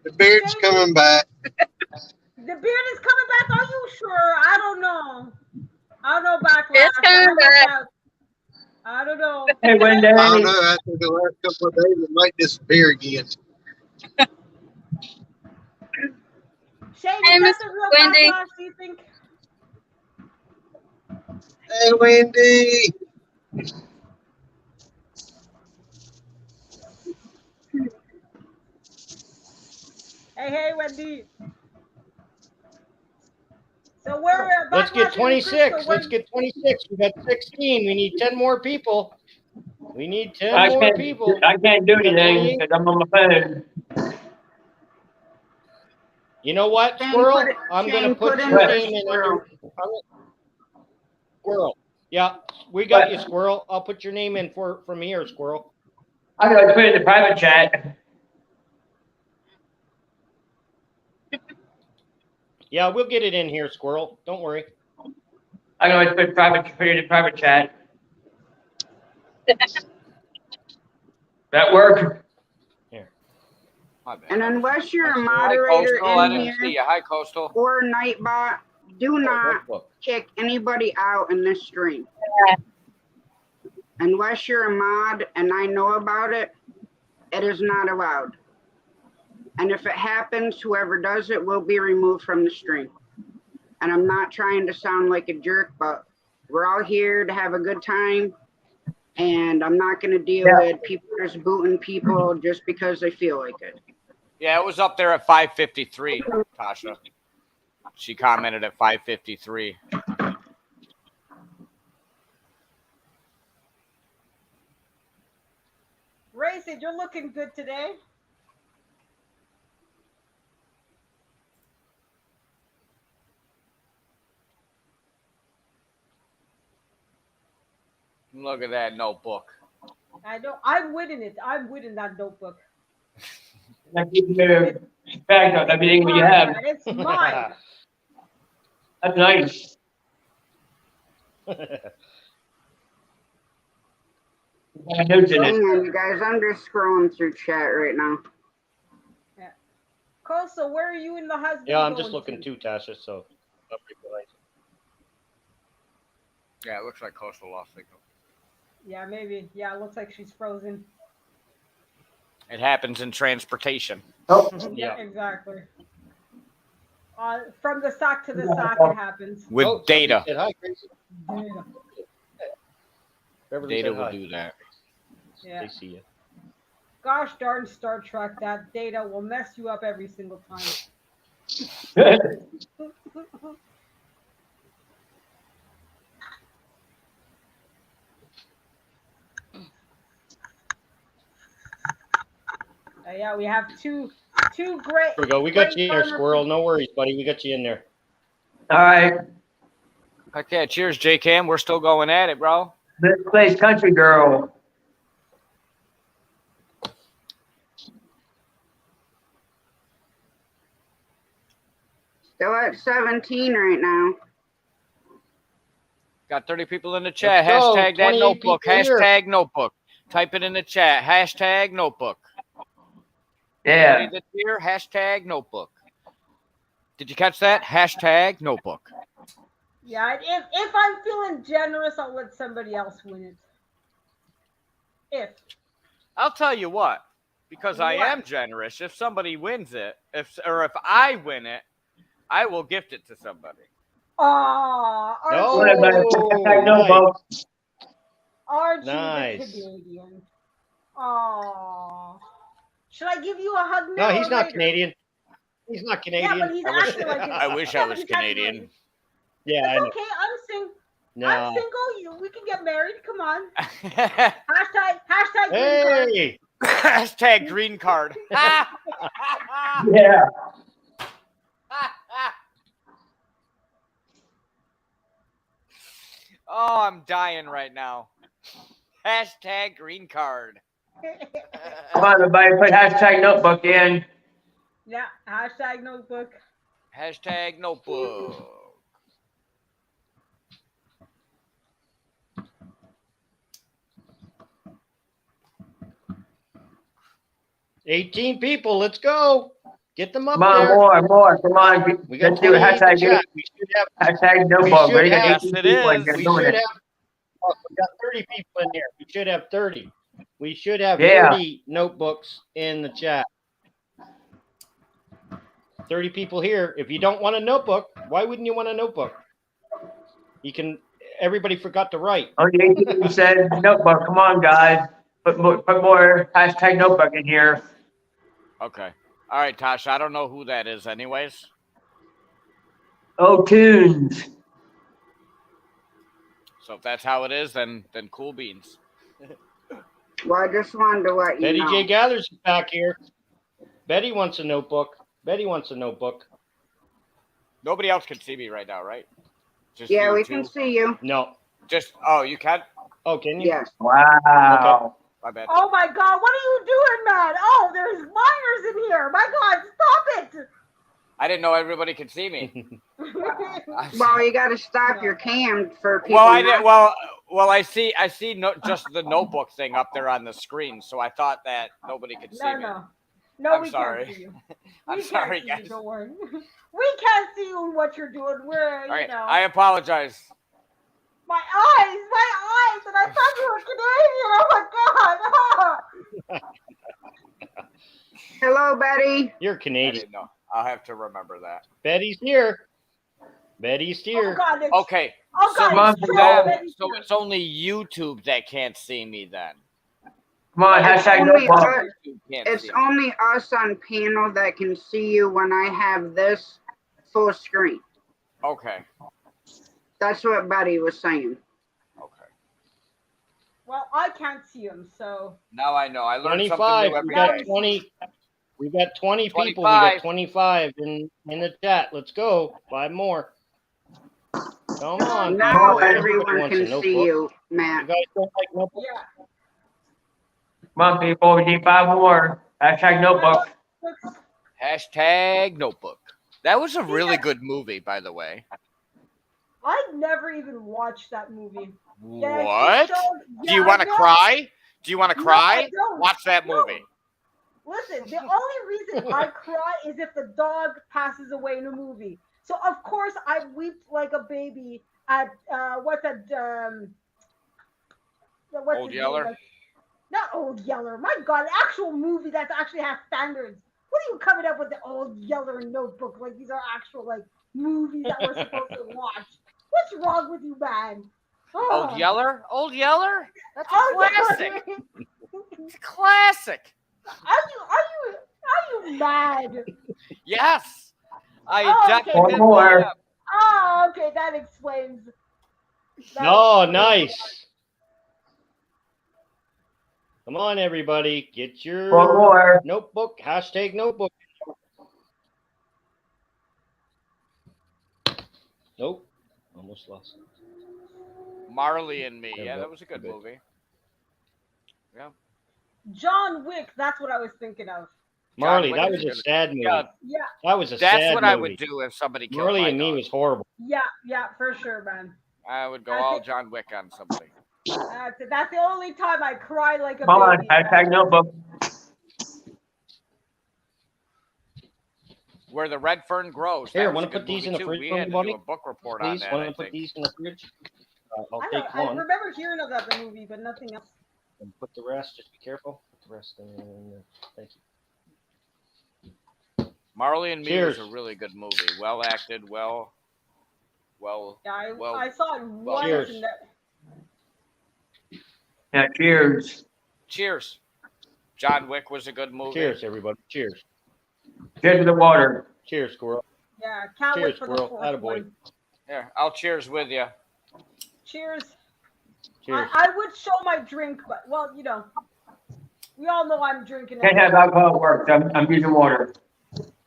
The beard's coming back. The beard is coming back. Are you sure? I don't know. I don't know backlash. It's coming back. I don't know. Hey, Wendy. I don't know. After the last couple of days, it might disappear again. Shane, Hey, is Miss that the real Wendy. backlash, do you think? Hey, Wendy. Hey, Wendy. So we're Let's get backlash 26. Crystal. Let's get 26. We got 16. We need 10 more people. We need 10 I more can't, people. I can't do We got anything 28. because I'm on my phone. You know what, Shane, Squirrel? put it- I'm going to Shane, put put in your the name in Squirrel. Squirrel. Yeah, we got you, Squirrel. I'll put your name in from here, Squirrel. I'm going to put it in the private chat. Yeah, we'll get it in here, Squirrel. Don't worry. I can always put put it in private chat. That work? Here. And unless you're a Hi, moderator Coastal. I in didn't see here you. Hi, Coastal. or Nightbot, do not kick anybody out in this stream. Unless you're a mod and I know about it, it is not allowed. And if it happens, whoever does it will be removed from the stream. And I'm not trying to sound like a jerk, but we're all here to have a good time. And I'm not going to deal with people just booting people just because they feel like it. Yeah, it was up there at 5:53, Tasha. She commented at 5:53. Ray said, you're looking good today. Look at that notebook. I know. I'm winning it. I'm winning that notebook. That gives you a bag of everything you have. It's mine. That's nice. Hang on, you guys. I'm just scrolling through chat right now. Yeah. Coastal, where are you and the husband? Yeah, I'm just going looking to? too, Tasha. So. Yeah, it looks like Coastal lost signal. Yeah, maybe. Yeah, it looks like she's frozen. It happens in transportation. Oh, Yeah, exactly. From the sock to the sock, it happens. With data. Data. Data will do that. Yeah. They see you. Gosh darn Star Trek, that data will mess you up every single time. Yeah, we have two great. Here we go. We got you in there, farmer- Squirrel. No worries, buddy. We got you in there. All right. Okay, cheers, J-Cam. We're still going at it, bro. Let's play Country Girl. Still at 17 right now. Got 30 people in the chat. Let's go. Hashtag that 28 notebook. people here. Hashtag notebook. Type it in the chat. Hashtag notebook. Yeah. Everybody that's here, hashtag notebook. Did you catch that? Hashtag notebook. Yeah, if I'm feeling generous, I'll let somebody else win it. I'll tell you what, because I am generous, if somebody wins it, if I win it, I will gift it to somebody. Aren't you Nice. the Canadian? Should I give you a hug now? No, he's or not later? Canadian. He's not Canadian. Yeah, but he's acting like it. I wish I was Canadian. Yeah, It's I know. okay. I'm single. No. I'm single. We can get married. Come on. hashtag green card. Hey. Hashtag green card. Yeah. Oh, I'm dying right now. Hashtag green card. Come on, everybody, put hashtag notebook in. Yeah, hashtag notebook. Hashtag notebook. $18 people. Let's go. Get them up Come on, there. more. Come on. We got Let's do a 28 in the hashtag. chat. We should have. Hashtag notebook. We Ready should to have. get 18 people and get We doing should it. have. Oh, we got 30 people in here. We should have 30. We should have Yeah. 30 notebooks in the chat. 30 people here. If you don't want a notebook, why wouldn't you want a notebook? You can. Everybody forgot to write. Only 18 people said notebook. Come on, guys. Put more hashtag notebook in here. Okay. All right, Tasha. I don't know who that is anyways. Oh, tunes. So if that's how it is, then cool beans. Well, I just wanted to let you Betty know. J. Gathers is back here. Betty wants a notebook. Betty wants a notebook. Nobody else can see me right now, right? Just Yeah, you we two? can see you. No. You can? Oh, can you? Yes. Wow. My bad. Oh my God, what are you doing, man? Oh, there's minors in here. My God, stop it. I didn't know everybody could see me. Well, you got to stop your cam for people. Well, I did. Well, I see just the notebook thing up there on the screen, so I thought that nobody could see me. No, I'm we sorry. can't see you. I'm sorry, guys. Don't worry. We can't see you what you're doing. We're, All right, you know. I apologize. My eyes, and I thought you were Canadian. Oh my God. Hello, Betty. You're I Canadian. didn't know. I'll have to remember that. Betty's here. Betty's here. Oh God, Okay. Oh So, God, so it's only YouTube that can't see me then. Come on, hashtag notebook. It's only us on panel that can see you when I have this full screen. Okay. That's what Betty was saying. Well, I can't see him, so. Now I know. I learned 25. something new every We got day. 20. We got 20 people. We 25. got 25 in the chat. Let's go. 5 more. Come on. Now people. everyone Everybody can wants a see notebook. you, Matt. You guys don't like notebooks? Yeah. Come on, people. We need 5 more. Hashtag notebook. Hashtag notebook. That was a really good movie, by the way. I never even watched that movie. What? Do you want to cry? Do you want to cry? I don't. Watch that movie. Listen, the only reason I cry is if the dog passes away in a movie. So of course I weep like a baby at what's that? What's Old his Yeller? name? Not Old Yeller. My God, actual movie that actually has standards. What are you coming up with the Old Yeller Notebook? Like these are actual like movies that we're supposed to watch. What's wrong with you, man? Old Yeller? Old Yeller? That's a Old classic. Yeller. It's a classic. Are you mad? Yes. I okay. definitely am. Oh, okay, that explains. Oh, nice. Come on, everybody. Get your more. notebook. Hashtag notebook. Nope. Almost lost it. Marley and Me. There we Yeah, go. that was a good movie. Yeah. John Wick, that's what I was thinking of. Marley, Wick that is was a good. sad movie. Yeah. Yeah. That was a That's sad what movie. I would do if somebody killed Marley my and Me dog. was horrible. Yeah, for sure, man. I would go all John Wick on somebody. That's the only time I cry like a Come on, baby. hashtag notebook. Where the red fern grows. Here, That was want a to good put these movie in the too. fridge We for had to do everybody? a book report on Please, that, want I to put think. these in the fridge? I'll I take one. remember hearing about the movie, but nothing else. And put the rest. Just be careful. Put the rest in there. Thank you. Marley and Me Cheers. was a really good movie. Well acted, well. Yeah, well. I saw it once. Cheers. And that, Yeah, cheers. Cheers. John Wick was a good movie. Cheers, everybody. Cheers. Cheers to the water. Cheers, squirrel. yeah, can't Cheers, wait for squirrel. the fourth Attaboy. one. Here, I'll cheers with you. Cheers. Cheers. I would show my drink, but well, you know, we all know I'm drinking. Can't have alcohol at work. I'm using water.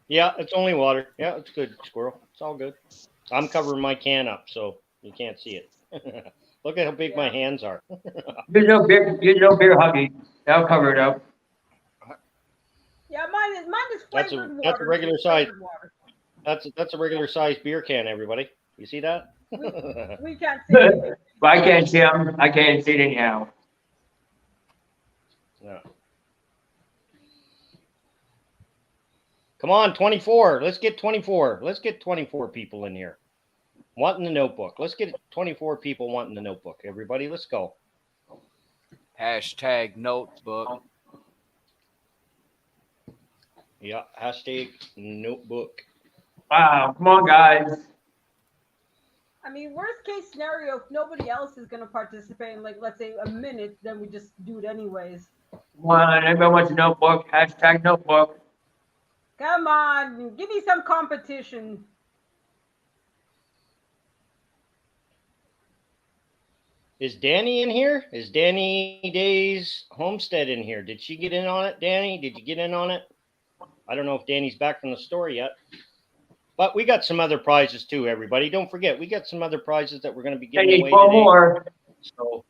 Yeah, it's only water. Yeah, it's good, squirrel. It's all good. I'm covering my can up, so you can't see it. Look at how big my hands are. There's no beer, Huggy. I'll cover it up. Yeah, mine is flavored water. That's a regular size. Flavored water. That's a regular size beer can, everybody. You see that? We can't see anything. Well, I can't see them. I can't see it anyhow. Yeah. Come on, 24. Let's get 24. Let's get 24 people in here. Wanting the notebook. Let's get 24 people wanting the notebook. Everybody, let's go. Hashtag notebook. Yeah, hashtag notebook. Wow, come on, guys. I mean, worst case scenario, if nobody else is going to participate in, like, let's say a minute, then we just do it anyways. Come on, everybody wants a notebook. Hashtag notebook. Come on, give me some competition. Is Danny in here? Is Danny Days Homestead in here? Did she get in on it, Danny? Did you get in on it? I don't know if Danny's back from the store yet. But we got some other prizes too, everybody. Don't forget, we got some other prizes that we're going to be giving away four today. more. So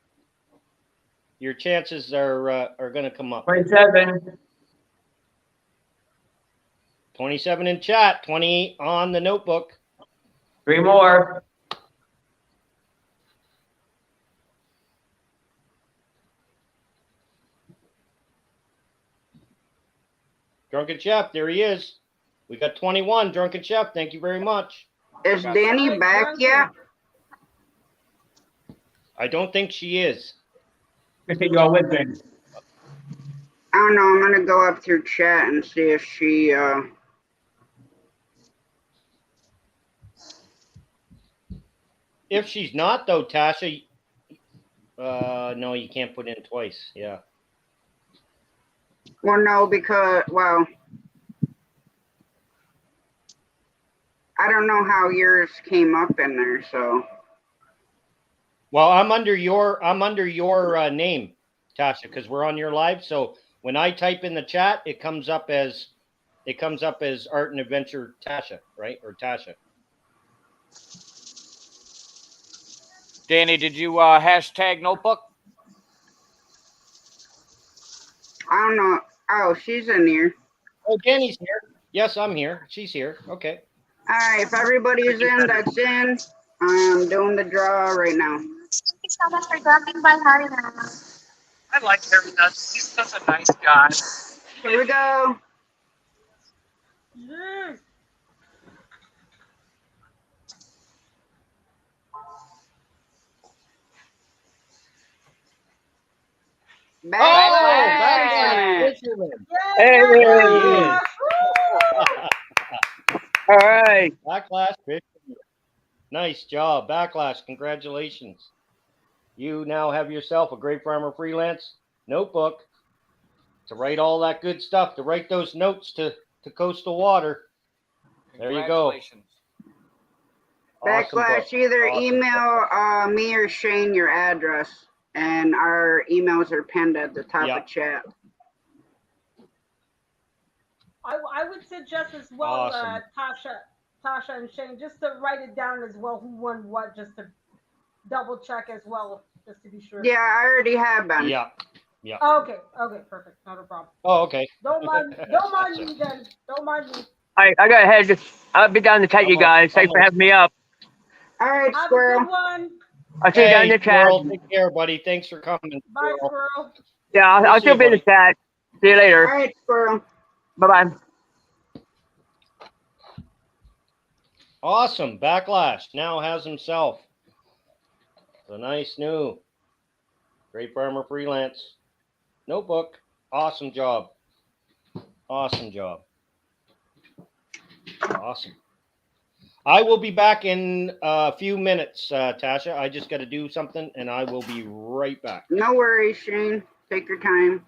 your chances are going to come up. 27. 27 in chat, 28 on the notebook. 3 more. Drunken Chef, there he is. We got 21. Drunken Chef, thank you very much. Is Danny back yet? I don't think she is. I think you're with me. I don't know. I'm gonna go up through chat and see if she. If she's not, though, Tasha, no, you can't put in twice. Yeah. Well, no, because I don't know how yours came up in there. So. Well, I'm under your name, Tasha, because we're on your live. So when I type in the chat, it comes up as Art and Adventure Tasha, right? Or Tasha. Danny, did you hashtag notebook? I don't know. Oh, she's in here. Oh, Danny's here. Yes, I'm here. She's here. Okay. All right. If everybody's in, that's in. I'm doing the draw right now. Thank you so much for dropping by, Harina. I like Harry Nuts. He's such a nice guy. Here we go. Backlash. Hey. All right. Backlash. Nice job. Backlash. Congratulations. You now have yourself a Greatfarmer Freelance notebook to write all that good stuff, to write those notes to coastal water. There you go. Backlash, either email me or Shane your address, and our emails are pinned at the top of chat. I would suggest as well, Tasha and Shane, just to write it down as well, who won what, just to double check as well, just to be sure. Yeah, I already have been. Yeah. Yeah. Okay, perfect. Not a problem. Oh, okay. Don't mind me then. Don't mind me. All right, I got ahead. I'll be down to chat, you guys. Thanks for having me up. All right, Have Squirrel. a good one. I'll see you down in the chat. Squirrel, take care, buddy. Thanks for coming. Bye, Squirrel. Yeah, I'll still be in the chat. See you later. All right, Squirrel. Bye-bye. Awesome. Backlash now has himself a nice new Greatfarmer Freelance notebook. Awesome job. Awesome job. Awesome. I will be back in a few minutes, Tasha. I just got to do something, and I will be right back. No worries, Shane. Take your time.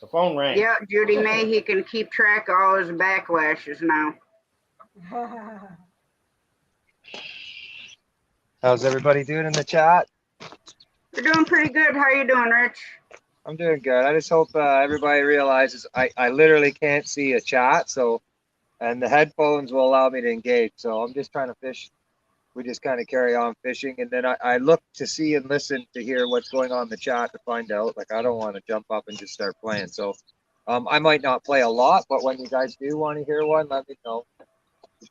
The phone rang. Yeah, Judy May, he can keep track of all his backlashes now. How's everybody doing in the chat? We're doing pretty good. How you doing, Rich? I'm doing good. I just hope everybody realizes I literally can't see a chat, and the headphones will allow me to engage. So I'm just trying to fish. We just kind of carry on fishing, and then I look to see and listen to hear what's going on in the chat to find out. Like, I don't want to jump up and just start playing. So I might not play a lot, but when you guys do want to hear one, let me know.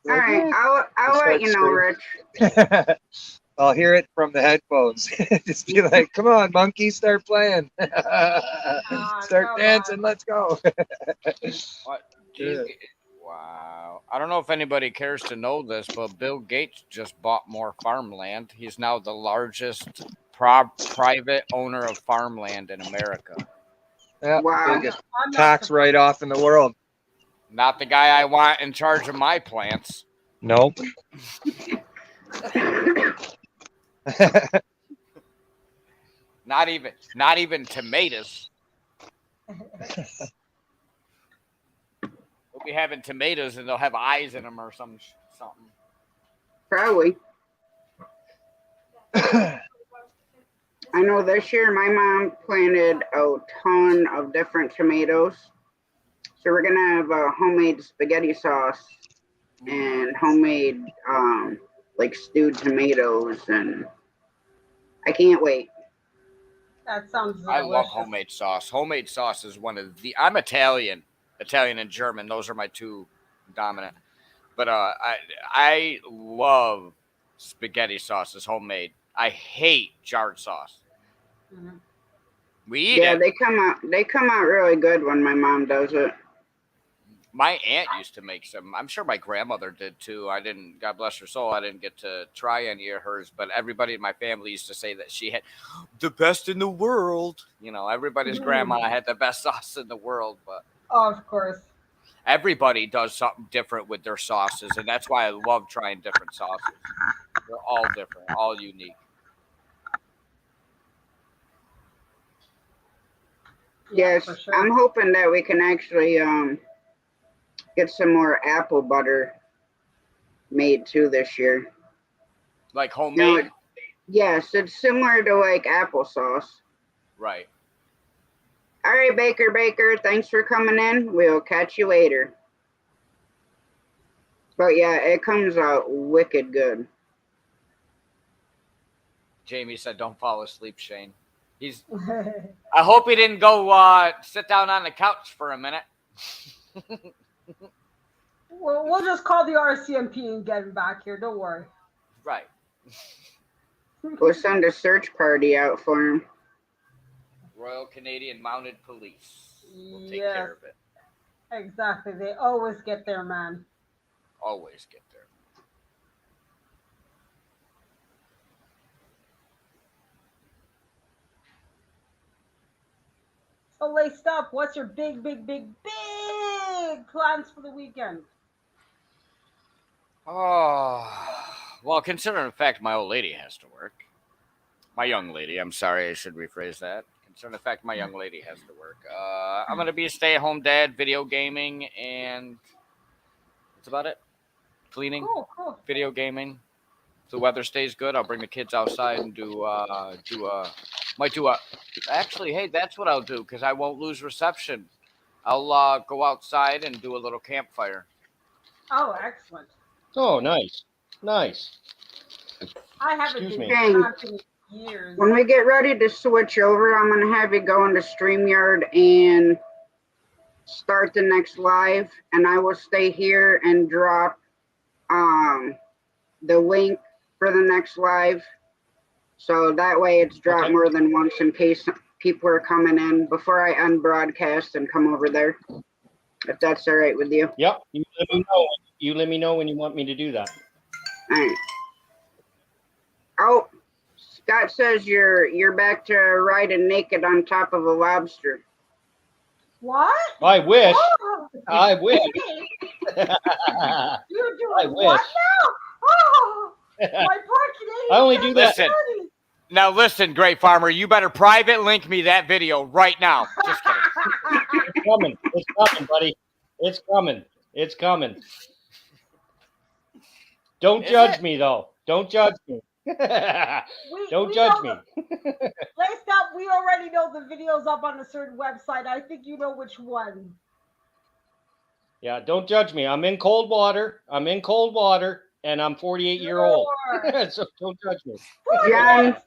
All right, I'll let you know, Rich. I'll hear it from the headphones. Just be like, come on, monkey, start playing. Start dancing, let's go. What? Wow. I don't know if anybody cares to know this, but Bill Gates just bought more farmland. He's now the largest private owner of farmland in America. Yeah, biggest tax write-off in the world. Not the guy I want in charge of my plants. Nope. Not even tomatoes. We'll be having tomatoes and they'll have eyes in them or something. Probably. I know this year my mom planted a ton of different tomatoes. So we're gonna have a homemade spaghetti sauce and homemade like stewed tomatoes, and I can't wait. That sounds delicious. I love homemade sauce. Homemade sauce is one of the. I'm Italian. Italian and German. Those are my two dominant. But I love spaghetti sauces, homemade. I hate jarred sauce. Mhm. We eat Yeah, it. they come out really good when my mom does it. My aunt used to make some. I'm sure my grandmother did too. I didn't, God bless her soul, I didn't get to try any of hers, but everybody in my family used to say that she had the best in the world. You know, everybody's grandma had the best sauce in the world, but Oh, of course. everybody does something different with their sauces, and that's why I love trying different sauces. They're all different, all unique. Yes, for sure. I'm hoping that we can actually get some more apple butter made too this year. Like No, homemade? yes, it's similar to like applesauce. Right. All right, Baker, thanks for coming in. We'll catch you later. But yeah, it comes out wicked good. Jamie said, "Don't fall asleep, Shane." I hope he didn't go sit down on the couch for a minute. We'll just call the RCMP and get him back here. Don't worry. Right. We'll send a search party out for him. Royal Canadian Mounted Police will take Yes. care of it. Exactly. They always get there, man. Always get there. So laced up, what's your big plans for the weekend? Oh, well, considering the fact my old lady has to work. My young lady, I'm sorry, I should rephrase that. Considering the fact my young lady has to work. I'm going to be a stay-at-home dad, video gaming, and that's about it. Cleaning, Cool. video gaming. If the weather stays good, I'll bring the kids outside and actually, hey, that's what I'll do because I won't lose reception. I'll go outside and do a little campfire. Oh, excellent. Oh, nice. Nice. I haven't Excuse been me. camping in years. When we get ready to switch over, I'm going to have you go into StreamYard and start the next live, and I will stay here and drop the link for the next live. So that way it's dropped more than once in case people are coming in before I unbroadcast and come over there. If that's all right with you. Yep. You let me know. You let me know when you want me to do that. All right. Oh, Scott says you're back to riding naked on top of a lobster. What? I wish. Oh. I wish. You're doing I what wish. now? Oh, my poor Canadian. I only do that. Listen, Great Farmer, you better private link me that video right now. Just kidding. It's coming. It's coming, buddy. It's coming. It's coming. Don't judge me, though. Don't judge me. Don't judge me. Laced up, we already know the video's up on a certain website. I think you know which one. Yeah, don't judge me. I'm in cold water. And I'm 48-year-old. So don't judge me. John,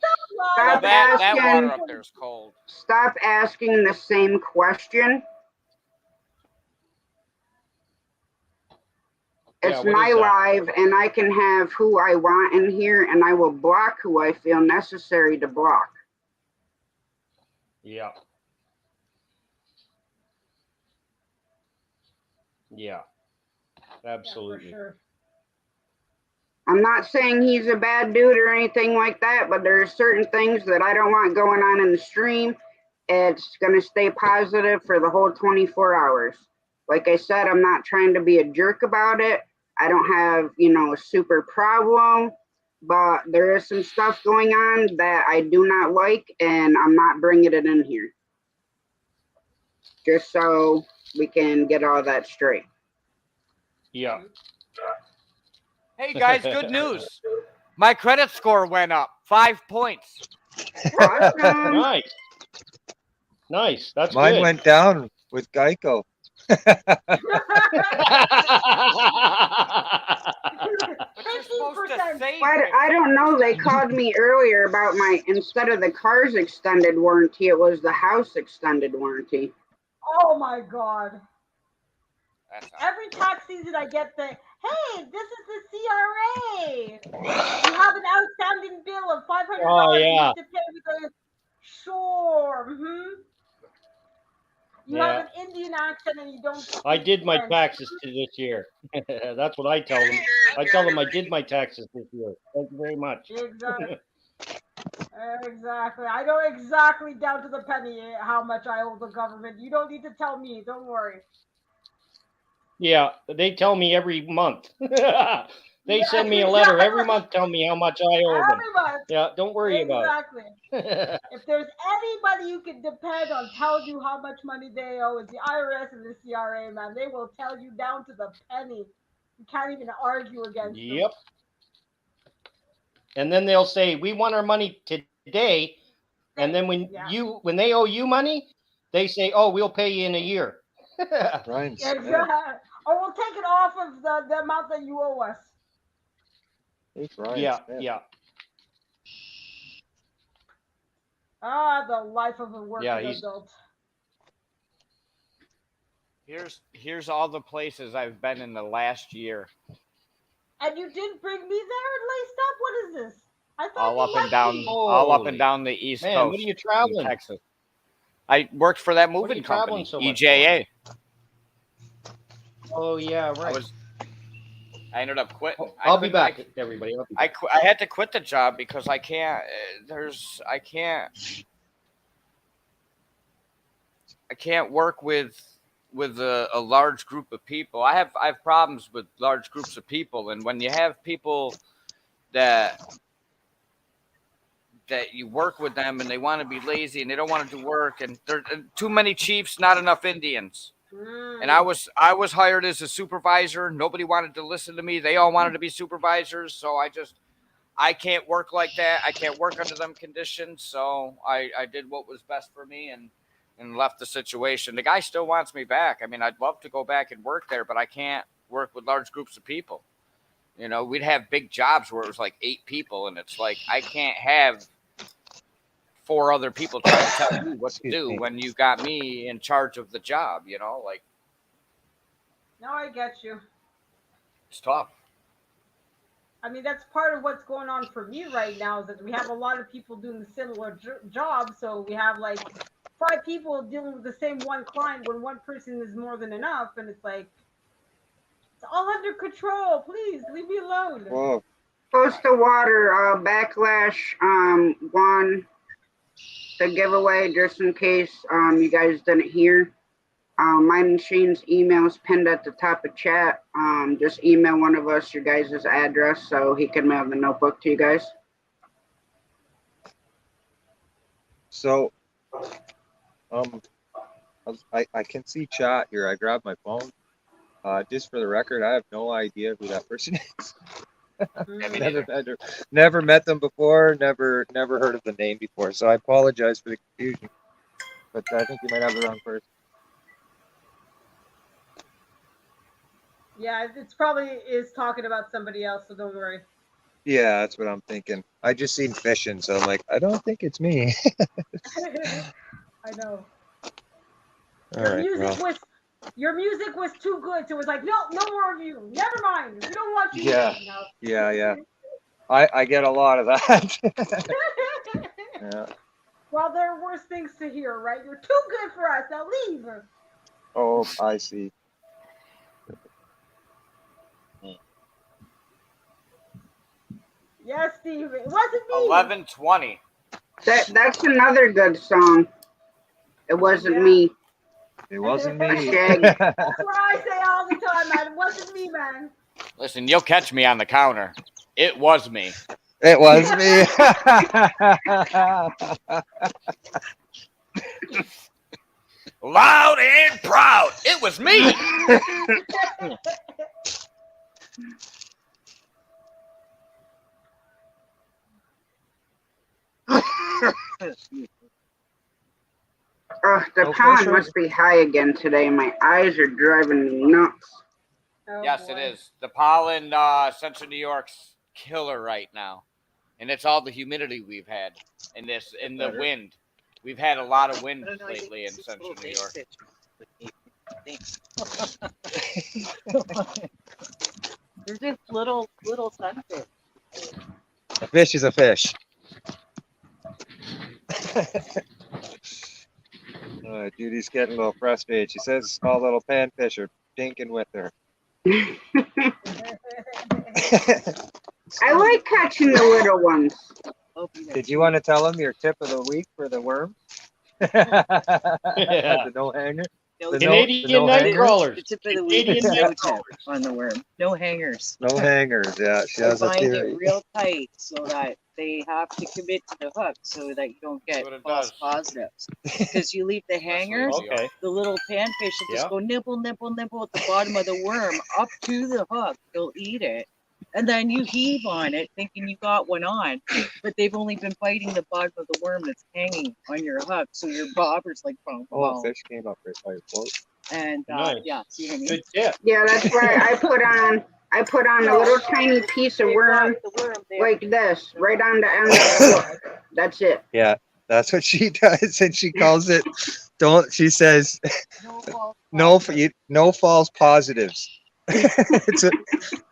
stop that water asking. up there is cold. Stop asking the same question. It's what my is that? live, and I can have who I want in here, and I will block who I feel necessary to block. Yeah. Yeah. Absolutely. Yeah, for sure. I'm not saying he's a bad dude or anything like that, but there are certain things that I don't want going on in the stream. It's going to stay positive for the whole 24 hours. Like I said, I'm not trying to be a jerk about it. I don't have, a super problem, but there is some stuff going on that I do not like, and I'm not bringing it in here. Just so we can get all that straight. Yeah. Hey, guys, good news. My credit score went up 5 points. Awesome. Nice. Nice. That's Mine good. went down with Geico. But I don't know. They called me earlier about instead of the car's extended warranty, it was the house extended warranty. Oh my God. Every tax season, I get the, hey, this is the CRA. You have an outstanding bill of $500 Oh, you yeah. need to pay with a sure. You have Yeah. an Indian accent and you don't I speak did my French. taxes to this year. That's what I tell them. I tell them I did my taxes this year. Thank you very much. Exactly. Exactly. I know exactly down to the penny how much I owe the government. You don't need to tell me. Don't worry. Yeah, they tell me every month. They send me a letter every month telling me how much I owe them. Every month. Yeah, don't worry Exactly. about it. If there's anybody you can depend on telling you how much money they owe, it's the IRS and the CRA, man. They will tell you down to the penny. You can't even argue against them. Yep. And then they'll say, "We want our money today." And then when they owe you money, they say, "Oh, we'll pay you in a year." Ryan Exactly. Or we'll take it off of the amount that you owe us. Yeah, yeah. Ah, the life of a working he's- adult. Here's all the places I've been in the last year. And you didn't bring me there and laced up? What is this? I thought All you up and liked down, me. all up and down the East Man, Coast. what are you in traveling? Texas. I worked for that What are moving you traveling company, so much EJA. Oh yeah, right. I ended up quitting. I'll be back, everybody. I'll be back. I had to quit the job because I can't. I can't work with a large group of people. I have problems with large groups of people, and when you have people that you work with them and they want to be lazy and they don't want to do work, and there are too many chiefs, not enough Indians. And I was hired as a supervisor. Nobody wanted to listen to me. They all wanted to be supervisors. So I can't work like that. I can't work under them conditions. So I did what was best for me and left the situation. The guy still wants me back. I mean, I'd love to go back and work there, but I can't work with large groups of people. You know, we'd have big jobs where it was like 8 people, and it's like I can't have 4 other people trying to tell you what to do when you got me in charge of the job, you know, like. No, I get you. It's tough. I mean, that's part of what's going on for me right now is that we have a lot of people doing similar jobs. So we have like 5 people dealing with the same one client when one person is more than enough. And it's like, it's all under control. Please leave me alone. Whoa. Post the water, backlash, won the giveaway just in case you guys didn't hear. My machine's email is pinned at the top of chat. Just email one of us your guys' address so he can mail the notebook to you guys. So, I can see chat here. I grabbed my phone. Just for the record, I have no idea who that person is. never met them before. Never heard of the name before. So I apologize for the confusion. But I think you might have the wrong person. Yeah, it's probably is talking about somebody else, so don't worry. Yeah, that's what I'm thinking. I just seen fishing, so I'm like, I don't think it's me. I know. All right, Your music was too good, so it was like, no more of you. Never mind. We don't want you. Yeah. I get a lot of that. Yeah. Well, there are worse things to hear, right? You're too good for us. Now leave. Oh, I see. Yes, Steve. It wasn't me. 11:20. That's another good song. It wasn't me. It wasn't me. That's what I say all the time, man. It wasn't me, man. Listen, you'll catch me on the counter. It was me. It was me. Loud and proud. It was me. The pollen must be high again today. My eyes are driving me nuts. Yes, it is. The pollen, Central New York's killer right now, and it's all the humidity we've had in the wind. We've had a lot of wind lately in Central New York. Thanks. They're just little sunfish. A fish is a fish. Judy's getting a little frustrated. She says a small little panfish are dinking with her. I like catching the little ones. Did you want to tell them your tip of the week for the worm? The no hanger. The Canadian night crawlers. The tip of the week is no tip on the worm. No hangers. No hangers. Yeah, she I has a bind theory. it real tight so that they have to commit to the hook so that you don't get false positives. Because you leave the hangers, the little panfish will just go nibble, nibble, nibble at the bottom of the worm up to the hook. They'll eat it. And then you heave on it thinking you got one on, but they've only been biting the bottom of the worm that's hanging on your hook. So your bobber's like, boom, boom. Oh, fish came up right by your float. And yeah, see what I mean? Good tip. Yeah, that's why I put on a little tiny piece of worm like this, right on the end of the hook. That's it. Yeah, that's what she does, and she calls it. She says, no false positives.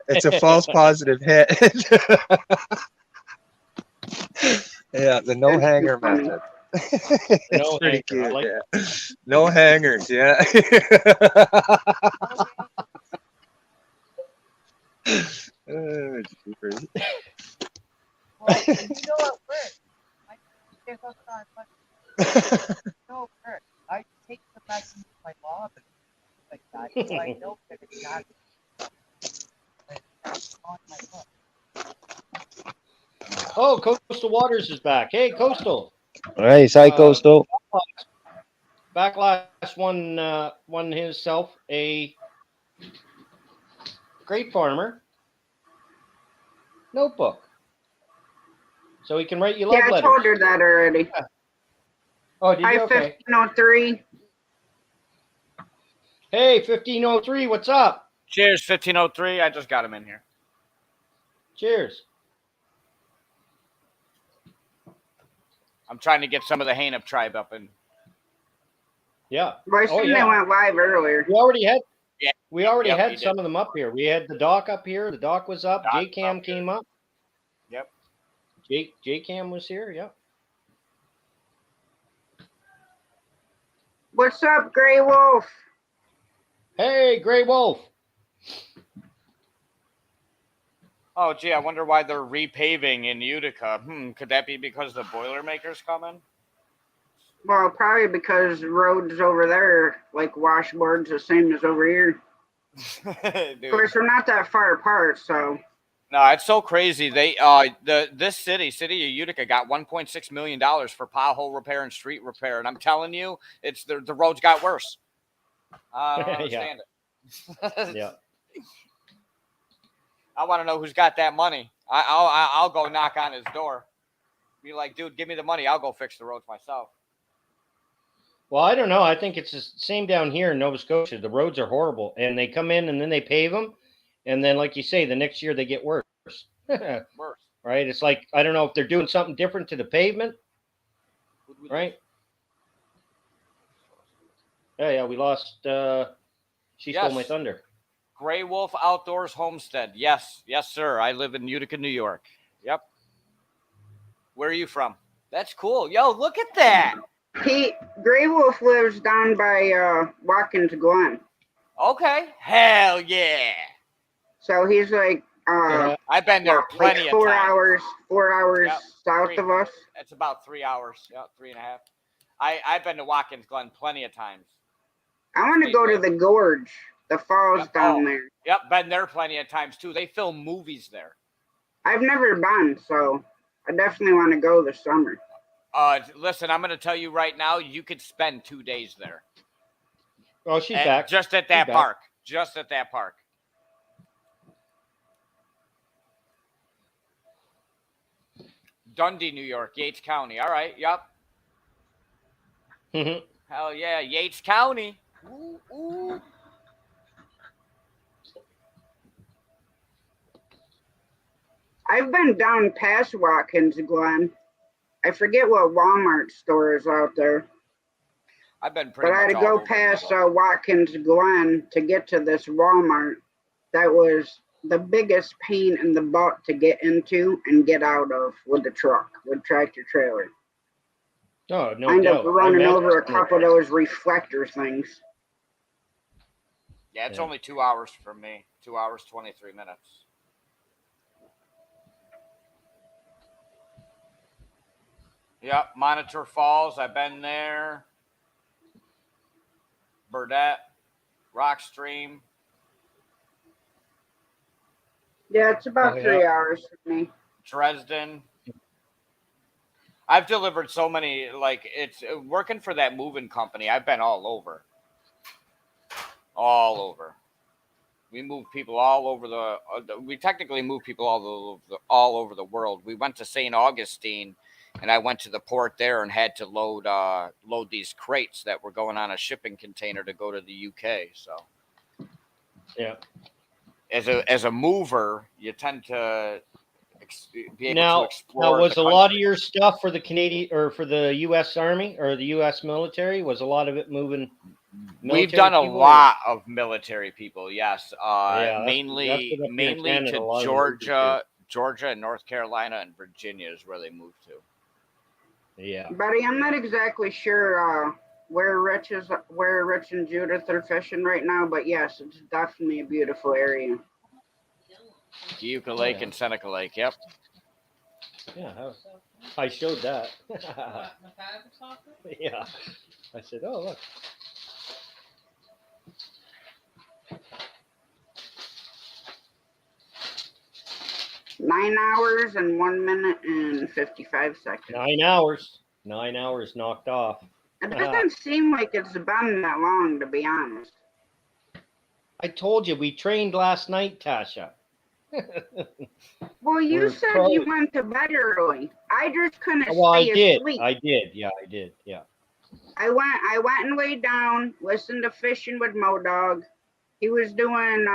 It's a false positive hit. Yeah, the no hanger method. It's pretty cute. Like no hangers. Yeah. Jeepers. Well, you know what works? I get hooked on, but no, work. I take the lesson with my mom like that, so I know that it's not on my hook. Oh, Coastal Waters is back. Hey, Coastal. Nice. Hi, Coastal. Backlash won himself a Great Farmer notebook, so he can write you love letters. Yeah, I told her that already. Yeah. Oh, did you? Hi, Okay. 1503. Hey, 1503, what's up? Cheers, 1503. I just got him in here. Cheers. I'm trying to get some of the Haineup tribe up in. Yeah. Well, I seen they went live earlier. We already had. Yeah. We already Yep, had some of them up here. We had the Doc up here. The Doc was up. J-Cam came up. Yep. J-Cam was here. Yep. What's up, Gray Wolf? Hey, Gray Wolf. Oh, gee, I wonder why they're repaving in Utica. Could that be because the Boilermakers coming? Well, probably because roads over there, like washboards, the same as over here. Of course, we're not that far apart, so. No, it's so crazy. They this city of Utica got $1.6 million for pothole repair and street repair, and I'm telling you, it's the roads got worse. I don't understand it. Yeah. I want to know who's got that money. I'll go knock on his door. Be like, dude, give me the money. I'll go fix the roads myself. Well, I don't know. I think it's the same down here in Nova Scotia. The roads are horrible, and they come in and then they pave them, and then, like you say, the next year they get worse. Worse. Right? It's like, I don't know if they're doing something different to the pavement. Right? Yeah, we lost. She stole my thunder. Gray Wolf Outdoors Homestead. Yes, sir. I live in Utica, New York. Yep. Where are you from? That's cool. Yo, look at that. Gray Wolf lives down by Watkins Glen. Okay. Hell yeah. So he's like I've been there plenty like of 4 times. 4 hours south of us. It's about 3 hours. Yeah, 3.5. I've been to Watkins Glen plenty of times. I want to go to the gorge, the falls down there. Yep, been there plenty of times too. They film movies there. I've never been, so I definitely want to go this summer. Listen, I'm going to tell you right now, you could spend 2 days there. Oh, she's back. Just at that park. Just at that park. Dundee, New York, Yates County. All right, yep. Hell yeah, Yates County. Ooh, ooh. I've been down past Watkins Glen. I forget what Walmart store is out there. I've been pretty But I had much to all go over past New York. Watkins Glen to get to this Walmart. That was the biggest pain in the butt to get into and get out of with the truck, with tractor trailer. Oh, no I ended up doubt. I running imagine over a some of couple of those reflector things. Yeah, it's Yeah. only 2 hours for me. 2 hours, 23 minutes. Yep, Monitor Falls. I've been there. Burdette, Rockstream. Yeah, it's about Oh, 3 yeah. hours for me. Dresden. I've delivered so many, like, it's working for that moving company. I've been all over. All over. We move people all over we technically move people all over the world. We went to St. Augustine, and I went to the port there and had to load these crates that were going on a shipping container to go to the UK. So, Yeah. As a mover, you tend to be able to Now, explore was the a lot of country. your stuff for the Canadian or for the U.S. Army or the U.S. military? Was a lot of it moving? We've Military done a people, lot of military people, yes. Yeah, that's Mainly what up here in Canada, to a lot of them moved to. Georgia, and North Carolina, and Virginia is where they moved to. Yeah. Buddy, I'm not exactly sure where Rich and Judith are fishing right now, but yes, it's definitely a beautiful area. Keuka Lake and Seneca Lake, yep. Yeah, I showed that. Yeah. I said, oh, look. $9 hours and 1 minute and 55 seconds. 9 hours. 9 hours knocked off. It doesn't seem like it's been that long, to be honest. I told you, we trained last night, Tasha. Well, you We're said pros. you went to bed early. I just couldn't Well, I stay did. asleep. I did. Yeah, I did. Yeah. I went and laid down, listened to Fishing with Modog. He was doing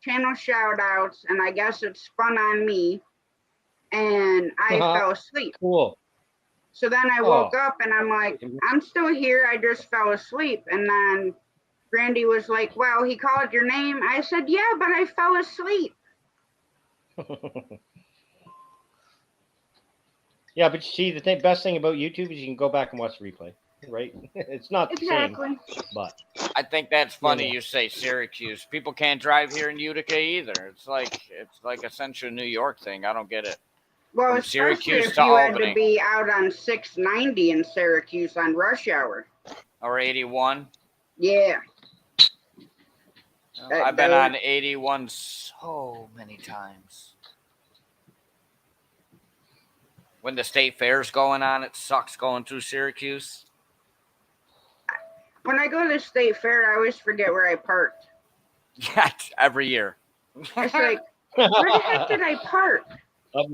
channel shout outs, and I guess it spun on me, and I fell asleep. Cool. So then I woke up, and I'm like, I'm still here. I just fell asleep. And then Brandy was like, well, he called your name. I said, yeah, but I fell asleep. Yeah, but you see, the best thing about YouTube is you can go back and watch the replay, right? It's not the same, but I think that's funny Yeah. you say Syracuse. People can't drive here in Utica either. It's like a central New York thing. I don't get it. Well, From especially Syracuse if to you had Albany. to be out on 690 in Syracuse on rush hour. Or 81. Yeah. I've been on 81 so many times. When the state fair's going on, it sucks going through Syracuse. When I go to the state fair, I always forget where I parked. Yeah, every year. It's like, where the heck did I park?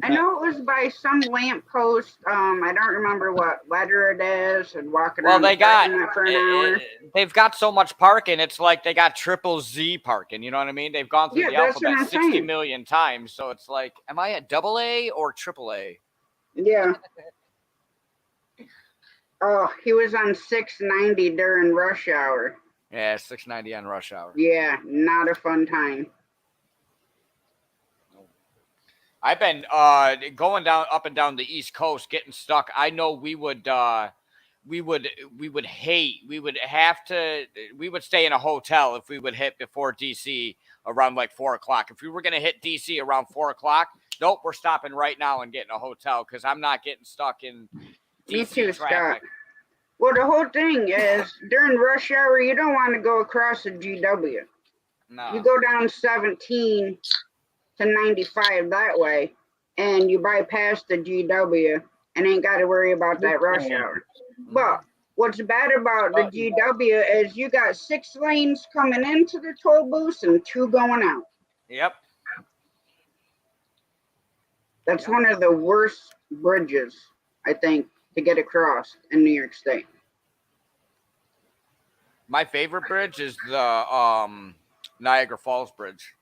I know it was by some lamppost. I don't remember what letter it is, and walking Well, around they the got parking lot for an hour. they've got so much parking. It's like they got triple Z parking. You know what I mean? They've gone through Yeah, the that's what alphabet I'm 60 saying. million times. So it's like, am I at double A or triple A? Yeah. Oh, he was on 690 during rush hour. Yeah, 690 on rush hour. Yeah, not a fun time. I've been going up and down the East Coast, getting stuck. I know we would have to stay in a hotel if we would hit before DC around like 4 o'clock. If we were gonna hit DC around 4 o'clock, nope, we're stopping right now and getting a hotel because I'm not getting stuck in Me DC too, traffic. Scott. Well, the whole thing is during rush hour, you don't want to go across the GW. No. You go down 17 to 95 that way, and you bypass the GW and ain't got to worry about that rush hour. But what's bad about the GW is you got 6 lanes coming into the toll booth and 2 going out. Yep. That's one of the worst bridges, I think, to get across in New York State. My favorite bridge is the Niagara Falls Bridge.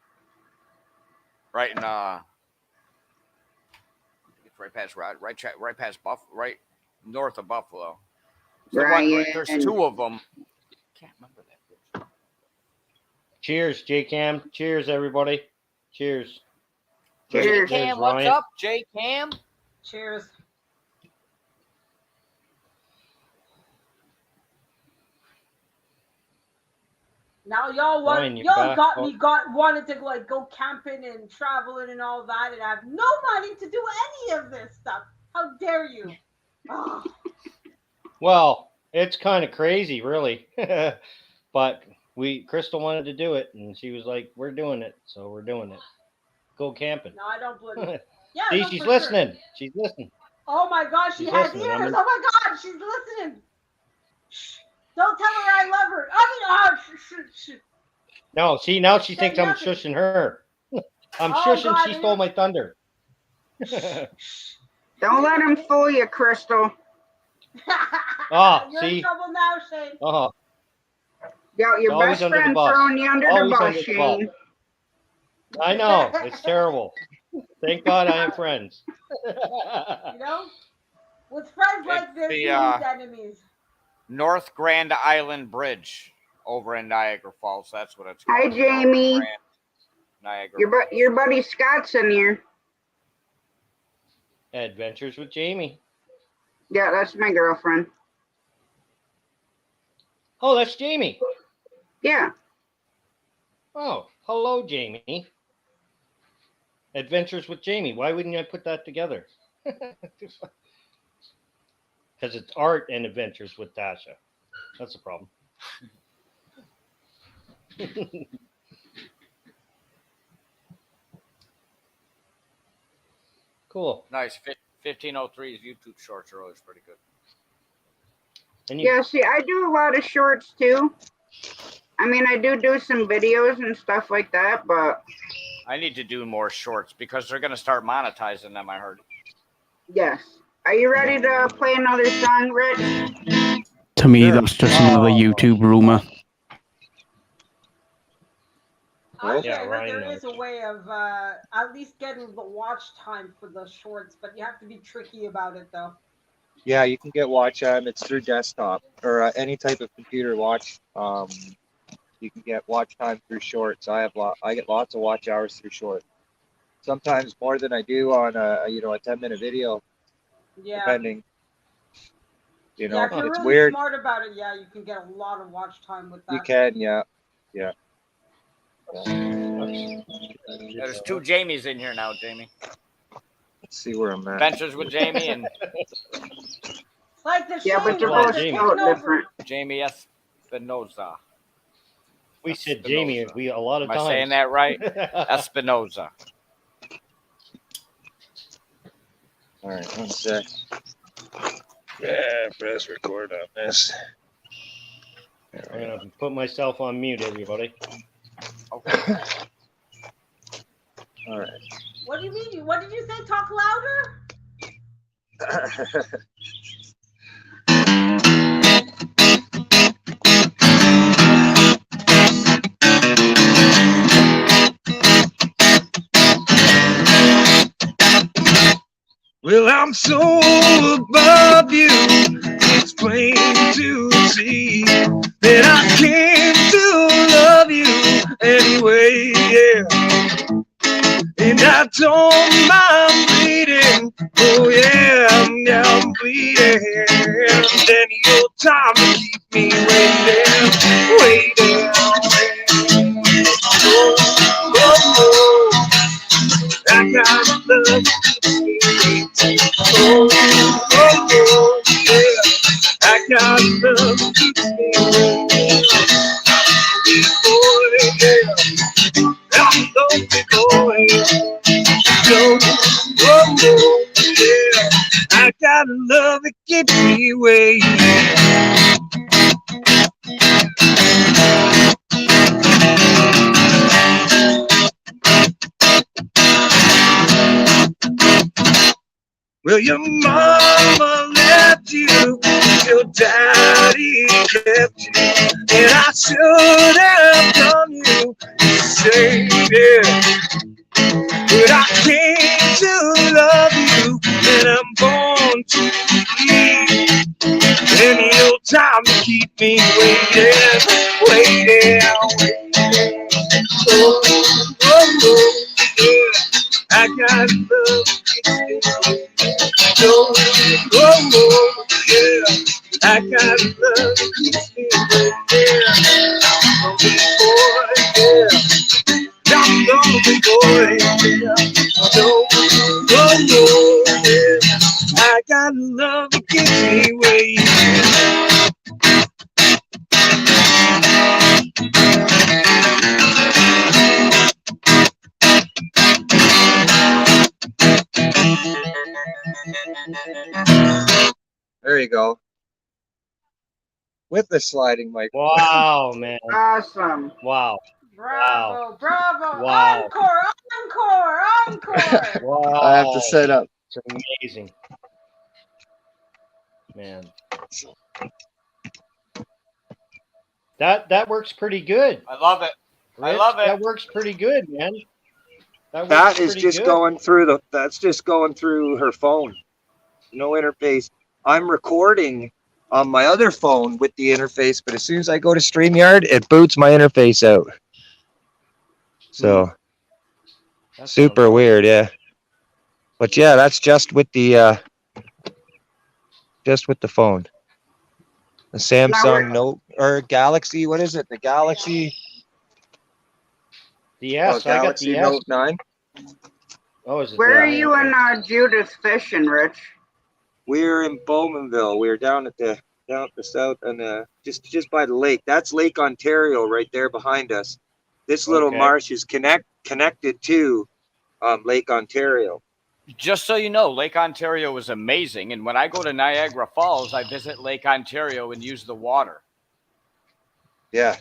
Right in it's right past right past right north of Buffalo. There's two of them. Can't remember that. Cheers, J-Cam. Cheers, everybody. Cheers. Cheers. J-Cam, what's up, J-Cam? Cheers. Now y'all wanted to go camping and traveling and all that, and I have no money to do any of this stuff. How dare you? Oh. Well, it's kind of crazy, really. But Crystal wanted to do it, and she was like, "We're doing it, so we're doing it. Go camping." No, I don't believe it. Yeah, see, no, she's for listening. Sure. She's listening. Oh my gosh, she has ears. Oh my God, she's listening. Shh. Don't tell her I love her. I mean, shh. No, see, now she thinks I'm shushing her. I'm shushing. God, she stole my thunder. Don't let him fool you, Crystal. Oh, you're see? in trouble now, Shane. Oh. Your best friend throwing you under the bus, Shane. I know. It's terrible. Thank God I have friends. You know? With friends like this, you need enemies. North Grand Island Bridge over in Niagara Falls. That's what it's called. Hi, Jamie. Niagara. Your buddy Scott's in here. Adventures with Jamie. Yeah, that's my girlfriend. Oh, that's Jamie. Yeah. Oh, hello, Jamie. Adventures with Jamie. Why wouldn't I put that together? Because it's art and adventures with Tasha. That's the problem. Cool. Nice. 1503's YouTube shorts are always pretty good. Yeah, see, I do a lot of shorts too. I mean, I do some videos and stuff like that, but I need to do more shorts because they're going to start monetizing them, I heard. Yes. Are you ready to play another song, Rich? To me, that's just another YouTube rumor. Actually, I heard there is a way of at least getting the watch time for the shorts, but you have to be tricky about it, though. Yeah, you can get watch time. It's through desktop or any type of computer watch. You can get watch time through shorts. I get lots of watch hours through shorts. Sometimes more than I do on a 10-minute video. Yeah. Depending. You know, yeah, if you're it's really weird. smart about it, yeah, you can get a lot of watch time with that. You can, yeah. There's two Jamies in here now, Jamie. Let's see where I'm at. Adventures with Jamie and like the yeah, but they're both different. Jamie Espinoza. We said Jamie a lot of times. Am I saying that right? Espinoza. All right, 1 sec. Yeah, press record on this. I'm gonna put myself on mute, everybody. Okay. All right. What do you mean? What did you say? Talk louder? Well, I'm so above you, it's plain to see that I came to love you anyway, yeah. And I don't mind bleeding, oh yeah, I'm bleeding. And your time to keep me waiting. Oh, I got love. Oh, yeah, I got love. Oh, yeah, I'm lonely boy. Oh, yeah, I got love that keeps me waiting. Well, your mama left you, your daddy kept you, and I should have done you the same, yeah. But I came to love you, and I'm born to believe, and your me waiting, waiting. Oh, oh, oh, yeah. I got love keeps me waiting. Oh, oh, oh, yeah. I got love keeps me waiting. Lonely boy, yeah. I'm lonely boy, yeah. Oh, oh, oh, yeah. I got love that keeps me waiting. There you go. With the sliding mic. Wow, man. Awesome. Wow. Bravo, bravo. Wow. Encore, encore, encore. Wow. I have to set up. It's amazing. Man. That works pretty good. I love it. I Rich, love it. That works pretty good, man. That is just going through that's just going through her phone. No interface. I'm recording on my other phone with the interface, but as soon as I go to StreamYard, it boots my interface out. So super weird, yeah. But yeah, that's just with the phone. The Samsung Note or Galaxy, what is it? The Galaxy. The S. I got the S. Note 9. Oh, is it? Where are you and Judith fishing, Rich? We're in Bowmanville. We're down at the south and just by the lake. That's Lake Ontario right there behind us. This little marsh is connected to Lake Ontario. Just so you know, Lake Ontario is amazing. And when I go to Niagara Falls, I visit Lake Ontario and use the water. Yeah.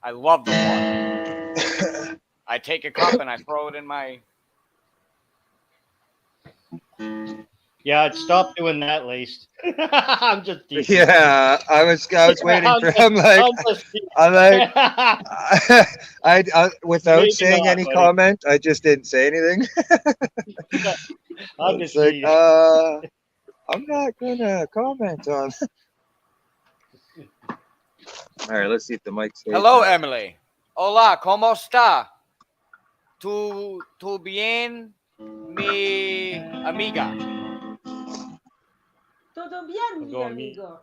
I love the water. I take a cup and I throw it in my... Yeah, stop doing that, Laced. I'm just teasing. Yeah, I was waiting for him. I without Maybe saying not, any buddy. comment, I just didn't say anything. I'm just like, teasing. I'm not gonna comment on. All right, let's see if the mic stays. Hello, Emily. Hola, ¿cómo está? ¿Tú bien, mi amiga? Todo bien, mi amigo.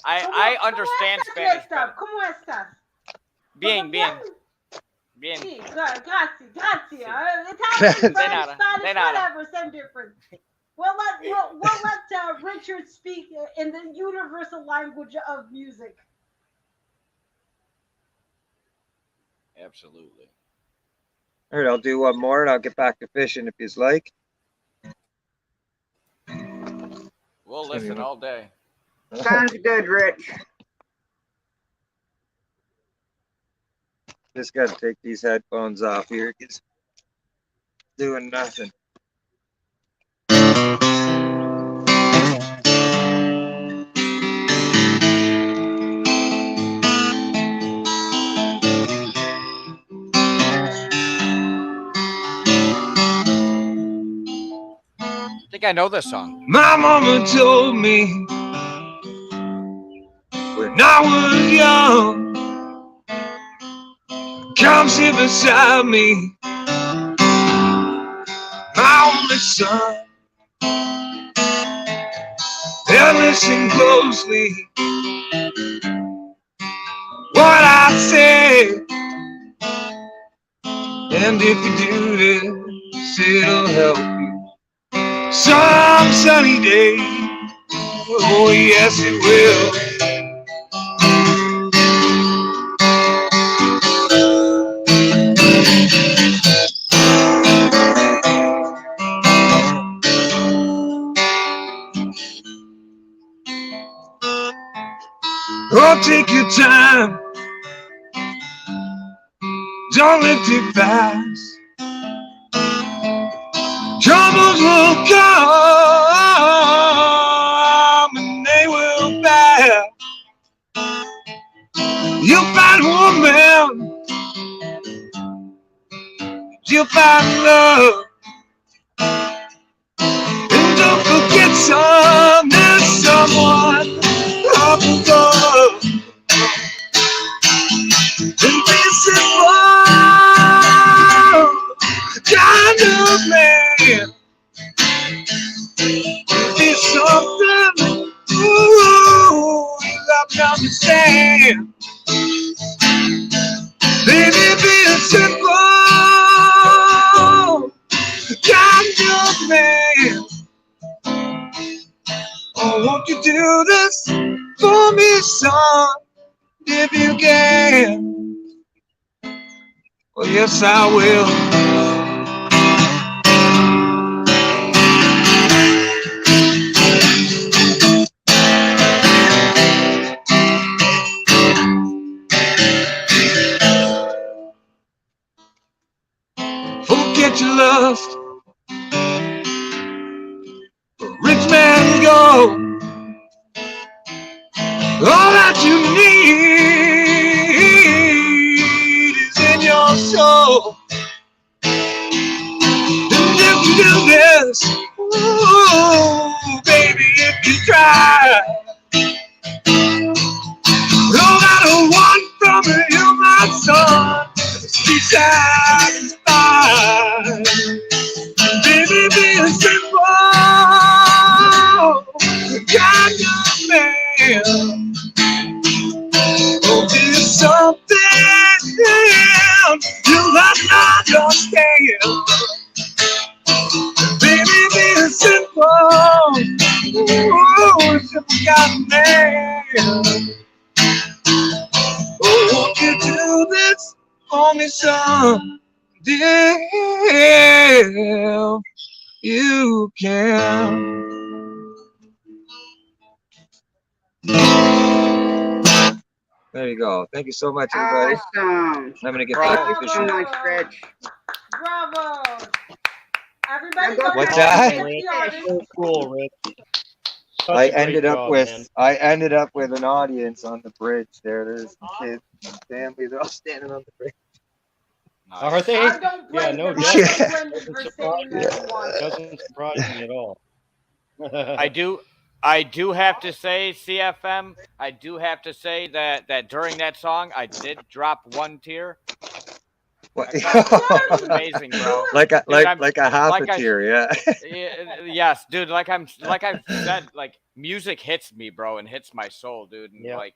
I understand Spanish. ¿Cómo estás? Bien, bien. Bien. Sí, gracias, gracias. Italian, De French, nada, Spanish, de nada. whatever, same difference. We'll let Richard speak in the universal language of music. Absolutely. All right, I'll do one more and I'll get back to fishing if you'd like. We'll listen all day. Sounds good, Rich. Just got to take these headphones off here. It's doing nothing. I think I know this song. My mama told me when I was young, come sit beside me, my only son, and listen closely what I say, and if you do this, it'll help you some sunny day. Oh yes, it will. Oh, take your time. Don't live too fast. Troubles will come and they will pass. You'll find one man. You'll find love. And don't forget there's someone up understand. Baby, being simple, kind of man. Oh, won't you do this for me, son, if you can? Well, yes, I will. Forget your lust, rich man go. All that you need is in your soul. And you can do this, ooh, baby, if you try. No matter what from you, my son, be satisfied. Baby, being simple, kind of man. Oh, there's something you must understand. Baby, being simple, ooh, simple kind of man. Oh, won't you do this for me, son? Dear, you can. There you go. Thank you so much, everybody. Awesome. I'm gonna get Thank back you to so fishing. much, Rich. Bravo. Everybody, What's that? So cool, Rick. Such I a great ended up job, with man. an audience on the bridge there. There's kids and family. They're all standing on the bridge. Are they? I don't Yeah, blame no them. doubt. I don't blame them Doesn't for surprise saying me. that they want it. Doesn't surprise me at all. I do have to say, CFM, I do have to say that during that song, I did drop one tear. What? It was amazing, bro. like a Dude, like a half like a I- tear, yeah. Yes, dude. Like I've said, like music hits me, bro, and hits my soul, dude. And like,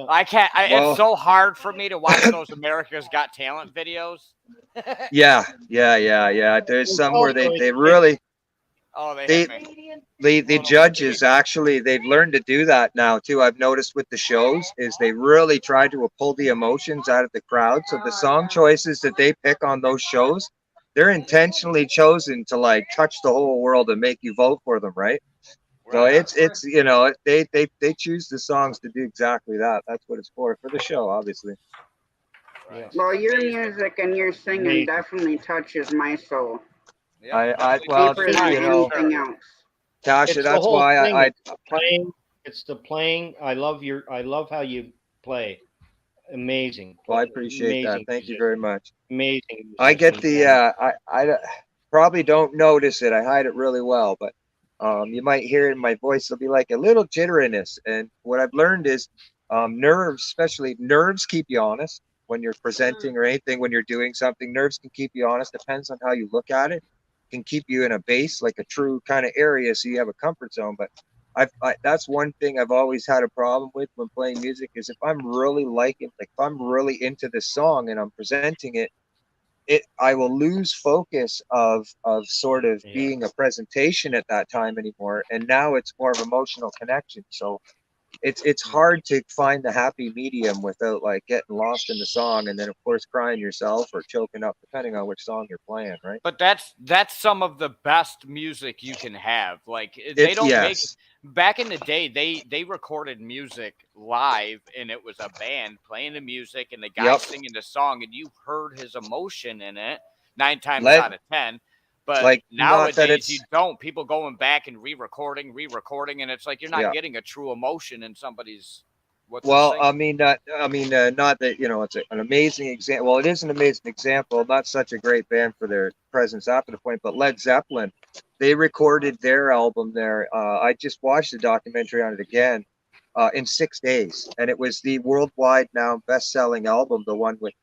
I can't. Well- It's so hard for me to watch those America's Got Talent videos. Yeah. There's some where they really Oh, they the judges actually they've learned to do that now too. I've noticed with the shows is they really try to pull the emotions out of the crowd. So the song choices that they pick on those shows, they're intentionally chosen to like touch the whole world and make you vote for them, right? So it's you know they choose the songs to do exactly that. That's what it's for the show, obviously. Well, your music and your singing Amazing. definitely touches my soul. Well, Deeper than you know, anything else. Tasha, It's the that's whole why thing. I It's the playing. It's the playing. I love how you play. Amazing. Well, I appreciate that. Amazing Thank you musician. very much. Amazing. I get musician, the and I probably don't notice it. I hide it really well, but you might hear it in my voice. It'll be like a little jitteriness. And what I've learned is nerves, especially nerves, keep you honest when you're presenting or anything. When you're doing something, nerves can keep you honest. Depends on how you look at it. Can keep you in a base, like a true kind of area, so you have a comfort zone. But that's one thing I've always had a problem with when playing music is if I'm really liking, like if I'm really into this song and I'm presenting it, I will lose focus of sort of being a presentation at that time anymore, and now it's more of emotional connection. So it's hard to find the happy medium without like getting lost in the song and then of course crying yourself or choking up, depending on which song you're playing, right? But that's some of the best music you can have. Like they don't make. Back in the day, they recorded music live, and it was a band playing the music, and the guy singing the song, and you heard his emotion in it 9 times out of 10. But like, nowadays, you don't. People going back and re-recording, and it's like you're not Yeah. getting a true emotion in somebody's. Well, I mean, not that, you know, it's an amazing example. Well, it is an amazing example. Not such a great band for their presence after the point, but Led Zeppelin, they recorded their album there. I just watched the documentary on it again in 6 days, and it was the worldwide now best-selling album. The one with,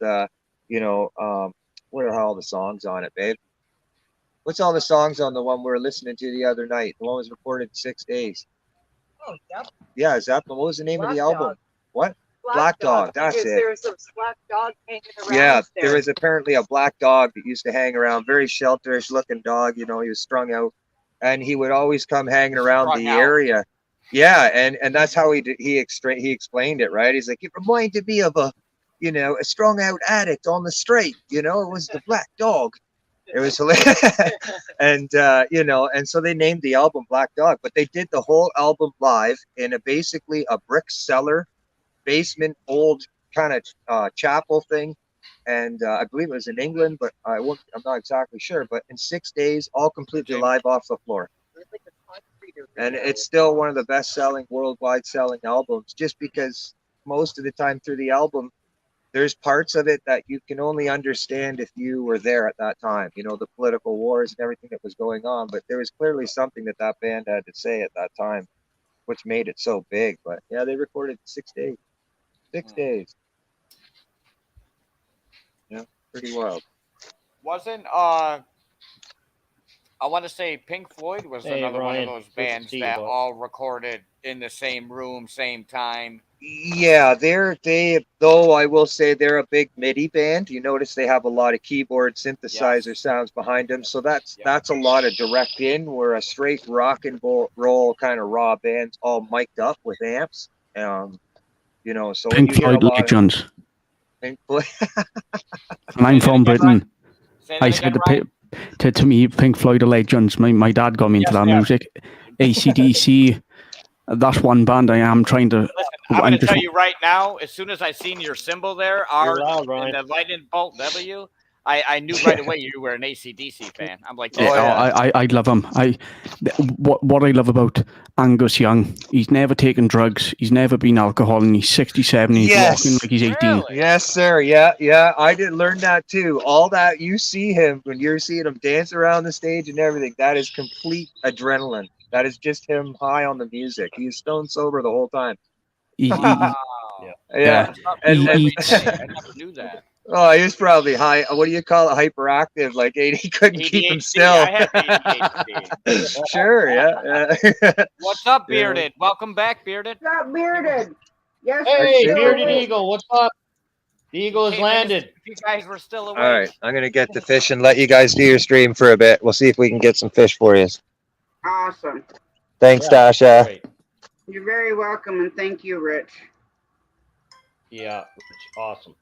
you know, what are all the songs on it, babe? What's all the songs on the one we were listening to the other night? The one was recorded in 6 days. Oh, yep. Yeah, Zeppelin. What was the name of the album? What? Black dog, that's because it. there was some black dog hanging around. Yeah, there was apparently a black dog that used to hang around, very shelterish looking dog, you know, he was strung out, and he would always come hanging around Strung the out. area. Yeah, and that's how he explained it, right? He's like, it reminded me of a, you know, a strung out addict on the street, you know, it was the black dog. It was hilarious. And you know, and so they named the album Black Dog, but they did the whole album live in basically a brick cellar, basement, old kind of chapel thing. And I believe it was in England, but I'm not exactly sure. But in 6 days, all completely live off the floor. And it's still one of the best-selling, worldwide selling albums, just because most of the time through the album, there's parts of it that you can only understand if you were there at that time. You know, the political wars and everything that was going on. But there was clearly something that band had to say at that time, which made it so big. But yeah, they recorded 6 days. 6 days. Yeah, pretty wild. Wasn't I want to say Pink Floyd was Hey, another Ryan. one of those Good to bands see you, that bud. all recorded in the same room, same time. Yeah, though I will say they're a big MIDI band. You notice they have a lot of keyboard synthesizer sounds behind them. So that's a lot of direct in, where a straight rock and roll kind of raw band's all mic'd up with amps. You know, so when Pink you hear a Floyd lot legends. of Pink Floyd. And I'm from Britain. Say I that said again, to me, Pink Floyd are legends. My dad got me into that music. AC/DC, that's one band I am trying to. I'm going to tell you right now, as soon as I seen your symbol there, R loud, and Ryan. the lightning bolt W, I knew right away you were an AC/DC fan. I'm like, I love him. What I love about Angus Young, he's never taken drugs, he's never been alcohol, and he's 67. He's walking like he's 18. Yes, sir. Yeah. I did learn that too. All that you see him when you're seeing him dance around the stage and everything, that is complete adrenaline. That is just him high on the music. He's stone sober the whole time. wow. Yeah. He I eats. never knew that. Oh, he was probably high. What do you call it? Hyperactive. Like he couldn't keep him ADHD. still. I have ADHD. Sure. Yeah. What's up, Bearded? Welcome back, Bearded. What's up, Bearded? Yes, Hey, we're still Bearded awake. Eagle, what's up? The Eagle has landed. You guys were still awake. All right. I'm gonna get to fish and let you guys do your stream for a bit. We'll see if we can get some fish for you. Awesome. Thanks, Tasha. Great. You're very welcome, and thank you, Rich. Yeah, Rich, awesome.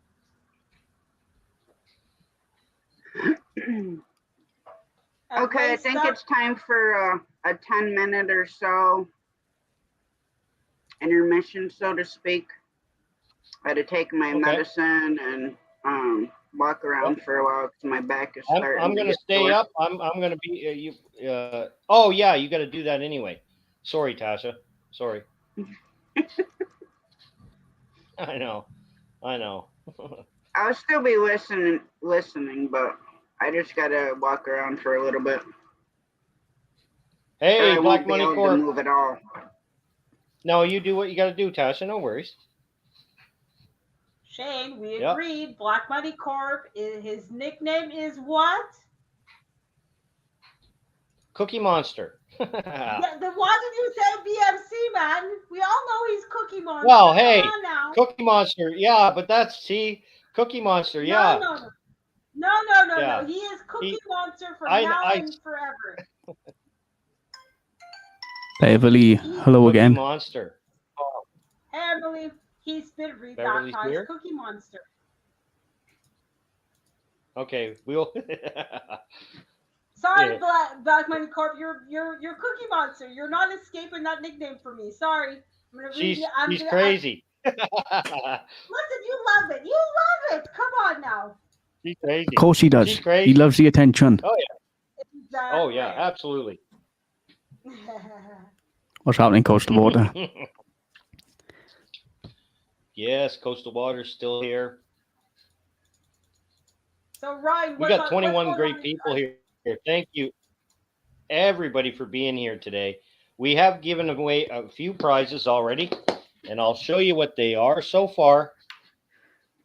Okay, I think it's time for a 10-minute or so intermission, so to speak. I had to take my medicine and walk around for a while because my back is starting. I'm going to stay sore. up. I'm going to be oh yeah, you got to do that anyway. Sorry, Tasha. Sorry. I know. I'll still be listening, but I just gotta walk around for a little bit. Hey, I Black won't be Money able to Corp. move at all. No, you do what you got to do, Tasha. No worries. Shane, we Yep. agreed. Black Money Corp. His nickname is what? Cookie Monster. Yeah, then why did you say BMC, man? We all know he's Cookie Monster. Well, hey, Come on now. Cookie Monster. Yeah, but Cookie Monster. Yeah. No. Yeah. He is Cookie Monster from I- now I- and forever. Beverly, hello Cookie again. Monster. Hey, Emily, he's been Beverly's rebaptized here? Cookie Monster. Okay, we'll. Sorry, Yeah. Black Money Corp. You're Cookie Monster. You're not escaping that nickname for me. Sorry. I'm gonna read She's you. crazy. Listen, you love it. You love it. Come on now. She's crazy. Of course he does. She's crazy. He loves the attention. Oh yeah. Exactly. Oh yeah, absolutely. What's happening, Coastal Water? Yes, Coastal Water's still here. So Ryan, We got 21 great people here. Thank you, everybody, for being here today. We have given away a few prizes already, and I'll show you what they are so far.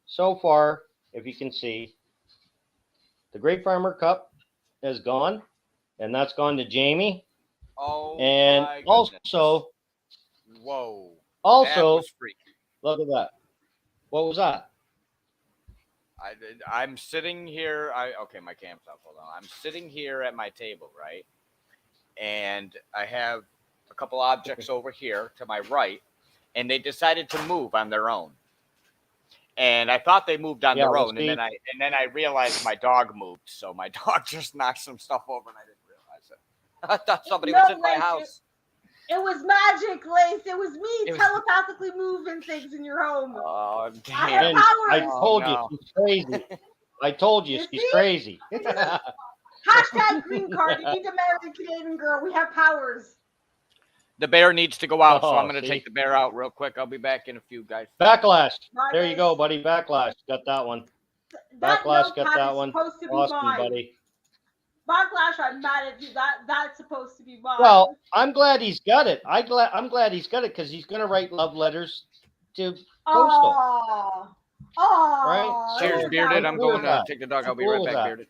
So far, if you can see, the Great Farmer Cup has gone, and that's gone to Jamie. Oh, and my goodness. also, Whoa. That also, was freaky. Look at that. What was that? I'm sitting here. Okay, my cam's off. Hold on. I'm sitting here at my table, right? And I have a couple objects over here to my right, and they decided to move on their own. And I thought they moved on their own, and then I realized my dog moved. So my dog just knocked some stuff over, and I didn't realize it. I thought somebody was in my house. It was magic, Lace. It was me telepathically moving things in your home. Oh, damn. I have powers. I told you she's crazy. I told you she's crazy. Hashtag green card. You need to marry a Canadian girl. We have powers. The bear needs to go out, so I'm going to take the bear out real quick. I'll be back in a few, guys. Backlash. There you go, buddy. Backlash. Got that one. Backlash got that one. Awesome, buddy. Backlash, I'm mad at you. That's supposed to be mine. Well, I'm glad he's got it. I'm glad he's got it because he's going to write love letters to Coastal. Oh, right? Cheers, Bearded. I'm going to take the dog. I'll be right back, Bearded.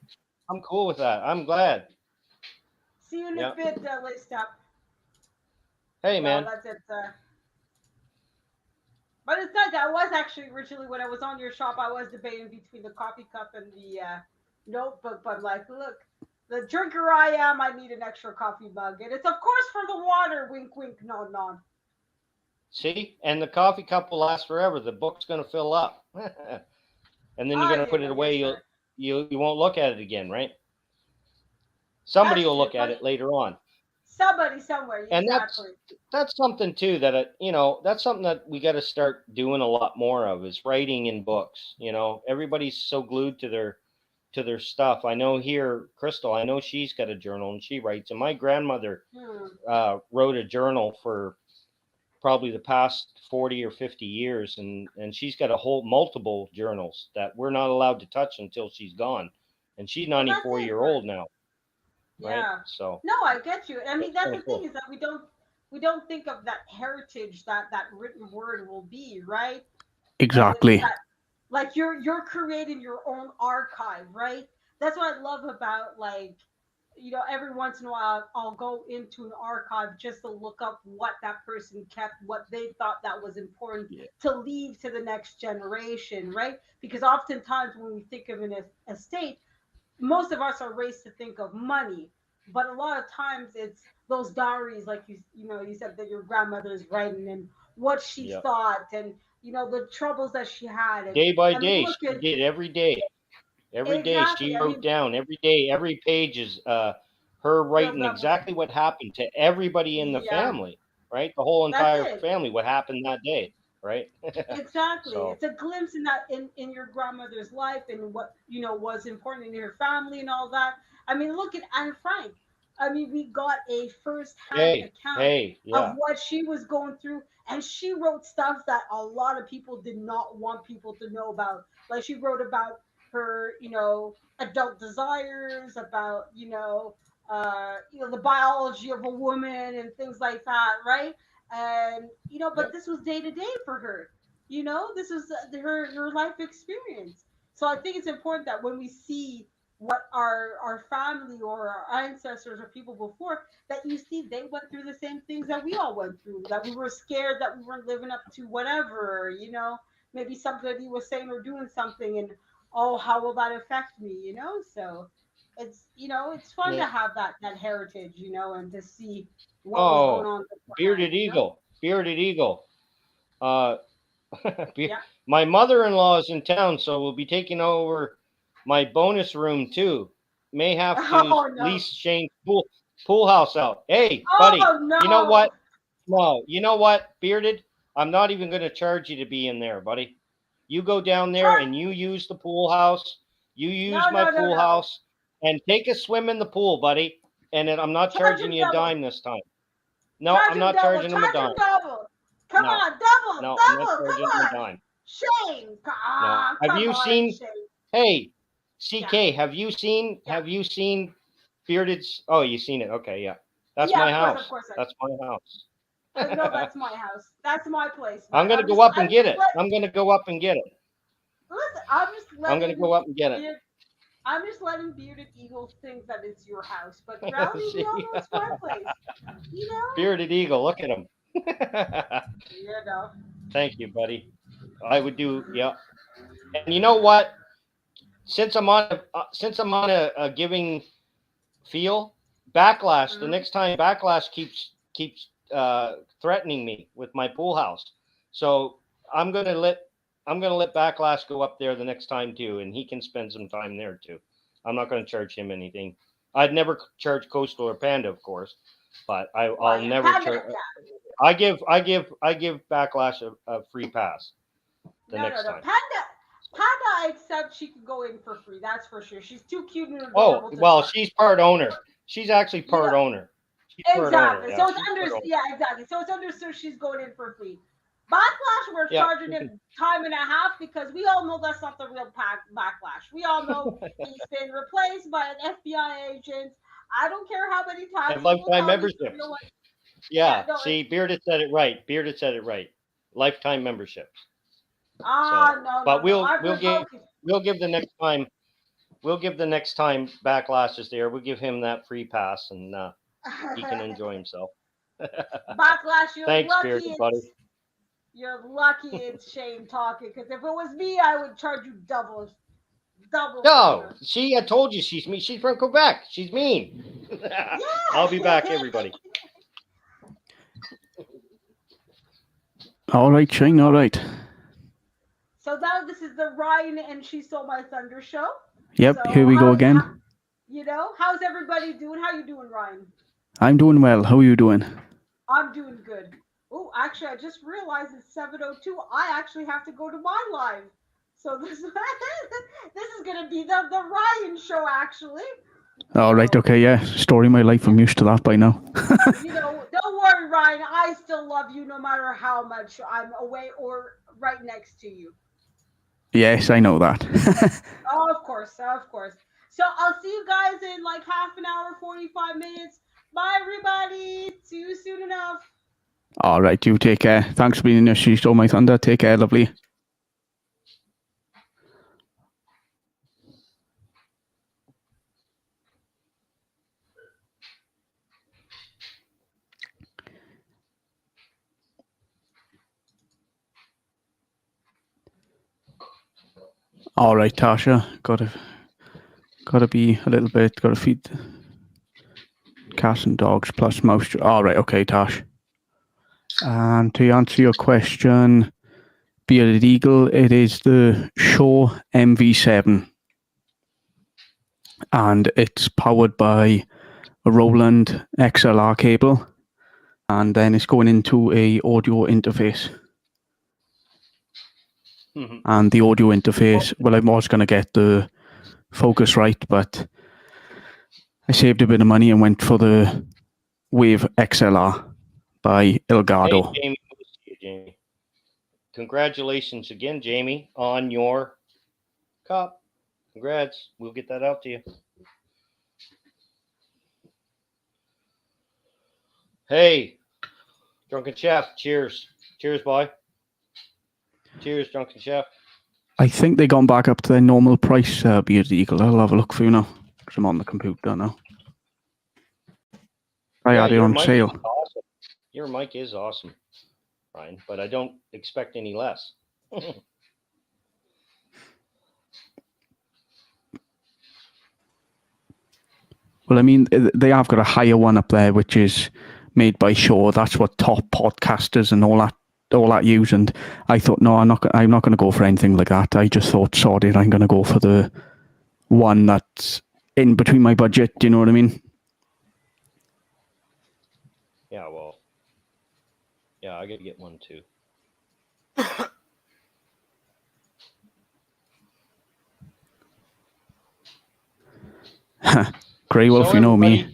I'm cool with that. I'm glad. See you in a bit, list up. Hey, man. That's it. But it's nice. I was actually originally, when I was on your shop, I was debating between the coffee cup and the notebook. But I'm like, look, the drinker I am, I need an extra coffee mug. And it's, of course, for the water. Wink, wink, nod, nod. See? And the coffee cup will last forever. The book's going to fill up. And then you're going to put it away. You won't look at it again, right? Somebody will look at it later on. Somebody somewhere. And that's something too that that's something that we got to start doing a lot more of, is writing in books. Everybody's so glued to their stuff. I know here, Crystal, I know she's got a journal and she writes. And my grandmother wrote a journal for probably the past 40 or 50 years, and she's got multiple journals that we're not allowed to touch until she's gone. And she's 94-year-old now. Right? Yeah. So no, I get you. I mean, that's the thing, is that we don't think of that heritage that written word will be, right? Exactly. Like you're creating your own archive, right? That's what I love about, like, every once in a while I'll go into an archive just to look up what that person kept, what they thought that was important to leave to the next generation, right? Because oftentimes when we think of an estate, most of us are raised to think of money, but a lot of times it's those diaries, like you said that your grandmother is writing, and what she thought, and the troubles that she had. Day by day, she did every day. Every day she wrote down. Every day, every page is her writing exactly what happened to everybody in the family, right? The whole entire family, what happened that day. Right. Exactly. So, it's a glimpse in your grandmother's life and what was important in her family and all that. I mean, look at Anne Frank. I mean, we got a first-hand account of what she was going through, and she wrote stuff that a lot of people did not want people to know about. Like, she wrote about her, adult desires, about the biology of a woman and things like that, right? And but this was day to day for her. This was her life experience. So I think it's important that when we see what our family or our ancestors or people before, that you see they went through the same things that we all went through, that we were scared that we weren't living up to whatever, maybe somebody was saying or doing something, and how will that affect me, so it's it's fun to have that heritage, and to see what was going on. Bearded Eagle. My mother-in-law is in town, so we'll be taking over my bonus room too. May have to lease Shane's pool house out. Hey, buddy, you know what? No, you know what, Bearded? I'm not even going to charge you to be in there, buddy. You go down there and you use the pool house. You use my pool house and take a swim in the pool, buddy. And then I'm not charging you a dime this time. No, I'm not charging him a dime. Come on, double. No, I'm not charging him a dime. Shane. No. Have you seen? Shane. Hey, CK, have you seen Bearded's? Oh, you've seen it. Okay, yeah. That's my house. Of course that's my house. No, that's my house. That's my place. I'm going to go up and get it. I'm going to go up and get it. Listen, I'm going to go up and get it. I'm just letting Bearded Eagle think that it's your house, but reality, we all know it's my place. Bearded Eagle, look at him. Yeah, no. Thank you, buddy. I would do, yeah. And you know what? Since I'm on a giving feel, Backlash. The next time Backlash keeps threatening me with my pool house, so I'm gonna let Backlash go up there the next time too, and he can spend some time there too. I'm not gonna charge him anything. I'd never charge Coastal or Panda, of course, but I'll never charge. I give Backlash a free pass the next time. Panda, I accept she could go in for free. That's for sure. She's too cute and Oh, adorable. well, she's part owner. She's actually part owner. She's part Exactly. owner. So it's exactly. So it's understood she's going in for free. Backlash, we're charging him time and a half because we all know that's not the real Backlash. We all know he's been replaced by an FBI agent. I don't care how many times. And lifetime membership. Yeah. See, Bearded said it right. Lifetime membership. No. But we'll give the next time. We'll give the next time Backlash is there. We'll give him that free pass, and he can enjoy himself. Backlash, you're Thanks, lucky. Bearded buddy. You're lucky it's Shane talking, because if it was me, I would charge you double. No, I told you she's mean. She's from Quebec. She's mean. Yeah. I'll be back, everybody. All right, Shane. All right. So now this is the Ryan and She Stole My Thunder show. Yep, so here we go again. How's everybody doing? How you doing, Ryan? I'm doing well. How are you doing? I'm doing good. Oh, actually, I just realized it's 7:02. I actually have to go to my live. So this is going to be the Ryan show, actually. All right, okay, yeah. Story of my life. I'm used to that by now. Don't worry, Ryan. I still love you no matter how much I'm away or right next to you. Yes, I know that. Oh, of course. So I'll see you guys in like half an hour, 45 minutes. Bye, everybody. See you soon enough. All right, you take care. Thanks for being here. She Stole My Thunder. Take care, lovely. All right, Tasha. Gotta be a little bit. Gotta feed cats and dogs plus mouse. All right, okay, Tash. And to answer your question, Bearded Eagle, it is the Shaw MV7, and it's powered by a Roland XLR cable, and then it's going into a audio interface. Mm-hmm. And the audio interface, well, I was going to get the Focusrite, but I saved a bit of money and went for the Wave XLR by Elgato. Hey, Jamie. Congratulations again, Jamie, on your cup. Congrats. We'll get that out to you. Hey, Drunken Chef. Cheers. Cheers, boy. Cheers, Drunken Chef. I think they gone back up to their normal price, Bearded Eagle. I'll have a look for you now, because I'm on the computer now. I had it on sale. Awesome. Your mic is awesome, Ryan, but I don't expect any less. Well, I mean, they have got a higher one up there, which is made by Shaw. That's what top podcasters and all that use. And I thought, no, I'm not going to go for anything like that. I just thought, sorry, I'm going to go for the one that's in between my budget. Do you know what I mean? Yeah, well, yeah, I got to get one too. Grey Wolf, you know me.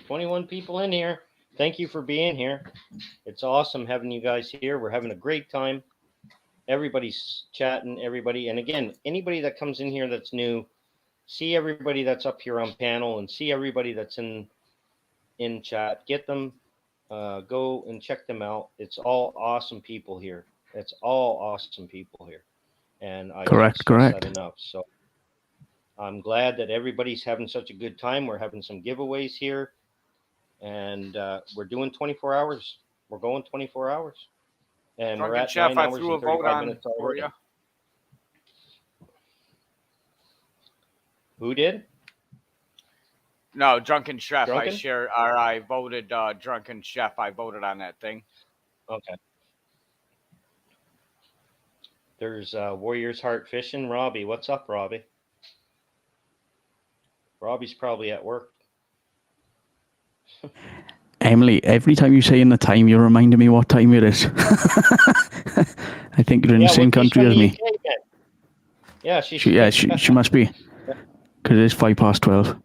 21 people in here. Thank you for being here. It's awesome having you guys here. We're having a great time. Everybody's chatting, everybody. And again, anybody that comes in here that's new, see everybody that's up here on panel and see everybody that's in chat. Get them, go and check them out. It's all awesome people here. It's all awesome people here. And I can't stress that enough. So I'm glad that everybody's having such a good time. We're having some giveaways here, and we're doing 24 hours. We're going 24 hours. And we're Drunken at Chef, 9 I hours threw a and vote 35 on minutes for already. you. Who did? No, Drunken Chef. Drunken? I voted Drunken Chef. I voted on that thing. Okay. There's Warrior's Heart Fishing. Robbie, what's up, Robbie? Robbie's probably at work. Emily, every time you say in the time, you're reminding me what time it is. I think you're in the same country as me. Yeah, she must be. Because it is 12:05.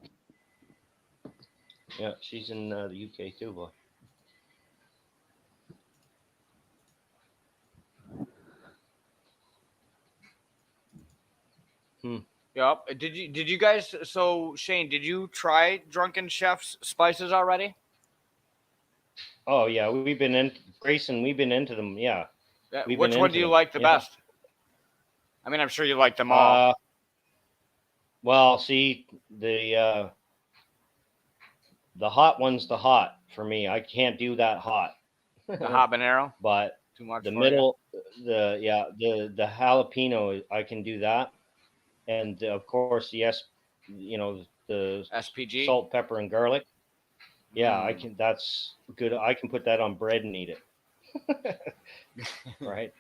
Yeah, she's in the UK too, boy. Yep. Did you guys? So Shane, did you try Drunken Chef's spices already? Oh yeah, we've been in Grayson. We've been into them. Yeah. Which one do you like the best? I mean, I'm sure you like them all. Well, see, the hot one's the hot for me. I can't do that hot. The habanero. But too much. The middle, the jalapeno, I can do that, and of course the the SPG, salt, pepper, and garlic. Yeah, I can. That's good. I can put that on bread and eat it. Right.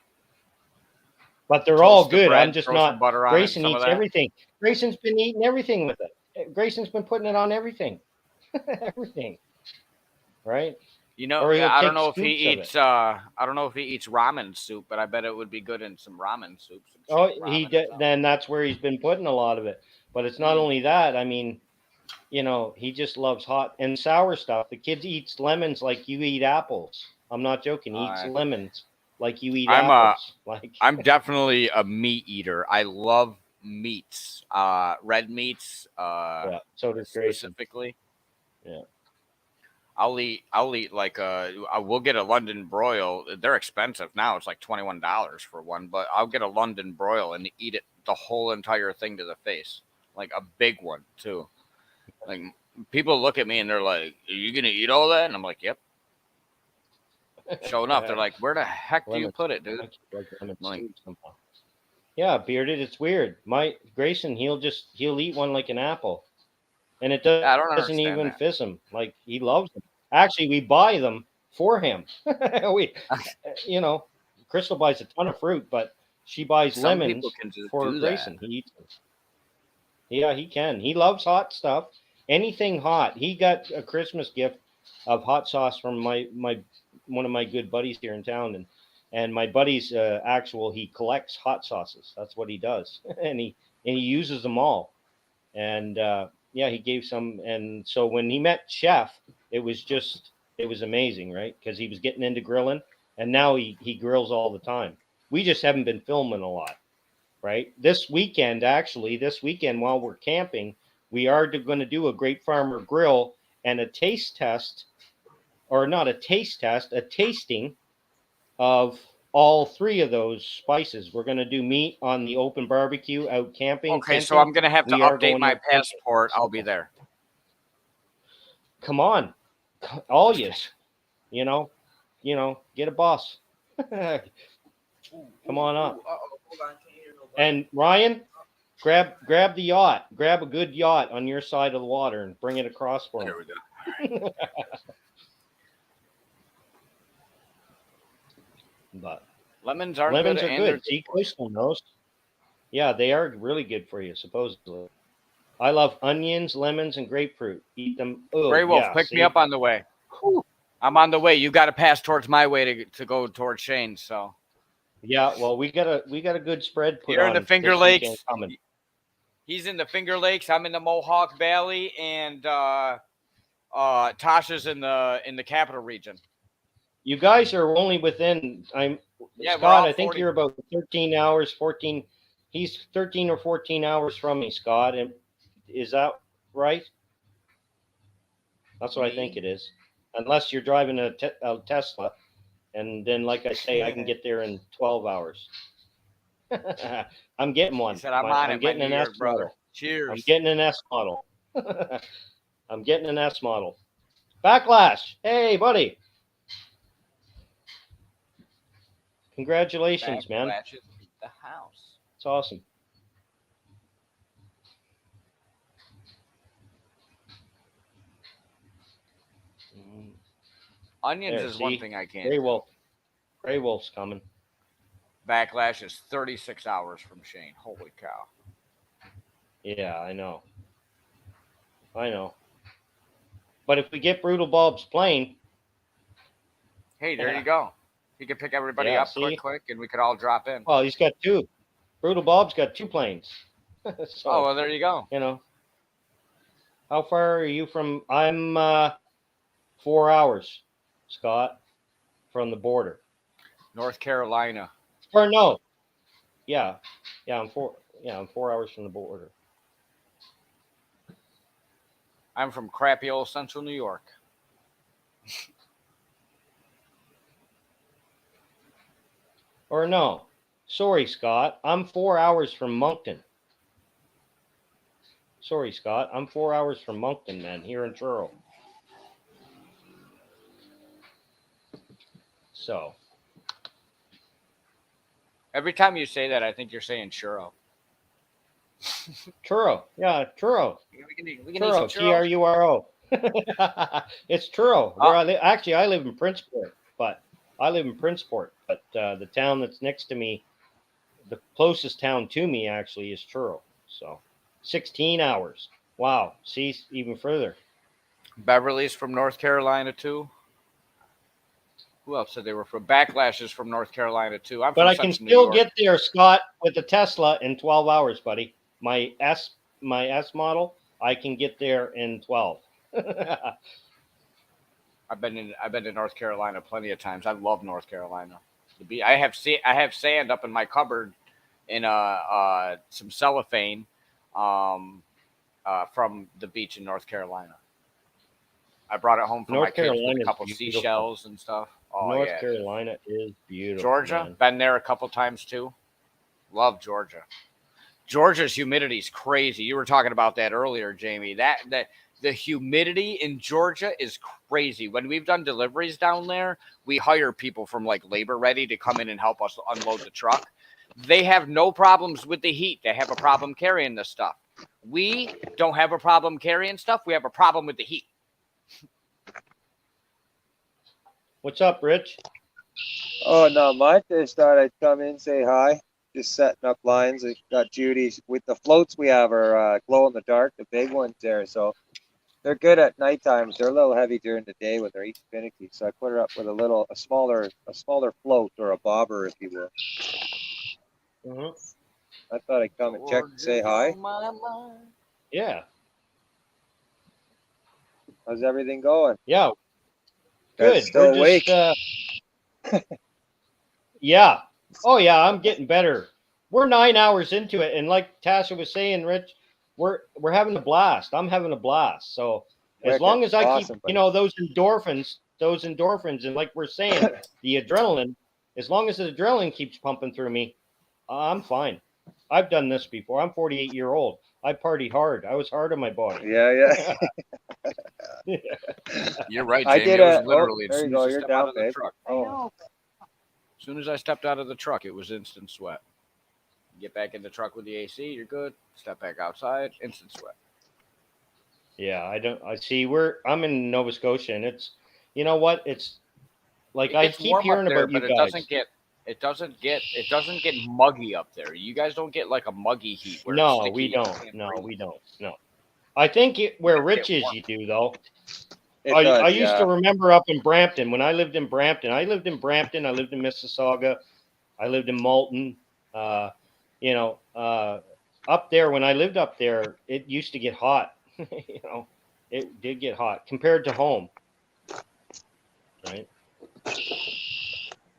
But they're all good. Bread, I'm just throw not. some butter on Grayson it, some of eats that. everything. Grayson's been eating everything with it. Grayson's been putting it on everything. Everything. Right. You know, Or he'll I don't take know if he scoops of eats. I don't know if he eats ramen soup, but I bet it would be good in some ramen soup. Oh, he did. Then that's where he's been putting a lot of it. But it's not only that. I mean, he just loves hot and sour stuff. The kid eats lemons like you eat apples. I'm not joking. He eats lemons like you eat apples. I'm definitely a meat eater. I love meats, red meats. Yeah, so does Grayson. Specifically. Yeah. I'll eat like we'll get a London broil. They're expensive now. It's like $21 for one, but I'll get a London broil and eat it the whole entire thing to the face, like a big one too. Like people look at me and they're like, "Are you gonna eat all that?" And I'm like, "Yep." Sure enough, they're like, "Where the heck do you put it, dude?" Yeah, Bearded, it's weird. My Grayson, he'll eat one like an apple, and it doesn't even fizz him. Like he loves them. Actually, we buy them for him. Crystal buys a ton of fruit, but she buys lemons for Grayson. He eats them. Yeah, he can. He loves hot stuff. Anything hot. He got a Christmas gift of hot sauce from one of my good buddies here in town, and my buddy's he collects hot sauces. That's what he does, and he uses them all. And he gave some. And so when he met Chef, it was amazing, right? Because he was getting into grilling, and now he grills all the time. We just haven't been filming a lot. Right. This weekend, while we're camping, we are going to do a Greatfarmer grill and a taste test, or not a taste test, a tasting of all three of those spices. We're going to do meat on the open barbecue out camping. Okay, so I'm going to have to update my passport. I'll be there. Come on. All yous. Get a bus. Come on up. And Ryan, grab the yacht. Grab a good yacht on your side of the water and bring it across for him. There we go. But lemons are good. See, Coastal knows. Yeah, they are really good for you, supposedly. I love onions, lemons, and grapefruit. Eat them. Oh, Gray Wolf, pick me up on the way. I'm on the way. You got to pass towards my way to go towards Shane. So. Yeah, well, we got a good spread put You're on. in the Finger Lakes. He's in the Finger Lakes. I'm in the Mohawk Valley, and Tasha's in the Capital Region. You guys are only within. Scott. I think you're about 13 hours, 14. He's 13 or 14 hours from me, Scott. And is that right? That's what I think it is. Unless you're driving a Tesla. And then, like I say, I can get there in 12 hours. I'm getting one. He said, I'm getting an S model. Cheers. I'm getting an S model. I'm getting an S model. Backlash. Hey, buddy. Congratulations, man. Backlashes the house. It's awesome. Onions There, is see? one thing I can't Grey do. Wolf. Grey Wolf's coming. Backlash is 36 hours from Shane. Holy cow. Yeah, I know. But if we get Brutal Bob's plane. Hey, there you go. He could pick everybody up quick, and we could all drop in. Well, he's got 2. Brutal Bob's got 2 planes. So, oh, well, there you go. How far are you from? I'm 4 hours, Scott, from the border. North Carolina. Or no. Yeah, I'm 4 hours from the border. I'm from crappy old Central New York. Or no. Sorry, Scott. I'm 4 hours from Moncton. Sorry, Scott. I'm 4 hours from Moncton, man, here in Truro. So. Every time you say that, I think you're saying churro. Truro. Yeah, Truro. We can eat Truro. some churros. Truro. It's Truro. Where actually, I live in Princeport, but the town that's next to me, the closest town to me actually is Truro. So 16 hours. Wow. See, even further. Beverly's from North Carolina too. Who else said they were from? Backlashes from North Carolina too. But I can still get there, Scott, with a Tesla in 12 hours, buddy. My S model, I can get there in 12. I've been to North Carolina plenty of times. I love North Carolina. I have sand up in my cupboard in some cellophane from the beach in North Carolina. I brought it home for my kids with a couple seashells and stuff. Oh, North Carolina is beautiful. Georgia, man. Been there a couple times too. Love Georgia. Georgia's humidity is crazy. You were talking about that earlier, Jamie. That the humidity in Georgia is crazy. When we've done deliveries down there, we hire people from like Labor Ready to come in and help us unload the truck. They have no problems with the heat. They have a problem carrying this stuff. We don't have a problem carrying stuff. We have a problem with the heat. What's up, Rich? Oh, not much. I just thought I'd come in, say hi. Just setting up lines. I got Judy with the floats we have are glow in the dark, the big ones there. So they're good at night times. They're a little heavy during the day when they're eating finicky. So I put her up with a smaller float or a bobber, if you will. I thought I'd come and check and say hi. Yeah. How's everything going? Yeah. Good. Still awake. Yeah. Oh yeah, I'm getting better. We're 9 hours into it, and like Tasha was saying, Rich, we're having a blast. I'm having a blast. So as long as I keep, those endorphins, and like we're saying, the adrenaline, as long as the adrenaline keeps pumping through me, I'm fine. I've done this before. I'm 48-year-old. I partied hard. I was hard on my body. Yeah. You're right, Jamie. It was literally as soon as I stepped out of the truck. Oh. As soon as I stepped out of the truck, it was instant sweat. Get back in the truck with the AC, you're good. Step back outside, instant sweat. Yeah, I'm in Nova Scotia, and it's, you know what? It's like I keep hearing about you guys. It doesn't get muggy up there. You guys don't get like a muggy heat. No, we don't. No. I think where Rich is, you do though. I used to remember up in Brampton when I lived in Brampton. I lived in Mississauga. I lived in Malton. Up there when I lived up there, it used to get hot. It did get hot compared to home, right?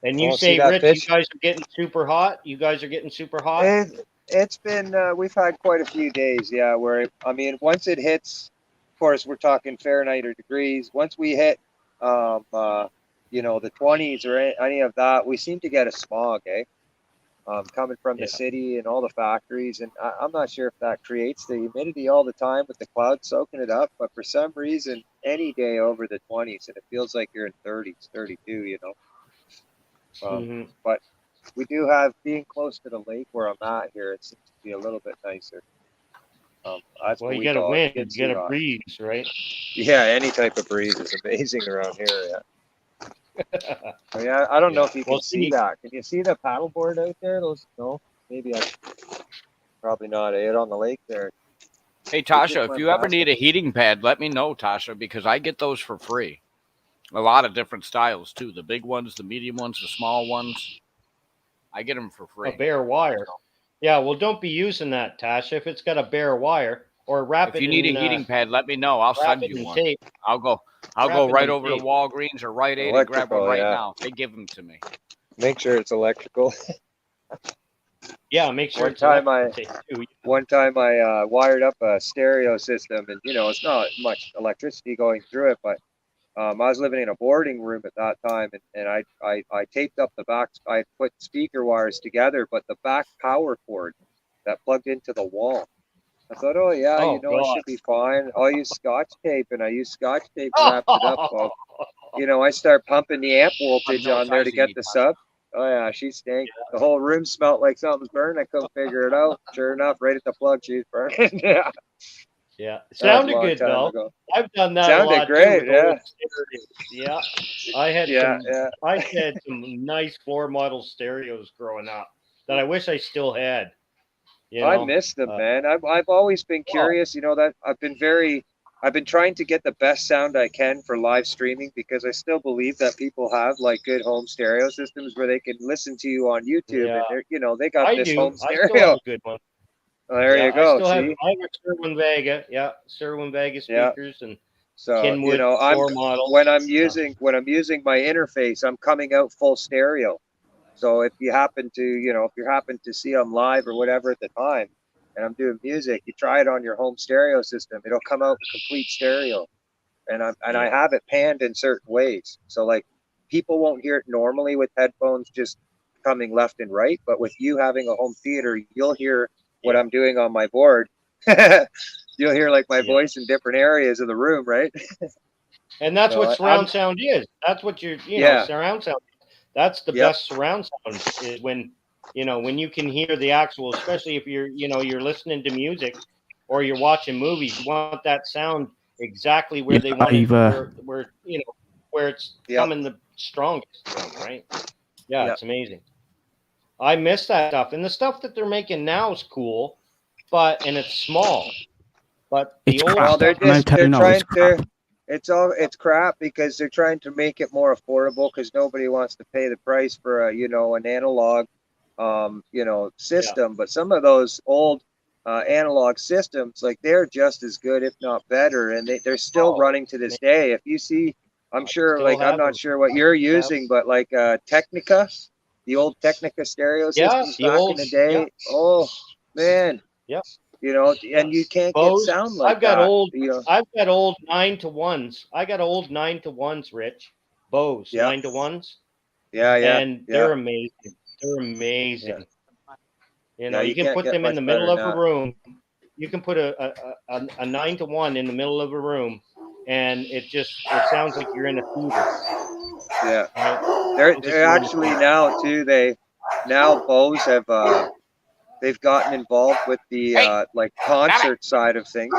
And you say, Rich, you guys are getting super hot. You guys are getting super hot. It's been we've had quite a few days, where once it hits, of course, we're talking Fahrenheit or degrees. Once we hit, the 20s or any of that, we seem to get a smog, coming from the city and all the factories. And I'm not sure if that creates the humidity all the time with the clouds soaking it up, but for some reason, any day over the 20s, and it feels like you're in 30s, 32, But we do have, being close to the lake where I'm at here, it seems to be a little bit nicer. That's Well, what you we got a call it. wind, Gets you got too a hot. breeze, right? Yeah, any type of breeze is amazing around here. Yeah. Oh, yeah, I don't know if you can see that. Can you see the paddleboard out there? No, maybe probably not. Out on the lake there. Hey, Tasha, if you ever need a heating pad, let me know, Tasha, because I get those for free. A lot of different styles, too. The big ones, the medium ones, the small ones. I get them for free. A bare wire. Yeah, well, don't be using that, Tasha. If it's got a bare wire, or wrap it If you need a heating pad, let me know. I'll send you one. Tape. I'll go right over to Walgreens or Rite Aid and grab one right now. They give them to me. Make sure it's electrical. Yeah, make sure One time I wired up a stereo system, and it's not much electricity going through it, but I was living in a boarding room at that time, and I taped up the back. I put speaker wires together, but the back power cord that plugged into the wall. I thought, oh yeah, it should be fine. I'll use Scotch tape, and I used Scotch tape, wrapped it up. Well, I start pumping the amp voltage on there to get the sub. Oh yeah, she stank. The whole room smelled like something's burned. I couldn't figure it out. Sure enough, right at the plug, she's burning. Yeah. Yeah, sounded good though. Ago. I've done that Sounded a lot great, too. yeah. Yeah, I had some nice floor model stereos growing up that I wish I still had. I miss them, man. I've always been curious. That I've been trying to get the best sound I can for live streaming, because I still believe that people have like good home stereo systems where they can listen to you on YouTube, and they got this home stereo. I still have a good one. Well, there you go. I have a Sherwin Vega. Yeah, Sherwin Vega speakers and so Kenwood floor model. When I'm using my interface, I'm coming out full stereo. So if you happen to see them live or whatever at the time, and I'm doing music, you try it on your home stereo system, it'll come out complete stereo. And I have it panned in certain ways. So like people won't hear it normally with headphones just coming left and right, but with you having a home theater, you'll hear what I'm doing on my board. You'll hear like my voice in different areas of the room, right? And that's what surround sound is. That's what surround sound. That's the best surround sound, is when you can hear the actual, especially if you're listening to music or you're watching movies, you want that sound exactly where they want it, where it's coming the strongest from, right? Yeah, it's amazing. I miss that stuff, and the stuff that they're making now is cool, and it's small. But the old stuff, it's crap because they're trying to make it more affordable, because nobody wants to pay the price for an analog system. But some of those old analog systems, like, they're just as good, if not better, and they're still running to this day. If you see, I'm not sure what you're using, but like Technica, the old Technica stereo systems back in the day. Yeah. Oh man. Yeah. And you can't get sound like I've got that. I've got old 9-to-1s. I got old 9-to-1s, Rich. Bose 9-to-1s. Yeah. And they're amazing. They're amazing. You can put them in the middle of a room. You can put a 9-to-1 in the middle of a room, and it sounds like you're in a theater. Yeah. They're actually now too. Bose have they've gotten involved with the like concert side of things.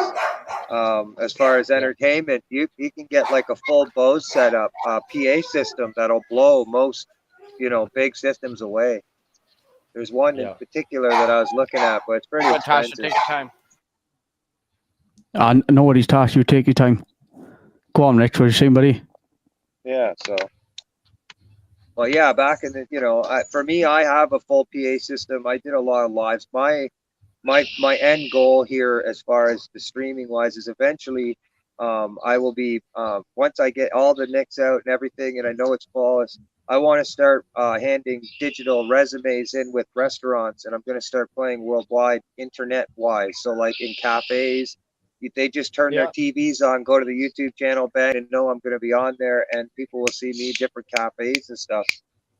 As far as entertainment, you can get like a full Bose setup, PA system that'll blow most big systems away. There's one in particular that I was looking at, but it's pretty expensive. Tasha, take your time. No worries, Tasha. You take your time. Go on, Rich. What are you saying, buddy? Yeah. So. Well, yeah, back in the, for me, I have a full PA system. I did a lot of lives. My end goal here, as far as the streaming wise, is eventually, I will be, once I get all the nicks out and everything, and I know it's flawless, I want to start handing digital resumes in with restaurants, and I'm going to start playing worldwide, internet wise. So like in cafes, they just turn their TVs on, go to the YouTube channel, bang, and know I'm going to be on there, and people will see me different cafes and stuff,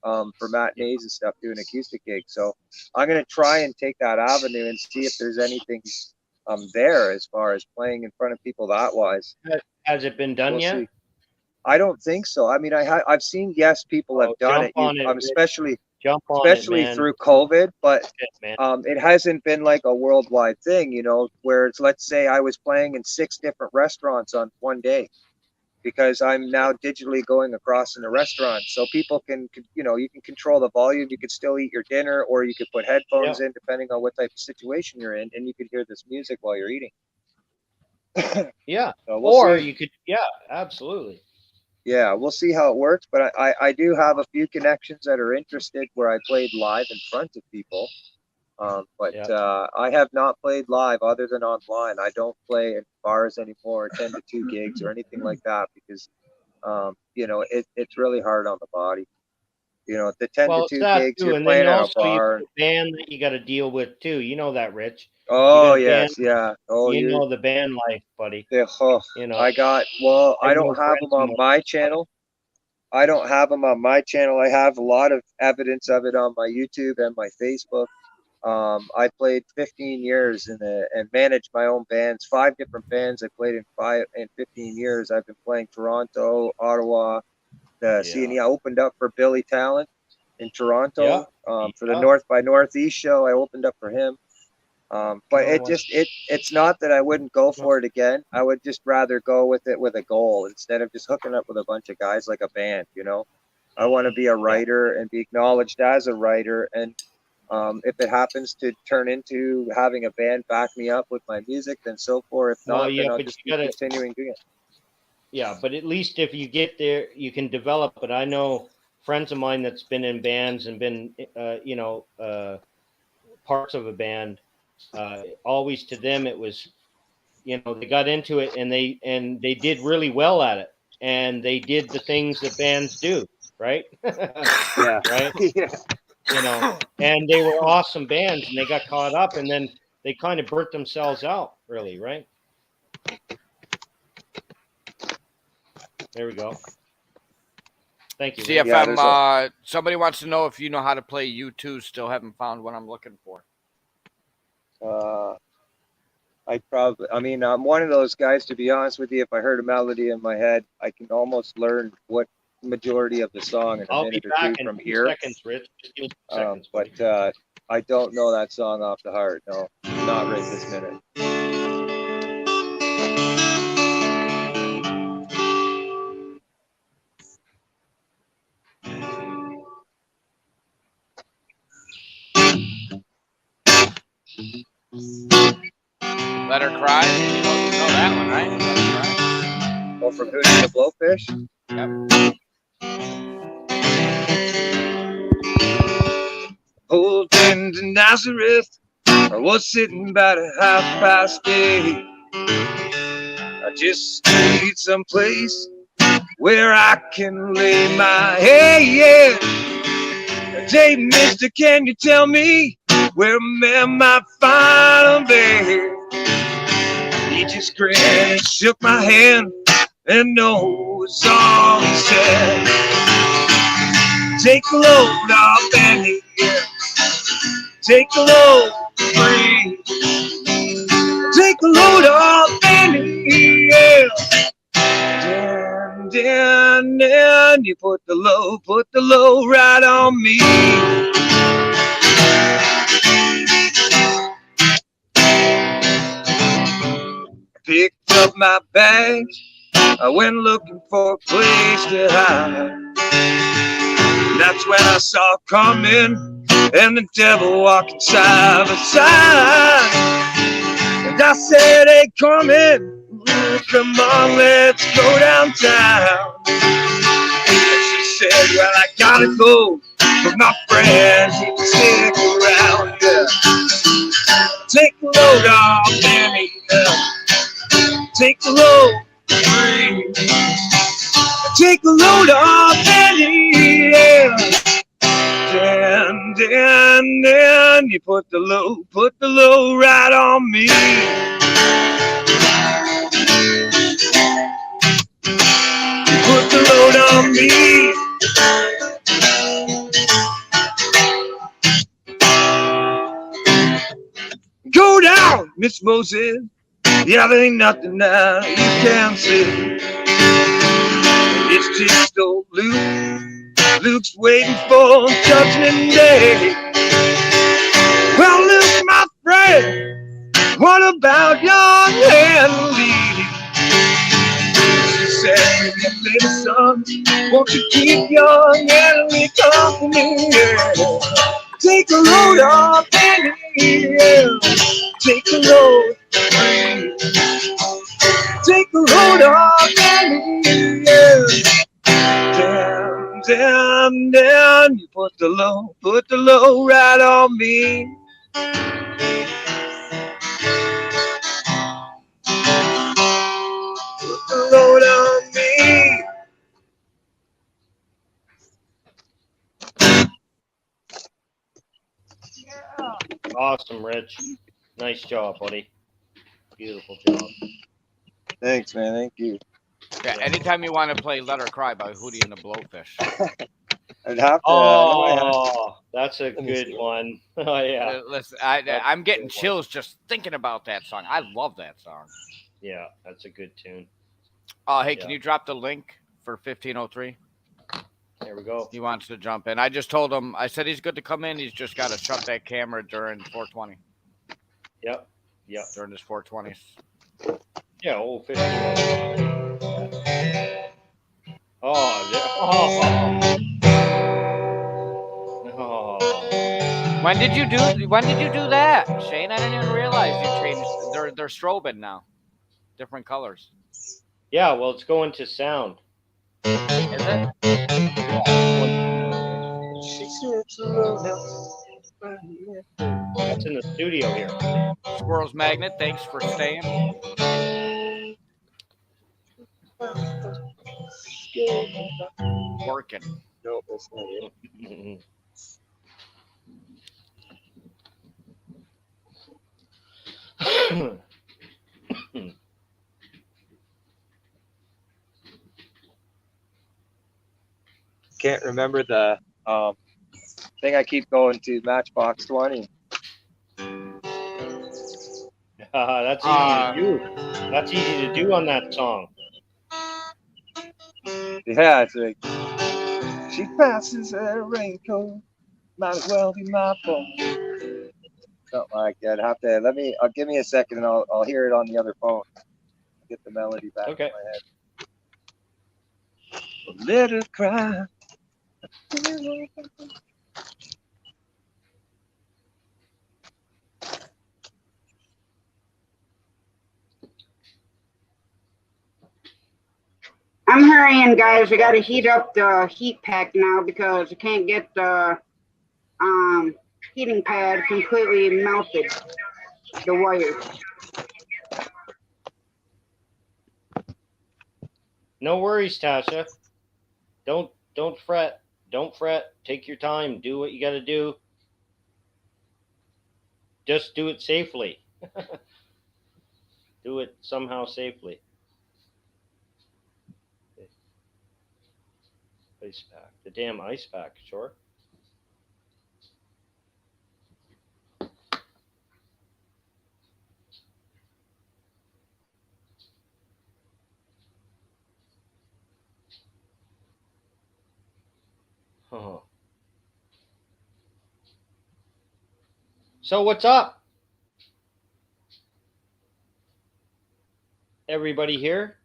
for matinees and stuff, doing acoustic gigs. So I'm going to try and take that avenue and see if there's anything there as far as playing in front of people that wise. Has it been done yet? I don't think so. I mean, I've seen, yes, people have done it. Jump on especially it, man. through COVID. But man. it hasn't been like a worldwide thing, you know, where it's, let's say I was playing in 6 different restaurants on one day, because I'm now digitally going across in the restaurant. So people can, you know, you can control the volume. You could still eat your dinner, or you could put headphones in, depending on what type of situation you're in, and you could hear this music while you're eating. Yeah. So we'll Or see. you could, absolutely. Yeah, we'll see how it works. But I do have a few connections that are interested where I played live in front of people. But I have not played live other than online. I don't play in bars anymore, 10 to 2 gigs or anything like that, because, you know, it's really hard on the body. You know, the 10 to 2 gigs, too. you're And playing then at a also you bar. have a band that you got to deal with too. You know that, Rich. Oh, you got a yes, band, yeah. Oh, you know the band life, buddy. You know, I I don't have them on my channel. I don't have them on my channel. I have a lot of evidence of it on my YouTube and my Facebook. I played 15 years and managed my own bands, 5 different bands. I played in 15 years. I've been playing Toronto, Ottawa. I opened up for Billy Talent in Toronto. For the North by Northeast show, I opened up for him. But it's not that I wouldn't go for it again. I would just rather go with it with a goal instead of just hooking up with a bunch of guys like a band, you know. I want to be a writer and be acknowledged as a writer, and if it happens to turn into having a band back me up with my music, then so forth. If not, then I'll just keep continuing doing it. Yeah, but at least if you get there, you can develop. But I know friends of mine that's been in bands and been, parts of a band. Always to them, it was, you know, they got into it and they did really well at it, and they did the things that bands do, right? Yeah. Right. Yeah. You know, and they were awesome bands, and they got caught up, and then they kind of burnt themselves out, really, right? There we go. Thank you. CFM, somebody wants to know if you know how to play U2. Still haven't found what I'm looking for. I mean, I'm one of those guys, to be honest with you. If I heard a melody in my head, I can almost learn what majority of the song in a minute or two from here. Seconds, Rich. Just give me 2 seconds, but I don't know that song off the heart. No, not right this minute. Let Her Cry. You know that one, right? Let Her Cry. Oh, from Hootie and the Blowfish? Yep. Old friend in Nazareth, I was sitting about 8:30. I just need some place where I can lay my head. Hey, mister, can you tell me where a man might find a bed? He just grinned and shook my hand, and no, it's all he said. Take a load off Annie, take a load, breathe. Take a load off Annie, yeah. Down, you put the load right on me. Picked up my bags, I went looking for a place to hide. That's when I saw coming, and the devil walking side by side. And I said, hey, Carmen, come on, let's go downtown. And she said, well, I gotta go, but my friends need to stick around. Yeah. Take a load off, Annie. Take a load, breathe. Take a load off, Annie. Yeah. Then you put the load right on me. You put the load on me. Go down, Miss Moses. Yeah, there ain't nothing now you can see. It's just old Luke Luke's waiting for Judgment Day. Well, Luke, my friend, what about young Henry? She said, little son, won't you keep young Henry company? Yeah. Take a load off Henry, yeah. Take a load, take a load off Henry, yeah. Down, you put the load right on me. Put the load on me. Awesome, Rich. Nice job, buddy. Beautiful job. Thanks, man. Thank you. Yeah, anytime you want to play Let Her Cry by Hootie and the Blowfish. I'd have to. Oh, that's a good one. Oh, yeah. Listen, I'm getting chills just thinking about that song. I love that song. Yeah, that's a good tune. Hey, can you drop the link for 1503? There we go. He wants to jump in. I just told him, I said he's good to come in. He's just got to shut that camera during 420. Yep. During this 420. Yeah, old 15. Oh. When did you do that, Shane? I didn't even realize you changed. They're strobing now, different colors. Yeah, well, it's going to sound. Is it? That's in the studio here. Squirrels Magnet, thanks for staying. Working. Nope, that's not it. Can't remember the thing. I keep going to Matchbox 20. That's easy to do. That's easy to do on that song. Yeah, it's like she passes a raincoat, might as well be my fault. Something like that. Give me a second and I'll hear it on the other phone. Get the melody back in my head. Let her cry. I'm hurrying, guys. I got to heat up the heat pack now because I can't get the heating pad completely melted. The wire. No worries, Tasha. Don't fret. Don't fret. Take your time. Do what you got to do. Just do it safely. Do it somehow safely. Ice pack. The damn ice pack, sure. Huh. So what's up? Everybody here?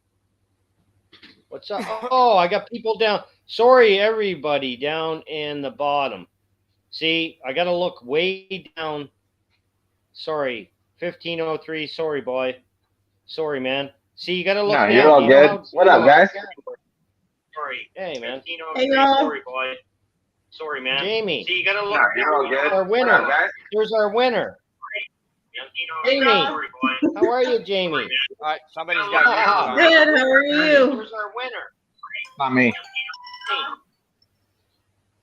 What's up? Oh, I got people down. Sorry, everybody down in the bottom. See, I got to look way down. Sorry, 1503. Sorry, boy. Sorry, man. See, you got to look down. You're all good. What up, guys? Sorry. Hey, man. Hey, y'all. Sorry, boy. Sorry, man. Jamie. See, you got to look down. You're all good. Our winner. What up, guys? Here's our winner. Jamie. How are you, Jamie? All right, somebody's got Good. How are you? Here's our winner. Not me.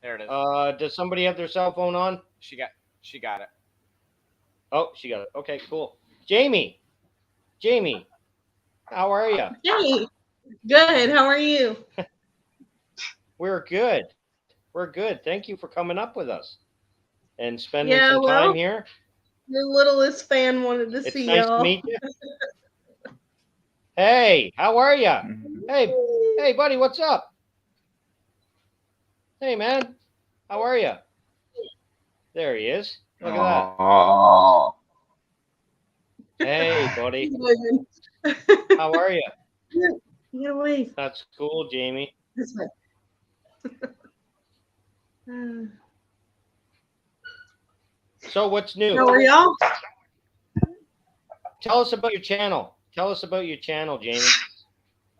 There it is. Does somebody have their cell phone on? She got it. Oh, she got it. Okay, cool. Jamie, how are you? Hey. Good. How are you? We're good. Thank you for coming up with us and spending some time here. Your littlest fan wanted to see nice y'all. To meet you. Hey, how are you? Hey, buddy, what's up? Hey, man. How are you? There he is. Look at that. Hey, buddy. How are you? Get away. That's cool, Jamie. This way. So what's new? How are y'all? Tell us about your channel. Tell us about your channel, Jamie.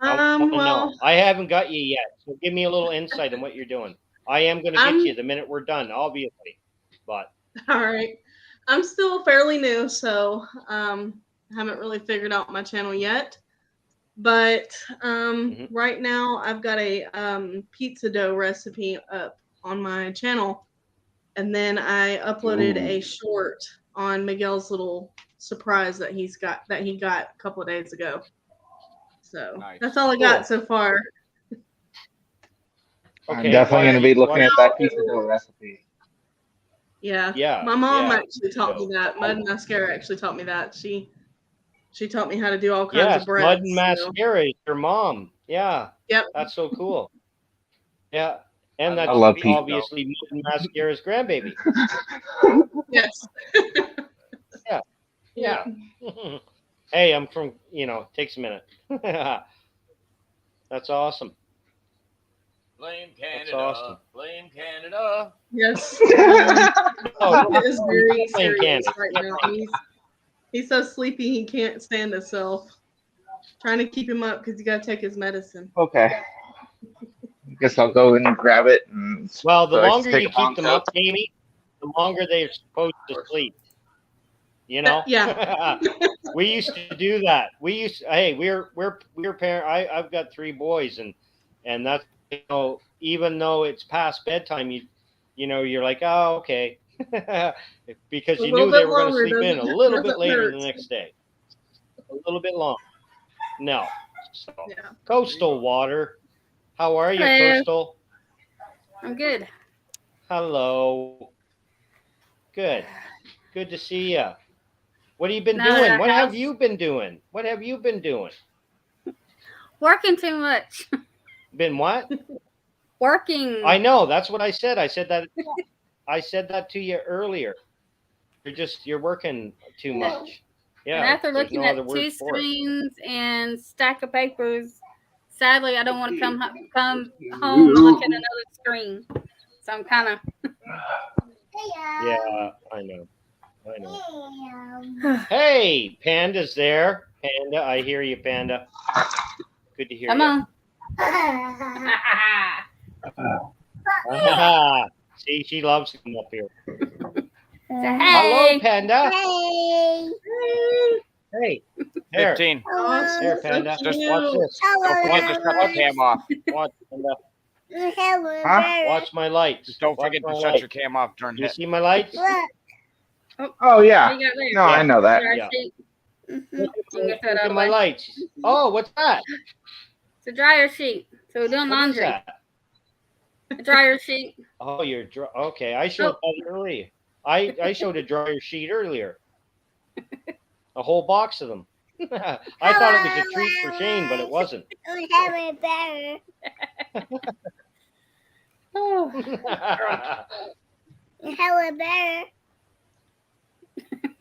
I wanna Well, know. I haven't got you yet, so give me a little insight on what you're doing. I am going to get you the minute we're done, obviously. But all right. I'm still fairly new, so haven't really figured out my channel yet. But right now I've got a pizza dough recipe up on my channel. And then I uploaded a short on Miguel's little surprise that he got a couple of days ago. So that's all I got so far. I'm definitely going to be looking at that pizza dough recipe. Yeah. My mom actually taught me that. Mud and Mascara actually taught me that. She taught me how to do all kinds of breads. Mud and Mascara is your mom. Yeah. Yep. That's so cool. Yeah. And that's I love pizza obviously Mud and Mascara's grandbaby. Yes. Yeah. Hey, I'm from, takes a minute. That's awesome. Blame Canada. That's awesome. Blame Canada. Yes. It is very serious right now. He's so sleepy he can't stand himself. Trying to keep him up because you got to take his medicine. Okay. I guess I'll go and grab it. Well, the longer you keep them up, Jamie, the longer they're supposed to sleep. Yeah. We used to do that. We're parent. I've got 3 boys, and that's even though it's past bedtime, you're like, oh, okay, because you knew they were going to sleep in a little bit later the next day, a little bit longer. No, so Coastal Water, how are you, Hello. Coastal? I'm good. Hello. Good to see you. What have you been doing? What have you been doing? What have you been doing? Working too much. Been what? Working. I know. That's what I said. I said that to you earlier. You're working too much. Yeah. And after there's looking no at other word 2 for it. screens and stack of papers, sadly, I don't want to come home and look at another screen. So I'm kind of. Yeah, I know. Hey, Panda's there. Panda, I hear you, Panda. Good to hear Come you. on. See, she loves to come up here. Hey. Hello, Panda. Hey. Hey. Here. 15. Here, Panda. Just watch this. Don't forget to shut the cam off. Watch, Panda. Huh? Watch my lights. Just don't forget to shut your cam off during You hit. see my lights? Oh, yeah. No, I know that. Look at my lights. Oh, what's that? It's a dryer sheet. So we're doing What is laundry. that? A dryer sheet. Oh, okay. I showed that earlier. I showed a dryer sheet earlier. A whole box of them. I thought it was a treat for Shane, but it wasn't.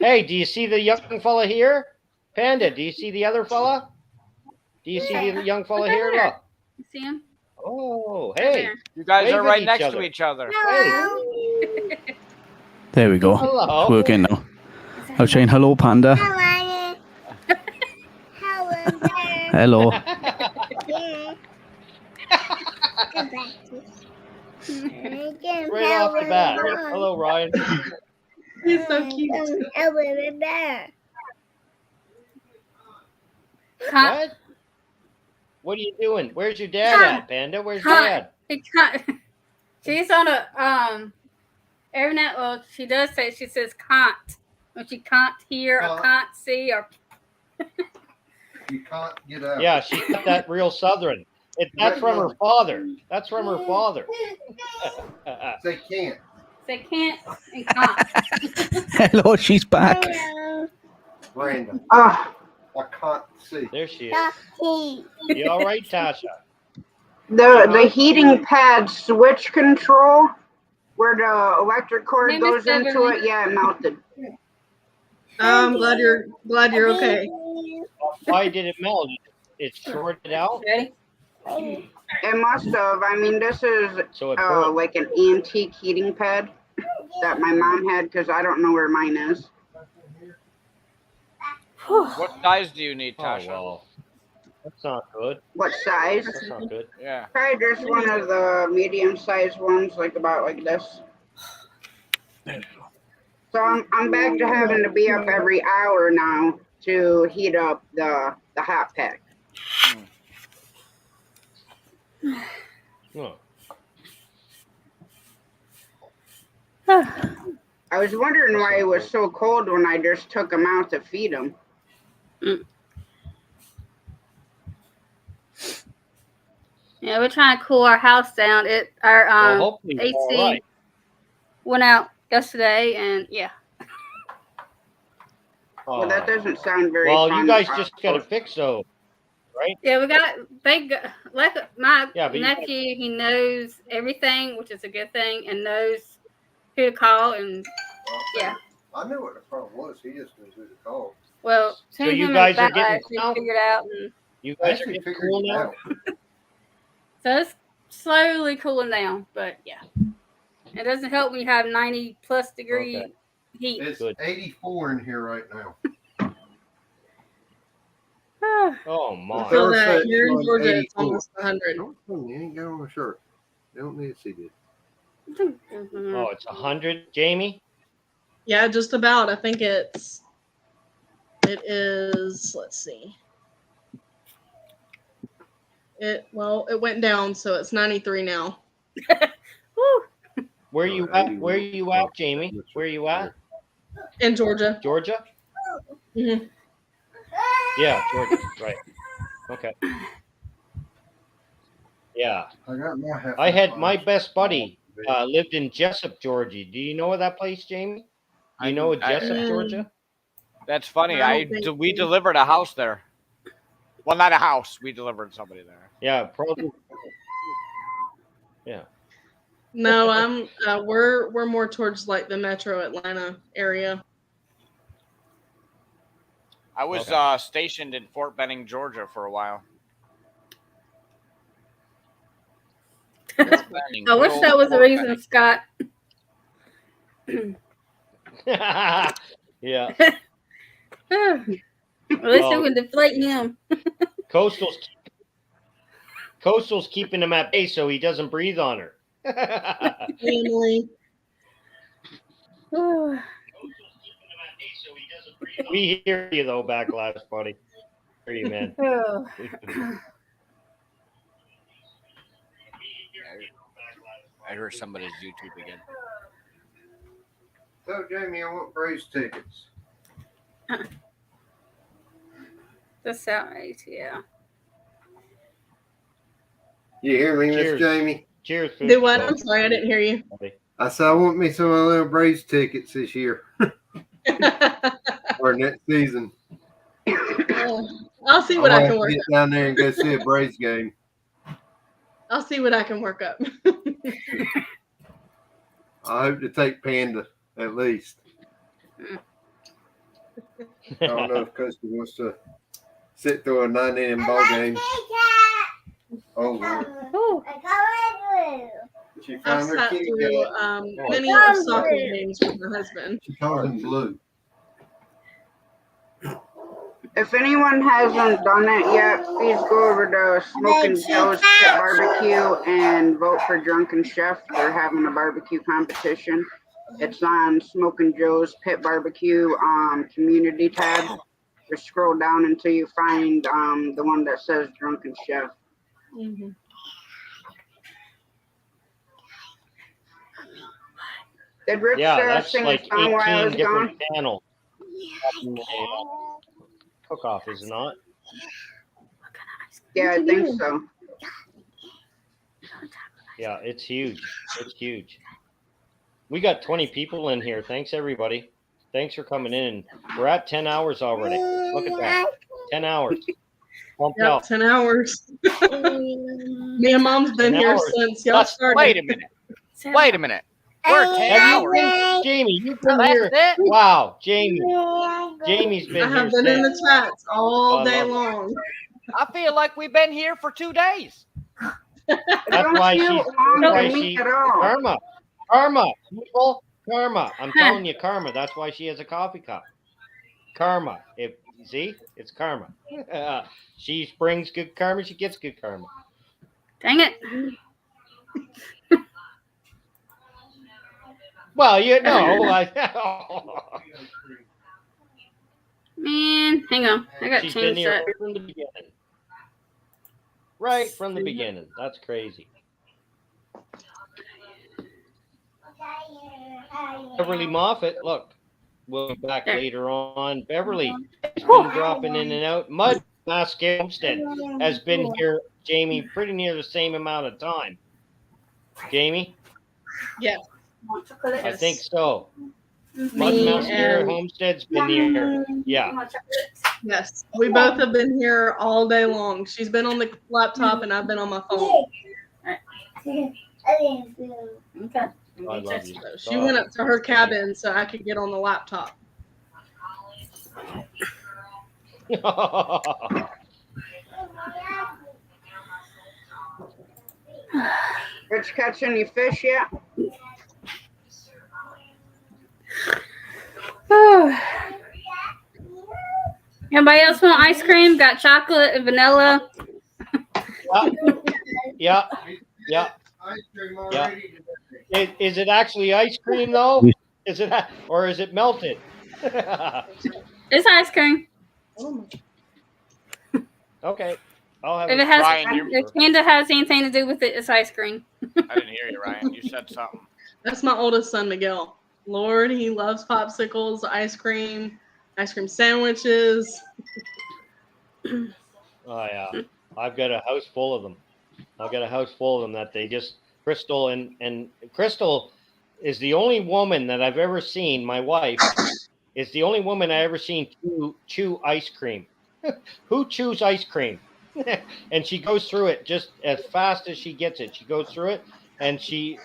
Hey, do you see the young fella here? Panda, do you see the other fella? Do you see the young fella here? Look. You see him? Oh, hey. You guys Wave are at right each next other. to each other. There we go. Hello. It's working now. I was saying hello, Panda. Hello. Right off the bat. Hello, Ryan. He's so cute. What? What are you doing? Where's your dad at, Panda? Where's Dad? She's on a internet. Well, she does say, she says can't. When she can't hear or can't see or You can't get out. Yeah, she got that real Southern. That's from her father. That's from her father. Say can't. Say can't and can't. Hello, she's back. Brandon. I can't see. There she is. You all right, Tasha? The heating pad switch control, where the electric cord Hey, Miss goes into Beverly. it, yeah, it melted. I'm glad you're okay. Why did it melt? It shorted out? Ready? It must have. I mean, this is So it broke. like an antique heating pad that my mom had because I don't know where mine is. What size do you need, Tasha? Oh, well. That's not good. What size? That's not good. Yeah. Probably just one of the medium-sized ones, like about like this. So I'm back to having to be up every hour now to heat up the hot pack. Oh. I was wondering why it was so cold when I just took them out to feed them. Yeah, we're trying to cool our house down. Our hopefully it's AC all right. went out yesterday, and yeah. Well, that doesn't sound very Well, fun. you guys just got to fix those, right? Yeah, like my Yeah, but nephew, he knows everything, which is a good thing, and knows who to call, and yeah. I knew what the problem was. He just knew who to call. Well, So him you and guys are Bella getting actually now? figured out, and You guys are getting cool now? so it's slowly cooling down, but yeah, it doesn't help when you have 90+ degree heat. It's 84 in here right now. Oh my! So that here in Georgia, it's almost 100. You ain't got on a shirt. They don't need to see this. Oh, it's 100, Jamie. Yeah, just about. I think it is. Let's see. It went down, so it's 93 now. Where you at? Where you at, Jamie? Where you at? In Georgia. Georgia? Mm-hmm. Yeah, Georgia. Right. Okay. Yeah. I had my best buddy lived in Jessup, Georgia. Do you know that place, Jamie? Do you know Jessup, Georgia? That's funny. We so. delivered a house there. Well, not a house. We delivered somebody there. Yeah, probably. Yeah. No, we're more towards like the metro Atlanta area. I was stationed in Fort Benning, Georgia for a while. I wish that was the reason, Scott. Yeah. At least we can deflate him. Coastal's keeping him at bay so he doesn't breathe on her. Family. We hear you though, Backlash, buddy. Hear you, man. I heard somebody's YouTube again. So, Jamie, I want Braves tickets. That's right, yeah. You hear me, Miss Jamie? Cheers. Do what? I'm sorry, I didn't hear you. I said I want me some of the little Braves tickets this year. Or next season. I'll see what I can work get up. down there and go see a Braves game. I'll see what I can work up. I hope to take Panda at least. I don't know if Coastal wants to sit through a 9-inning ball game. Oh, Lord. She I've found her sat kitty through cat. many of soccer games with my husband. She calls him Blue. If anyone hasn't done it yet, please go over to Smoking Joe's Pit Barbecue and vote for Drunken Chef. They're having a barbecue competition. It's on Smoking Joe's Pit Barbecue community tab. Just scroll down until you find the one that says Drunken Chef. Mm-hmm. Did Rich that's sing like a song while I 18 was different gone? channels. Cook-off, is it not? Yeah, I think so. Yeah, it's huge. It's huge. We got 20 people in here. Thanks, everybody. Thanks for coming in. We're at 10 hours already. Look at that. 10 hours. Yep, 10 hours. Me and Mom's been 10 here hours. since y'all started. Wait a minute. Wait a minute. We're 10 Have hours. you been, Jamie? You've been That's here. it? Wow, Jamie. Jamie's been I here have been in since. the chats all I day love it. long. I feel like we've been here for 2 days. That's why she's. Karma, people, karma. I'm telling you, karma. That's why she has a coffee cup. Karma. If you see, it's karma. She brings good karma. She gets good karma. Dang it. Well, you know, Man, hang on. I got to she's been change here that. right from the beginning. Right from the beginning. That's crazy. Beverly Moffat, look, we'll be back later on. Beverly has been dropping in and out. Mud Mask Homestead has been here, Jamie, pretty near the same amount of time. Jamie? Yes. I think so. Mud Mask Homestead's been here. Yeah. Yes. We both have been here all day long. She's been on the laptop and I've been on my phone. Okay. I love you. So she went up to her cabin so I could get on the laptop. Rich, catch any fish yet? Anybody else want ice cream? Got chocolate and vanilla. Yeah. Is it actually ice cream though? Is it, or is it melted? It's ice cream. Okay. I'll have If it. it has, Ryan, if Panda has anything to do with it, it's ice cream. I didn't hear you, Ryan. You said something. That's my oldest son, Miguel. Lord, he loves popsicles, ice cream sandwiches. Oh yeah. I've got a house full of them. That they just Crystal and Crystal is the only woman that I've ever seen. My wife is the only woman I ever seen chew ice cream. Who chews ice cream? And she goes through it just as fast as she gets it. She goes through it, and she's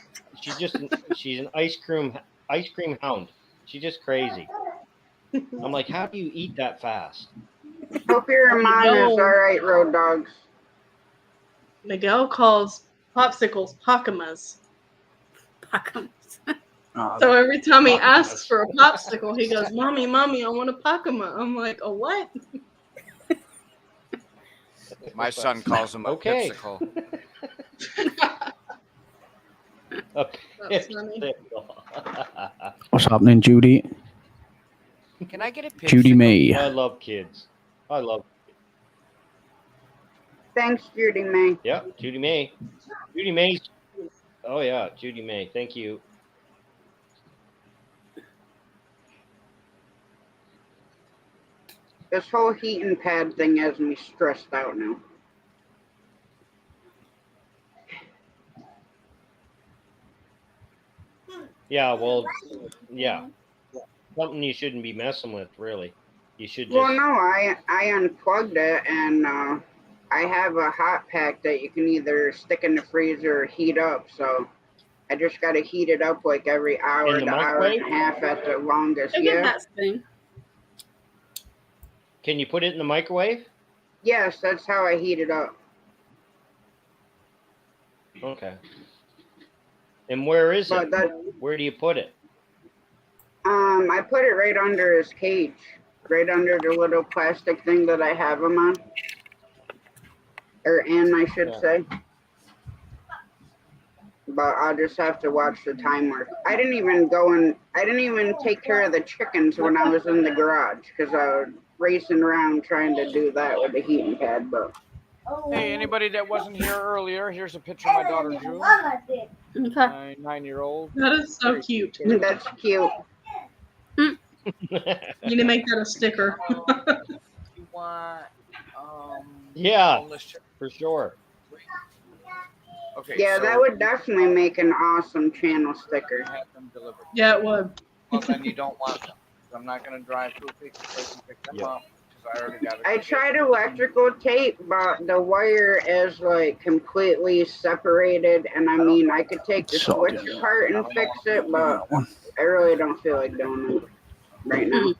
an ice cream hound. She's just crazy. I'm like, how do you eat that fast? Hope your mom is all right, road dogs. Miguel calls popsicles Pakamas. So every time he asks for a popsicle, he goes, Mommy, I want a Pakama. I'm like, a what? My son calls him a pipsicle. What's happening, Judy? Can I get a pipsicle? Judy May. I love kids. Thanks, Judy May. Yeah, Judy May. Judy May. Oh yeah, Judy May. Thank you. This whole heating pad thing has me stressed out now. Yeah, well, yeah. Something you shouldn't be messing with, really. You should just... Well, no, I unplugged it, and I have a hot pack that you can either stick in the freezer or heat up, so I just got to heat it up like every hour to hour and a half at the longest. Yeah. Can you put it in the microwave? Yes, that's how I heat it up. Okay. And where is it? Where do you put it? I put it right under his cage, right under the little plastic thing that I have him on, I should say. But I'll just have to watch the timer. I didn't even take care of the chickens when I was in the garage because I was racing around trying to do that with the heating pad. But hey, anybody that wasn't here earlier, here's a picture of my daughter Drew. My 9-year-old. That is so cute. That's cute. You need to make that a sticker. You want, yeah, for sure. Okay. Yeah, so that would definitely make an awesome channel sticker. have them delivered. Yeah, it would. Well, then you don't want them. I'm not going to drive to a big place and pick them up. I already got it. I tried electrical tape, but the wire is like completely separated. And I mean, I could take the switch apart and fix it, but I really don't feel like doing it right now.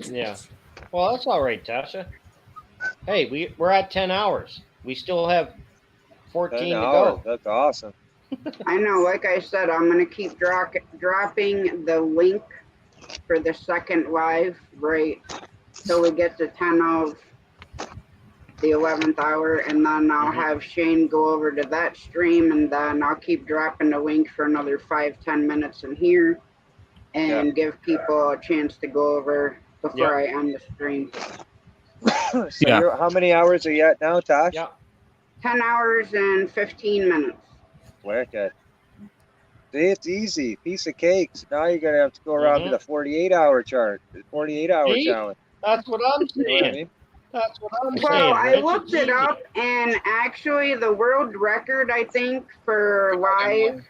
Yeah. Well, that's all right, Tasha. Hey, we're at 10 hours. We still have 14 to go. That's awesome. I know, like I said, I'm going to keep dropping the link for the second live right till we get to 10 of the 11th hour, and then I'll have Shane go over to that stream, and then I'll keep dropping the link for another 5-10 minutes in here and give people a chance to go over before I end the stream. So how many hours are you at now, Tosh? Yeah. 10 hours and 15 minutes. Wicked. See, it's easy. Piece of cake. So now you're going to have to go around to the 48-hour chart, the 48-hour challenge. That's what I'm saying. You know what I mean? That's what I'm saying. Well, I looked it up, and actually the world record, I think, for live,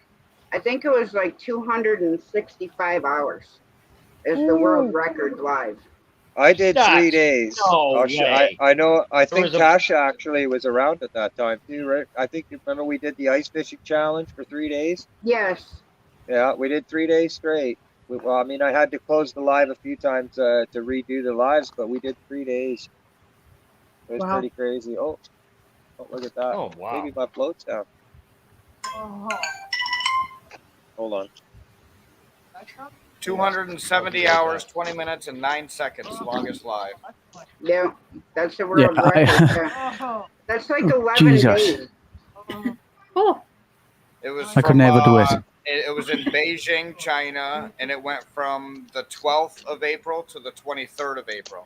I think it was like 265 hours is the world record live. I did 3 days. No way. I know. I think Tasha actually was around at that time too, right? I think you remember we did the ice fishing challenge for 3 days. Yes. Yeah, we did 3 days straight. Well, I mean, I had to close the live a few times to redo the lives, but we did 3 days. It was pretty crazy. Oh, look at that. Oh, wow. Maybe my float's down. Hold on. 270 hours, 20 minutes, and 9 seconds, longest live. Yeah, that's the world record. That's like 11 days. Oh. It was I could never do it. It was in Beijing, China, and it went from the 12th of April to the 23rd of April.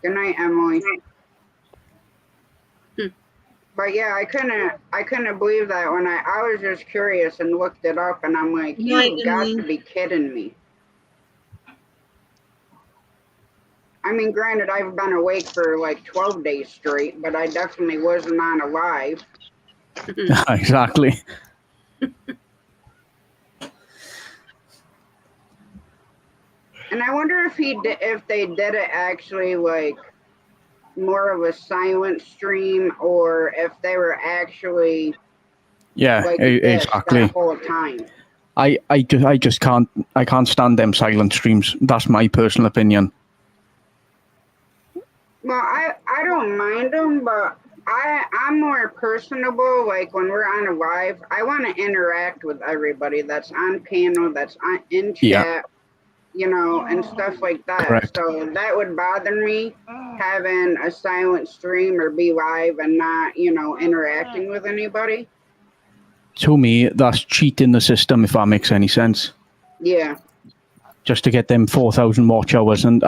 Good night, Emily. But yeah, I couldn't believe that when I was just curious and looked it up, and I'm like, you've got to be kidding me. I mean, granted, I've been awake for like 12 days straight, but I definitely wasn't on a live. Exactly. And I wonder if they did it actually like more of a silent stream, or if they were actually like exactly. that whole time. I just can't stand them silent streams. That's my personal opinion. Well, I don't mind them, but I'm more personable. Like when we're on a live, I want to interact with everybody that's on panel, that's in chat, you know, and stuff like that. Correct. So that would bother me, having a silent stream or be live and not, you know, interacting with anybody. To me, that's cheating the system, if that makes any sense. Yeah. Just to get them 4,000 watch hours, and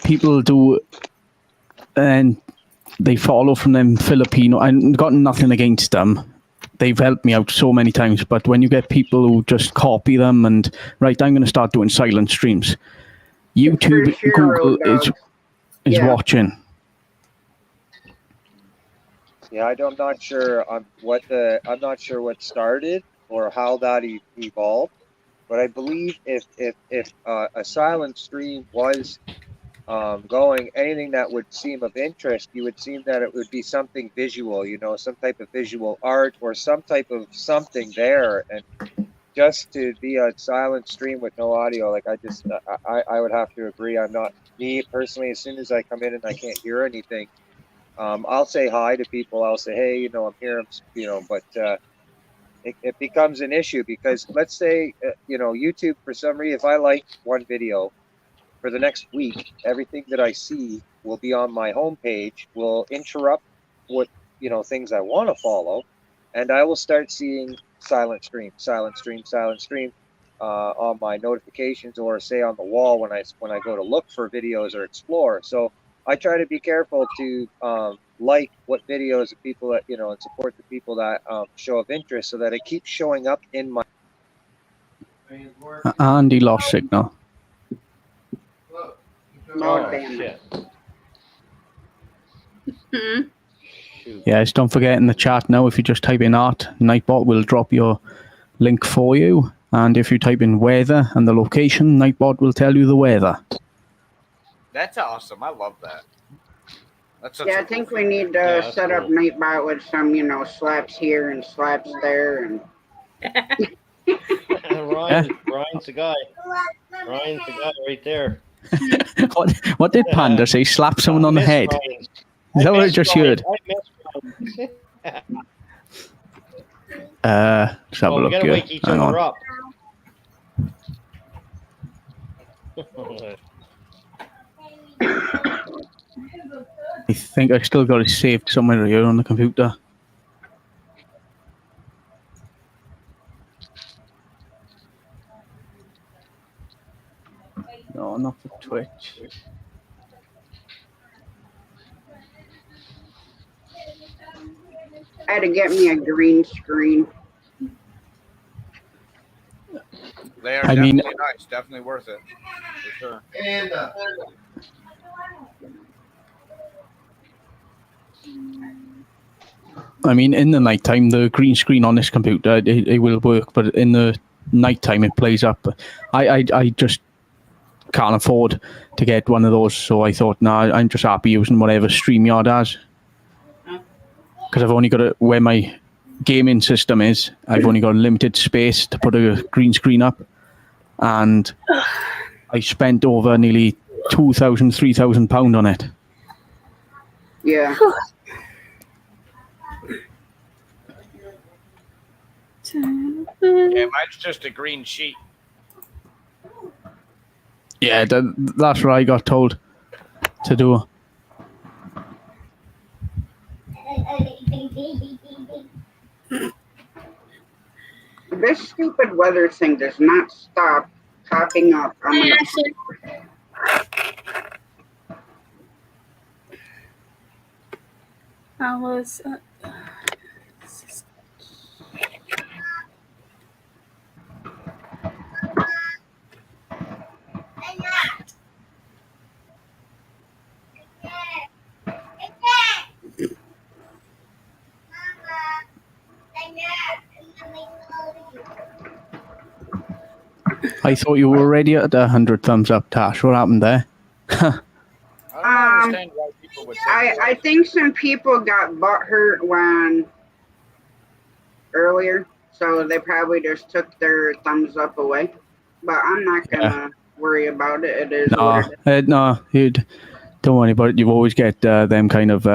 people do, and they follow from them Filipino. I've got nothing against them. They've helped me out so many times, but when you get people who just copy them and, right, I'm going to start doing silent streams. YouTube, Google is watching. Yeah, I'm not sure what started or how that evolved, but I believe if a silent stream was going, anything that would seem of interest, you would seem that it would be something visual, you know, some type of visual art or some type of something there. And just to be a silent stream with no audio, like I would have to agree. I'm not, me personally, as soon as I come in and I can't hear anything, I'll say hi to people. I'll say, hey, you know, I'm here, you know, but it becomes an issue because let's say, you know, YouTube, for some reason, if I like one video, for the next week, everything that I see will be on my homepage, will interrupt what, you know, things I want to follow, and I will start seeing silent stream on my notifications, or say on the wall when I go to look for videos or explore. So I try to be careful to like what videos of people that, you know, and support the people that show of interest, so that it keeps showing up in my. Andy lost signal. Oh, shit. Yes, don't forget in the chat now, if you just type in art, Nightbot will drop your link for you. And if you type in weather and the location, Nightbot will tell you the weather. That's awesome. I love that. That's such Yeah, a I think cool we need to set up Nightbot with some, slaps here and slaps there. And Ryan's the guy. Ryan's the guy right there. What did Panda say? Slap someone on the head? Is that what I just heard? Let's have a look here. Hang on. I think I still got it saved somewhere here on the computer. No, not for Twitch. I had to get me a green screen. They are I mean- definitely nice. Definitely worth it. For sure. And I mean, in the nighttime, the green screen on this computer, it will work, but in the nighttime, it plays up. I just can't afford to get one of those, so I thought, nah, I'm just happy using whatever StreamYard has. Because I've only got where my gaming system is, I've only got a limited space to put a green screen up. And I spent over nearly £2,000, £3,000 on it. Yeah. Yeah, mine's just a green sheet. Yeah, that's what I got told to do. This stupid weather thing does not stop popping up. I was. I thought you were already at 100 thumbs up, Tash. What happened there? I think some people got butthurt when earlier, so they probably just took their thumbs up away. But I'm not gonna worry about it. It is what it is. No, don't worry about it. You always get them kind of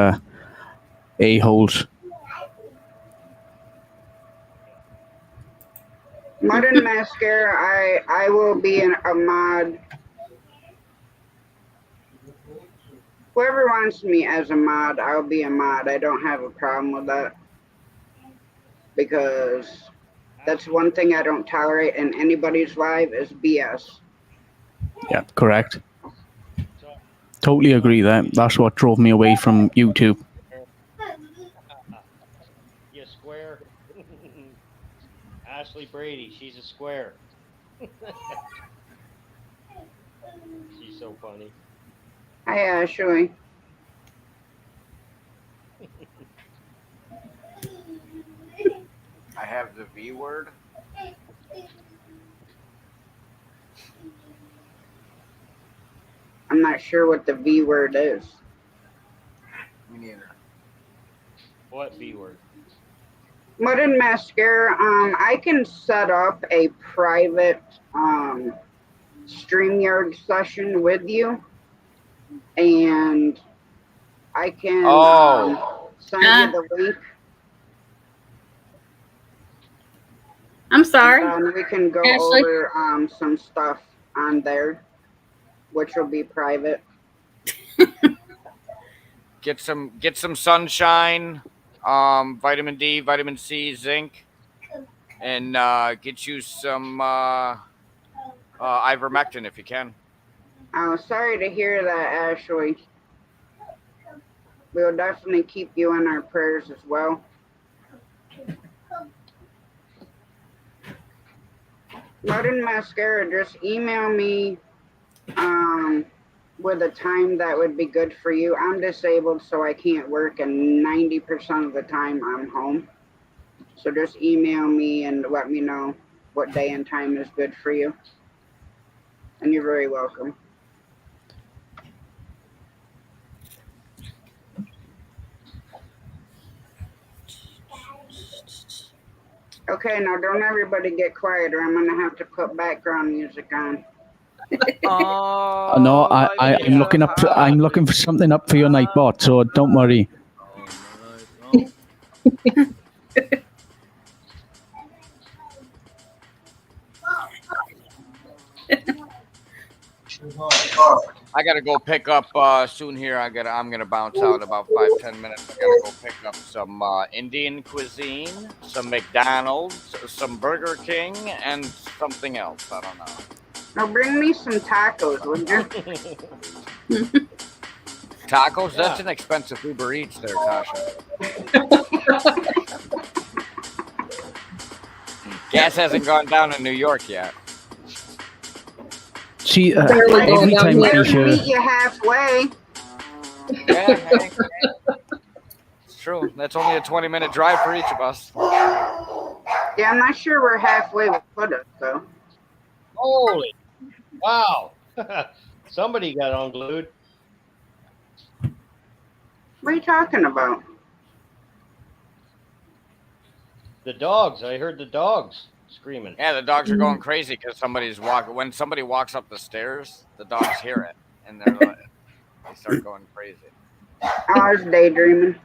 a-holes. Mud and Mascara, I will be a mod. Whoever wants me as a mod, I'll be a mod. I don't have a problem with that. Because that's one thing I don't tolerate in anybody's life is BS. Yeah, correct. Totally agree there. That's what drove me away from YouTube. You square. Ashley Brady, she's a square. She's so funny. Hi, Ashley. I have the V word. I'm not sure what the V word is. Me neither. What V word? Mud and Mascara, I can set up a private StreamYard session with you, and I can send you the link. I'm sorry. And we can go Ashley? over some stuff on there, which will be private. Get some sunshine, vitamin D, vitamin C, zinc, and get you some ivermectin if you can. Oh, sorry to hear that, Ashley. We'll definitely keep you in our prayers as well. Mud and Mascara, just email me with a time that would be good for you. I'm disabled, so I can't work, and 90% of the time I'm home. So just email me and let me know what day and time is good for you. And you're very welcome. Okay, now don't everybody get quiet, or I'm gonna have to put background music on. No, I'm looking up. I'm looking for something up for your Nightbot, so don't worry. I gotta go pick up soon here. I'm gonna bounce out in about 5-10 minutes. I gotta go pick up some Indian cuisine, some McDonald's, some Burger King, and something else. I don't know. Now bring me some tacos, would you? Tacos? That's an expensive Uber Eats there, Tasha. Gas hasn't gone down in New York yet. See, every time I meet hear, you halfway. Yeah, hey. It's true. That's only a 20-minute drive for each of us. Yeah, I'm not sure we're halfway with Put-Up, though. Holy, wow! Somebody got unglued. What are you talking about? The dogs. I heard the dogs screaming. Yeah, the dogs are going crazy because somebody's walking. When somebody walks up the stairs, the dogs hear it and they start going crazy. I was daydreaming.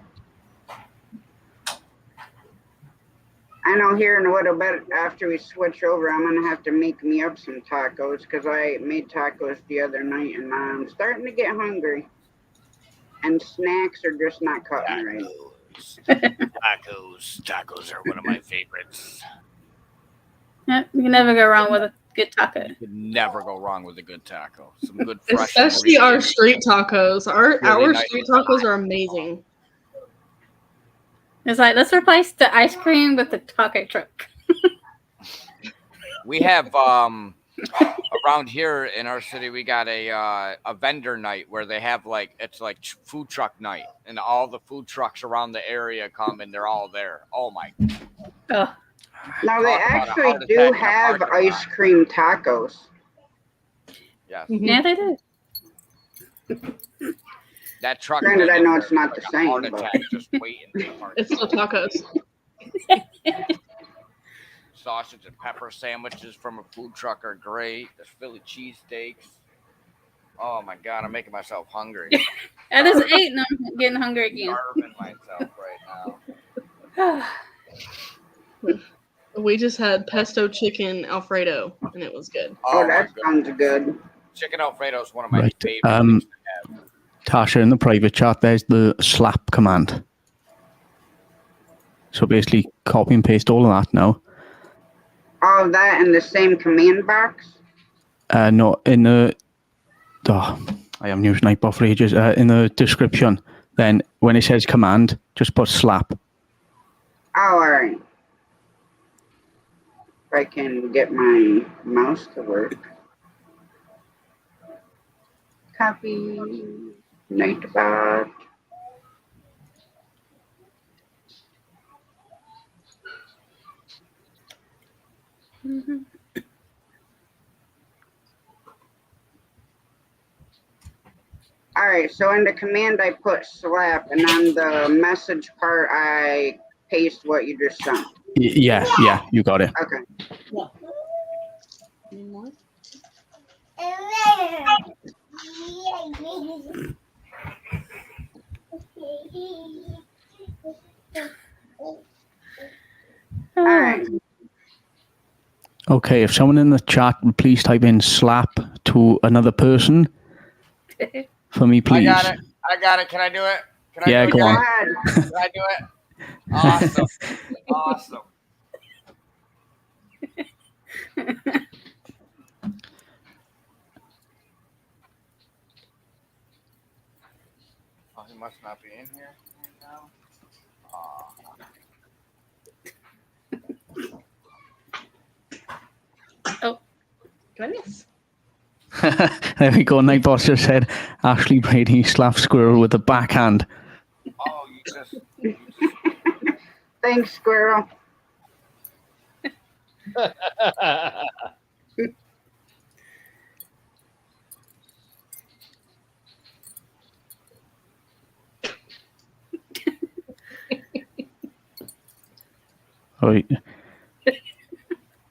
I know here in a little bit after we switch over, I'm gonna have to make me up some tacos because I made tacos the other night and I'm starting to get hungry. And snacks are just not cutting right. Tacos are one of my favorites. Yep, you can never go wrong with a good taco. You can never go wrong with a good taco. Some good fresh. Especially our street tacos. Our Really nice. street tacos are amazing. It's like, let's replace the ice cream with the taco truck. We have around here in our city, we got a vendor night where they have it's like food truck night, and all the food trucks around the area come and they're all there. Oh my! Oh. Now they actually do have ice cream tacos. Yes. Yeah, they do. That truck. Granted, I know it's not the same. Heart But... attack just waiting. It's still tacos. Sausage and pepper sandwiches from a food truck are great. There's Philly cheesesteaks. Oh my God, I'm making myself hungry. I just ate and I'm getting hungry again. Starving myself right now. We just had pesto chicken Alfredo, and it was good. Oh, that sounds good. Chicken Alfredo is one of my right? favorite things to have. Tasha, in the private chat, there's the slap command. So basically, copy and paste all of that now. All of that in the same command box? No, in the... Oh, I haven't used Nightbot for ages. In the description, then when it says command, just put slap. Oh, all right. If I can get my mouse to work. Copy. Nightbot. Mm-hmm. All right, so in the command I put slap, and on the message part I paste what you just sent. Yeah, you got it. Okay. All right. Okay, if someone in the chat would please type in slap to another person for me, please. I got it. Can I do it? Can I do it? Go on. Can I do it? Awesome. Awesome. Oh, he must not be in here now. Oh, goodness. There we go. Nightboss just said Ashley Brady slapped Squirrel with a backhand. Oh, you just. Thanks, Squirrel. Oh,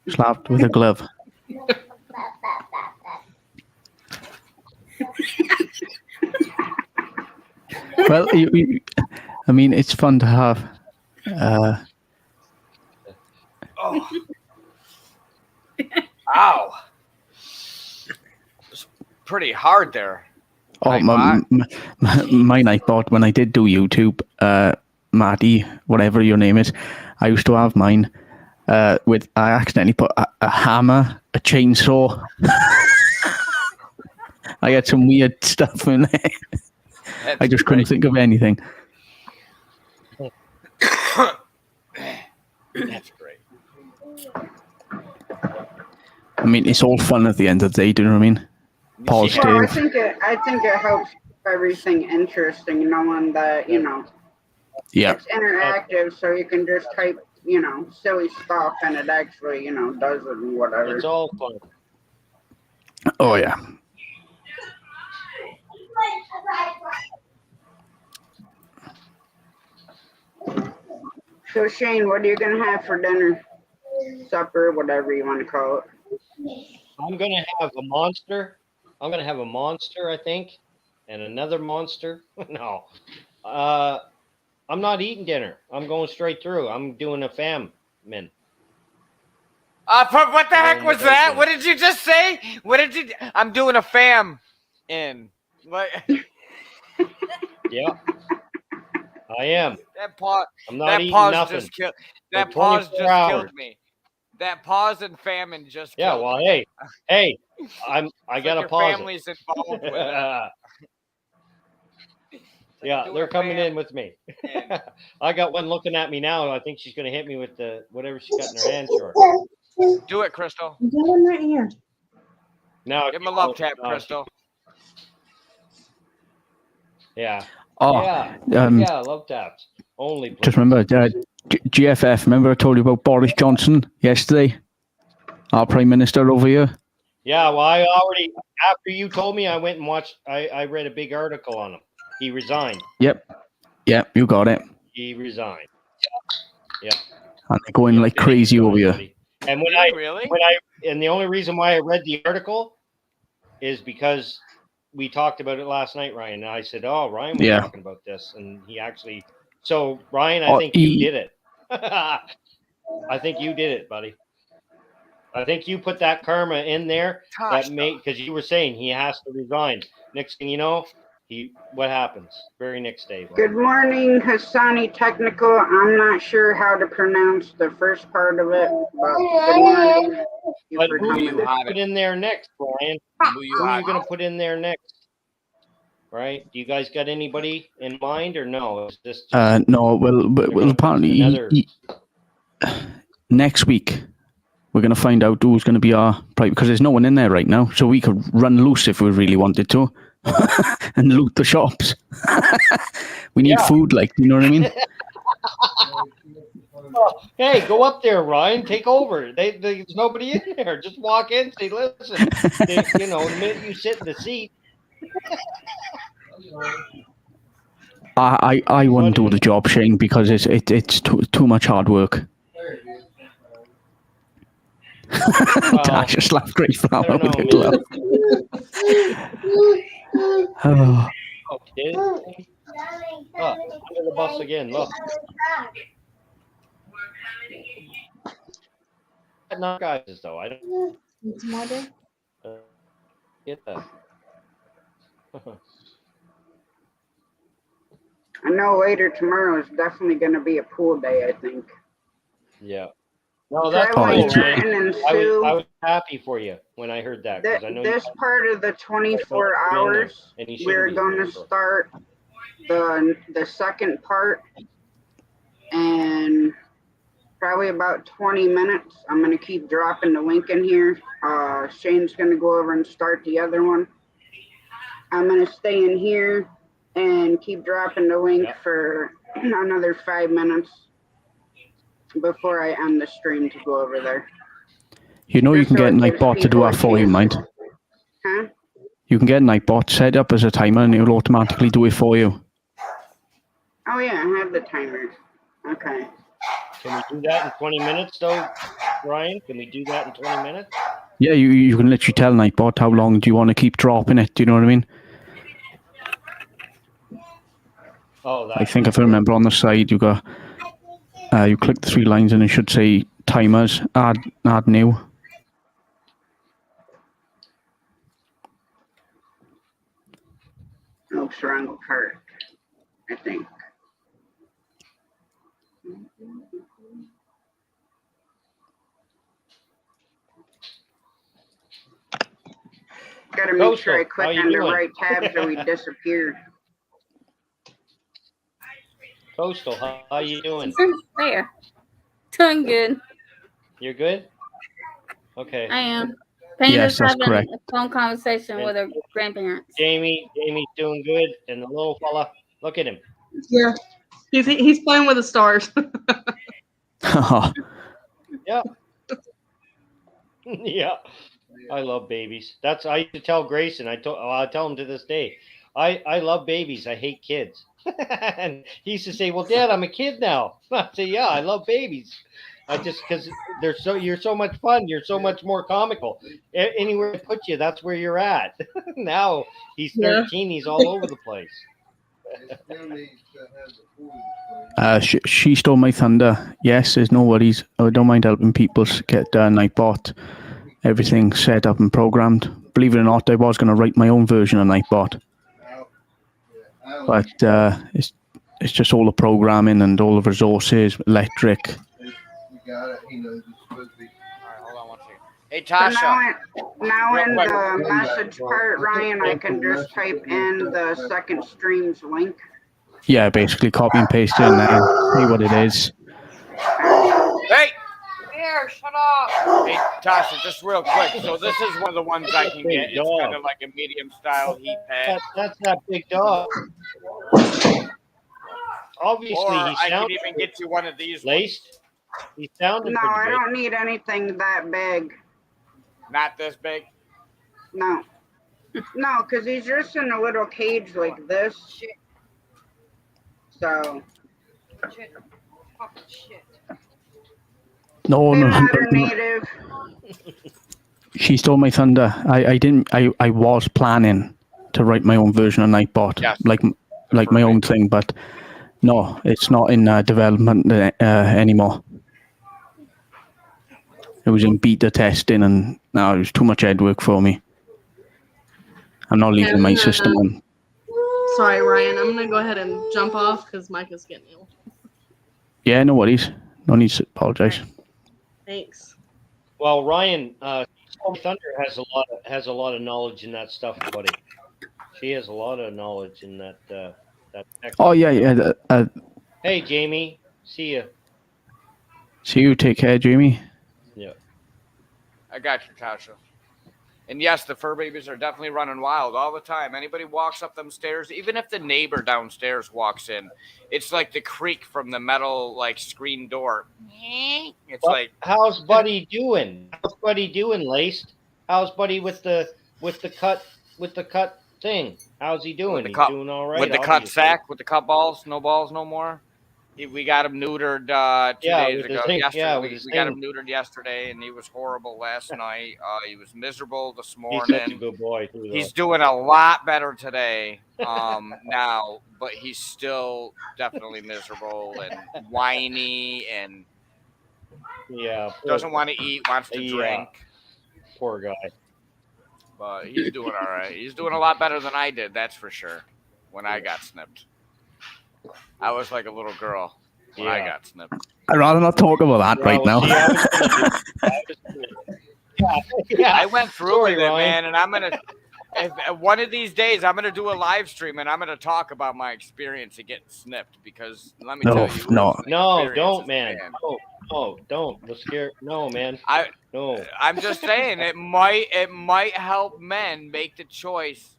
slapped with a glove. Well, I mean, it's fun to have. Oh. Ow. It's pretty hard there. Oh, my Nightbot, when I did do YouTube, Maddie, whatever your name is, I used to have mine I accidentally put a hammer, a chainsaw. I had some weird stuff in there. I just couldn't think of anything. That's great. I mean, it's all fun at the end of the day, do you know what I mean? Positive. Well, I think it helps keep everything interesting, knowing that, you know, it's interactive, so you can just type, you know, silly stuff and it actually, you know, does it and whatever. It's all fun. Oh, yeah. So, Shane, what are you going to have for dinner? Supper, whatever you want to call it. I'm going to have a monster. I'm going to have a monster, I think, and another monster. No. I'm not eating dinner. I'm going straight through. I'm doing a famine. What the heck was that? What did you just say? What did you? I'm doing a fam in. What? Yeah. I am. That pause. I'm not that eating pause nothing. just killed. That For pause 24 just hours. killed me. That pause and famine just. Yeah. Killed Well, me. hey, I It's got like to pause. your family's involved with it. Yeah, they're coming in with me. I got one looking at me now. I think she's going to hit me with the whatever she's got in her hand short. Do it, Crystal. Get in my ear. No, give him a love tap, Crystal. Yeah. Oh, yeah, love taps. Only. Please. Just remember, GFF, remember I told you about Boris Johnson yesterday? Our Prime Minister over here? Yeah, well, I already, after you told me, I went and watched, I read a big article on him. He resigned. Yep, you got it. He resigned. Yeah. And they're going like crazy over here. And and the only reason why I read the article is because we talked about it last night, Ryan. And I said, "Oh, Ryan was talking about this," and he actually. So, Ryan, I think you did it. I think you did it, buddy. I think you put that karma in there that made, because you were saying he has to resign. Next thing you know, what happens? Very next day. Good morning, Hassani Technical. I'm not sure how to pronounce the first part of it, but good morning. But who are you going to put in there next, Brian? Who are you going to put in there next? Right? Do you guys got anybody in mind or no? Is this just no, well apparently next week we're going to find out who's going to be our private, because there's no one in there right now, so we could run loose if we really wanted to and loot the shops. We need food, like, you know what I mean? Hey, go up there, Ryan. Take over. There's nobody in there. Just walk in. Say, listen. You know, the minute you sit in the seat. I wouldn't do the job, Shane, because it's too much hard work. Tasha slapped Greatfarmer with a glove. Oh, under the bus again. Look. Not guys, though. I don't. It's mother. Get that. I know later tomorrow is definitely going to be a pool day, I think. Yeah. No, that's cool. I was happy for you when I heard that. I know this part of the 24 hours, we're going to start the second part, and probably about 20 minutes. I'm going to keep dropping the link in here. Shane's going to go over and start the other one. I'm going to stay in here and keep dropping the link for another 5 minutes before I end the stream to go over there. You know, you can get Nightbot to do that for you, mind. Huh? You can get Nightbot set up as a timer and it will automatically do it for you. Oh yeah, I have the timer. Okay. Can we do that in 20 minutes though, Ryan? Can we do that in 20 minutes? Yeah, you can literally tell Nightbot how long do you want to keep dropping it. Do you know what I mean? Oh, I think if I remember on the side, you got you click the 3 lines and it should say timers, add new. Oops, wrong part, I think. Gotta make sure I click on the right tabs or we disappear. Coastal, how you doing? There. Doing good. You're good? Okay. I am. Panda's Yes, that's having correct. a phone conversation with her grandparents. Jamie's doing good, and the little fella, look at him. Yeah. He's playing with the stars. Yeah. Yeah. I love babies. I used to tell Grayson. I tell him to this day. I love babies. I hate kids. And he used to say, "Well, Dad, I'm a kid now." I say, "Yeah, I love babies. Because you're so much fun. You're so much more comical. Anywhere I put you, that's where you're at." Now he's 13. He's all over the place. She stole my thunder. Yes, there's no worries. I don't mind helping people get Nightbot, everything set up and programmed. Believe it or not, I was going to write my own version of Nightbot, but it's just all the programming and all the resources, electric. Hey, Tasha. So now in the message part, Ryan, I can just type in the second stream's link. Yeah, basically copy and paste it in there, see what it is. Hey! Here, shut up! Hey, Tasha, just real quick. So this is one of the ones I can get. It's kind of like a medium-style heat pad. That's that big dog. Obviously, or I can even get you one of these laced. He sounded No, pretty I good. don't need anything that big. Not this big? No. No, because he's just in a little cage like this. So. No. Native. She stole my thunder. I was planning to write my own version of Nightbot, like my own thing, but no, it's not in development anymore. It was in beta testing, and now it was too much head work for me. I'm not leaving my system on. Sorry, Ryan. I'm gonna go ahead and jump off because Mike is getting ill. Yeah, no worries. No need to apologize. Thanks. Well, Ryan, Thunder has a lot of knowledge in that stuff, buddy. She has a lot of knowledge in that. Oh yeah. Hey, Jamie. See you. See you. Take care, Jamie. Yeah. I got you, Tasha. And yes, the fur babies are definitely running wild all the time. Anybody walks up them stairs, even if the neighbor downstairs walks in, it's like the creak from the metal screen door. It's like, how's Buddy doing? How's Buddy doing, Laced? How's Buddy with the cut thing? How's he doing? He's doing all right. With the cut sack, with the cut balls, no more. We got him neutered 2 days ago. Yesterday, we got him neutered yesterday, and he was horrible last night. He was miserable this morning. He's such a good boy, too, He's doing a lot better today now, but he's still definitely miserable and whiny and doesn't want to eat, wants to drink. Poor guy. But he's doing all right. He's doing a lot better than I did, that's for sure, when I got snipped. I was like a little girl when I got snipped. I'd rather not talk about that right now. I went through with it, man, and I'm gonna. One of these days, I'm gonna do a live stream, and I'm gonna talk about my experience of getting snipped. Because let me tell you, no, don't, man. No, don't. You'll scare. No, man. No. I'm just saying it might help men make the choice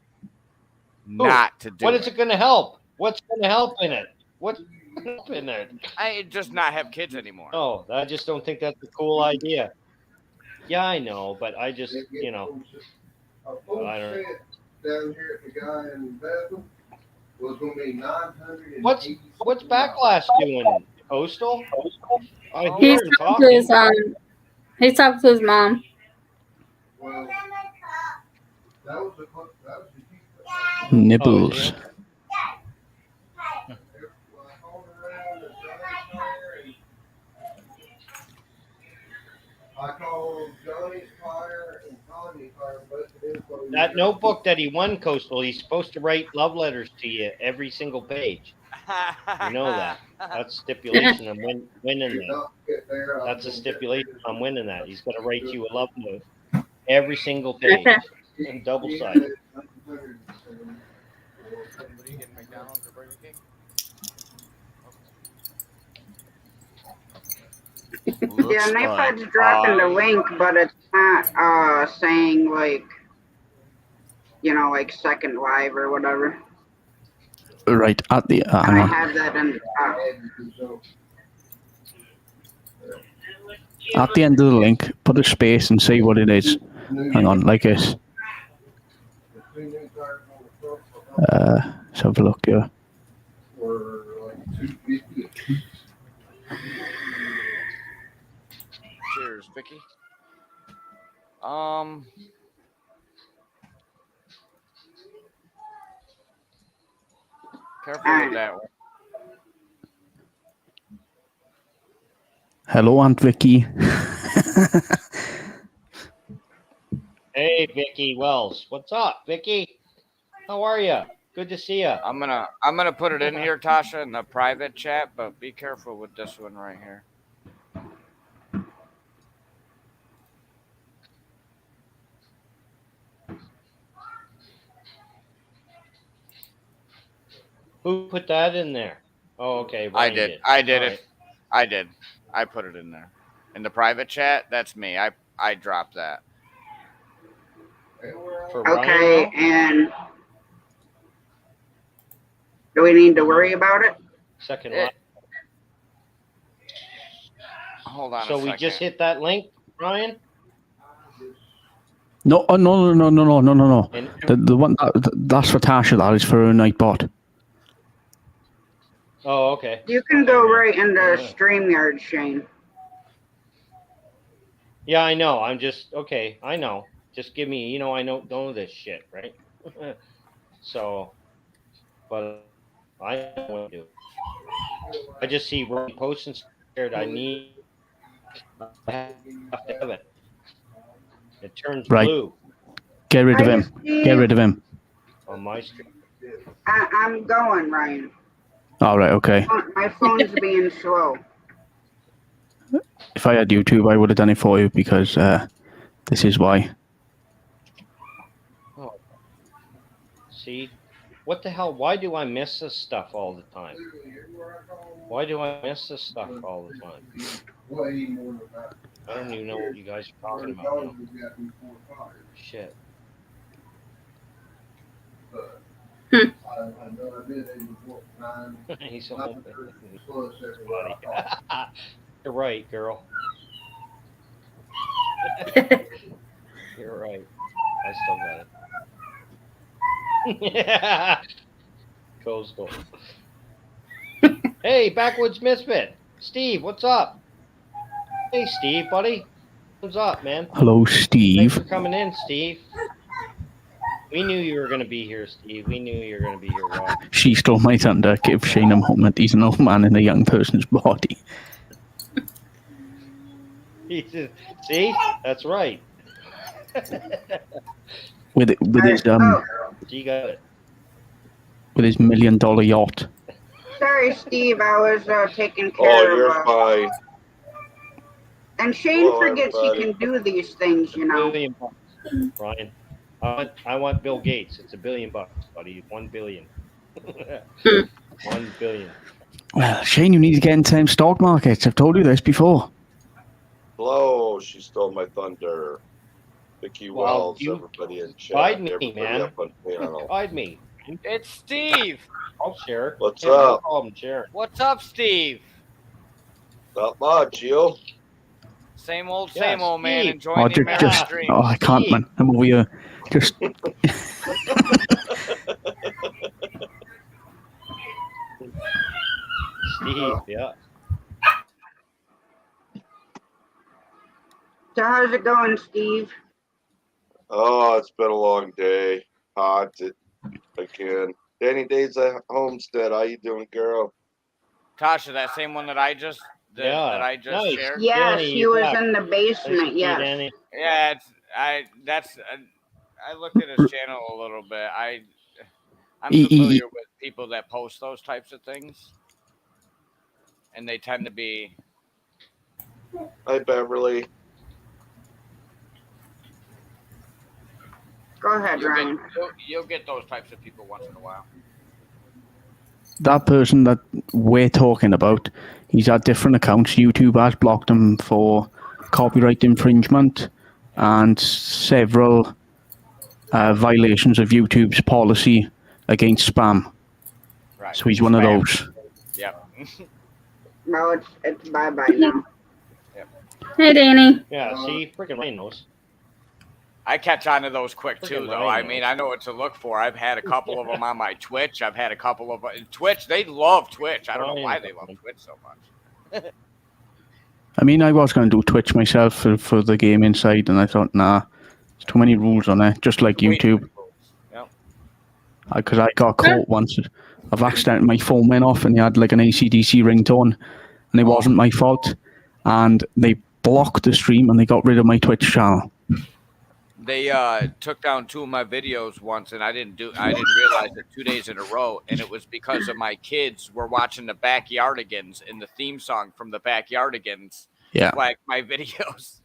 not to do What it. is it going to help? What's going to help in it? What's going to help in it? I just not have kids anymore. No, I just don't think that's a cool idea. Yeah, I know, but I just, you know, I don't know. Down here at the guy in Bethel was going to be 900. What's Backlash doing? Coastal? I hear He's him talking to his he's talking to his mom. Well, that was the Nibbles. I called Johnny's Fire and Connie's Fire, both of them closed. That notebook that he won, Coastal, he's supposed to write love letters to you every single page. You know that. That's stipulation. I'm winning that. That's a stipulation. I'm winning that. He's going to write you a love note every single page and double-sided. What are you getting, McDonald's or Burger King? Yeah, Mayfed's dropping the link, but it's not saying like, you know, like second live or whatever. Right at the. And Hang I on. have that in the top. At the end of the link, put a space and see what it is. Hang on, like this. Let's have a look here. Cheers, Vicky. Careful with that one. Hello, Aunt Vicky. Hey, Vicky Wells. What's up, Vicky? How are you? Good to see you. I'm gonna put it in here, Tasha, in the private chat, but be careful with this one right here. Who put that in there? Oh, okay. I Ryan did. I did All it. right. I did. I put it in there. In the private chat, that's me. I dropped that. Okay, and do we need to worry about it? Second live. Hold on. So we just hit that link, Ryan? No, no. The one that's for Tasha. That is for her night bot. Oh, okay. You can go right into StreamYard, Shane. Yeah, I know. I'm just okay. I know. Just give me. You know, I don't know this shit, right? So, but I know what to do. I just see Ryan posting scared. I have to have it. It turns Right. blue Get rid of him. Get rid of him. on my screen. I'm going, Ryan. All right. Okay. My phone's being slow. If I had YouTube, I would have done it for you because this is why. Oh. See, what the hell? Why do I miss this stuff all the time? Why do I miss this stuff all the time? I don't even know what you guys are talking about now. Shit. He's a whole buddy. You're right, girl. You're right. I still got it. Yeah. Coastal. Hey, Backwoods Misfit. Steve, what's up? Hey, Steve, buddy. What's up, man? Hello, Steve. Thanks for coming in, Steve. We knew you were going to be here, Steve. We knew you were going to be here, Rob. She stole my thunder. Give Shane a moment. He's an old man in a young person's body. See? That's right. With his She got it. with his $1 million yacht. Sorry, Steve. I was taking care of. You're fine. And Shane Hello, forgets everybody. he can do these things, you know. $1 billion, Brian. I want Bill Gates. It's $1 billion, buddy. 1 billion. 1 billion. Well, Shane, you need to get into them stock markets. I've told you this before. Hello, she stole my thunder. Vicky Wells, you everybody in chat, guide me, everybody man. up on panel. Guide me. It's Steve. I'll share. What's Hey, no up? problem, share. What's up, Steve? Not much, you? Same old, Yeah, man. Steve. Enjoying the American dream. Oh, I can't, man. I'm over here. Just. Steve, yeah. So how's it going, Steve? Oh, it's been a long day. Hot again. Danny Days at Homestead. How you doing, girl? Tasha, that same one that I just Nice. shared. Yes, Danny, he was back. in the basement. Nice Yes. Danny. Yeah, I looked at his channel a little bit. I'm familiar with people that post those types of things, and they tend to be. Hi, Beverly. Go ahead, Ryan. You'll get those types of people once in a while. That person that we're talking about, he's had different accounts. YouTube has blocked him for copyright infringement and several violations of YouTube's policy against spam. Right. So he's one of those. Yep. No, it's bye-bye now. Yep. Hey, Danny. Yeah, see, freaking Ryan knows. I catch on to those quick too, Freaking though. Ryan I mean, I know what to look for. I've had a couple of them on my Twitch. I've had a couple of Twitch. They love Twitch. I don't know why they love Twitch so much. I mean, I was going to do Twitch myself for the gaming side, and I thought, nah, there's too many rules on it, just like YouTube. Yep. Because I got caught once. I've accidentally, my phone went off, and they had like an AC/DC ringtone, and it wasn't my fault. And they blocked the stream, and they got rid of my Twitch channel. They took down 2 of my videos once, and I didn't realize it 2 days in a row, and it was because of my kids were watching the Backyardigans, and the theme song from the Backyardigans flagged my videos.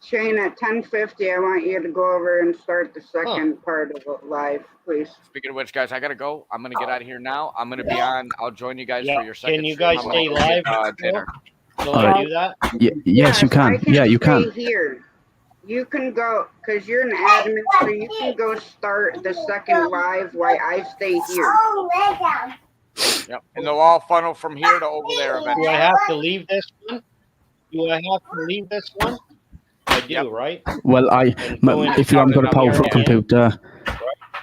Shane, at 10:50, I want you to go over and start the second part of it live, please. Speaking of which, guys, I gotta go. I'm gonna get out of here now. I'm gonna be on. I'll join you guys for your second. Can you stream. guys I'm stay gonna go live? get, dinner. Will I do that? Yes, you can. Yeah, you can. Stay here. You can go, because you're an admin, so you can go start the second live while I stay here. Yep, and they'll all funnel from here to over there eventually. Do I have to leave this one? I do, right? Well, if you haven't got a powerful computer,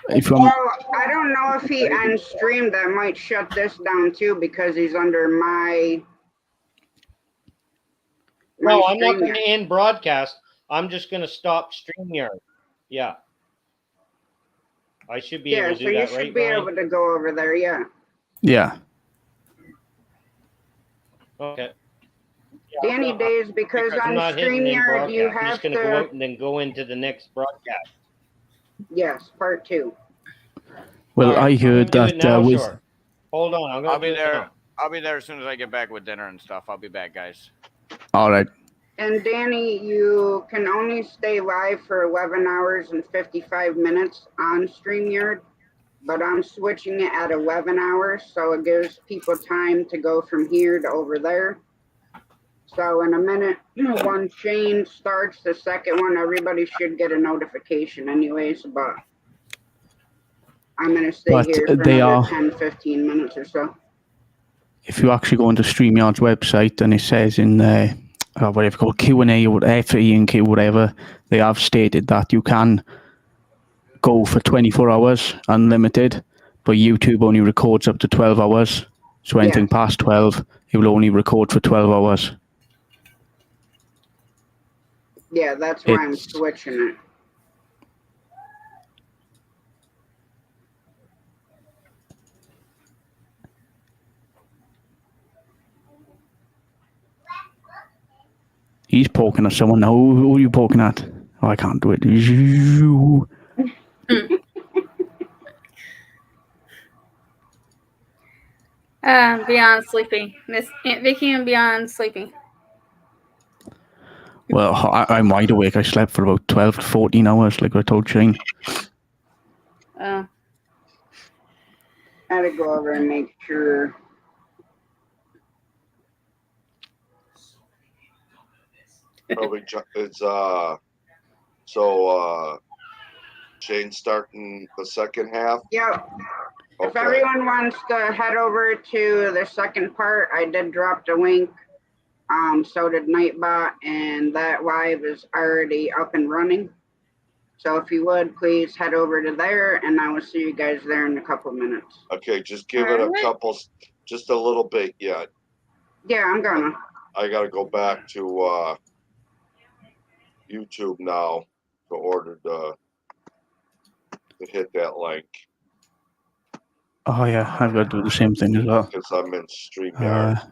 if you Well, I don't know if he ends stream, that might shut this down too, because he's under my No, I'm not stream going to end broadcast. I'm just going to stop StreamYard. Yeah. I should be able to do that, right? Yeah, so you should be able to go over there, yeah. Yeah. Okay. Danny Days, because on I'm not hitting end StreamYard you broadcast. I'm have just going to go out and then go into the next broadcast. Yes, part 2. Well, I heard Do it now, that with sure. Hold on, I'm going I'll to be do it there. now. I'll be there as soon as I get back with dinner and stuff. I'll be back, guys. all right. And Danny, you can only stay live for 11 hours and 55 minutes on StreamYard, but I'm switching it at 11 hours, so it gives people time to go from here to over there. So in a minute, when Shane starts the second one, everybody should get a notification anyways, but I'm going to stay But here for they another are- 10, 15 minutes or so. If you actually go onto StreamYard's website and it says in there, whatever called Q&A or FE&Q, whatever, they have stated that you can go for 24 hours unlimited, but YouTube only records up to 12 hours. So anything past 12, it will only record for 12 hours. Yeah, that's why I'm switching it. He's poking at someone now. Who are you poking at? Oh, I can't do it. Beyond sleeping. Miss Aunt Vicky and Beyond sleeping. Well, I'm wide awake. I slept for about 12 to 14 hours, like I told Shane. I had to go over and make sure. Probably it's Shane's starting the second half. Yep. Okay. If everyone wants to head over to the second part, I did drop the link. So did Nightbot, and that live is already up and running. So if you would, please head over to there, and I will see you guys there in a couple minutes. Okay, just give it a couple, just a little bit yet. Yeah, I'm gonna. I gotta go back to YouTube now to order to hit that link. Oh yeah, I've got to do the same thing as well. Because I'm in StreamYard.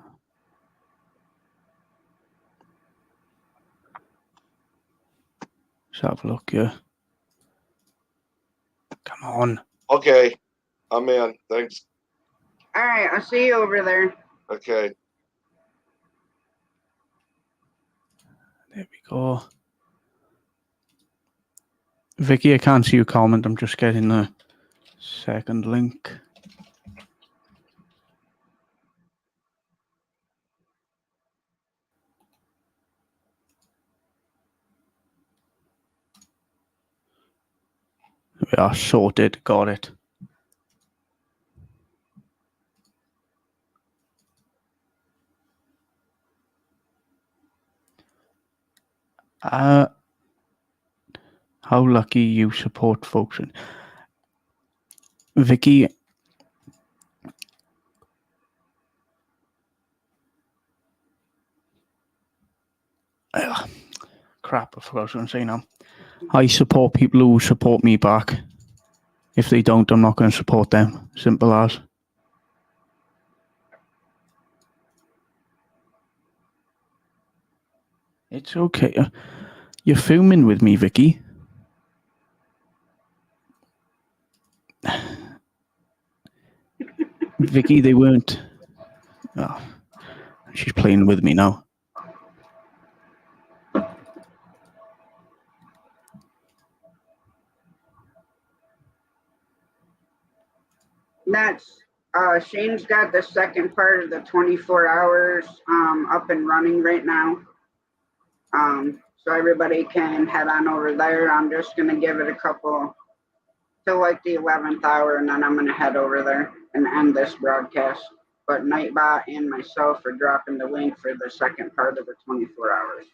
Let's have a look, yeah. Come on. Okay, I'm in. Thanks. All right, I'll see you over there. Okay. There we go. Vicky, I can't see your comment. I'm just getting the second link. We are sorted. Got it. How lucky you support folks. Vicky, crap, I forgot what I was going to say now. I support people who support me back. If they don't, I'm not going to support them. Simple as. It's okay. You're filming with me, Vicky. Vicky, they weren't. Oh, she's playing with me now. That's Shane's got the second part of the 24 hours up and running right now. So everybody can head on over there. I'm just gonna give it a couple till like the 11th hour, and then I'm gonna head over there and end this broadcast. But Nightbot and myself are dropping the link for the second part of the 24 hours.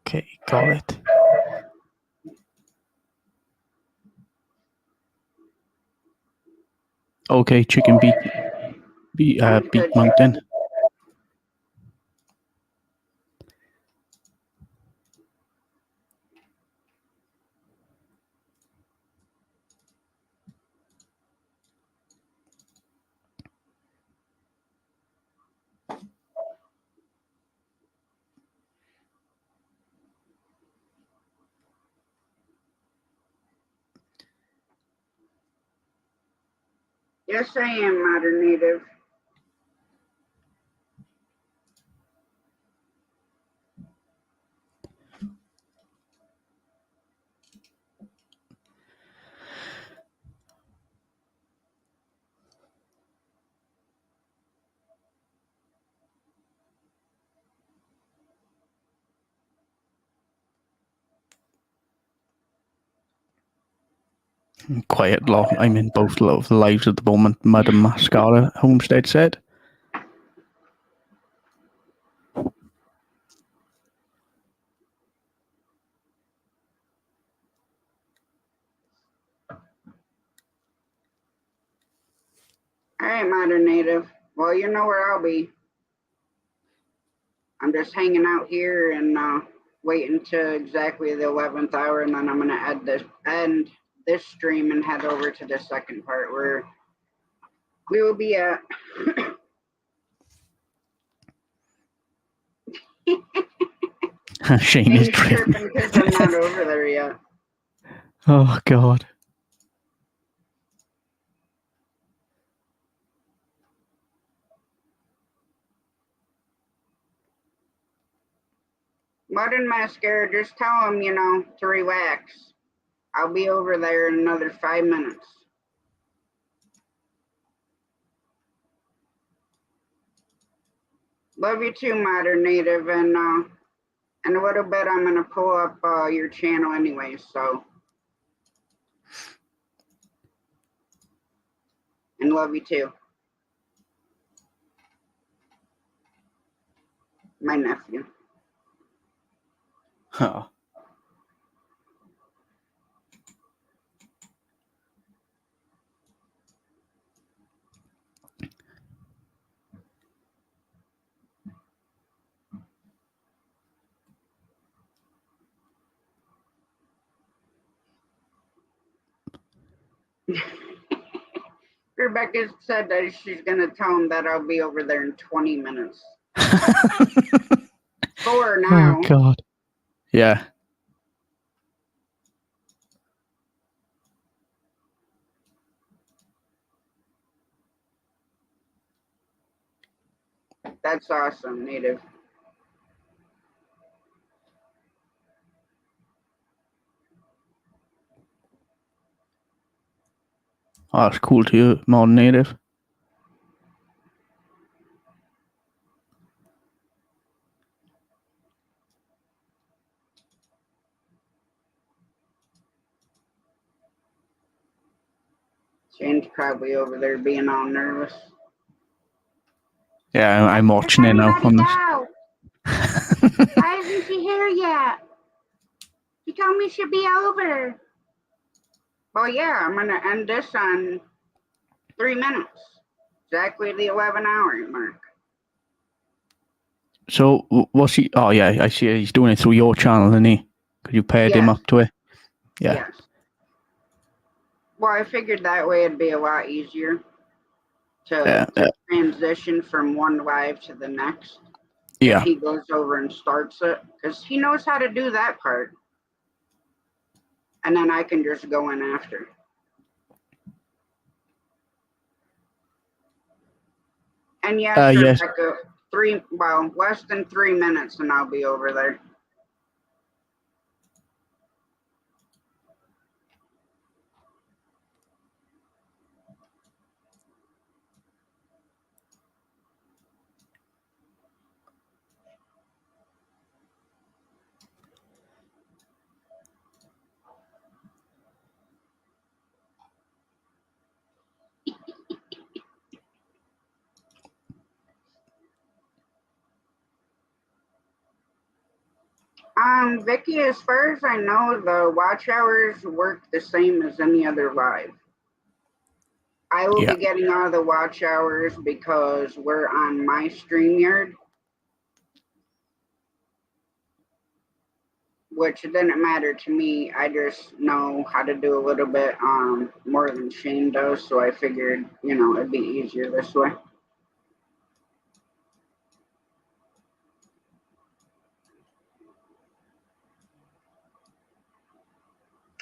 Okay, got it. Okay, chicken beat mountain. Yes, I am Modern Native. Quiet lot. I'm in both lives at the moment. Mud and Mascara Homestead said. All right, Modern Native. Well, you know where I'll be. I'm just hanging out here and wait until exactly the 11th hour, and then I'm gonna end this stream and head over to the second part where we will be at. Shane is tripping because I'm not over there yet. Oh God. Mud and Mascara, just tell them, to relax. I'll be over there in another 5 minutes. Love you too, Modern Native, and in a little bit I'm gonna pull up your channel anyway, so. And love you too. My nephew. Oh. Rebecca said that she's gonna tell him that I'll be over there in 20 minutes. 4 now. Oh God. Yeah. That's awesome, Native. Oh, that's cool to you, Modern Native. Shane's probably over there being all nervous. Yeah, I'm watching it now. On this. Why isn't she here yet? She told me she'd be over. Well, yeah, I'm gonna end this on 3 minutes. Exactly the 11-hour mark. So, what's he? Oh, yeah, I see. He's doing it through your channel, isn't he? Because you paired him up to it. Yeah. Yes. Well, I figured that way it'd be a lot easier to transition from one live to the next. Yeah. If he goes over and starts it, because he knows how to do that part. And then I can just go in after. And yes, yes. Rebecca, less than 3 minutes and I'll be over there. Vicky, as far as I know, the watch hours work the same as any other live. I will be getting all the watch hours because we're on my StreamYard, which didn't matter to me. I just know how to do a little bit more than Shane does, so I figured, it'd be easier this way.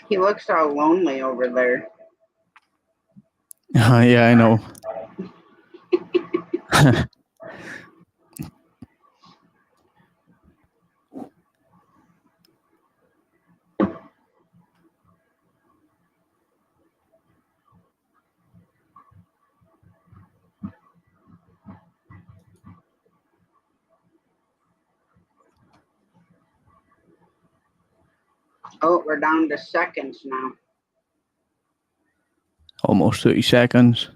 He looks all lonely over there. Yeah, I know. Oh, we're down to seconds now. Almost 30 seconds.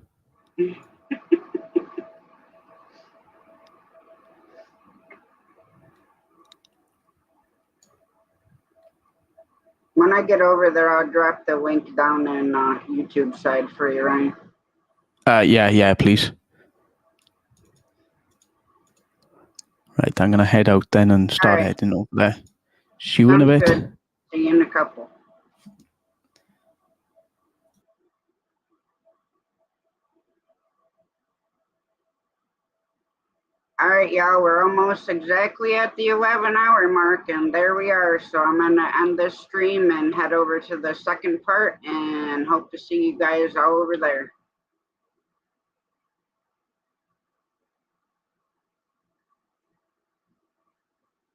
When I get over there, I'll drop the link down in YouTube side for you, Ryan. Yeah, please. Right, I'm gonna head out then and start heading over there. See you in a Sounds bit. good. See you in a couple. All right, y'all, we're almost exactly at the 11-hour mark, and there we are. So I'm going to end this stream and head over to the second part, and hope to see you guys all over there.